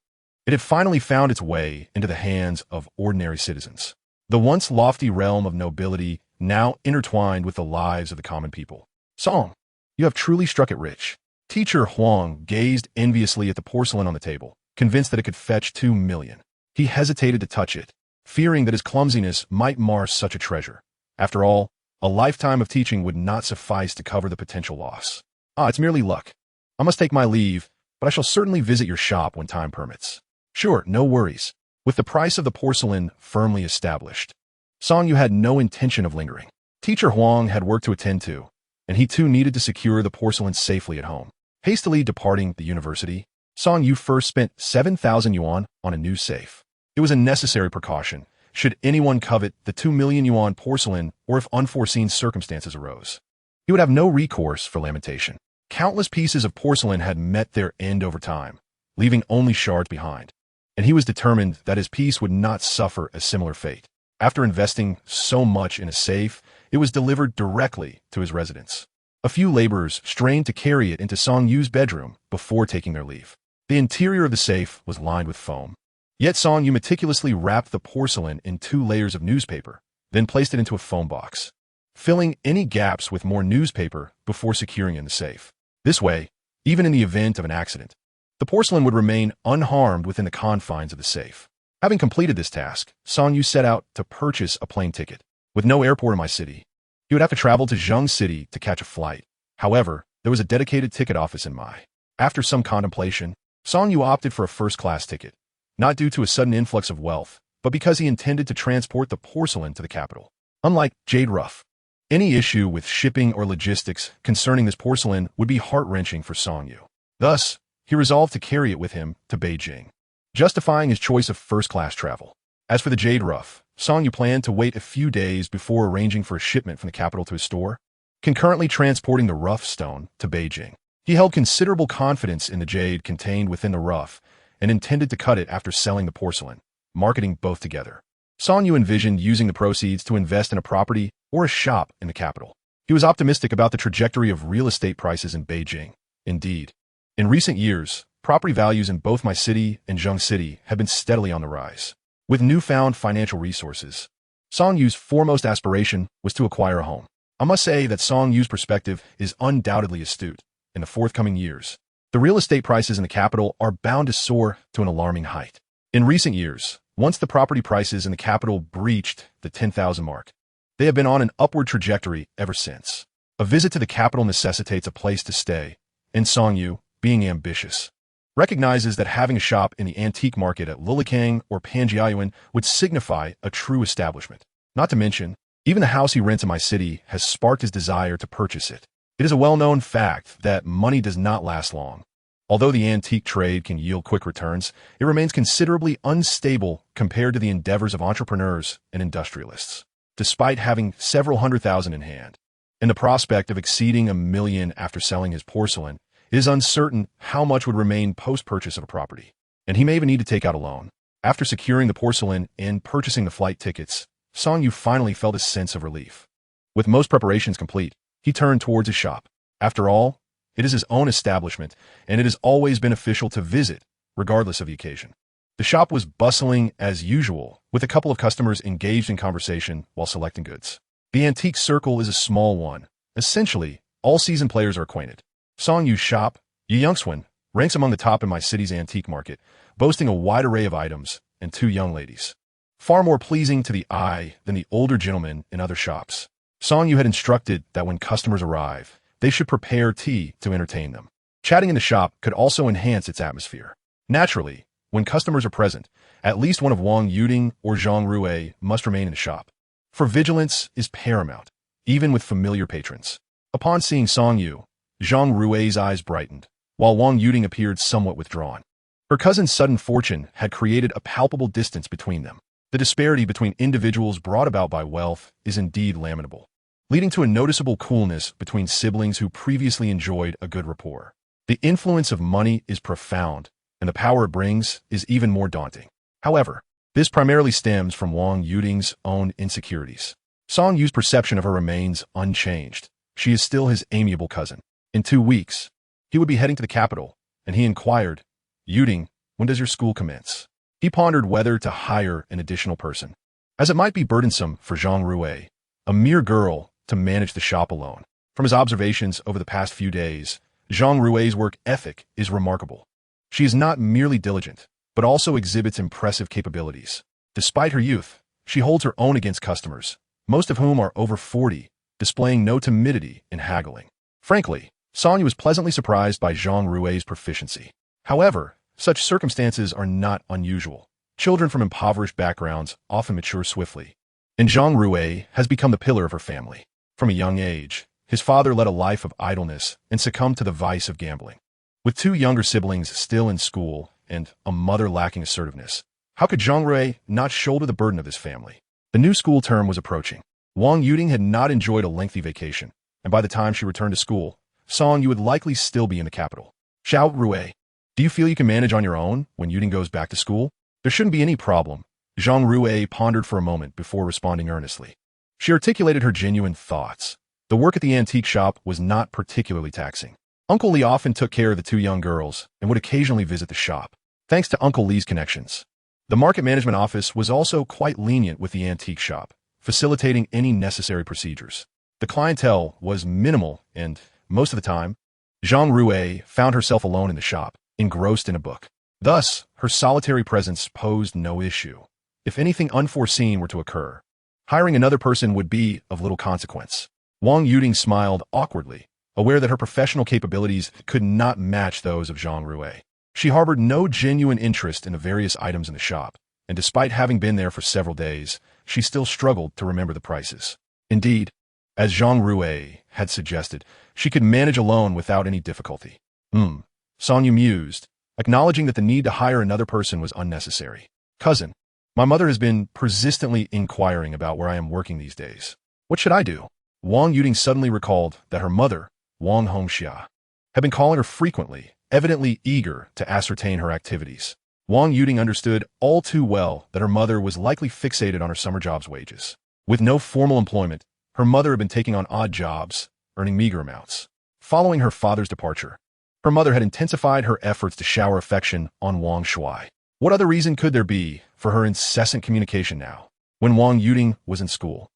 it had finally found its way into the hands of ordinary citizens. The once lofty realm of nobility now intertwined with the lives of the common people. Song, you have truly struck it rich. Teacher Huang gazed enviously at the porcelain on the table, convinced that it could fetch 2 million. He hesitated to touch it, fearing that his clumsiness might mar such a treasure. After all, a lifetime of teaching would not suffice to cover the potential loss. It's merely luck. I must take my leave, but I shall certainly visit your shop when time permits. Sure, no worries. With the price of the porcelain firmly established, Song Yu had no intention of lingering. Teacher Huang had work to attend to, and he too needed to secure the porcelain safely at home. Hastily departing the university, Song Yu first spent 7,000 yuan on a new safe. It was a necessary precaution, should anyone covet the 2 million yuan porcelain or if unforeseen circumstances arose. He would have no recourse for lamentation. Countless pieces of porcelain had met their end over time, leaving only shards behind, and he was determined that his piece would not suffer a similar fate. After investing so much in a safe, it was delivered directly to his residence. A few laborers strained to carry it into Song Yu's bedroom before taking their leave. The interior of the safe was lined with foam. Yet Song Yu meticulously wrapped the porcelain in 2 layers of newspaper, then placed it into a foam box, filling any gaps with more newspaper before securing in the safe. This way, even in the event of an accident, the porcelain would remain unharmed within the confines of the safe. Having completed this task, Song Yu set out to purchase a plane ticket. With no airport in my city, he would have to travel to Zheng City to catch a flight. However, there was a dedicated ticket office in Mai. After some contemplation, Song Yu opted for a first-class ticket, not due to a sudden influx of wealth, but because he intended to transport the porcelain to the capital. Unlike jade rough, any issue with shipping or logistics concerning this porcelain would be heart-wrenching for Song Yu. Thus, he resolved to carry it with him to Beijing, justifying his choice of first-class travel. As for the jade rough, Song Yu planned to wait a few days before arranging for a shipment from the capital to his store, concurrently transporting the rough stone to Beijing. He held considerable confidence in the jade contained within the rough and intended to cut it after selling the porcelain, marketing both together. Song Yu envisioned using the proceeds to invest in a property or a shop in the capital. He was optimistic about the trajectory of real estate prices in Beijing. Indeed, in recent years, property values in both my city and Zheng City have been steadily on the rise. With newfound financial resources, Song Yu's foremost aspiration was to acquire a home. I must say that Song Yu's perspective is undoubtedly astute. In the forthcoming years, the real estate prices in the capital are bound to soar to an alarming height. In recent years, once the property prices in the capital breached the 10,000 mark, they have been on an upward trajectory ever since. A visit to the capital necessitates a place to stay, and Song Yu, being ambitious, recognizes that having a shop in the antique market at Lilikang or Panjiayuan would signify a true establishment. Not to mention, even the house he rents in my city has sparked his desire to purchase it. It is a well-known fact that money does not last long. Although the antique trade can yield quick returns, it remains considerably unstable compared to the endeavors of entrepreneurs and industrialists. Despite having several $100,000 in hand, and the prospect of exceeding $1 million after selling his porcelain, it is uncertain how much would remain post-purchase of a property, and he may even need to take out a loan. After securing the porcelain and purchasing the flight tickets, Song Yu finally felt a sense of relief. With most preparations complete, he turned towards his shop. After all, it is his own establishment, and it is always beneficial to visit, regardless of the occasion. The shop was bustling as usual, with a couple of customers engaged in conversation while selecting goods. The antique circle is a small one. Essentially, all seasoned players are acquainted. Song Yu's shop, Youngswen, ranks among the top in my city's antique market, boasting a wide array of items and 2 young ladies, far more pleasing to the eye than the older gentlemen in other shops. Song Yu had instructed that when customers arrive, they should prepare tea to entertain them. Chatting in the shop could also enhance its atmosphere. Naturally, when customers are present, at least one of Wang Yuding or Zhang Rui must remain in the shop, for vigilance is paramount, even with familiar patrons. Upon seeing Song Yu, Zhang Rui's eyes brightened, while Wang Yuding appeared somewhat withdrawn. Her cousin's sudden fortune had created a palpable distance between them. The disparity between individuals brought about by wealth is indeed lamentable, leading to a noticeable coolness between siblings who previously enjoyed a good rapport. The influence of money is profound, and the power it brings is even more daunting. However, this primarily stems from Wang Yuding's own insecurities. Song Yu's perception of her remains unchanged. She is still his amiable cousin. In 2 weeks, he would be heading to the capital, and he inquired, "Yuding, when does your school commence?" He pondered whether to hire an additional person, as it might be burdensome for Zhang Rui, a mere girl, to manage the shop alone. From his observations over the past few days, Zhang Rui's work ethic is remarkable. She is not merely diligent, but also exhibits impressive capabilities. Despite her youth, she holds her own against customers, most of whom are over 40, displaying no timidity in haggling. Frankly, Song Yu was pleasantly surprised by Zhang Rui's proficiency. However, such circumstances are not unusual. Children from impoverished backgrounds often mature swiftly, and Zhang Rui has become the pillar of her family. From a young age, his father led a life of idleness and succumbed to the vice of gambling. With 2 younger siblings still in school and a mother lacking assertiveness, how could Zhang Rui not shoulder the burden of his family? The new school term was approaching. Wang Yuding had not enjoyed a lengthy vacation, and by the time she returned to school, Song Yu would likely still be in the capital. "Xiao Rui, do you feel you can manage on your own when Yuding goes back to school?" "There shouldn't be any problem." Zhang Rui pondered for a moment before responding earnestly. She articulated her genuine thoughts. The work at the antique shop was not particularly taxing. Uncle Lee often took care of the 2 young girls and would occasionally visit the shop, thanks to Uncle Lee's connections. The market management office was also quite lenient with the antique shop, facilitating any necessary procedures. The clientele was minimal and, most of the time, Zhang Rui found herself alone in the shop, engrossed in a book. Thus, her solitary presence posed no issue. If anything unforeseen were to occur, hiring another person would be of little consequence. Wang Yuding smiled awkwardly, aware that her professional capabilities could not match those of Zhang Rui. She harbored no genuine interest in the various items in the shop, and despite having been there for several days, she still struggled to remember the prices. Indeed, as Zhang Rui had suggested, she could manage alone without any difficulty. Song Yu mused, acknowledging that the need to hire another person was unnecessary. Cousin, my mother has been persistently inquiring about where I am working these days. What should I do? Wang Yuding suddenly recalled that her mother, Wang Hongxia, had been calling her frequently, evidently eager to ascertain her activities. Wang Yuding understood all too well that her mother was likely fixated on her summer job's wages. With no formal employment, her mother had been taking on odd jobs, earning meager amounts. Following her father's departure, her mother had intensified her efforts to shower affection on Wang Shuai. What other reason could there be for her incessant communication now? When Wang Yuding was in school,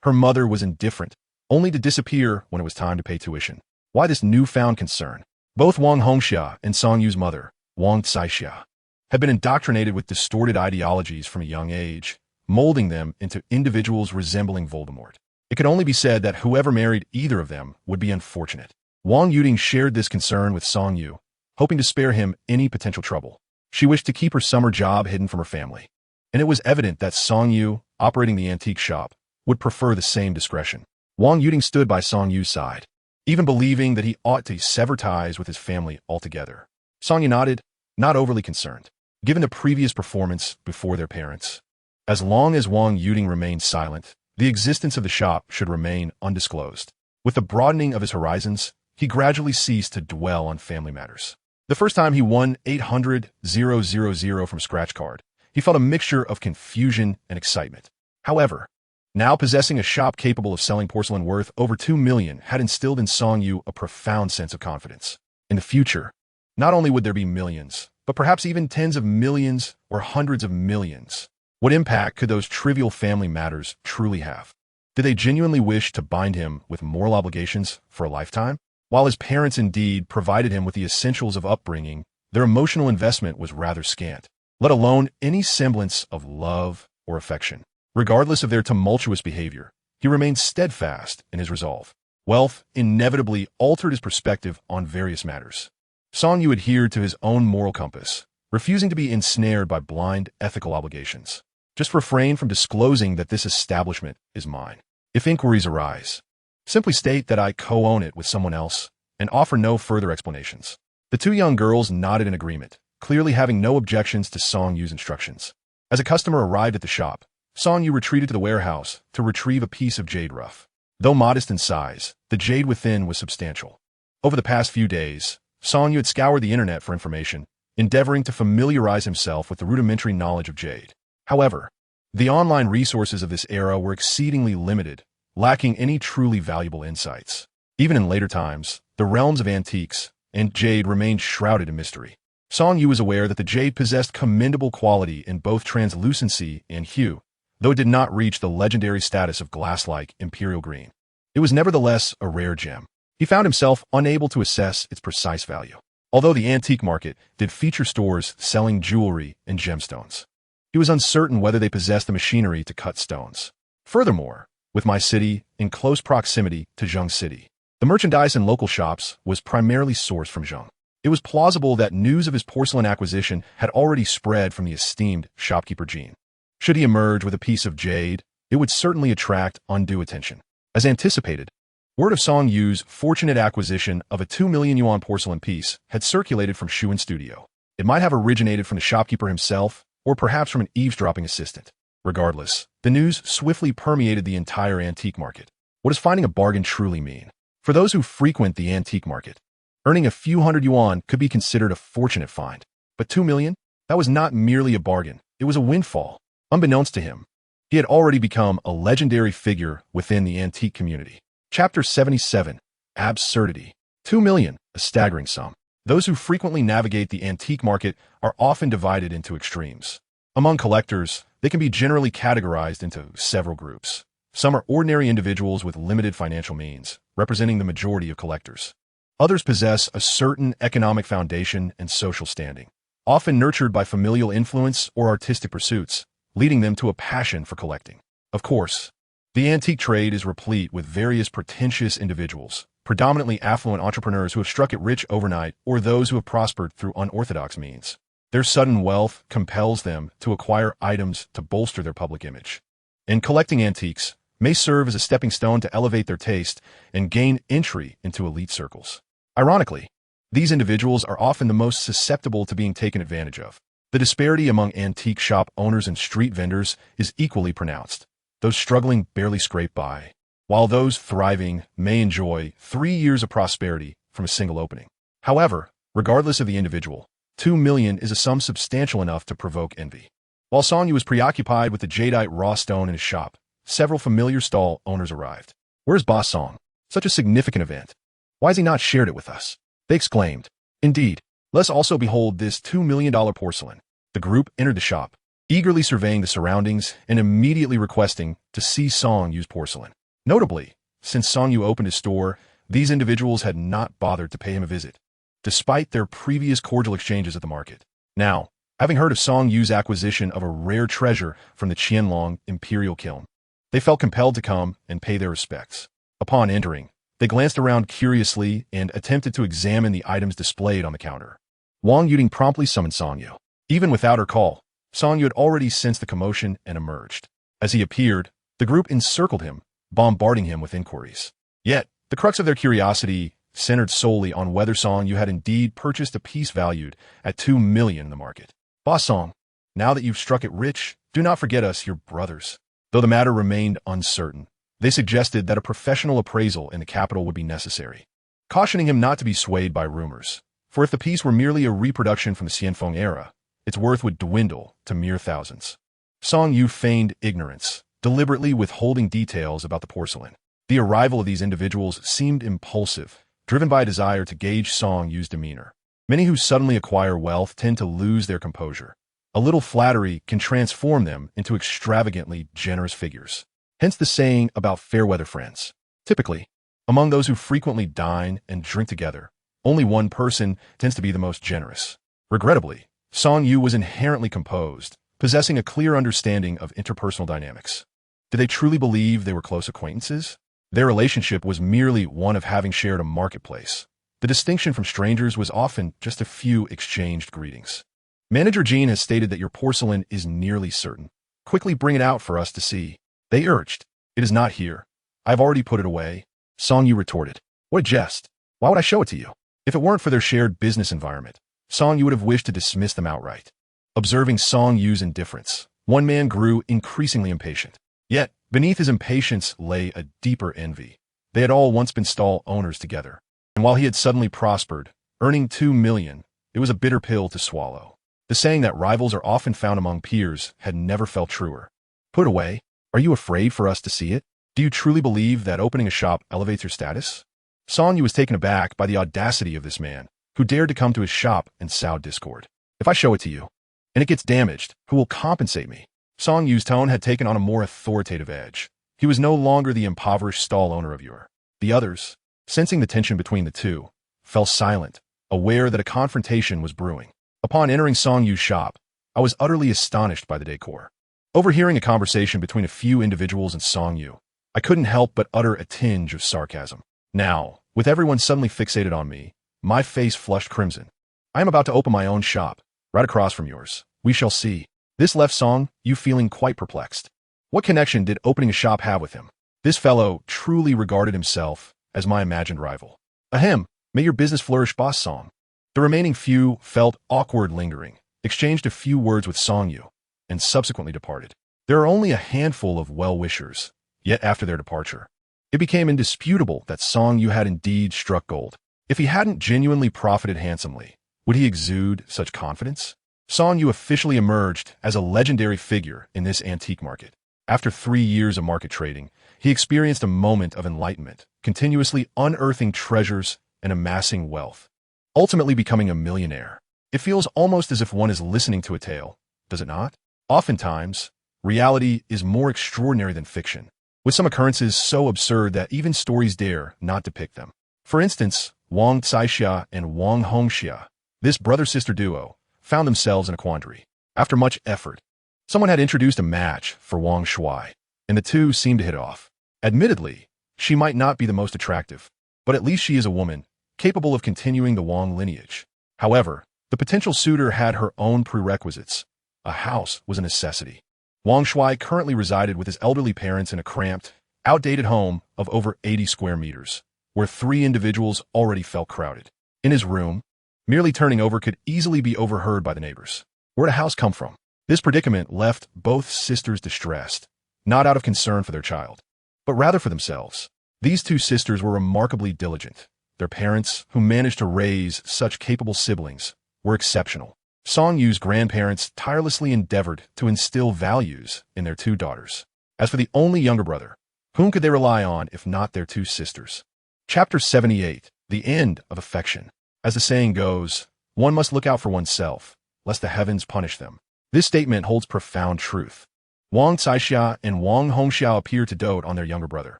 her mother was indifferent, only to disappear when it was time to pay tuition. Why this newfound concern? Both Wang Hongxia and Song Yu's mother, Wang Caixia, had been indoctrinated with distorted ideologies from a young age, molding them into individuals resembling Voldemort. It could only be said that whoever married either of them would be unfortunate. Wang Yuding shared this concern with Song Yu, hoping to spare him any potential trouble. She wished to keep her summer job hidden from her family, and it was evident that Song Yu, operating the antique shop, would prefer the same discretion. Wang Yuding stood by Song Yu's side, even believing that he ought to sever ties with his family altogether. Song Yu nodded, not overly concerned, given the previous performance before their parents. As long as Wang Yuding remained silent, the existence of the shop should remain undisclosed. With the broadening of his horizons, he gradually ceased to dwell on family matters. The first time he won 800,000 from scratch card, he felt a mixture of confusion and excitement. However, now possessing a shop capable of selling porcelain worth over 2 million had instilled in Song Yu a profound sense of confidence. In the future, not only would there be millions, but perhaps even tens of millions or hundreds of millions. What impact could those trivial family matters truly have? Did they genuinely wish to bind him with moral obligations for a lifetime? While his parents indeed provided him with the essentials of upbringing, their emotional investment was rather scant, let alone any semblance of love or affection. Regardless of their tumultuous behavior, he remained steadfast in his resolve. Wealth inevitably altered his perspective on various matters. Song Yu adhered to his own moral compass, refusing to be ensnared by blind ethical obligations. Just refrain from disclosing that this establishment is mine. If inquiries arise, simply state that I co-own it with someone else and offer no further explanations. The two young girls nodded in agreement, clearly having no objections to Song Yu's instructions. As a customer arrived at the shop, Song Yu retreated to the warehouse to retrieve a piece of jade rough. Though modest in size, the jade within was substantial. Over the past few days, Song Yu had scoured the internet for information, endeavoring to familiarize himself with the rudimentary knowledge of jade. However, the online resources of this era were exceedingly limited, lacking any truly valuable insights. Even in later times, the realms of antiques and jade remained shrouded in mystery. Song Yu was aware that the jade possessed commendable quality in both translucency and hue, though it did not reach the legendary status of glass-like imperial green. It was nevertheless a rare gem. He found himself unable to assess its precise value. Although the antique market did feature stores selling jewelry and gemstones, he was uncertain whether they possessed the machinery to cut stones. Furthermore, with my city in close proximity to Zheng City, the merchandise in local shops was primarily sourced from Zheng. It was plausible that news of his porcelain acquisition had already spread from the esteemed shopkeeper Jean. Should he emerge with a piece of jade, it would certainly attract undue attention. As anticipated, word of Song Yu's fortunate acquisition of a 2 million yuan porcelain piece had circulated from Shuan Studio. It might have originated from the shopkeeper himself, or perhaps from an eavesdropping assistant. Regardless, the news swiftly permeated the entire antique market. What does finding a bargain truly mean? For those who frequent the antique market, earning a few hundred yuan could be considered a fortunate find. But 2 million? That was not merely a bargain, it was a windfall. Unbeknownst to him, he had already become a legendary figure within the antique community. Chapter 77. Absurdity. 2 million, a staggering sum. Those who frequently navigate the antique market are often divided into extremes. Among collectors, they can be generally categorized into several groups. Some are ordinary individuals with limited financial means, representing the majority of collectors. Others possess a certain economic foundation and social standing, often nurtured by familial influence or artistic pursuits, leading them to a passion for collecting. Of course, the antique trade is replete with various pretentious individuals, predominantly affluent entrepreneurs who have struck it rich overnight or those who have prospered through unorthodox means. Their sudden wealth compels them to acquire items to bolster their public image. And collecting antiques may serve as a stepping stone to elevate their taste and gain entry into elite circles. Ironically, These individuals are often the most susceptible to being taken advantage of. The disparity among antique shop owners and street vendors is equally pronounced. Those struggling barely scrape by, while those thriving may enjoy 3 years of prosperity from a single opening. However, regardless of the individual, 2 million is a sum substantial enough to provoke envy. While Song Yu was preoccupied with the jadeite raw stone in his shop, several familiar stall owners arrived. "Where's Boss Song? Such a significant event. Why has he not shared it with us?" they exclaimed. "Indeed, let's also behold this $2 million porcelain." The group entered the shop, eagerly surveying the surroundings and immediately requesting to see Song Yu's porcelain. Notably, since Song Yu opened his store, these individuals had not bothered to pay him a visit, despite their previous cordial exchanges at the market. Now, having heard of Song Yu's acquisition of a rare treasure from the Qianlong Imperial Kiln, they felt compelled to come and pay their respects. Upon entering, they glanced around curiously and attempted to examine the items displayed on the counter. Wang Yuding promptly summoned Song Yu. Even without her call, Song Yu had already sensed the commotion and emerged. As he appeared, the group encircled him, bombarding him with inquiries. Yet, the crux of their curiosity centered solely on whether Song Yu had indeed purchased a piece valued at 2 million in the market. "Boss Song, now that you've struck it rich, do not forget us, your brothers." Though the matter remained uncertain, they suggested that a professional appraisal in the capital would be necessary, cautioning him not to be swayed by rumors, for if the piece were merely a reproduction from the Xianfeng era, its worth would dwindle to mere thousands. Song Yu feigned ignorance, deliberately withholding details about the porcelain. The arrival of these individuals seemed impulsive, driven by a desire to gauge Song Yu's demeanor. Many who suddenly acquire wealth tend to lose their composure. A little flattery can transform them into extravagantly generous figures. Hence the saying about fair-weather friends. Typically, among those who frequently dine and drink together, only one person tends to be the most generous. Regrettably, Song Yu was inherently composed, possessing a clear understanding of interpersonal dynamics. Did they truly believe they were close acquaintances? Their relationship was merely one of having shared a marketplace. The distinction from strangers was often just a few exchanged greetings. "Manager Jean has stated that your porcelain is nearly certain. Quickly bring it out for us to see," they urged. "It is not here. I've already put it away." Song Yu retorted. "What a jest. Why would I show it to you?" If it weren't for their shared business environment, Song Yu would have wished to dismiss them outright. Observing Song Yu's indifference, one man grew increasingly impatient. Yet, beneath his impatience lay a deeper envy. They had all once been stall owners together, and while he had suddenly prospered, earning 2 million, it was a bitter pill to swallow. The saying that rivals are often found among peers had never felt truer. "Put away? Are you afraid for us to see it? Do you truly believe that opening a shop elevates your status?" Song Yu was taken aback by the audacity of this man, who dared to come to his shop and sow discord. "If I show it to you, and it gets damaged, who will compensate me?" Song Yu's tone had taken on a more authoritative edge. He was no longer the impoverished stall owner of yore. The others, sensing the tension between the two, fell silent, aware that a confrontation was brewing. Upon entering Song Yu's shop, I was utterly astonished by the decor. Overhearing a conversation between a few individuals and Song Yu, I couldn't help but utter a tinge of sarcasm. Now, with everyone suddenly fixated on me, my face flushed crimson. "I am about to open my own shop, right across from yours. We shall see." This left Song Yu feeling quite perplexed. What connection did opening a shop have with him? This fellow truly regarded himself as my imagined rival. "Ahem, may your business flourish, Boss Song." The remaining few felt awkward lingering, exchanged a few words with Song Yu, and subsequently departed. There are only a handful of well-wishers, yet after their departure, it became indisputable that Song Yu had indeed struck gold. If he hadn't genuinely profited handsomely, would he exude such confidence? Song Yu officially emerged as a legendary figure in this antique market. After 3 years of market trading, he experienced a moment of enlightenment, continuously unearthing treasures and amassing wealth, ultimately becoming a millionaire. It feels almost as if one is listening to a tale, does it not? Oftentimes, reality is more extraordinary than fiction, with some occurrences so absurd that even stories dare not depict them. For instance, Wang Caixia and Wang Hongxia, this brother-sister duo, found themselves in a quandary. After much effort, someone had introduced a match for Wang Shuai, and the two seemed to hit off. Admittedly, she might not be the most attractive, but at least she is a woman, capable of continuing the Wang lineage. However, the potential suitor had her own prerequisites. A house was a necessity. Wang Shuai currently resided with his elderly parents in a cramped, outdated home of over 80 square meters, where 3 individuals already felt crowded. in his room. Merely turning over could easily be overheard by the neighbors. Where'd a house come from? This predicament left both sisters distressed, not out of concern for their child, but rather for themselves. These two sisters were remarkably diligent. Their parents, who managed to raise such capable siblings, were exceptional. Song-Yu's grandparents tirelessly endeavored to instill values in their two daughters. As for the only younger brother, whom could they rely on if not their two sisters? Chapter 78, The End of Affection. As the saying goes, one must look out for oneself, lest the heavens punish them. This statement holds profound truth. Wang Caixia and Wang Hongxiao appear to dote on their younger brother,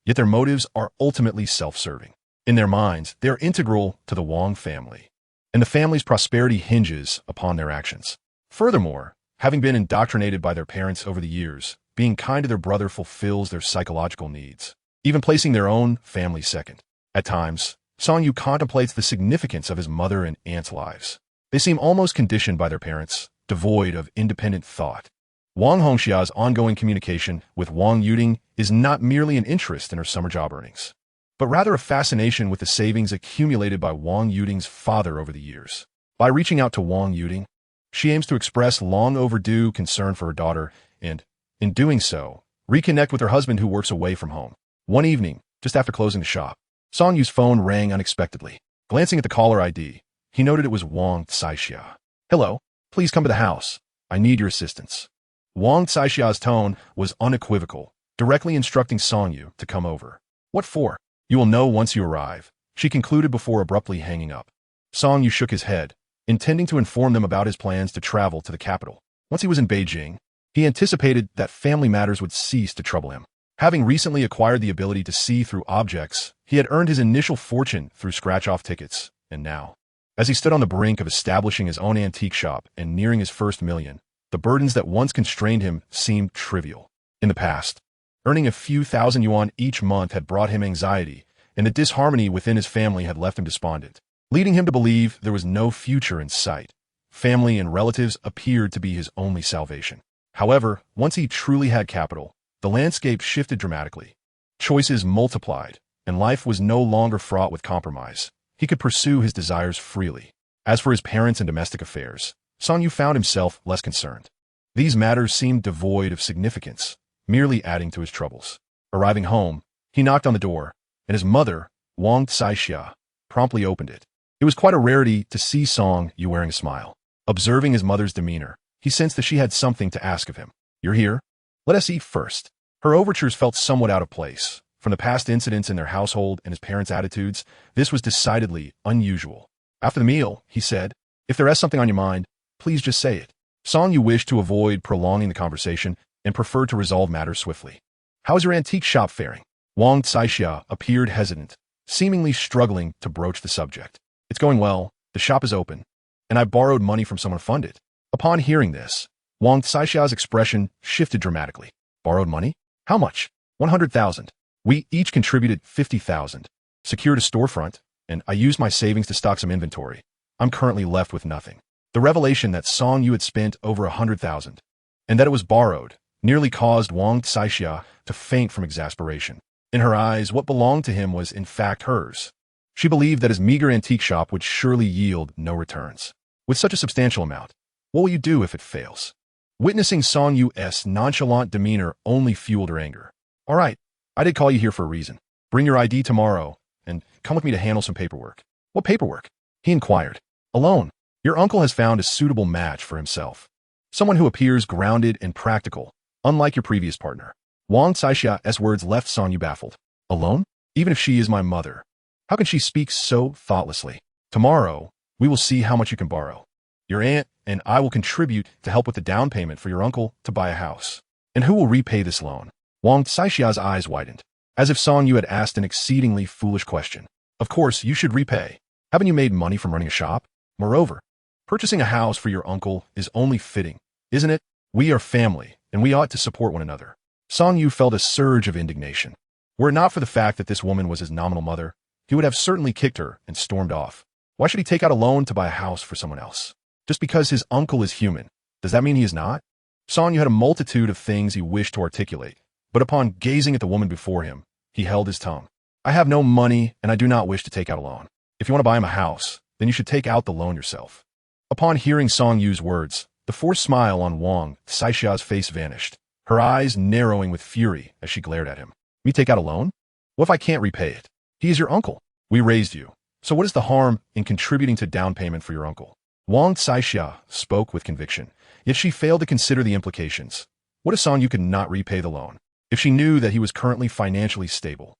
yet their motives are ultimately self-serving. In their minds, they are integral to the Wang family, and the family's prosperity hinges upon their actions. Furthermore, having been indoctrinated by their parents over the years, being kind to their brother fulfills their psychological needs, even placing their own family second. At times, Song-Yu contemplates the significance of his mother and aunt's lives. They seem almost conditioned by their parents, devoid of independent thought. Wang Hongxia's ongoing communication with Wang Yuding is not merely an interest in her summer job earnings, but rather a fascination with the savings accumulated by Wang Yuding's father over the years. By reaching out to Wang Yuding, she aims to express long overdue concern for her daughter and, in doing so, reconnect with her husband who works away from home. One evening, just after closing the shop, Song-Yu's phone rang unexpectedly. Glancing at the caller ID, he noted it was Wang Caixia. "Hello, please come to the house. I need your assistance." Wang Caixia's tone was unequivocal, directly instructing Song-Yu to come over. "What for?" "You will know once you arrive," she concluded before abruptly hanging up. Song-Yu shook his head, intending to inform them about his plans to travel to the capital. Once he was in Beijing, he anticipated that family matters would cease to trouble him. Having recently acquired the ability to see through objects, he had earned his initial fortune through scratch-off tickets, and now, as he stood on the brink of establishing his own antique shop and nearing his first million, the burdens that once constrained him seemed trivial. In the past, earning a few thousand yuan each month had brought him anxiety, and the disharmony within his family had left him despondent, leading him to believe there was no future in sight. Family and relatives appeared to be his only salvation. However, once he truly had capital, the landscape shifted dramatically. Choices multiplied, and life was no longer fraught with compromise. He could pursue his desires freely. As for his parents and domestic affairs, Song-Yu found himself less concerned. These matters seemed devoid of significance, merely adding to his troubles. Arriving home, he knocked on the door, and his mother, Wang Caixia, promptly opened it. It was quite a rarity to see Song-Yu wearing a smile. Observing his mother's demeanor, he sensed that she had something to ask of him. "You're here? Let us eat first." Her overtures felt somewhat out of place. From the past incidents in their household and his parents' attitudes, this was decidedly unusual. After the meal, he said, "If there is something on your mind, please just say it." Song-Yu wished to avoid prolonging the conversation and preferred to resolve matters swiftly. "How is your antique shop faring?" Wang Caixia appeared hesitant, seemingly struggling to broach the subject. "It's going well, the shop is open, and I borrowed money from someone to fund it." Upon hearing this, Wang Caixia's expression shifted dramatically. "Borrowed money? How much?" 100,000. "We each contributed 50,000. Secured a storefront, and I used my savings to stock some inventory. I'm currently left with nothing." The revelation that Song-Yu had spent over 100,000, and that it was borrowed, nearly caused Wang Caixia to faint from exasperation. In her eyes, what belonged to him was in fact hers. She believed that his meager antique shop would surely yield no returns. With such a substantial amount, what will you do if it fails? Witnessing Song-Yu's nonchalant demeanor only fueled her anger. "All right, I did call you here for a reason. Bring your ID tomorrow, and come with me to handle some paperwork." "What paperwork?" he inquired. "A loan. Your uncle has found a suitable match for himself. Someone who appears grounded and practical, unlike your previous partner." Wang Caixia's words left Song-Yu baffled. "A loan? Even if she is my mother, how can she speak so thoughtlessly? Tomorrow, we will see how much you can borrow. Your aunt and I will contribute to help with the down payment for your uncle to buy a house. And who will repay this loan?" Wang Caixia's eyes widened, as if Song-Yu had asked an exceedingly foolish question. "Of course, you should repay. Haven't you made money from running a shop? Moreover, purchasing a house for your uncle is only fitting, isn't it? We are family, and we ought to support one another." Song-Yu felt a surge of indignation. Were it not for the fact that this woman was his nominal mother, he would have certainly kicked her and stormed off. Why should he take out a loan to buy a house for someone else? Just because his uncle is human, does that mean he is not? Song-Yu had a multitude of things he wished to articulate, but upon gazing at the woman before him, he held his tongue. "I have no money, and I do not wish to take out a loan. If you want to buy him a house, then you should take out the loan yourself. Upon hearing Song Yu's words, the forced smile on Wang Taixia's face vanished, her eyes narrowing with fury as she glared at him. Me take out a loan? What if I can't repay it? He is your uncle. We raised you. So what is the harm in contributing to down payment for your uncle? Wang Taixia spoke with conviction, yet she failed to consider the implications. What if Song Yu could not repay the loan? If she knew that he was currently financially stable?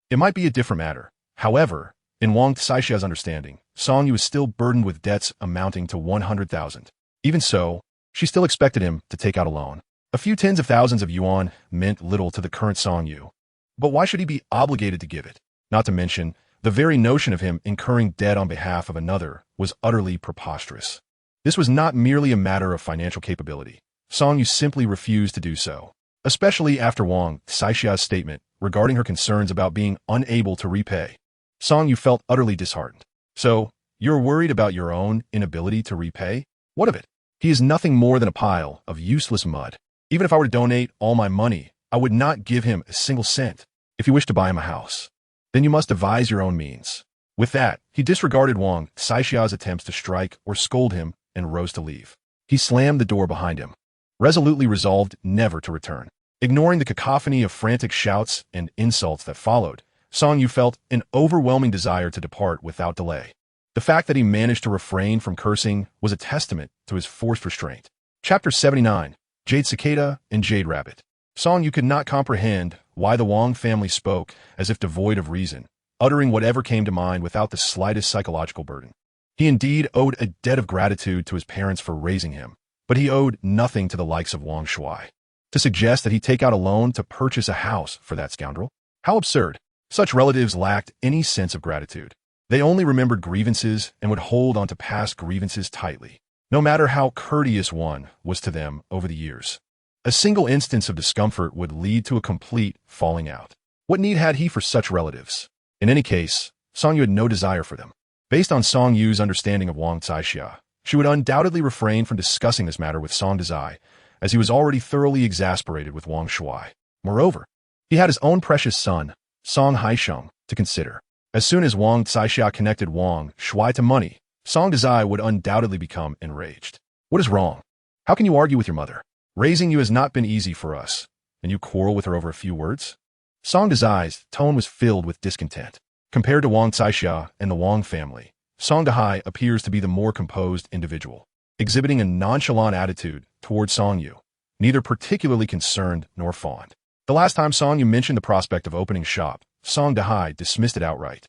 It might be a different matter. However, in Wang Taixia's understanding, Song Yu was still burdened with debts amounting to 100,000. Even so, she still expected him to take out a loan. A few tens of thousands of yuan meant little to the current Song Yu. But why should he be obligated to give it? Not to mention, the very notion of him incurring debt on behalf of another was utterly preposterous. This was not merely a matter of financial capability. Song Yu simply refused to do so, especially after Wang Taixia's statement regarding her concerns about being unable to repay. Song Yu felt utterly disheartened. So, you're worried about your own inability to repay? What of it? He is nothing more than a pile of useless mud. Even if I were to donate all my money, I would not give him a single cent. If you wish to buy him a house, then you must devise your own means. With that, he disregarded Wang Taixia's attempts to strike or scold him and rose to leave. He slammed the door behind him, resolutely resolved never to return. Ignoring the cacophony of frantic shouts and insults that followed, Song Yu felt an overwhelming desire to depart without delay. The fact that he managed to refrain from cursing was a testament to his forced restraint. Chapter 79, Jade Cicada and Jade Rabbit. Song Yu could not comprehend why the Wang family spoke as if devoid of reason, uttering whatever came to mind without the slightest psychological burden. He indeed owed a debt of gratitude to his parents for raising him, but he owed nothing to the likes of Wang Shuai. To suggest that he take out a loan to purchase a house for that scoundrel? How absurd! Such relatives lacked any sense of gratitude. They only remembered grievances and would hold on to past grievances tightly, no matter how courteous one was to them over the years. A single instance of discomfort would lead to a complete falling out. What need had he for such relatives? In any case, Song Yu had no desire for them. Based on Song Yu's understanding of Wang Taixia, she would undoubtedly refrain from discussing this matter with Song Dezai, as he was already thoroughly exasperated with Wang Shuai. Moreover, he had his own precious son, Song Haisheng, to consider. As soon as Wang Taixia connected Wang Shuai to money, Song Dezai would undoubtedly become enraged. What is wrong? How can you argue with your mother? Raising you has not been easy for us, and you quarrel with her over a few words? Song Dezai's tone was filled with discontent. Compared to Wang Taixia and the Wang family, Song Dehai appears to be the more composed individual, exhibiting a nonchalant attitude toward Song Yu, neither particularly concerned nor fond. The last time Song Yu mentioned the prospect of opening shop, Song Dehai dismissed it outright,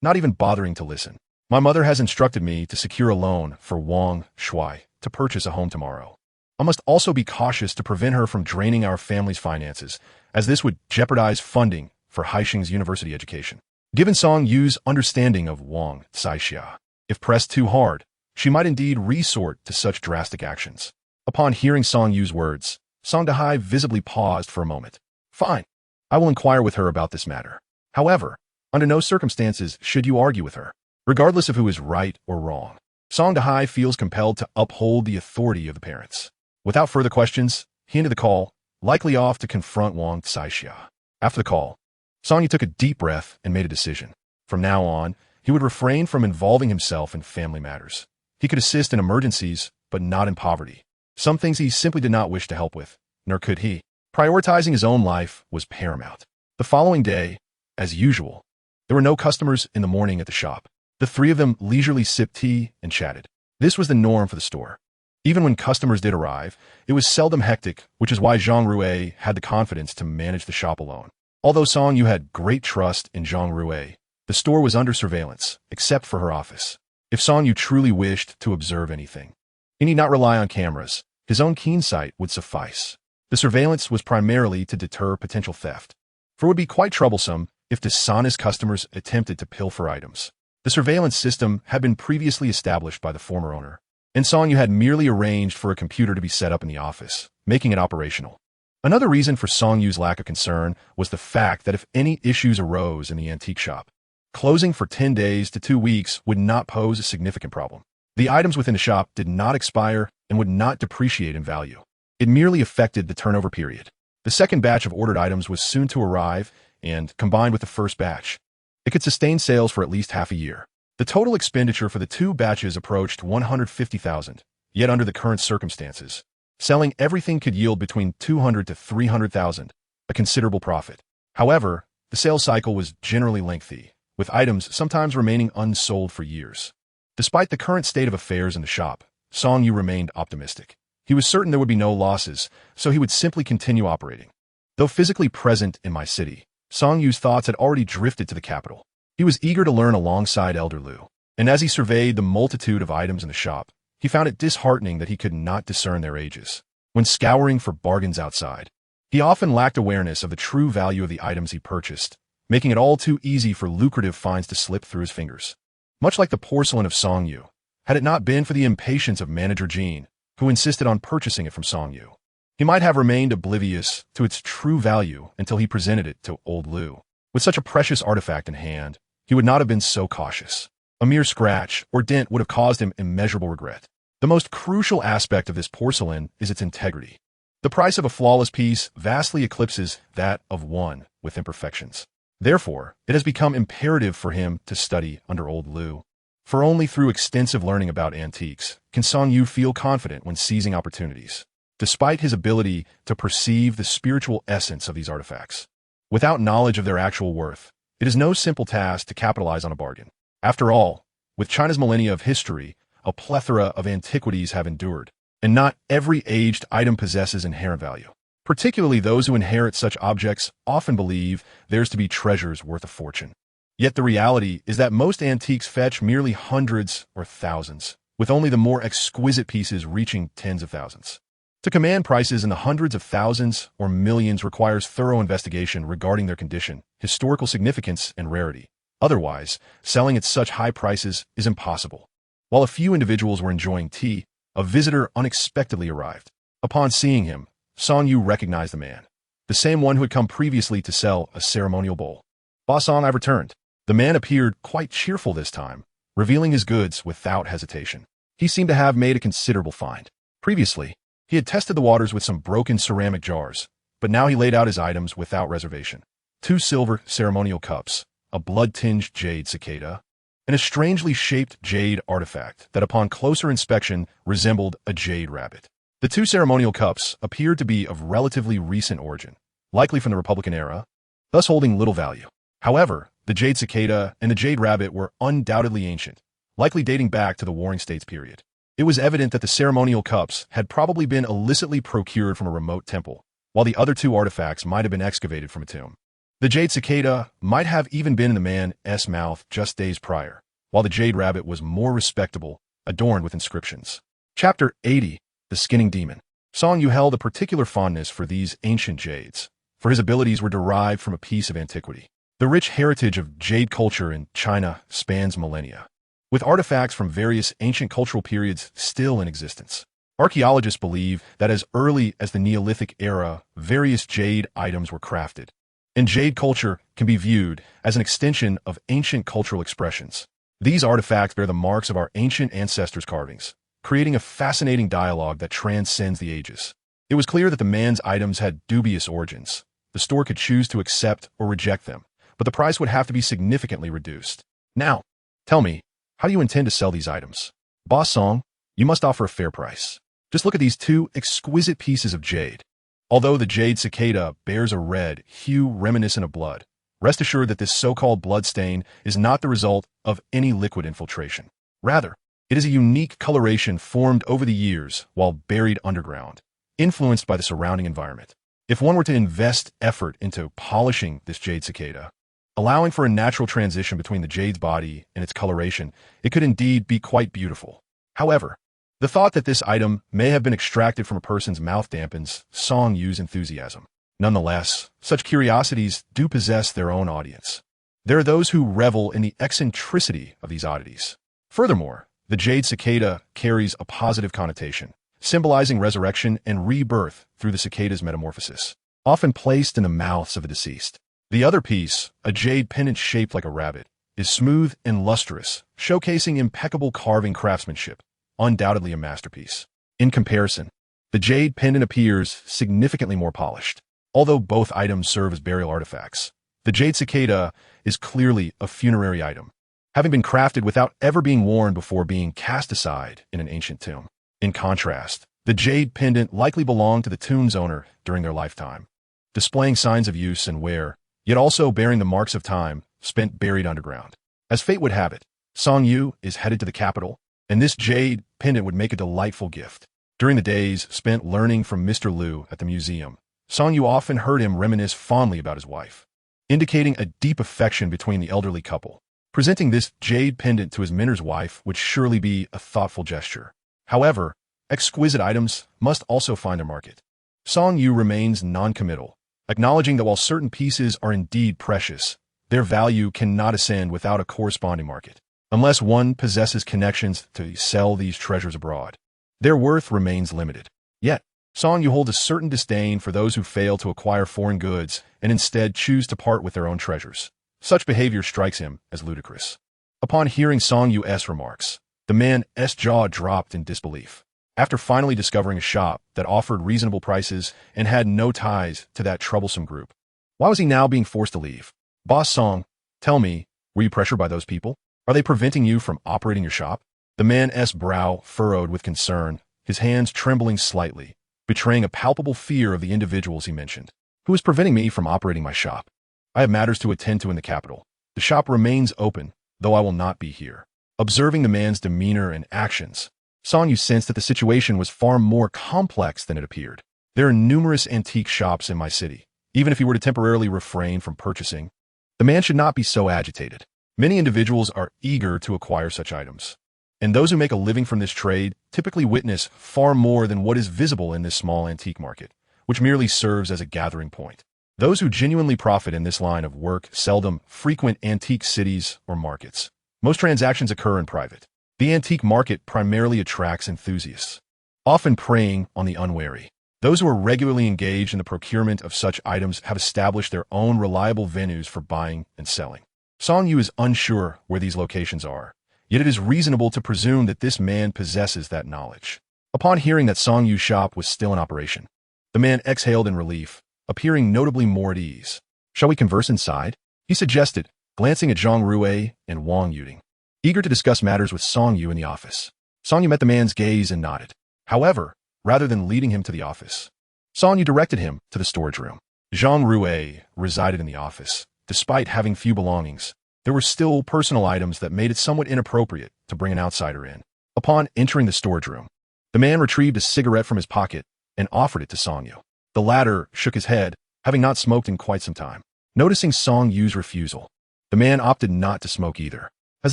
not even bothering to listen. My mother has instructed me to secure a loan for Wang Shuai to purchase a home tomorrow. I must also be cautious to prevent her from draining our family's finances, as this would jeopardize funding for Haisheng's university education. Given Song Yu's understanding of Wang Taixia, if pressed too hard, she might indeed resort to such drastic actions. Upon hearing Song Yu's words, Song Dehai visibly paused for a moment. Fine, I will inquire with her about this matter. However, under no circumstances should you argue with her, regardless of who is right or wrong. Song Dehai feels compelled to uphold the authority of the parents. Without further questions, he ended the call, likely off to confront Wang Taixia. After the call, Song Yu took a deep breath and made a decision. From now on, he would refrain from involving himself in family matters. He could assist in emergencies, but not in poverty. Some things he simply did not wish to help with, nor could he. Prioritizing his own life was paramount. The following day, as usual, there were no customers in the morning at the shop. The three of them leisurely sipped tea and chatted. This was the norm for the store. Even when customers did arrive, it was seldom hectic, which is why Zhang Rui had the confidence to manage the shop alone. Although Song Yu had great trust in Zhang Rui, the store was under surveillance, except for her office. If Song Yu truly wished to observe anything, he need not rely on cameras. His own keen sight would suffice. The surveillance was primarily to deter potential theft, for it would be quite troublesome if dishonest customers attempted to pilfer items. The surveillance system had been previously established by the former owner, and Song Yu had merely arranged for a computer to be set up in the office, making it operational. Another reason for Song Yu's lack of concern was the fact that if any issues arose in the antique shop, closing for 10 days to 2 weeks would not pose a significant problem. The items within the shop did not expire and would not depreciate in value. It merely affected the turnover period. The second batch of ordered items was soon to arrive, and, combined with the first batch, it could sustain sales for at least half a year. The total expenditure for the two batches approached 150,000, yet under the current circumstances, selling everything could yield between 200 to 300,000, a considerable profit. However, the sales cycle was generally lengthy, with items sometimes remaining unsold for years. Despite the current state of affairs in the shop, Song Yu remained optimistic. He was certain there would be no losses, so he would simply continue operating. Though physically present in my city, Song Yu's thoughts had already drifted to the capital. He was eager to learn alongside Elder Liu, and as he surveyed the multitude of items in the shop, he found it disheartening that he could not discern their ages. When scouring for bargains outside, he often lacked awareness of the true value of the items he purchased, making it all too easy for lucrative finds to slip through his fingers. Much like the porcelain of Song Yu, had it not been for the impatience of Manager Jean, who insisted on purchasing it from Song Yu, he might have remained oblivious to its true value until he presented it to old Liu. With such a precious artifact in hand, he would not have been so cautious. A mere scratch or dent would have caused him immeasurable regret. The most crucial aspect of this porcelain is its integrity. The price of a flawless piece vastly eclipses that of one with imperfections. Therefore, it has become imperative for him to study under old Liu. For only through extensive learning about antiques can Song Yu feel confident when seizing opportunities, despite his ability to perceive the spiritual essence of these artifacts. Without knowledge of their actual worth, it is no simple task to capitalize on a bargain. After all, with China's millennia of history, a plethora of antiquities have endured, and not every aged item possesses inherent value. Particularly those who inherit such objects often believe theirs to be treasures worth a fortune. Yet the reality is that most antiques fetch merely hundreds or thousands, with only the more exquisite pieces reaching tens of thousands. To command prices in the hundreds of thousands or millions requires thorough investigation regarding their condition, historical significance, and rarity. Otherwise, selling at such high prices is impossible. While a few individuals were enjoying tea, a visitor unexpectedly arrived. Upon seeing him, Song Yu recognized the man, the same one who had come previously to sell a ceremonial bowl. "Boss Song, I've returned." The man appeared quite cheerful this time, revealing his goods without hesitation. He seemed to have made a considerable find. Previously, he had tested the waters with some broken ceramic jars, but now he laid out his items without reservation. 2 silver ceremonial cups, a blood-tinged jade cicada, and a strangely shaped jade artifact that upon closer inspection resembled a jade rabbit. The 2 ceremonial cups appeared to be of relatively recent origin, likely from the Republican era, thus holding little value. However, the jade cicada and the jade rabbit were undoubtedly ancient, likely dating back to the Warring States period. It was evident that the ceremonial cups had probably been illicitly procured from a remote temple, while the other 2 artifacts might have been excavated from a tomb. The jade cicada might have even been in the man's mouth just days prior, while the jade rabbit was more respectable, adorned with inscriptions. Chapter 80. The Skinning Demon. Song Yu held a particular fondness for these ancient jades, for his abilities were derived from a piece of antiquity. The rich heritage of jade culture in China spans millennia, with artifacts from various ancient cultural periods still in existence. Archaeologists believe that as early as the Neolithic era, various jade items were crafted, and jade culture can be viewed as an extension of ancient cultural expressions. These artifacts bear the marks of our ancient ancestors' carvings, creating a fascinating dialogue that transcends the ages. It was clear that the man's items had dubious origins. The store could choose to accept or reject them, but the price would have to be significantly reduced. "Now, tell me, how do you intend to sell these items?" "Boss Song, you must offer a fair price. Just look at these 2 exquisite pieces of jade. Although the jade cicada bears a red hue reminiscent of blood, rest assured that this so-called blood stain is not the result of any liquid infiltration. Rather, it is a unique coloration formed over the years while buried underground, influenced by the surrounding environment. If one were to invest effort into polishing this jade cicada, allowing for a natural transition between the jade's body and its coloration, it could indeed be quite beautiful. However, the thought that this item may have been extracted from a person's mouth dampens Song Yu's enthusiasm. Nonetheless, such curiosities do possess their own audience. There are those who revel in the eccentricity of these oddities. Furthermore, the jade cicada carries a positive connotation, symbolizing resurrection and rebirth through the cicada's metamorphosis, often placed in the mouths of the deceased. The other piece, a jade pendant shaped like a rabbit, is smooth and lustrous, showcasing impeccable carving craftsmanship, undoubtedly a masterpiece. In comparison, the jade pendant appears significantly more polished. Although both items serve as burial artifacts, the jade cicada is clearly a funerary item. having been crafted without ever being worn before being cast aside in an ancient tomb. In contrast, the jade pendant likely belonged to the tomb's owner during their lifetime, displaying signs of use and wear, yet also bearing the marks of time spent buried underground. As fate would have it, Song Yu is headed to the capital, and this jade pendant would make a delightful gift. During the days spent learning from Mr. Liu at the museum, Song Yu often heard him reminisce fondly about his wife, indicating a deep affection between the elderly couple. Presenting this jade pendant to his mentor's wife would surely be a thoughtful gesture. However, exquisite items must also find their market. Song Yu remains non-committal, acknowledging that while certain pieces are indeed precious, their value cannot ascend without a corresponding market. Unless one possesses connections to sell these treasures abroad, their worth remains limited. Yet, Song Yu holds a certain disdain for those who fail to acquire foreign goods and instead choose to part with their own treasures. Such behavior strikes him as ludicrous. Upon hearing Song Yu's remarks, the man's jaw dropped in disbelief. After finally discovering a shop that offered reasonable prices and had no ties to that troublesome group, why was he now being forced to leave? Boss Song, tell me, were you pressured by those people? Are they preventing you from operating your shop? The man's brow furrowed with concern, his hands trembling slightly, betraying a palpable fear of the individuals he mentioned. Who is preventing me from operating my shop? I have matters to attend to in the capital. The shop remains open, though I will not be here. Observing the man's demeanor and actions, Song Yu sensed that the situation was far more complex than it appeared. There are numerous antique shops in my city. Even if he were to temporarily refrain from purchasing, the man should not be so agitated. Many individuals are eager to acquire such items, and those who make a living from this trade typically witness far more than what is visible in this small antique market, which merely serves as a gathering point. Those who genuinely profit in this line of work seldom frequent antique cities or markets. Most transactions occur in private. The antique market primarily attracts enthusiasts, often preying on the unwary. Those who are regularly engaged in the procurement of such items have established their own reliable venues for buying and selling. Song Yu is unsure where these locations are, yet it is reasonable to presume that this man possesses that knowledge. Upon hearing that Song Yu's shop was still in operation, the man exhaled in relief, appearing notably more at ease. Shall we converse inside? He suggested, glancing at Zhang Rui and Wang Yuding, eager to discuss matters with Song Yu in the office. Song Yu met the man's gaze and nodded. However, rather than leading him to the office, Song Yu directed him to the storage room. Zhang Rui resided in the office. Despite having few belongings, there were still personal items that made it somewhat inappropriate to bring an outsider in. Upon entering the storage room, the man retrieved a cigarette from his pocket and offered it to Song Yu. The latter shook his head, having not smoked in quite some time. Noticing Song Yu's refusal, the man opted not to smoke either. Has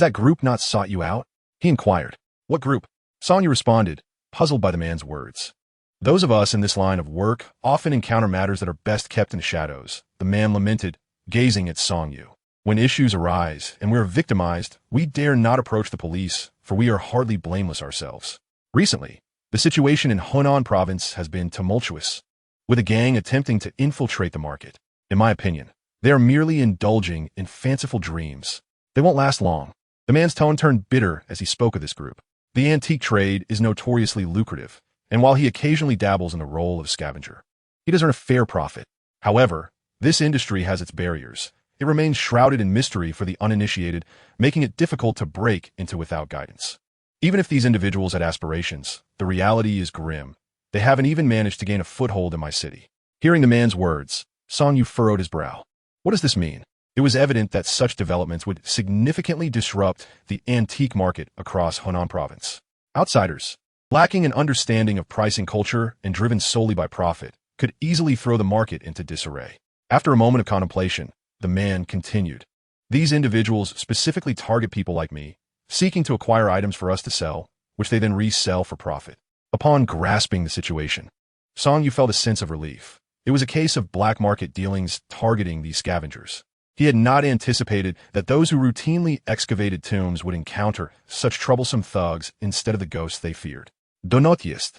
that group not sought you out? He inquired. What group? Song Yu responded, puzzled by the man's words. Those of us in this line of work often encounter matters that are best kept in the shadows, the man lamented, gazing at Song Yu. When issues arise and we are victimized, we dare not approach the police, for we are hardly blameless ourselves. Recently, the situation in Hunan province has been tumultuous, with a gang attempting to infiltrate the market. In my opinion, they are merely indulging in fanciful dreams. They won't last long. The man's tone turned bitter as he spoke of this group. The antique trade is notoriously lucrative, and while he occasionally dabbles in the role of scavenger, he does earn a fair profit. However, this industry has its barriers. It remains shrouded in mystery for the uninitiated, making it difficult to break into without guidance. Even if these individuals had aspirations, the reality is grim. They haven't even managed to gain a foothold in my city. Hearing the man's words, Song Yu furrowed his brow. What does this mean? It was evident that such developments would significantly disrupt the antique market across Hunan province. Outsiders, lacking an understanding of pricing culture and driven solely by profit, could easily throw the market into disarray. After a moment of contemplation, the man continued. These individuals specifically target people like me, seeking to acquire items for us to sell, which they then resell for profit. Upon grasping the situation, Song Yu felt a sense of relief. It was a case of black market dealings targeting these scavengers. He had not anticipated that those who routinely excavated tombs would encounter such troublesome thugs instead of the ghosts they feared. Donotist,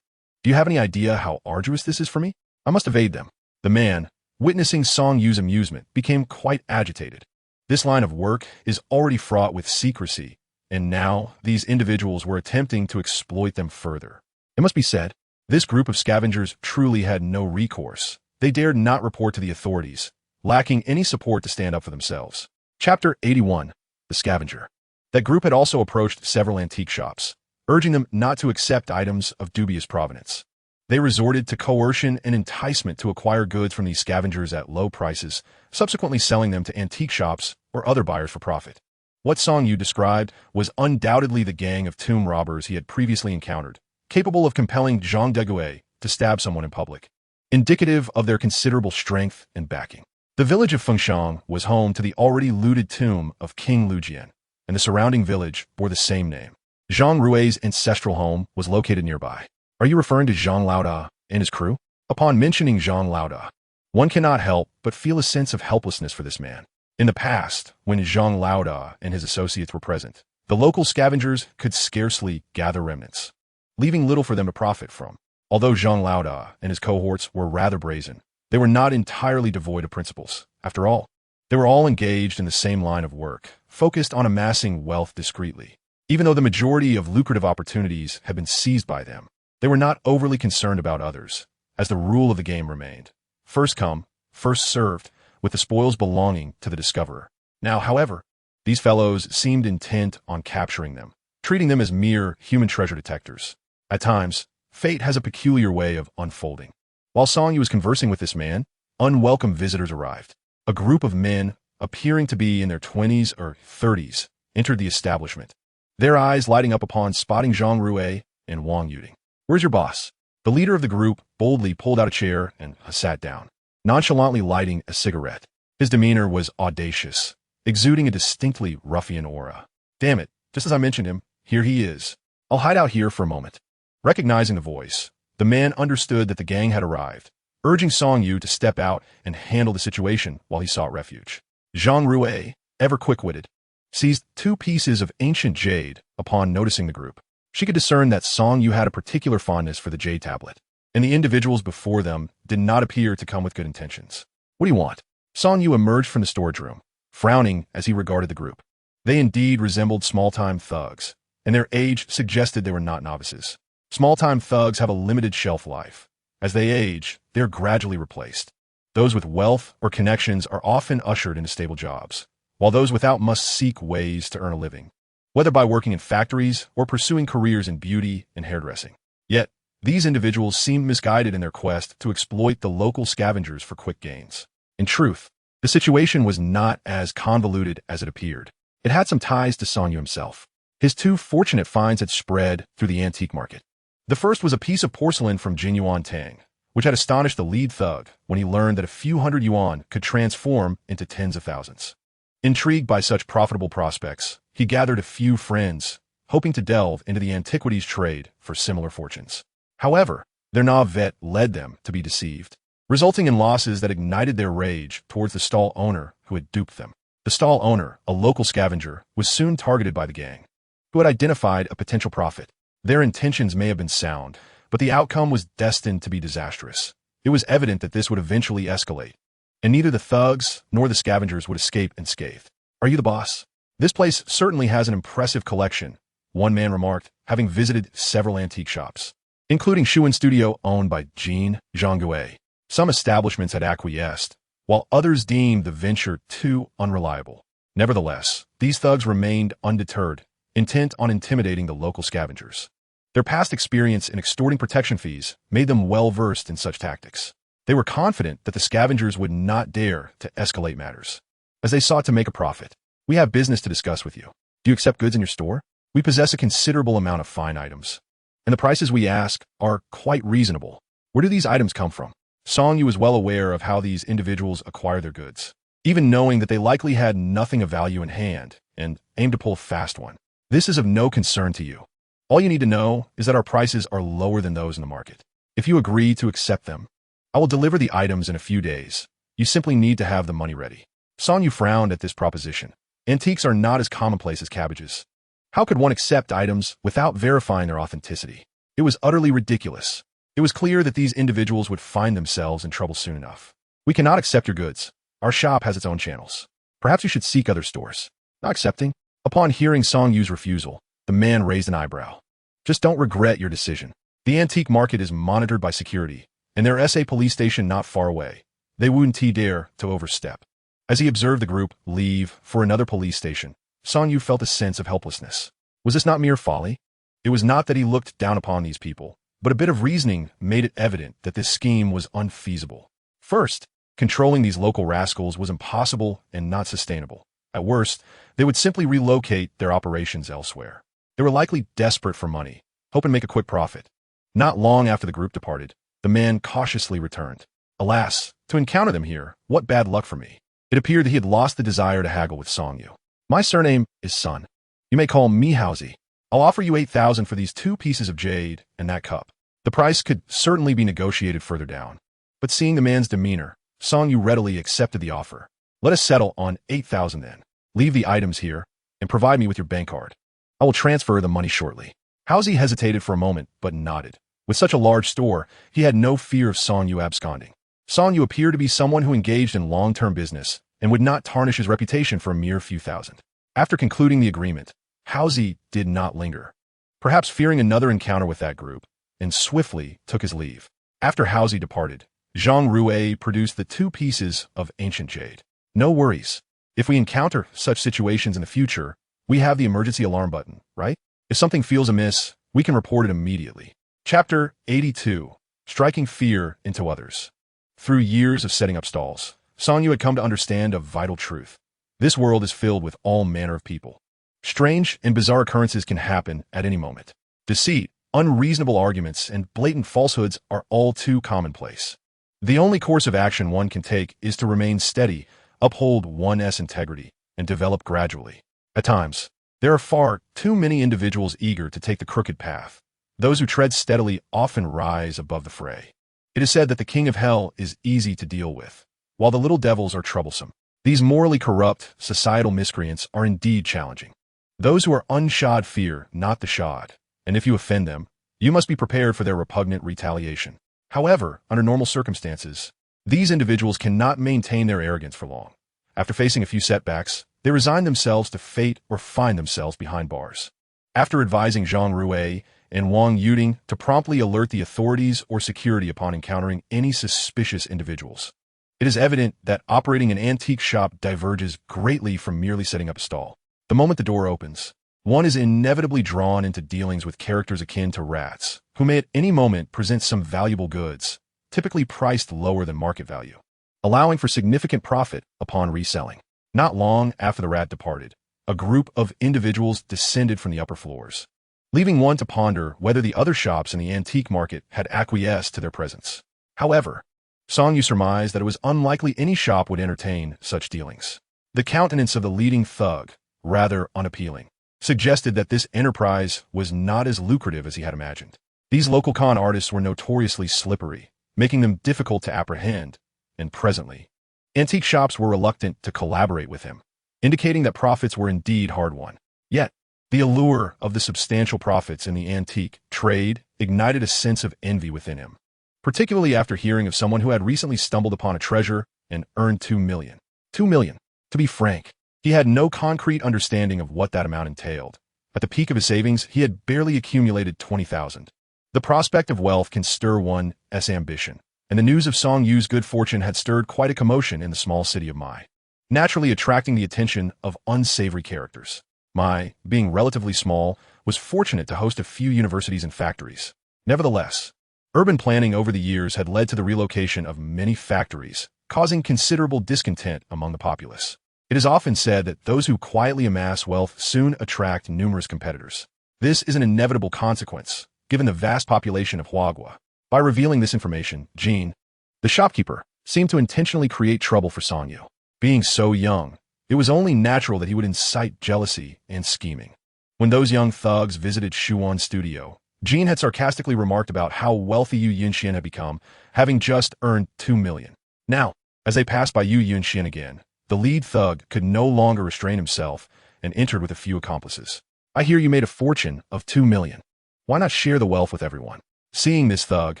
do you have any idea how arduous this is for me? I must evade them. The man, witnessing Song Yu's amusement, became quite agitated. This line of work is already fraught with secrecy, and now these individuals were attempting to exploit them further. It must be said, this group of scavengers truly had no recourse. They dared not report to the authorities, lacking any support to stand up for themselves. Chapter 81. The Scavenger. That group had also approached several antique shops, urging them not to accept items of dubious provenance. They resorted to coercion and enticement to acquire goods from these scavengers at low prices, subsequently selling them to antique shops or other buyers for profit. What Song Yu described was undoubtedly the gang of tomb robbers he had previously encountered, capable of compelling Zhang Deguai to stab someone in public, indicative of their considerable strength and backing. The village of Fengshan was home to the already looted tomb of King Lujian, and the surrounding village bore the same name. Zhang Rui's ancestral home was located nearby. Are you referring to Zhang Laoda and his crew? Upon mentioning Zhang Laoda, one cannot help but feel a sense of helplessness for this man. In the past, when Zhang Laoda and his associates were present, the local scavengers could scarcely gather remnants, leaving little for them to profit from. Although Zhang Laoda and his cohorts were rather brazen, they were not entirely devoid of principles. After all, they were all engaged in the same line of work, focused on amassing wealth discreetly. Even though the majority of lucrative opportunities had been seized by them, they were not overly concerned about others, as the rule of the game remained. First come, first served, with the spoils belonging to the discoverer. Now, however, these fellows seemed intent on capturing them, treating them as mere human treasure detectors. At times, fate has a peculiar way of unfolding. While Song Yu was conversing with this man, unwelcome visitors arrived. A group of men, appearing to be in their 20s or 30s, entered the establishment, their eyes lighting up upon spotting Zhang Rui and Wang Yuding. "Where's your boss?" The leader of the group boldly pulled out a chair and sat down, nonchalantly lighting a cigarette. His demeanor was audacious, exuding a distinctly ruffian aura. "Damn it, just as I mentioned him, here he is. I'll hide out here for a moment." Recognizing the voice, the man understood that the gang had arrived, urging Song Yu to step out and handle the situation while he sought refuge. Zhang Rui, ever quick-witted, seized 2 pieces of ancient jade upon noticing the group. She could discern that Song Yu had a particular fondness for the jade tablet, and the individuals before them did not appear to come with good intentions. "What do you want?" Song Yu emerged from the storage room, frowning as he regarded the group. They indeed resembled small-time thugs, and their age suggested they were not novices. Small-time thugs have a limited shelf life. As they age, they are gradually replaced. Those with wealth or connections are often ushered into stable jobs, while those without must seek ways to earn a living, whether by working in factories or pursuing careers in beauty and hairdressing. Yet, these individuals seemed misguided in their quest to exploit the local scavengers for quick gains. In truth, the situation was not as convoluted as it appeared. It had some ties to Song Yu himself. His 2 fortunate finds had spread through the antique market. The first was a piece of porcelain from Jinyuan Tang, which had astonished the lead thug when he learned that a few hundred yuan could transform into tens of thousands. Intrigued by such profitable prospects, he gathered a few friends, hoping to delve into the antiquities trade for similar fortunes. However, their navet led them to be deceived, resulting in losses that ignited their rage towards the stall owner who had duped them. The stall owner, a local scavenger, was soon targeted by the gang, who had identified a potential profit. Their intentions may have been sound, but the outcome was destined to be disastrous. It was evident that this would eventually escalate, and neither the thugs nor the scavengers would escape unscathed. "Are you the boss? This place certainly has an impressive collection," one man remarked, having visited several antique shops, including Shuan Studio owned by Jean Zhangguei. Some establishments had acquiesced, while others deemed the venture too unreliable. Nevertheless, these thugs remained undeterred, intent on intimidating the local scavengers. Their past experience in extorting protection fees made them well-versed in such tactics. They were confident that the scavengers would not dare to escalate matters, as they sought to make a profit. "We have business to discuss with you. Do you accept goods in your store? We possess a considerable amount of fine items, and the prices we ask are quite reasonable. Where do these items come from?" Song Yu was well aware of how these individuals acquire their goods, even knowing that they likely had nothing of value in hand and aimed to pull a fast one. "This is of no concern to you. All you need to know is that our prices are lower than those in the market. If you agree to accept them, I will deliver the items in a few days. You simply need to have the money ready." Song Yu frowned at this proposition. Antiques are not as commonplace as cabbages. How could one accept items without verifying their authenticity? It was utterly ridiculous. It was clear that these individuals would find themselves in trouble soon enough. "We cannot accept your goods. Our shop has its own channels. Perhaps you should seek other stores." Not accepting? Upon hearing Song Yu's refusal, the man raised an eyebrow. "Just don't regret your decision. The antique market is monitored by security, and there is a police station not far away. They wouldn't dare to overstep." As he observed the group leave for another police station, Song Yu felt a sense of helplessness. Was this not mere folly? It was not that he looked down upon these people, but a bit of reasoning made it evident that this scheme was unfeasible. First, controlling these local rascals was impossible and not sustainable. At worst, they would simply relocate their operations elsewhere. They were likely desperate for money, hoping to make a quick profit. Not long after the group departed, the man cautiously returned. Alas, to encounter them here, what bad luck for me. It appeared that he had lost the desire to haggle with Song Yu. My surname is Sun. You may call me Housie. I'll offer you 8,000 for these 2 pieces of jade and that cup. The price could certainly be negotiated further down. But seeing the man's demeanor, Song Yu readily accepted the offer. Let us settle on 8,000 then. Leave the items here and provide me with your bank card. I will transfer the money shortly. Housie hesitated for a moment, but nodded. With such a large store, he had no fear of Song Yu absconding. Song Yu appeared to be someone who engaged in long-term business and would not tarnish his reputation for a mere few thousand. After concluding the agreement, Housie did not linger, perhaps fearing another encounter with that group, and swiftly took his leave. After Housie departed, Zhang Rue produced the 2 pieces of ancient jade. No worries. If we encounter such situations in the future, we have the emergency alarm button, right? If something feels amiss, we can report it immediately. Chapter 82. Striking Fear into Others. Through years of setting up stalls, Song Yu had come to understand a vital truth. This world is filled with all manner of people. Strange and bizarre occurrences can happen at any moment. Deceit, unreasonable arguments, and blatant falsehoods are all too commonplace. The only course of action one can take is to remain steady, uphold one's integrity, and develop gradually. At times, there are far too many individuals eager to take the crooked path. Those who tread steadily often rise above the fray. It is said that the king of hell is easy to deal with, while the little devils are troublesome. These morally corrupt, societal miscreants are indeed challenging. Those who are unshod fear not the shod, and if you offend them, you must be prepared for their repugnant retaliation. However, under normal circumstances, these individuals cannot maintain their arrogance for long. After facing a few setbacks, they resign themselves to fate or find themselves behind bars. After advising Zhang Rue and Wang Yuding to promptly alert the authorities or security upon encountering any suspicious individuals, it is evident that operating an antique shop diverges greatly from merely setting up a stall. The moment the door opens, one is inevitably drawn into dealings with characters akin to rats, who may at any moment present some valuable goods, typically priced lower than market value, allowing for significant profit upon reselling. Not long after the rat departed, a group of individuals descended from the upper floors, leaving one to ponder whether the other shops in the antique market had acquiesced to their presence. However, Song Yu surmised that it was unlikely any shop would entertain such dealings. The countenance of the leading thug, rather unappealing, suggested that this enterprise was not as lucrative as he had imagined. These local con artists were notoriously slippery, making them difficult to apprehend, and presently, antique shops were reluctant to collaborate with him, indicating that profits were indeed hard-won. Yet, the allure of the substantial profits in the antique trade ignited a sense of envy within him, particularly after hearing of someone who had recently stumbled upon a treasure and earned 2 million. 2 million. To be frank, he had no concrete understanding of what that amount entailed. At the peak of his savings, he had barely accumulated 20,000. The prospect of wealth can stir one's ambition, and the news of Song Yu's good fortune had stirred quite a commotion in the small city of Mai, naturally attracting the attention of unsavory characters. Mai, being relatively small, was fortunate to host a few universities and factories. Nevertheless, urban planning over the years had led to the relocation of many factories, causing considerable discontent among the populace. It is often said that those who quietly amass wealth soon attract numerous competitors. This is an inevitable consequence, given the vast population of Huagua. By revealing this information, Jean, the shopkeeper, seemed to intentionally create trouble for Song Yu. Being so young, it was only natural that he would incite jealousy and scheming. When those young thugs visited Shuan's studio, Jean had sarcastically remarked about how wealthy Yu Yunxian had become, having just earned 2 million. Now, as they passed by Yu Yunxian again, the lead thug could no longer restrain himself and entered with a few accomplices. I hear you made a fortune of 2 million. Why not share the wealth with everyone? Seeing this thug,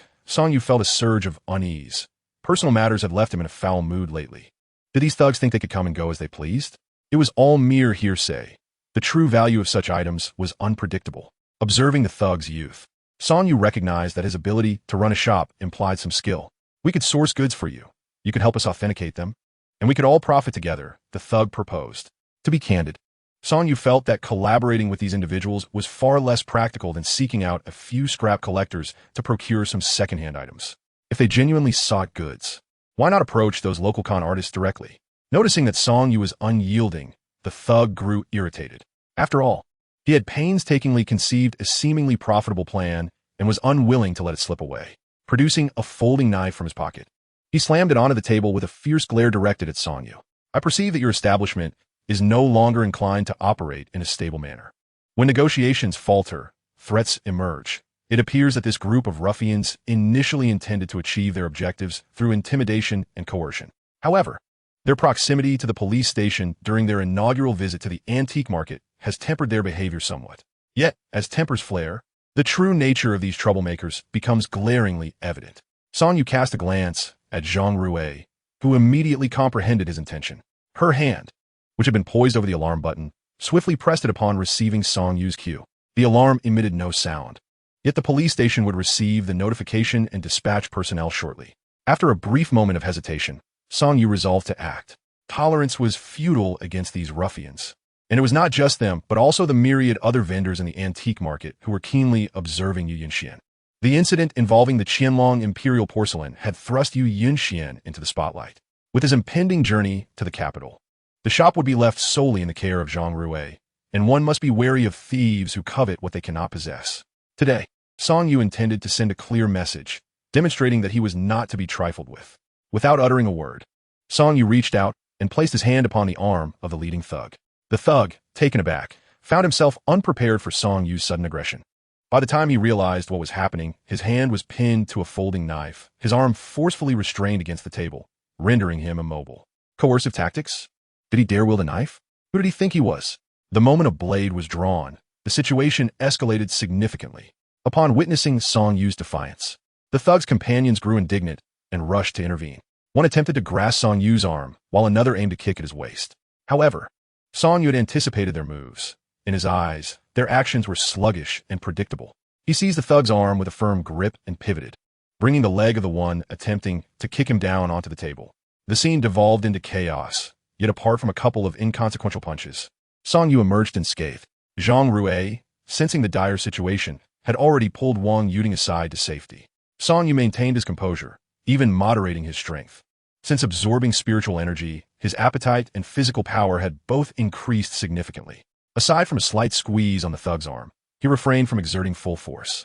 Song Yu felt a surge of unease. Personal matters had left him in a foul mood lately. Did these thugs think they could come and go as they pleased? It was all mere hearsay. The true value of such items was unpredictable. Observing the thug's youth, Song Yu recognized that his ability to run a shop implied some skill. We could source goods for you. You could help us authenticate them, and we could all profit together, the thug proposed. To be candid, Song Yu felt that collaborating with these individuals was far less practical than seeking out a few scrap collectors to procure some secondhand items. If they genuinely sought goods, why not approach those local con artists directly? Noticing that Song Yu was unyielding, the thug grew irritated. After all, he had painstakingly conceived a seemingly profitable plan and was unwilling to let it slip away. Producing a folding knife from his pocket, he slammed it onto the table with a fierce glare directed at Song Yu. I perceive that your establishment is no longer inclined to operate in a stable manner. When negotiations falter, threats emerge. It appears that this group of ruffians initially intended to achieve their objectives through intimidation and coercion. However, their proximity to the police station during their inaugural visit to the antique market has tempered their behavior somewhat. Yet, as tempers flare, the true nature of these troublemakers becomes glaringly evident. Song Yu cast a glance at Zhang Rui, who immediately comprehended his intention. Her hand, which had been poised over the alarm button, swiftly pressed it upon receiving Song Yu's cue. The alarm emitted no sound. Yet the police station would receive the notification and dispatch personnel shortly. After a brief moment of hesitation, Song Yu resolved to act. Tolerance was futile against these ruffians. And it was not just them, but also the myriad other vendors in the antique market who were keenly observing Yu Yunxian. The incident involving the Qianlong Imperial porcelain had thrust Yu Yunxian into the spotlight. With his impending journey to the capital, the shop would be left solely in the care of Zhang Rui, and one must be wary of thieves who covet what they cannot possess. Today, Song Yu intended to send a clear message, demonstrating that he was not to be trifled with. Without uttering a word, Song Yu reached out and placed his hand upon the arm of the leading thug. The thug, taken aback, found himself unprepared for Song Yu's sudden aggression. By the time he realized what was happening, his hand was pinned to a folding knife, his arm forcefully restrained against the table, rendering him immobile. Coercive tactics? Did he dare wield a knife? Who did he think he was? The moment a blade was drawn, the situation escalated significantly. Upon witnessing Song Yu's defiance, the thug's companions grew indignant and rushed to intervene. One attempted to grasp Song Yu's arm, while another aimed a kick at his waist. However, Song Yu had anticipated their moves. In his eyes, their actions were sluggish and predictable. He seized the thug's arm with a firm grip and pivoted, bringing the leg of the one attempting to kick him down onto the table. The scene devolved into chaos, yet apart from a couple of inconsequential punches, Song Yu emerged unscathed. Zhang Rui, sensing the dire situation, had already pulled Wang Yuding aside to safety. Song Yu maintained his composure, even moderating his strength. Since absorbing spiritual energy, his appetite and physical power had both increased significantly. Aside from a slight squeeze on the thug's arm, he refrained from exerting full force.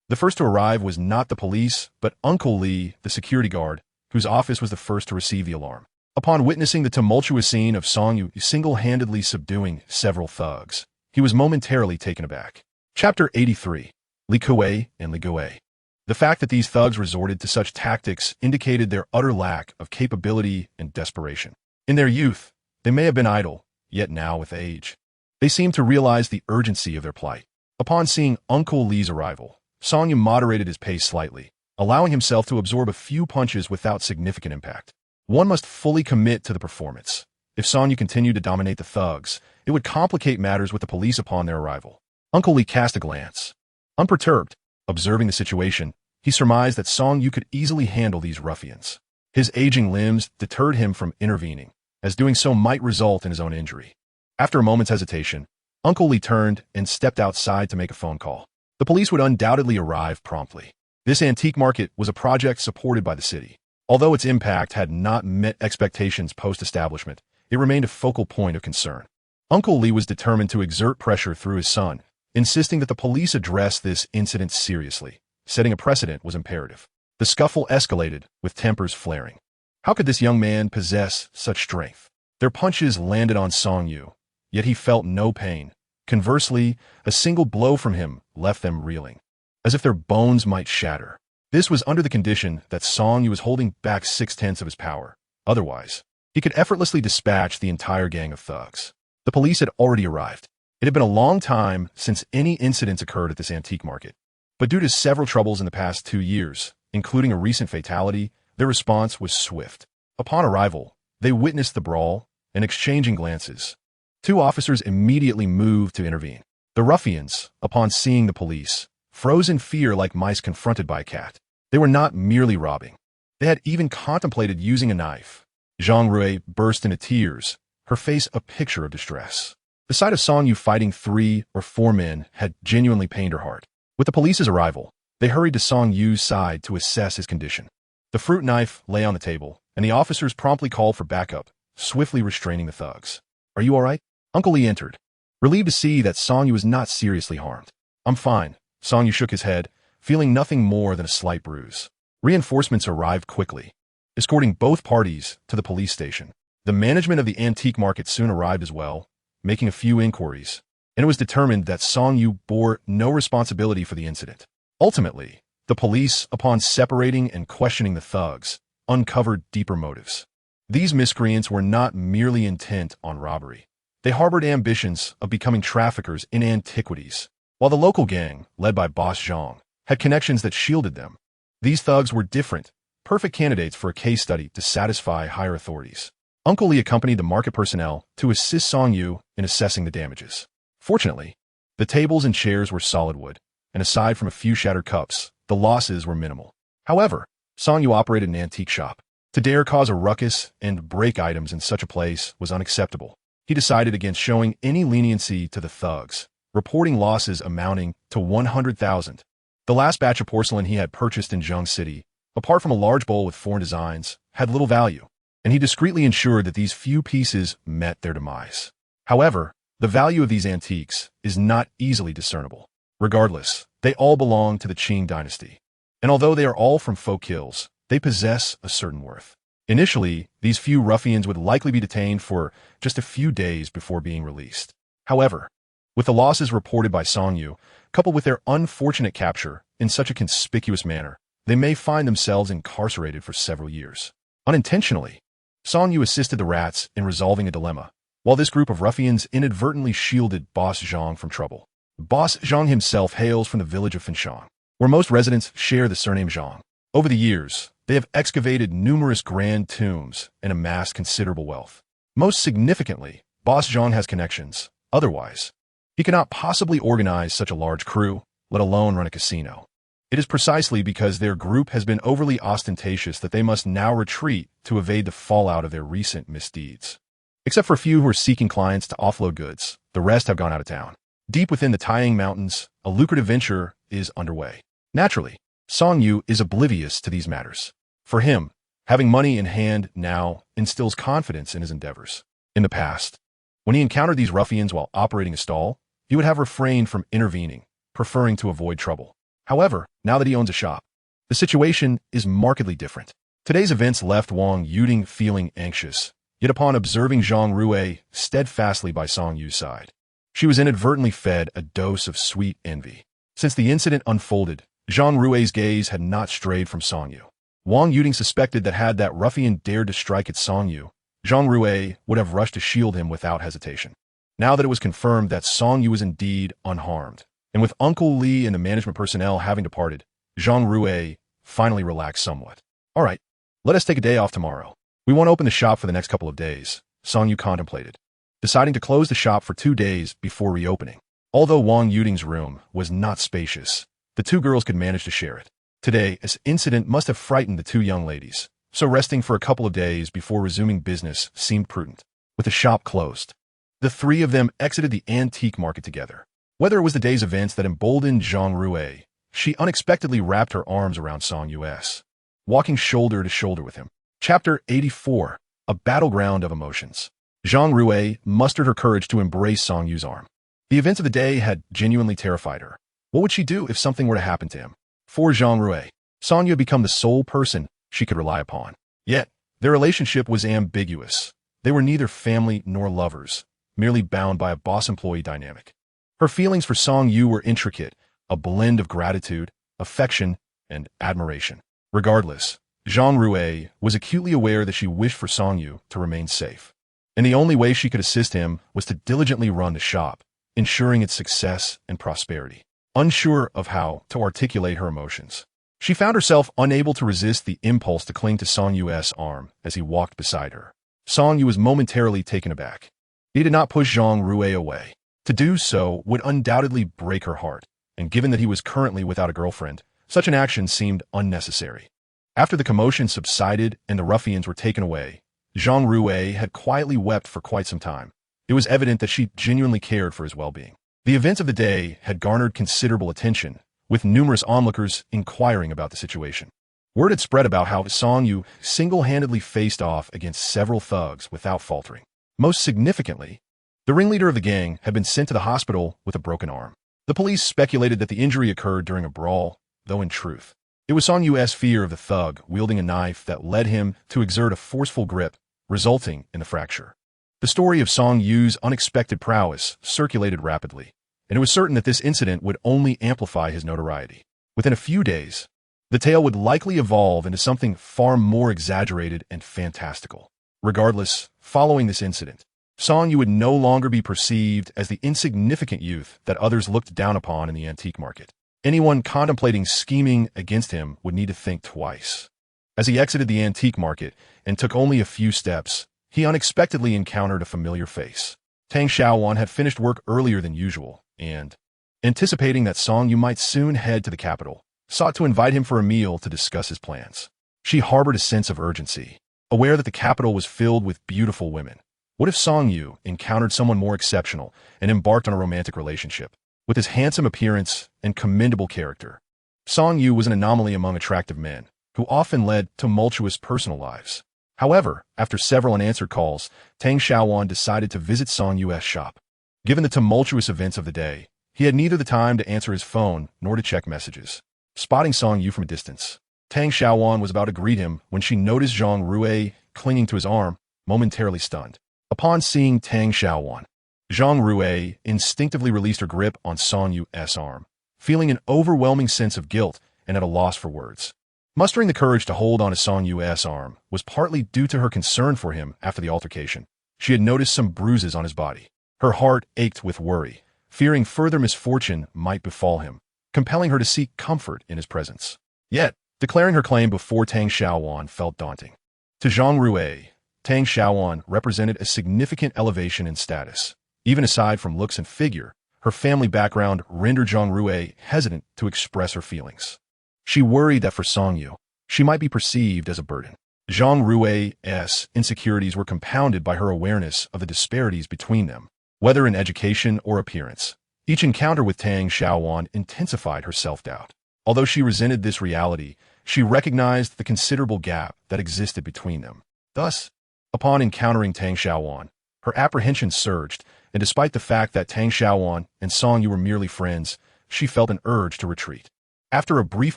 The first to arrive was not the police, but Uncle Li, the security guard, whose office was the first to receive the alarm. Upon witnessing the tumultuous scene of Song Yu single-handedly subduing several thugs, he was momentarily taken aback. Chapter 83. Li Kuei and Li Gui. The fact that these thugs resorted to such tactics indicated their utter lack of capability and desperation. In their youth, they may have been idle, yet now with age, they seemed to realize the urgency of their plight. Upon seeing Uncle Li's arrival, Song Yu moderated his pace slightly, allowing himself to absorb a few punches without significant impact. One must fully commit to the performance. If Song Yu continued to dominate the thugs, it would complicate matters with the police upon their arrival. Uncle Li cast a glance. Unperturbed, observing the situation, he surmised that Song Yu could easily handle these ruffians. His aging limbs deterred him from intervening, as doing so might result in his own injury. After a moment's hesitation, Uncle Li turned and stepped outside to make a phone call. The police would undoubtedly arrive promptly. This antique market was a project supported by the city. Although its impact had not met expectations post-establishment, it remained a focal point of concern. Uncle Li was determined to exert pressure through his son, insisting that the police address this incident seriously. Setting a precedent was imperative. The scuffle escalated, with tempers flaring. How could this young man possess such strength? Their punches landed on Song Yu, yet he felt no pain. Conversely, a single blow from him left them reeling, as if their bones might shatter. This was under the condition that Song Yu was holding back 6/10 of his power. Otherwise, he could effortlessly dispatch the entire gang of thugs. The police had already arrived. It had been a long time since any incidents occurred at this antique market. But due to several troubles in the past 2 years, including a recent fatality, their response was swift. Upon arrival, they witnessed the brawl, and exchanging glances, 2 officers immediately moved to intervene. The ruffians, upon seeing the police, froze in fear like mice confronted by a cat. They were not merely robbing. They had even contemplated using a knife. Zhang Rui burst into tears, her face a picture of distress. The sight of Song Yu fighting 3 or 4 men had genuinely pained her heart. With the police's arrival, they hurried to Song Yu's side to assess his condition. The fruit knife lay on the table, and the officers promptly called for backup, swiftly restraining the thugs. "Are you all right?" Uncle Lee entered, relieved to see that Song Yu was not seriously harmed. "I'm fine." Song Yu shook his head, feeling nothing more than a slight bruise. Reinforcements arrived quickly, escorting both parties to the police station. The management of the antique market soon arrived as well, making a few inquiries, and it was determined that Song Yu bore no responsibility for the incident. Ultimately, the police, upon separating and questioning the thugs, uncovered deeper motives. These miscreants were not merely intent on robbery. They harbored ambitions of becoming traffickers in antiquities, while the local gang, led by Boss Zhang, had connections that shielded them. These thugs were different, perfect candidates for a case study to satisfy higher authorities. Uncle Lee accompanied the market personnel to assist Song Yu in assessing the damages. Fortunately, the tables and chairs were solid wood, and aside from a few shattered cups, the losses were minimal. However, Song Yu operated an antique shop. To dare cause a ruckus and break items in such a place was unacceptable. He decided against showing any leniency to the thugs, reporting losses amounting to 100,000. The last batch of porcelain he had purchased in Zheng City, apart from a large bowl with foreign designs, had little value, and he discreetly ensured that these few pieces met their demise. However, the value of these antiques is not easily discernible. Regardless, they all belong to the Qing dynasty, and although they are all from folk hills, they possess a certain worth. Initially, these few ruffians would likely be detained for just a few days before being released. However, with the losses reported by Song Yu, coupled with their unfortunate capture in such a conspicuous manner, they may find themselves incarcerated for several years. Unintentionally, Song Yu assisted the rats in resolving a dilemma, while this group of ruffians inadvertently shielded Boss Zhang from trouble. Boss Zhang himself hails from the village of Fenshang, where most residents share the surname Zhang. Over the years, they have excavated numerous grand tombs and amassed considerable wealth. Most significantly, Boss Zhang has connections. Otherwise, he cannot possibly organize such a large crew, let alone run a casino. It is precisely because their group has been overly ostentatious that they must now retreat to evade the fallout of their recent misdeeds. Except for a few who are seeking clients to offload goods, the rest have gone out of town. Deep within the Taiyang Mountains, a lucrative venture is underway. Naturally, Song Yu is oblivious to these matters. For him, having money in hand now instills confidence in his endeavors. In the past, when he encountered these ruffians while operating a stall, he would have refrained from intervening, preferring to avoid trouble. However, now that he owns a shop, the situation is markedly different. Today's events left Wang Yuding feeling anxious, yet upon observing Zhang Rui steadfastly by Song Yu's side, she was inadvertently fed a dose of sweet envy. Since the incident unfolded, Zhang Rui's gaze had not strayed from Song Yu. Wang Yuding suspected that had that ruffian dared to strike at Song Yu, Zhang Rui would have rushed to shield him without hesitation. Now that it was confirmed that Song Yu was indeed unharmed, and with Uncle Lee and the management personnel having departed, Zhang Rui finally relaxed somewhat. "All right, let us take a day off tomorrow. We won't open the shop for the next couple of days," Song Yu contemplated, deciding to close the shop for 2 days before reopening. Although Wang Yuding's room was not spacious, the two girls could manage to share it. Today, this incident must have frightened the two young ladies, so resting for a couple of days before resuming business seemed prudent. With the shop closed, the three of them exited the antique market together. Whether it was the day's events that emboldened Zhang Rui, she unexpectedly wrapped her arms around Song Yu's, walking shoulder to shoulder with him. Chapter 84, A Battleground of Emotions. Zhang Rui mustered her courage to embrace Song Yu's arm. The events of the day had genuinely terrified her. What would she do if something were to happen to him? For Zhang Rui, Song Yu had become the sole person she could rely upon. Yet, their relationship was ambiguous. They were neither family nor lovers, merely bound by a boss-employee dynamic. Her feelings for Song Yu were intricate, a blend of gratitude, affection, and admiration. Regardless, Zhang Rui was acutely aware that she wished for Song Yu to remain safe, and the only way she could assist him was to diligently run the shop, ensuring its success and prosperity. Unsure of how to articulate her emotions, she found herself unable to resist the impulse to cling to Song Yu's arm as he walked beside her. Song Yu was momentarily taken aback. He did not push Zhang Rui away. To do so would undoubtedly break her heart, and given that he was currently without a girlfriend, such an action seemed unnecessary. After the commotion subsided and the ruffians were taken away, Zhang Rui had quietly wept for quite some time. It was evident that she genuinely cared for his well-being. The events of the day had garnered considerable attention, with numerous onlookers inquiring about the situation. Word had spread about how Song Yu single-handedly faced off against several thugs without faltering. Most significantly, the ringleader of the gang had been sent to the hospital with a broken arm. The police speculated that the injury occurred during a brawl, though in truth, it was Song Yu's fear of the thug wielding a knife that led him to exert a forceful grip, resulting in the fracture. The story of Song Yu's unexpected prowess circulated rapidly, and it was certain that this incident would only amplify his notoriety. Within a few days, the tale would likely evolve into something far more exaggerated and fantastical. Regardless, following this incident, Song Yu would no longer be perceived as the insignificant youth that others looked down upon in the antique market. Anyone contemplating scheming against him would need to think twice. As he exited the antique market and took only a few steps, he unexpectedly encountered a familiar face. Tang Xiaowan had finished work earlier than usual and, anticipating that Song Yu might soon head to the capital, sought to invite him for a meal to discuss his plans. She harbored a sense of urgency, aware that the capital was filled with beautiful women. What if Song Yu encountered someone more exceptional and embarked on a romantic relationship? With his handsome appearance and commendable character, Song Yu was an anomaly among attractive men, who often led tumultuous personal lives. However, after several unanswered calls, Tang Xiaowan decided to visit Song Yu's shop. Given the tumultuous events of the day, he had neither the time to answer his phone nor to check messages. Spotting Song Yu from a distance, Tang Xiaowan was about to greet him when she noticed Zhang Rue clinging to his arm, momentarily stunned. Upon seeing Tang Xiaowan, Zhang Rue instinctively released her grip on Song Yu's arm, feeling an overwhelming sense of guilt and at a loss for words. Mustering the courage to hold on to Song Yu's arm was partly due to her concern for him after the altercation. She had noticed some bruises on his body. Her heart ached with worry, fearing further misfortune might befall him, compelling her to seek comfort in his presence. Yet, declaring her claim before Tang Xiaowan felt daunting. To Zhang Rue, Tang Xiaowan represented a significant elevation in status. Even aside from looks and figure, her family background rendered Zhang Rue hesitant to express her feelings. She worried that for Song Yu, she might be perceived as a burden. Zhang Rue's insecurities were compounded by her awareness of the disparities between them, whether in education or appearance. Each encounter with Tang Xiaowan intensified her self-doubt. Although she resented this reality, she recognized the considerable gap that existed between them. Thus, upon encountering Tang Xiaowan, her apprehension surged, and despite the fact that Tang Xiaowan and Song Yu were merely friends, she felt an urge to retreat. After a brief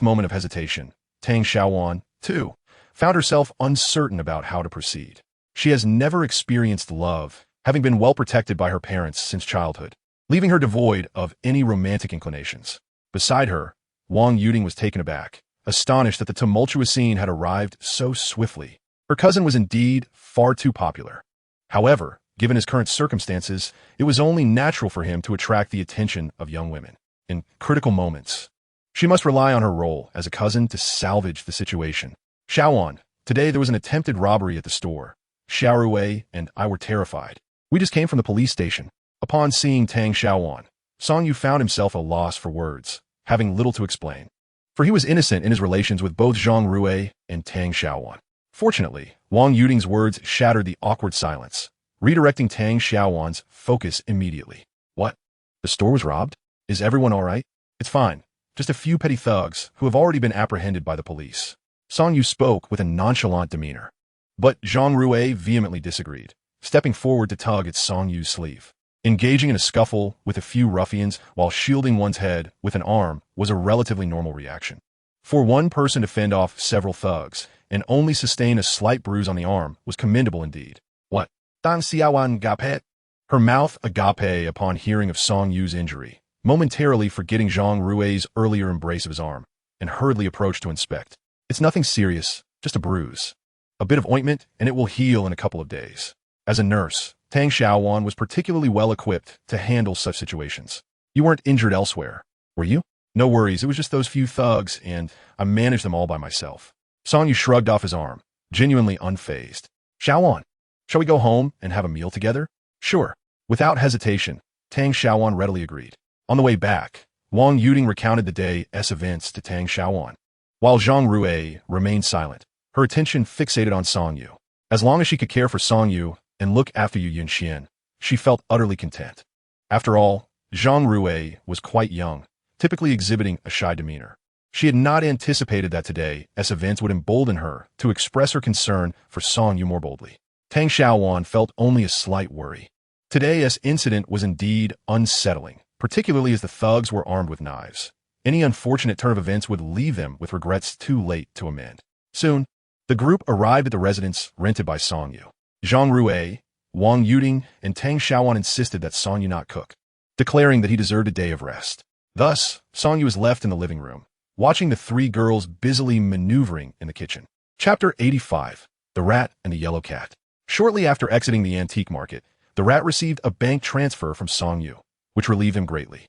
moment of hesitation, Tang Xiaowan, too, found herself uncertain about how to proceed. She has never experienced love, having been well protected by her parents since childhood, leaving her devoid of any romantic inclinations. Beside her, Wang Yuding was taken aback, astonished that the tumultuous scene had arrived so swiftly. Her cousin was indeed far too popular. However, given his current circumstances, it was only natural for him to attract the attention of young women. In critical moments, she must rely on her role as a cousin to salvage the situation. Xiaowan, today there was an attempted robbery at the store. Xiaorue and I were terrified. We just came from the police station. Upon seeing Tang Xiaowan, Song Yu found himself at a loss for words, having little to explain. For he was innocent in his relations with both Zhang Rue and Tang Xiaowan. Fortunately, Wang Yuding's words shattered the awkward silence, redirecting Tang Xiaowan's focus immediately. What? The store was robbed? Is everyone all right? It's fine. Just a few petty thugs who have already been apprehended by the police. Song Yu spoke with a nonchalant demeanor. But Zhang Rue vehemently disagreed, stepping forward to tug at Song Yu's sleeve. Engaging in a scuffle with a few ruffians while shielding one's head with an arm was a relatively normal reaction. For one person to fend off several thugs and only sustain a slight bruise on the arm was commendable indeed. What? Tang Xiaowan gape? Her mouth agape upon hearing of Song Yu's injury, momentarily forgetting Zhang Rue's earlier embrace of his arm, and hurriedly approached to inspect. It's nothing serious, just a bruise. A bit of ointment, and it will heal in a couple of days. As a nurse, Tang Xiaowan was particularly well equipped to handle such situations. You weren't injured elsewhere, were you? No worries, it was just those few thugs, and I managed them all by myself. Song Yu shrugged off his arm, genuinely unfazed. Xiaowan, shall we go home and have a meal together? Sure. Without hesitation, Tang Xiaowan readily agreed. On the way back, Wang Yuding recounted the day's events to Tang Xiaowan. While Zhang Rue remained silent, her attention fixated on Song Yu. As long as she could care for Song Yu and look after Yu Yunxian, she felt utterly content. After all, Zhang Rui was quite young, typically exhibiting a shy demeanor. She had not anticipated that today, as events would embolden her to express her concern for Song Yu more boldly. Tang Xiaowan felt only a slight worry. Today's incident was indeed unsettling, particularly as the thugs were armed with knives. Any unfortunate turn of events would leave them with regrets too late to amend. Soon, the group arrived at the residence rented by Song Yu. Zhang Rui, Wang Yuding, and Tang Xiaowan insisted that Song Yu not cook, declaring that he deserved a day of rest. Thus, Song Yu was left in the living room, watching the three girls busily maneuvering in the kitchen. Chapter 85. The Rat and the Yellow Cat. Shortly after exiting the antique market, the rat received a bank transfer from Song Yu, which relieved him greatly.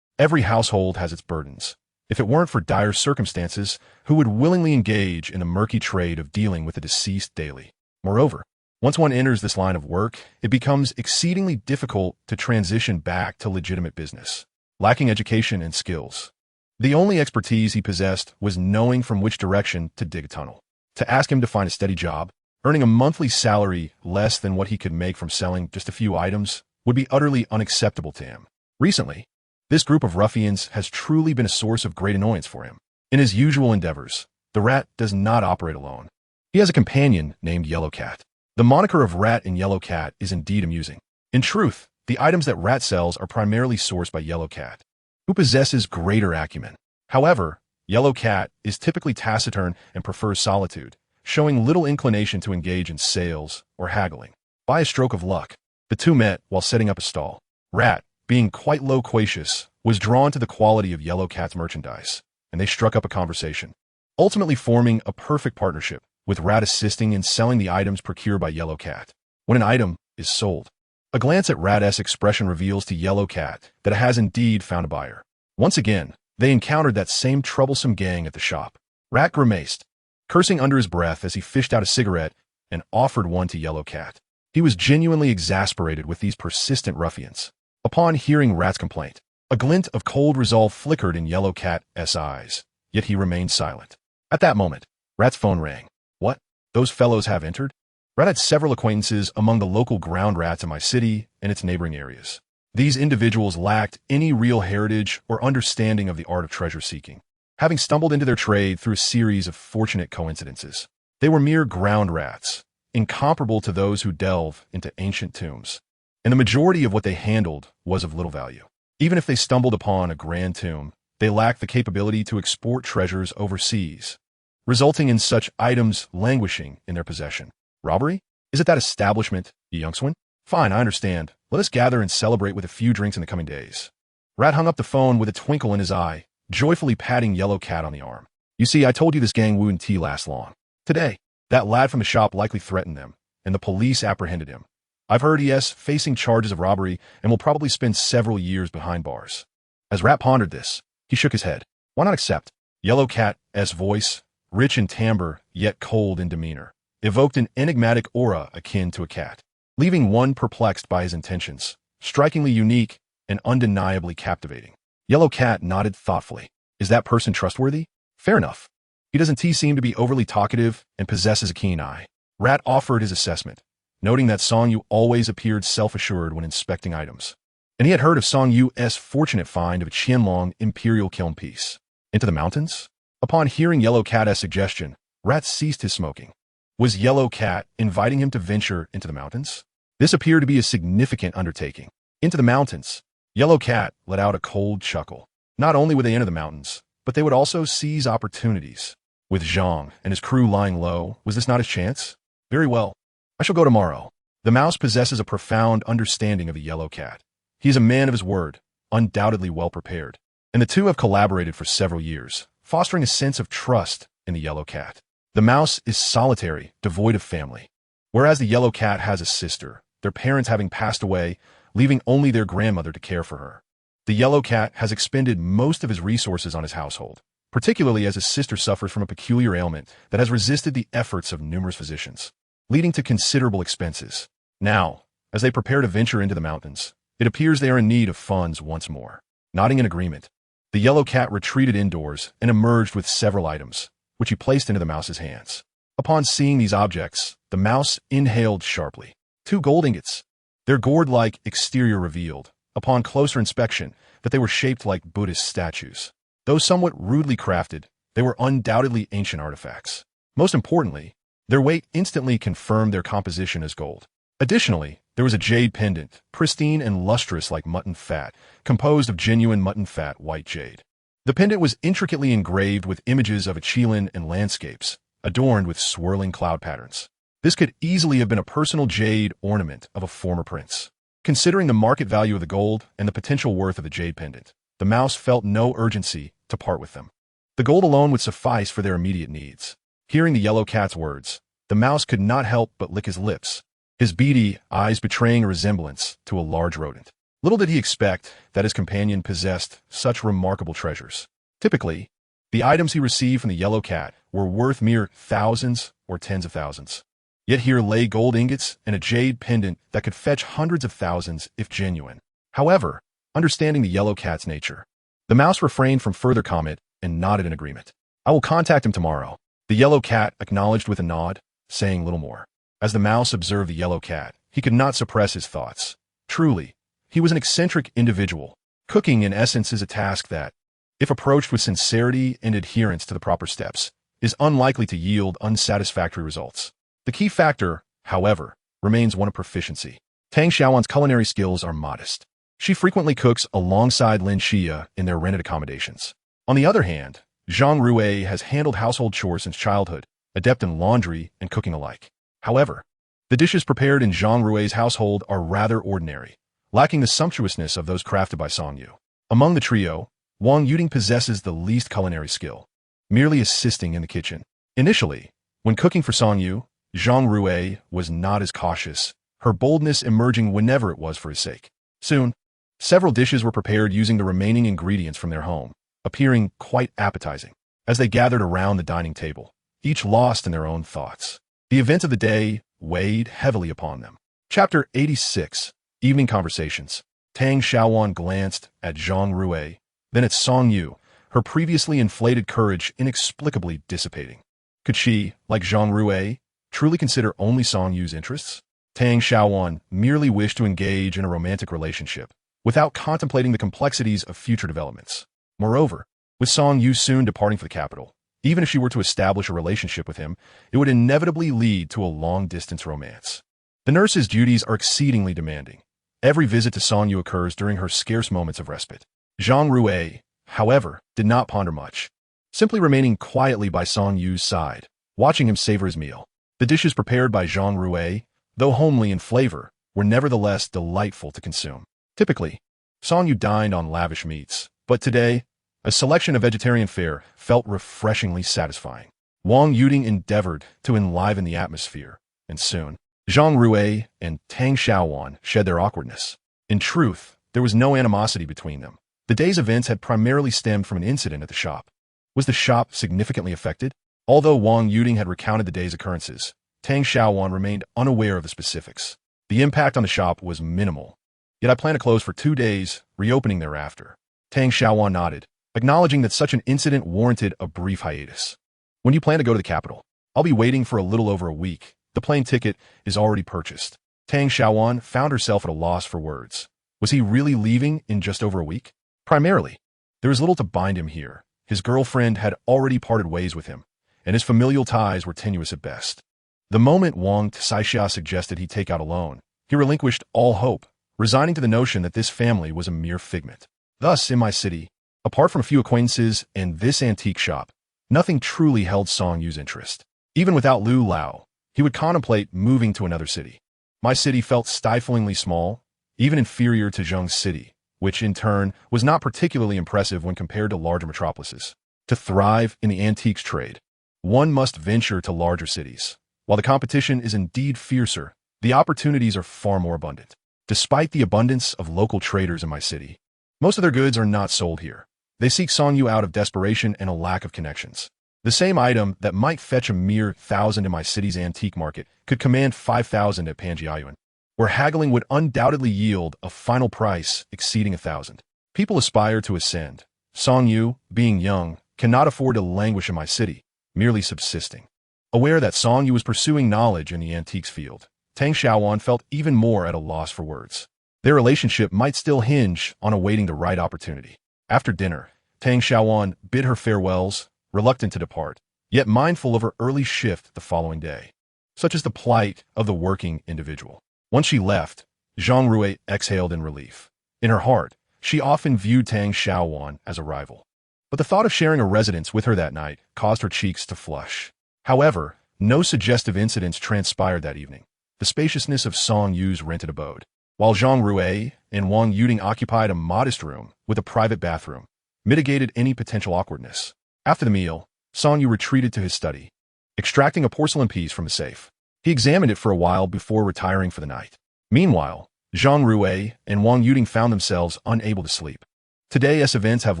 Every household has its burdens. If it weren't for dire circumstances, who would willingly engage in the murky trade of dealing with the deceased daily? Moreover, once one enters this line of work, it becomes exceedingly difficult to transition back to legitimate business. Lacking education and skills, the only expertise he possessed was knowing from which direction to dig a tunnel. To ask him to find a steady job, earning a monthly salary less than what he could make from selling just a few items, would be utterly unacceptable to him. Recently, this group of ruffians has truly been a source of great annoyance for him. In his usual endeavors, the rat does not operate alone. He has a companion named Yellow Cat. The moniker of Rat and Yellow Cat is indeed amusing. In truth, the items that Rat sells are primarily sourced by Yellow Cat, who possesses greater acumen. However, Yellow Cat is typically taciturn and prefers solitude, showing little inclination to engage in sales or haggling. By a stroke of luck, the two met while setting up a stall. Rat, being quite loquacious, was drawn to the quality of Yellow Cat's merchandise, and they struck up a conversation, ultimately forming a perfect partnership, with Rat assisting in selling the items procured by Yellow Cat. When an item is sold, a glance at Rat's expression reveals to Yellow Cat that it has indeed found a buyer. Once again, they encountered that same troublesome gang at the shop. Rat grimaced, cursing under his breath as he fished out a cigarette and offered one to Yellow Cat. He was genuinely exasperated with these persistent ruffians. Upon hearing Rat's complaint, a glint of cold resolve flickered in Yellow Cat's eyes, yet he remained silent. At that moment, Rat's phone rang. What? Those fellows have entered? Rat had several acquaintances among the local ground rats in my city and its neighboring areas. These individuals lacked any real heritage or understanding of the art of treasure-seeking, having stumbled into their trade through a series of fortunate coincidences. They were mere ground rats, incomparable to those who delve into ancient tombs, and the majority of what they handled was of little value. Even if they stumbled upon a grand tomb, they lacked the capability to export treasures overseas, resulting in such items languishing in their possession. Robbery? Is it that establishment, you youngswin? Fine, I understand. Let us gather and celebrate with a few drinks in the coming days. Rat hung up the phone with a twinkle in his eye, joyfully patting Yellow Cat on the arm. You see, I told you this gang wouldn't last long. Today, that lad from the shop likely threatened them, and the police apprehended him. I've heard he is facing charges of robbery and will probably spend several years behind bars. As Rat pondered this, he shook his head. Why not accept? Yellow Cat's voice, rich in timbre yet cold in demeanor, evoked an enigmatic aura akin to a cat, leaving one perplexed by his intentions, strikingly unique and undeniably captivating. Yellow Cat nodded thoughtfully. Is that person trustworthy? Fair enough. He doesn't seem to be overly talkative and possesses a keen eye. Rat offered his assessment, noting that Song Yu always appeared self-assured when inspecting items, and he had heard of Song Yu's fortunate find of a Qianlong imperial kiln piece. Into the mountains? Upon hearing Yellow Cat's suggestion, Rat ceased his smoking. Was Yellow Cat inviting him to venture into the mountains? This appeared to be a significant undertaking. Into the mountains. Yellow Cat let out a cold chuckle. Not only would they enter the mountains, but they would also seize opportunities. With Zhang and his crew lying low, was this not his chance? Very well. I shall go tomorrow. The mouse possesses a profound understanding of the Yellow Cat. He is a man of his word, undoubtedly well prepared, and the two have collaborated for several years, fostering a sense of trust in the Yellow Cat. The mouse is solitary, devoid of family, whereas the Yellow Cat has a sister, their parents having passed away, leaving only their grandmother to care for her. The Yellow Cat has expended most of his resources on his household, particularly as his sister suffers from a peculiar ailment that has resisted the efforts of numerous physicians, leading to considerable expenses. Now, as they prepare to venture into the mountains, it appears they are in need of funds once more. Nodding in agreement, the Yellow Cat retreated indoors and emerged with several items, which he placed into the mouse's hands. Upon seeing these objects, the mouse inhaled sharply. 2 gold ingots. Their gourd-like exterior revealed, upon closer inspection, that they were shaped like Buddhist statues. Though somewhat rudely crafted, they were undoubtedly ancient artifacts. Most importantly, their weight instantly confirmed their composition as gold. Additionally, there was a jade pendant, pristine and lustrous like mutton fat, composed of genuine mutton fat white jade. The pendant was intricately engraved with images of Achelan and landscapes, adorned with swirling cloud patterns. This could easily have been a personal jade ornament of a former prince. Considering the market value of the gold and the potential worth of the jade pendant, the mouse felt no urgency to part with them. The gold alone would suffice for their immediate needs. Hearing the yellow cat's words, the mouse could not help but lick his lips, his beady eyes betraying a resemblance to a large rodent. Little did he expect that his companion possessed such remarkable treasures. Typically, the items he received from the yellow cat were worth mere thousands or tens of thousands. Yet here lay gold ingots and a jade pendant that could fetch hundreds of thousands if genuine. However, understanding the yellow cat's nature, the mouse refrained from further comment and nodded in agreement. I will contact him tomorrow. The yellow cat acknowledged with a nod, saying little more. As the mouse observed the yellow cat, he could not suppress his thoughts. Truly, he was an eccentric individual. Cooking, in essence, is a task that, if approached with sincerity and adherence to the proper steps, is unlikely to yield unsatisfactory results. The key factor, however, remains one of proficiency. Tang Xiaowan's culinary skills are modest. She frequently cooks alongside Lin Xia in their rented accommodations. On the other hand, Zhang Rui has handled household chores since childhood, adept in laundry and cooking alike. However, the dishes prepared in Zhang Rui's household are rather ordinary, lacking the sumptuousness of those crafted by Song Yu. Among the trio, Wang Yuding possesses the least culinary skill, merely assisting in the kitchen. Initially, when cooking for Song Yu, Zhang Rui was not as cautious, her boldness emerging whenever it was for his sake. Soon, several dishes were prepared using the remaining ingredients from their home, appearing quite appetizing. As they gathered around the dining table, each lost in their own thoughts, the events of the day weighed heavily upon them. Chapter 86, Evening Conversations. Tang Xiaowan glanced at Zhang Rui, then at Song Yu, her previously inflated courage inexplicably dissipating. Could she, like Zhang Rui, truly consider only Song Yu's interests? Tang Xiaowan merely wished to engage in a romantic relationship, without contemplating the complexities of future developments. Moreover, with Song Yu soon departing for the capital, even if she were to establish a relationship with him, it would inevitably lead to a long-distance romance. The nurse's duties are exceedingly demanding. Every visit to Song Yu occurs during her scarce moments of respite. Zhang Rui, however, did not ponder much, simply remaining quietly by Song Yu's side, watching him savor his meal. The dishes prepared by Zhang Rui, though homely in flavor, were nevertheless delightful to consume. Typically, Song Yu dined on lavish meats, but today, a selection of vegetarian fare felt refreshingly satisfying. Wang Yuding endeavored to enliven the atmosphere, and soon, Zhang Rui and Tang Xiaowan shed their awkwardness. In truth, there was no animosity between them. The day's events had primarily stemmed from an incident at the shop. Was the shop significantly affected? Although Wang Yuding had recounted the day's occurrences, Tang Xiaowan remained unaware of the specifics. The impact on the shop was minimal. Yet I plan to close for 2 days, reopening thereafter. Tang Xiaowan nodded, acknowledging that such an incident warranted a brief hiatus. When you plan to go to the capital? I'll be waiting for a little over a week. The plane ticket is already purchased. Tang Xiaowan found herself at a loss for words. Was he really leaving in just over a week? Primarily, there was little to bind him here. His girlfriend had already parted ways with him, and his familial ties were tenuous at best. The moment Wang Tsaixia suggested he take out a loan, he relinquished all hope, resigning to the notion that this family was a mere figment. Thus, in my city, apart from a few acquaintances and this antique shop, nothing truly held Song Yu's interest. Even without Lu Lao, he would contemplate moving to another city. My city felt stiflingly small, even inferior to Zheng's city, which in turn was not particularly impressive when compared to larger metropolises. To thrive in the antiques trade, one must venture to larger cities. While the competition is indeed fiercer, the opportunities are far more abundant. Despite the abundance of local traders in my city, most of their goods are not sold here. They seek Song Yu out of desperation and a lack of connections. The same item that might fetch a mere 1,000 in my city's antique market could command 5,000 at Panjiayuan, where haggling would undoubtedly yield a final price exceeding 1,000. People aspire to ascend. Song Yu, being young, cannot afford to languish in my city, merely subsisting. Aware that Song Yu was pursuing knowledge in the antiques field, Tang Xiaowan felt even more at a loss for words. Their relationship might still hinge on awaiting the right opportunity. After dinner, Tang Xiaowan bid her farewells, reluctant to depart, yet mindful of her early shift the following day. Such is the plight of the working individual. Once she left, Zhang Rui exhaled in relief. In her heart, she often viewed Tang Xiaowan as a rival. But the thought of sharing a residence with her that night caused her cheeks to flush. However, no suggestive incidents transpired that evening. The spaciousness of Song Yu's rented abode, while Zhang Rui and Wang Yuding occupied a modest room with a private bathroom, mitigated any potential awkwardness. After the meal, Song Yu retreated to his study, extracting a porcelain piece from a safe. He examined it for a while before retiring for the night. Meanwhile, Zhang Rui and Wang Yuding found themselves unable to sleep. Today's events have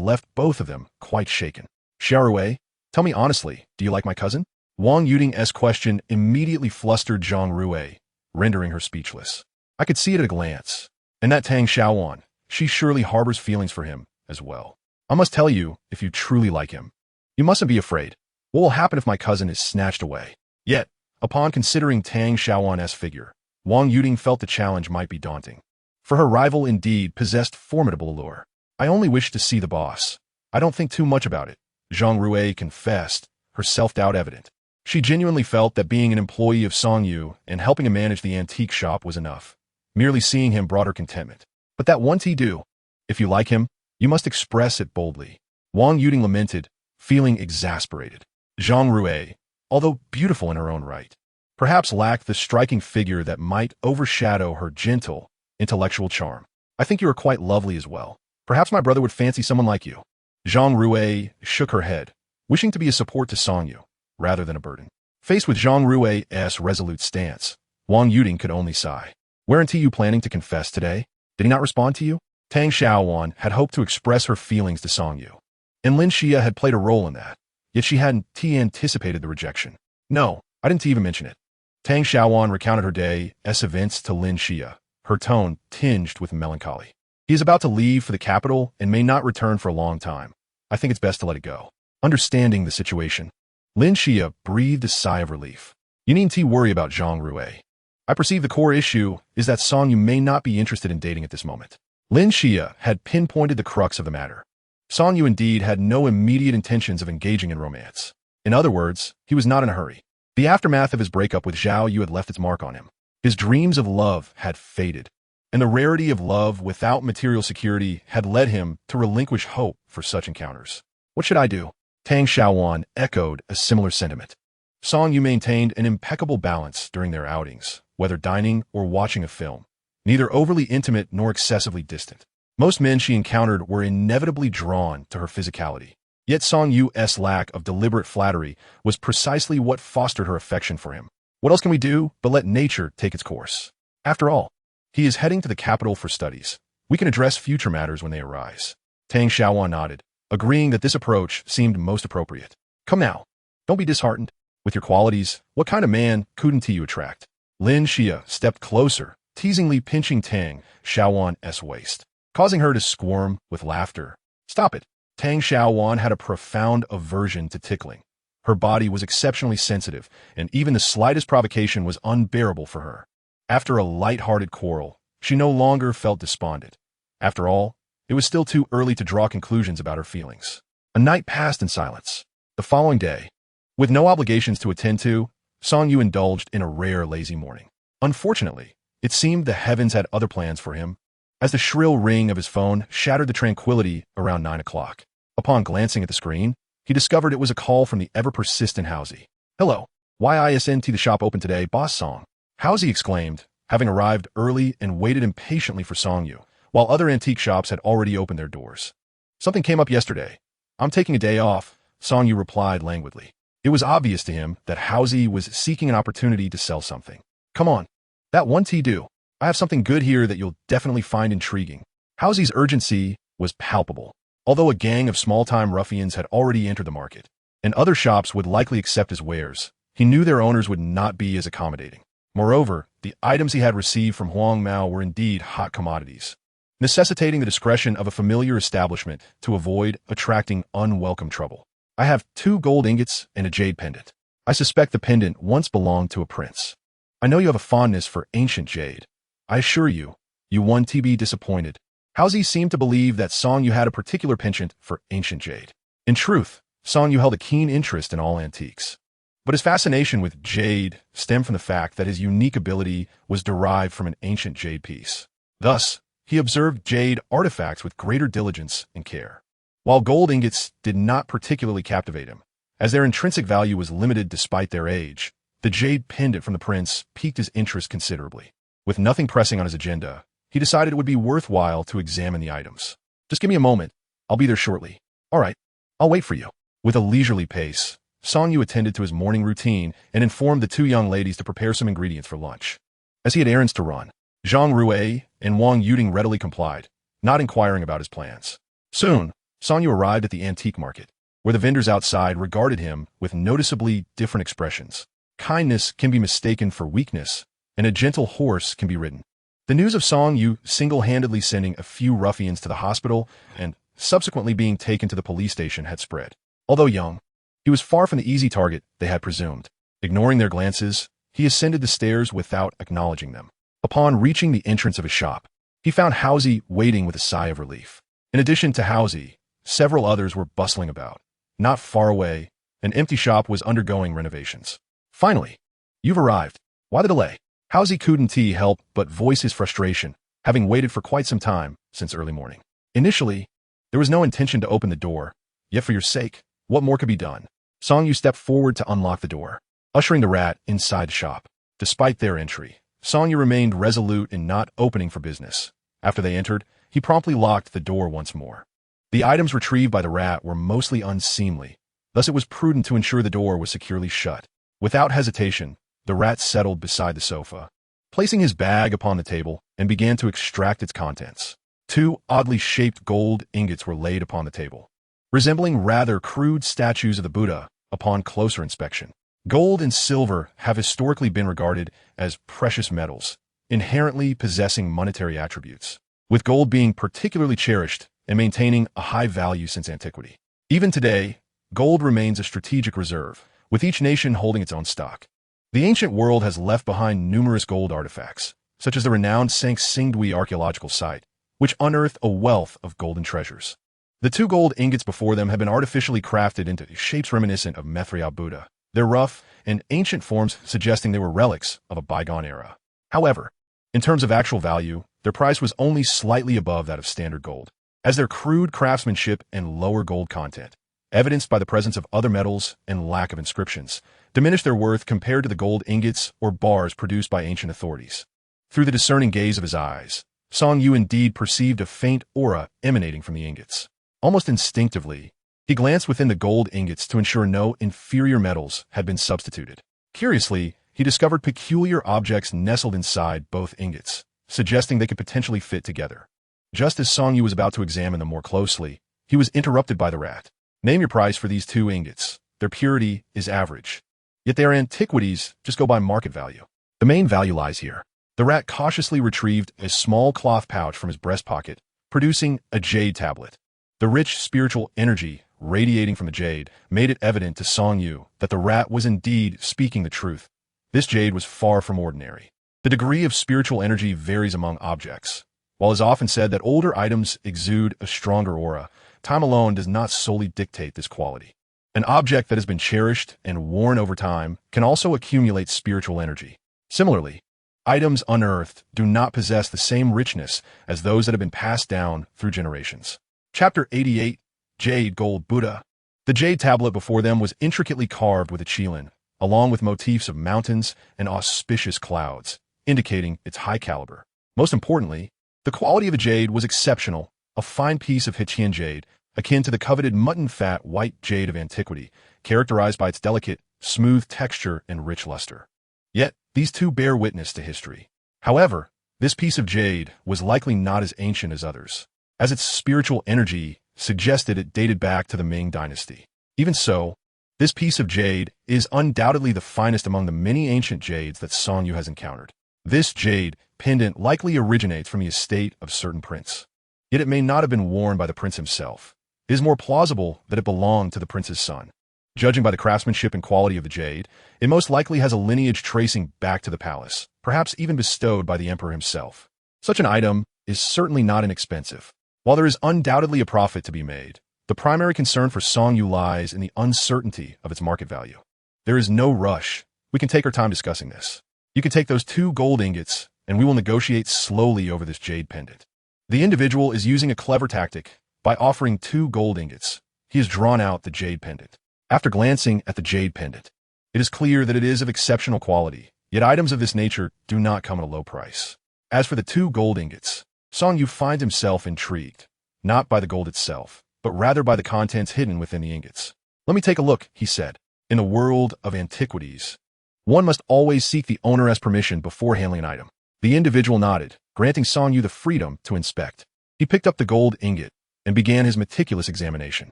left both of them quite shaken. Xiaorui, tell me honestly, do you like my cousin? Wang Yuding's question immediately flustered Zhang Rui, rendering her speechless. I could see it at a glance. And that Tang Xiaowan, she surely harbors feelings for him as well. I must tell you, if you truly like him, you mustn't be afraid. What will happen if my cousin is snatched away? Yet, upon considering Tang Xiaowan's figure, Wang Yuding felt the challenge might be daunting. For her rival indeed possessed formidable allure. I only wish to see the boss. I don't think too much about it, Zhang Rui confessed, her self-doubt evident. She genuinely felt that being an employee of Song Yu and helping him manage the antique shop was enough. Merely seeing him brought her contentment. But that won't do. If you like him, you must express it boldly. Wang Yuding lamented, feeling exasperated. Zhang Rui, although beautiful in her own right, perhaps lacked the striking figure that might overshadow her gentle, intellectual charm. I think you are quite lovely as well. Perhaps my brother would fancy someone like you. Zhang Rui shook her head, wishing to be a support to Song Yu, rather than a burden. Faced with Zhang Rui's resolute stance, Wang Yuding could only sigh. Weren't you planning to confess today? Did he not respond to you? Tang Xiaowan had hoped to express her feelings to Song Yu, and Lin Xia had played a role in that, yet she hadn't anticipated the rejection. No, I didn't even mention it. Tang Xiaowan recounted her day's events to Lin Xia, her tone tinged with melancholy. He is about to leave for the capital and may not return for a long time. I think it's best to let it go. Understanding the situation, Lin Xia breathed a sigh of relief. You needn't worry about Zhang Rui. I perceive the core issue is that Song Yu may not be interested in dating at this moment. Lin Xia had pinpointed the crux of the matter. Song Yu indeed had no immediate intentions of engaging in romance. In other words, he was not in a hurry. The aftermath of his breakup with Zhao Yu had left its mark on him. His dreams of love had faded, and the rarity of love without material security had led him to relinquish hope for such encounters. What should I do? Tang Xiaowan echoed a similar sentiment. Song Yu maintained an impeccable balance during their outings, whether dining or watching a film, neither overly intimate nor excessively distant. Most men she encountered were inevitably drawn to her physicality. Yet Song Yu's lack of deliberate flattery was precisely what fostered her affection for him. What else can we do but let nature take its course? After all, he is heading to the capital for studies. We can address future matters when they arise. Tang Xiaowan nodded, agreeing that this approach seemed most appropriate. Come now, don't be disheartened. With your qualities, what kind of man couldn't you attract? Lin Xia stepped closer, teasingly pinching Tang Xiaowan's waist, causing her to squirm with laughter. Stop it. Tang Xiaowan had a profound aversion to tickling. Her body was exceptionally sensitive, and even the slightest provocation was unbearable for her. After a light-hearted quarrel, she no longer felt despondent. After all, it was still too early to draw conclusions about her feelings. A night passed in silence. The following day, with no obligations to attend to, Song Yu indulged in a rare lazy morning. Unfortunately, it seemed the heavens had other plans for him, as the shrill ring of his phone shattered the tranquility around 9 o'clock. Upon glancing at the screen, he discovered it was a call from the ever-persistent Housie. Hello, why isn't the shop open today, boss Song? Housie exclaimed, having arrived early and waited impatiently for Song Yu, while other antique shops had already opened their doors. Something came up yesterday. I'm taking a day off, Song Yu replied languidly. It was obvious to him that Housie was seeking an opportunity to sell something. Come on, that won't do. I have something good here that you'll definitely find intriguing. Housie's urgency was palpable, although a gang of small-time ruffians had already entered the market, and other shops would likely accept his wares. He knew their owners would not be as accommodating. Moreover, the items he had received from Huang Mao were indeed hot commodities, necessitating the discretion of a familiar establishment to avoid attracting unwelcome trouble. I have 2 gold ingots and a jade pendant. I suspect the pendant once belonged to a prince. I know you have a fondness for ancient jade. I assure you, you won't be disappointed. Haozi seemed to believe that Song Yu had a particular penchant for ancient jade. In truth, Song Yu held a keen interest in all antiques. But his fascination with jade stemmed from the fact that his unique ability was derived from an ancient jade piece. Thus, he observed jade artifacts with greater diligence and care. While gold ingots did not particularly captivate him, as their intrinsic value was limited despite their age, the jade pendant from the prince piqued his interest considerably. With nothing pressing on his agenda, he decided it would be worthwhile to examine the items. Just give me a moment. I'll be there shortly. All right, I'll wait for you. With a leisurely pace, Song Yu attended to his morning routine and informed the two young ladies to prepare some ingredients for lunch. As he had errands to run, Zhang Rui and Wang Yuding readily complied, not inquiring about his plans. Soon, Song Yu arrived at the antique market, where the vendors outside regarded him with noticeably different expressions. Kindness can be mistaken for weakness, and a gentle horse can be ridden. The news of Song Yu single-handedly sending a few ruffians to the hospital and subsequently being taken to the police station had spread. Although young, he was far from the easy target they had presumed. Ignoring their glances, he ascended the stairs without acknowledging them. Upon reaching the entrance of his shop, he found Haozi waiting with a sigh of relief. In addition to Haozi, several others were bustling about. Not far away, an empty shop was undergoing renovations. Finally, you've arrived. Why the delay? Haozi couldn't help but voice his frustration, having waited for quite some time since early morning. Initially, there was no intention to open the door, yet for your sake, what more could be done? Song Yu stepped forward to unlock the door, ushering the rat inside the shop. Despite their entry, Song Yu remained resolute in not opening for business. After they entered, he promptly locked the door once more. The items retrieved by the rat were mostly unseemly, thus it was prudent to ensure the door was securely shut. Without hesitation, the rat settled beside the sofa, placing his bag upon the table and began to extract its contents. Two oddly shaped gold ingots were laid upon the table, resembling rather crude statues of the Buddha upon closer inspection. Gold and silver have historically been regarded as precious metals, inherently possessing monetary attributes, with gold being particularly cherished and maintaining a high value since antiquity. Even today, gold remains a strategic reserve, with each nation holding its own stock. The ancient world has left behind numerous gold artifacts, such as the renowned Sangxingdui archaeological site, which unearthed a wealth of golden treasures. The two gold ingots before them have been artificially crafted into shapes reminiscent of Mithra Buddha. They're rough and ancient forms suggesting they were relics of a bygone era. However, in terms of actual value, their price was only slightly above that of standard gold, as their crude craftsmanship and lower gold content, evidenced by the presence of other metals and lack of inscriptions, diminished their worth compared to the gold ingots or bars produced by ancient authorities. Through the discerning gaze of his eyes, Song Yu indeed perceived a faint aura emanating from the ingots. Almost instinctively, he glanced within the gold ingots to ensure no inferior metals had been substituted. Curiously, he discovered peculiar objects nestled inside both ingots, suggesting they could potentially fit together. Just as Song Yu was about to examine them more closely, he was interrupted by the rat. Name your price for these two ingots. Their purity is average. Yet their antiquities just go by market value. The main value lies here. The rat cautiously retrieved a small cloth pouch from his breast pocket, producing a jade tablet. The rich spiritual energy radiating from the jade made it evident to Song Yu that the rat was indeed speaking the truth. This jade was far from ordinary. The degree of spiritual energy varies among objects. While it is often said that older items exude a stronger aura, time alone does not solely dictate this quality. An object that has been cherished and worn over time can also accumulate spiritual energy. Similarly, items unearthed do not possess the same richness as those that have been passed down through generations. Chapter 88, Jade Gold Buddha. The jade tablet before them was intricately carved with a qilin, along with motifs of mountains and auspicious clouds, indicating its high caliber. Most importantly, the quality of the jade was exceptional, a fine piece of Hichian jade, akin to the coveted mutton fat white jade of antiquity, characterized by its delicate, smooth texture and rich luster. Yet, these two bear witness to history. However, this piece of jade was likely not as ancient as others, as its spiritual energy suggested it dated back to the Ming dynasty. Even so, this piece of jade is undoubtedly the finest among the many ancient jades that Song Yu has encountered. This jade pendant likely originates from the estate of certain prince. Yet it may not have been worn by the prince himself. It is more plausible that it belonged to the prince's son. Judging by the craftsmanship and quality of the jade, it most likely has a lineage tracing back to the palace, perhaps even bestowed by the emperor himself. Such an item is certainly not inexpensive. While there is undoubtedly a profit to be made, the primary concern for Songyu lies in the uncertainty of its market value. There is no rush. We can take our time discussing this. You can take those 2 gold ingots, and we will negotiate slowly over this jade pendant. The individual is using a clever tactic. By offering 2 gold ingots, he has drawn out the jade pendant. After glancing at the jade pendant, it is clear that it is of exceptional quality, yet items of this nature do not come at a low price. As for the 2 gold ingots, Songyu finds himself intrigued, not by the gold itself, but rather by the contents hidden within the ingots. "Let me take a look," he said. In the world of antiquities, one must always seek the owner's permission before handling an item. The individual nodded, granting Songyu the freedom to inspect. He picked up the gold ingot and began his meticulous examination.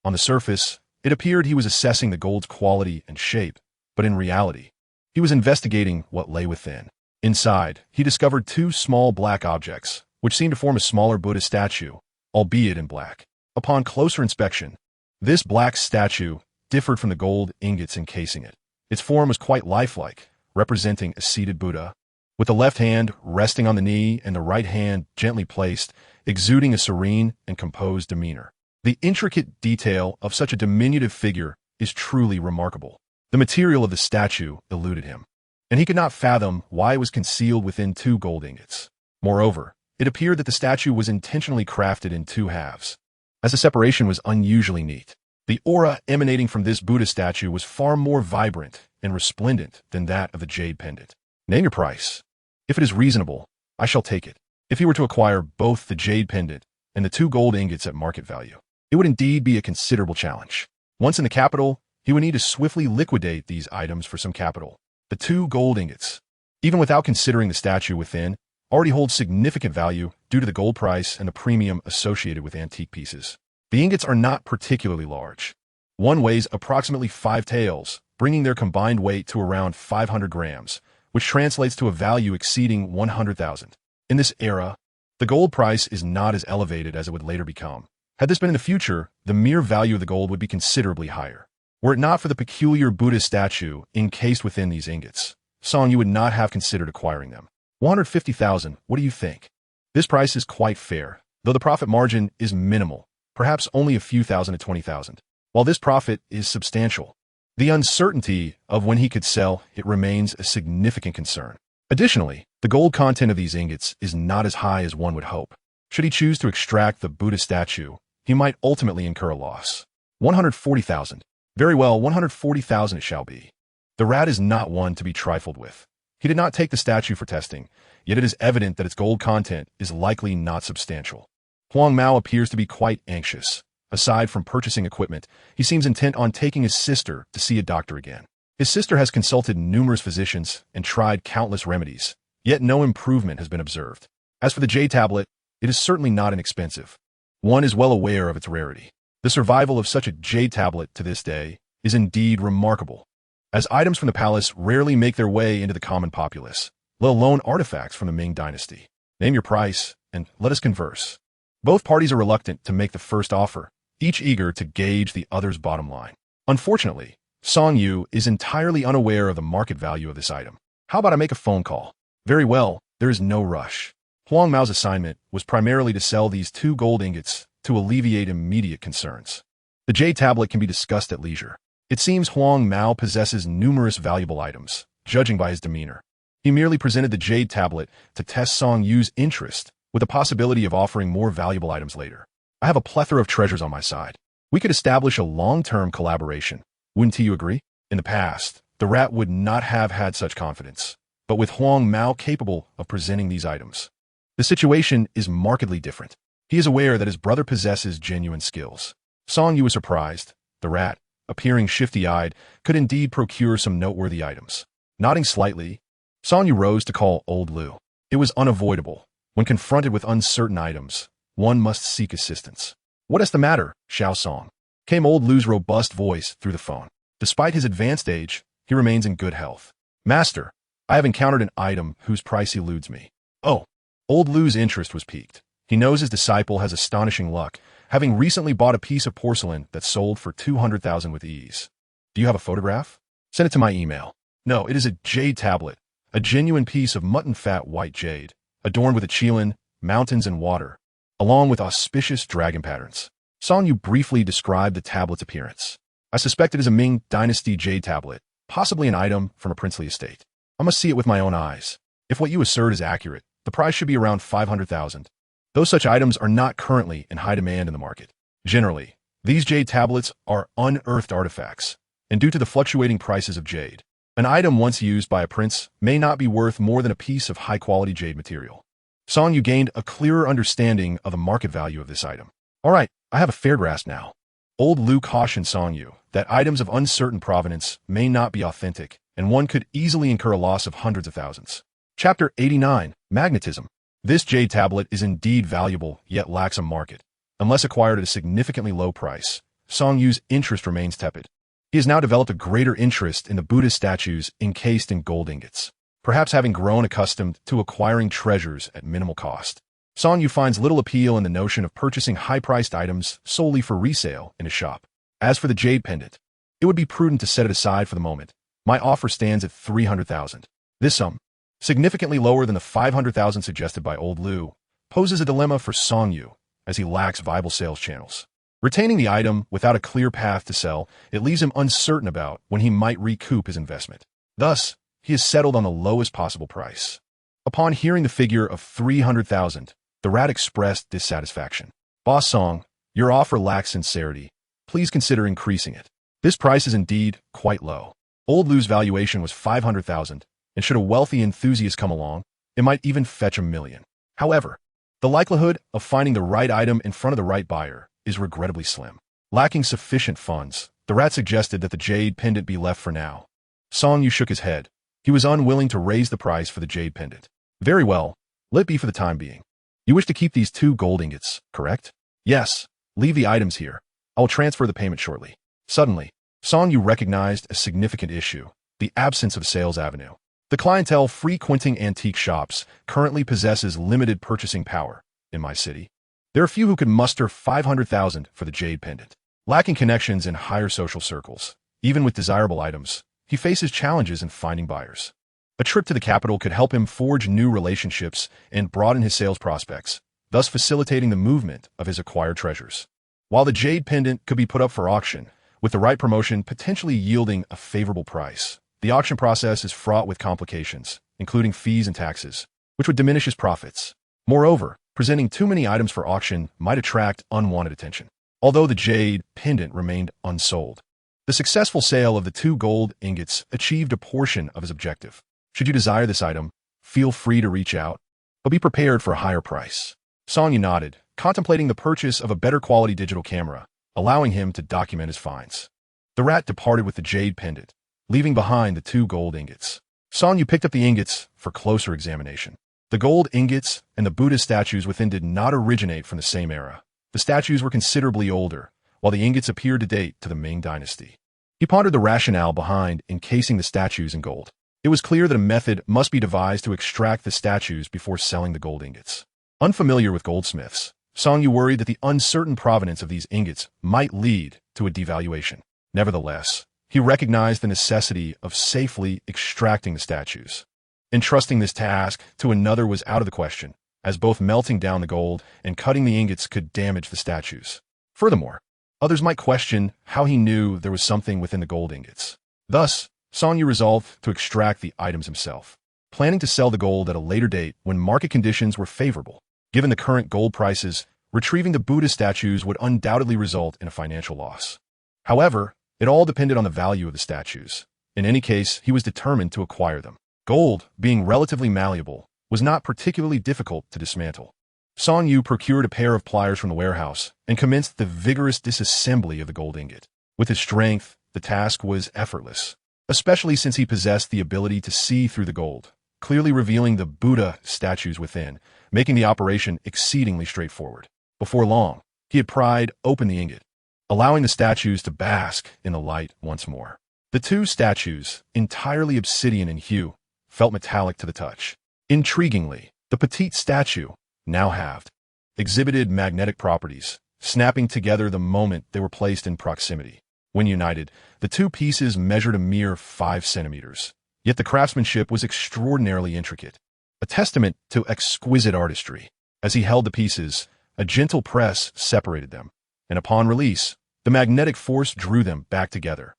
On the surface, it appeared he was assessing the gold's quality and shape, but in reality, he was investigating what lay within. Inside, he discovered 2 small black objects, which seemed to form a smaller Buddha statue, albeit in black. Upon closer inspection, this black statue differed from the gold ingots encasing it. Its form was quite lifelike, representing a seated Buddha, with the left hand resting on the knee and the right hand gently placed, exuding a serene and composed demeanor. The intricate detail of such a diminutive figure is truly remarkable. The material of the statue eluded him, and he could not fathom why it was concealed within 2 gold ingots. Moreover, it appeared that the statue was intentionally crafted in 2 halves, as the separation was unusually neat. The aura emanating from this Buddha statue was far more vibrant and resplendent than that of the jade pendant. "Name your price. If it is reasonable, I shall take it." If he were to acquire both the jade pendant and the 2 gold ingots at market value, it would indeed be a considerable challenge. Once in the capital, he would need to swiftly liquidate these items for some capital. The 2 gold ingots, even without considering the statue within, already hold significant value due to the gold price and the premium associated with antique pieces. The ingots are not particularly large. One weighs approximately 5 taels, bringing their combined weight to around 500 grams, which translates to a value exceeding 100,000. In this era, the gold price is not as elevated as it would later become. Had this been in the future, the mere value of the gold would be considerably higher. Were it not for the peculiar Buddha statue encased within these ingots, Songyu would not have considered acquiring them. 150,000, what do you think? This price is quite fair, though the profit margin is minimal, perhaps only a few thousand to 20,000. While this profit is substantial, the uncertainty of when he could sell it remains a significant concern. Additionally, the gold content of these ingots is not as high as one would hope. Should he choose to extract the Buddha statue, he might ultimately incur a loss. 140,000. Very well, 140,000 it shall be. The rat is not one to be trifled with. He did not take the statue for testing, yet it is evident that its gold content is likely not substantial. Huang Mao appears to be quite anxious. Aside from purchasing equipment, he seems intent on taking his sister to see a doctor again. His sister has consulted numerous physicians and tried countless remedies, yet no improvement has been observed. As for the jade tablet, it is certainly not inexpensive. One is well aware of its rarity. The survival of such a jade tablet to this day is indeed remarkable, as items from the palace rarely make their way into the common populace, let alone artifacts from the Ming dynasty. Name your price, and let us converse. Both parties are reluctant to make the first offer, each eager to gauge the other's bottom line. Unfortunately, Songyu is entirely unaware of the market value of this item. How about I make a phone call? Very well, there is no rush. Huang Mao's assignment was primarily to sell these 2 gold ingots to alleviate immediate concerns. The jade tablet can be discussed at leisure. It seems Huang Mao possesses numerous valuable items, judging by his demeanor. He merely presented the jade tablet to test Songyu's interest, with the possibility of offering more valuable items later. I have a plethora of treasures on my side. We could establish a long-term collaboration. Wouldn't you agree? In the past, the rat would not have had such confidence, but with Huang Mao capable of presenting these items, the situation is markedly different. He is aware that his brother possesses genuine skills. Songyu was surprised. The rat, appearing shifty-eyed, could indeed procure some noteworthy items. Nodding slightly, Songyu rose to call Old Lu. It was unavoidable. When confronted with uncertain items, one must seek assistance. What is the matter, Xiao Song? Came Old Lu's robust voice through the phone. Despite his advanced age, he remains in good health. Master, I have encountered an item whose price eludes me. Oh, Old Lu's interest was piqued. He knows his disciple has astonishing luck, having recently bought a piece of porcelain that sold for 200,000 with ease. Do you have a photograph? Send it to my email. No, it is a jade tablet, a genuine piece of mutton-fat white jade, adorned with a qilin, mountains, and water, along with auspicious dragon patterns. Song Yu briefly described the tablet's appearance. I suspect it is a Ming Dynasty jade tablet, possibly an item from a princely estate. I must see it with my own eyes. If what you assert is accurate, the price should be around 500,000. Though such items are not currently in high demand in the market. Generally, these jade tablets are unearthed artifacts, and due to the fluctuating prices of jade, an item once used by a prince may not be worth more than a piece of high-quality jade material. Song Yu gained a clearer understanding of the market value of this item. All right, I have a fair grasp now. Old Lu cautioned Song Yu that items of uncertain provenance may not be authentic, and one could easily incur a loss of hundreds of thousands. Chapter 89, Magnetism. This jade tablet is indeed valuable, yet lacks a market. Unless acquired at a significantly low price, Song Yu's interest remains tepid. He has now developed a greater interest in the Buddhist statues encased in gold ingots, perhaps having grown accustomed to acquiring treasures at minimal cost. Song Yu finds little appeal in the notion of purchasing high-priced items solely for resale in a shop. As for the jade pendant, it would be prudent to set it aside for the moment. My offer stands at 300,000. This sum, significantly lower than the 500,000 suggested by Old Lu, poses a dilemma for Song Yu, as he lacks viable sales channels. Retaining the item without a clear path to sell, it leaves him uncertain about when he might recoup his investment. Thus, he has settled on the lowest possible price. Upon hearing the figure of 300,000, the rat expressed dissatisfaction. Boss Song, your offer lacks sincerity. Please consider increasing it. This price is indeed quite low. Old Lu's valuation was 500,000, and should a wealthy enthusiast come along, it might even fetch $1 million. However, the likelihood of finding the right item in front of the right buyer is regrettably slim. Lacking sufficient funds, the rat suggested that the jade pendant be left for now. Song Yu shook his head. He was unwilling to raise the price for the jade pendant. Very well, let it be for the time being. You wish to keep these 2 gold ingots, correct? Yes, leave the items here. I will transfer the payment shortly. Suddenly, Song Yu recognized a significant issue, the absence of sales avenue. The clientele frequenting antique shops currently possesses limited purchasing power in my city. There are few who could muster 500,000 for the jade pendant. Lacking connections in higher social circles, even with desirable items, he faces challenges in finding buyers. A trip to the capital could help him forge new relationships and broaden his sales prospects, thus facilitating the movement of his acquired treasures. While the jade pendant could be put up for auction, with the right promotion potentially yielding a favorable price, the auction process is fraught with complications, including fees and taxes, which would diminish his profits. Moreover, presenting too many items for auction might attract unwanted attention. Although the jade pendant remained unsold, the successful sale of the 2 gold ingots achieved a portion of his objective. Should you desire this item, feel free to reach out, but be prepared for a higher price. Song Yu nodded, contemplating the purchase of a better quality digital camera, allowing him to document his finds. The rat departed with the jade pendant, leaving behind the 2 gold ingots. Song Yu picked up the ingots for closer examination. The gold ingots and the Buddhist statues within did not originate from the same era. The statues were considerably older, while the ingots appeared to date to the Ming Dynasty. He pondered the rationale behind encasing the statues in gold. It was clear that a method must be devised to extract the statues before selling the gold ingots. Unfamiliar with goldsmiths, Song Yu worried that the uncertain provenance of these ingots might lead to a devaluation. Nevertheless, he recognized the necessity of safely extracting the statues. Entrusting this task to another was out of the question, as both melting down the gold and cutting the ingots could damage the statues. Furthermore, others might question how he knew there was something within the gold ingots. Thus, Song Yu resolved to extract the items himself, planning to sell the gold at a later date when market conditions were favorable. Given the current gold prices, retrieving the Buddha statues would undoubtedly result in a financial loss. However, it all depended on the value of the statues. In any case, he was determined to acquire them. Gold, being relatively malleable, was not particularly difficult to dismantle. Song Yu procured a pair of pliers from the warehouse and commenced the vigorous disassembly of the gold ingot. With his strength, the task was effortless, especially since he possessed the ability to see through the gold, clearly revealing the Buddha statues within, making the operation exceedingly straightforward. Before long, he had pried open the ingot, allowing the statues to bask in the light once more. The 2 statues, entirely obsidian in hue, felt metallic to the touch. Intriguingly, the petite statue, now halved, exhibited magnetic properties, snapping together the moment they were placed in proximity. When united, the two pieces measured a mere 5 centimeters. Yet the craftsmanship was extraordinarily intricate, a testament to exquisite artistry. As he held the pieces, a gentle press separated them, and upon release, the magnetic force drew them back together.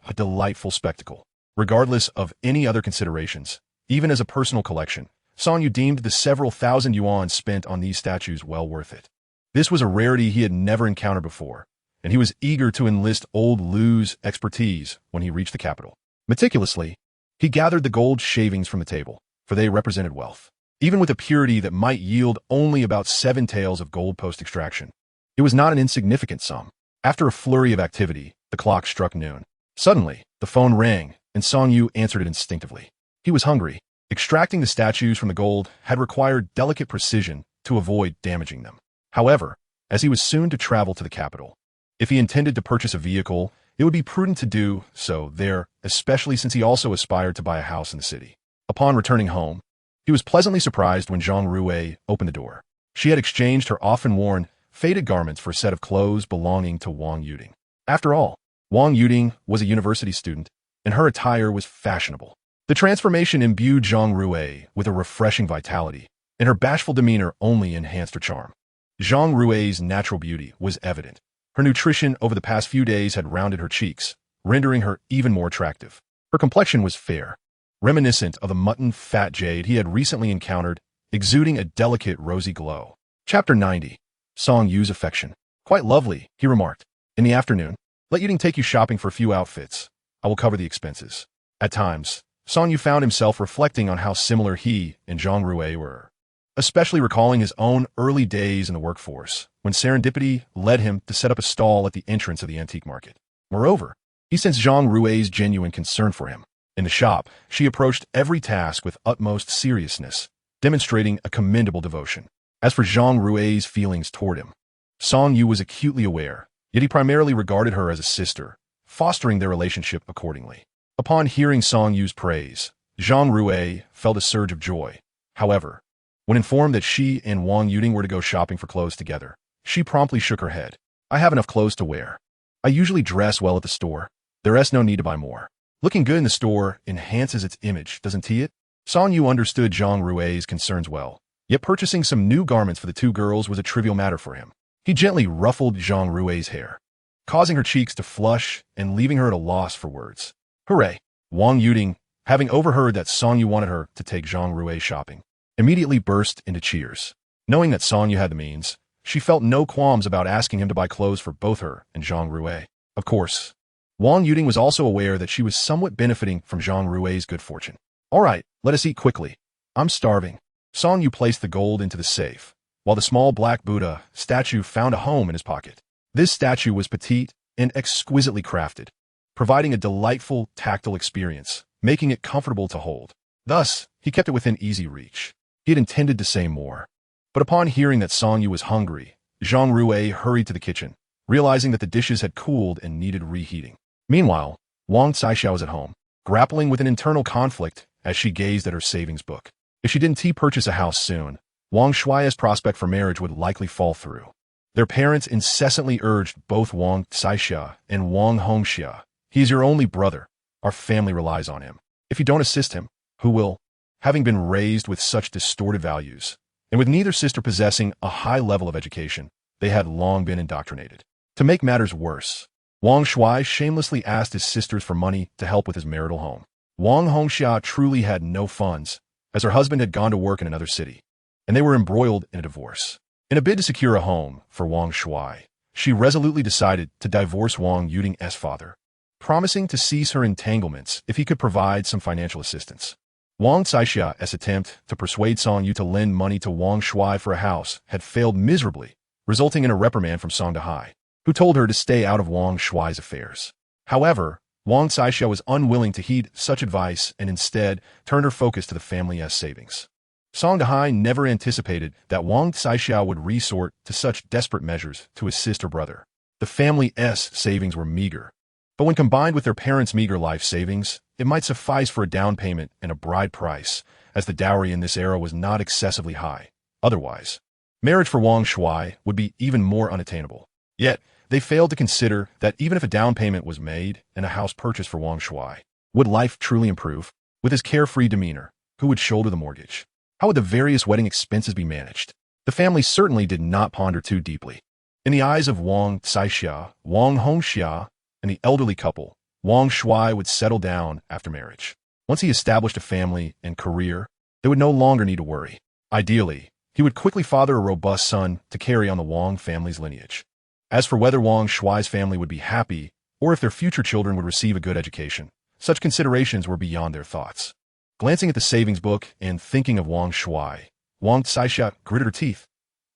A delightful spectacle. Regardless of any other considerations, even as a personal collection, Song Yu deemed the several thousand yuan spent on these statues well worth it. This was a rarity he had never encountered before, and he was eager to enlist old Lu's expertise when he reached the capital. Meticulously, he gathered the gold shavings from the table, for they represented wealth. Even with a purity that might yield only about 7 taels of gold post-extraction, it was not an insignificant sum. After a flurry of activity, the clock struck noon. Suddenly, the phone rang, and Song Yu answered it instinctively. He was hungry. Extracting the statues from the gold had required delicate precision to avoid damaging them. However, as he was soon to travel to the capital, if he intended to purchase a vehicle, it would be prudent to do so there, especially since he also aspired to buy a house in the city. Upon returning home, he was pleasantly surprised when Zhang Ruwei opened the door. She had exchanged her often-worn, faded garments for a set of clothes belonging to Wang Yuding. After all, Wang Yuding was a university student, and her attire was fashionable. The transformation imbued Zhang Ruwei with a refreshing vitality, and her bashful demeanor only enhanced her charm. Zhang Ruwei's natural beauty was evident. Her nutrition over the past few days had rounded her cheeks, rendering her even more attractive. Her complexion was fair, reminiscent of the mutton fat jade he had recently encountered, exuding a delicate rosy glow. Chapter 90. Song Yu's affection. Quite lovely, he remarked. In the afternoon, let Yuding take you shopping for a few outfits. I will cover the expenses. At times, Song Yu found himself reflecting on how similar he and Zhang Ruwei were, especially recalling his own early days in the workforce, when serendipity led him to set up a stall at the entrance of the antique market. Moreover, he sensed Zhang Ruwei's genuine concern for him. In the shop, she approached every task with utmost seriousness, demonstrating a commendable devotion. As for Zhang Ruwei's feelings toward him, Song Yu was acutely aware, yet he primarily regarded her as a sister, fostering their relationship accordingly. Upon hearing Song Yu's praise, Zhang Ruwei felt a surge of joy. However, when informed that she and Wang Yuding were to go shopping for clothes together, she promptly shook her head. I have enough clothes to wear. I usually dress well at the store. There's no need to buy more. Looking good in the store enhances its image, doesn't it? Song Yu understood Zhang Ruwei's concerns well, yet purchasing some new garments for the two girls was a trivial matter for him. He gently ruffled Zhang Ruwei's hair, causing her cheeks to flush and leaving her at a loss for words. Hooray! Wang Yuding, having overheard that Song Yu wanted her to take Zhang Ruwei shopping, immediately burst into cheers. Knowing that Song Yu had the means, she felt no qualms about asking him to buy clothes for both her and Zhang Ruwei. Of course, Wang Yuding was also aware that she was somewhat benefiting from Zhang Ruwei's good fortune. All right, let us eat quickly. I'm starving. Song Yu placed the gold into the safe, while the small black Buddha statue found a home in his pocket. This statue was petite and exquisitely crafted, providing a delightful tactile experience, making it comfortable to hold. Thus, he kept it within easy reach. He had intended to say more, but upon hearing that Song Yu was hungry, Zhang Ruwei hurried to the kitchen, realizing that the dishes had cooled and needed reheating. Meanwhile, Wang Caixia was at home, grappling with an internal conflict as she gazed at her savings book. If she didn't purchase a house soon, Wang Shuai's prospect for marriage would likely fall through. Their parents incessantly urged both Wang Caixia and Wang Hongxia. He is your only brother. Our family relies on him. If you don't assist him, who will? Having been raised with such distorted values, and with neither sister possessing a high level of education, they had long been indoctrinated. To make matters worse, Wang Shuai shamelessly asked his sisters for money to help with his marital home. Wang Hongxia truly had no funds, as her husband had gone to work in another city, and they were embroiled in a divorce. In a bid to secure a home for Wang Shuai, she resolutely decided to divorce Wang Yuding's father, promising to cease her entanglements if he could provide some financial assistance. Wang Caixia's attempt to persuade Song Yu to lend money to Wang Shuai for a house had failed miserably, resulting in a reprimand from Song Dahai, who told her to stay out of Wang Shuai's affairs. However, Wang Caixia was unwilling to heed such advice and instead turned her focus to the family's savings. Song Dahai never anticipated that Wang Caixia would resort to such desperate measures to assist her brother. The family's savings were meager, but when combined with their parents' meager life savings, it might suffice for a down payment and a bride price, as the dowry in this era was not excessively high. Otherwise, marriage for Wang Shuai would be even more unattainable. Yet, They failed to consider that even if a down payment was made and a house purchased for Wang Shuai, would life truly improve? With his carefree demeanor, who would shoulder the mortgage? How would the various wedding expenses be managed? The family certainly did not ponder too deeply. In the eyes of Wang Caixia, Wang Hongxia, and the elderly couple, Wang Shuai would settle down after marriage. Once he established a family and career, they would no longer need to worry. Ideally, he would quickly father a robust son to carry on the Wang family's lineage. As for whether Wang Shuai's family would be happy or if their future children would receive a good education, such considerations were beyond their thoughts. Glancing at the savings book and thinking of Wang Shuai, Wang Caixia gritted her teeth.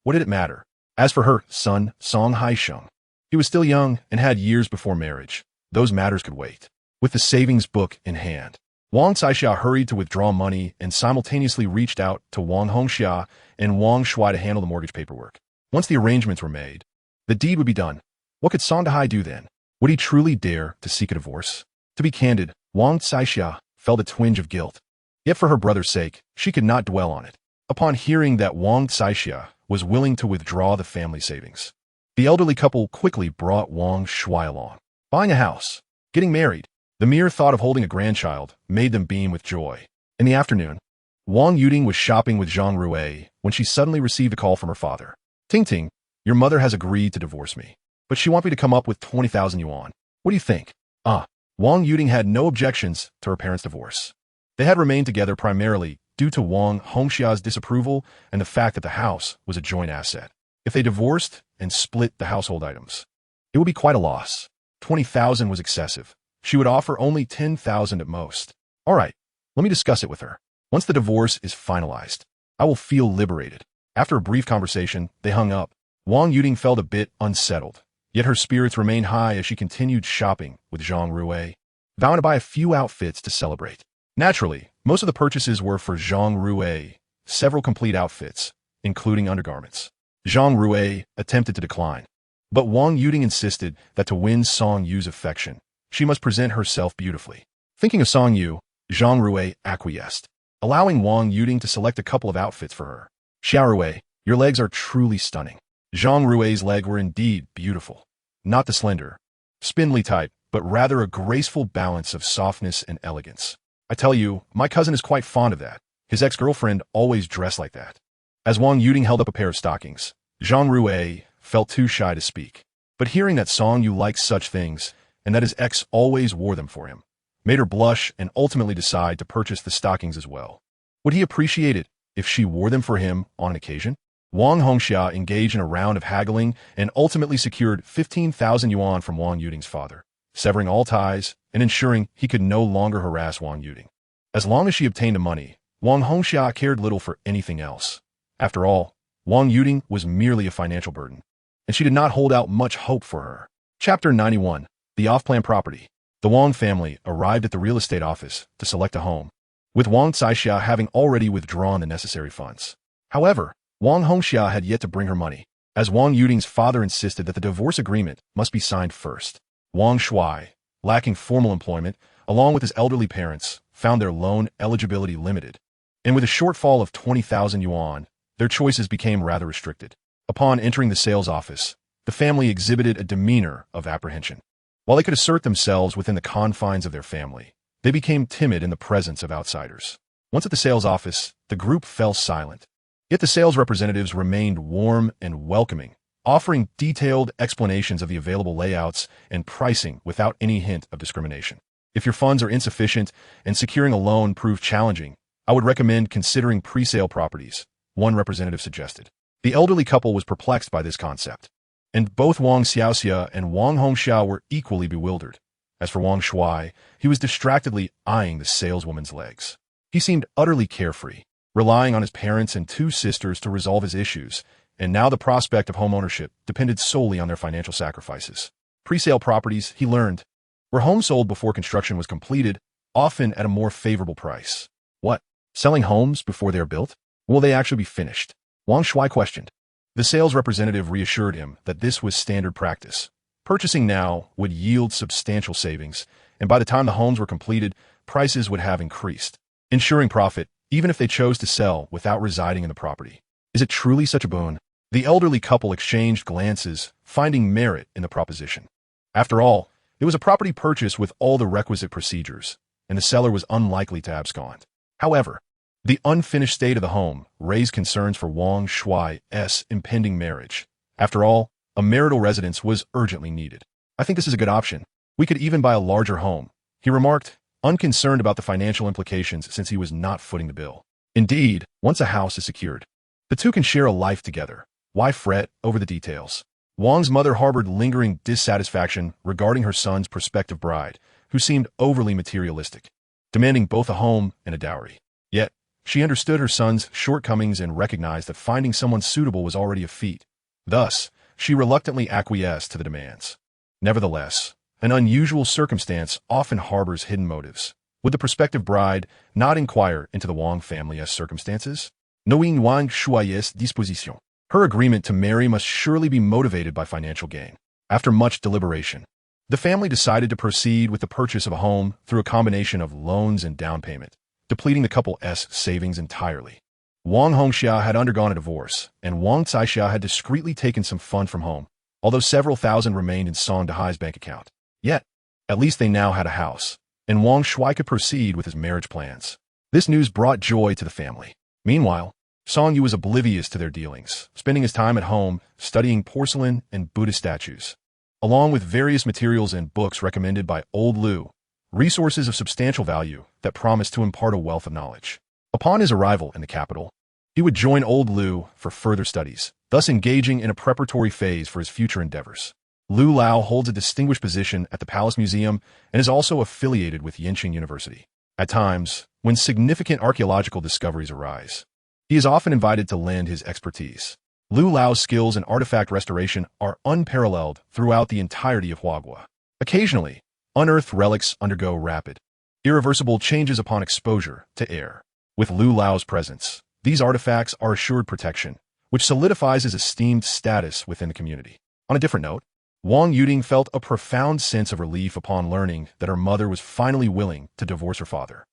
What did it matter? As for her son, Song Haisheng, he was still young and had years before marriage. Those matters could wait. With the savings book in hand, Wang Caixia hurried to withdraw money and simultaneously reached out to Wang Hongxia and Wang Shuai to handle the mortgage paperwork. Once the arrangements were made, the deed would be done. What could Song Dahai do then? Would he truly dare to seek a divorce? To be candid, Wang Caixia felt a twinge of guilt. Yet for her brother's sake, she could not dwell on it. Upon hearing that Wang Caixia was willing to withdraw the family savings, the elderly couple quickly brought Wang Shuai along. Buying a house, getting married, the mere thought of holding a grandchild made them beam with joy. In the afternoon, Wang Yuding was shopping with Zhang Rui when she suddenly received a call from her father. Ting Ting, your mother has agreed to divorce me, but she wants me to come up with 20,000 yuan. What do you think? Wang Yuding had no objections to her parents' divorce. They had remained together primarily due to Wang Hongxia's disapproval and the fact that the house was a joint asset. If they divorced and split the household items, it would be quite a loss. 20,000 was excessive. She would offer only 10,000 at most. All right, let me discuss it with her. Once the divorce is finalized, I will feel liberated. After a brief conversation, they hung up. Wang Yuding felt a bit unsettled, yet her spirits remained high as she continued shopping with Zhang Rui, vowing to buy a few outfits to celebrate. Naturally, most of the purchases were for Zhang Rui, several complete outfits, including undergarments. Zhang Rui attempted to decline, but Wang Yuding insisted that to win Song Yu's affection, she must present herself beautifully. Thinking of Song Yu, Zhang Rui acquiesced, allowing Wang Yuding to select a couple of outfits for her. Xiao Rui, your legs are truly stunning. Zhang Rui's legs were indeed beautiful, not the slender, spindly type, but rather a graceful balance of softness and elegance. I tell you, my cousin is quite fond of that. His ex-girlfriend always dressed like that. As Wang Yuding held up a pair of stockings, Zhang Rui felt too shy to speak. But hearing that Song Yu liked such things, and that his ex always wore them for him, made her blush and ultimately decide to purchase the stockings as well. Would he appreciate it if she wore them for him on an occasion? Wang Hongxia engaged in a round of haggling and ultimately secured 15,000 yuan from Wang Yuding's father, severing all ties and ensuring he could no longer harass Wang Yuding. As long as she obtained the money, Wang Hongxia cared little for anything else. After all, Wang Yuding was merely a financial burden, and she did not hold out much hope for her. Chapter 91. The Off-Plan Property. The Wang family arrived at the real estate office to select a home, with Wang Caixia having already withdrawn the necessary funds. However, Wang Hongxia had yet to bring her money, as Wang Yuding's father insisted that the divorce agreement must be signed first. Wang Shuai, lacking formal employment, along with his elderly parents, found their loan eligibility limited, and with a shortfall of 20,000 yuan, their choices became rather restricted. Upon entering the sales office, the family exhibited a demeanor of apprehension. While they could assert themselves within the confines of their family, they became timid in the presence of outsiders. Once at the sales office, the group fell silent. Yet the sales representatives remained warm and welcoming, offering detailed explanations of the available layouts and pricing without any hint of discrimination. If your funds are insufficient and securing a loan proved challenging, I would recommend considering pre-sale properties, one representative suggested. The elderly couple was perplexed by this concept, and both Wang Xiaoxia and Wang Hongxia were equally bewildered. As for Wang Shuai, he was distractedly eyeing the saleswoman's legs. He seemed utterly carefree, relying on his parents and two sisters to resolve his issues, and now the prospect of homeownership depended solely on their financial sacrifices. Pre-sale properties, he learned, were homes sold before construction was completed, often at a more favorable price. What? Selling homes before they are built? Will they actually be finished? Wang Shuai questioned. The sales representative reassured him that this was standard practice. Purchasing now would yield substantial savings, and by the time the homes were completed, prices would have increased, ensuring profit even if they chose to sell without residing in the property. Is it truly such a boon? The elderly couple exchanged glances, finding merit in the proposition. After all, it was a property purchase with all the requisite procedures, and the seller was unlikely to abscond. However, the unfinished state of the home raised concerns for Wang Shuai's impending marriage. After all, a marital residence was urgently needed. I think this is a good option. We could even buy a larger home, he remarked, unconcerned about the financial implications since he was not footing the bill. Indeed, once a house is secured, the two can share a life together. Why fret over the details? Wang's mother harbored lingering dissatisfaction regarding her son's prospective bride, who seemed overly materialistic, demanding both a home and a dowry. Yet, she understood her son's shortcomings and recognized that finding someone suitable was already a feat. Thus, she reluctantly acquiesced to the demands. Nevertheless, an unusual circumstance often harbors hidden motives. Would the prospective bride not inquire into the Wang family's circumstances? Knowing Wang Shuai's disposition, her agreement to marry must surely be motivated by financial gain. After much deliberation, the family decided to proceed with the purchase of a home through a combination of loans and down payment, depleting the couple's savings entirely. Wang Hongxia had undergone a divorce, and Wang Caixia had discreetly taken some fund from home, although several thousand remained in Song Dehai's bank account. Yet, at least they now had a house, and Wang Shuai could proceed with his marriage plans. This news brought joy to the family. Meanwhile, Song Yu was oblivious to their dealings, spending his time at home studying porcelain and Buddhist statues, along with various materials and books recommended by Old Lu, resources of substantial value that promised to impart a wealth of knowledge. Upon his arrival in the capital, he would join Old Lu for further studies, thus engaging in a preparatory phase for his future endeavors. Lu Lao holds a distinguished position at the Palace Museum and is also affiliated with Yenching University. At times, when significant archaeological discoveries arise, he is often invited to lend his expertise. Lu Lao's skills in artifact restoration are unparalleled throughout the entirety of Huagua. Occasionally, unearthed relics undergo rapid, irreversible changes upon exposure to air. With Lu Lao's presence, these artifacts are assured protection, which solidifies his esteemed status within the community. On a different note, Wang Yuding felt a profound sense of relief upon learning that her mother was finally willing to divorce her father.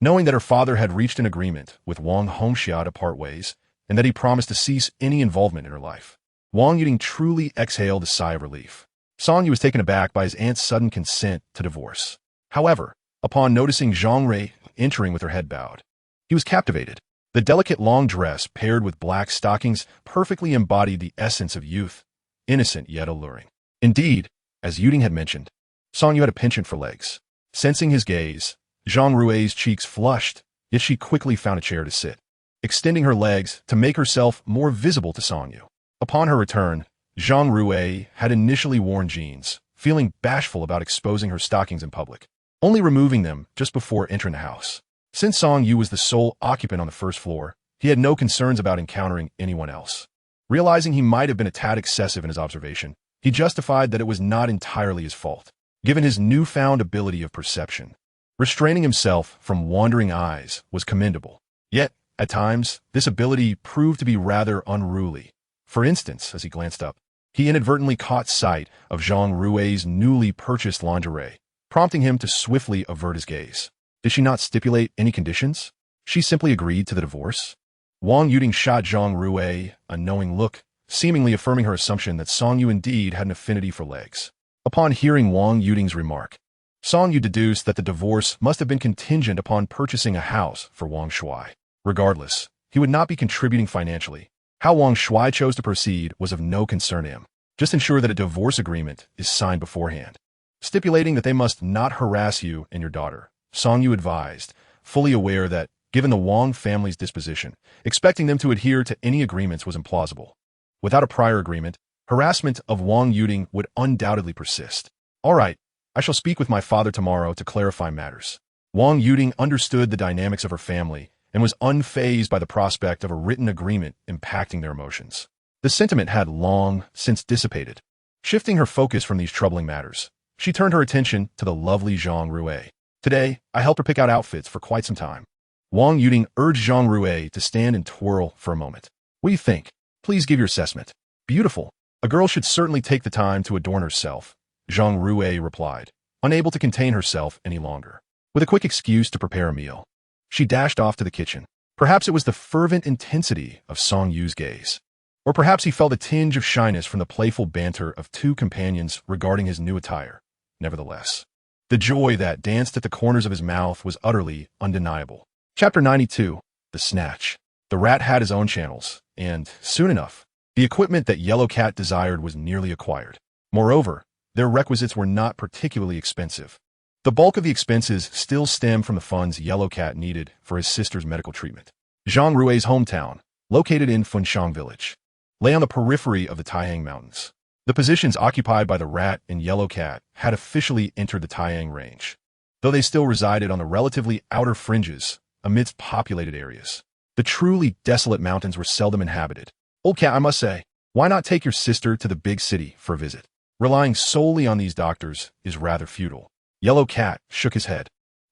Knowing that her father had reached an agreement with Wang Hongxia to part ways, and that he promised to cease any involvement in her life, Wang Yuding truly exhaled a sigh of relief. Song Yu was taken aback by his aunt's sudden consent to divorce. However, upon noticing Zhang Rui entering with her head bowed, he was captivated. The delicate long dress paired with black stockings perfectly embodied the essence of youth, innocent yet alluring. Indeed, as Yuding had mentioned, Song Yu had a penchant for legs. Sensing his gaze, Zhang Rui's cheeks flushed, yet she quickly found a chair to sit, extending her legs to make herself more visible to Song Yu. Upon her return, Zhang Rui had initially worn jeans, feeling bashful about exposing her stockings in public, only removing them just before entering the house. Since Song Yu was the sole occupant on the first floor, he had no concerns about encountering anyone else. Realizing he might have been a tad excessive in his observation, he justified that it was not entirely his fault, given his newfound ability of perception. Restraining himself from wandering eyes was commendable. Yet, at times, this ability proved to be rather unruly. For instance, as he glanced up, he inadvertently caught sight of Zhang Rui's newly purchased lingerie, prompting him to swiftly avert his gaze. Did she not stipulate any conditions? She simply agreed to the divorce? Wang Yuding shot Zhang Rui a knowing look, seemingly affirming her assumption that Song Yu indeed had an affinity for legs. Upon hearing Wang Yuding's remark, Song Yu deduced that the divorce must have been contingent upon purchasing a house for Wang Shuai. Regardless, he would not be contributing financially. How Wang Shuai chose to proceed was of no concern to him. Just ensure that a divorce agreement is signed beforehand, stipulating that they must not harass you and your daughter, Song Yu advised, fully aware that, given the Wang family's disposition, expecting them to adhere to any agreements was implausible. Without a prior agreement, harassment of Wang Yuding would undoubtedly persist. All right, I shall speak with my father tomorrow to clarify matters. Wang Yuding understood the dynamics of her family and was unfazed by the prospect of a written agreement impacting their emotions. The sentiment had long since dissipated. Shifting her focus from these troubling matters, she turned her attention to the lovely Zhang Rui. Today, I helped her pick out outfits for quite some time. Wang Yuding urged Zhang Rui to stand and twirl for a moment. What do you think? Please give your assessment. Beautiful. A girl should certainly take the time to adorn herself, Zhang Rui replied, unable to contain herself any longer. With a quick excuse to prepare a meal, she dashed off to the kitchen. Perhaps it was the fervent intensity of Song Yu's gaze, Or perhaps he felt a tinge of shyness from the playful banter of two companions regarding his new attire. Nevertheless, the joy that danced at the corners of his mouth was utterly undeniable. Chapter 92. The Snatch. The rat had his own channels, and, soon enough, the equipment that Yellow Cat desired was nearly acquired. Moreover, their requisites were not particularly expensive. The bulk of the expenses still stemmed from the funds Yellow Cat needed for his sister's medical treatment. Zhang Rui's hometown, located in Funshang Village, lay on the periphery of the Taiyang Mountains. The positions occupied by the rat and Yellow Cat had officially entered the Taiyang Range, though they still resided on the relatively outer fringes amidst populated areas. The truly desolate mountains were seldom inhabited. Old Cat, I must say, why not take your sister to the big city for a visit? Relying solely on these doctors is rather futile. Yellow Cat shook his head.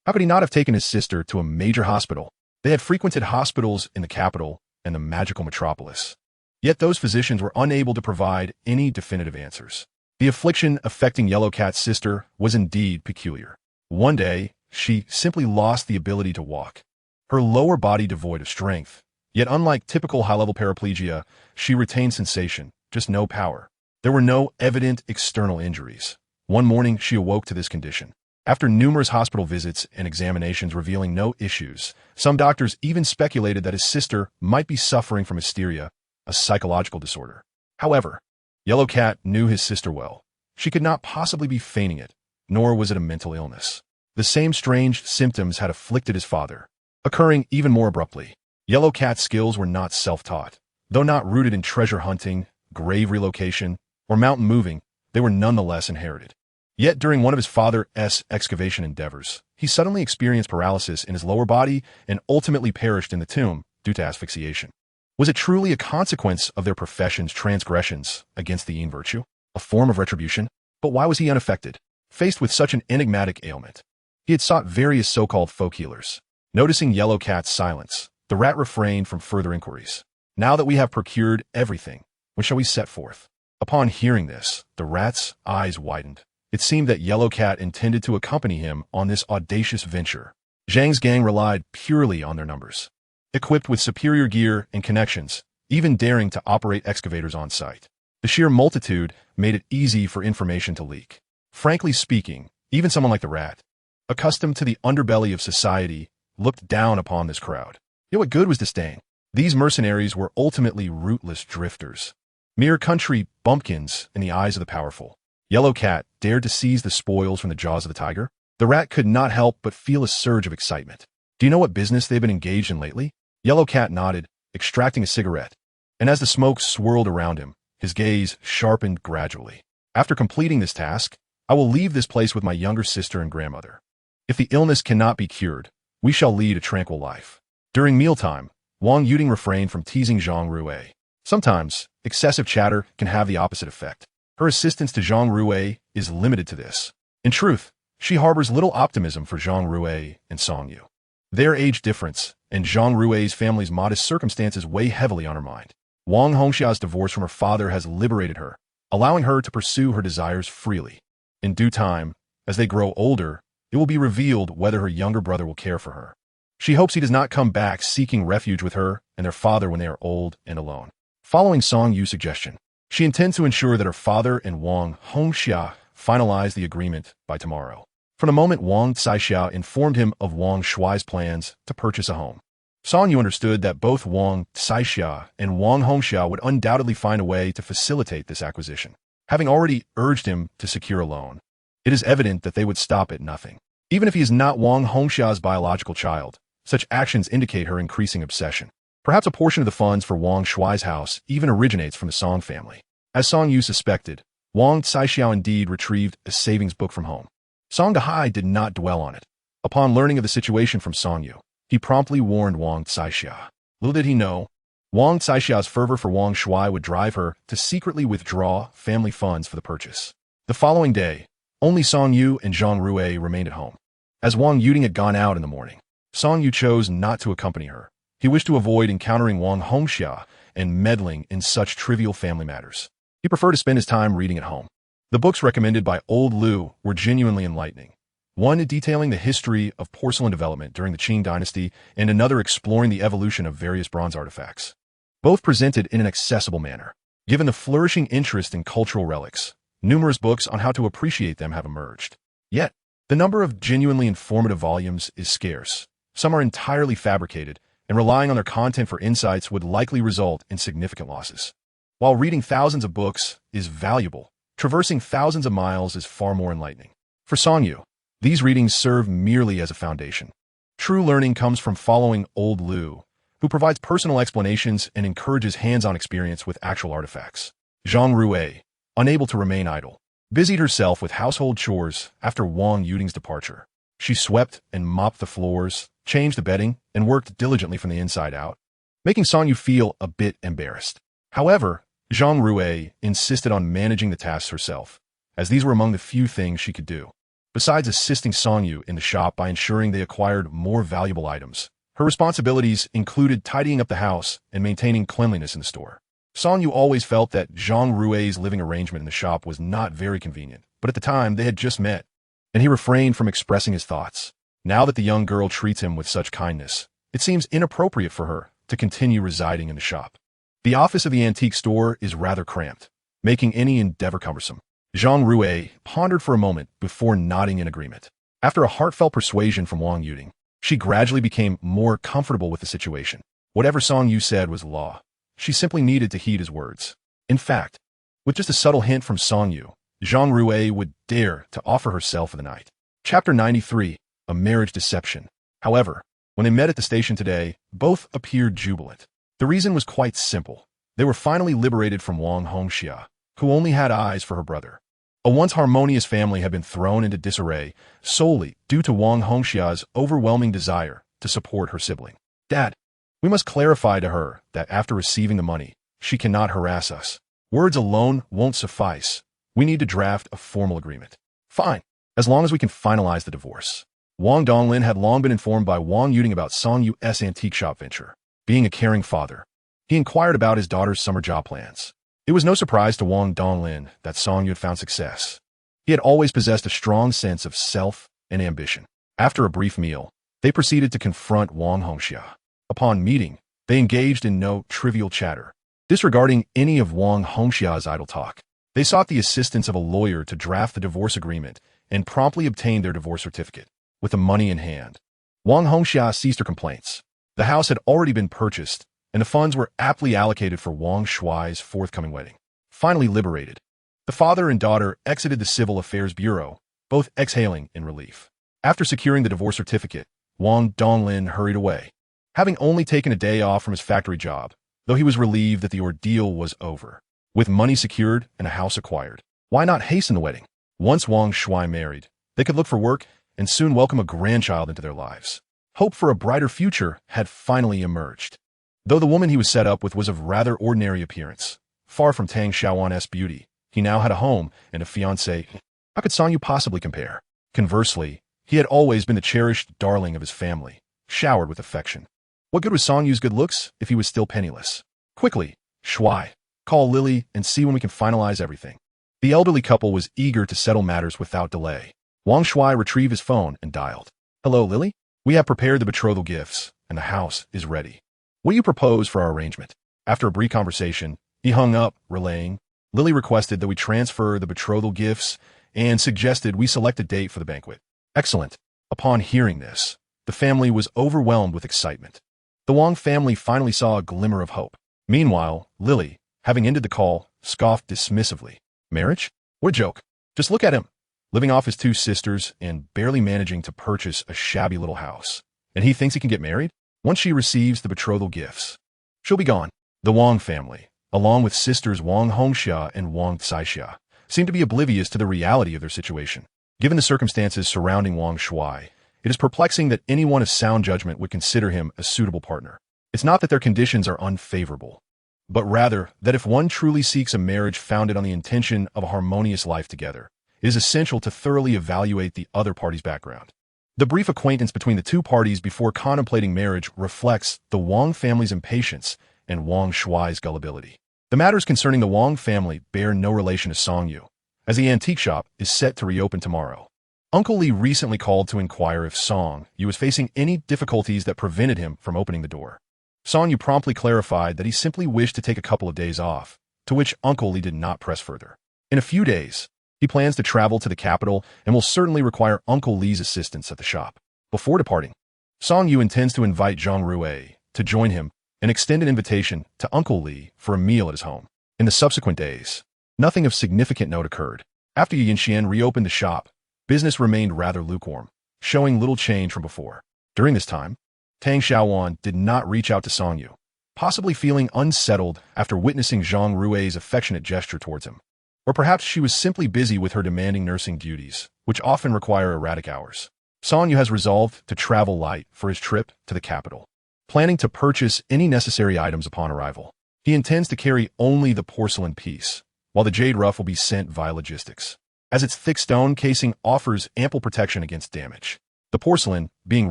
How could he not have taken his sister to a major hospital? They had frequented hospitals in the capital and the magical metropolis. Yet those physicians were unable to provide any definitive answers. The affliction affecting Yellow Cat's sister was indeed peculiar. One day, she simply lost the ability to walk. Her lower body devoid of strength. Yet unlike typical high-level paraplegia, she retained sensation, just no power. There were no evident external injuries. One morning, she awoke to this condition. After numerous hospital visits and examinations revealing no issues, some doctors even speculated that his sister might be suffering from hysteria, a psychological disorder. However, Yellow Cat knew his sister well. She could not possibly be feigning it, nor was it a mental illness. The same strange symptoms had afflicted his father, occurring even more abruptly. Yellow Cat's skills were not self-taught. Though not rooted in treasure hunting, grave relocation, or mountain moving, they were nonetheless inherited. Yet during one of his father's excavation endeavors, he suddenly experienced paralysis in his lower body and ultimately perished in the tomb due to asphyxiation. Was it truly a consequence of their profession's transgressions against the Yin virtue? A form of retribution? But why was he unaffected? Faced with such an enigmatic ailment, he had sought various so-called folk healers. Noticing Yellow Cat's silence, the rat refrained from further inquiries. Now that we have procured everything, when shall we set forth? Upon hearing this, the rat's eyes widened. It seemed that Yellow Cat intended to accompany him on this audacious venture. Zhang's gang relied purely on their numbers. Equipped with superior gear and connections, even daring to operate excavators on site. The sheer multitude made it easy for information to leak. Frankly speaking, even someone like the rat, accustomed to the underbelly of society, looked down upon this crowd. Yet what good was disdain? These mercenaries were ultimately rootless drifters, mere country bumpkins in the eyes of the powerful. Yellow Cat dared to seize the spoils from the jaws of the tiger. The rat could not help but feel a surge of excitement. Do you know what business they've been engaged in lately? Yellow Cat nodded, extracting a cigarette, and as the smoke swirled around him, his gaze sharpened gradually. After completing this task, I will leave this place with my younger sister and grandmother. If the illness cannot be cured, we shall lead a tranquil life. During mealtime, Wang Yuding refrained from teasing Zhang Rui. Sometimes, excessive chatter can have the opposite effect. Her assistance to Zhang Rui is limited to this. In truth, she harbors little optimism for Zhang Rui and Song Yu. Their age difference and Zhang Rui's family's modest circumstances weigh heavily on her mind. Wang Hongxia's divorce from her father has liberated her, allowing her to pursue her desires freely. In due time, as they grow older, it will be revealed whether her younger brother will care for her. She hopes he does not come back seeking refuge with her and their father when they are old and alone. Following Song Yu's suggestion, she intends to ensure that her father and Wang Hongxia finalize the agreement by tomorrow. From the moment Wang Caixia informed him of Wang Shuai's plans to purchase a home, Song Yu understood that both Wang Caixia and Wang Hongxia would undoubtedly find a way to facilitate this acquisition. Having already urged him to secure a loan, it is evident that they would stop at nothing. Even if he is not Wang Hongxia's biological child, such actions indicate her increasing obsession. Perhaps a portion of the funds for Wang Shuai's house even originates from the Song family. As Song Yu suspected, Wang Caixia indeed retrieved a savings book from home. Song Dahai did not dwell on it. Upon learning of the situation from Song Yu, he promptly warned Wang Caixia. Little did he know, Wang Caixia's fervor for Wang Shuai would drive her to secretly withdraw family funds for the purchase. The following day, only Song Yu and Zhang Rui remained at home. As Wang Yuding had gone out in the morning, Song Yu chose not to accompany her. He wished to avoid encountering Wang Hongxia and meddling in such trivial family matters. He preferred to spend his time reading at home. The books recommended by Old Lu were genuinely enlightening. One detailing the history of porcelain development during the Qing dynasty, and another exploring the evolution of various bronze artifacts. both presented in an accessible manner. Given the flourishing interest in cultural relics, numerous books on how to appreciate them have emerged. Yet, the number of genuinely informative volumes is scarce. Some are entirely fabricated, and relying on their content for insights would likely result in significant losses. While reading thousands of books is valuable, traversing thousands of miles is far more enlightening. For Songyu, these readings serve merely as a foundation. True learning comes from following Old Liu, who provides personal explanations and encourages hands-on experience with actual artifacts. Zhang Rui, unable to remain idle, busied herself with household chores after Wang Yuding's departure. She swept and mopped the floors, changed the bedding, and worked diligently from the inside out, making Songyu feel a bit embarrassed. However, Zhang Rui insisted on managing the tasks herself, as these were among the few things she could do. Besides assisting Songyu in the shop by ensuring they acquired more valuable items, her responsibilities included tidying up the house and maintaining cleanliness in the store. Songyu always felt that Zhang Rui's living arrangement in the shop was not very convenient, but at the time they had just met, and he refrained from expressing his thoughts. Now that the young girl treats him with such kindness, it seems inappropriate for her to continue residing in the shop. The office of the antique store is rather cramped, making any endeavor cumbersome. Zhang Rui pondered for a moment before nodding in agreement. After a heartfelt persuasion from Wang Yuding, she gradually became more comfortable with the situation. Whatever Songyu said was law. She simply needed to heed his words. In fact, with just a subtle hint from Songyu, Zhang Rui would dare to offer herself for the night. Chapter 93, A Marriage Deception. However, when they met at the station today, both appeared jubilant. The reason was quite simple. They were finally liberated from Wang Hongxia, who only had eyes for her brother. A once harmonious family had been thrown into disarray solely due to Wang Hongxia's overwhelming desire to support her sibling. Dad, we must clarify to her that after receiving the money, she cannot harass us. Words alone won't suffice. We need to draft a formal agreement. Fine, as long as we can finalize the divorce. Wang Donglin had long been informed by Wang Yuding about Songyu's antique shop venture. Being a caring father, he inquired about his daughter's summer job plans. It was no surprise to Wang Donglin that Songyu had found success. He had always possessed a strong sense of self and ambition. After a brief meal, they proceeded to confront Wang Hongxia. Upon meeting, they engaged in no trivial chatter. Disregarding any of Wang Hongxia's idle talk, they sought the assistance of a lawyer to draft the divorce agreement and promptly obtained their divorce certificate. With the money in hand, Wang Hongxia ceased her complaints. The house had already been purchased, and the funds were aptly allocated for Wang Shuai's forthcoming wedding. Finally liberated, the father and daughter exited the Civil Affairs Bureau, both exhaling in relief. After securing the divorce certificate, Wang Donglin hurried away, having only taken a day off from his factory job, though he was relieved that the ordeal was over. With money secured and a house acquired, why not hasten the wedding? Once Wang Shuai married, they could look for work and soon welcome a grandchild into their lives. Hope for a brighter future had finally emerged. Though the woman he was set up with was of rather ordinary appearance, far from Tang Xiaowan's beauty, he now had a home and a fiancée. How could Songyu possibly compare? Conversely, he had always been the cherished darling of his family, showered with affection. What good was Songyu's good looks if he was still penniless? Quickly, Shuai, call Lily and see when we can finalize everything. The elderly couple was eager to settle matters without delay. Wang Shuai retrieved his phone and dialed. Hello, Lily? We have prepared the betrothal gifts, and the house is ready. What do you propose for our arrangement? After a brief conversation, he hung up, relaying. Lily requested that we transfer the betrothal gifts and suggested we select a date for the banquet. Excellent. Upon hearing this, the family was overwhelmed with excitement. The Wang family finally saw a glimmer of hope. Meanwhile, Lily, having ended the call, scoffed dismissively. Marriage? What a joke. Just look at him, living off his two sisters and barely managing to purchase a shabby little house. And he thinks he can get married? Once she receives the betrothal gifts, she'll be gone. The Wang family, along with sisters Wang Hongxia and Wang Caixia, seem to be oblivious to the reality of their situation. Given the circumstances surrounding Wang Shuai, it is perplexing that anyone of sound judgment would consider him a suitable partner. It's not that their conditions are unfavorable, but rather that if one truly seeks a marriage founded on the intention of a harmonious life together, it is essential to thoroughly evaluate the other party's background. The brief acquaintance between the two parties before contemplating marriage reflects the Wang family's impatience and Wang Shuai's gullibility. The matters concerning the Wang family bear no relation to Songyu, as the antique shop is set to reopen tomorrow. Uncle Li recently called to inquire if Songyu was facing any difficulties that prevented him from opening the door. Song Yu promptly clarified that he simply wished to take a couple of days off, to which Uncle Lee did not press further. In a few days, he plans to travel to the capital and will certainly require Uncle Lee's assistance at the shop. Before departing, Song Yu intends to invite Zhang Rui to join him and extend an invitation to Uncle Lee for a meal at his home. In the subsequent days, nothing of significant note occurred. After Yinxian reopened the shop, business remained rather lukewarm, showing little change from before. During this time, Tang Xiaowan did not reach out to Song Yu, possibly feeling unsettled after witnessing Zhang Rui's affectionate gesture towards him. Or perhaps she was simply busy with her demanding nursing duties, which often require erratic hours. Song Yu has resolved to travel light for his trip to the capital, planning to purchase any necessary items upon arrival. He intends to carry only the porcelain piece, while the jade ruff will be sent via logistics, as its thick stone casing offers ample protection against damage. The porcelain, being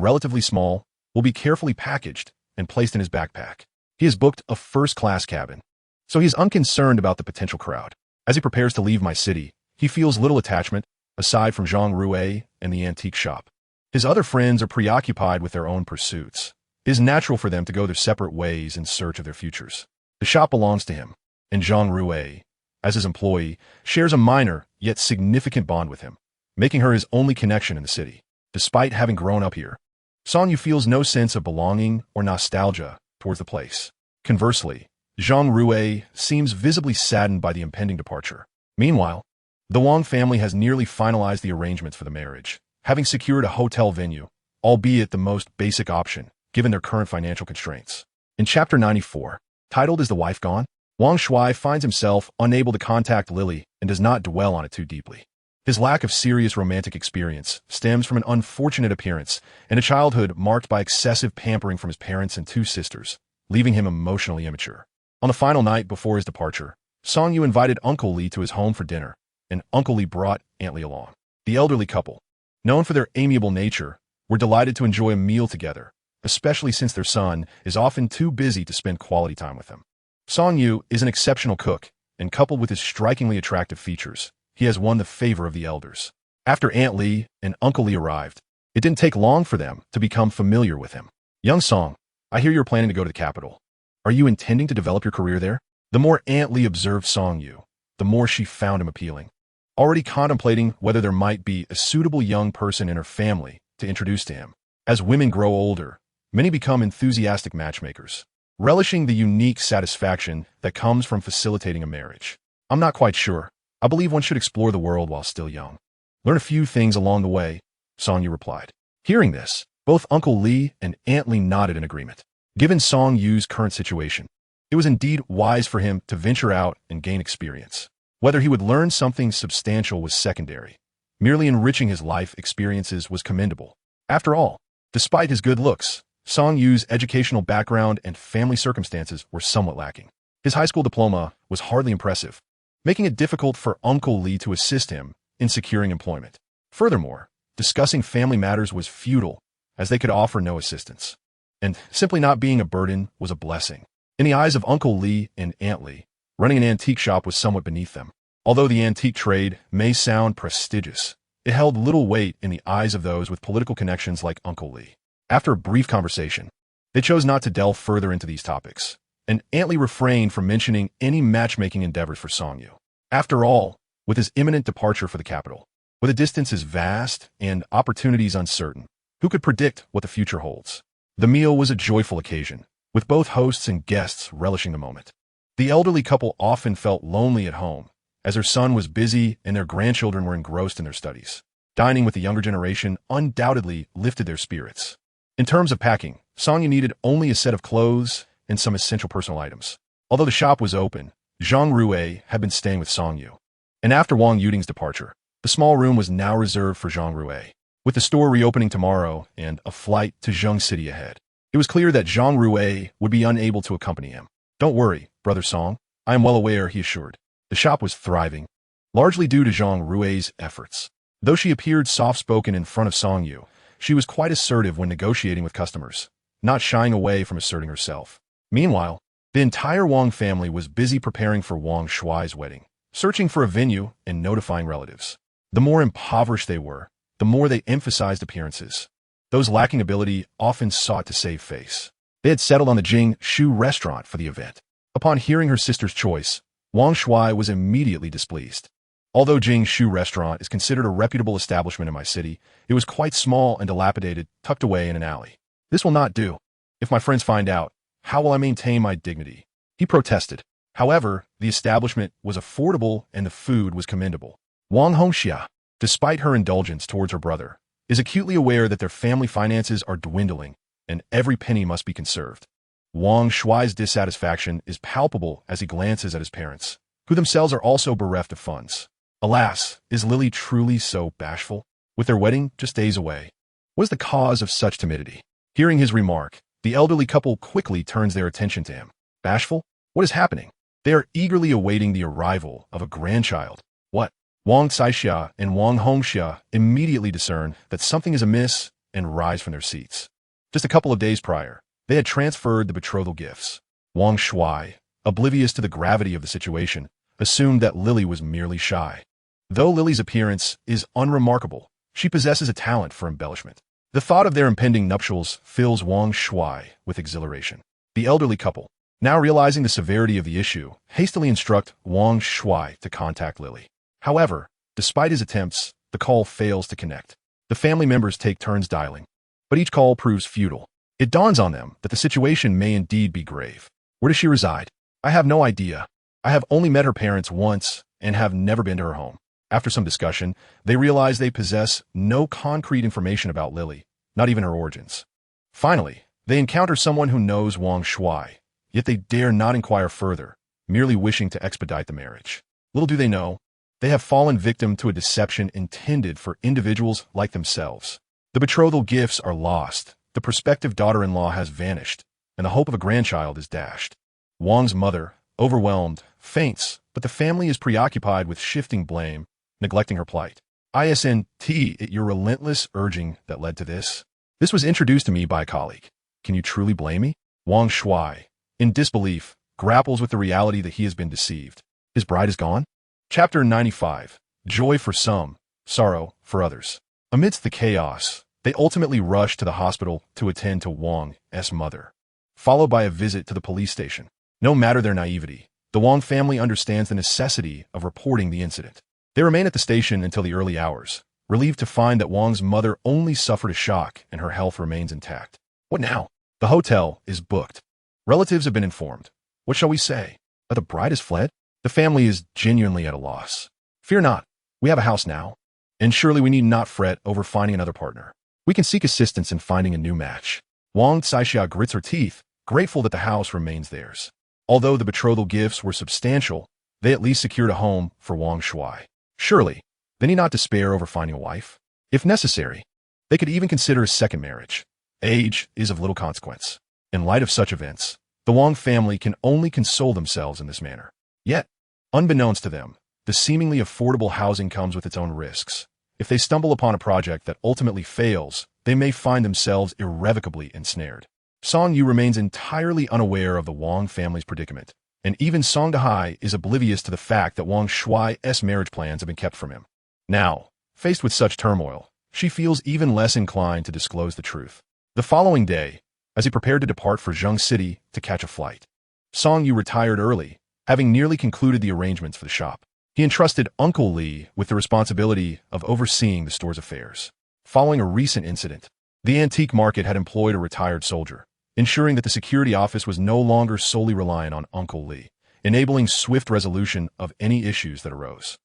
relatively small, will be carefully packaged and placed in his backpack. He has booked a first-class cabin, so he is unconcerned about the potential crowd. As he prepares to leave my city, he feels little attachment, aside from Zhang Rui and the antique shop. His other friends are preoccupied with their own pursuits. It is natural for them to go their separate ways in search of their futures. The shop belongs to him, and Zhang Rui, as his employee, shares a minor yet significant bond with him, making her his only connection in the city. Despite having grown up here, Song Yu feels no sense of belonging or nostalgia towards the place. Conversely, Zhang Rui seems visibly saddened by the impending departure. Meanwhile, the Wang family has nearly finalized the arrangements for the marriage, having secured a hotel venue, albeit the most basic option, given their current financial constraints. In Chapter 94, titled Is the Wife Gone?, Wang Shuai finds himself unable to contact Lily and does not dwell on it too deeply. His lack of serious romantic experience stems from an unfortunate appearance and a childhood marked by excessive pampering from his parents and two sisters, leaving him emotionally immature. On the final night before his departure, Song Yu invited Uncle Lee to his home for dinner, and Uncle Lee brought Aunt Lee along. The elderly couple, known for their amiable nature, were delighted to enjoy a meal together, especially since their son is often too busy to spend quality time with them. Song Yu is an exceptional cook, and coupled with his strikingly attractive features, he has won the favor of the elders. After Aunt Lee and Uncle Lee arrived, it didn't take long for them to become familiar with him. Young Song, I hear you're planning to go to the capital. Are you intending to develop your career there? The more Aunt Lee observed Song Yu, the more she found him appealing. Already contemplating whether there might be a suitable young person in her family to introduce to him. As women grow older, many become enthusiastic matchmakers, relishing the unique satisfaction that comes from facilitating a marriage. I'm not quite sure. I believe one should explore the world while still young. Learn a few things along the way, Song Yu replied. Hearing this, both Uncle Lee and Aunt Lee nodded in agreement. Given Song Yu's current situation, it was indeed wise for him to venture out and gain experience. Whether he would learn something substantial was secondary. Merely enriching his life experiences was commendable. After all, despite his good looks, Song Yu's educational background and family circumstances were somewhat lacking. His high school diploma was hardly impressive, making it difficult for Uncle Lee to assist him in securing employment. Furthermore, discussing family matters was futile, as they could offer no assistance. And simply not being a burden was a blessing. In the eyes of Uncle Lee and Aunt Lee, running an antique shop was somewhat beneath them. Although the antique trade may sound prestigious, it held little weight in the eyes of those with political connections like Uncle Lee. After a brief conversation, they chose not to delve further into these topics, and Aunt Lee refrained from mentioning any matchmaking endeavors for Song Yu. After all, with his imminent departure for the capital, where the distance is vast and opportunities uncertain, who could predict what the future holds? The meal was a joyful occasion, with both hosts and guests relishing the moment. The elderly couple often felt lonely at home, as their son was busy and their grandchildren were engrossed in their studies. Dining with the younger generation undoubtedly lifted their spirits. In terms of packing, Song Yu needed only a set of clothes and some essential personal items. Although the shop was open, Zhang Rui had been staying with Song Yu. And after Wang Yuding's departure, the small room was now reserved for Zhang Rui. With the store reopening tomorrow and a flight to Zheng City ahead, it was clear that Zhang Rui would be unable to accompany him. Don't worry, Brother Song. I am well aware, he assured. The shop was thriving, largely due to Zhang Rui's efforts. Though she appeared soft-spoken in front of Song Yu, she was quite assertive when negotiating with customers, not shying away from asserting herself. Meanwhile, the entire Wang family was busy preparing for Wang Shuai's wedding, searching for a venue and notifying relatives. The more impoverished they were, the more they emphasized appearances. Those lacking ability often sought to save face. They had settled on the Jing Shu restaurant for the event. Upon hearing her sister's choice, Wang Shuai was immediately displeased. Although Jing Shu restaurant is considered a reputable establishment in my city, it was quite small and dilapidated, tucked away in an alley. This will not do. If my friends find out, how will I maintain my dignity? He protested. However, the establishment was affordable and the food was commendable. Wang Hongxia, despite her indulgence towards her brother, is acutely aware that their family finances are dwindling and every penny must be conserved. Wang Shuai's dissatisfaction is palpable as he glances at his parents, who themselves are also bereft of funds. Alas, is Lily truly so bashful? With their wedding just days away. What is the cause of such timidity? Hearing his remark, the elderly couple quickly turns their attention to him. Bashful? What is happening? They are eagerly awaiting the arrival of a grandchild. What? Wang Caixia and Wang Hongxia immediately discern that something is amiss and rise from their seats. Just a couple of days prior, they had transferred the betrothal gifts. Wang Shuai, oblivious to the gravity of the situation, assumed that Lily was merely shy. Though Lily's appearance is unremarkable, she possesses a talent for embellishment. The thought of their impending nuptials fills Wang Shuai with exhilaration. The elderly couple, now realizing the severity of the issue, hastily instruct Wang Shuai to contact Lily. However, despite his attempts, the call fails to connect. The family members take turns dialing, but each call proves futile. It dawns on them that the situation may indeed be grave. Where does she reside? I have no idea. I have only met her parents once and have never been to her home. After some discussion, they realize they possess no concrete information about Lily, not even her origins. Finally, they encounter someone who knows Wang Shuai, yet they dare not inquire further, merely wishing to expedite the marriage. Little do they know, they have fallen victim to a deception intended for individuals like themselves. The betrothal gifts are lost, the prospective daughter-in-law has vanished, and the hope of a grandchild is dashed. Wang's mother, overwhelmed, faints, but the family is preoccupied with shifting blame, neglecting her plight. Isn't it your relentless urging that led to this? This was introduced to me by a colleague. Can you truly blame me? Wang Shuai, in disbelief, grapples with the reality that he has been deceived. His bride is gone? Chapter 95. Joy for some, sorrow for others. Amidst the chaos, they ultimately rush to the hospital to attend to Wang's mother, followed by a visit to the police station. No matter their naivety, the Wang family understands the necessity of reporting the incident. They remain at the station until the early hours, relieved to find that Wang's mother only suffered a shock and her health remains intact. What now? The hotel is booked. Relatives have been informed. What shall we say? That the bride has fled? The family is genuinely at a loss. Fear not, we have a house now, and surely we need not fret over finding another partner. We can seek assistance in finding a new match. Wang Caixia grits her teeth, grateful that the house remains theirs. Although the betrothal gifts were substantial, they at least secured a home for Wang Shuai. Surely, they need not despair over finding a wife. If necessary, they could even consider a second marriage. Age is of little consequence. In light of such events, the Wang family can only console themselves in this manner. Yet, unbeknownst to them, the seemingly affordable housing comes with its own risks. If they stumble upon a project that ultimately fails, they may find themselves irrevocably ensnared. Song Yu remains entirely unaware of the Wang family's predicament, and even Song Dahai is oblivious to the fact that Wang Shuai's marriage plans have been kept from him. Now, faced with such turmoil, she feels even less inclined to disclose the truth. The following day, as he prepared to depart for Zheng City to catch a flight, Song Yu retired early, having nearly concluded the arrangements for the shop. He entrusted Uncle Li with the responsibility of overseeing the store's affairs. Following a recent incident, the antique market had employed a retired soldier, ensuring that the security office was no longer solely reliant on Uncle Li, enabling swift resolution of any issues that arose.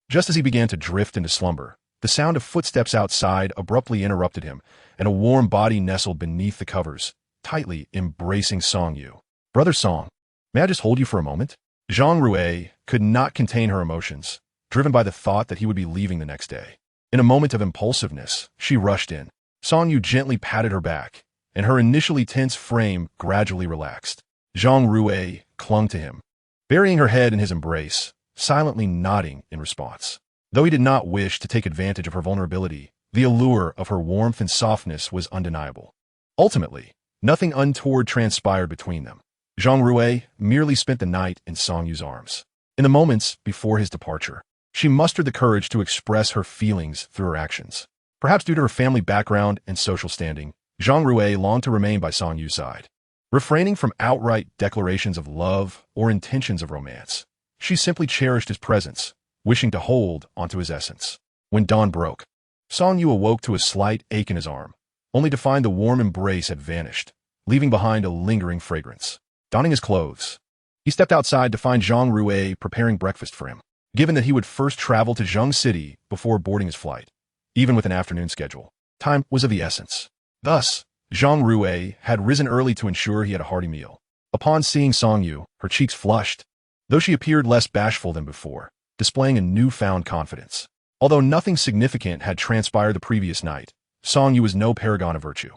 Just as he began to drift into slumber, the sound of footsteps outside abruptly interrupted him, and a warm body nestled beneath the covers, tightly embracing Song Yu. Brother Song, may I just hold you for a moment? Zhang Rui could not contain her emotions, driven by the thought that he would be leaving the next day. In a moment of impulsiveness, she rushed in. Song Yu gently patted her back, and her initially tense frame gradually relaxed. Zhang Rui clung to him, burying her head in his embrace, silently nodding in response. Though he did not wish to take advantage of her vulnerability, the allure of her warmth and softness was undeniable. Ultimately, nothing untoward transpired between them. Zhang Rui merely spent the night in Song Yu's arms. In the moments before his departure, she mustered the courage to express her feelings through her actions. Perhaps due to her family background and social standing, Zhang Rui longed to remain by Song Yu's side. refraining from outright declarations of love or intentions of romance. She simply cherished his presence, wishing to hold onto his essence. When dawn broke, Song Yu awoke to a slight ache in his arm, only to find the warm embrace had vanished, leaving behind a lingering fragrance. Donning his clothes, he stepped outside to find Zhang Rui preparing breakfast for him, given that he would first travel to Zheng City before boarding his flight. Even with an afternoon schedule, time was of the essence. Thus, Zhang Rui had risen early to ensure he had a hearty meal. Upon seeing Song Yu, her cheeks flushed, though she appeared less bashful than before, displaying a newfound confidence. Although nothing significant had transpired the previous night, Song Yu was no paragon of virtue.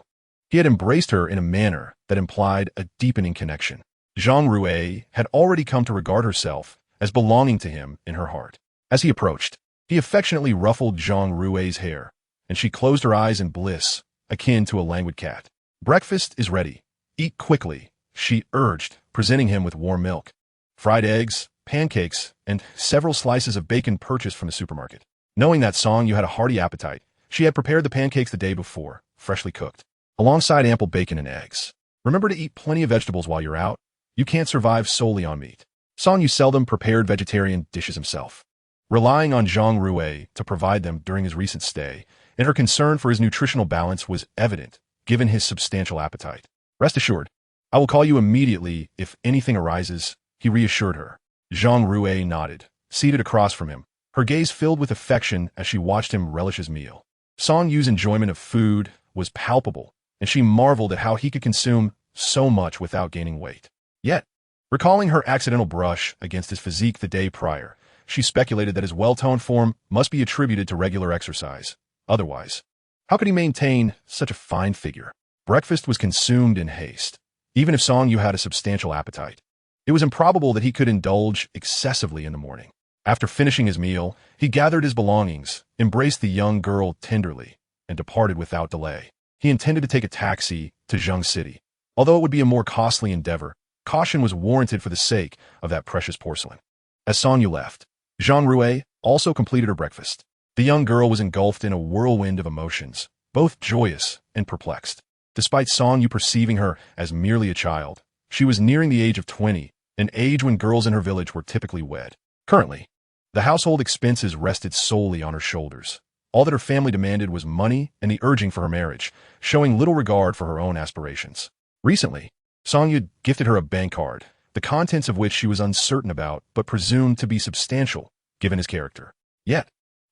He had embraced her in a manner that implied a deepening connection. Zhang Rui had already come to regard herself as belonging to him in her heart. As he approached, he affectionately ruffled Zhang Rui's hair, and she closed her eyes in bliss, akin to a languid cat. "Breakfast is ready. Eat quickly," she urged, presenting him with warm milk, fried eggs, pancakes, and several slices of bacon purchased from the supermarket. Knowing that Song Yu had a hearty appetite, she had prepared the pancakes the day before, freshly cooked, alongside ample bacon and eggs. "Remember to eat plenty of vegetables while you're out. You can't survive solely on meat." Song Yu seldom prepared vegetarian dishes himself, relying on Zhang Rui to provide them during his recent stay, and her concern for his nutritional balance was evident, given his substantial appetite. "Rest assured, I will call you immediately if anything arises," he reassured her. Zhang Rui nodded, seated across from him, her gaze filled with affection as she watched him relish his meal. Song Yu's enjoyment of food was palpable, and she marveled at how he could consume so much without gaining weight. Yet, recalling her accidental brush against his physique the day prior, she speculated that his well-toned form must be attributed to regular exercise. Otherwise, how could he maintain such a fine figure? Breakfast was consumed in haste. Even if Song Yu had a substantial appetite, it was improbable that he could indulge excessively in the morning. After finishing his meal, he gathered his belongings, embraced the young girl tenderly, and departed without delay. He intended to take a taxi to Zheng City. Although it would be a more costly endeavor, caution was warranted for the sake of that precious porcelain. As Song Yu left, Zhang Rui also completed her breakfast. The young girl was engulfed in a whirlwind of emotions, both joyous and perplexed. Despite Song Yu perceiving her as merely a child, she was nearing the age of 20, an age when girls in her village were typically wed. Currently, the household expenses rested solely on her shoulders. All that her family demanded was money and the urging for her marriage, showing little regard for her own aspirations. Recently, Song Yu gifted her a bank card, the contents of which she was uncertain about but presumed to be substantial, given his character. Yet,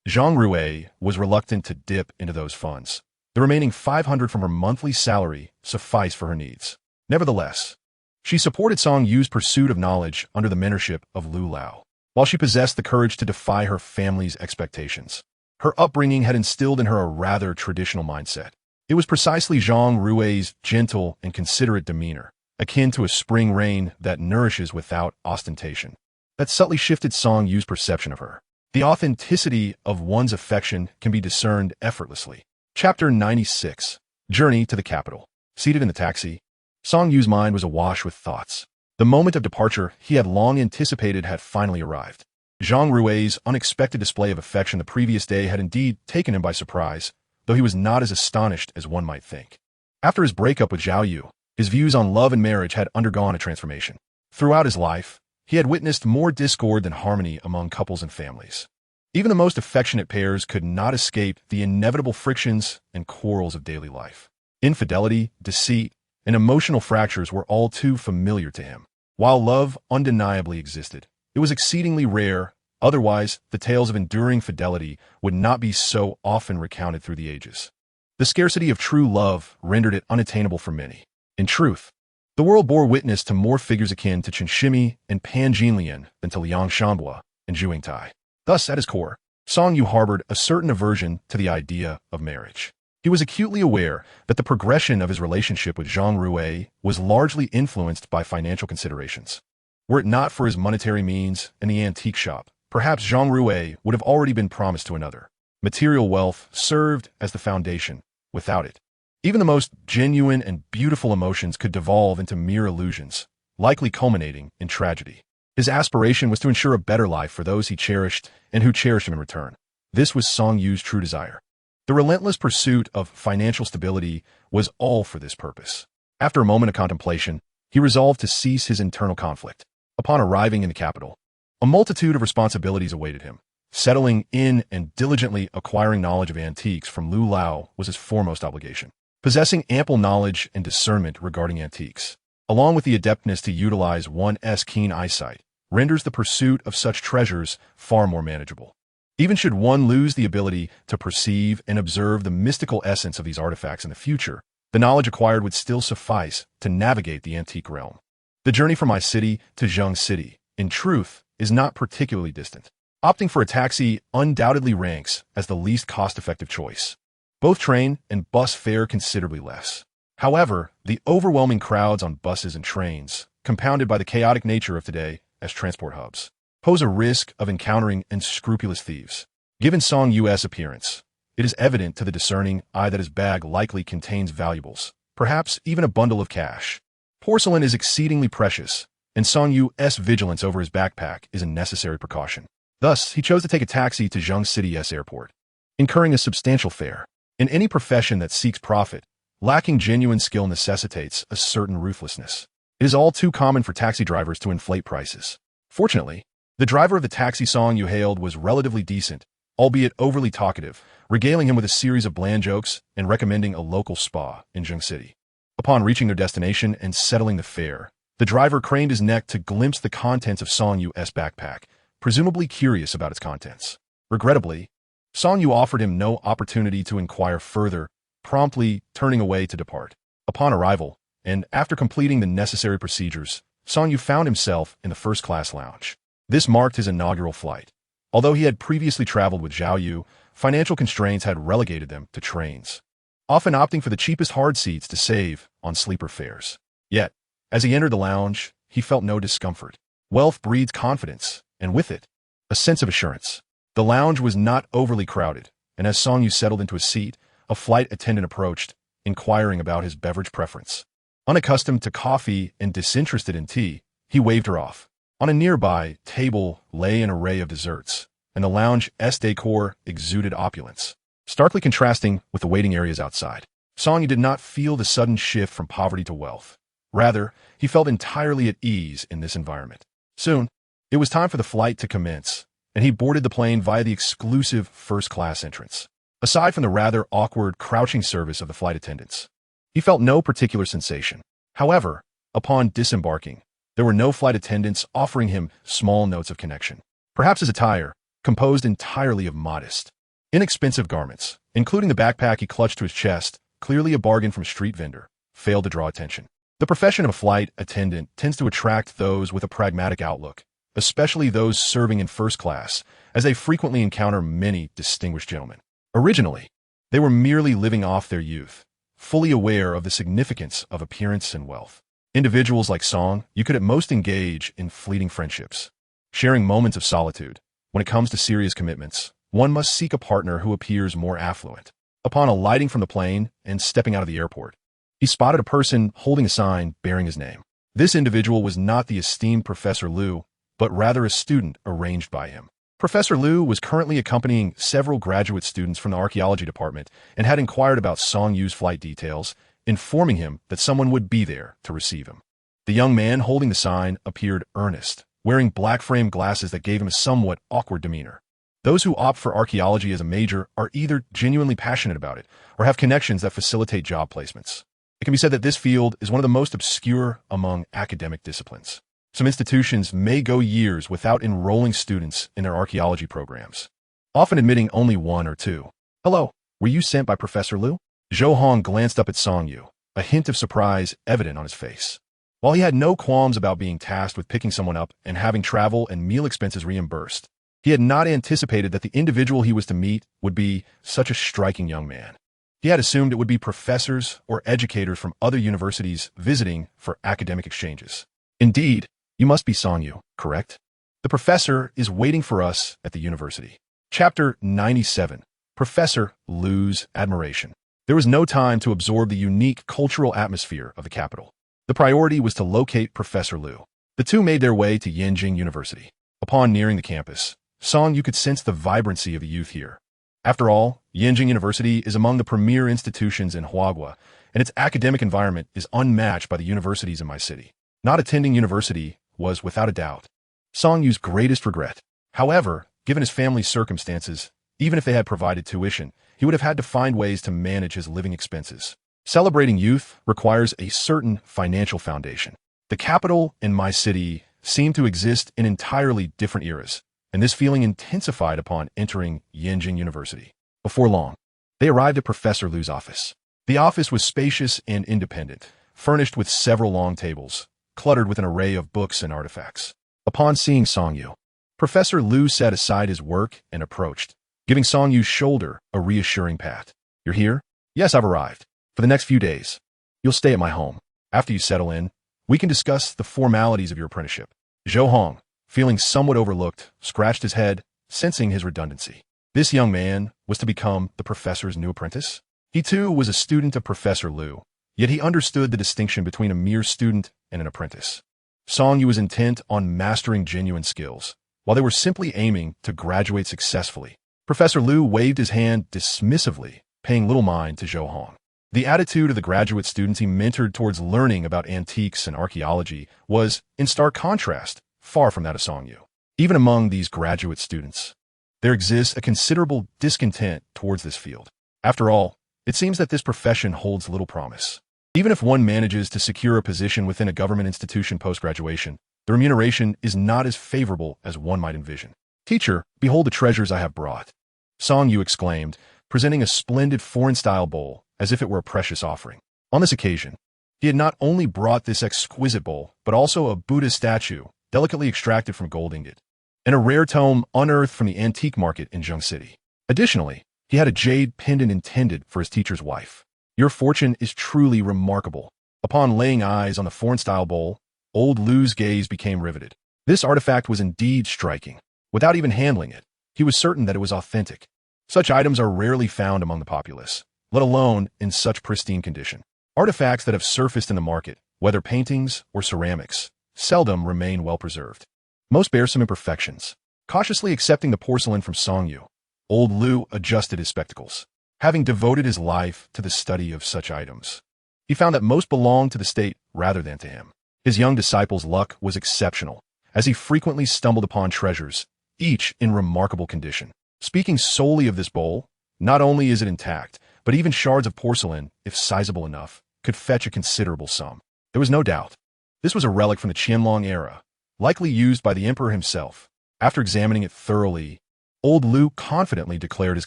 Zhang Rui was reluctant to dip into those funds. The remaining 500 from her monthly salary sufficed for her needs. Nevertheless, she supported Song Yu's pursuit of knowledge under the mentorship of Lu Lao. While she possessed the courage to defy her family's expectations, her upbringing had instilled in her a rather traditional mindset. It was precisely Zhang Rui's gentle and considerate demeanor, akin to a spring rain that nourishes without ostentation, that subtly shifted Song Yu's perception of her. The authenticity of one's affection can be discerned effortlessly. Chapter 96. Journey to the Capital. Seated in the taxi, Song Yu's mind was awash with thoughts. The moment of departure he had long anticipated had finally arrived. Zhang Rui's unexpected display of affection the previous day had indeed taken him by surprise, though he was not as astonished as one might think. After his breakup with Zhao Yu, his views on love and marriage had undergone a transformation. Throughout his life, he had witnessed more discord than harmony among couples and families. Even the most affectionate pairs could not escape the inevitable frictions and quarrels of daily life. Infidelity, deceit, and emotional fractures were all too familiar to him. While love undeniably existed, it was exceedingly rare, otherwise the tales of enduring fidelity would not be so often recounted through the ages. The scarcity of true love rendered it unattainable for many. In truth, the world bore witness to more figures akin to Chen Shimi and Pan Jinlian than to Liang Shanbua and Zhu Yingtai. Thus, at his core, Song Yu harbored a certain aversion to the idea of marriage. He was acutely aware that the progression of his relationship with Zhang Rui was largely influenced by financial considerations. Were it not for his monetary means and the antique shop, perhaps Zhang Rui would have already been promised to another. Material wealth served as the foundation. Without it, even the most genuine and beautiful emotions could devolve into mere illusions, likely culminating in tragedy. His aspiration was to ensure a better life for those he cherished and who cherished him in return. This was Song Yu's true desire. The relentless pursuit of financial stability was all for this purpose. After a moment of contemplation, he resolved to cease his internal conflict. Upon arriving in the capital, a multitude of responsibilities awaited him. Settling in and diligently acquiring knowledge of antiques from Lu Lao was his foremost obligation. Possessing ample knowledge and discernment regarding antiques, along with the adeptness to utilize one's keen eyesight, renders the pursuit of such treasures far more manageable. Even should one lose the ability to perceive and observe the mystical essence of these artifacts in the future, the knowledge acquired would still suffice to navigate the antique realm. The journey from my city to Zheng City, in truth, is not particularly distant. Opting for a taxi undoubtedly ranks as the least cost-effective choice. Both train and bus fare considerably less. However, the overwhelming crowds on buses and trains, compounded by the chaotic nature of today as transport hubs, pose a risk of encountering unscrupulous thieves. Given Song Yu's appearance, it is evident to the discerning eye that his bag likely contains valuables, perhaps even a bundle of cash. Porcelain is exceedingly precious, and Song Yu's vigilance over his backpack is a necessary precaution. Thus, he chose to take a taxi to Zheng City's airport, incurring a substantial fare. In any profession that seeks profit, lacking genuine skill necessitates a certain ruthlessness. It is all too common for taxi drivers to inflate prices. Fortunately, the driver of the taxi Song Yu hailed was relatively decent, albeit overly talkative, regaling him with a series of bland jokes and recommending a local spa in Zheng City. Upon reaching their destination and settling the fare, the driver craned his neck to glimpse the contents of Song Yu's backpack, presumably curious about its contents. Regrettably, Song Yu offered him no opportunity to inquire further, promptly turning away to depart. Upon arrival, and after completing the necessary procedures, Song Yu found himself in the first-class lounge. This marked his inaugural flight. Although he had previously traveled with Zhao Yu, financial constraints had relegated them to trains, often opting for the cheapest hard seats to save on sleeper fares. Yet, as he entered the lounge, he felt no discomfort. Wealth breeds confidence, and with it, a sense of assurance. The lounge was not overly crowded, and as Song Yu settled into a seat, a flight attendant approached, inquiring about his beverage preference. Unaccustomed to coffee and disinterested in tea, he waved her off. On a nearby table lay an array of desserts, and the lounge's decor exuded opulence, starkly contrasting with the waiting areas outside. Song Yu did not feel the sudden shift from poverty to wealth. Rather, he felt entirely at ease in this environment. Soon, it was time for the flight to commence, and he boarded the plane via the exclusive first-class entrance. Aside from the rather awkward crouching service of the flight attendants, he felt no particular sensation. However, upon disembarking, there were no flight attendants offering him small notes of connection. Perhaps his attire, composed entirely of modest, inexpensive garments, including the backpack he clutched to his chest, clearly a bargain from a street vendor, failed to draw attention. The profession of a flight attendant tends to attract those with a pragmatic outlook, especially those serving in first class, as they frequently encounter many distinguished gentlemen. Originally, they were merely living off their youth, fully aware of the significance of appearance and wealth. Individuals like Song, you could at most engage in fleeting friendships, sharing moments of solitude. When it comes to serious commitments, one must seek a partner who appears more affluent. Upon alighting from the plane and stepping out of the airport, he spotted a person holding a sign bearing his name. This individual was not the esteemed Professor Liu, but rather a student arranged by him. Professor Liu was currently accompanying several graduate students from the archaeology department and had inquired about Song Yu's flight details, informing him that someone would be there to receive him. The young man holding the sign appeared earnest, wearing black-framed glasses that gave him a somewhat awkward demeanor. Those who opt for archaeology as a major are either genuinely passionate about it or have connections that facilitate job placements. It can be said that this field is one of the most obscure among academic disciplines. Some institutions may go years without enrolling students in their archaeology programs, often admitting only one or two. "Hello, were you sent by Professor Liu?" Zhou Hong glanced up at Song Yu, a hint of surprise evident on his face. While he had no qualms about being tasked with picking someone up and having travel and meal expenses reimbursed, he had not anticipated that the individual he was to meet would be such a striking young man. He had assumed it would be professors or educators from other universities visiting for academic exchanges. "Indeed, you must be Song Yu, correct? The professor is waiting for us at the university." Chapter 97. Professor Liu's Admiration. There was no time to absorb the unique cultural atmosphere of the capital. The priority was to locate Professor Liu. The two made their way to Yanjing University. Upon nearing the campus, Song Yu could sense the vibrancy of the youth here. After all, Yanjing University is among the premier institutions in Huagua, and its academic environment is unmatched by the universities in my city. Not attending university was, without a doubt, Song Yu's greatest regret. However, given his family's circumstances, even if they had provided tuition, he would have had to find ways to manage his living expenses. Celebrating youth requires a certain financial foundation. The capital and my city seemed to exist in entirely different eras, and this feeling intensified upon entering Yenjing University. Before long, they arrived at Professor Lu's office. The office was spacious and independent, furnished with several long tables, cluttered with an array of books and artifacts. Upon seeing Song Yu, Professor Lu set aside his work and approached, giving Song Yu's shoulder a reassuring pat. "You're here?" "Yes, I've arrived. For the next few days. You'll stay at my home. After you settle in, we can discuss the formalities of your apprenticeship." Zhou Hong, feeling somewhat overlooked, scratched his head, sensing his redundancy. This young man was to become the professor's new apprentice? He too was a student of Professor Lu, yet he understood the distinction between a mere student and an apprentice. Song Yu was intent on mastering genuine skills, while they were simply aiming to graduate successfully. Professor Lu waved his hand dismissively, paying little mind to Zhou Hong. The attitude of the graduate students he mentored towards learning about antiques and archaeology was, in stark contrast, far from that of Song Yu. Even among these graduate students, there exists a considerable discontent towards this field. After all, it seems that this profession holds little promise. Even if one manages to secure a position within a government institution post-graduation, the remuneration is not as favorable as one might envision. "Teacher, behold the treasures I have brought," Song Yu exclaimed, presenting a splendid foreign-style bowl as if it were a precious offering. On this occasion, he had not only brought this exquisite bowl, but also a Buddha statue, delicately extracted from gold ingot, and a rare tome unearthed from the antique market in Zheng City. Additionally, he had a jade pendant intended for his teacher's wife. "Your fortune is truly remarkable." Upon laying eyes on the foreign-style bowl, old Lu's gaze became riveted. This artifact was indeed striking. Without even handling it, he was certain that it was authentic. Such items are rarely found among the populace, let alone in such pristine condition. Artifacts that have surfaced in the market, whether paintings or ceramics, seldom remain well preserved. Most bear some imperfections. Cautiously accepting the porcelain from Song Yu, old Lu adjusted his spectacles. Having devoted his life to the study of such items, he found that most belonged to the state rather than to him. His young disciple's luck was exceptional, as he frequently stumbled upon treasures, each in remarkable condition. Speaking solely of this bowl, not only is it intact, but even shards of porcelain, if sizable enough, could fetch a considerable sum. There was no doubt. This was a relic from the Qianlong era, likely used by the emperor himself. After examining it thoroughly, old Lu confidently declared his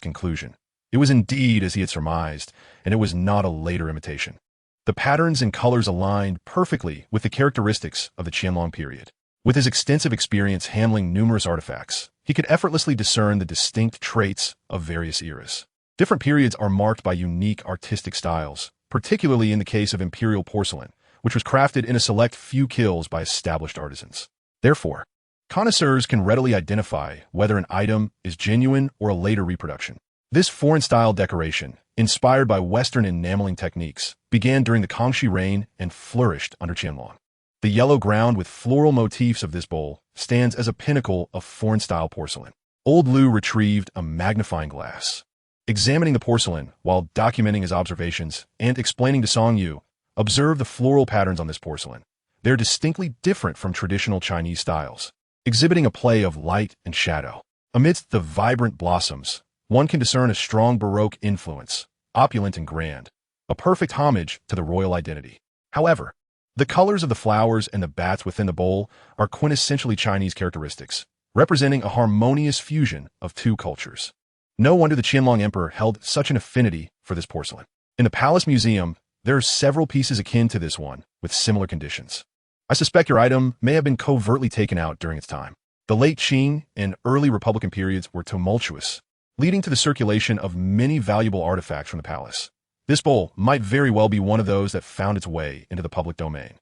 conclusion. It was indeed as he had surmised, and it was not a later imitation. The patterns and colors aligned perfectly with the characteristics of the Qianlong period. With his extensive experience handling numerous artifacts, he could effortlessly discern the distinct traits of various eras. Different periods are marked by unique artistic styles, particularly in the case of imperial porcelain, which was crafted in a select few kilns by established artisans. Therefore, connoisseurs can readily identify whether an item is genuine or a later reproduction. This foreign-style decoration, inspired by Western enameling techniques, began during the Kangxi reign and flourished under Qianlong. The yellow ground with floral motifs of this bowl stands as a pinnacle of foreign-style porcelain. Old Lu retrieved a magnifying glass. Examining the porcelain while documenting his observations and explaining to Song Yu, observe the floral patterns on this porcelain. They're distinctly different from traditional Chinese styles, exhibiting a play of light and shadow. Amidst the vibrant blossoms, one can discern a strong Baroque influence, opulent and grand, a perfect homage to the royal identity. However, the colors of the flowers and the bats within the bowl are quintessentially Chinese characteristics, representing a harmonious fusion of two cultures. No wonder the Qianlong Emperor held such an affinity for this porcelain. In the Palace Museum, there are several pieces akin to this one, with similar conditions. I suspect your item may have been covertly taken out during its time. The late Qing and early Republican periods were tumultuous, leading to the circulation of many valuable artifacts from the palace. This bowl might very well be one of those that found its way into the public domain.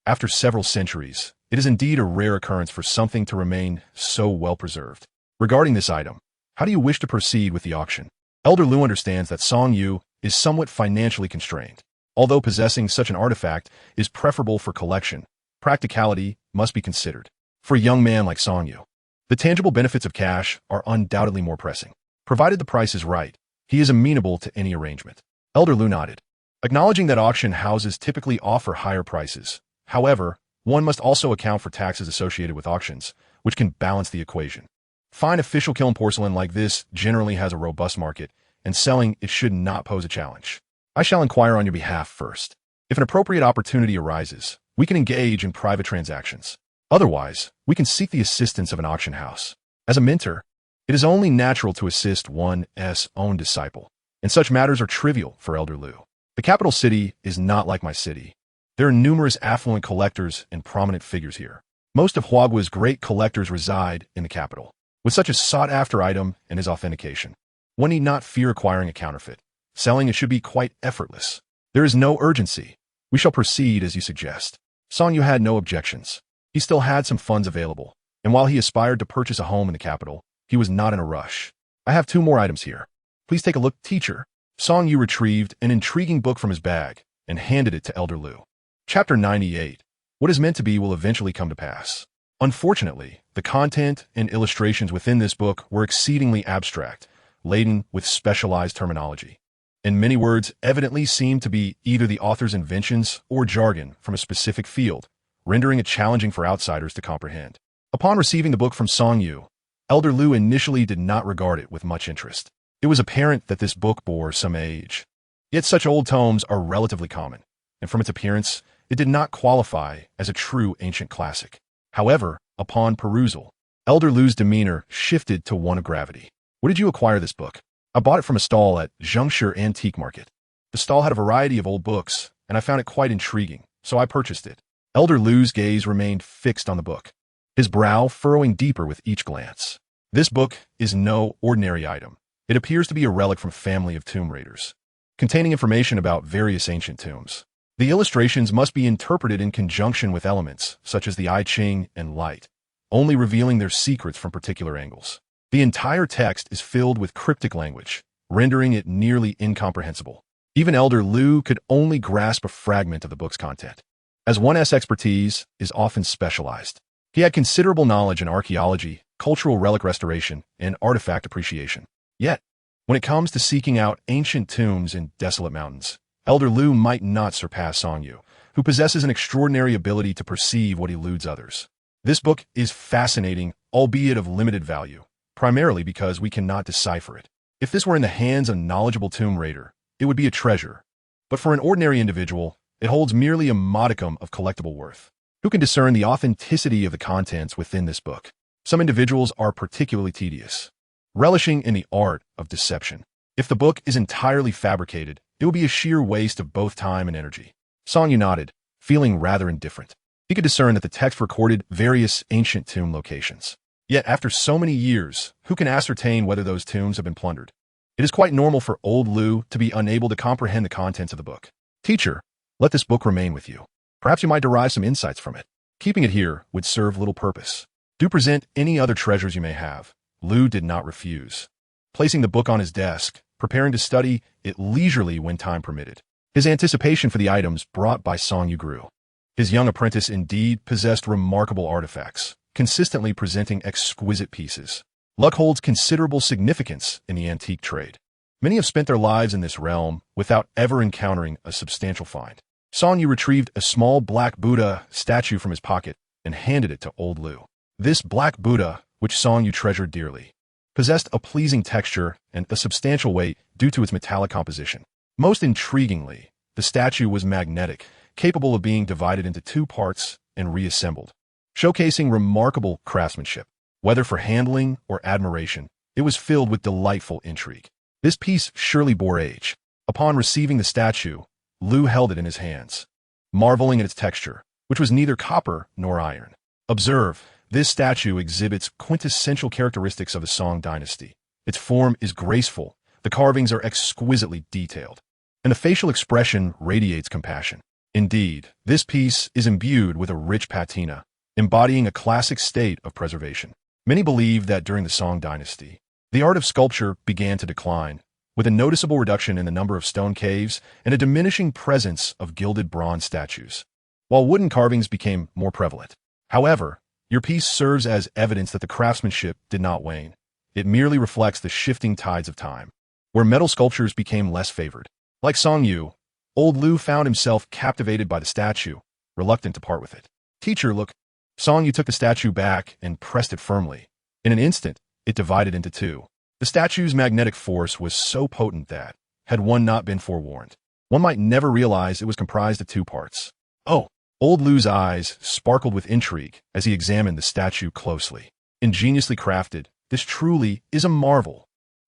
After several centuries, it is indeed a rare occurrence for something to remain so well preserved. Regarding this item, how do you wish to proceed with the auction? Elder Lu understands that Song Yu is somewhat financially constrained. Although possessing such an artifact is preferable for collection, practicality must be considered. For a young man like Song Yu, the tangible benefits of cash are undoubtedly more pressing. Provided the price is right, he is amenable to any arrangement. Elder Lu nodded, acknowledging that auction houses typically offer higher prices. However, one must also account for taxes associated with auctions, which can balance the equation. Fine official kiln porcelain like this generally has a robust market, and selling it should not pose a challenge. I shall inquire on your behalf first. If an appropriate opportunity arises, we can engage in private transactions. Otherwise, we can seek the assistance of an auction house. As a mentor, it is only natural to assist one's own disciple, and such matters are trivial for Elder Lu. The capital city is not like my city. There are numerous affluent collectors and prominent figures here. Most of Huagua's great collectors reside in the capital. With such a sought-after item and his authentication, one need not fear acquiring a counterfeit. Selling it should be quite effortless. There is no urgency. We shall proceed as you suggest. Song Yu had no objections. He still had some funds available, and while he aspired to purchase a home in the capital, he was not in a rush. I have 2 more items here. Please take a look, teacher. Song Yu retrieved an intriguing book from his bag and handed it to Elder Lu. Chapter 98. What is meant to be will eventually come to pass. Unfortunately, the content and illustrations within this book were exceedingly abstract, laden with specialized terminology. And many words evidently seemed to be either the author's inventions or jargon from a specific field, rendering it challenging for outsiders to comprehend. Upon receiving the book from Song Yu, Elder Lu initially did not regard it with much interest. It was apparent that this book bore some age. Yet such old tomes are relatively common, and from its appearance, it did not qualify as a true ancient classic. However, upon perusal, Elder Lu's demeanor shifted to one of gravity. Where did you acquire this book? I bought it from a stall at Zhengshi Antique Market. The stall had a variety of old books, and I found it quite intriguing, so I purchased it. Elder Lu's gaze remained fixed on the book, his brow furrowing deeper with each glance. This book is no ordinary item. It appears to be a relic from a family of tomb raiders, containing information about various ancient tombs. The illustrations must be interpreted in conjunction with elements, such as the I Ching and light, only revealing their secrets from particular angles. The entire text is filled with cryptic language, rendering it nearly incomprehensible. Even Elder Lu could only grasp a fragment of the book's content, as one's expertise is often specialized. He had considerable knowledge in archaeology, cultural relic restoration, and artifact appreciation. Yet, when it comes to seeking out ancient tombs in desolate mountains, Elder Lu might not surpass Song Yu, who possesses an extraordinary ability to perceive what eludes others. This book is fascinating, albeit of limited value, primarily because we cannot decipher it. If this were in the hands of a knowledgeable tomb raider, it would be a treasure. But for an ordinary individual, it holds merely a modicum of collectible worth. Who can discern the authenticity of the contents within this book? Some individuals are particularly tedious, relishing in the art of deception. If the book is entirely fabricated, it will be a sheer waste of both time and energy. Song Yu nodded, feeling rather indifferent. He could discern that the text recorded various ancient tomb locations. Yet after so many years, who can ascertain whether those tombs have been plundered? It is quite normal for old Lu to be unable to comprehend the contents of the book. Teacher, let this book remain with you. Perhaps you might derive some insights from it. Keeping it here would serve little purpose. Do present any other treasures you may have. Lu did not refuse, placing the book on his desk, preparing to study it leisurely when time permitted. His anticipation for the items brought by Song Yu grew. His young apprentice indeed possessed remarkable artifacts, consistently presenting exquisite pieces. Luck holds considerable significance in the antique trade. Many have spent their lives in this realm without ever encountering a substantial find. Song Yu retrieved a small black Buddha statue from his pocket and handed it to old Lu. This black Buddha, which Song Yu treasured dearly, possessed a pleasing texture and a substantial weight due to its metallic composition. Most intriguingly, the statue was magnetic, capable of being divided into 2 parts and reassembled, showcasing remarkable craftsmanship. Whether for handling or admiration, it was filled with delightful intrigue. This piece surely bore age. Upon receiving the statue, Lu held it in his hands, marveling at its texture, which was neither copper nor iron. Observe, this statue exhibits quintessential characteristics of the Song dynasty. Its form is graceful, the carvings are exquisitely detailed, and the facial expression radiates compassion. Indeed, this piece is imbued with a rich patina, embodying a classic state of preservation. Many believe that during the Song dynasty, the art of sculpture began to decline, with a noticeable reduction in the number of stone caves and a diminishing presence of gilded bronze statues, while wooden carvings became more prevalent. However, your piece serves as evidence that the craftsmanship did not wane. It merely reflects the shifting tides of time, where metal sculptures became less favored. Like Song Yu, old Lu found himself captivated by the statue, reluctant to part with it. Teacher, look. Song Yu took the statue back and pressed it firmly. In an instant, it divided into two. The statue's magnetic force was so potent that, had one not been forewarned, one might never realize it was comprised of two parts. Oh! Old Lu's eyes sparkled with intrigue as he examined the statue closely. Ingeniously crafted, this truly is a marvel.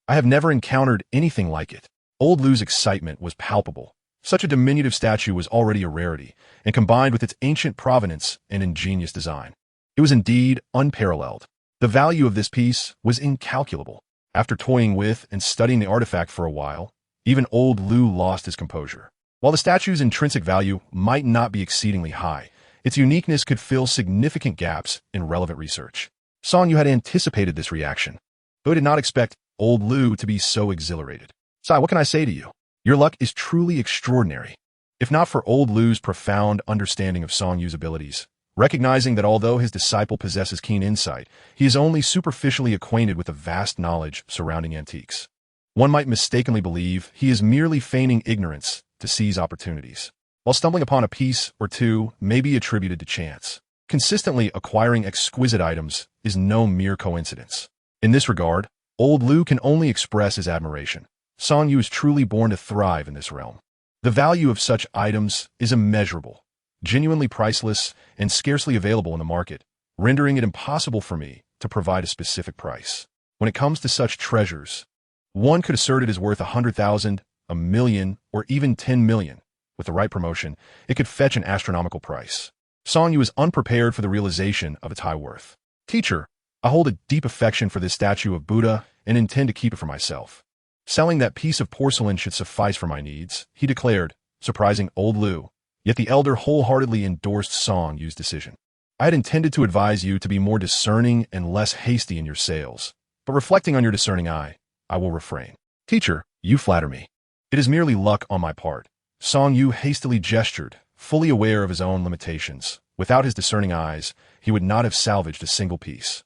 I have never encountered anything like it. Old Lu's excitement was palpable. Such a diminutive statue was already a rarity, and combined with its ancient provenance and ingenious design, it was indeed unparalleled. The value of this piece was incalculable. After toying with and studying the artifact for a while, even Old Lu lost his composure. While the statue's intrinsic value might not be exceedingly high, its uniqueness could fill significant gaps in relevant research. Song Yu had anticipated this reaction, though he did not expect Old Lu to be so exhilarated. Sai, what can I say to you? Your luck is truly extraordinary. If not for Old Lu's profound understanding of Song Yu's abilities, recognizing that although his disciple possesses keen insight, he is only superficially acquainted with the vast knowledge surrounding antiques. One might mistakenly believe he is merely feigning ignorance to seize opportunities, while stumbling upon a piece or two may be attributed to chance. Consistently acquiring exquisite items is no mere coincidence. In this regard, Old Lu can only express his admiration. Song Yu is truly born to thrive in this realm. The value of such items is immeasurable, genuinely priceless, and scarcely available in the market, rendering it impossible for me to provide a specific price. When it comes to such treasures, one could assert it is worth 100,000, a million, or even 10 million. With the right promotion, it could fetch an astronomical price. Song Yu is unprepared for the realization of its high worth. Teacher, I hold a deep affection for this statue of Buddha and intend to keep it for myself. Selling that piece of porcelain should suffice for my needs, he declared, surprising Old Lu. Yet the elder wholeheartedly endorsed Song Yu's decision. I had intended to advise you to be more discerning and less hasty in your sales, but reflecting on your discerning eye, I will refrain. Teacher, you flatter me. It is merely luck on my part. Song Yu hastily gestured, fully aware of his own limitations. Without his discerning eyes, he would not have salvaged a single piece.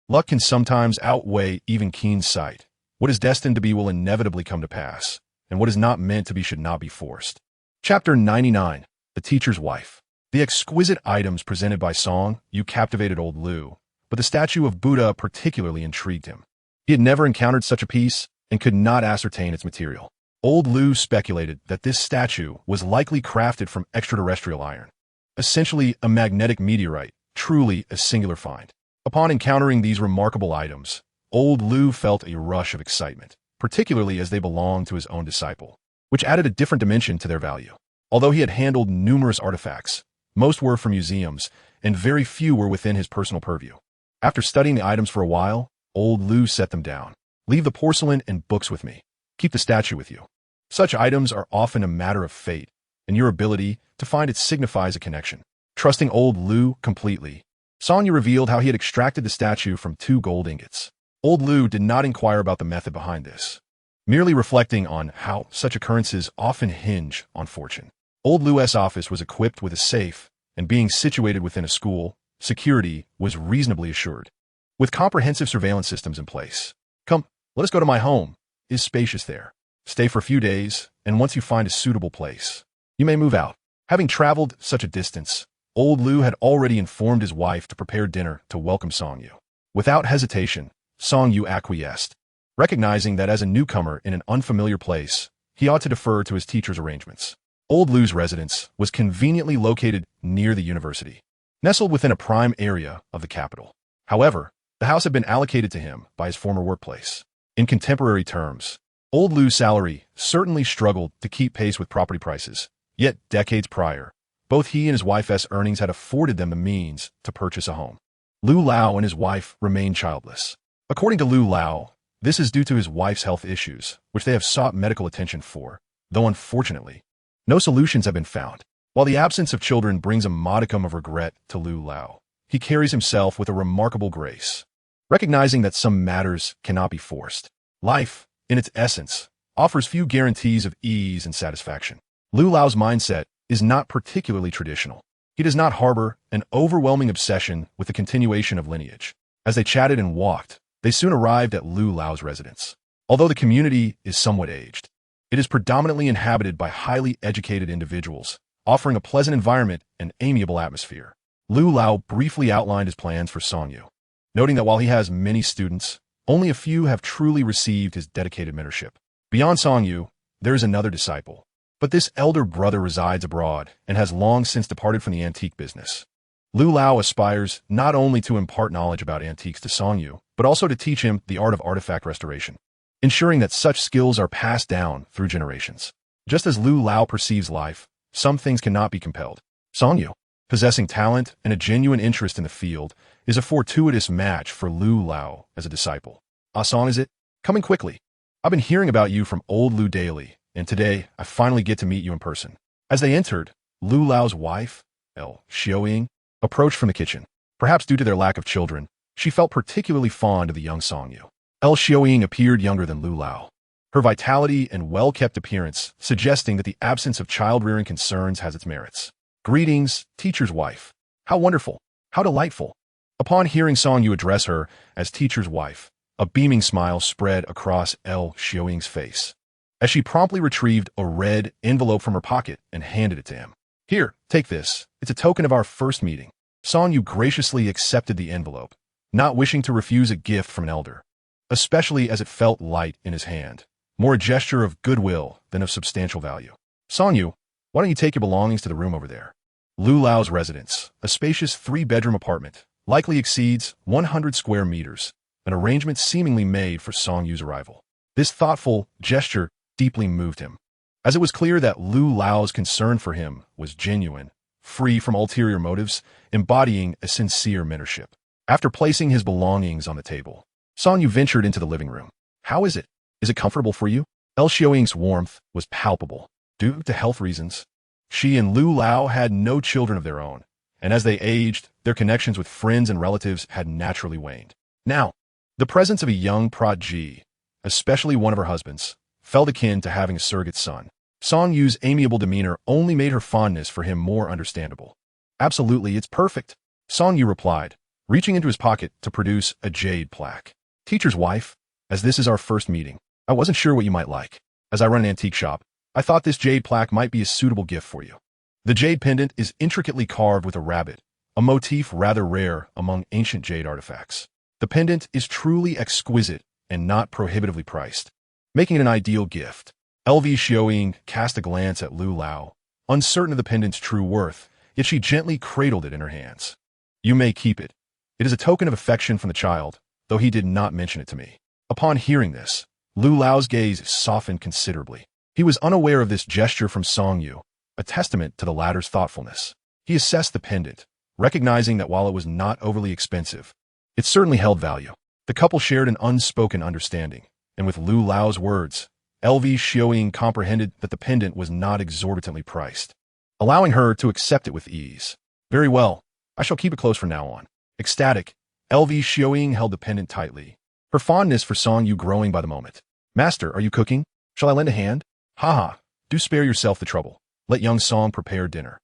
Luck can sometimes outweigh even keen sight. What is destined to be will inevitably come to pass, and what is not meant to be should not be forced. Chapter 99. The Teacher's Wife. The exquisite items presented by Song Yu captivated Old Lu, but the statue of Buddha particularly intrigued him. He had never encountered such a piece and could not ascertain its material. Old Lu speculated that this statue was likely crafted from extraterrestrial iron, essentially a magnetic meteorite, truly a singular find. Upon encountering these remarkable items, Old Lu felt a rush of excitement, particularly as they belonged to his own disciple, which added a different dimension to their value. Although he had handled numerous artifacts, most were from museums, and very few were within his personal purview. After studying the items for a while, Old Lu set them down. Leave the porcelain and books with me. Keep the statue with you. Such items are often a matter of fate, and your ability to find it signifies a connection. Trusting Old Lu completely, Song Yu revealed how he had extracted the statue from 2 gold ingots. Old Lu did not inquire about the method behind this, merely reflecting on how such occurrences often hinge on fortune. Old Lu's office was equipped with a safe, and being situated within a school, security was reasonably assured. With comprehensive surveillance systems in place. Come, let us go to my home. It is spacious there. Stay for a few days, and once you find a suitable place, you may move out. Having traveled such a distance, Old Lu had already informed his wife to prepare dinner to welcome Song Yu. Without hesitation, Song Yu acquiesced, recognizing that as a newcomer in an unfamiliar place, he ought to defer to his teacher's arrangements. Old Lu's residence was conveniently located near the university, nestled within a prime area of the capital. However, the house had been allocated to him by his former workplace. In contemporary terms, Old Lu's salary certainly struggled to keep pace with property prices, yet decades prior, both he and his wife's earnings had afforded them the means to purchase a home. Lu Lao and his wife remained childless. According to Lu Lao, this is due to his wife's health issues, which they have sought medical attention for, though unfortunately, no solutions have been found. While the absence of children brings a modicum of regret to Lu Lao, he carries himself with a remarkable grace, recognizing that some matters cannot be forced. Life, in its essence, offers few guarantees of ease and satisfaction. Lu Lao's mindset is not particularly traditional. He does not harbor an overwhelming obsession with the continuation of lineage. As they chatted and walked, they soon arrived at Lu Lao's residence. Although the community is somewhat aged, it is predominantly inhabited by highly educated individuals, offering a pleasant environment and amiable atmosphere. Lu Lao briefly outlined his plans for Songyu, noting that while he has many students, only a few have truly received his dedicated mentorship. Beyond Songyu, there is another disciple, but this elder brother resides abroad and has long since departed from the antique business. Lu Lao aspires not only to impart knowledge about antiques to Songyu, but also to teach him the art of artifact restoration, ensuring that such skills are passed down through generations. Just as Lu Lao perceives life, some things cannot be compelled. Songyu, possessing talent and a genuine interest in the field, is a fortuitous match for Lu Lao as a disciple. Song, is it? Coming quickly. I've been hearing about you from old Lu daily, and today I finally get to meet you in person. As they entered, Lu Lao's wife, Xiaoying, approached from the kitchen. Perhaps due to their lack of children, she felt particularly fond of the young Songyu. Xiaoying appeared younger than Lu Lao, her vitality and well-kept appearance suggesting that the absence of child-rearing concerns has its merits. Greetings, teacher's wife. How wonderful. How delightful. Upon hearing Songyu address her as teacher's wife, a beaming smile spread across Xiaoying's face, as she promptly retrieved a red envelope from her pocket and handed it to him. Here, take this. It's a token of our first meeting. Songyu graciously accepted the envelope, not wishing to refuse a gift from an elder, especially as it felt light in his hand, more a gesture of goodwill than of substantial value. Songyu, why don't you take your belongings to the room over there? Lu Lao's residence, a spacious 3-bedroom apartment, likely exceeds 100 square meters, an arrangement seemingly made for Songyu's arrival. This thoughtful gesture deeply moved him, as it was clear that Lu Lao's concern for him was genuine, free from ulterior motives, embodying a sincere mentorship. After placing his belongings on the table, Songyu ventured into the living room. How is it? Is it comfortable for you? Xiaoying's warmth was palpable. Due to health reasons, she and Lu Lao had no children of their own, and as they aged, their connections with friends and relatives had naturally waned. Now, the presence of a young prodigy, especially one of her husbands, felt akin to having a surrogate son. Songyu's amiable demeanor only made her fondness for him more understandable. Absolutely, it's perfect, Songyu replied, reaching into his pocket to produce a jade plaque. Teacher's wife, as this is our first meeting, I wasn't sure what you might like. As I run an antique shop, I thought this jade plaque might be a suitable gift for you. The jade pendant is intricately carved with a rabbit, a motif rather rare among ancient jade artifacts. The pendant is truly exquisite and not prohibitively priced, making it an ideal gift. Xiaoying cast a glance at Lu Lao, uncertain of the pendant's true worth, yet she gently cradled it in her hands. You may keep it. It is a token of affection from the child, though he did not mention it to me. Upon hearing this, Lu Lao's gaze softened considerably. He was unaware of this gesture from Songyu, a testament to the latter's thoughtfulness. He assessed the pendant, recognizing that while it was not overly expensive, it certainly held value. The couple shared an unspoken understanding, and with Lu Lao's words, Xiaoying comprehended that the pendant was not exorbitantly priced, allowing her to accept it with ease. Very well, I shall keep it close from now on. Ecstatic, Xiaoying held the pendant tightly, her fondness for Songyu growing by the moment. Master, are you cooking? Shall I lend a hand? Haha, do spare yourself the trouble. Let young Song prepare dinner.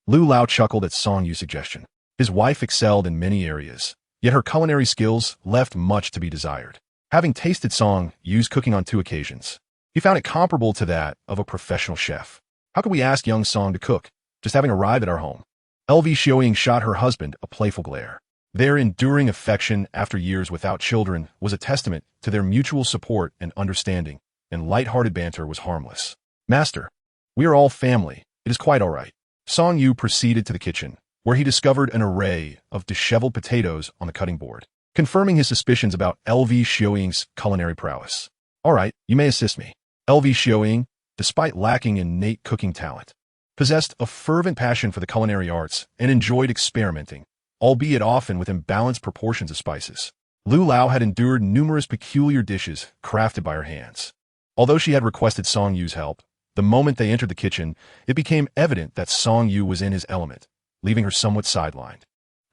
Lu Lao chuckled at Songyu's suggestion. His wife excelled in many areas, yet her culinary skills left much to be desired. Having tasted Songyu's cooking on 2 occasions, he found it comparable to that of a professional chef. How could we ask young Song to cook, just having arrived at our home? Xiaoying shot her husband a playful glare. Their enduring affection after years without children was a testament to their mutual support and understanding, and light-hearted banter was harmless. Master, we are all family. It is quite all right. Songyu proceeded to the kitchen, where he discovered an array of disheveled potatoes on the cutting board, confirming his suspicions about Xiaoying's culinary prowess. All right, you may assist me. Xiaoying, despite lacking innate cooking talent, possessed a fervent passion for the culinary arts and enjoyed experimenting, albeit often with imbalanced proportions of spices. Lu Lao had endured numerous peculiar dishes crafted by her hands. Although she had requested Songyu's help, the moment they entered the kitchen, it became evident that Songyu was in his element, leaving her somewhat sidelined.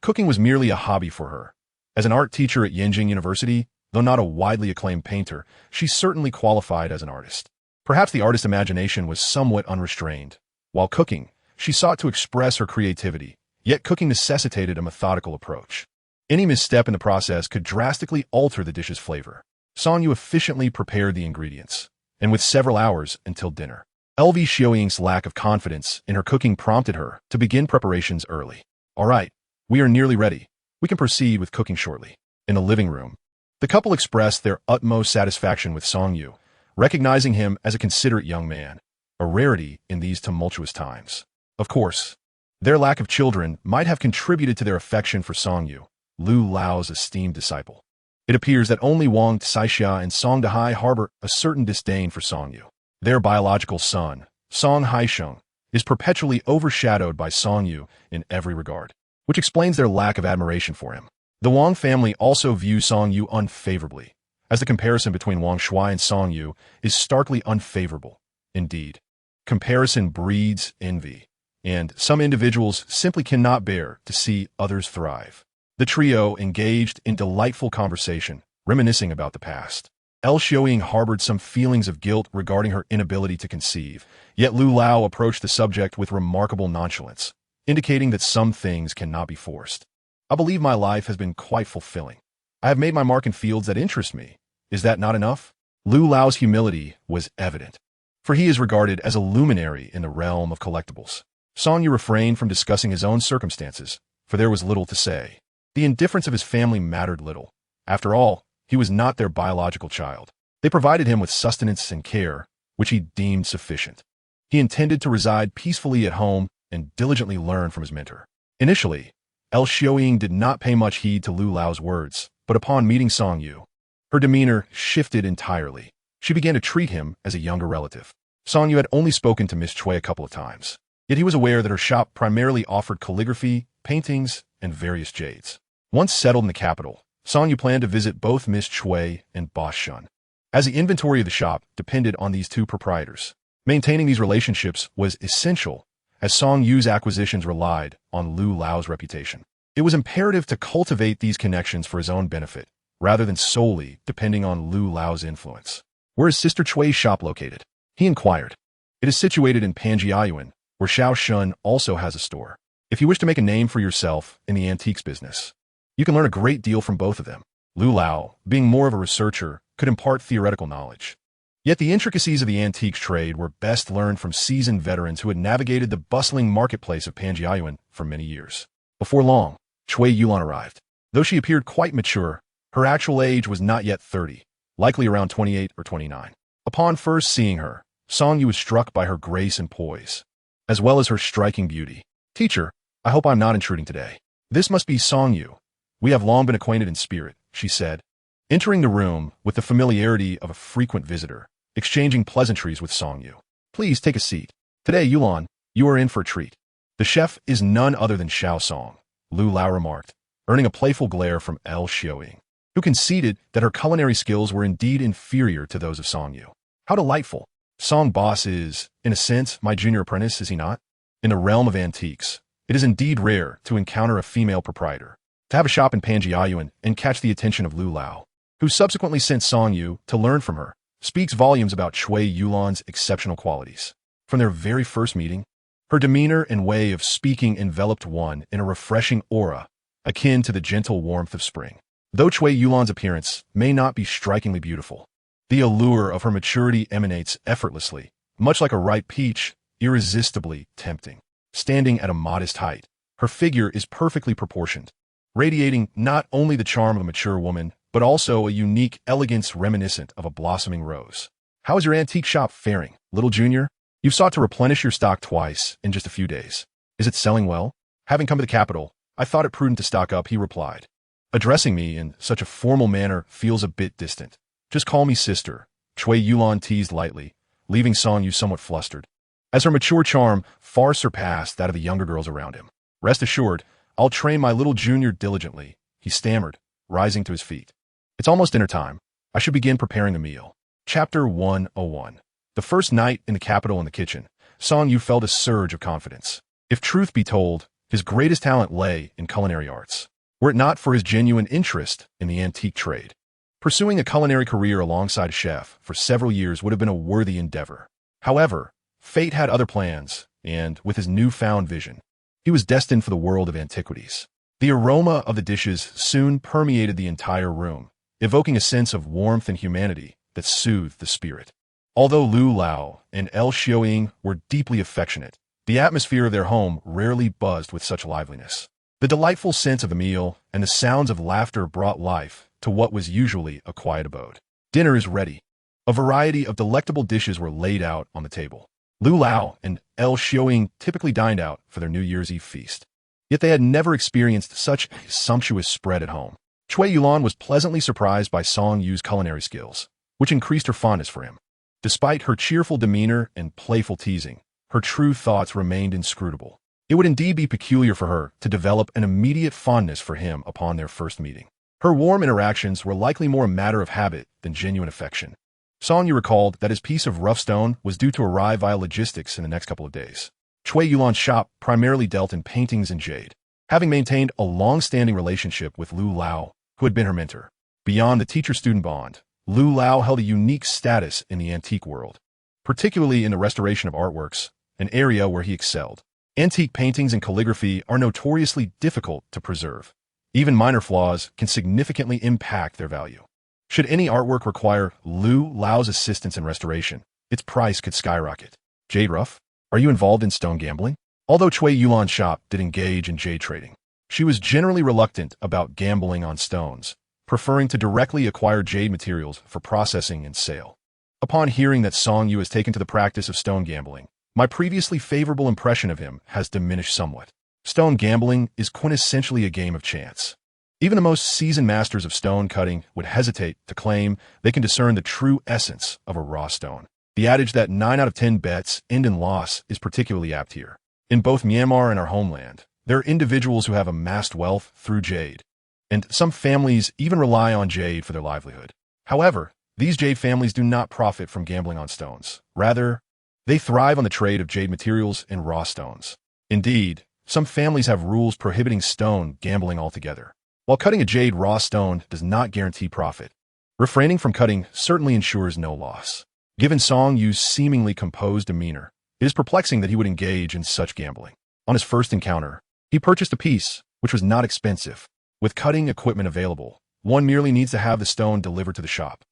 Cooking was merely a hobby for her. As an art teacher at Yenjing University, though not a widely acclaimed painter, she certainly qualified as an artist. Perhaps the artist's imagination was somewhat unrestrained. While cooking, she sought to express her creativity, yet cooking necessitated a methodical approach. Any misstep in the process could drastically alter the dish's flavor. Songyu efficiently prepared the ingredients, and with several hours until dinner. Xiaoying's lack of confidence in her cooking prompted her to begin preparations early. All right, We are nearly ready. We can proceed with cooking shortly. In the living room, the couple expressed their utmost satisfaction with Song Yu, recognizing him as a considerate young man, a rarity in these tumultuous times. Of course, their lack of children might have contributed to their affection for Song Yu, Lu Lao's esteemed disciple. It appears that only Wang Caixia and Song Dehai harbor a certain disdain for Song Yu. Their biological son, Song Haisheng, is perpetually overshadowed by Song Yu in every regard, which explains their lack of admiration for him. The Wang family also view Song Yu unfavorably, as the comparison between Wang Shuai and Song Yu is starkly unfavorable. Indeed, comparison breeds envy, and some individuals simply cannot bear to see others thrive. The trio engaged in delightful conversation, reminiscing about the past. El Xiaoying harbored some feelings of guilt regarding her inability to conceive, yet Lu Lao approached the subject with remarkable nonchalance, indicating that some things cannot be forced. I believe my life has been quite fulfilling. I have made my mark in fields that interest me. Is that not enough? Lu Lao's humility was evident, for he is regarded as a luminary in the realm of collectibles. Song Yu refrained from discussing his own circumstances, for there was little to say. The indifference of his family mattered little. After all, he was not their biological child. They provided him with sustenance and care, which he deemed sufficient. He intended to reside peacefully at home and diligently learn from his mentor. Initially, El Xiaoying did not pay much heed to Lu Lao's words, but upon meeting Song Yu, her demeanor shifted entirely. She began to treat him as a younger relative. Song Yu had only spoken to Miss Cui a couple of times, yet he was aware that her shop primarily offered calligraphy, paintings, and various jades. Once settled in the capital, Song Yu planned to visit both Miss Cui and Boss Shun, as the inventory of the shop depended on these two proprietors. Maintaining these relationships was essential, as Song Yu's acquisitions relied on Lu Lao's reputation. It was imperative to cultivate these connections for his own benefit, rather than solely depending on Lu Lao's influence. Where is Sister Chui's shop located? He inquired. It is situated in Panjiayuan, where Xiao Shun also has a store. If you wish to make a name for yourself in the antiques business, you can learn a great deal from both of them. Lu Lao, being more of a researcher, could impart theoretical knowledge. Yet the intricacies of the antiques trade were best learned from seasoned veterans who had navigated the bustling marketplace of Panjiayuan for many years. Before long, Cui Yulan arrived. Though she appeared quite mature, her actual age was not yet 30, likely around 28 or 29. Upon first seeing her, Song Yu was struck by her grace and poise, as well as her striking beauty. Teacher, I hope I'm not intruding today. This must be Song Yu. We have long been acquainted in spirit, she said, entering the room with the familiarity of a frequent visitor, exchanging pleasantries with Song Yu. Please take a seat. Today, Yulan, you are in for a treat. The chef is none other than Xiao Song, Lu Lao remarked, earning a playful glare from El Xiaoying, who conceded that her culinary skills were indeed inferior to those of Song Yu. How delightful. Song Boss is, in a sense, my junior apprentice, is he not? In the realm of antiques, it is indeed rare to encounter a female proprietor. To have a shop in Panjiayuan and catch the attention of Lu Lao, who subsequently sent Song Yu to learn from her, speaks volumes about Cui Yulan's exceptional qualities. From their very first meeting, her demeanor and way of speaking enveloped one in a refreshing aura, akin to the gentle warmth of spring. Though Cui Yulan's appearance may not be strikingly beautiful, the allure of her maturity emanates effortlessly, much like a ripe peach, irresistibly tempting. Standing at a modest height, her figure is perfectly proportioned, radiating not only the charm of a mature woman, but also a unique elegance reminiscent of a blossoming rose. How is your antique shop faring, little junior? You've sought to replenish your stock twice in just a few days. Is it selling well? Having come to the capital, I thought it prudent to stock up, he replied. Addressing me in such a formal manner feels a bit distant. Just call me sister, Cui Yulan teased lightly, leaving Song Yu somewhat flustered, as her mature charm far surpassed that of the younger girls around him. Rest assured, I'll train my little junior diligently, he stammered, rising to his feet. It's almost dinner time. I should begin preparing a meal. Chapter 101. The first night in the capital in the kitchen, Song Yu felt a surge of confidence. If truth be told, his greatest talent lay in culinary arts, were it not for his genuine interest in the antique trade. Pursuing a culinary career alongside a chef for several years would have been a worthy endeavor. However, fate had other plans, and with his newfound vision, he was destined for the world of antiquities. The aroma of the dishes soon permeated the entire room, evoking a sense of warmth and humanity that soothed the spirit. Although Lu Lao and El Xiaoying were deeply affectionate, the atmosphere of their home rarely buzzed with such liveliness. The delightful sense of a meal and the sounds of laughter brought life to what was usually a quiet abode. Dinner is ready. A variety of delectable dishes were laid out on the table. Lu Lao and El Xiaoying typically dined out for their New Year's Eve feast. Yet they had never experienced such a sumptuous spread at home. Cui Yulan was pleasantly surprised by Song Yu's culinary skills, which increased her fondness for him. Despite her cheerful demeanor and playful teasing, her true thoughts remained inscrutable. It would indeed be peculiar for her to develop an immediate fondness for him upon their first meeting. Her warm interactions were likely more a matter of habit than genuine affection. Song Yu recalled that his piece of rough stone was due to arrive via logistics in the next couple of days. Cui Yulan's shop primarily dealt in paintings and jade, having maintained a long-standing relationship with Lu Lao, who had been her mentor. Beyond the teacher-student bond, Lu Lao held a unique status in the antique world, particularly in the restoration of artworks, an area where he excelled. Antique paintings and calligraphy are notoriously difficult to preserve. Even minor flaws can significantly impact their value. Should any artwork require Lu Lao's assistance in restoration, its price could skyrocket. Jade Ruff, are you involved in stone gambling? Although Cui Yulan's shop did engage in jade trading, she was generally reluctant about gambling on stones, preferring to directly acquire jade materials for processing and sale. Upon hearing that Song Yu has taken to the practice of stone gambling, my previously favorable impression of him has diminished somewhat. Stone gambling is quintessentially a game of chance. Even the most seasoned masters of stone cutting would hesitate to claim they can discern the true essence of a raw stone. The adage that 9 out of 10 bets end in loss is particularly apt here. In both Myanmar and our homeland, there are individuals who have amassed wealth through jade, and some families even rely on jade for their livelihood. However, these jade families do not profit from gambling on stones. Rather, they thrive on the trade of jade materials and raw stones. Indeed, some families have rules prohibiting stone gambling altogether. While cutting a jade raw stone does not guarantee profit, refraining from cutting certainly ensures no loss. Given Song Yu's seemingly composed demeanor, it is perplexing that he would engage in such gambling. On his first encounter, he purchased a piece, which was not expensive. With cutting equipment available, one merely needs to have the stone delivered to the shop.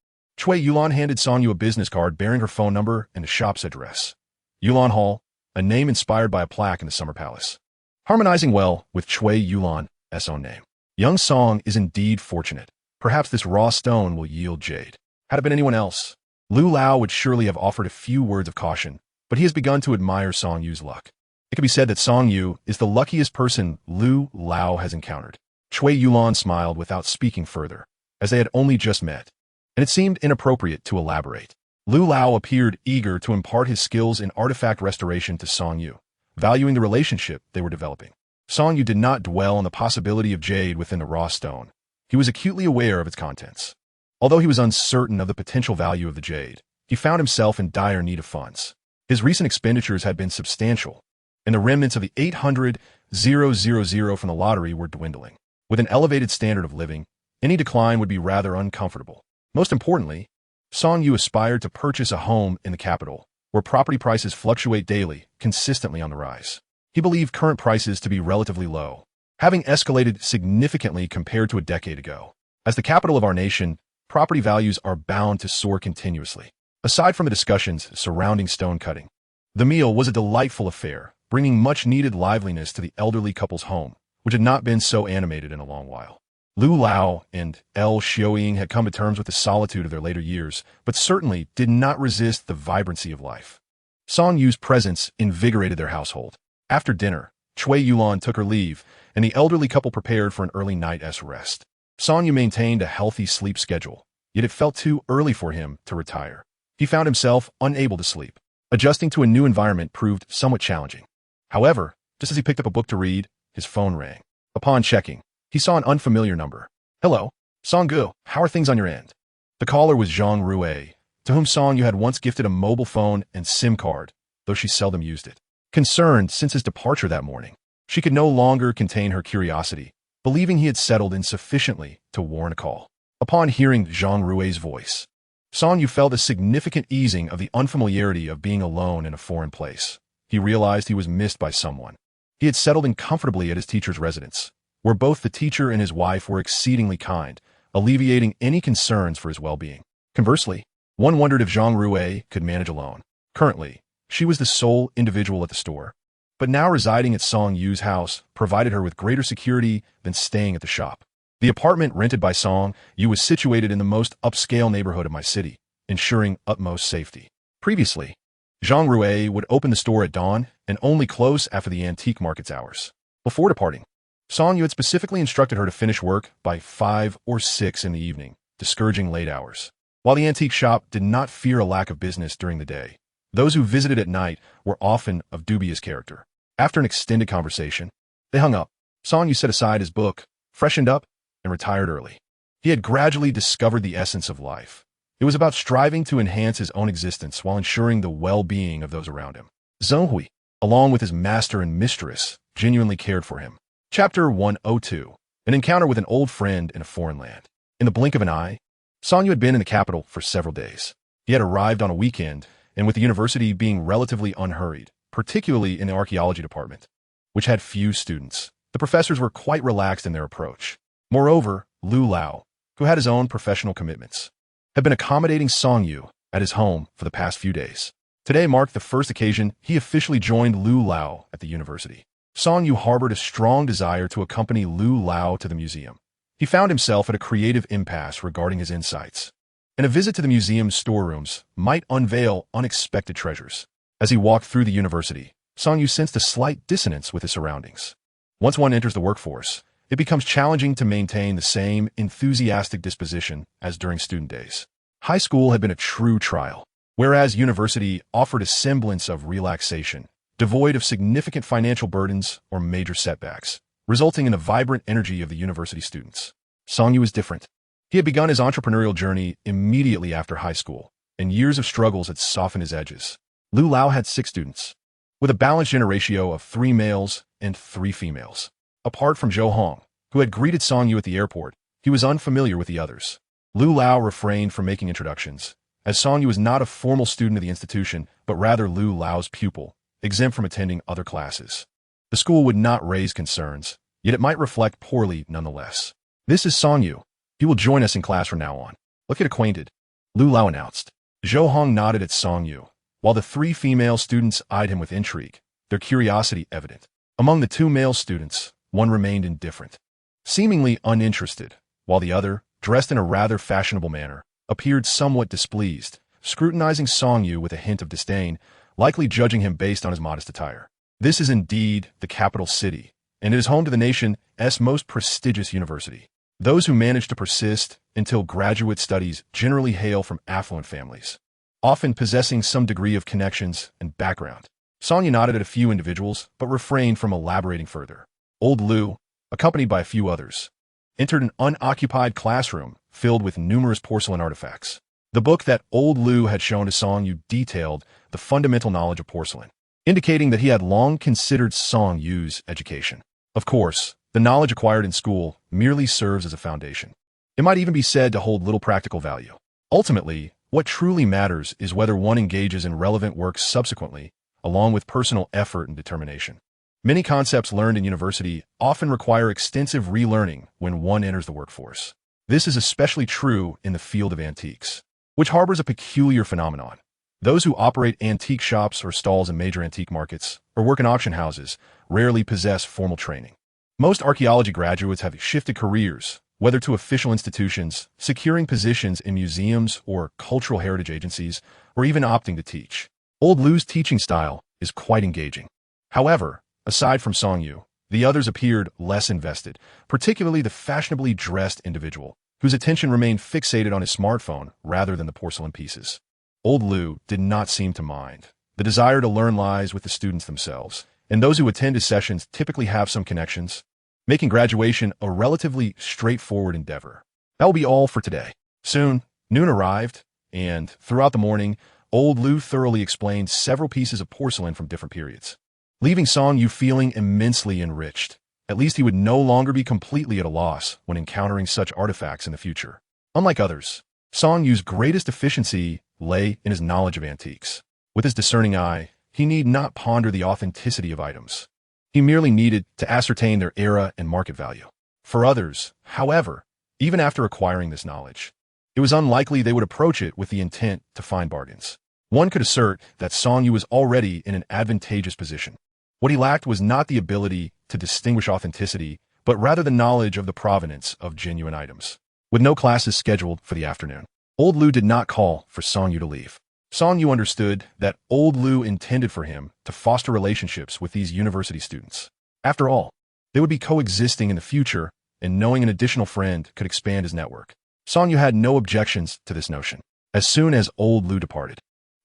Cui Yulan handed Song Yu a business card bearing her phone number and the shop's address. Yulan Hall, a name inspired by a plaque in the Summer Palace, harmonizing well with Cui Yulan's own name. Young Song is indeed fortunate. Perhaps this raw stone will yield jade. Had it been anyone else, Lu Lao would surely have offered a few words of caution, but he has begun to admire Song Yu's luck. It can be said that Song Yu is the luckiest person Lu Lao has encountered. Cui Yulan smiled without speaking further, as they had only just met, and it seemed inappropriate to elaborate. Lu Lao appeared eager to impart his skills in artifact restoration to Song Yu, valuing the relationship they were developing. Song Yu did not dwell on the possibility of jade within the raw stone. He was acutely aware of its contents. Although he was uncertain of the potential value of the jade, he found himself in dire need of funds. His recent expenditures had been substantial, and the remnants of the 800,000 from the lottery were dwindling. With an elevated standard of living, any decline would be rather uncomfortable. Most importantly, Song Yu aspired to purchase a home in the capital, where property prices fluctuate daily, consistently on the rise. He believed current prices to be relatively low, having escalated significantly compared to a decade ago. As the capital of our nation, property values are bound to soar continuously. Aside from the discussions surrounding stone cutting, the meal was a delightful affair, bringing much-needed liveliness to the elderly couple's home, which had not been so animated in a long while. Lu Lao and El Xiaoying had come to terms with the solitude of their later years, but certainly did not resist the vibrancy of life. Song Yu's presence invigorated their household. After dinner, Cui Yulan took her leave, and the elderly couple prepared for an early night's rest. Song Yu maintained a healthy sleep schedule, yet it felt too early for him to retire. He found himself unable to sleep. Adjusting to a new environment proved somewhat challenging. However, just as he picked up a book to read, his phone rang. Upon checking, he saw an unfamiliar number. Hello, Song-gu, how are things on your end? The caller was Zhang Rui, to whom Song Yu had once gifted a mobile phone and SIM card, though she seldom used it. Concerned since his departure that morning, she could no longer contain her curiosity, believing he had settled in sufficiently to warrant a call. Upon hearing Zhang Rui's voice, Song Yu felt a significant easing of the unfamiliarity of being alone in a foreign place. He realized he was missed by someone. He had settled in comfortably at his teacher's residence, where both the teacher and his wife were exceedingly kind, alleviating any concerns for his well-being. Conversely, one wondered if Zhang Rui could manage alone. Currently, she was the sole individual at the store. but now residing at Song Yu's house provided her with greater security than staying at the shop. The apartment rented by Song Yu was situated in the most upscale neighborhood of my city, ensuring utmost safety. Previously, Zhang Rue would open the store at dawn and only close after the antique market's hours. Before departing, Song Yu had specifically instructed her to finish work by 5 or 6 in the evening, discouraging late hours. While the antique shop did not fear a lack of business during the day, those who visited at night were often of dubious character. After an extended conversation, they hung up. Song Yu set aside his book, freshened up, and retired early. He had gradually discovered the essence of life. It was about striving to enhance his own existence while ensuring the well-being of those around him. Zheng Hui, along with his master and mistress, genuinely cared for him. Chapter 102. An encounter with an old friend in a foreign land. In the blink of an eye, Song Yu had been in the capital for several days. He had arrived on a weekend, and with the university being relatively unhurried, particularly in the archaeology department, which had few students, the professors were quite relaxed in their approach. Moreover, Lu Lao, who had his own professional commitments, had been accommodating Song Yu at his home for the past few days. Today marked the first occasion he officially joined Lu Lao at the university. Song Yu harbored a strong desire to accompany Lu Lao to the museum. He found himself at a creative impasse regarding his insights, and a visit to the museum's storerooms might unveil unexpected treasures. As he walked through the university, Song Yu sensed a slight dissonance with his surroundings. Once one enters the workforce, it becomes challenging to maintain the same enthusiastic disposition as during student days. High school had been a true trial, whereas university offered a semblance of relaxation, devoid of significant financial burdens or major setbacks, resulting in the vibrant energy of the university students. Song Yu was different. He had begun his entrepreneurial journey immediately after high school, and years of struggles had softened his edges. Lu Lao had 6 students, with a balanced gender ratio of 3 males and 3 females. Apart from Zhou Hong, who had greeted Song Yu at the airport, he was unfamiliar with the others. Lu Lao refrained from making introductions, as Song Yu was not a formal student of the institution, but rather Lu Lao's pupil, exempt from attending other classes. The school would not raise concerns, yet it might reflect poorly nonetheless. "This is Song Yu. He will join us in class from now on. Let's get acquainted," Lu Lao announced. Zhou Hong nodded at Song Yu, while the 3 female students eyed him with intrigue, their curiosity evident. Among the 2 male students, one remained indifferent, seemingly uninterested, while the other, dressed in a rather fashionable manner, appeared somewhat displeased, scrutinizing Song Yu with a hint of disdain, likely judging him based on his modest attire. This is indeed the capital city, and it is home to the nation's most prestigious university. Those who manage to persist until graduate studies generally hail from affluent families, often possessing some degree of connections and background. Song Yu nodded at a few individuals, but refrained from elaborating further. Old Lu, accompanied by a few others, entered an unoccupied classroom filled with numerous porcelain artifacts. The book that Old Lu had shown to Song Yu detailed the fundamental knowledge of porcelain, indicating that he had long considered Song Yu's education. Of course, the knowledge acquired in school merely serves as a foundation. It might even be said to hold little practical value. Ultimately, what truly matters is whether one engages in relevant work subsequently, along with personal effort and determination. Many concepts learned in university often require extensive relearning when one enters the workforce. This is especially true in the field of antiques, which harbors a peculiar phenomenon. Those who operate antique shops or stalls in major antique markets or work in auction houses rarely possess formal training. Most archaeology graduates have shifted careers, whether to official institutions, securing positions in museums or cultural heritage agencies, or even opting to teach. Old Lu's teaching style is quite engaging. However, aside from Song Yu, the others appeared less invested, particularly the fashionably dressed individual, whose attention remained fixated on his smartphone rather than the porcelain pieces. Old Lu did not seem to mind. The desire to learn lies with the students themselves, and those who attend his sessions typically have some connections, making graduation a relatively straightforward endeavor. That will be all for today. Soon, noon arrived, and throughout the morning, Old Lu thoroughly explained several pieces of porcelain from different periods, leaving Song Yu feeling immensely enriched. At least he would no longer be completely at a loss when encountering such artifacts in the future. Unlike others, Song Yu's greatest efficiency lay in his knowledge of antiques. With his discerning eye, he need not ponder the authenticity of items. He merely needed to ascertain their era and market value. For others, however, even after acquiring this knowledge, it was unlikely they would approach it with the intent to find bargains. One could assert that Song Yu was already in an advantageous position. What he lacked was not the ability to distinguish authenticity, but rather the knowledge of the provenance of genuine items. With no classes scheduled for the afternoon, Old Lu did not call for Song Yu to leave. Song Yu understood that Old Lu intended for him to foster relationships with these university students. After all, they would be coexisting in the future, and knowing an additional friend could expand his network. Song Yu had no objections to this notion. As soon as Old Lu departed,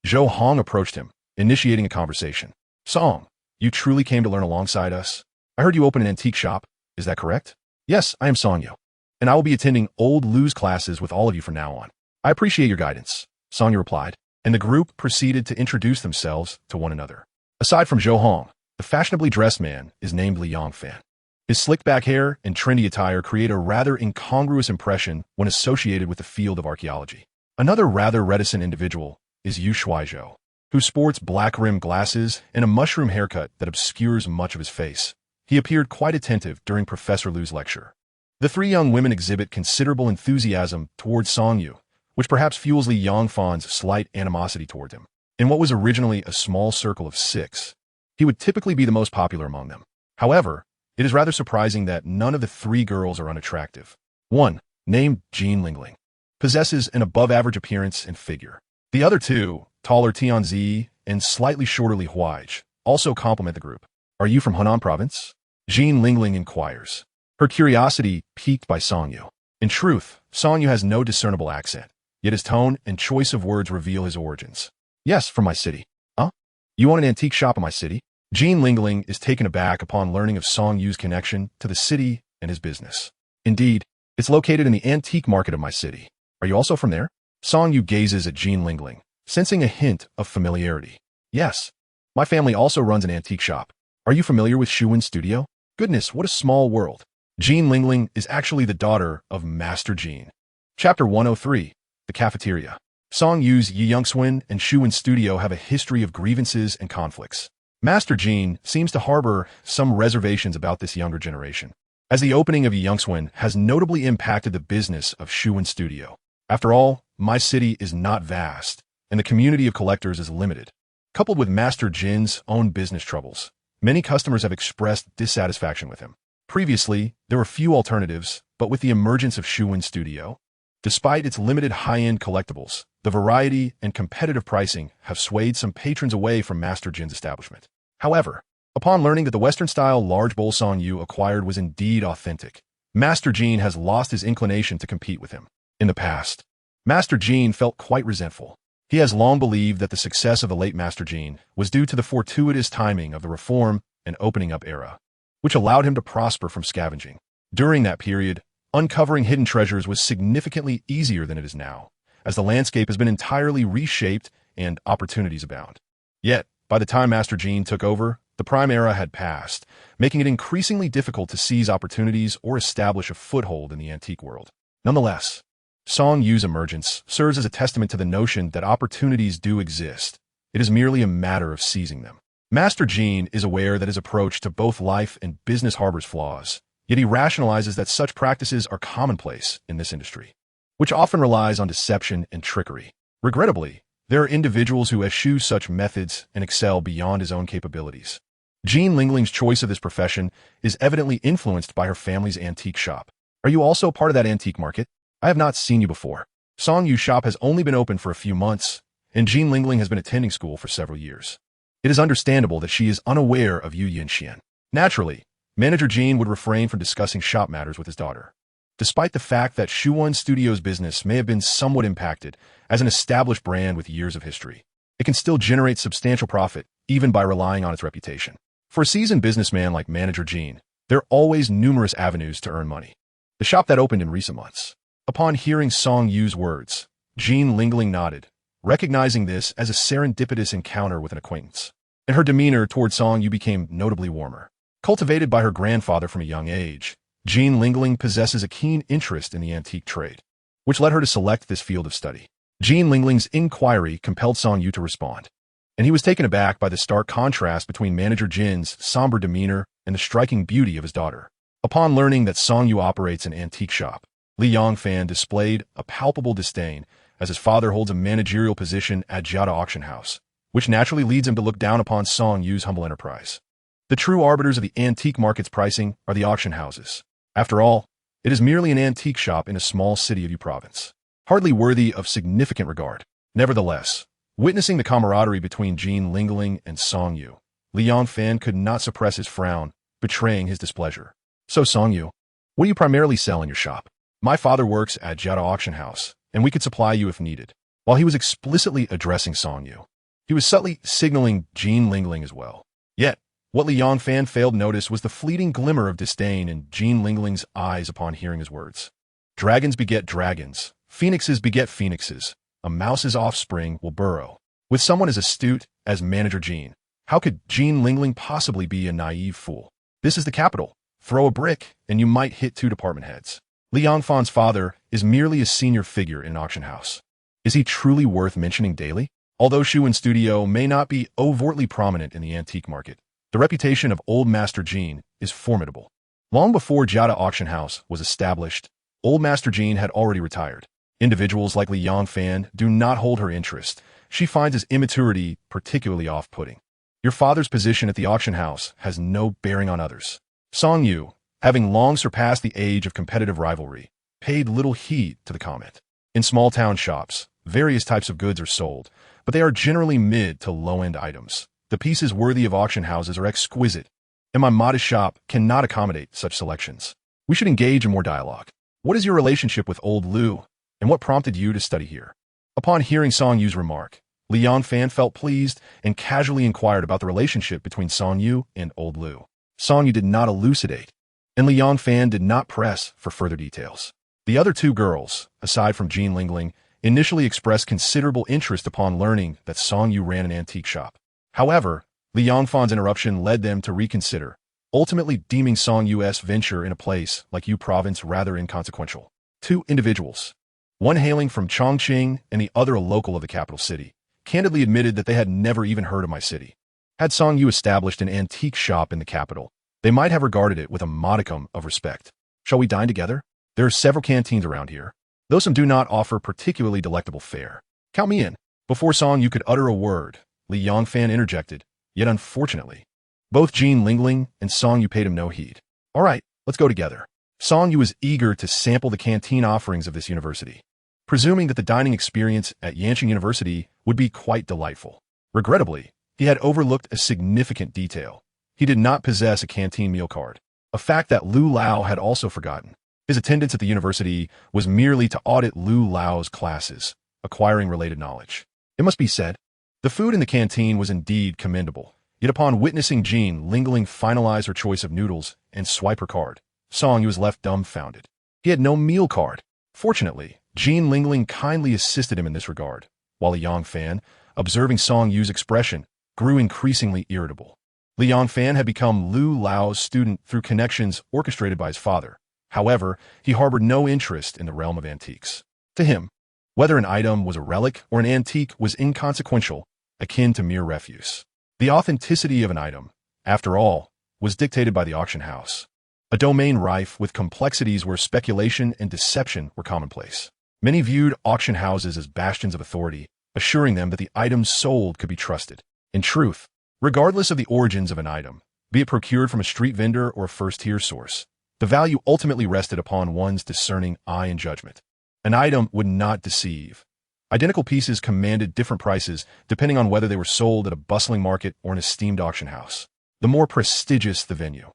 Zhou Hong approached him, initiating a conversation. Song, you truly came to learn alongside us? I heard you open an antique shop. Is that correct? Yes, I am Song Yu, and I will be attending Old Lu's classes with all of you from now on. I appreciate your guidance, Song Yu replied, and the group proceeded to introduce themselves to one another. Aside from Zhou Hong, the fashionably dressed man is named Li Yongfan. His slick back hair and trendy attire create a rather incongruous impression when associated with the field of archaeology. Another rather reticent individual is Yu Shuaizhou, who sports black-rimmed glasses and a mushroom haircut that obscures much of his face. He appeared quite attentive during Professor Lu's lecture. The three young women exhibit considerable enthusiasm towards Song Yu, which perhaps fuels Li Yongfan's slight animosity toward him. In what was originally a small circle of 6, he would typically be the most popular among them. However, it is rather surprising that none of the three girls are unattractive. One, named Jean Lingling, possesses an above-average appearance and figure. The other two, taller Tianzi and slightly shorter Li Huaizhi, also complement the group. Are you from Hunan province? Jean Lingling inquires, her curiosity piqued by Song Yu. In truth, Song Yu has no discernible accent, yet his tone and choice of words reveal his origins. Yes, from my city. Huh? You own an antique shop in my city? Jean Lingling is taken aback upon learning of Song Yu's connection to the city and his business. Indeed, it's located in the antique market of my city. Are you also from there? Song Yu gazes at Jean Lingling, sensing a hint of familiarity. Yes. My family also runs an antique shop. Are you familiar with Shuwen's studio? Goodness, what a small world. Jean Lingling is actually the daughter of Master Jean. Chapter 103, The Cafeteria. Song Yu's Yi Youngswen and Shuwen's studio have a history of grievances and conflicts. Master Jean seems to harbor some reservations about this younger generation, as the opening of Yi Youngswen has notably impacted the business of Shuwen's studio. After all, my city is not vast, and the community of collectors is limited. Coupled with Master Jin's own business troubles, many customers have expressed dissatisfaction with him. Previously, there were few alternatives, but with the emergence of Shuwen's studio, despite its limited high-end collectibles, the variety and competitive pricing have swayed some patrons away from Master Jin's establishment. However, upon learning that the Western-style large bowl Song Yu acquired was indeed authentic, Master Jean has lost his inclination to compete with him. In the past, Master Jean felt quite resentful. He has long believed that the success of the late Master Jean was due to the fortuitous timing of the Reform and Opening Up era, which allowed him to prosper from scavenging. During that period, uncovering hidden treasures was significantly easier than it is now, as the landscape has been entirely reshaped and opportunities abound. Yet, by the time Master Jean took over, the prime era had passed, making it increasingly difficult to seize opportunities or establish a foothold in the antique world. Nonetheless, Song Yu's emergence serves as a testament to the notion that opportunities do exist. It is merely a matter of seizing them. Master Jean is aware that his approach to both life and business harbors flaws, yet he rationalizes that such practices are commonplace in this industry, which often relies on deception and trickery. Regrettably, there are individuals who eschew such methods and excel beyond his own capabilities. Jean Lingling's choice of this profession is evidently influenced by her family's antique shop. Are you also part of that antique market? I have not seen you before. Song Yu's shop has only been open for a few months, and Jean Lingling has been attending school for several years. It is understandable that she is unaware of Yu Yinxian. Naturally, Manager Jean would refrain from discussing shop matters with his daughter. Despite the fact that Shuwen Studios' business may have been somewhat impacted as an established brand with years of history, it can still generate substantial profit even by relying on its reputation. For a seasoned businessman like Manager Jean, there are always numerous avenues to earn money. The shop that opened in recent months. Upon hearing Song Yu's words, Jean Lingling nodded, recognizing this as a serendipitous encounter with an acquaintance. And her demeanor toward Song Yu became notably warmer. Cultivated by her grandfather from a young age, Jean Lingling possesses a keen interest in the antique trade, which led her to select this field of study. Jean Lingling's inquiry compelled Song Yu to respond, and he was taken aback by the stark contrast between Manager Jin's somber demeanor and the striking beauty of his daughter. Upon learning that Song Yu operates an antique shop, Li Yongfan displayed a palpable disdain, as his father holds a managerial position at Jade Auction House, which naturally leads him to look down upon Song Yu's humble enterprise. The true arbiters of the antique market's pricing are the auction houses. After all, it is merely an antique shop in a small city of Yu province, hardly worthy of significant regard. Nevertheless, witnessing the camaraderie between Jean Lingling and Song Yu, Liang Fan could not suppress his frown, betraying his displeasure. So Song Yu, what do you primarily sell in your shop? My father works at Jade Auction House, and we could supply you if needed. While he was explicitly addressing Song Yu, he was subtly signaling Jean Lingling as well. Yet, what Liang Fan failed to notice was the fleeting glimmer of disdain in Jean Lingling's eyes upon hearing his words. Dragons beget dragons, phoenixes beget phoenixes, a mouse's offspring will burrow. With someone as astute as Manager Jean, how could Jean Lingling possibly be a naive fool? This is the capital. Throw a brick, and you might hit 2 department heads. Liang Fan's father is merely a senior figure in an auction house. Is he truly worth mentioning daily? Although Shuan's studio may not be overtly prominent in the antique market, the reputation of Old Master Jean is formidable. Long before Jade Auction House was established, Old Master Jean had already retired. Individuals like Liang Fan do not hold her interest. She finds his immaturity particularly off-putting. Your father's position at the auction house has no bearing on others. Song Yu, having long surpassed the age of competitive rivalry, paid little heed to the comment. In small-town shops, various types of goods are sold, but they are generally mid to low-end items. The pieces worthy of auction houses are exquisite, and my modest shop cannot accommodate such selections. We should engage in more dialogue. What is your relationship with Old Lu, and what prompted you to study here? Upon hearing Song Yu's remark, Liang Fan felt pleased and casually inquired about the relationship between Song Yu and Old Lu. Song Yu did not elucidate, and Liang Fan did not press for further details. The other 2 girls, aside from Jean Lingling, initially expressed considerable interest upon learning that Song Yu ran an antique shop. However, Liang Fan's interruption led them to reconsider, ultimately deeming Song Yu's venture in a place like Yu province rather inconsequential. 2 individuals, one hailing from Chongqing and the other a local of the capital city, candidly admitted that they had never even heard of my city. Had Song Yu established an antique shop in the capital, they might have regarded it with a modicum of respect. Shall we dine together? There are several canteens around here, though some do not offer particularly delectable fare. Count me in. Before Song Yu could utter a word, Liang Fan interjected, yet unfortunately, both Jean Lingling and Song Yu paid him no heed. All right, let's go together. Song Yu was eager to sample the canteen offerings of this university, presuming that the dining experience at Yanqing University would be quite delightful. Regrettably, he had overlooked a significant detail. He did not possess a canteen meal card, a fact that Lu Lao had also forgotten. His attendance at the university was merely to audit Lu Lao's classes, acquiring related knowledge. It must be said, the food in the canteen was indeed commendable, yet upon witnessing Jean Lingling finalize her choice of noodles and swipe her card, Song Yu was left dumbfounded. He had no meal card. Fortunately, Jean Lingling kindly assisted him in this regard, while Liang Fan, observing Song Yu's expression, grew increasingly irritable. Liang Fan had become Lu Lao's student through connections orchestrated by his father. However, he harbored no interest in the realm of antiques. To him, whether an item was a relic or an antique was inconsequential, akin to mere refuse. The authenticity of an item, after all, was dictated by the auction house, a domain rife with complexities where speculation and deception were commonplace. Many viewed auction houses as bastions of authority, assuring them that the items sold could be trusted. In truth, regardless of the origins of an item, be it procured from a street vendor or a first-tier source, the value ultimately rested upon one's discerning eye and judgment. An item would not deceive. Identical pieces commanded different prices depending on whether they were sold at a bustling market or an esteemed auction house. The more prestigious the venue,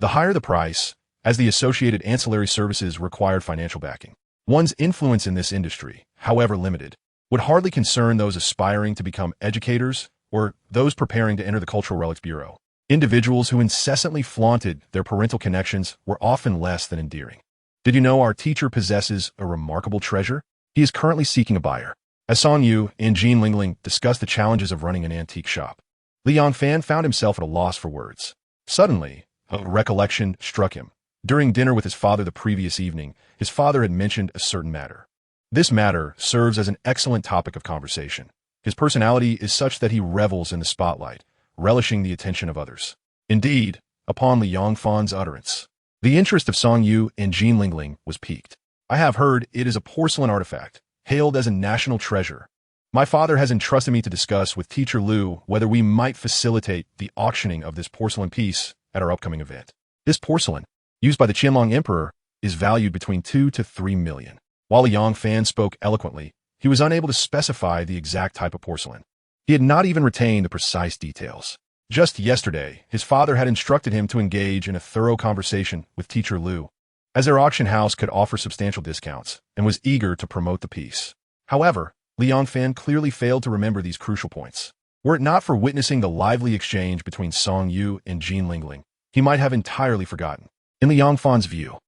the higher the price, as the associated ancillary services required financial backing. One's influence in this industry, however limited, would hardly concern those aspiring to become educators or those preparing to enter the Cultural Relics Bureau. Individuals who incessantly flaunted their parental connections were often less than endearing. Did you know our teacher possesses a remarkable treasure? He is currently seeking a buyer. As Song Yu and Jean Lingling discussed the challenges of running an antique shop, Liang Fan found himself at a loss for words. Suddenly, a recollection struck him. During dinner with his father the previous evening, his father had mentioned a certain matter. This matter serves as an excellent topic of conversation. His personality is such that he revels in the spotlight, relishing the attention of others. Indeed, upon Liang Fan's utterance, the interest of Song Yu and Jean Lingling was piqued. I have heard it is a porcelain artifact, hailed as a national treasure. My father has entrusted me to discuss with Teacher Liu whether we might facilitate the auctioning of this porcelain piece at our upcoming event. This porcelain, used by the Qianlong Emperor, is valued between 2 to 3 million. While Liang Fan spoke eloquently, he was unable to specify the exact type of porcelain. He had not even retained the precise details. Just yesterday, his father had instructed him to engage in a thorough conversation with Teacher Liu, as their auction house could offer substantial discounts, and was eager to promote the piece. However, Liang Fan clearly failed to remember these crucial points. Were it not for witnessing the lively exchange between Song Yu and Jin Lingling, he might have entirely forgotten. In Liang Fan's view,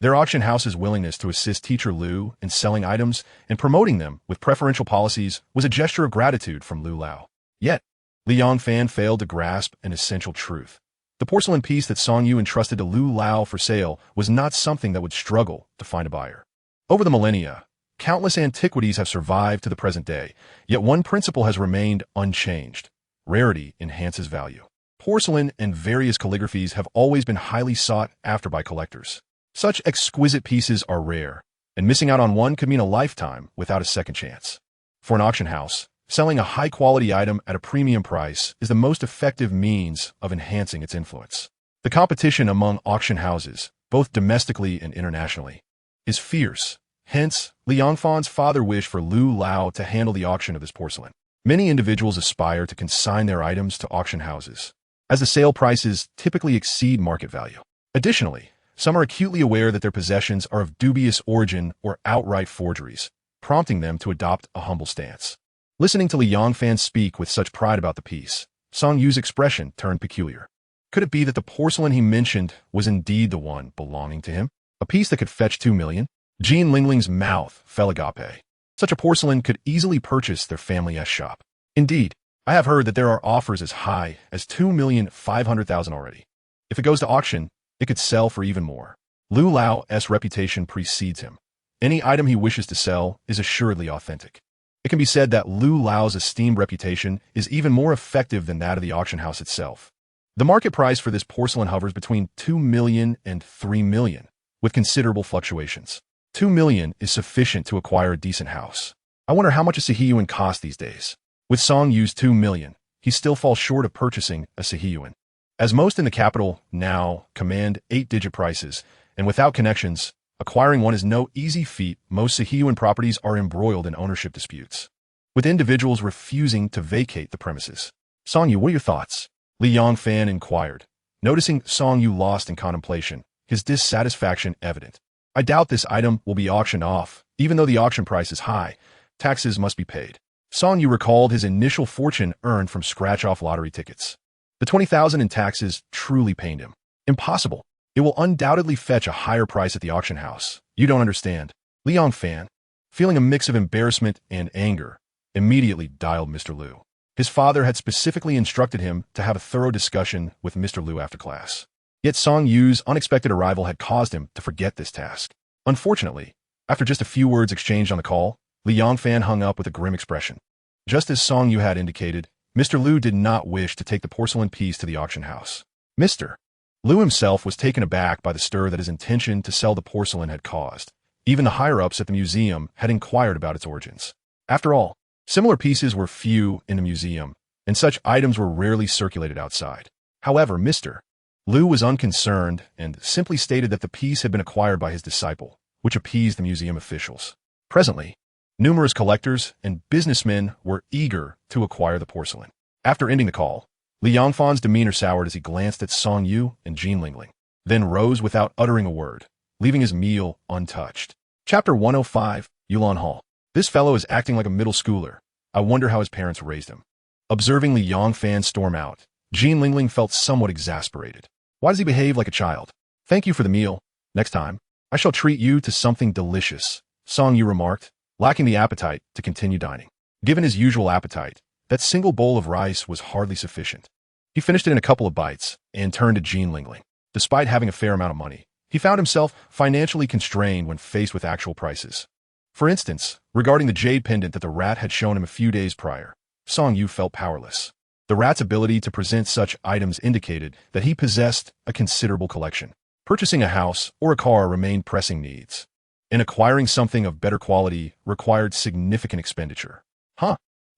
their auction house's willingness to assist Teacher Liu in selling items and promoting them with preferential policies was a gesture of gratitude from Lu Lao. Yet, Liang Fan failed to grasp an essential truth. The porcelain piece that Song Yu entrusted to Lu Lao for sale was not something that would struggle to find a buyer. Over the millennia, countless antiquities have survived to the present day, yet one principle has remained unchanged. Rarity enhances value. Porcelain and various calligraphies have always been highly sought after by collectors. Such exquisite pieces are rare, and missing out on one could mean a lifetime without a second chance. For an auction house, selling a high-quality item at a premium price is the most effective means of enhancing its influence. The competition among auction houses, both domestically and internationally, is fierce. Hence, Liang Fan's father wished for Lu Lao to handle the auction of this porcelain. Many individuals aspire to consign their items to auction houses, as the sale prices typically exceed market value. Additionally, some are acutely aware that their possessions are of dubious origin or outright forgeries, prompting them to adopt a humble stance. Listening to Liang Fan speak with such pride about the piece, Song Yu's expression turned peculiar. Could it be that the porcelain he mentioned was indeed the one belonging to him? A piece that could fetch 2 million? Jin Lingling's mouth fell agape. Such a porcelain could easily purchase their family's shop. Indeed, I have heard that there are offers as high as 2,500,000 already. If it goes to auction, it could sell for even more. Lu Lao's reputation precedes him. Any item he wishes to sell is assuredly authentic. It can be said that Lu Lao's esteemed reputation is even more effective than that of the auction house itself. The market price for this porcelain hovers between 2 million and 3 million, with considerable fluctuations. 2 million is sufficient to acquire a decent house. I wonder how much a Sihiyuan costs these days. With Song Yu's 2 million, he still falls short of purchasing a Sihiyuan. As most in the capital now command 8-digit prices, and without connections, acquiring one is no easy feat. Most Sihiyuan properties are embroiled in ownership disputes, with individuals refusing to vacate the premises. Song Yu, what are your thoughts? Liang Fan inquired, noticing Song Yu lost in contemplation, his dissatisfaction evident. I doubt this item will be auctioned off. Even though the auction price is high, taxes must be paid. Song Yu recalled his initial fortune earned from scratch-off lottery tickets. The 20,000 in taxes truly pained him. Impossible. It will undoubtedly fetch a higher price at the auction house. You don't understand. Liang Fan, feeling a mix of embarrassment and anger, immediately dialed Mr. Liu. His father had specifically instructed him to have a thorough discussion with Mr. Liu after class. Yet Song Yu's unexpected arrival had caused him to forget this task. Unfortunately, after just a few words exchanged on the call, Liang Fan hung up with a grim expression. Just as Song Yu had indicated, Mr. Liu did not wish to take the porcelain piece to the auction house. Mr. Liu himself was taken aback by the stir that his intention to sell the porcelain had caused. Even the higher-ups at the museum had inquired about its origins. After all, similar pieces were few in the museum, and such items were rarely circulated outside. However, Mr. Liu was unconcerned and simply stated that the piece had been acquired by his disciple, which appeased the museum officials. Presently, numerous collectors and businessmen were eager to acquire the porcelain. After ending the call, Liang Fan's demeanor soured as he glanced at Song Yu and Jin Lingling, then rose without uttering a word, leaving his meal untouched. Chapter 105, Yulan Hall. This fellow is acting like a middle schooler. I wonder how his parents raised him. Observing Liang Fan storm out, Jin Lingling felt somewhat exasperated. Why does he behave like a child? Thank you for the meal. Next time, I shall treat you to something delicious, Song Yu remarked, lacking the appetite to continue dining. Given his usual appetite, that single bowl of rice was hardly sufficient. He finished it in a couple of bites and turned to Jin Lingling. Despite having a fair amount of money, he found himself financially constrained when faced with actual prices. For instance, regarding the jade pendant that the rat had shown him a few days prior, Song Yu felt powerless. The rat's ability to present such items indicated that he possessed a considerable collection. Purchasing a house or a car remained pressing needs, and acquiring something of better quality required significant expenditure. Huh?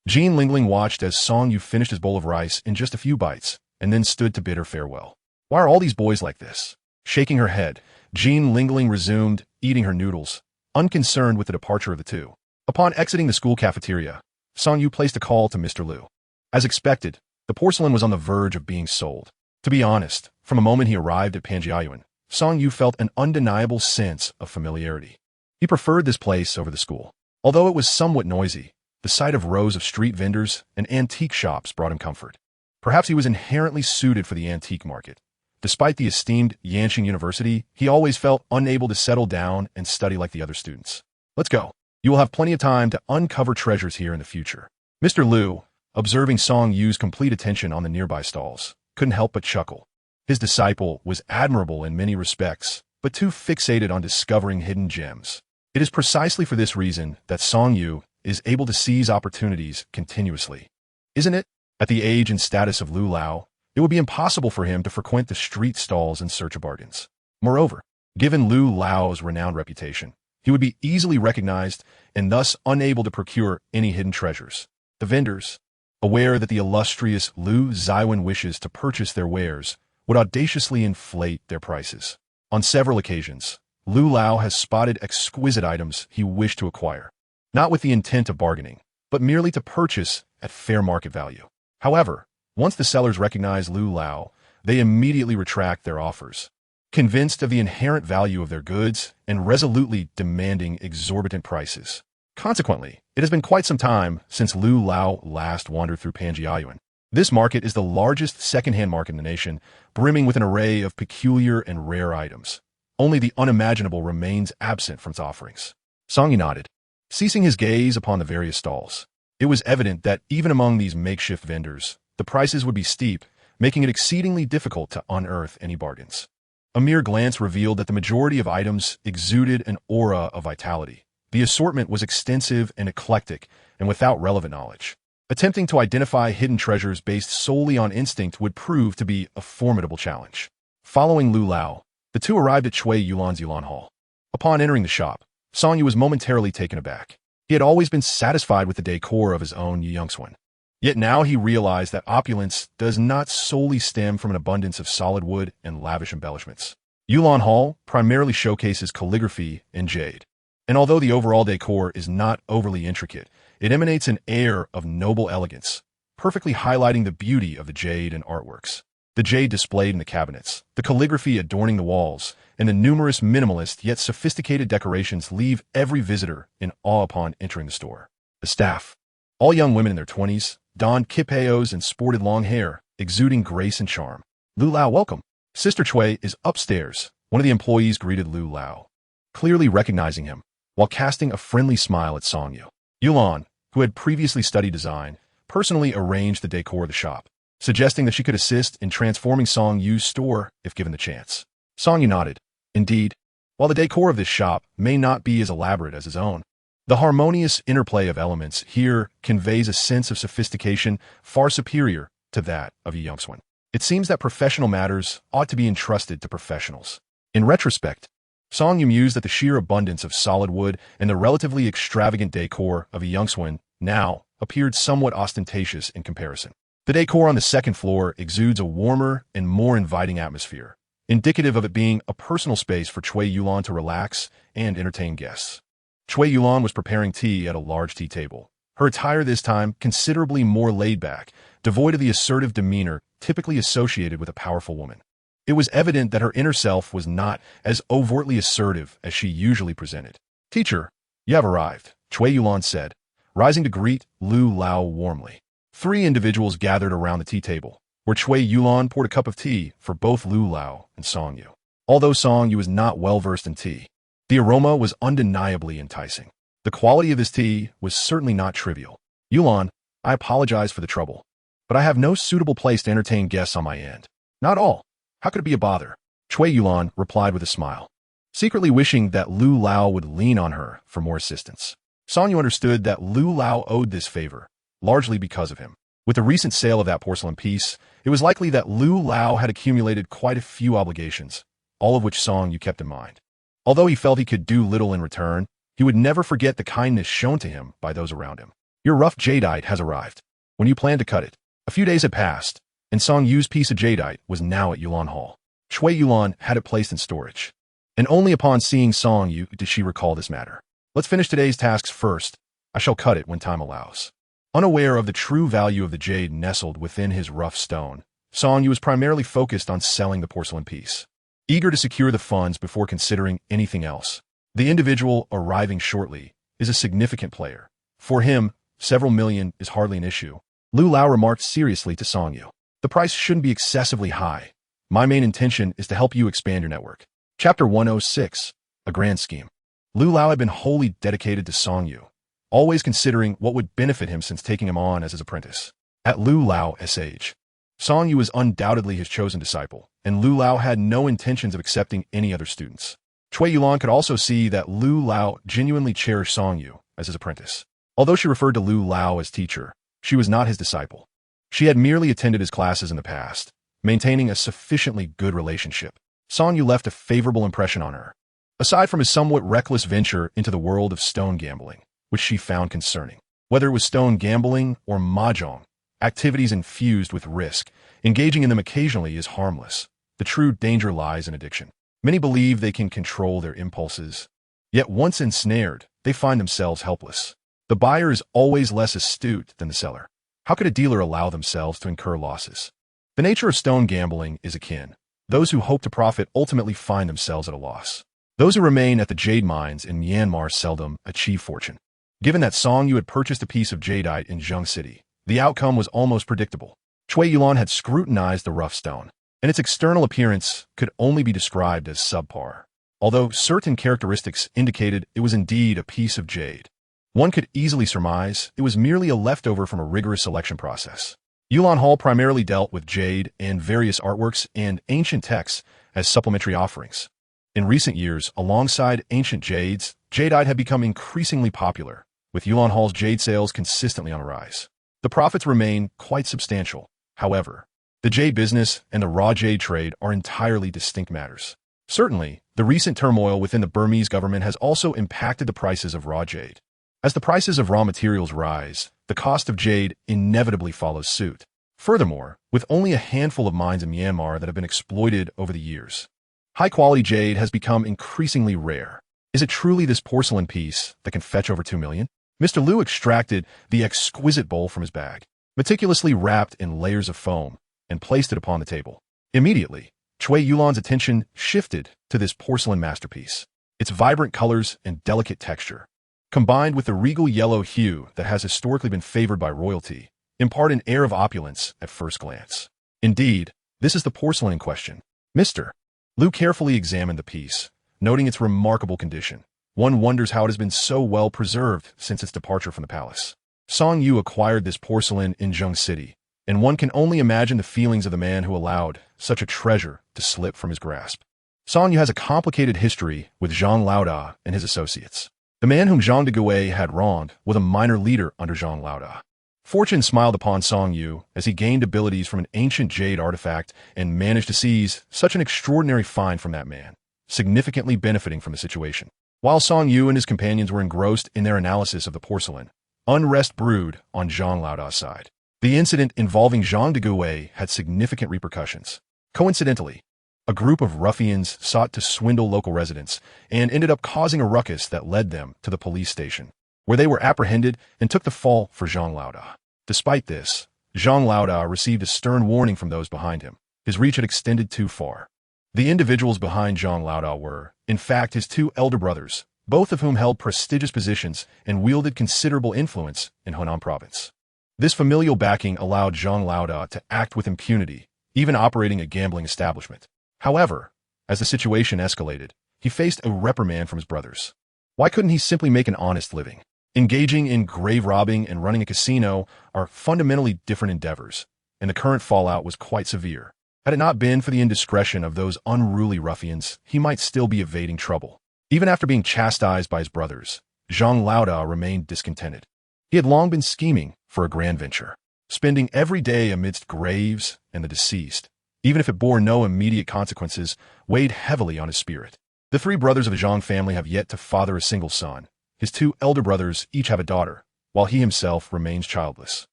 Jean Lingling watched as Song Yu finished his bowl of rice in just a few bites, and then stood to bid her farewell. Why are all these boys like this? Shaking her head, Jean Lingling resumed eating her noodles, unconcerned with the departure of the two. Upon exiting the school cafeteria, Song Yu placed a call to Mr. Liu. As expected, the porcelain was on the verge of being sold. To be honest, from the moment he arrived at Panjiayuan, Song Yu felt an undeniable sense of familiarity. He preferred this place over the school. Although it was somewhat noisy, the sight of rows of street vendors and antique shops brought him comfort. Perhaps he was inherently suited for the antique market. Despite the esteemed Yanqing University, he always felt unable to settle down and study like the other students. Let's go. You will have plenty of time to uncover treasures here in the future. Mr. Liu, observing Song Yu's complete attention on the nearby stalls, couldn't help but chuckle. His disciple was admirable in many respects, but too fixated on discovering hidden gems. It is precisely for this reason that Song Yu is able to seize opportunities continuously. Isn't it? At the age and status of Lu Lao, it would be impossible for him to frequent the street stalls in search of bargains. Moreover, given Lu Lao's renowned reputation, he would be easily recognized and thus unable to procure any hidden treasures. The vendors, aware that the illustrious Lu Ziwen wishes to purchase their wares, would audaciously inflate their prices. On several occasions, Lu Lao has spotted exquisite items he wished to acquire, not with the intent of bargaining, but merely to purchase at fair market value. However, once the sellers recognize Lu Lao, they immediately retract their offers, convinced of the inherent value of their goods and resolutely demanding exorbitant prices. Consequently, it has been quite some time since Lu Lao last wandered through Panjiayuan. This market is the largest second-hand market in the nation, brimming with an array of peculiar and rare items. Only the unimaginable remains absent from its offerings. Song Yu nodded, ceasing his gaze upon the various stalls. It was evident that even among these makeshift vendors, the prices would be steep, making it exceedingly difficult to unearth any bargains. A mere glance revealed that the majority of items exuded an aura of vitality. The assortment was extensive and eclectic, and without relevant knowledge. Attempting to identify hidden treasures based solely on instinct would prove to be a formidable challenge. Following Lu Lao, the two arrived at Chui Yulan's Yulan Hall. Upon entering the shop, Song Yu was momentarily taken aback. He had always been satisfied with the decor of his own Yungsuan. Yet now he realized that opulence does not solely stem from an abundance of solid wood and lavish embellishments. Yulan Hall primarily showcases calligraphy and jade. And although the overall decor is not overly intricate, it emanates an air of noble elegance, perfectly highlighting the beauty of the jade and artworks. The jade displayed in the cabinets, the calligraphy adorning the walls, and the numerous minimalist yet sophisticated decorations leave every visitor in awe upon entering the store. The staff, all young women in their 20s, donned kipeos and sported long hair, exuding grace and charm. Lu Lao, welcome. Sister Chui is upstairs. One of the employees greeted Lu Lao, clearly recognizing him, while casting a friendly smile at Song Yu. Yulan, who had previously studied design, personally arranged the decor of the shop, suggesting that she could assist in transforming Song Yu's store if given the chance. Song Yu nodded. Indeed, while the decor of this shop may not be as elaborate as his own, the harmonious interplay of elements here conveys a sense of sophistication far superior to that of a Yungsuan. It seems that professional matters ought to be entrusted to professionals. In retrospect, Song Yu mused that the sheer abundance of solid wood and the relatively extravagant decor of a Yungsuan now appeared somewhat ostentatious in comparison. The decor on the second floor exudes a warmer and more inviting atmosphere, indicative of it being a personal space for Chui Yulan to relax and entertain guests. Chui Yulan was preparing tea at a large tea table, her attire this time considerably more laid-back, devoid of the assertive demeanor typically associated with a powerful woman. It was evident that her inner self was not as overtly assertive as she usually presented. "Teacher, you have arrived," Chui Yulan said, rising to greet Lu Lao warmly. Three individuals gathered around the tea table, where Chui Yulan poured a cup of tea for both Lu Lao and Song Yu. Although Song Yu was not well-versed in tea, the aroma was undeniably enticing. The quality of this tea was certainly not trivial. "Yulan, I apologize for the trouble, but I have no suitable place to entertain guests on my end." "Not all. How could it be a bother?" Chui Yulan replied with a smile, secretly wishing that Lu Lao would lean on her for more assistance. Song Yu understood that Lu Lao owed this favor, largely because of him. With the recent sale of that porcelain piece, it was likely that Lu Lao had accumulated quite a few obligations, all of which Song Yu kept in mind. Although he felt he could do little in return, he would never forget the kindness shown to him by those around him. Your rough jadeite has arrived. When you planned to cut it, a few days had passed, and Song Yu's piece of jadeite was now at Yulan Hall. Shui Yulan had it placed in storage, and only upon seeing Song Yu did she recall this matter. Let's finish today's tasks first. I shall cut it when time allows. Unaware of the true value of the jade nestled within his rough stone, Song Yu was primarily focused on selling the porcelain piece, eager to secure the funds before considering anything else. The individual arriving shortly is a significant player. For him, several million is hardly an issue. Lu Lao remarked seriously to Song Yu. The price shouldn't be excessively high. My main intention is to help you expand your network. Chapter 106, A Grand Scheme. Lu Lao had been wholly dedicated to Song Yu, always considering what would benefit him since taking him on as his apprentice. At Lu Lao's age, Song Yu was undoubtedly his chosen disciple, and Lu Lao had no intentions of accepting any other students. Cui Yulan could also see that Lu Lao genuinely cherished Song Yu as his apprentice. Although she referred to Lu Lao as teacher, she was not his disciple. She had merely attended his classes in the past, maintaining a sufficiently good relationship. Song Yu left a favorable impression on her, aside from his somewhat reckless venture into the world of stone gambling, which she found concerning. Whether it was stone gambling or mahjong, activities infused with risk, engaging in them occasionally is harmless. The true danger lies in addiction. Many believe they can control their impulses, yet once ensnared, they find themselves helpless. The buyer is always less astute than the seller. How could a dealer allow themselves to incur losses? The nature of stone gambling is akin. Those who hope to profit ultimately find themselves at a loss. Those who remain at the jade mines in Myanmar seldom achieve fortune. Given that Song Yu had purchased a piece of jadeite in Zheng City, the outcome was almost predictable. Cui Yulan had scrutinized the rough stone, and its external appearance could only be described as subpar, although certain characteristics indicated it was indeed a piece of jade. One could easily surmise it was merely a leftover from a rigorous selection process. Yulan Hall primarily dealt with jade and various artworks and ancient texts as supplementary offerings. In recent years, alongside ancient jades, jadeite had become increasingly popular, with Yulan Hall's jade sales consistently on a rise. The profits remain quite substantial. However, the jade business and the raw jade trade are entirely distinct matters. Certainly, the recent turmoil within the Burmese government has also impacted the prices of raw jade. As the prices of raw materials rise, the cost of jade inevitably follows suit. Furthermore, with only a handful of mines in Myanmar that have been exploited over the years, high-quality jade has become increasingly rare. Is it truly this porcelain piece that can fetch over 2 million? Mr. Liu extracted the exquisite bowl from his bag, meticulously wrapped in layers of foam, and placed it upon the table. Immediately, Cui Yulan's attention shifted to this porcelain masterpiece. Its vibrant colors and delicate texture, combined with the regal yellow hue that has historically been favored by royalty, impart an air of opulence at first glance. Indeed, this is the porcelain in question. Mr. Liu carefully examined the piece, noting its remarkable condition. One wonders how it has been so well preserved since its departure from the palace. Song Yu acquired this porcelain in Zheng City, and one can only imagine the feelings of the man who allowed such a treasure to slip from his grasp. Song Yu has a complicated history with Zhang Laoda and his associates. The man whom Zhang de Gouet had wronged was a minor leader under Zhang Laoda. Fortune smiled upon Song Yu as he gained abilities from an ancient jade artifact and managed to seize such an extraordinary find from that man, significantly benefiting from the situation. While Song Yu and his companions were engrossed in their analysis of the porcelain, unrest brewed on Zhang Laoda's side. The incident involving Zhang de Gouet had significant repercussions. Coincidentally, a group of ruffians sought to swindle local residents and ended up causing a ruckus that led them to the police station, where they were apprehended and took the fall for Zhang Laoda. Despite this, Zhang Laoda received a stern warning from those behind him. His reach had extended too far. The individuals behind Zhang Laoda were, in fact, his two elder brothers, both of whom held prestigious positions and wielded considerable influence in Hunan province. This familial backing allowed Zhang Laoda to act with impunity, even operating a gambling establishment. However, as the situation escalated, he faced a reprimand from his brothers. Why couldn't he simply make an honest living? Engaging in grave robbing and running a casino are fundamentally different endeavors, and the current fallout was quite severe. Had it not been for the indiscretion of those unruly ruffians, he might still be evading trouble. Even after being chastised by his brothers, Zhang Laoda remained discontented. He had long been scheming for a grand venture, spending every day amidst graves and the deceased, even if it bore no immediate consequences, weighed heavily on his spirit. The three brothers of the Zhang family have yet to father a single son. His two elder brothers each have a daughter, while he himself remains childless.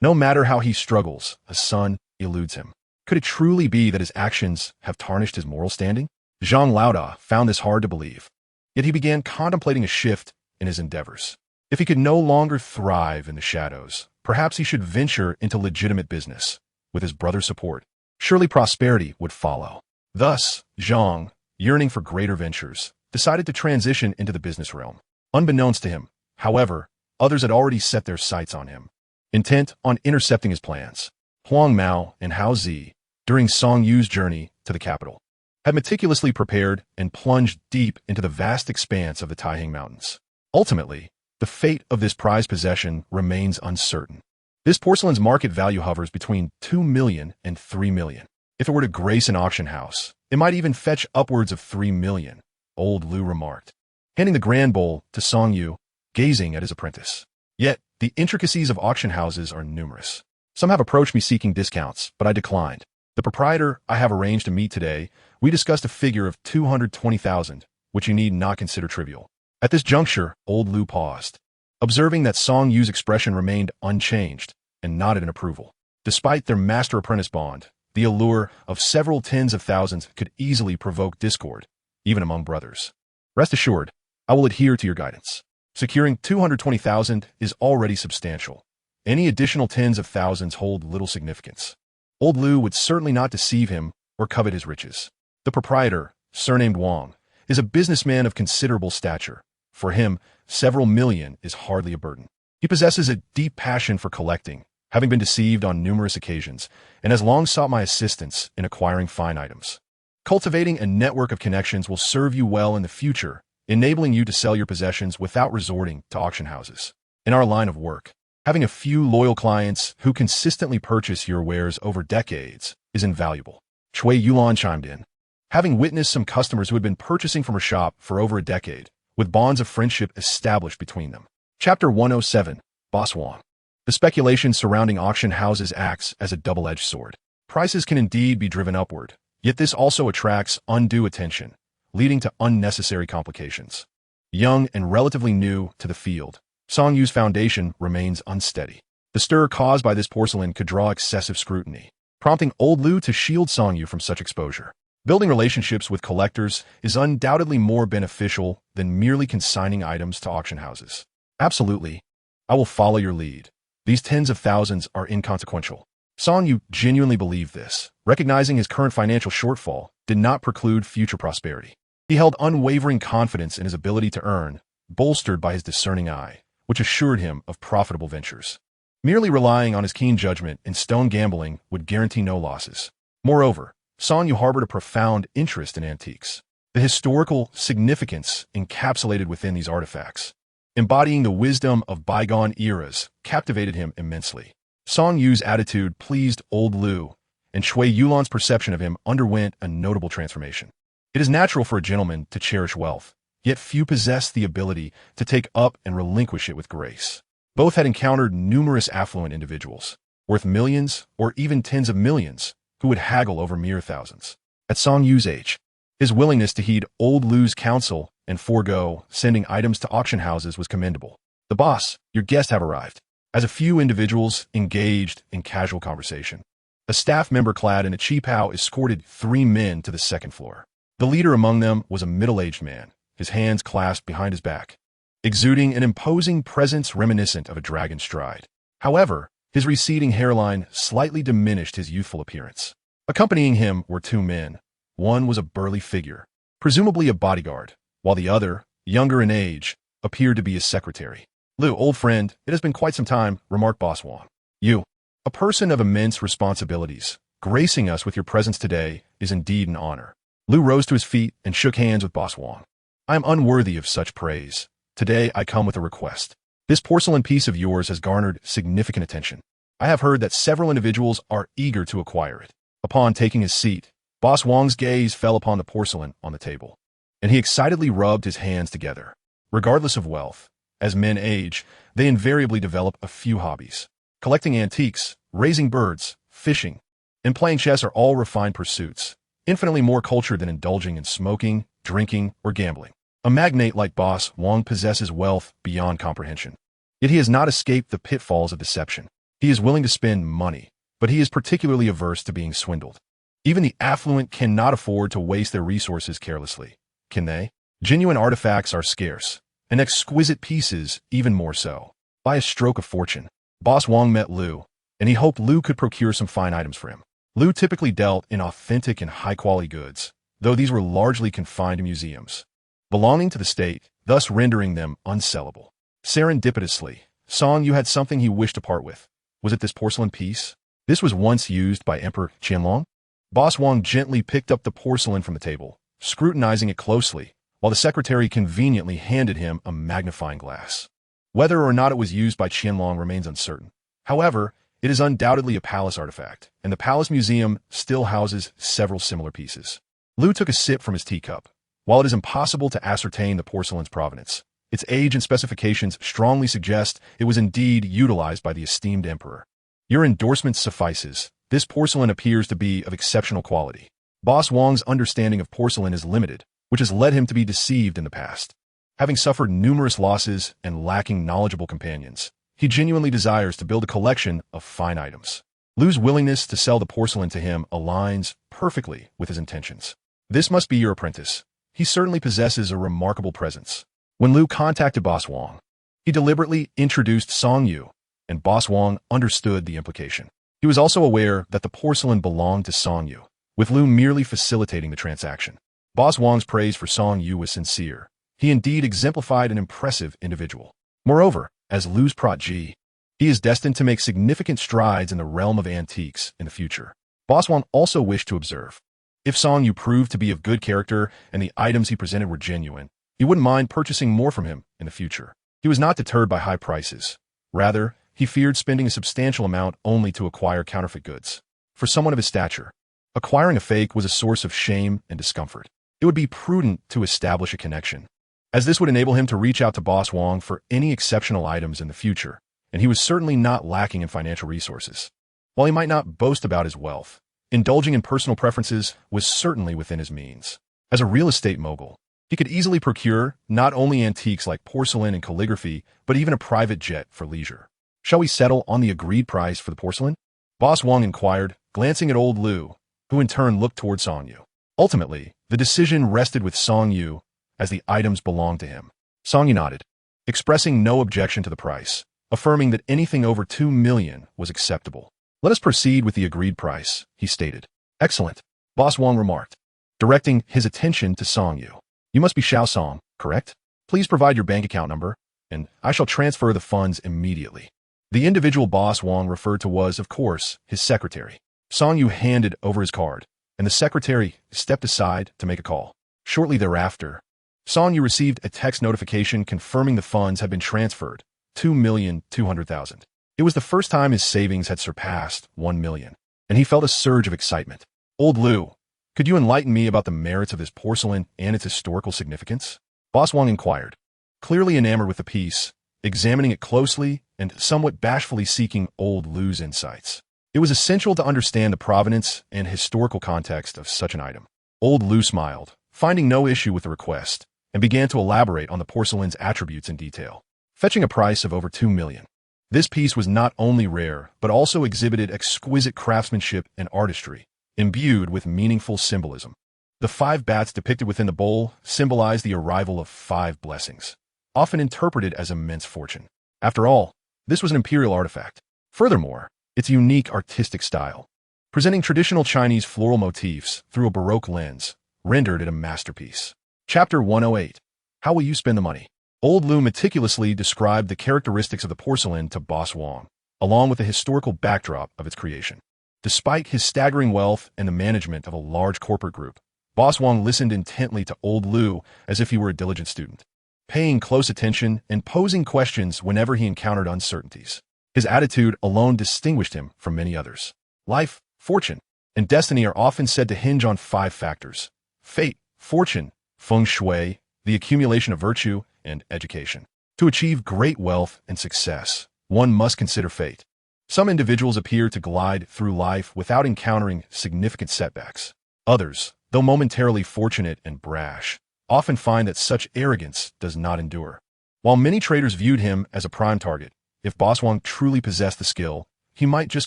No matter how he struggles, a son eludes him. Could it truly be that his actions have tarnished his moral standing? Zhang Laoda found this hard to believe, yet he began contemplating a shift in his endeavors. If he could no longer thrive in the shadows, perhaps he should venture into legitimate business. With his brother's support, surely prosperity would follow. Thus, Zhang, yearning for greater ventures, decided to transition into the business realm. Unbeknownst to him, however, others had already set their sights on him, intent on intercepting his plans. Huang Mao and Hao Zi, during Song Yu's journey to the capital, had meticulously prepared and plunged deep into the vast expanse of the Taihang Mountains. Ultimately, the fate of this prized possession remains uncertain. This porcelain's market value hovers between 2 million and 3 million. If it were to grace an auction house, it might even fetch upwards of 3 million, old Lu remarked, handing the grand bowl to Song Yu, gazing at his apprentice. Yet, the intricacies of auction houses are numerous. Some have approached me seeking discounts, but I declined. The proprietor I have arranged to meet today, we discussed a figure of 220,000, which you need not consider trivial. At this juncture, old Lu paused, observing that Song Yu's expression remained unchanged, and nodded in approval. Despite their master-apprentice bond, the allure of several tens of thousands could easily provoke discord, even among brothers. Rest assured, I will adhere to your guidance. Securing 220,000 is already substantial. Any additional tens of thousands hold little significance. Old Lu would certainly not deceive him or covet his riches. The proprietor, surnamed Wang, is a businessman of considerable stature. For him, several million is hardly a burden. He possesses a deep passion for collecting, having been deceived on numerous occasions, and has long sought my assistance in acquiring fine items. Cultivating a network of connections will serve you well in the future, enabling you to sell your possessions without resorting to auction houses. In our line of work, having a few loyal clients who consistently purchase your wares over decades is invaluable. Chui Yulan chimed in, having witnessed some customers who had been purchasing from her shop for over a decade, with bonds of friendship established between them. Chapter 107, Boss Wang. The speculation surrounding auction houses acts as a double-edged sword. Prices can indeed be driven upward, yet this also attracts undue attention, leading to unnecessary complications. Young and relatively new to the field, Song Yu's foundation remains unsteady. The stir caused by this porcelain could draw excessive scrutiny, prompting old Lu to shield Song Yu from such exposure. Building relationships with collectors is undoubtedly more beneficial than merely consigning items to auction houses. Absolutely. I will follow your lead. These tens of thousands are inconsequential. Song Yu genuinely believed this, recognizing his current financial shortfall did not preclude future prosperity. He held unwavering confidence in his ability to earn, bolstered by his discerning eye, which assured him of profitable ventures. Merely relying on his keen judgment in stone gambling would guarantee no losses. Moreover, Song Yu harbored a profound interest in antiques. The historical significance encapsulated within these artifacts, embodying the wisdom of bygone eras, captivated him immensely. Song Yu's attitude pleased old Lu, and Chui Yulan's perception of him underwent a notable transformation. It is natural for a gentleman to cherish wealth, yet few possess the ability to take up and relinquish it with grace. Both had encountered numerous affluent individuals, worth millions or even tens of millions, who would haggle over mere thousands. At Song Yu's age, his willingness to heed old Lu's counsel and forego sending items to auction houses was commendable. The boss, your guests have arrived. As a few individuals engaged in casual conversation, a staff member clad in a qipao escorted 3 men to the second floor. The leader among them was a middle-aged man, his hands clasped behind his back, exuding an imposing presence reminiscent of a dragon's stride. However, his receding hairline slightly diminished his youthful appearance. Accompanying him were 2 men. One was a burly figure, presumably a bodyguard, while the other, younger in age, appeared to be his secretary. Lu, old friend, it has been quite some time, remarked Boss Wang. You, a person of immense responsibilities, gracing us with your presence today is indeed an honor. Lu rose to his feet and shook hands with Boss Wang. I am unworthy of such praise. Today I come with a request. This porcelain piece of yours has garnered significant attention. I have heard that several individuals are eager to acquire it. Upon taking his seat, Boss Wang's gaze fell upon the porcelain on the table, and he excitedly rubbed his hands together. Regardless of wealth, as men age, they invariably develop a few hobbies. Collecting antiques, raising birds, fishing, and playing chess are all refined pursuits, infinitely more cultured than indulging in smoking, drinking, or gambling. A magnate like Boss Wang possesses wealth beyond comprehension. Yet he has not escaped the pitfalls of deception. He is willing to spend money, but he is particularly averse to being swindled. Even the affluent cannot afford to waste their resources carelessly, can they? Genuine artifacts are scarce, and exquisite pieces even more so. By a stroke of fortune, Boss Wong met Liu, and he hoped Liu could procure some fine items for him. Liu typically dealt in authentic and high-quality goods, though these were largely confined to museums, belonging to the state, thus rendering them unsellable. Serendipitously, Song Yu had something he wished to part with. Was it this porcelain piece? This was once used by Emperor Qianlong. Boss Wong gently picked up the porcelain from the table, scrutinizing it closely, while the secretary conveniently handed him a magnifying glass. Whether or not it was used by Qianlong remains uncertain. However, it is undoubtedly a palace artifact, and the Palace Museum still houses several similar pieces. Liu took a sip from his teacup. While it is impossible to ascertain the porcelain's provenance, its age and specifications strongly suggest it was indeed utilized by the esteemed emperor. Your endorsement suffices. This porcelain appears to be of exceptional quality. Boss Wong's understanding of porcelain is limited, which has led him to be deceived in the past. Having suffered numerous losses and lacking knowledgeable companions, he genuinely desires to build a collection of fine items. Liu's willingness to sell the porcelain to him aligns perfectly with his intentions. This must be your apprentice. He certainly possesses a remarkable presence. When Liu contacted Boss Wong, he deliberately introduced Song Yu, and Boss Wong understood the implication. He was also aware that the porcelain belonged to Song Yu, with Liu merely facilitating the transaction. Boss Wong's praise for Song Yu was sincere. He indeed exemplified an impressive individual. Moreover, as Liu's protege, he is destined to make significant strides in the realm of antiques in the future. Boss Wong also wished to observe. If Song Yu proved to be of good character and the items he presented were genuine, he wouldn't mind purchasing more from him in the future. He was not deterred by high prices. Rather, he feared spending a substantial amount only to acquire counterfeit goods. For someone of his stature, acquiring a fake was a source of shame and discomfort. It would be prudent to establish a connection, as this would enable him to reach out to Boss Wong for any exceptional items in the future, and he was certainly not lacking in financial resources. While he might not boast about his wealth, indulging in personal preferences was certainly within his means. As a real estate mogul, he could easily procure not only antiques like porcelain and calligraphy, but even a private jet for leisure. Shall we settle on the agreed price for the porcelain? Boss Wong inquired, glancing at old Liu, who in turn looked toward Song Yu. Ultimately, the decision rested with Song Yu, as the items belonged to him. Song Yu nodded, expressing no objection to the price, affirming that anything over 2 million was acceptable. Let us proceed with the agreed price, he stated. Excellent, Boss Wong remarked, directing his attention to Song Yu. You must be Xiao Song, correct? Please provide your bank account number, and I shall transfer the funds immediately. The individual Boss Wong referred to was, of course, his secretary. Song Yu handed over his card, and the secretary stepped aside to make a call. Shortly thereafter, Song Yu received a text notification confirming the funds had been transferred, 2,200,000. It was the first time his savings had surpassed 1 million, and he felt a surge of excitement. Old Liu, could you enlighten me about the merits of this porcelain and its historical significance? Boss Wong inquired, clearly enamored with the piece, examining it closely and somewhat bashfully seeking old Liu's insights. It was essential to understand the provenance and historical context of such an item. Old Liu smiled, finding no issue with the request, and began to elaborate on the porcelain's attributes in detail, fetching a price of over 2 million. This piece was not only rare, but also exhibited exquisite craftsmanship and artistry, imbued with meaningful symbolism. The 5 bats depicted within the bowl symbolized the arrival of 5 blessings, often interpreted as immense fortune. After all, this was an imperial artifact. Furthermore, its unique artistic style, presenting traditional Chinese floral motifs through a Baroque lens, rendered it a masterpiece. Chapter 108. How will you spend the money? Old Liu meticulously described the characteristics of the porcelain to Boss Wong, along with the historical backdrop of its creation. Despite his staggering wealth and the management of a large corporate group, Boss Wong listened intently to old Liu as if he were a diligent student, paying close attention and posing questions whenever he encountered uncertainties. His attitude alone distinguished him from many others. Life, fortune, and destiny are often said to hinge on 5 factors: fate, fortune, feng shui, the accumulation of virtue, and education. To achieve great wealth and success, one must consider fate. Some individuals appear to glide through life without encountering significant setbacks. Others, though momentarily fortunate and brash, often find that such arrogance does not endure. While many traders viewed him as a prime target, if Boss Wang truly possessed the skill, he might just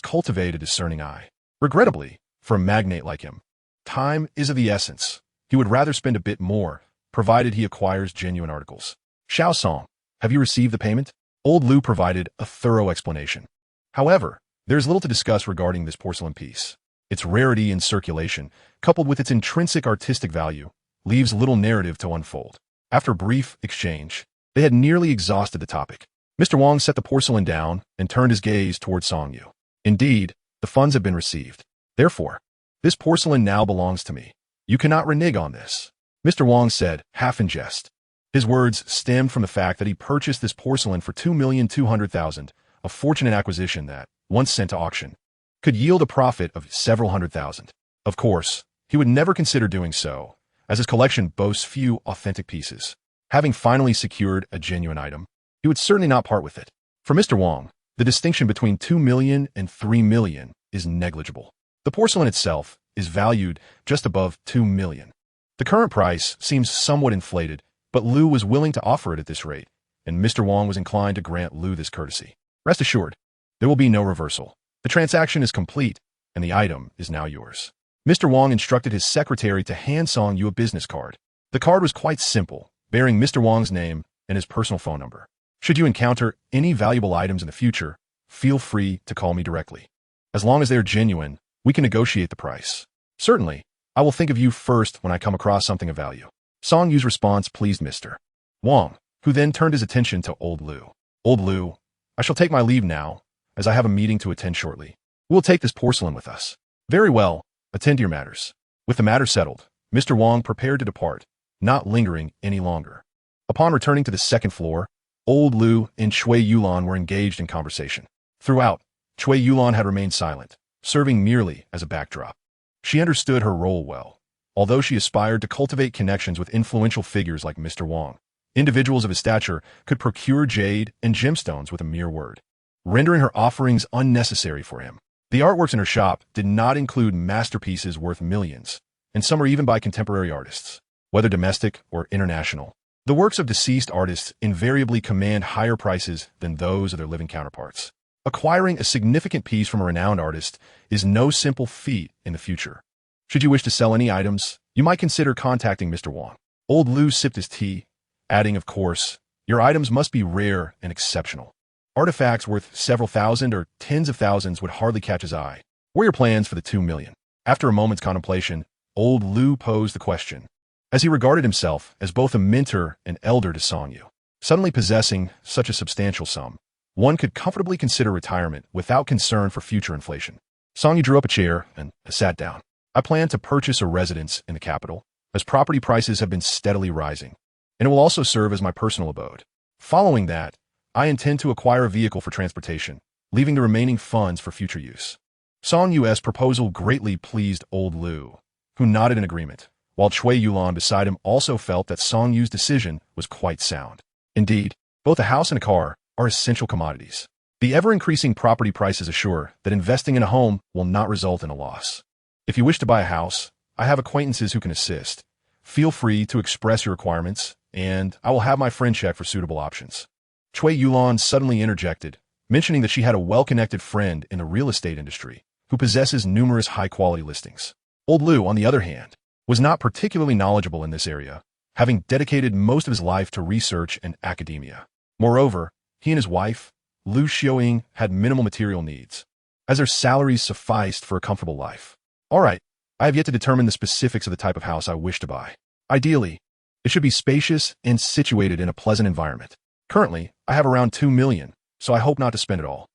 cultivate a discerning eye. Regrettably, for a magnate like him, time is of the essence. He would rather spend a bit more, provided he acquires genuine articles. Xiao Song, have you received the payment? Old Lu provided a thorough explanation. However, there is little to discuss regarding this porcelain piece. Its rarity in circulation, coupled with its intrinsic artistic value, leaves little narrative to unfold. After a brief exchange, they had nearly exhausted the topic. Mr. Wang set the porcelain down and turned his gaze toward Song Yu. Indeed, the funds have been received. Therefore, this porcelain now belongs to me. You cannot renege on this, Mr. Wang said, half in jest. His words stemmed from the fact that he purchased this porcelain for 2,200,000, a fortunate acquisition that, once sent to auction, could yield a profit of several hundred thousand. Of course, he would never consider doing so, as his collection boasts few authentic pieces. Having finally secured a genuine item, he would certainly not part with it. For Mr. Wang, the distinction between 2 million and 3 million is negligible. The porcelain itself is valued just above 2 million. The current price seems somewhat inflated, but Lu was willing to offer it at this rate, and Mr. Wang was inclined to grant Lu this courtesy. Rest assured, there will be no reversal. The transaction is complete, and the item is now yours. Mr. Wang instructed his secretary to hand Song Yu a business card. The card was quite simple, bearing Mr. Wang's name and his personal phone number. Should you encounter any valuable items in the future, feel free to call me directly. As long as they are genuine, we can negotiate the price. Certainly, I will think of you first when I come across something of value. Song Yu's response pleased Mr. Wang, who then turned his attention to Old Lu. Old Lu, I shall take my leave now, as I have a meeting to attend shortly. We will take this porcelain with us. Very well, attend to your matters. With the matter settled, Mr. Wang prepared to depart, not lingering any longer. Upon returning to the second floor, Old Lu and Cui Yulan were engaged in conversation. Throughout, Cui Yulan had remained silent, serving merely as a backdrop. She understood her role well, although she aspired to cultivate connections with influential figures like Mr. Wang. Individuals of his stature could procure jade and gemstones with a mere word, rendering her offerings unnecessary for him. The artworks in her shop did not include masterpieces worth millions, and some are even by contemporary artists, whether domestic or international. The works of deceased artists invariably command higher prices than those of their living counterparts. Acquiring a significant piece from a renowned artist is no simple feat in the future. Should you wish to sell any items, you might consider contacting Mr. Wang. Old Lu sipped his tea, adding, of course, your items must be rare and exceptional. Artifacts worth several thousand or tens of thousands would hardly catch his eye. What are your plans for the 2 million? After a moment's contemplation, Old Lu posed the question, as he regarded himself as both a mentor and elder to Song Yu. Suddenly possessing such a substantial sum, one could comfortably consider retirement without concern for future inflation. Song Yu drew up a chair and sat down. I plan to purchase a residence in the capital, as property prices have been steadily rising, and it will also serve as my personal abode. Following that, I intend to acquire a vehicle for transportation, leaving the remaining funds for future use. Song Yu's proposal greatly pleased Old Lu, who nodded in agreement, while Cui Yulan beside him also felt that Song Yu's decision was quite sound. Indeed, both a house and a car are essential commodities. The ever-increasing property prices assure that investing in a home will not result in a loss. If you wish to buy a house, I have acquaintances who can assist. Feel free to express your requirements, and I will have my friend check for suitable options. Cui Yulan suddenly interjected, mentioning that she had a well-connected friend in the real estate industry who possesses numerous high-quality listings. Old Lu, on the other hand, was not particularly knowledgeable in this area, having dedicated most of his life to research and academia. Moreover, he and his wife, Lu Xiaoying, had minimal material needs, as their salaries sufficed for a comfortable life. All right, I have yet to determine the specifics of the type of house I wish to buy. Ideally, it should be spacious and situated in a pleasant environment. Currently, I have around 2 million, so I hope not to spend it all.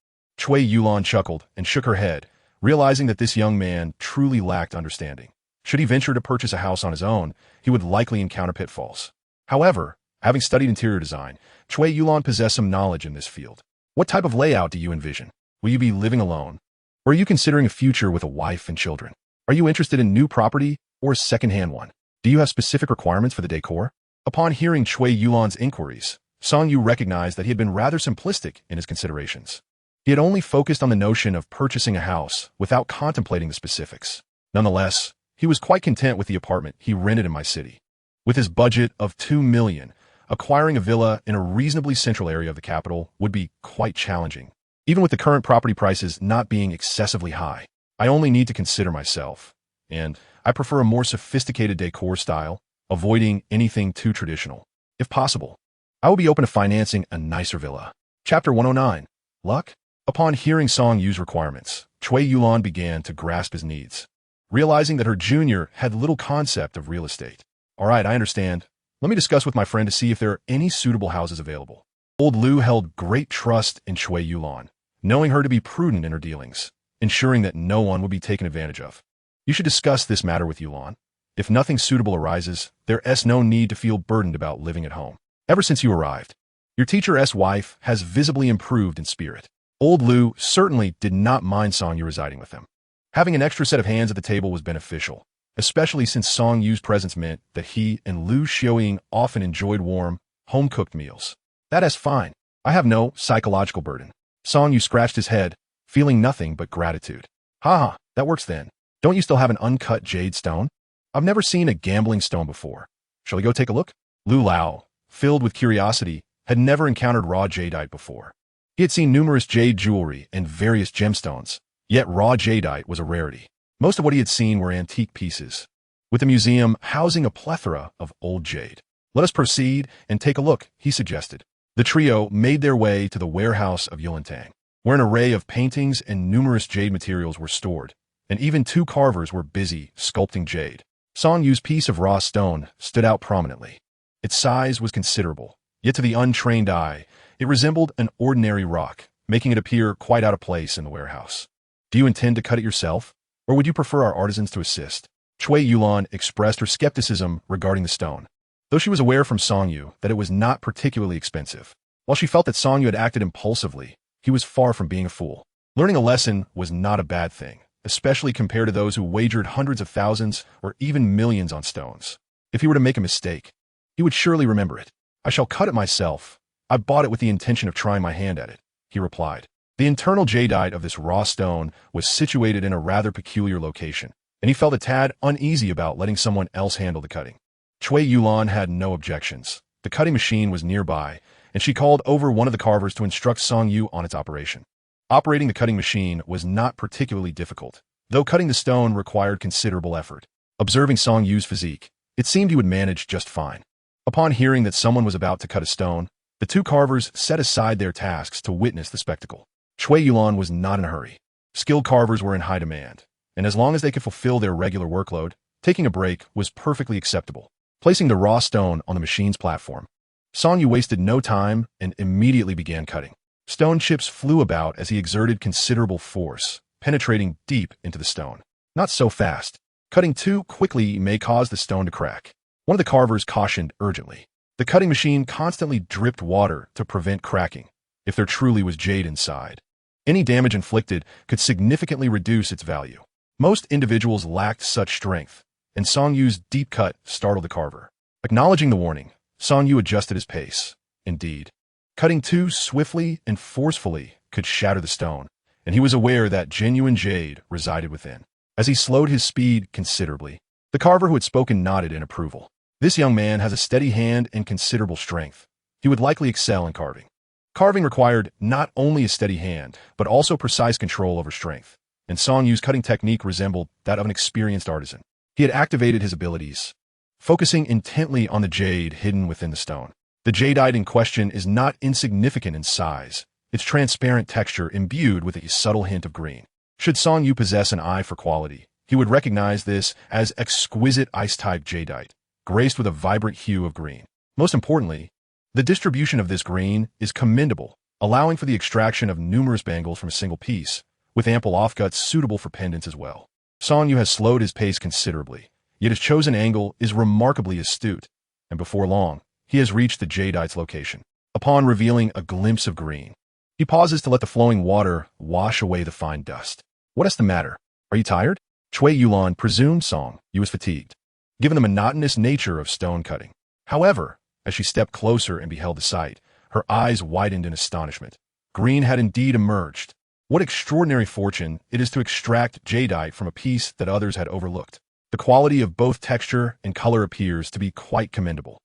Cui Yulan chuckled and shook her head, realizing that this young man truly lacked understanding. Should he venture to purchase a house on his own, he would likely encounter pitfalls. However, having studied interior design, Cui Yulan possessed some knowledge in this field. What type of layout do you envision? Will you be living alone? Or are you considering a future with a wife and children? Are you interested in new property or a second-hand one? Do you have specific requirements for the decor? Upon hearing Cui Yulan's inquiries, Song Yu recognized that he had been rather simplistic in his considerations. He had only focused on the notion of purchasing a house without contemplating the specifics. Nonetheless, he was quite content with the apartment he rented in my city. With his budget of 2 million, acquiring a villa in a reasonably central area of the capital would be quite challenging. Even with the current property prices not being excessively high, I only need to consider myself, and I prefer a more sophisticated decor style, avoiding anything too traditional. If possible, I will be open to financing a nicer villa. Chapter 109. Luck? Upon hearing Song Yu's requirements, Cui Yulan began to grasp his needs, realizing that her junior had little concept of real estate. All right, I understand. Let me discuss with my friend to see if there are any suitable houses available. Old Lu held great trust in Cui Yulan, knowing her to be prudent in her dealings, ensuring that no one would be taken advantage of. You should discuss this matter with Yulan. If nothing suitable arises, there is no need to feel burdened about living at home. Ever since you arrived, your teacher's wife has visibly improved in spirit. Old Lu certainly did not mind Song Yu residing with them. Having an extra set of hands at the table was beneficial, especially since Song Yu's presence meant that he and Lu Xiaoying often enjoyed warm, home-cooked meals. That is fine. I have no psychological burden. Song Yu scratched his head, feeling nothing but gratitude. Haha, that works then. Don't you still have an uncut jade stone? I've never seen a gambling stone before. Shall we go take a look? Lu Lao, filled with curiosity, had never encountered raw jadeite before. He had seen numerous jade jewelry and various gemstones, yet raw jadeite was a rarity. Most of what he had seen were antique pieces, with the museum housing a plethora of old jade. Let us proceed and take a look, he suggested. The trio made their way to the warehouse of Yulintang, where an array of paintings and numerous jade materials were stored, and even two carvers were busy sculpting jade. Song Yu's piece of raw stone stood out prominently. Its size was considerable, yet to the untrained eye, it resembled an ordinary rock, making it appear quite out of place in the warehouse. Do you intend to cut it yourself, or would you prefer our artisans to assist? Cui Yulan expressed her skepticism regarding the stone, though she was aware from Song Yu that it was not particularly expensive. While she felt that Song Yu had acted impulsively, he was far from being a fool. Learning a lesson was not a bad thing, especially compared to those who wagered hundreds of thousands or even millions on stones. If he were to make a mistake, he would surely remember it. I shall cut it myself. I bought it with the intention of trying my hand at it, he replied. The internal jadeite of this raw stone was situated in a rather peculiar location, and he felt a tad uneasy about letting someone else handle the cutting. Cui Yulan had no objections. The cutting machine was nearby, and she called over one of the carvers to instruct Song Yu on its operation. Operating the cutting machine was not particularly difficult, though cutting the stone required considerable effort. Observing Song Yu's physique, it seemed he would manage just fine. Upon hearing that someone was about to cut a stone, the two carvers set aside their tasks to witness the spectacle. Cui Yulan was not in a hurry. Skilled carvers were in high demand, and as long as they could fulfill their regular workload, taking a break was perfectly acceptable. Placing the raw stone on the machine's platform, Song Yu wasted no time and immediately began cutting. Stone chips flew about as he exerted considerable force, penetrating deep into the stone. Not so fast. Cutting too quickly may cause the stone to crack. One of the carvers cautioned urgently. The cutting machine constantly dripped water to prevent cracking, if there truly was jade inside. Any damage inflicted could significantly reduce its value. Most individuals lacked such strength, and Song Yu's deep cut startled the carver. Acknowledging the warning, Song Yu adjusted his pace. Indeed, cutting too swiftly and forcefully could shatter the stone, and he was aware that genuine jade resided within. As he slowed his speed considerably, the carver who had spoken nodded in approval. This young man has a steady hand and considerable strength. He would likely excel in carving. Carving required not only a steady hand, but also precise control over strength, and Song Yu's cutting technique resembled that of an experienced artisan. He had activated his abilities, focusing intently on the jade hidden within the stone. The jadeite in question is not insignificant in size, its transparent texture imbued with a subtle hint of green. Should Song Yu possess an eye for quality, he would recognize this as exquisite ice-type jadeite, graced with a vibrant hue of green. Most importantly, the distribution of this green is commendable, allowing for the extraction of numerous bangles from a single piece, with ample offcuts suitable for pendants as well. Song Yu has slowed his pace considerably, yet his chosen angle is remarkably astute, and before long, he has reached the jadeite's location. Upon revealing a glimpse of green, he pauses to let the flowing water wash away the fine dust. What is the matter? Are you tired? Cui Yulan presumed Song Yu was fatigued, given the monotonous nature of stone cutting. However, as she stepped closer and beheld the sight, her eyes widened in astonishment. Green had indeed emerged. What extraordinary fortune it is to extract jadeite from a piece that others had overlooked. The quality of both texture and color appears to be quite commendable.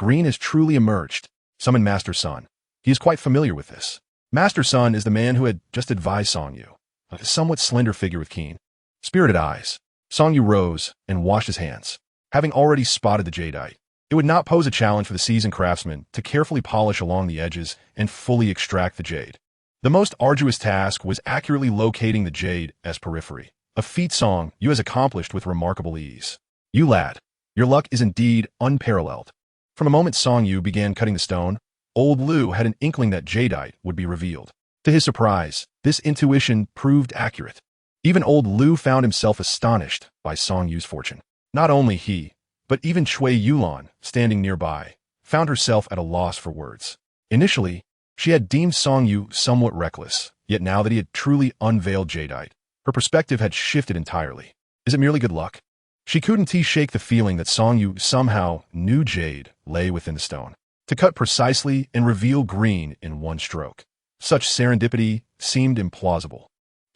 green has truly emerged. Summon Master Sun. He is quite familiar with this. Master Sun is the man who had just advised Song Yu, a somewhat slender figure with keen, spirited eyes. Song Yu rose and washed his hands. Having already spotted the jadeite, it would not pose a challenge for the seasoned craftsman to carefully polish along the edges and fully extract the jade. The most arduous task was accurately locating the jade as periphery, a feat Song Yu has accomplished with remarkable ease. You lad, your luck is indeed unparalleled. From the moment Song Yu began cutting the stone, old Lu had an inkling that jadeite would be revealed. To his surprise, this intuition proved accurate. Even old Lu found himself astonished by Song Yu's fortune. Not only he, but even Cui Yulan, standing nearby, found herself at a loss for words. Initially, she had deemed Song Yu somewhat reckless, yet now that he had truly unveiled jadeite, her perspective had shifted entirely. Is it merely good luck? She couldn't shake the feeling that Song Yu somehow knew jade lay within the stone, to cut precisely and reveal green in one stroke. Such serendipity seemed implausible.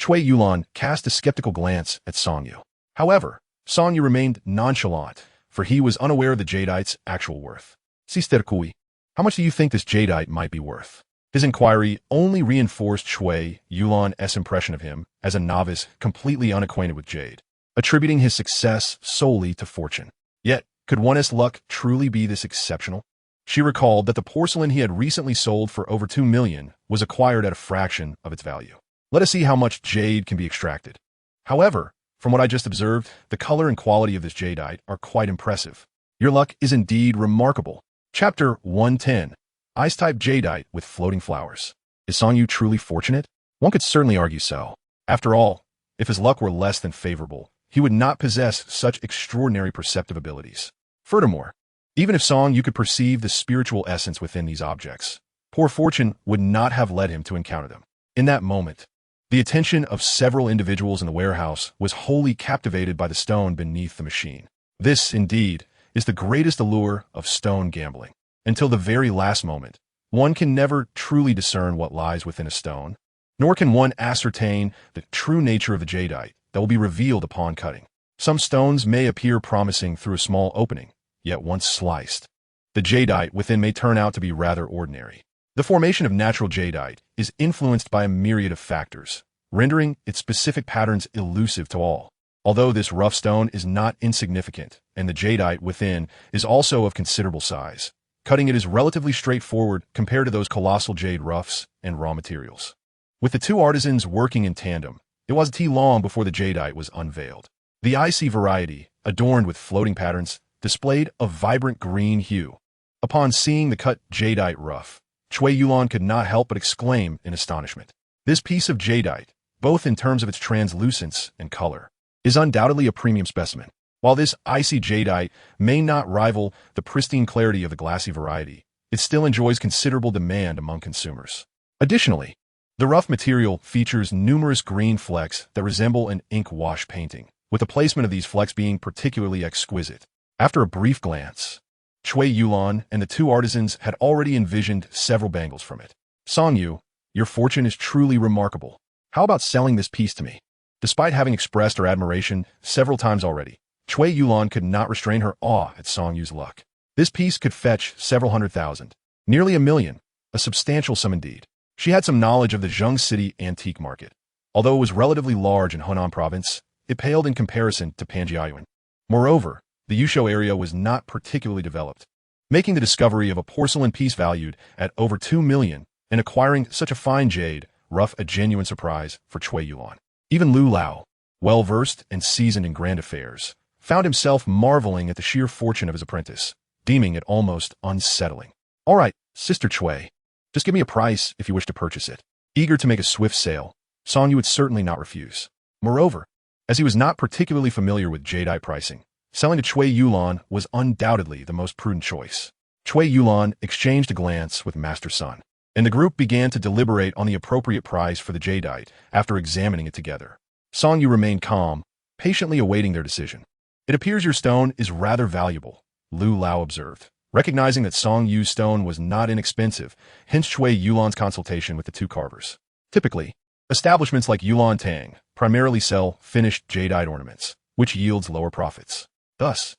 Cui Yulan cast a skeptical glance at Song Yu. However, Song Yu remained nonchalant, for he was unaware of the jadeite's actual worth. Sister Kui, how much do you think this jadeite might be worth? His inquiry only reinforced Cui Yulan's impression of him as a novice completely unacquainted with jade, attributing his success solely to fortune. Yet, could one's luck truly be this exceptional? She recalled that the porcelain he had recently sold for over 2 million was acquired at a fraction of its value. Let us see how much jade can be extracted. However, from what I just observed, the color and quality of this jadeite are quite impressive. Your luck is indeed remarkable. Chapter 110. Ice-type jadeite with floating flowers. Is Song Yu truly fortunate? One could certainly argue so. After all, if his luck were less than favorable, he would not possess such extraordinary perceptive abilities. Furthermore, even if Song Yu could perceive the spiritual essence within these objects, poor fortune would not have led him to encounter them. In that moment, the attention of several individuals in the warehouse was wholly captivated by the stone beneath the machine. This, indeed, is the greatest allure of stone gambling. Until the very last moment, one can never truly discern what lies within a stone, nor can one ascertain the true nature of the jadeite that will be revealed upon cutting. Some stones may appear promising through a small opening, yet once sliced, the jadeite within may turn out to be rather ordinary. The formation of natural jadeite is influenced by a myriad of factors, rendering its specific patterns elusive to all. Although this rough stone is not insignificant, and the jadeite within is also of considerable size, cutting it is relatively straightforward compared to those colossal jade roughs and raw materials. With the two artisans working in tandem, it wasn't long before the jadeite was unveiled. The icy variety, adorned with floating patterns, displayed a vibrant green hue. Upon seeing the cut jadeite rough, Cui Yulan could not help but exclaim in astonishment. This piece of jadeite, both in terms of its translucence and color, is undoubtedly a premium specimen. While this icy jadeite may not rival the pristine clarity of the glassy variety, it still enjoys considerable demand among consumers. Additionally, the rough material features numerous green flecks that resemble an ink wash painting, with the placement of these flecks being particularly exquisite. After a brief glance, Cui Yulan and the two artisans had already envisioned several bangles from it. Song Yu, your fortune is truly remarkable. How about selling this piece to me? Despite having expressed her admiration several times already, Cui Yulan could not restrain her awe at Song Yu's luck. This piece could fetch several 100,000, nearly 1 million, a substantial sum indeed. She had some knowledge of the Zheng City antique market. Although it was relatively large in Hunan province, it paled in comparison to Panjiayuan. Moreover, the Yusho area was not particularly developed, making the discovery of a porcelain piece valued at over 2 million and acquiring such a fine jade rough a genuine surprise for Cui Yulan. Even Lu Lao, well-versed and seasoned in grand affairs, found himself marveling at the sheer fortune of his apprentice, deeming it almost unsettling. All right, Sister Cui, just give me a price if you wish to purchase it. Eager to make a swift sale, Song Yu would certainly not refuse. Moreover, as he was not particularly familiar with jadeite pricing, selling to Cui Yulan was undoubtedly the most prudent choice. Cui Yulan exchanged a glance with Master Sun, and the group began to deliberate on the appropriate price for the jadeite after examining it together. Song Yu remained calm, patiently awaiting their decision. It appears your stone is rather valuable, Lu Lao observed, recognizing that Song Yu's stone was not inexpensive, hence Cui Yulan's consultation with the two carvers. Typically, establishments like Yulan Tang primarily sell finished jadeite ornaments, which yields lower profits. Thus,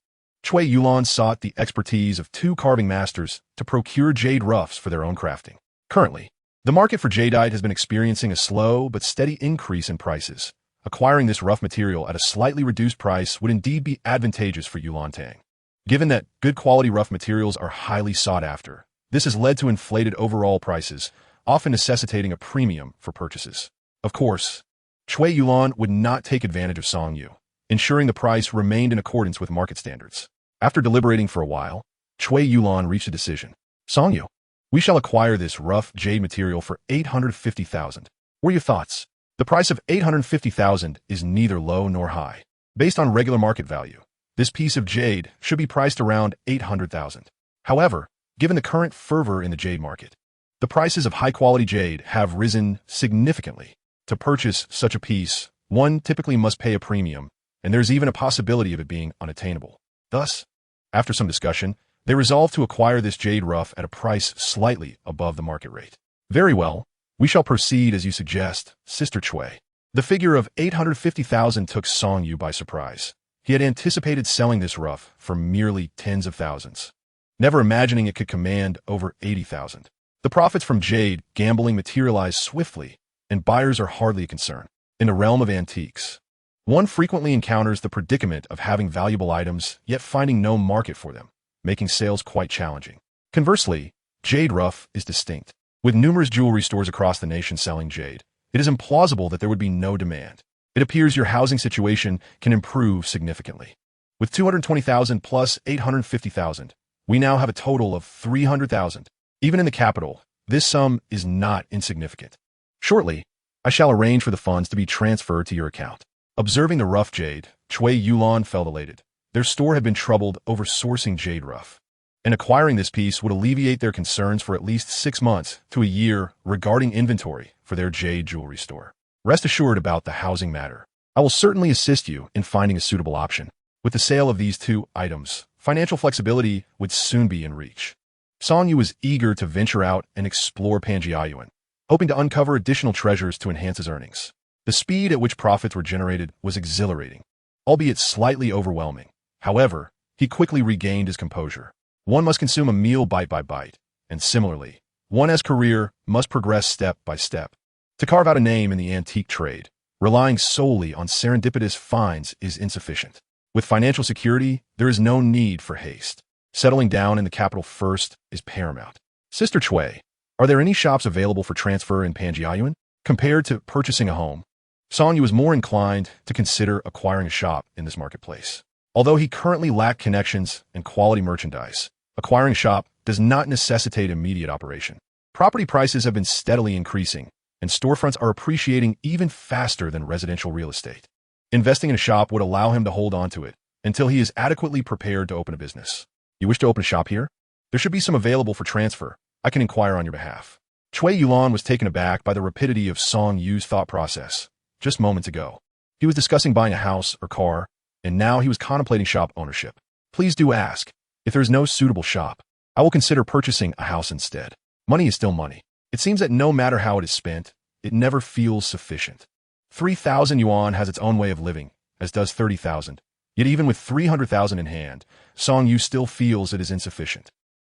Chui Yulan sought the expertise of two carving masters to procure jade roughs for their own crafting. Currently, the market for jadeite has been experiencing a slow but steady increase in prices. Acquiring this rough material at a slightly reduced price would indeed be advantageous for Yulan Tang. Given that good quality rough materials are highly sought after, this has led to inflated overall prices, often necessitating a premium for purchases. Of course, Chui Yulan would not take advantage of Song Yu, ensuring the price remained in accordance with market standards. After deliberating for a while, Chui Yulan reached a decision. Song Yu, we shall acquire this rough jade material for 850,000. What are your thoughts? The price of 850,000 is neither low nor high. Based on regular market value, this piece of jade should be priced around 800,000. However, given the current fervor in the jade market, the prices of high-quality jade have risen significantly. To purchase such a piece, one typically must pay a premium, and there's even a possibility of it being unattainable. Thus, after some discussion, they resolved to acquire this jade rough at a price slightly above the market rate. Very well, we shall proceed as you suggest, Sister Chui. The figure of 850,000 took Song Yu by surprise. He had anticipated selling this rough for merely tens of thousands, never imagining it could command over 80,000. The profits from jade gambling materialize swiftly, and buyers are hardly a concern. In the realm of antiques, one frequently encounters the predicament of having valuable items yet finding no market for them, making sales quite challenging. Conversely, jade rough is distinct. With numerous jewelry stores across the nation selling jade, it is implausible that there would be no demand. It appears your housing situation can improve significantly. With 220,000 plus 850,000, we now have a total of 300,000. Even in the capital, this sum is not insignificant. Shortly, I shall arrange for the funds to be transferred to your account. Observing the rough jade, Chui Yulan felt elated. Their store had been troubled over sourcing jade rough, and acquiring this piece would alleviate their concerns for at least 6 months to a year regarding inventory for their jade jewelry store. Rest assured about the housing matter. I will certainly assist you in finding a suitable option. With the sale of these two items, financial flexibility would soon be in reach. Song Yu was eager to venture out and explore Panjiayuan, hoping to uncover additional treasures to enhance his earnings. The speed at which profits were generated was exhilarating, albeit slightly overwhelming. However, he quickly regained his composure. One must consume a meal bite by bite, and similarly, one's career must progress step by step. To carve out a name in the antique trade, relying solely on serendipitous finds is insufficient. With financial security, there is no need for haste. Settling down in the capital first is paramount. Sister Chui, are there any shops available for transfer in Panjiayuan? Compared to purchasing a home, Song Yu was more inclined to consider acquiring a shop in this marketplace. Although he currently lacked connections and quality merchandise, acquiring a shop does not necessitate immediate operation. Property prices have been steadily increasing, and storefronts are appreciating even faster than residential real estate. Investing in a shop would allow him to hold on to it until he is adequately prepared to open a business. You wish to open a shop here? There should be some available for transfer. I can inquire on your behalf. Chui Yulan was taken aback by the rapidity of Song Yu's thought process. Just moments ago, he was discussing buying a house or car, and now he was contemplating shop ownership. Please do ask. If there is no suitable shop, I will consider purchasing a house instead. Money is still money. It seems that no matter how it is spent, it never feels sufficient. 3,000 yuan has its own way of living, as does 30,000. Yet even with 300,000 in hand, Song Yu still feels it is insufficient.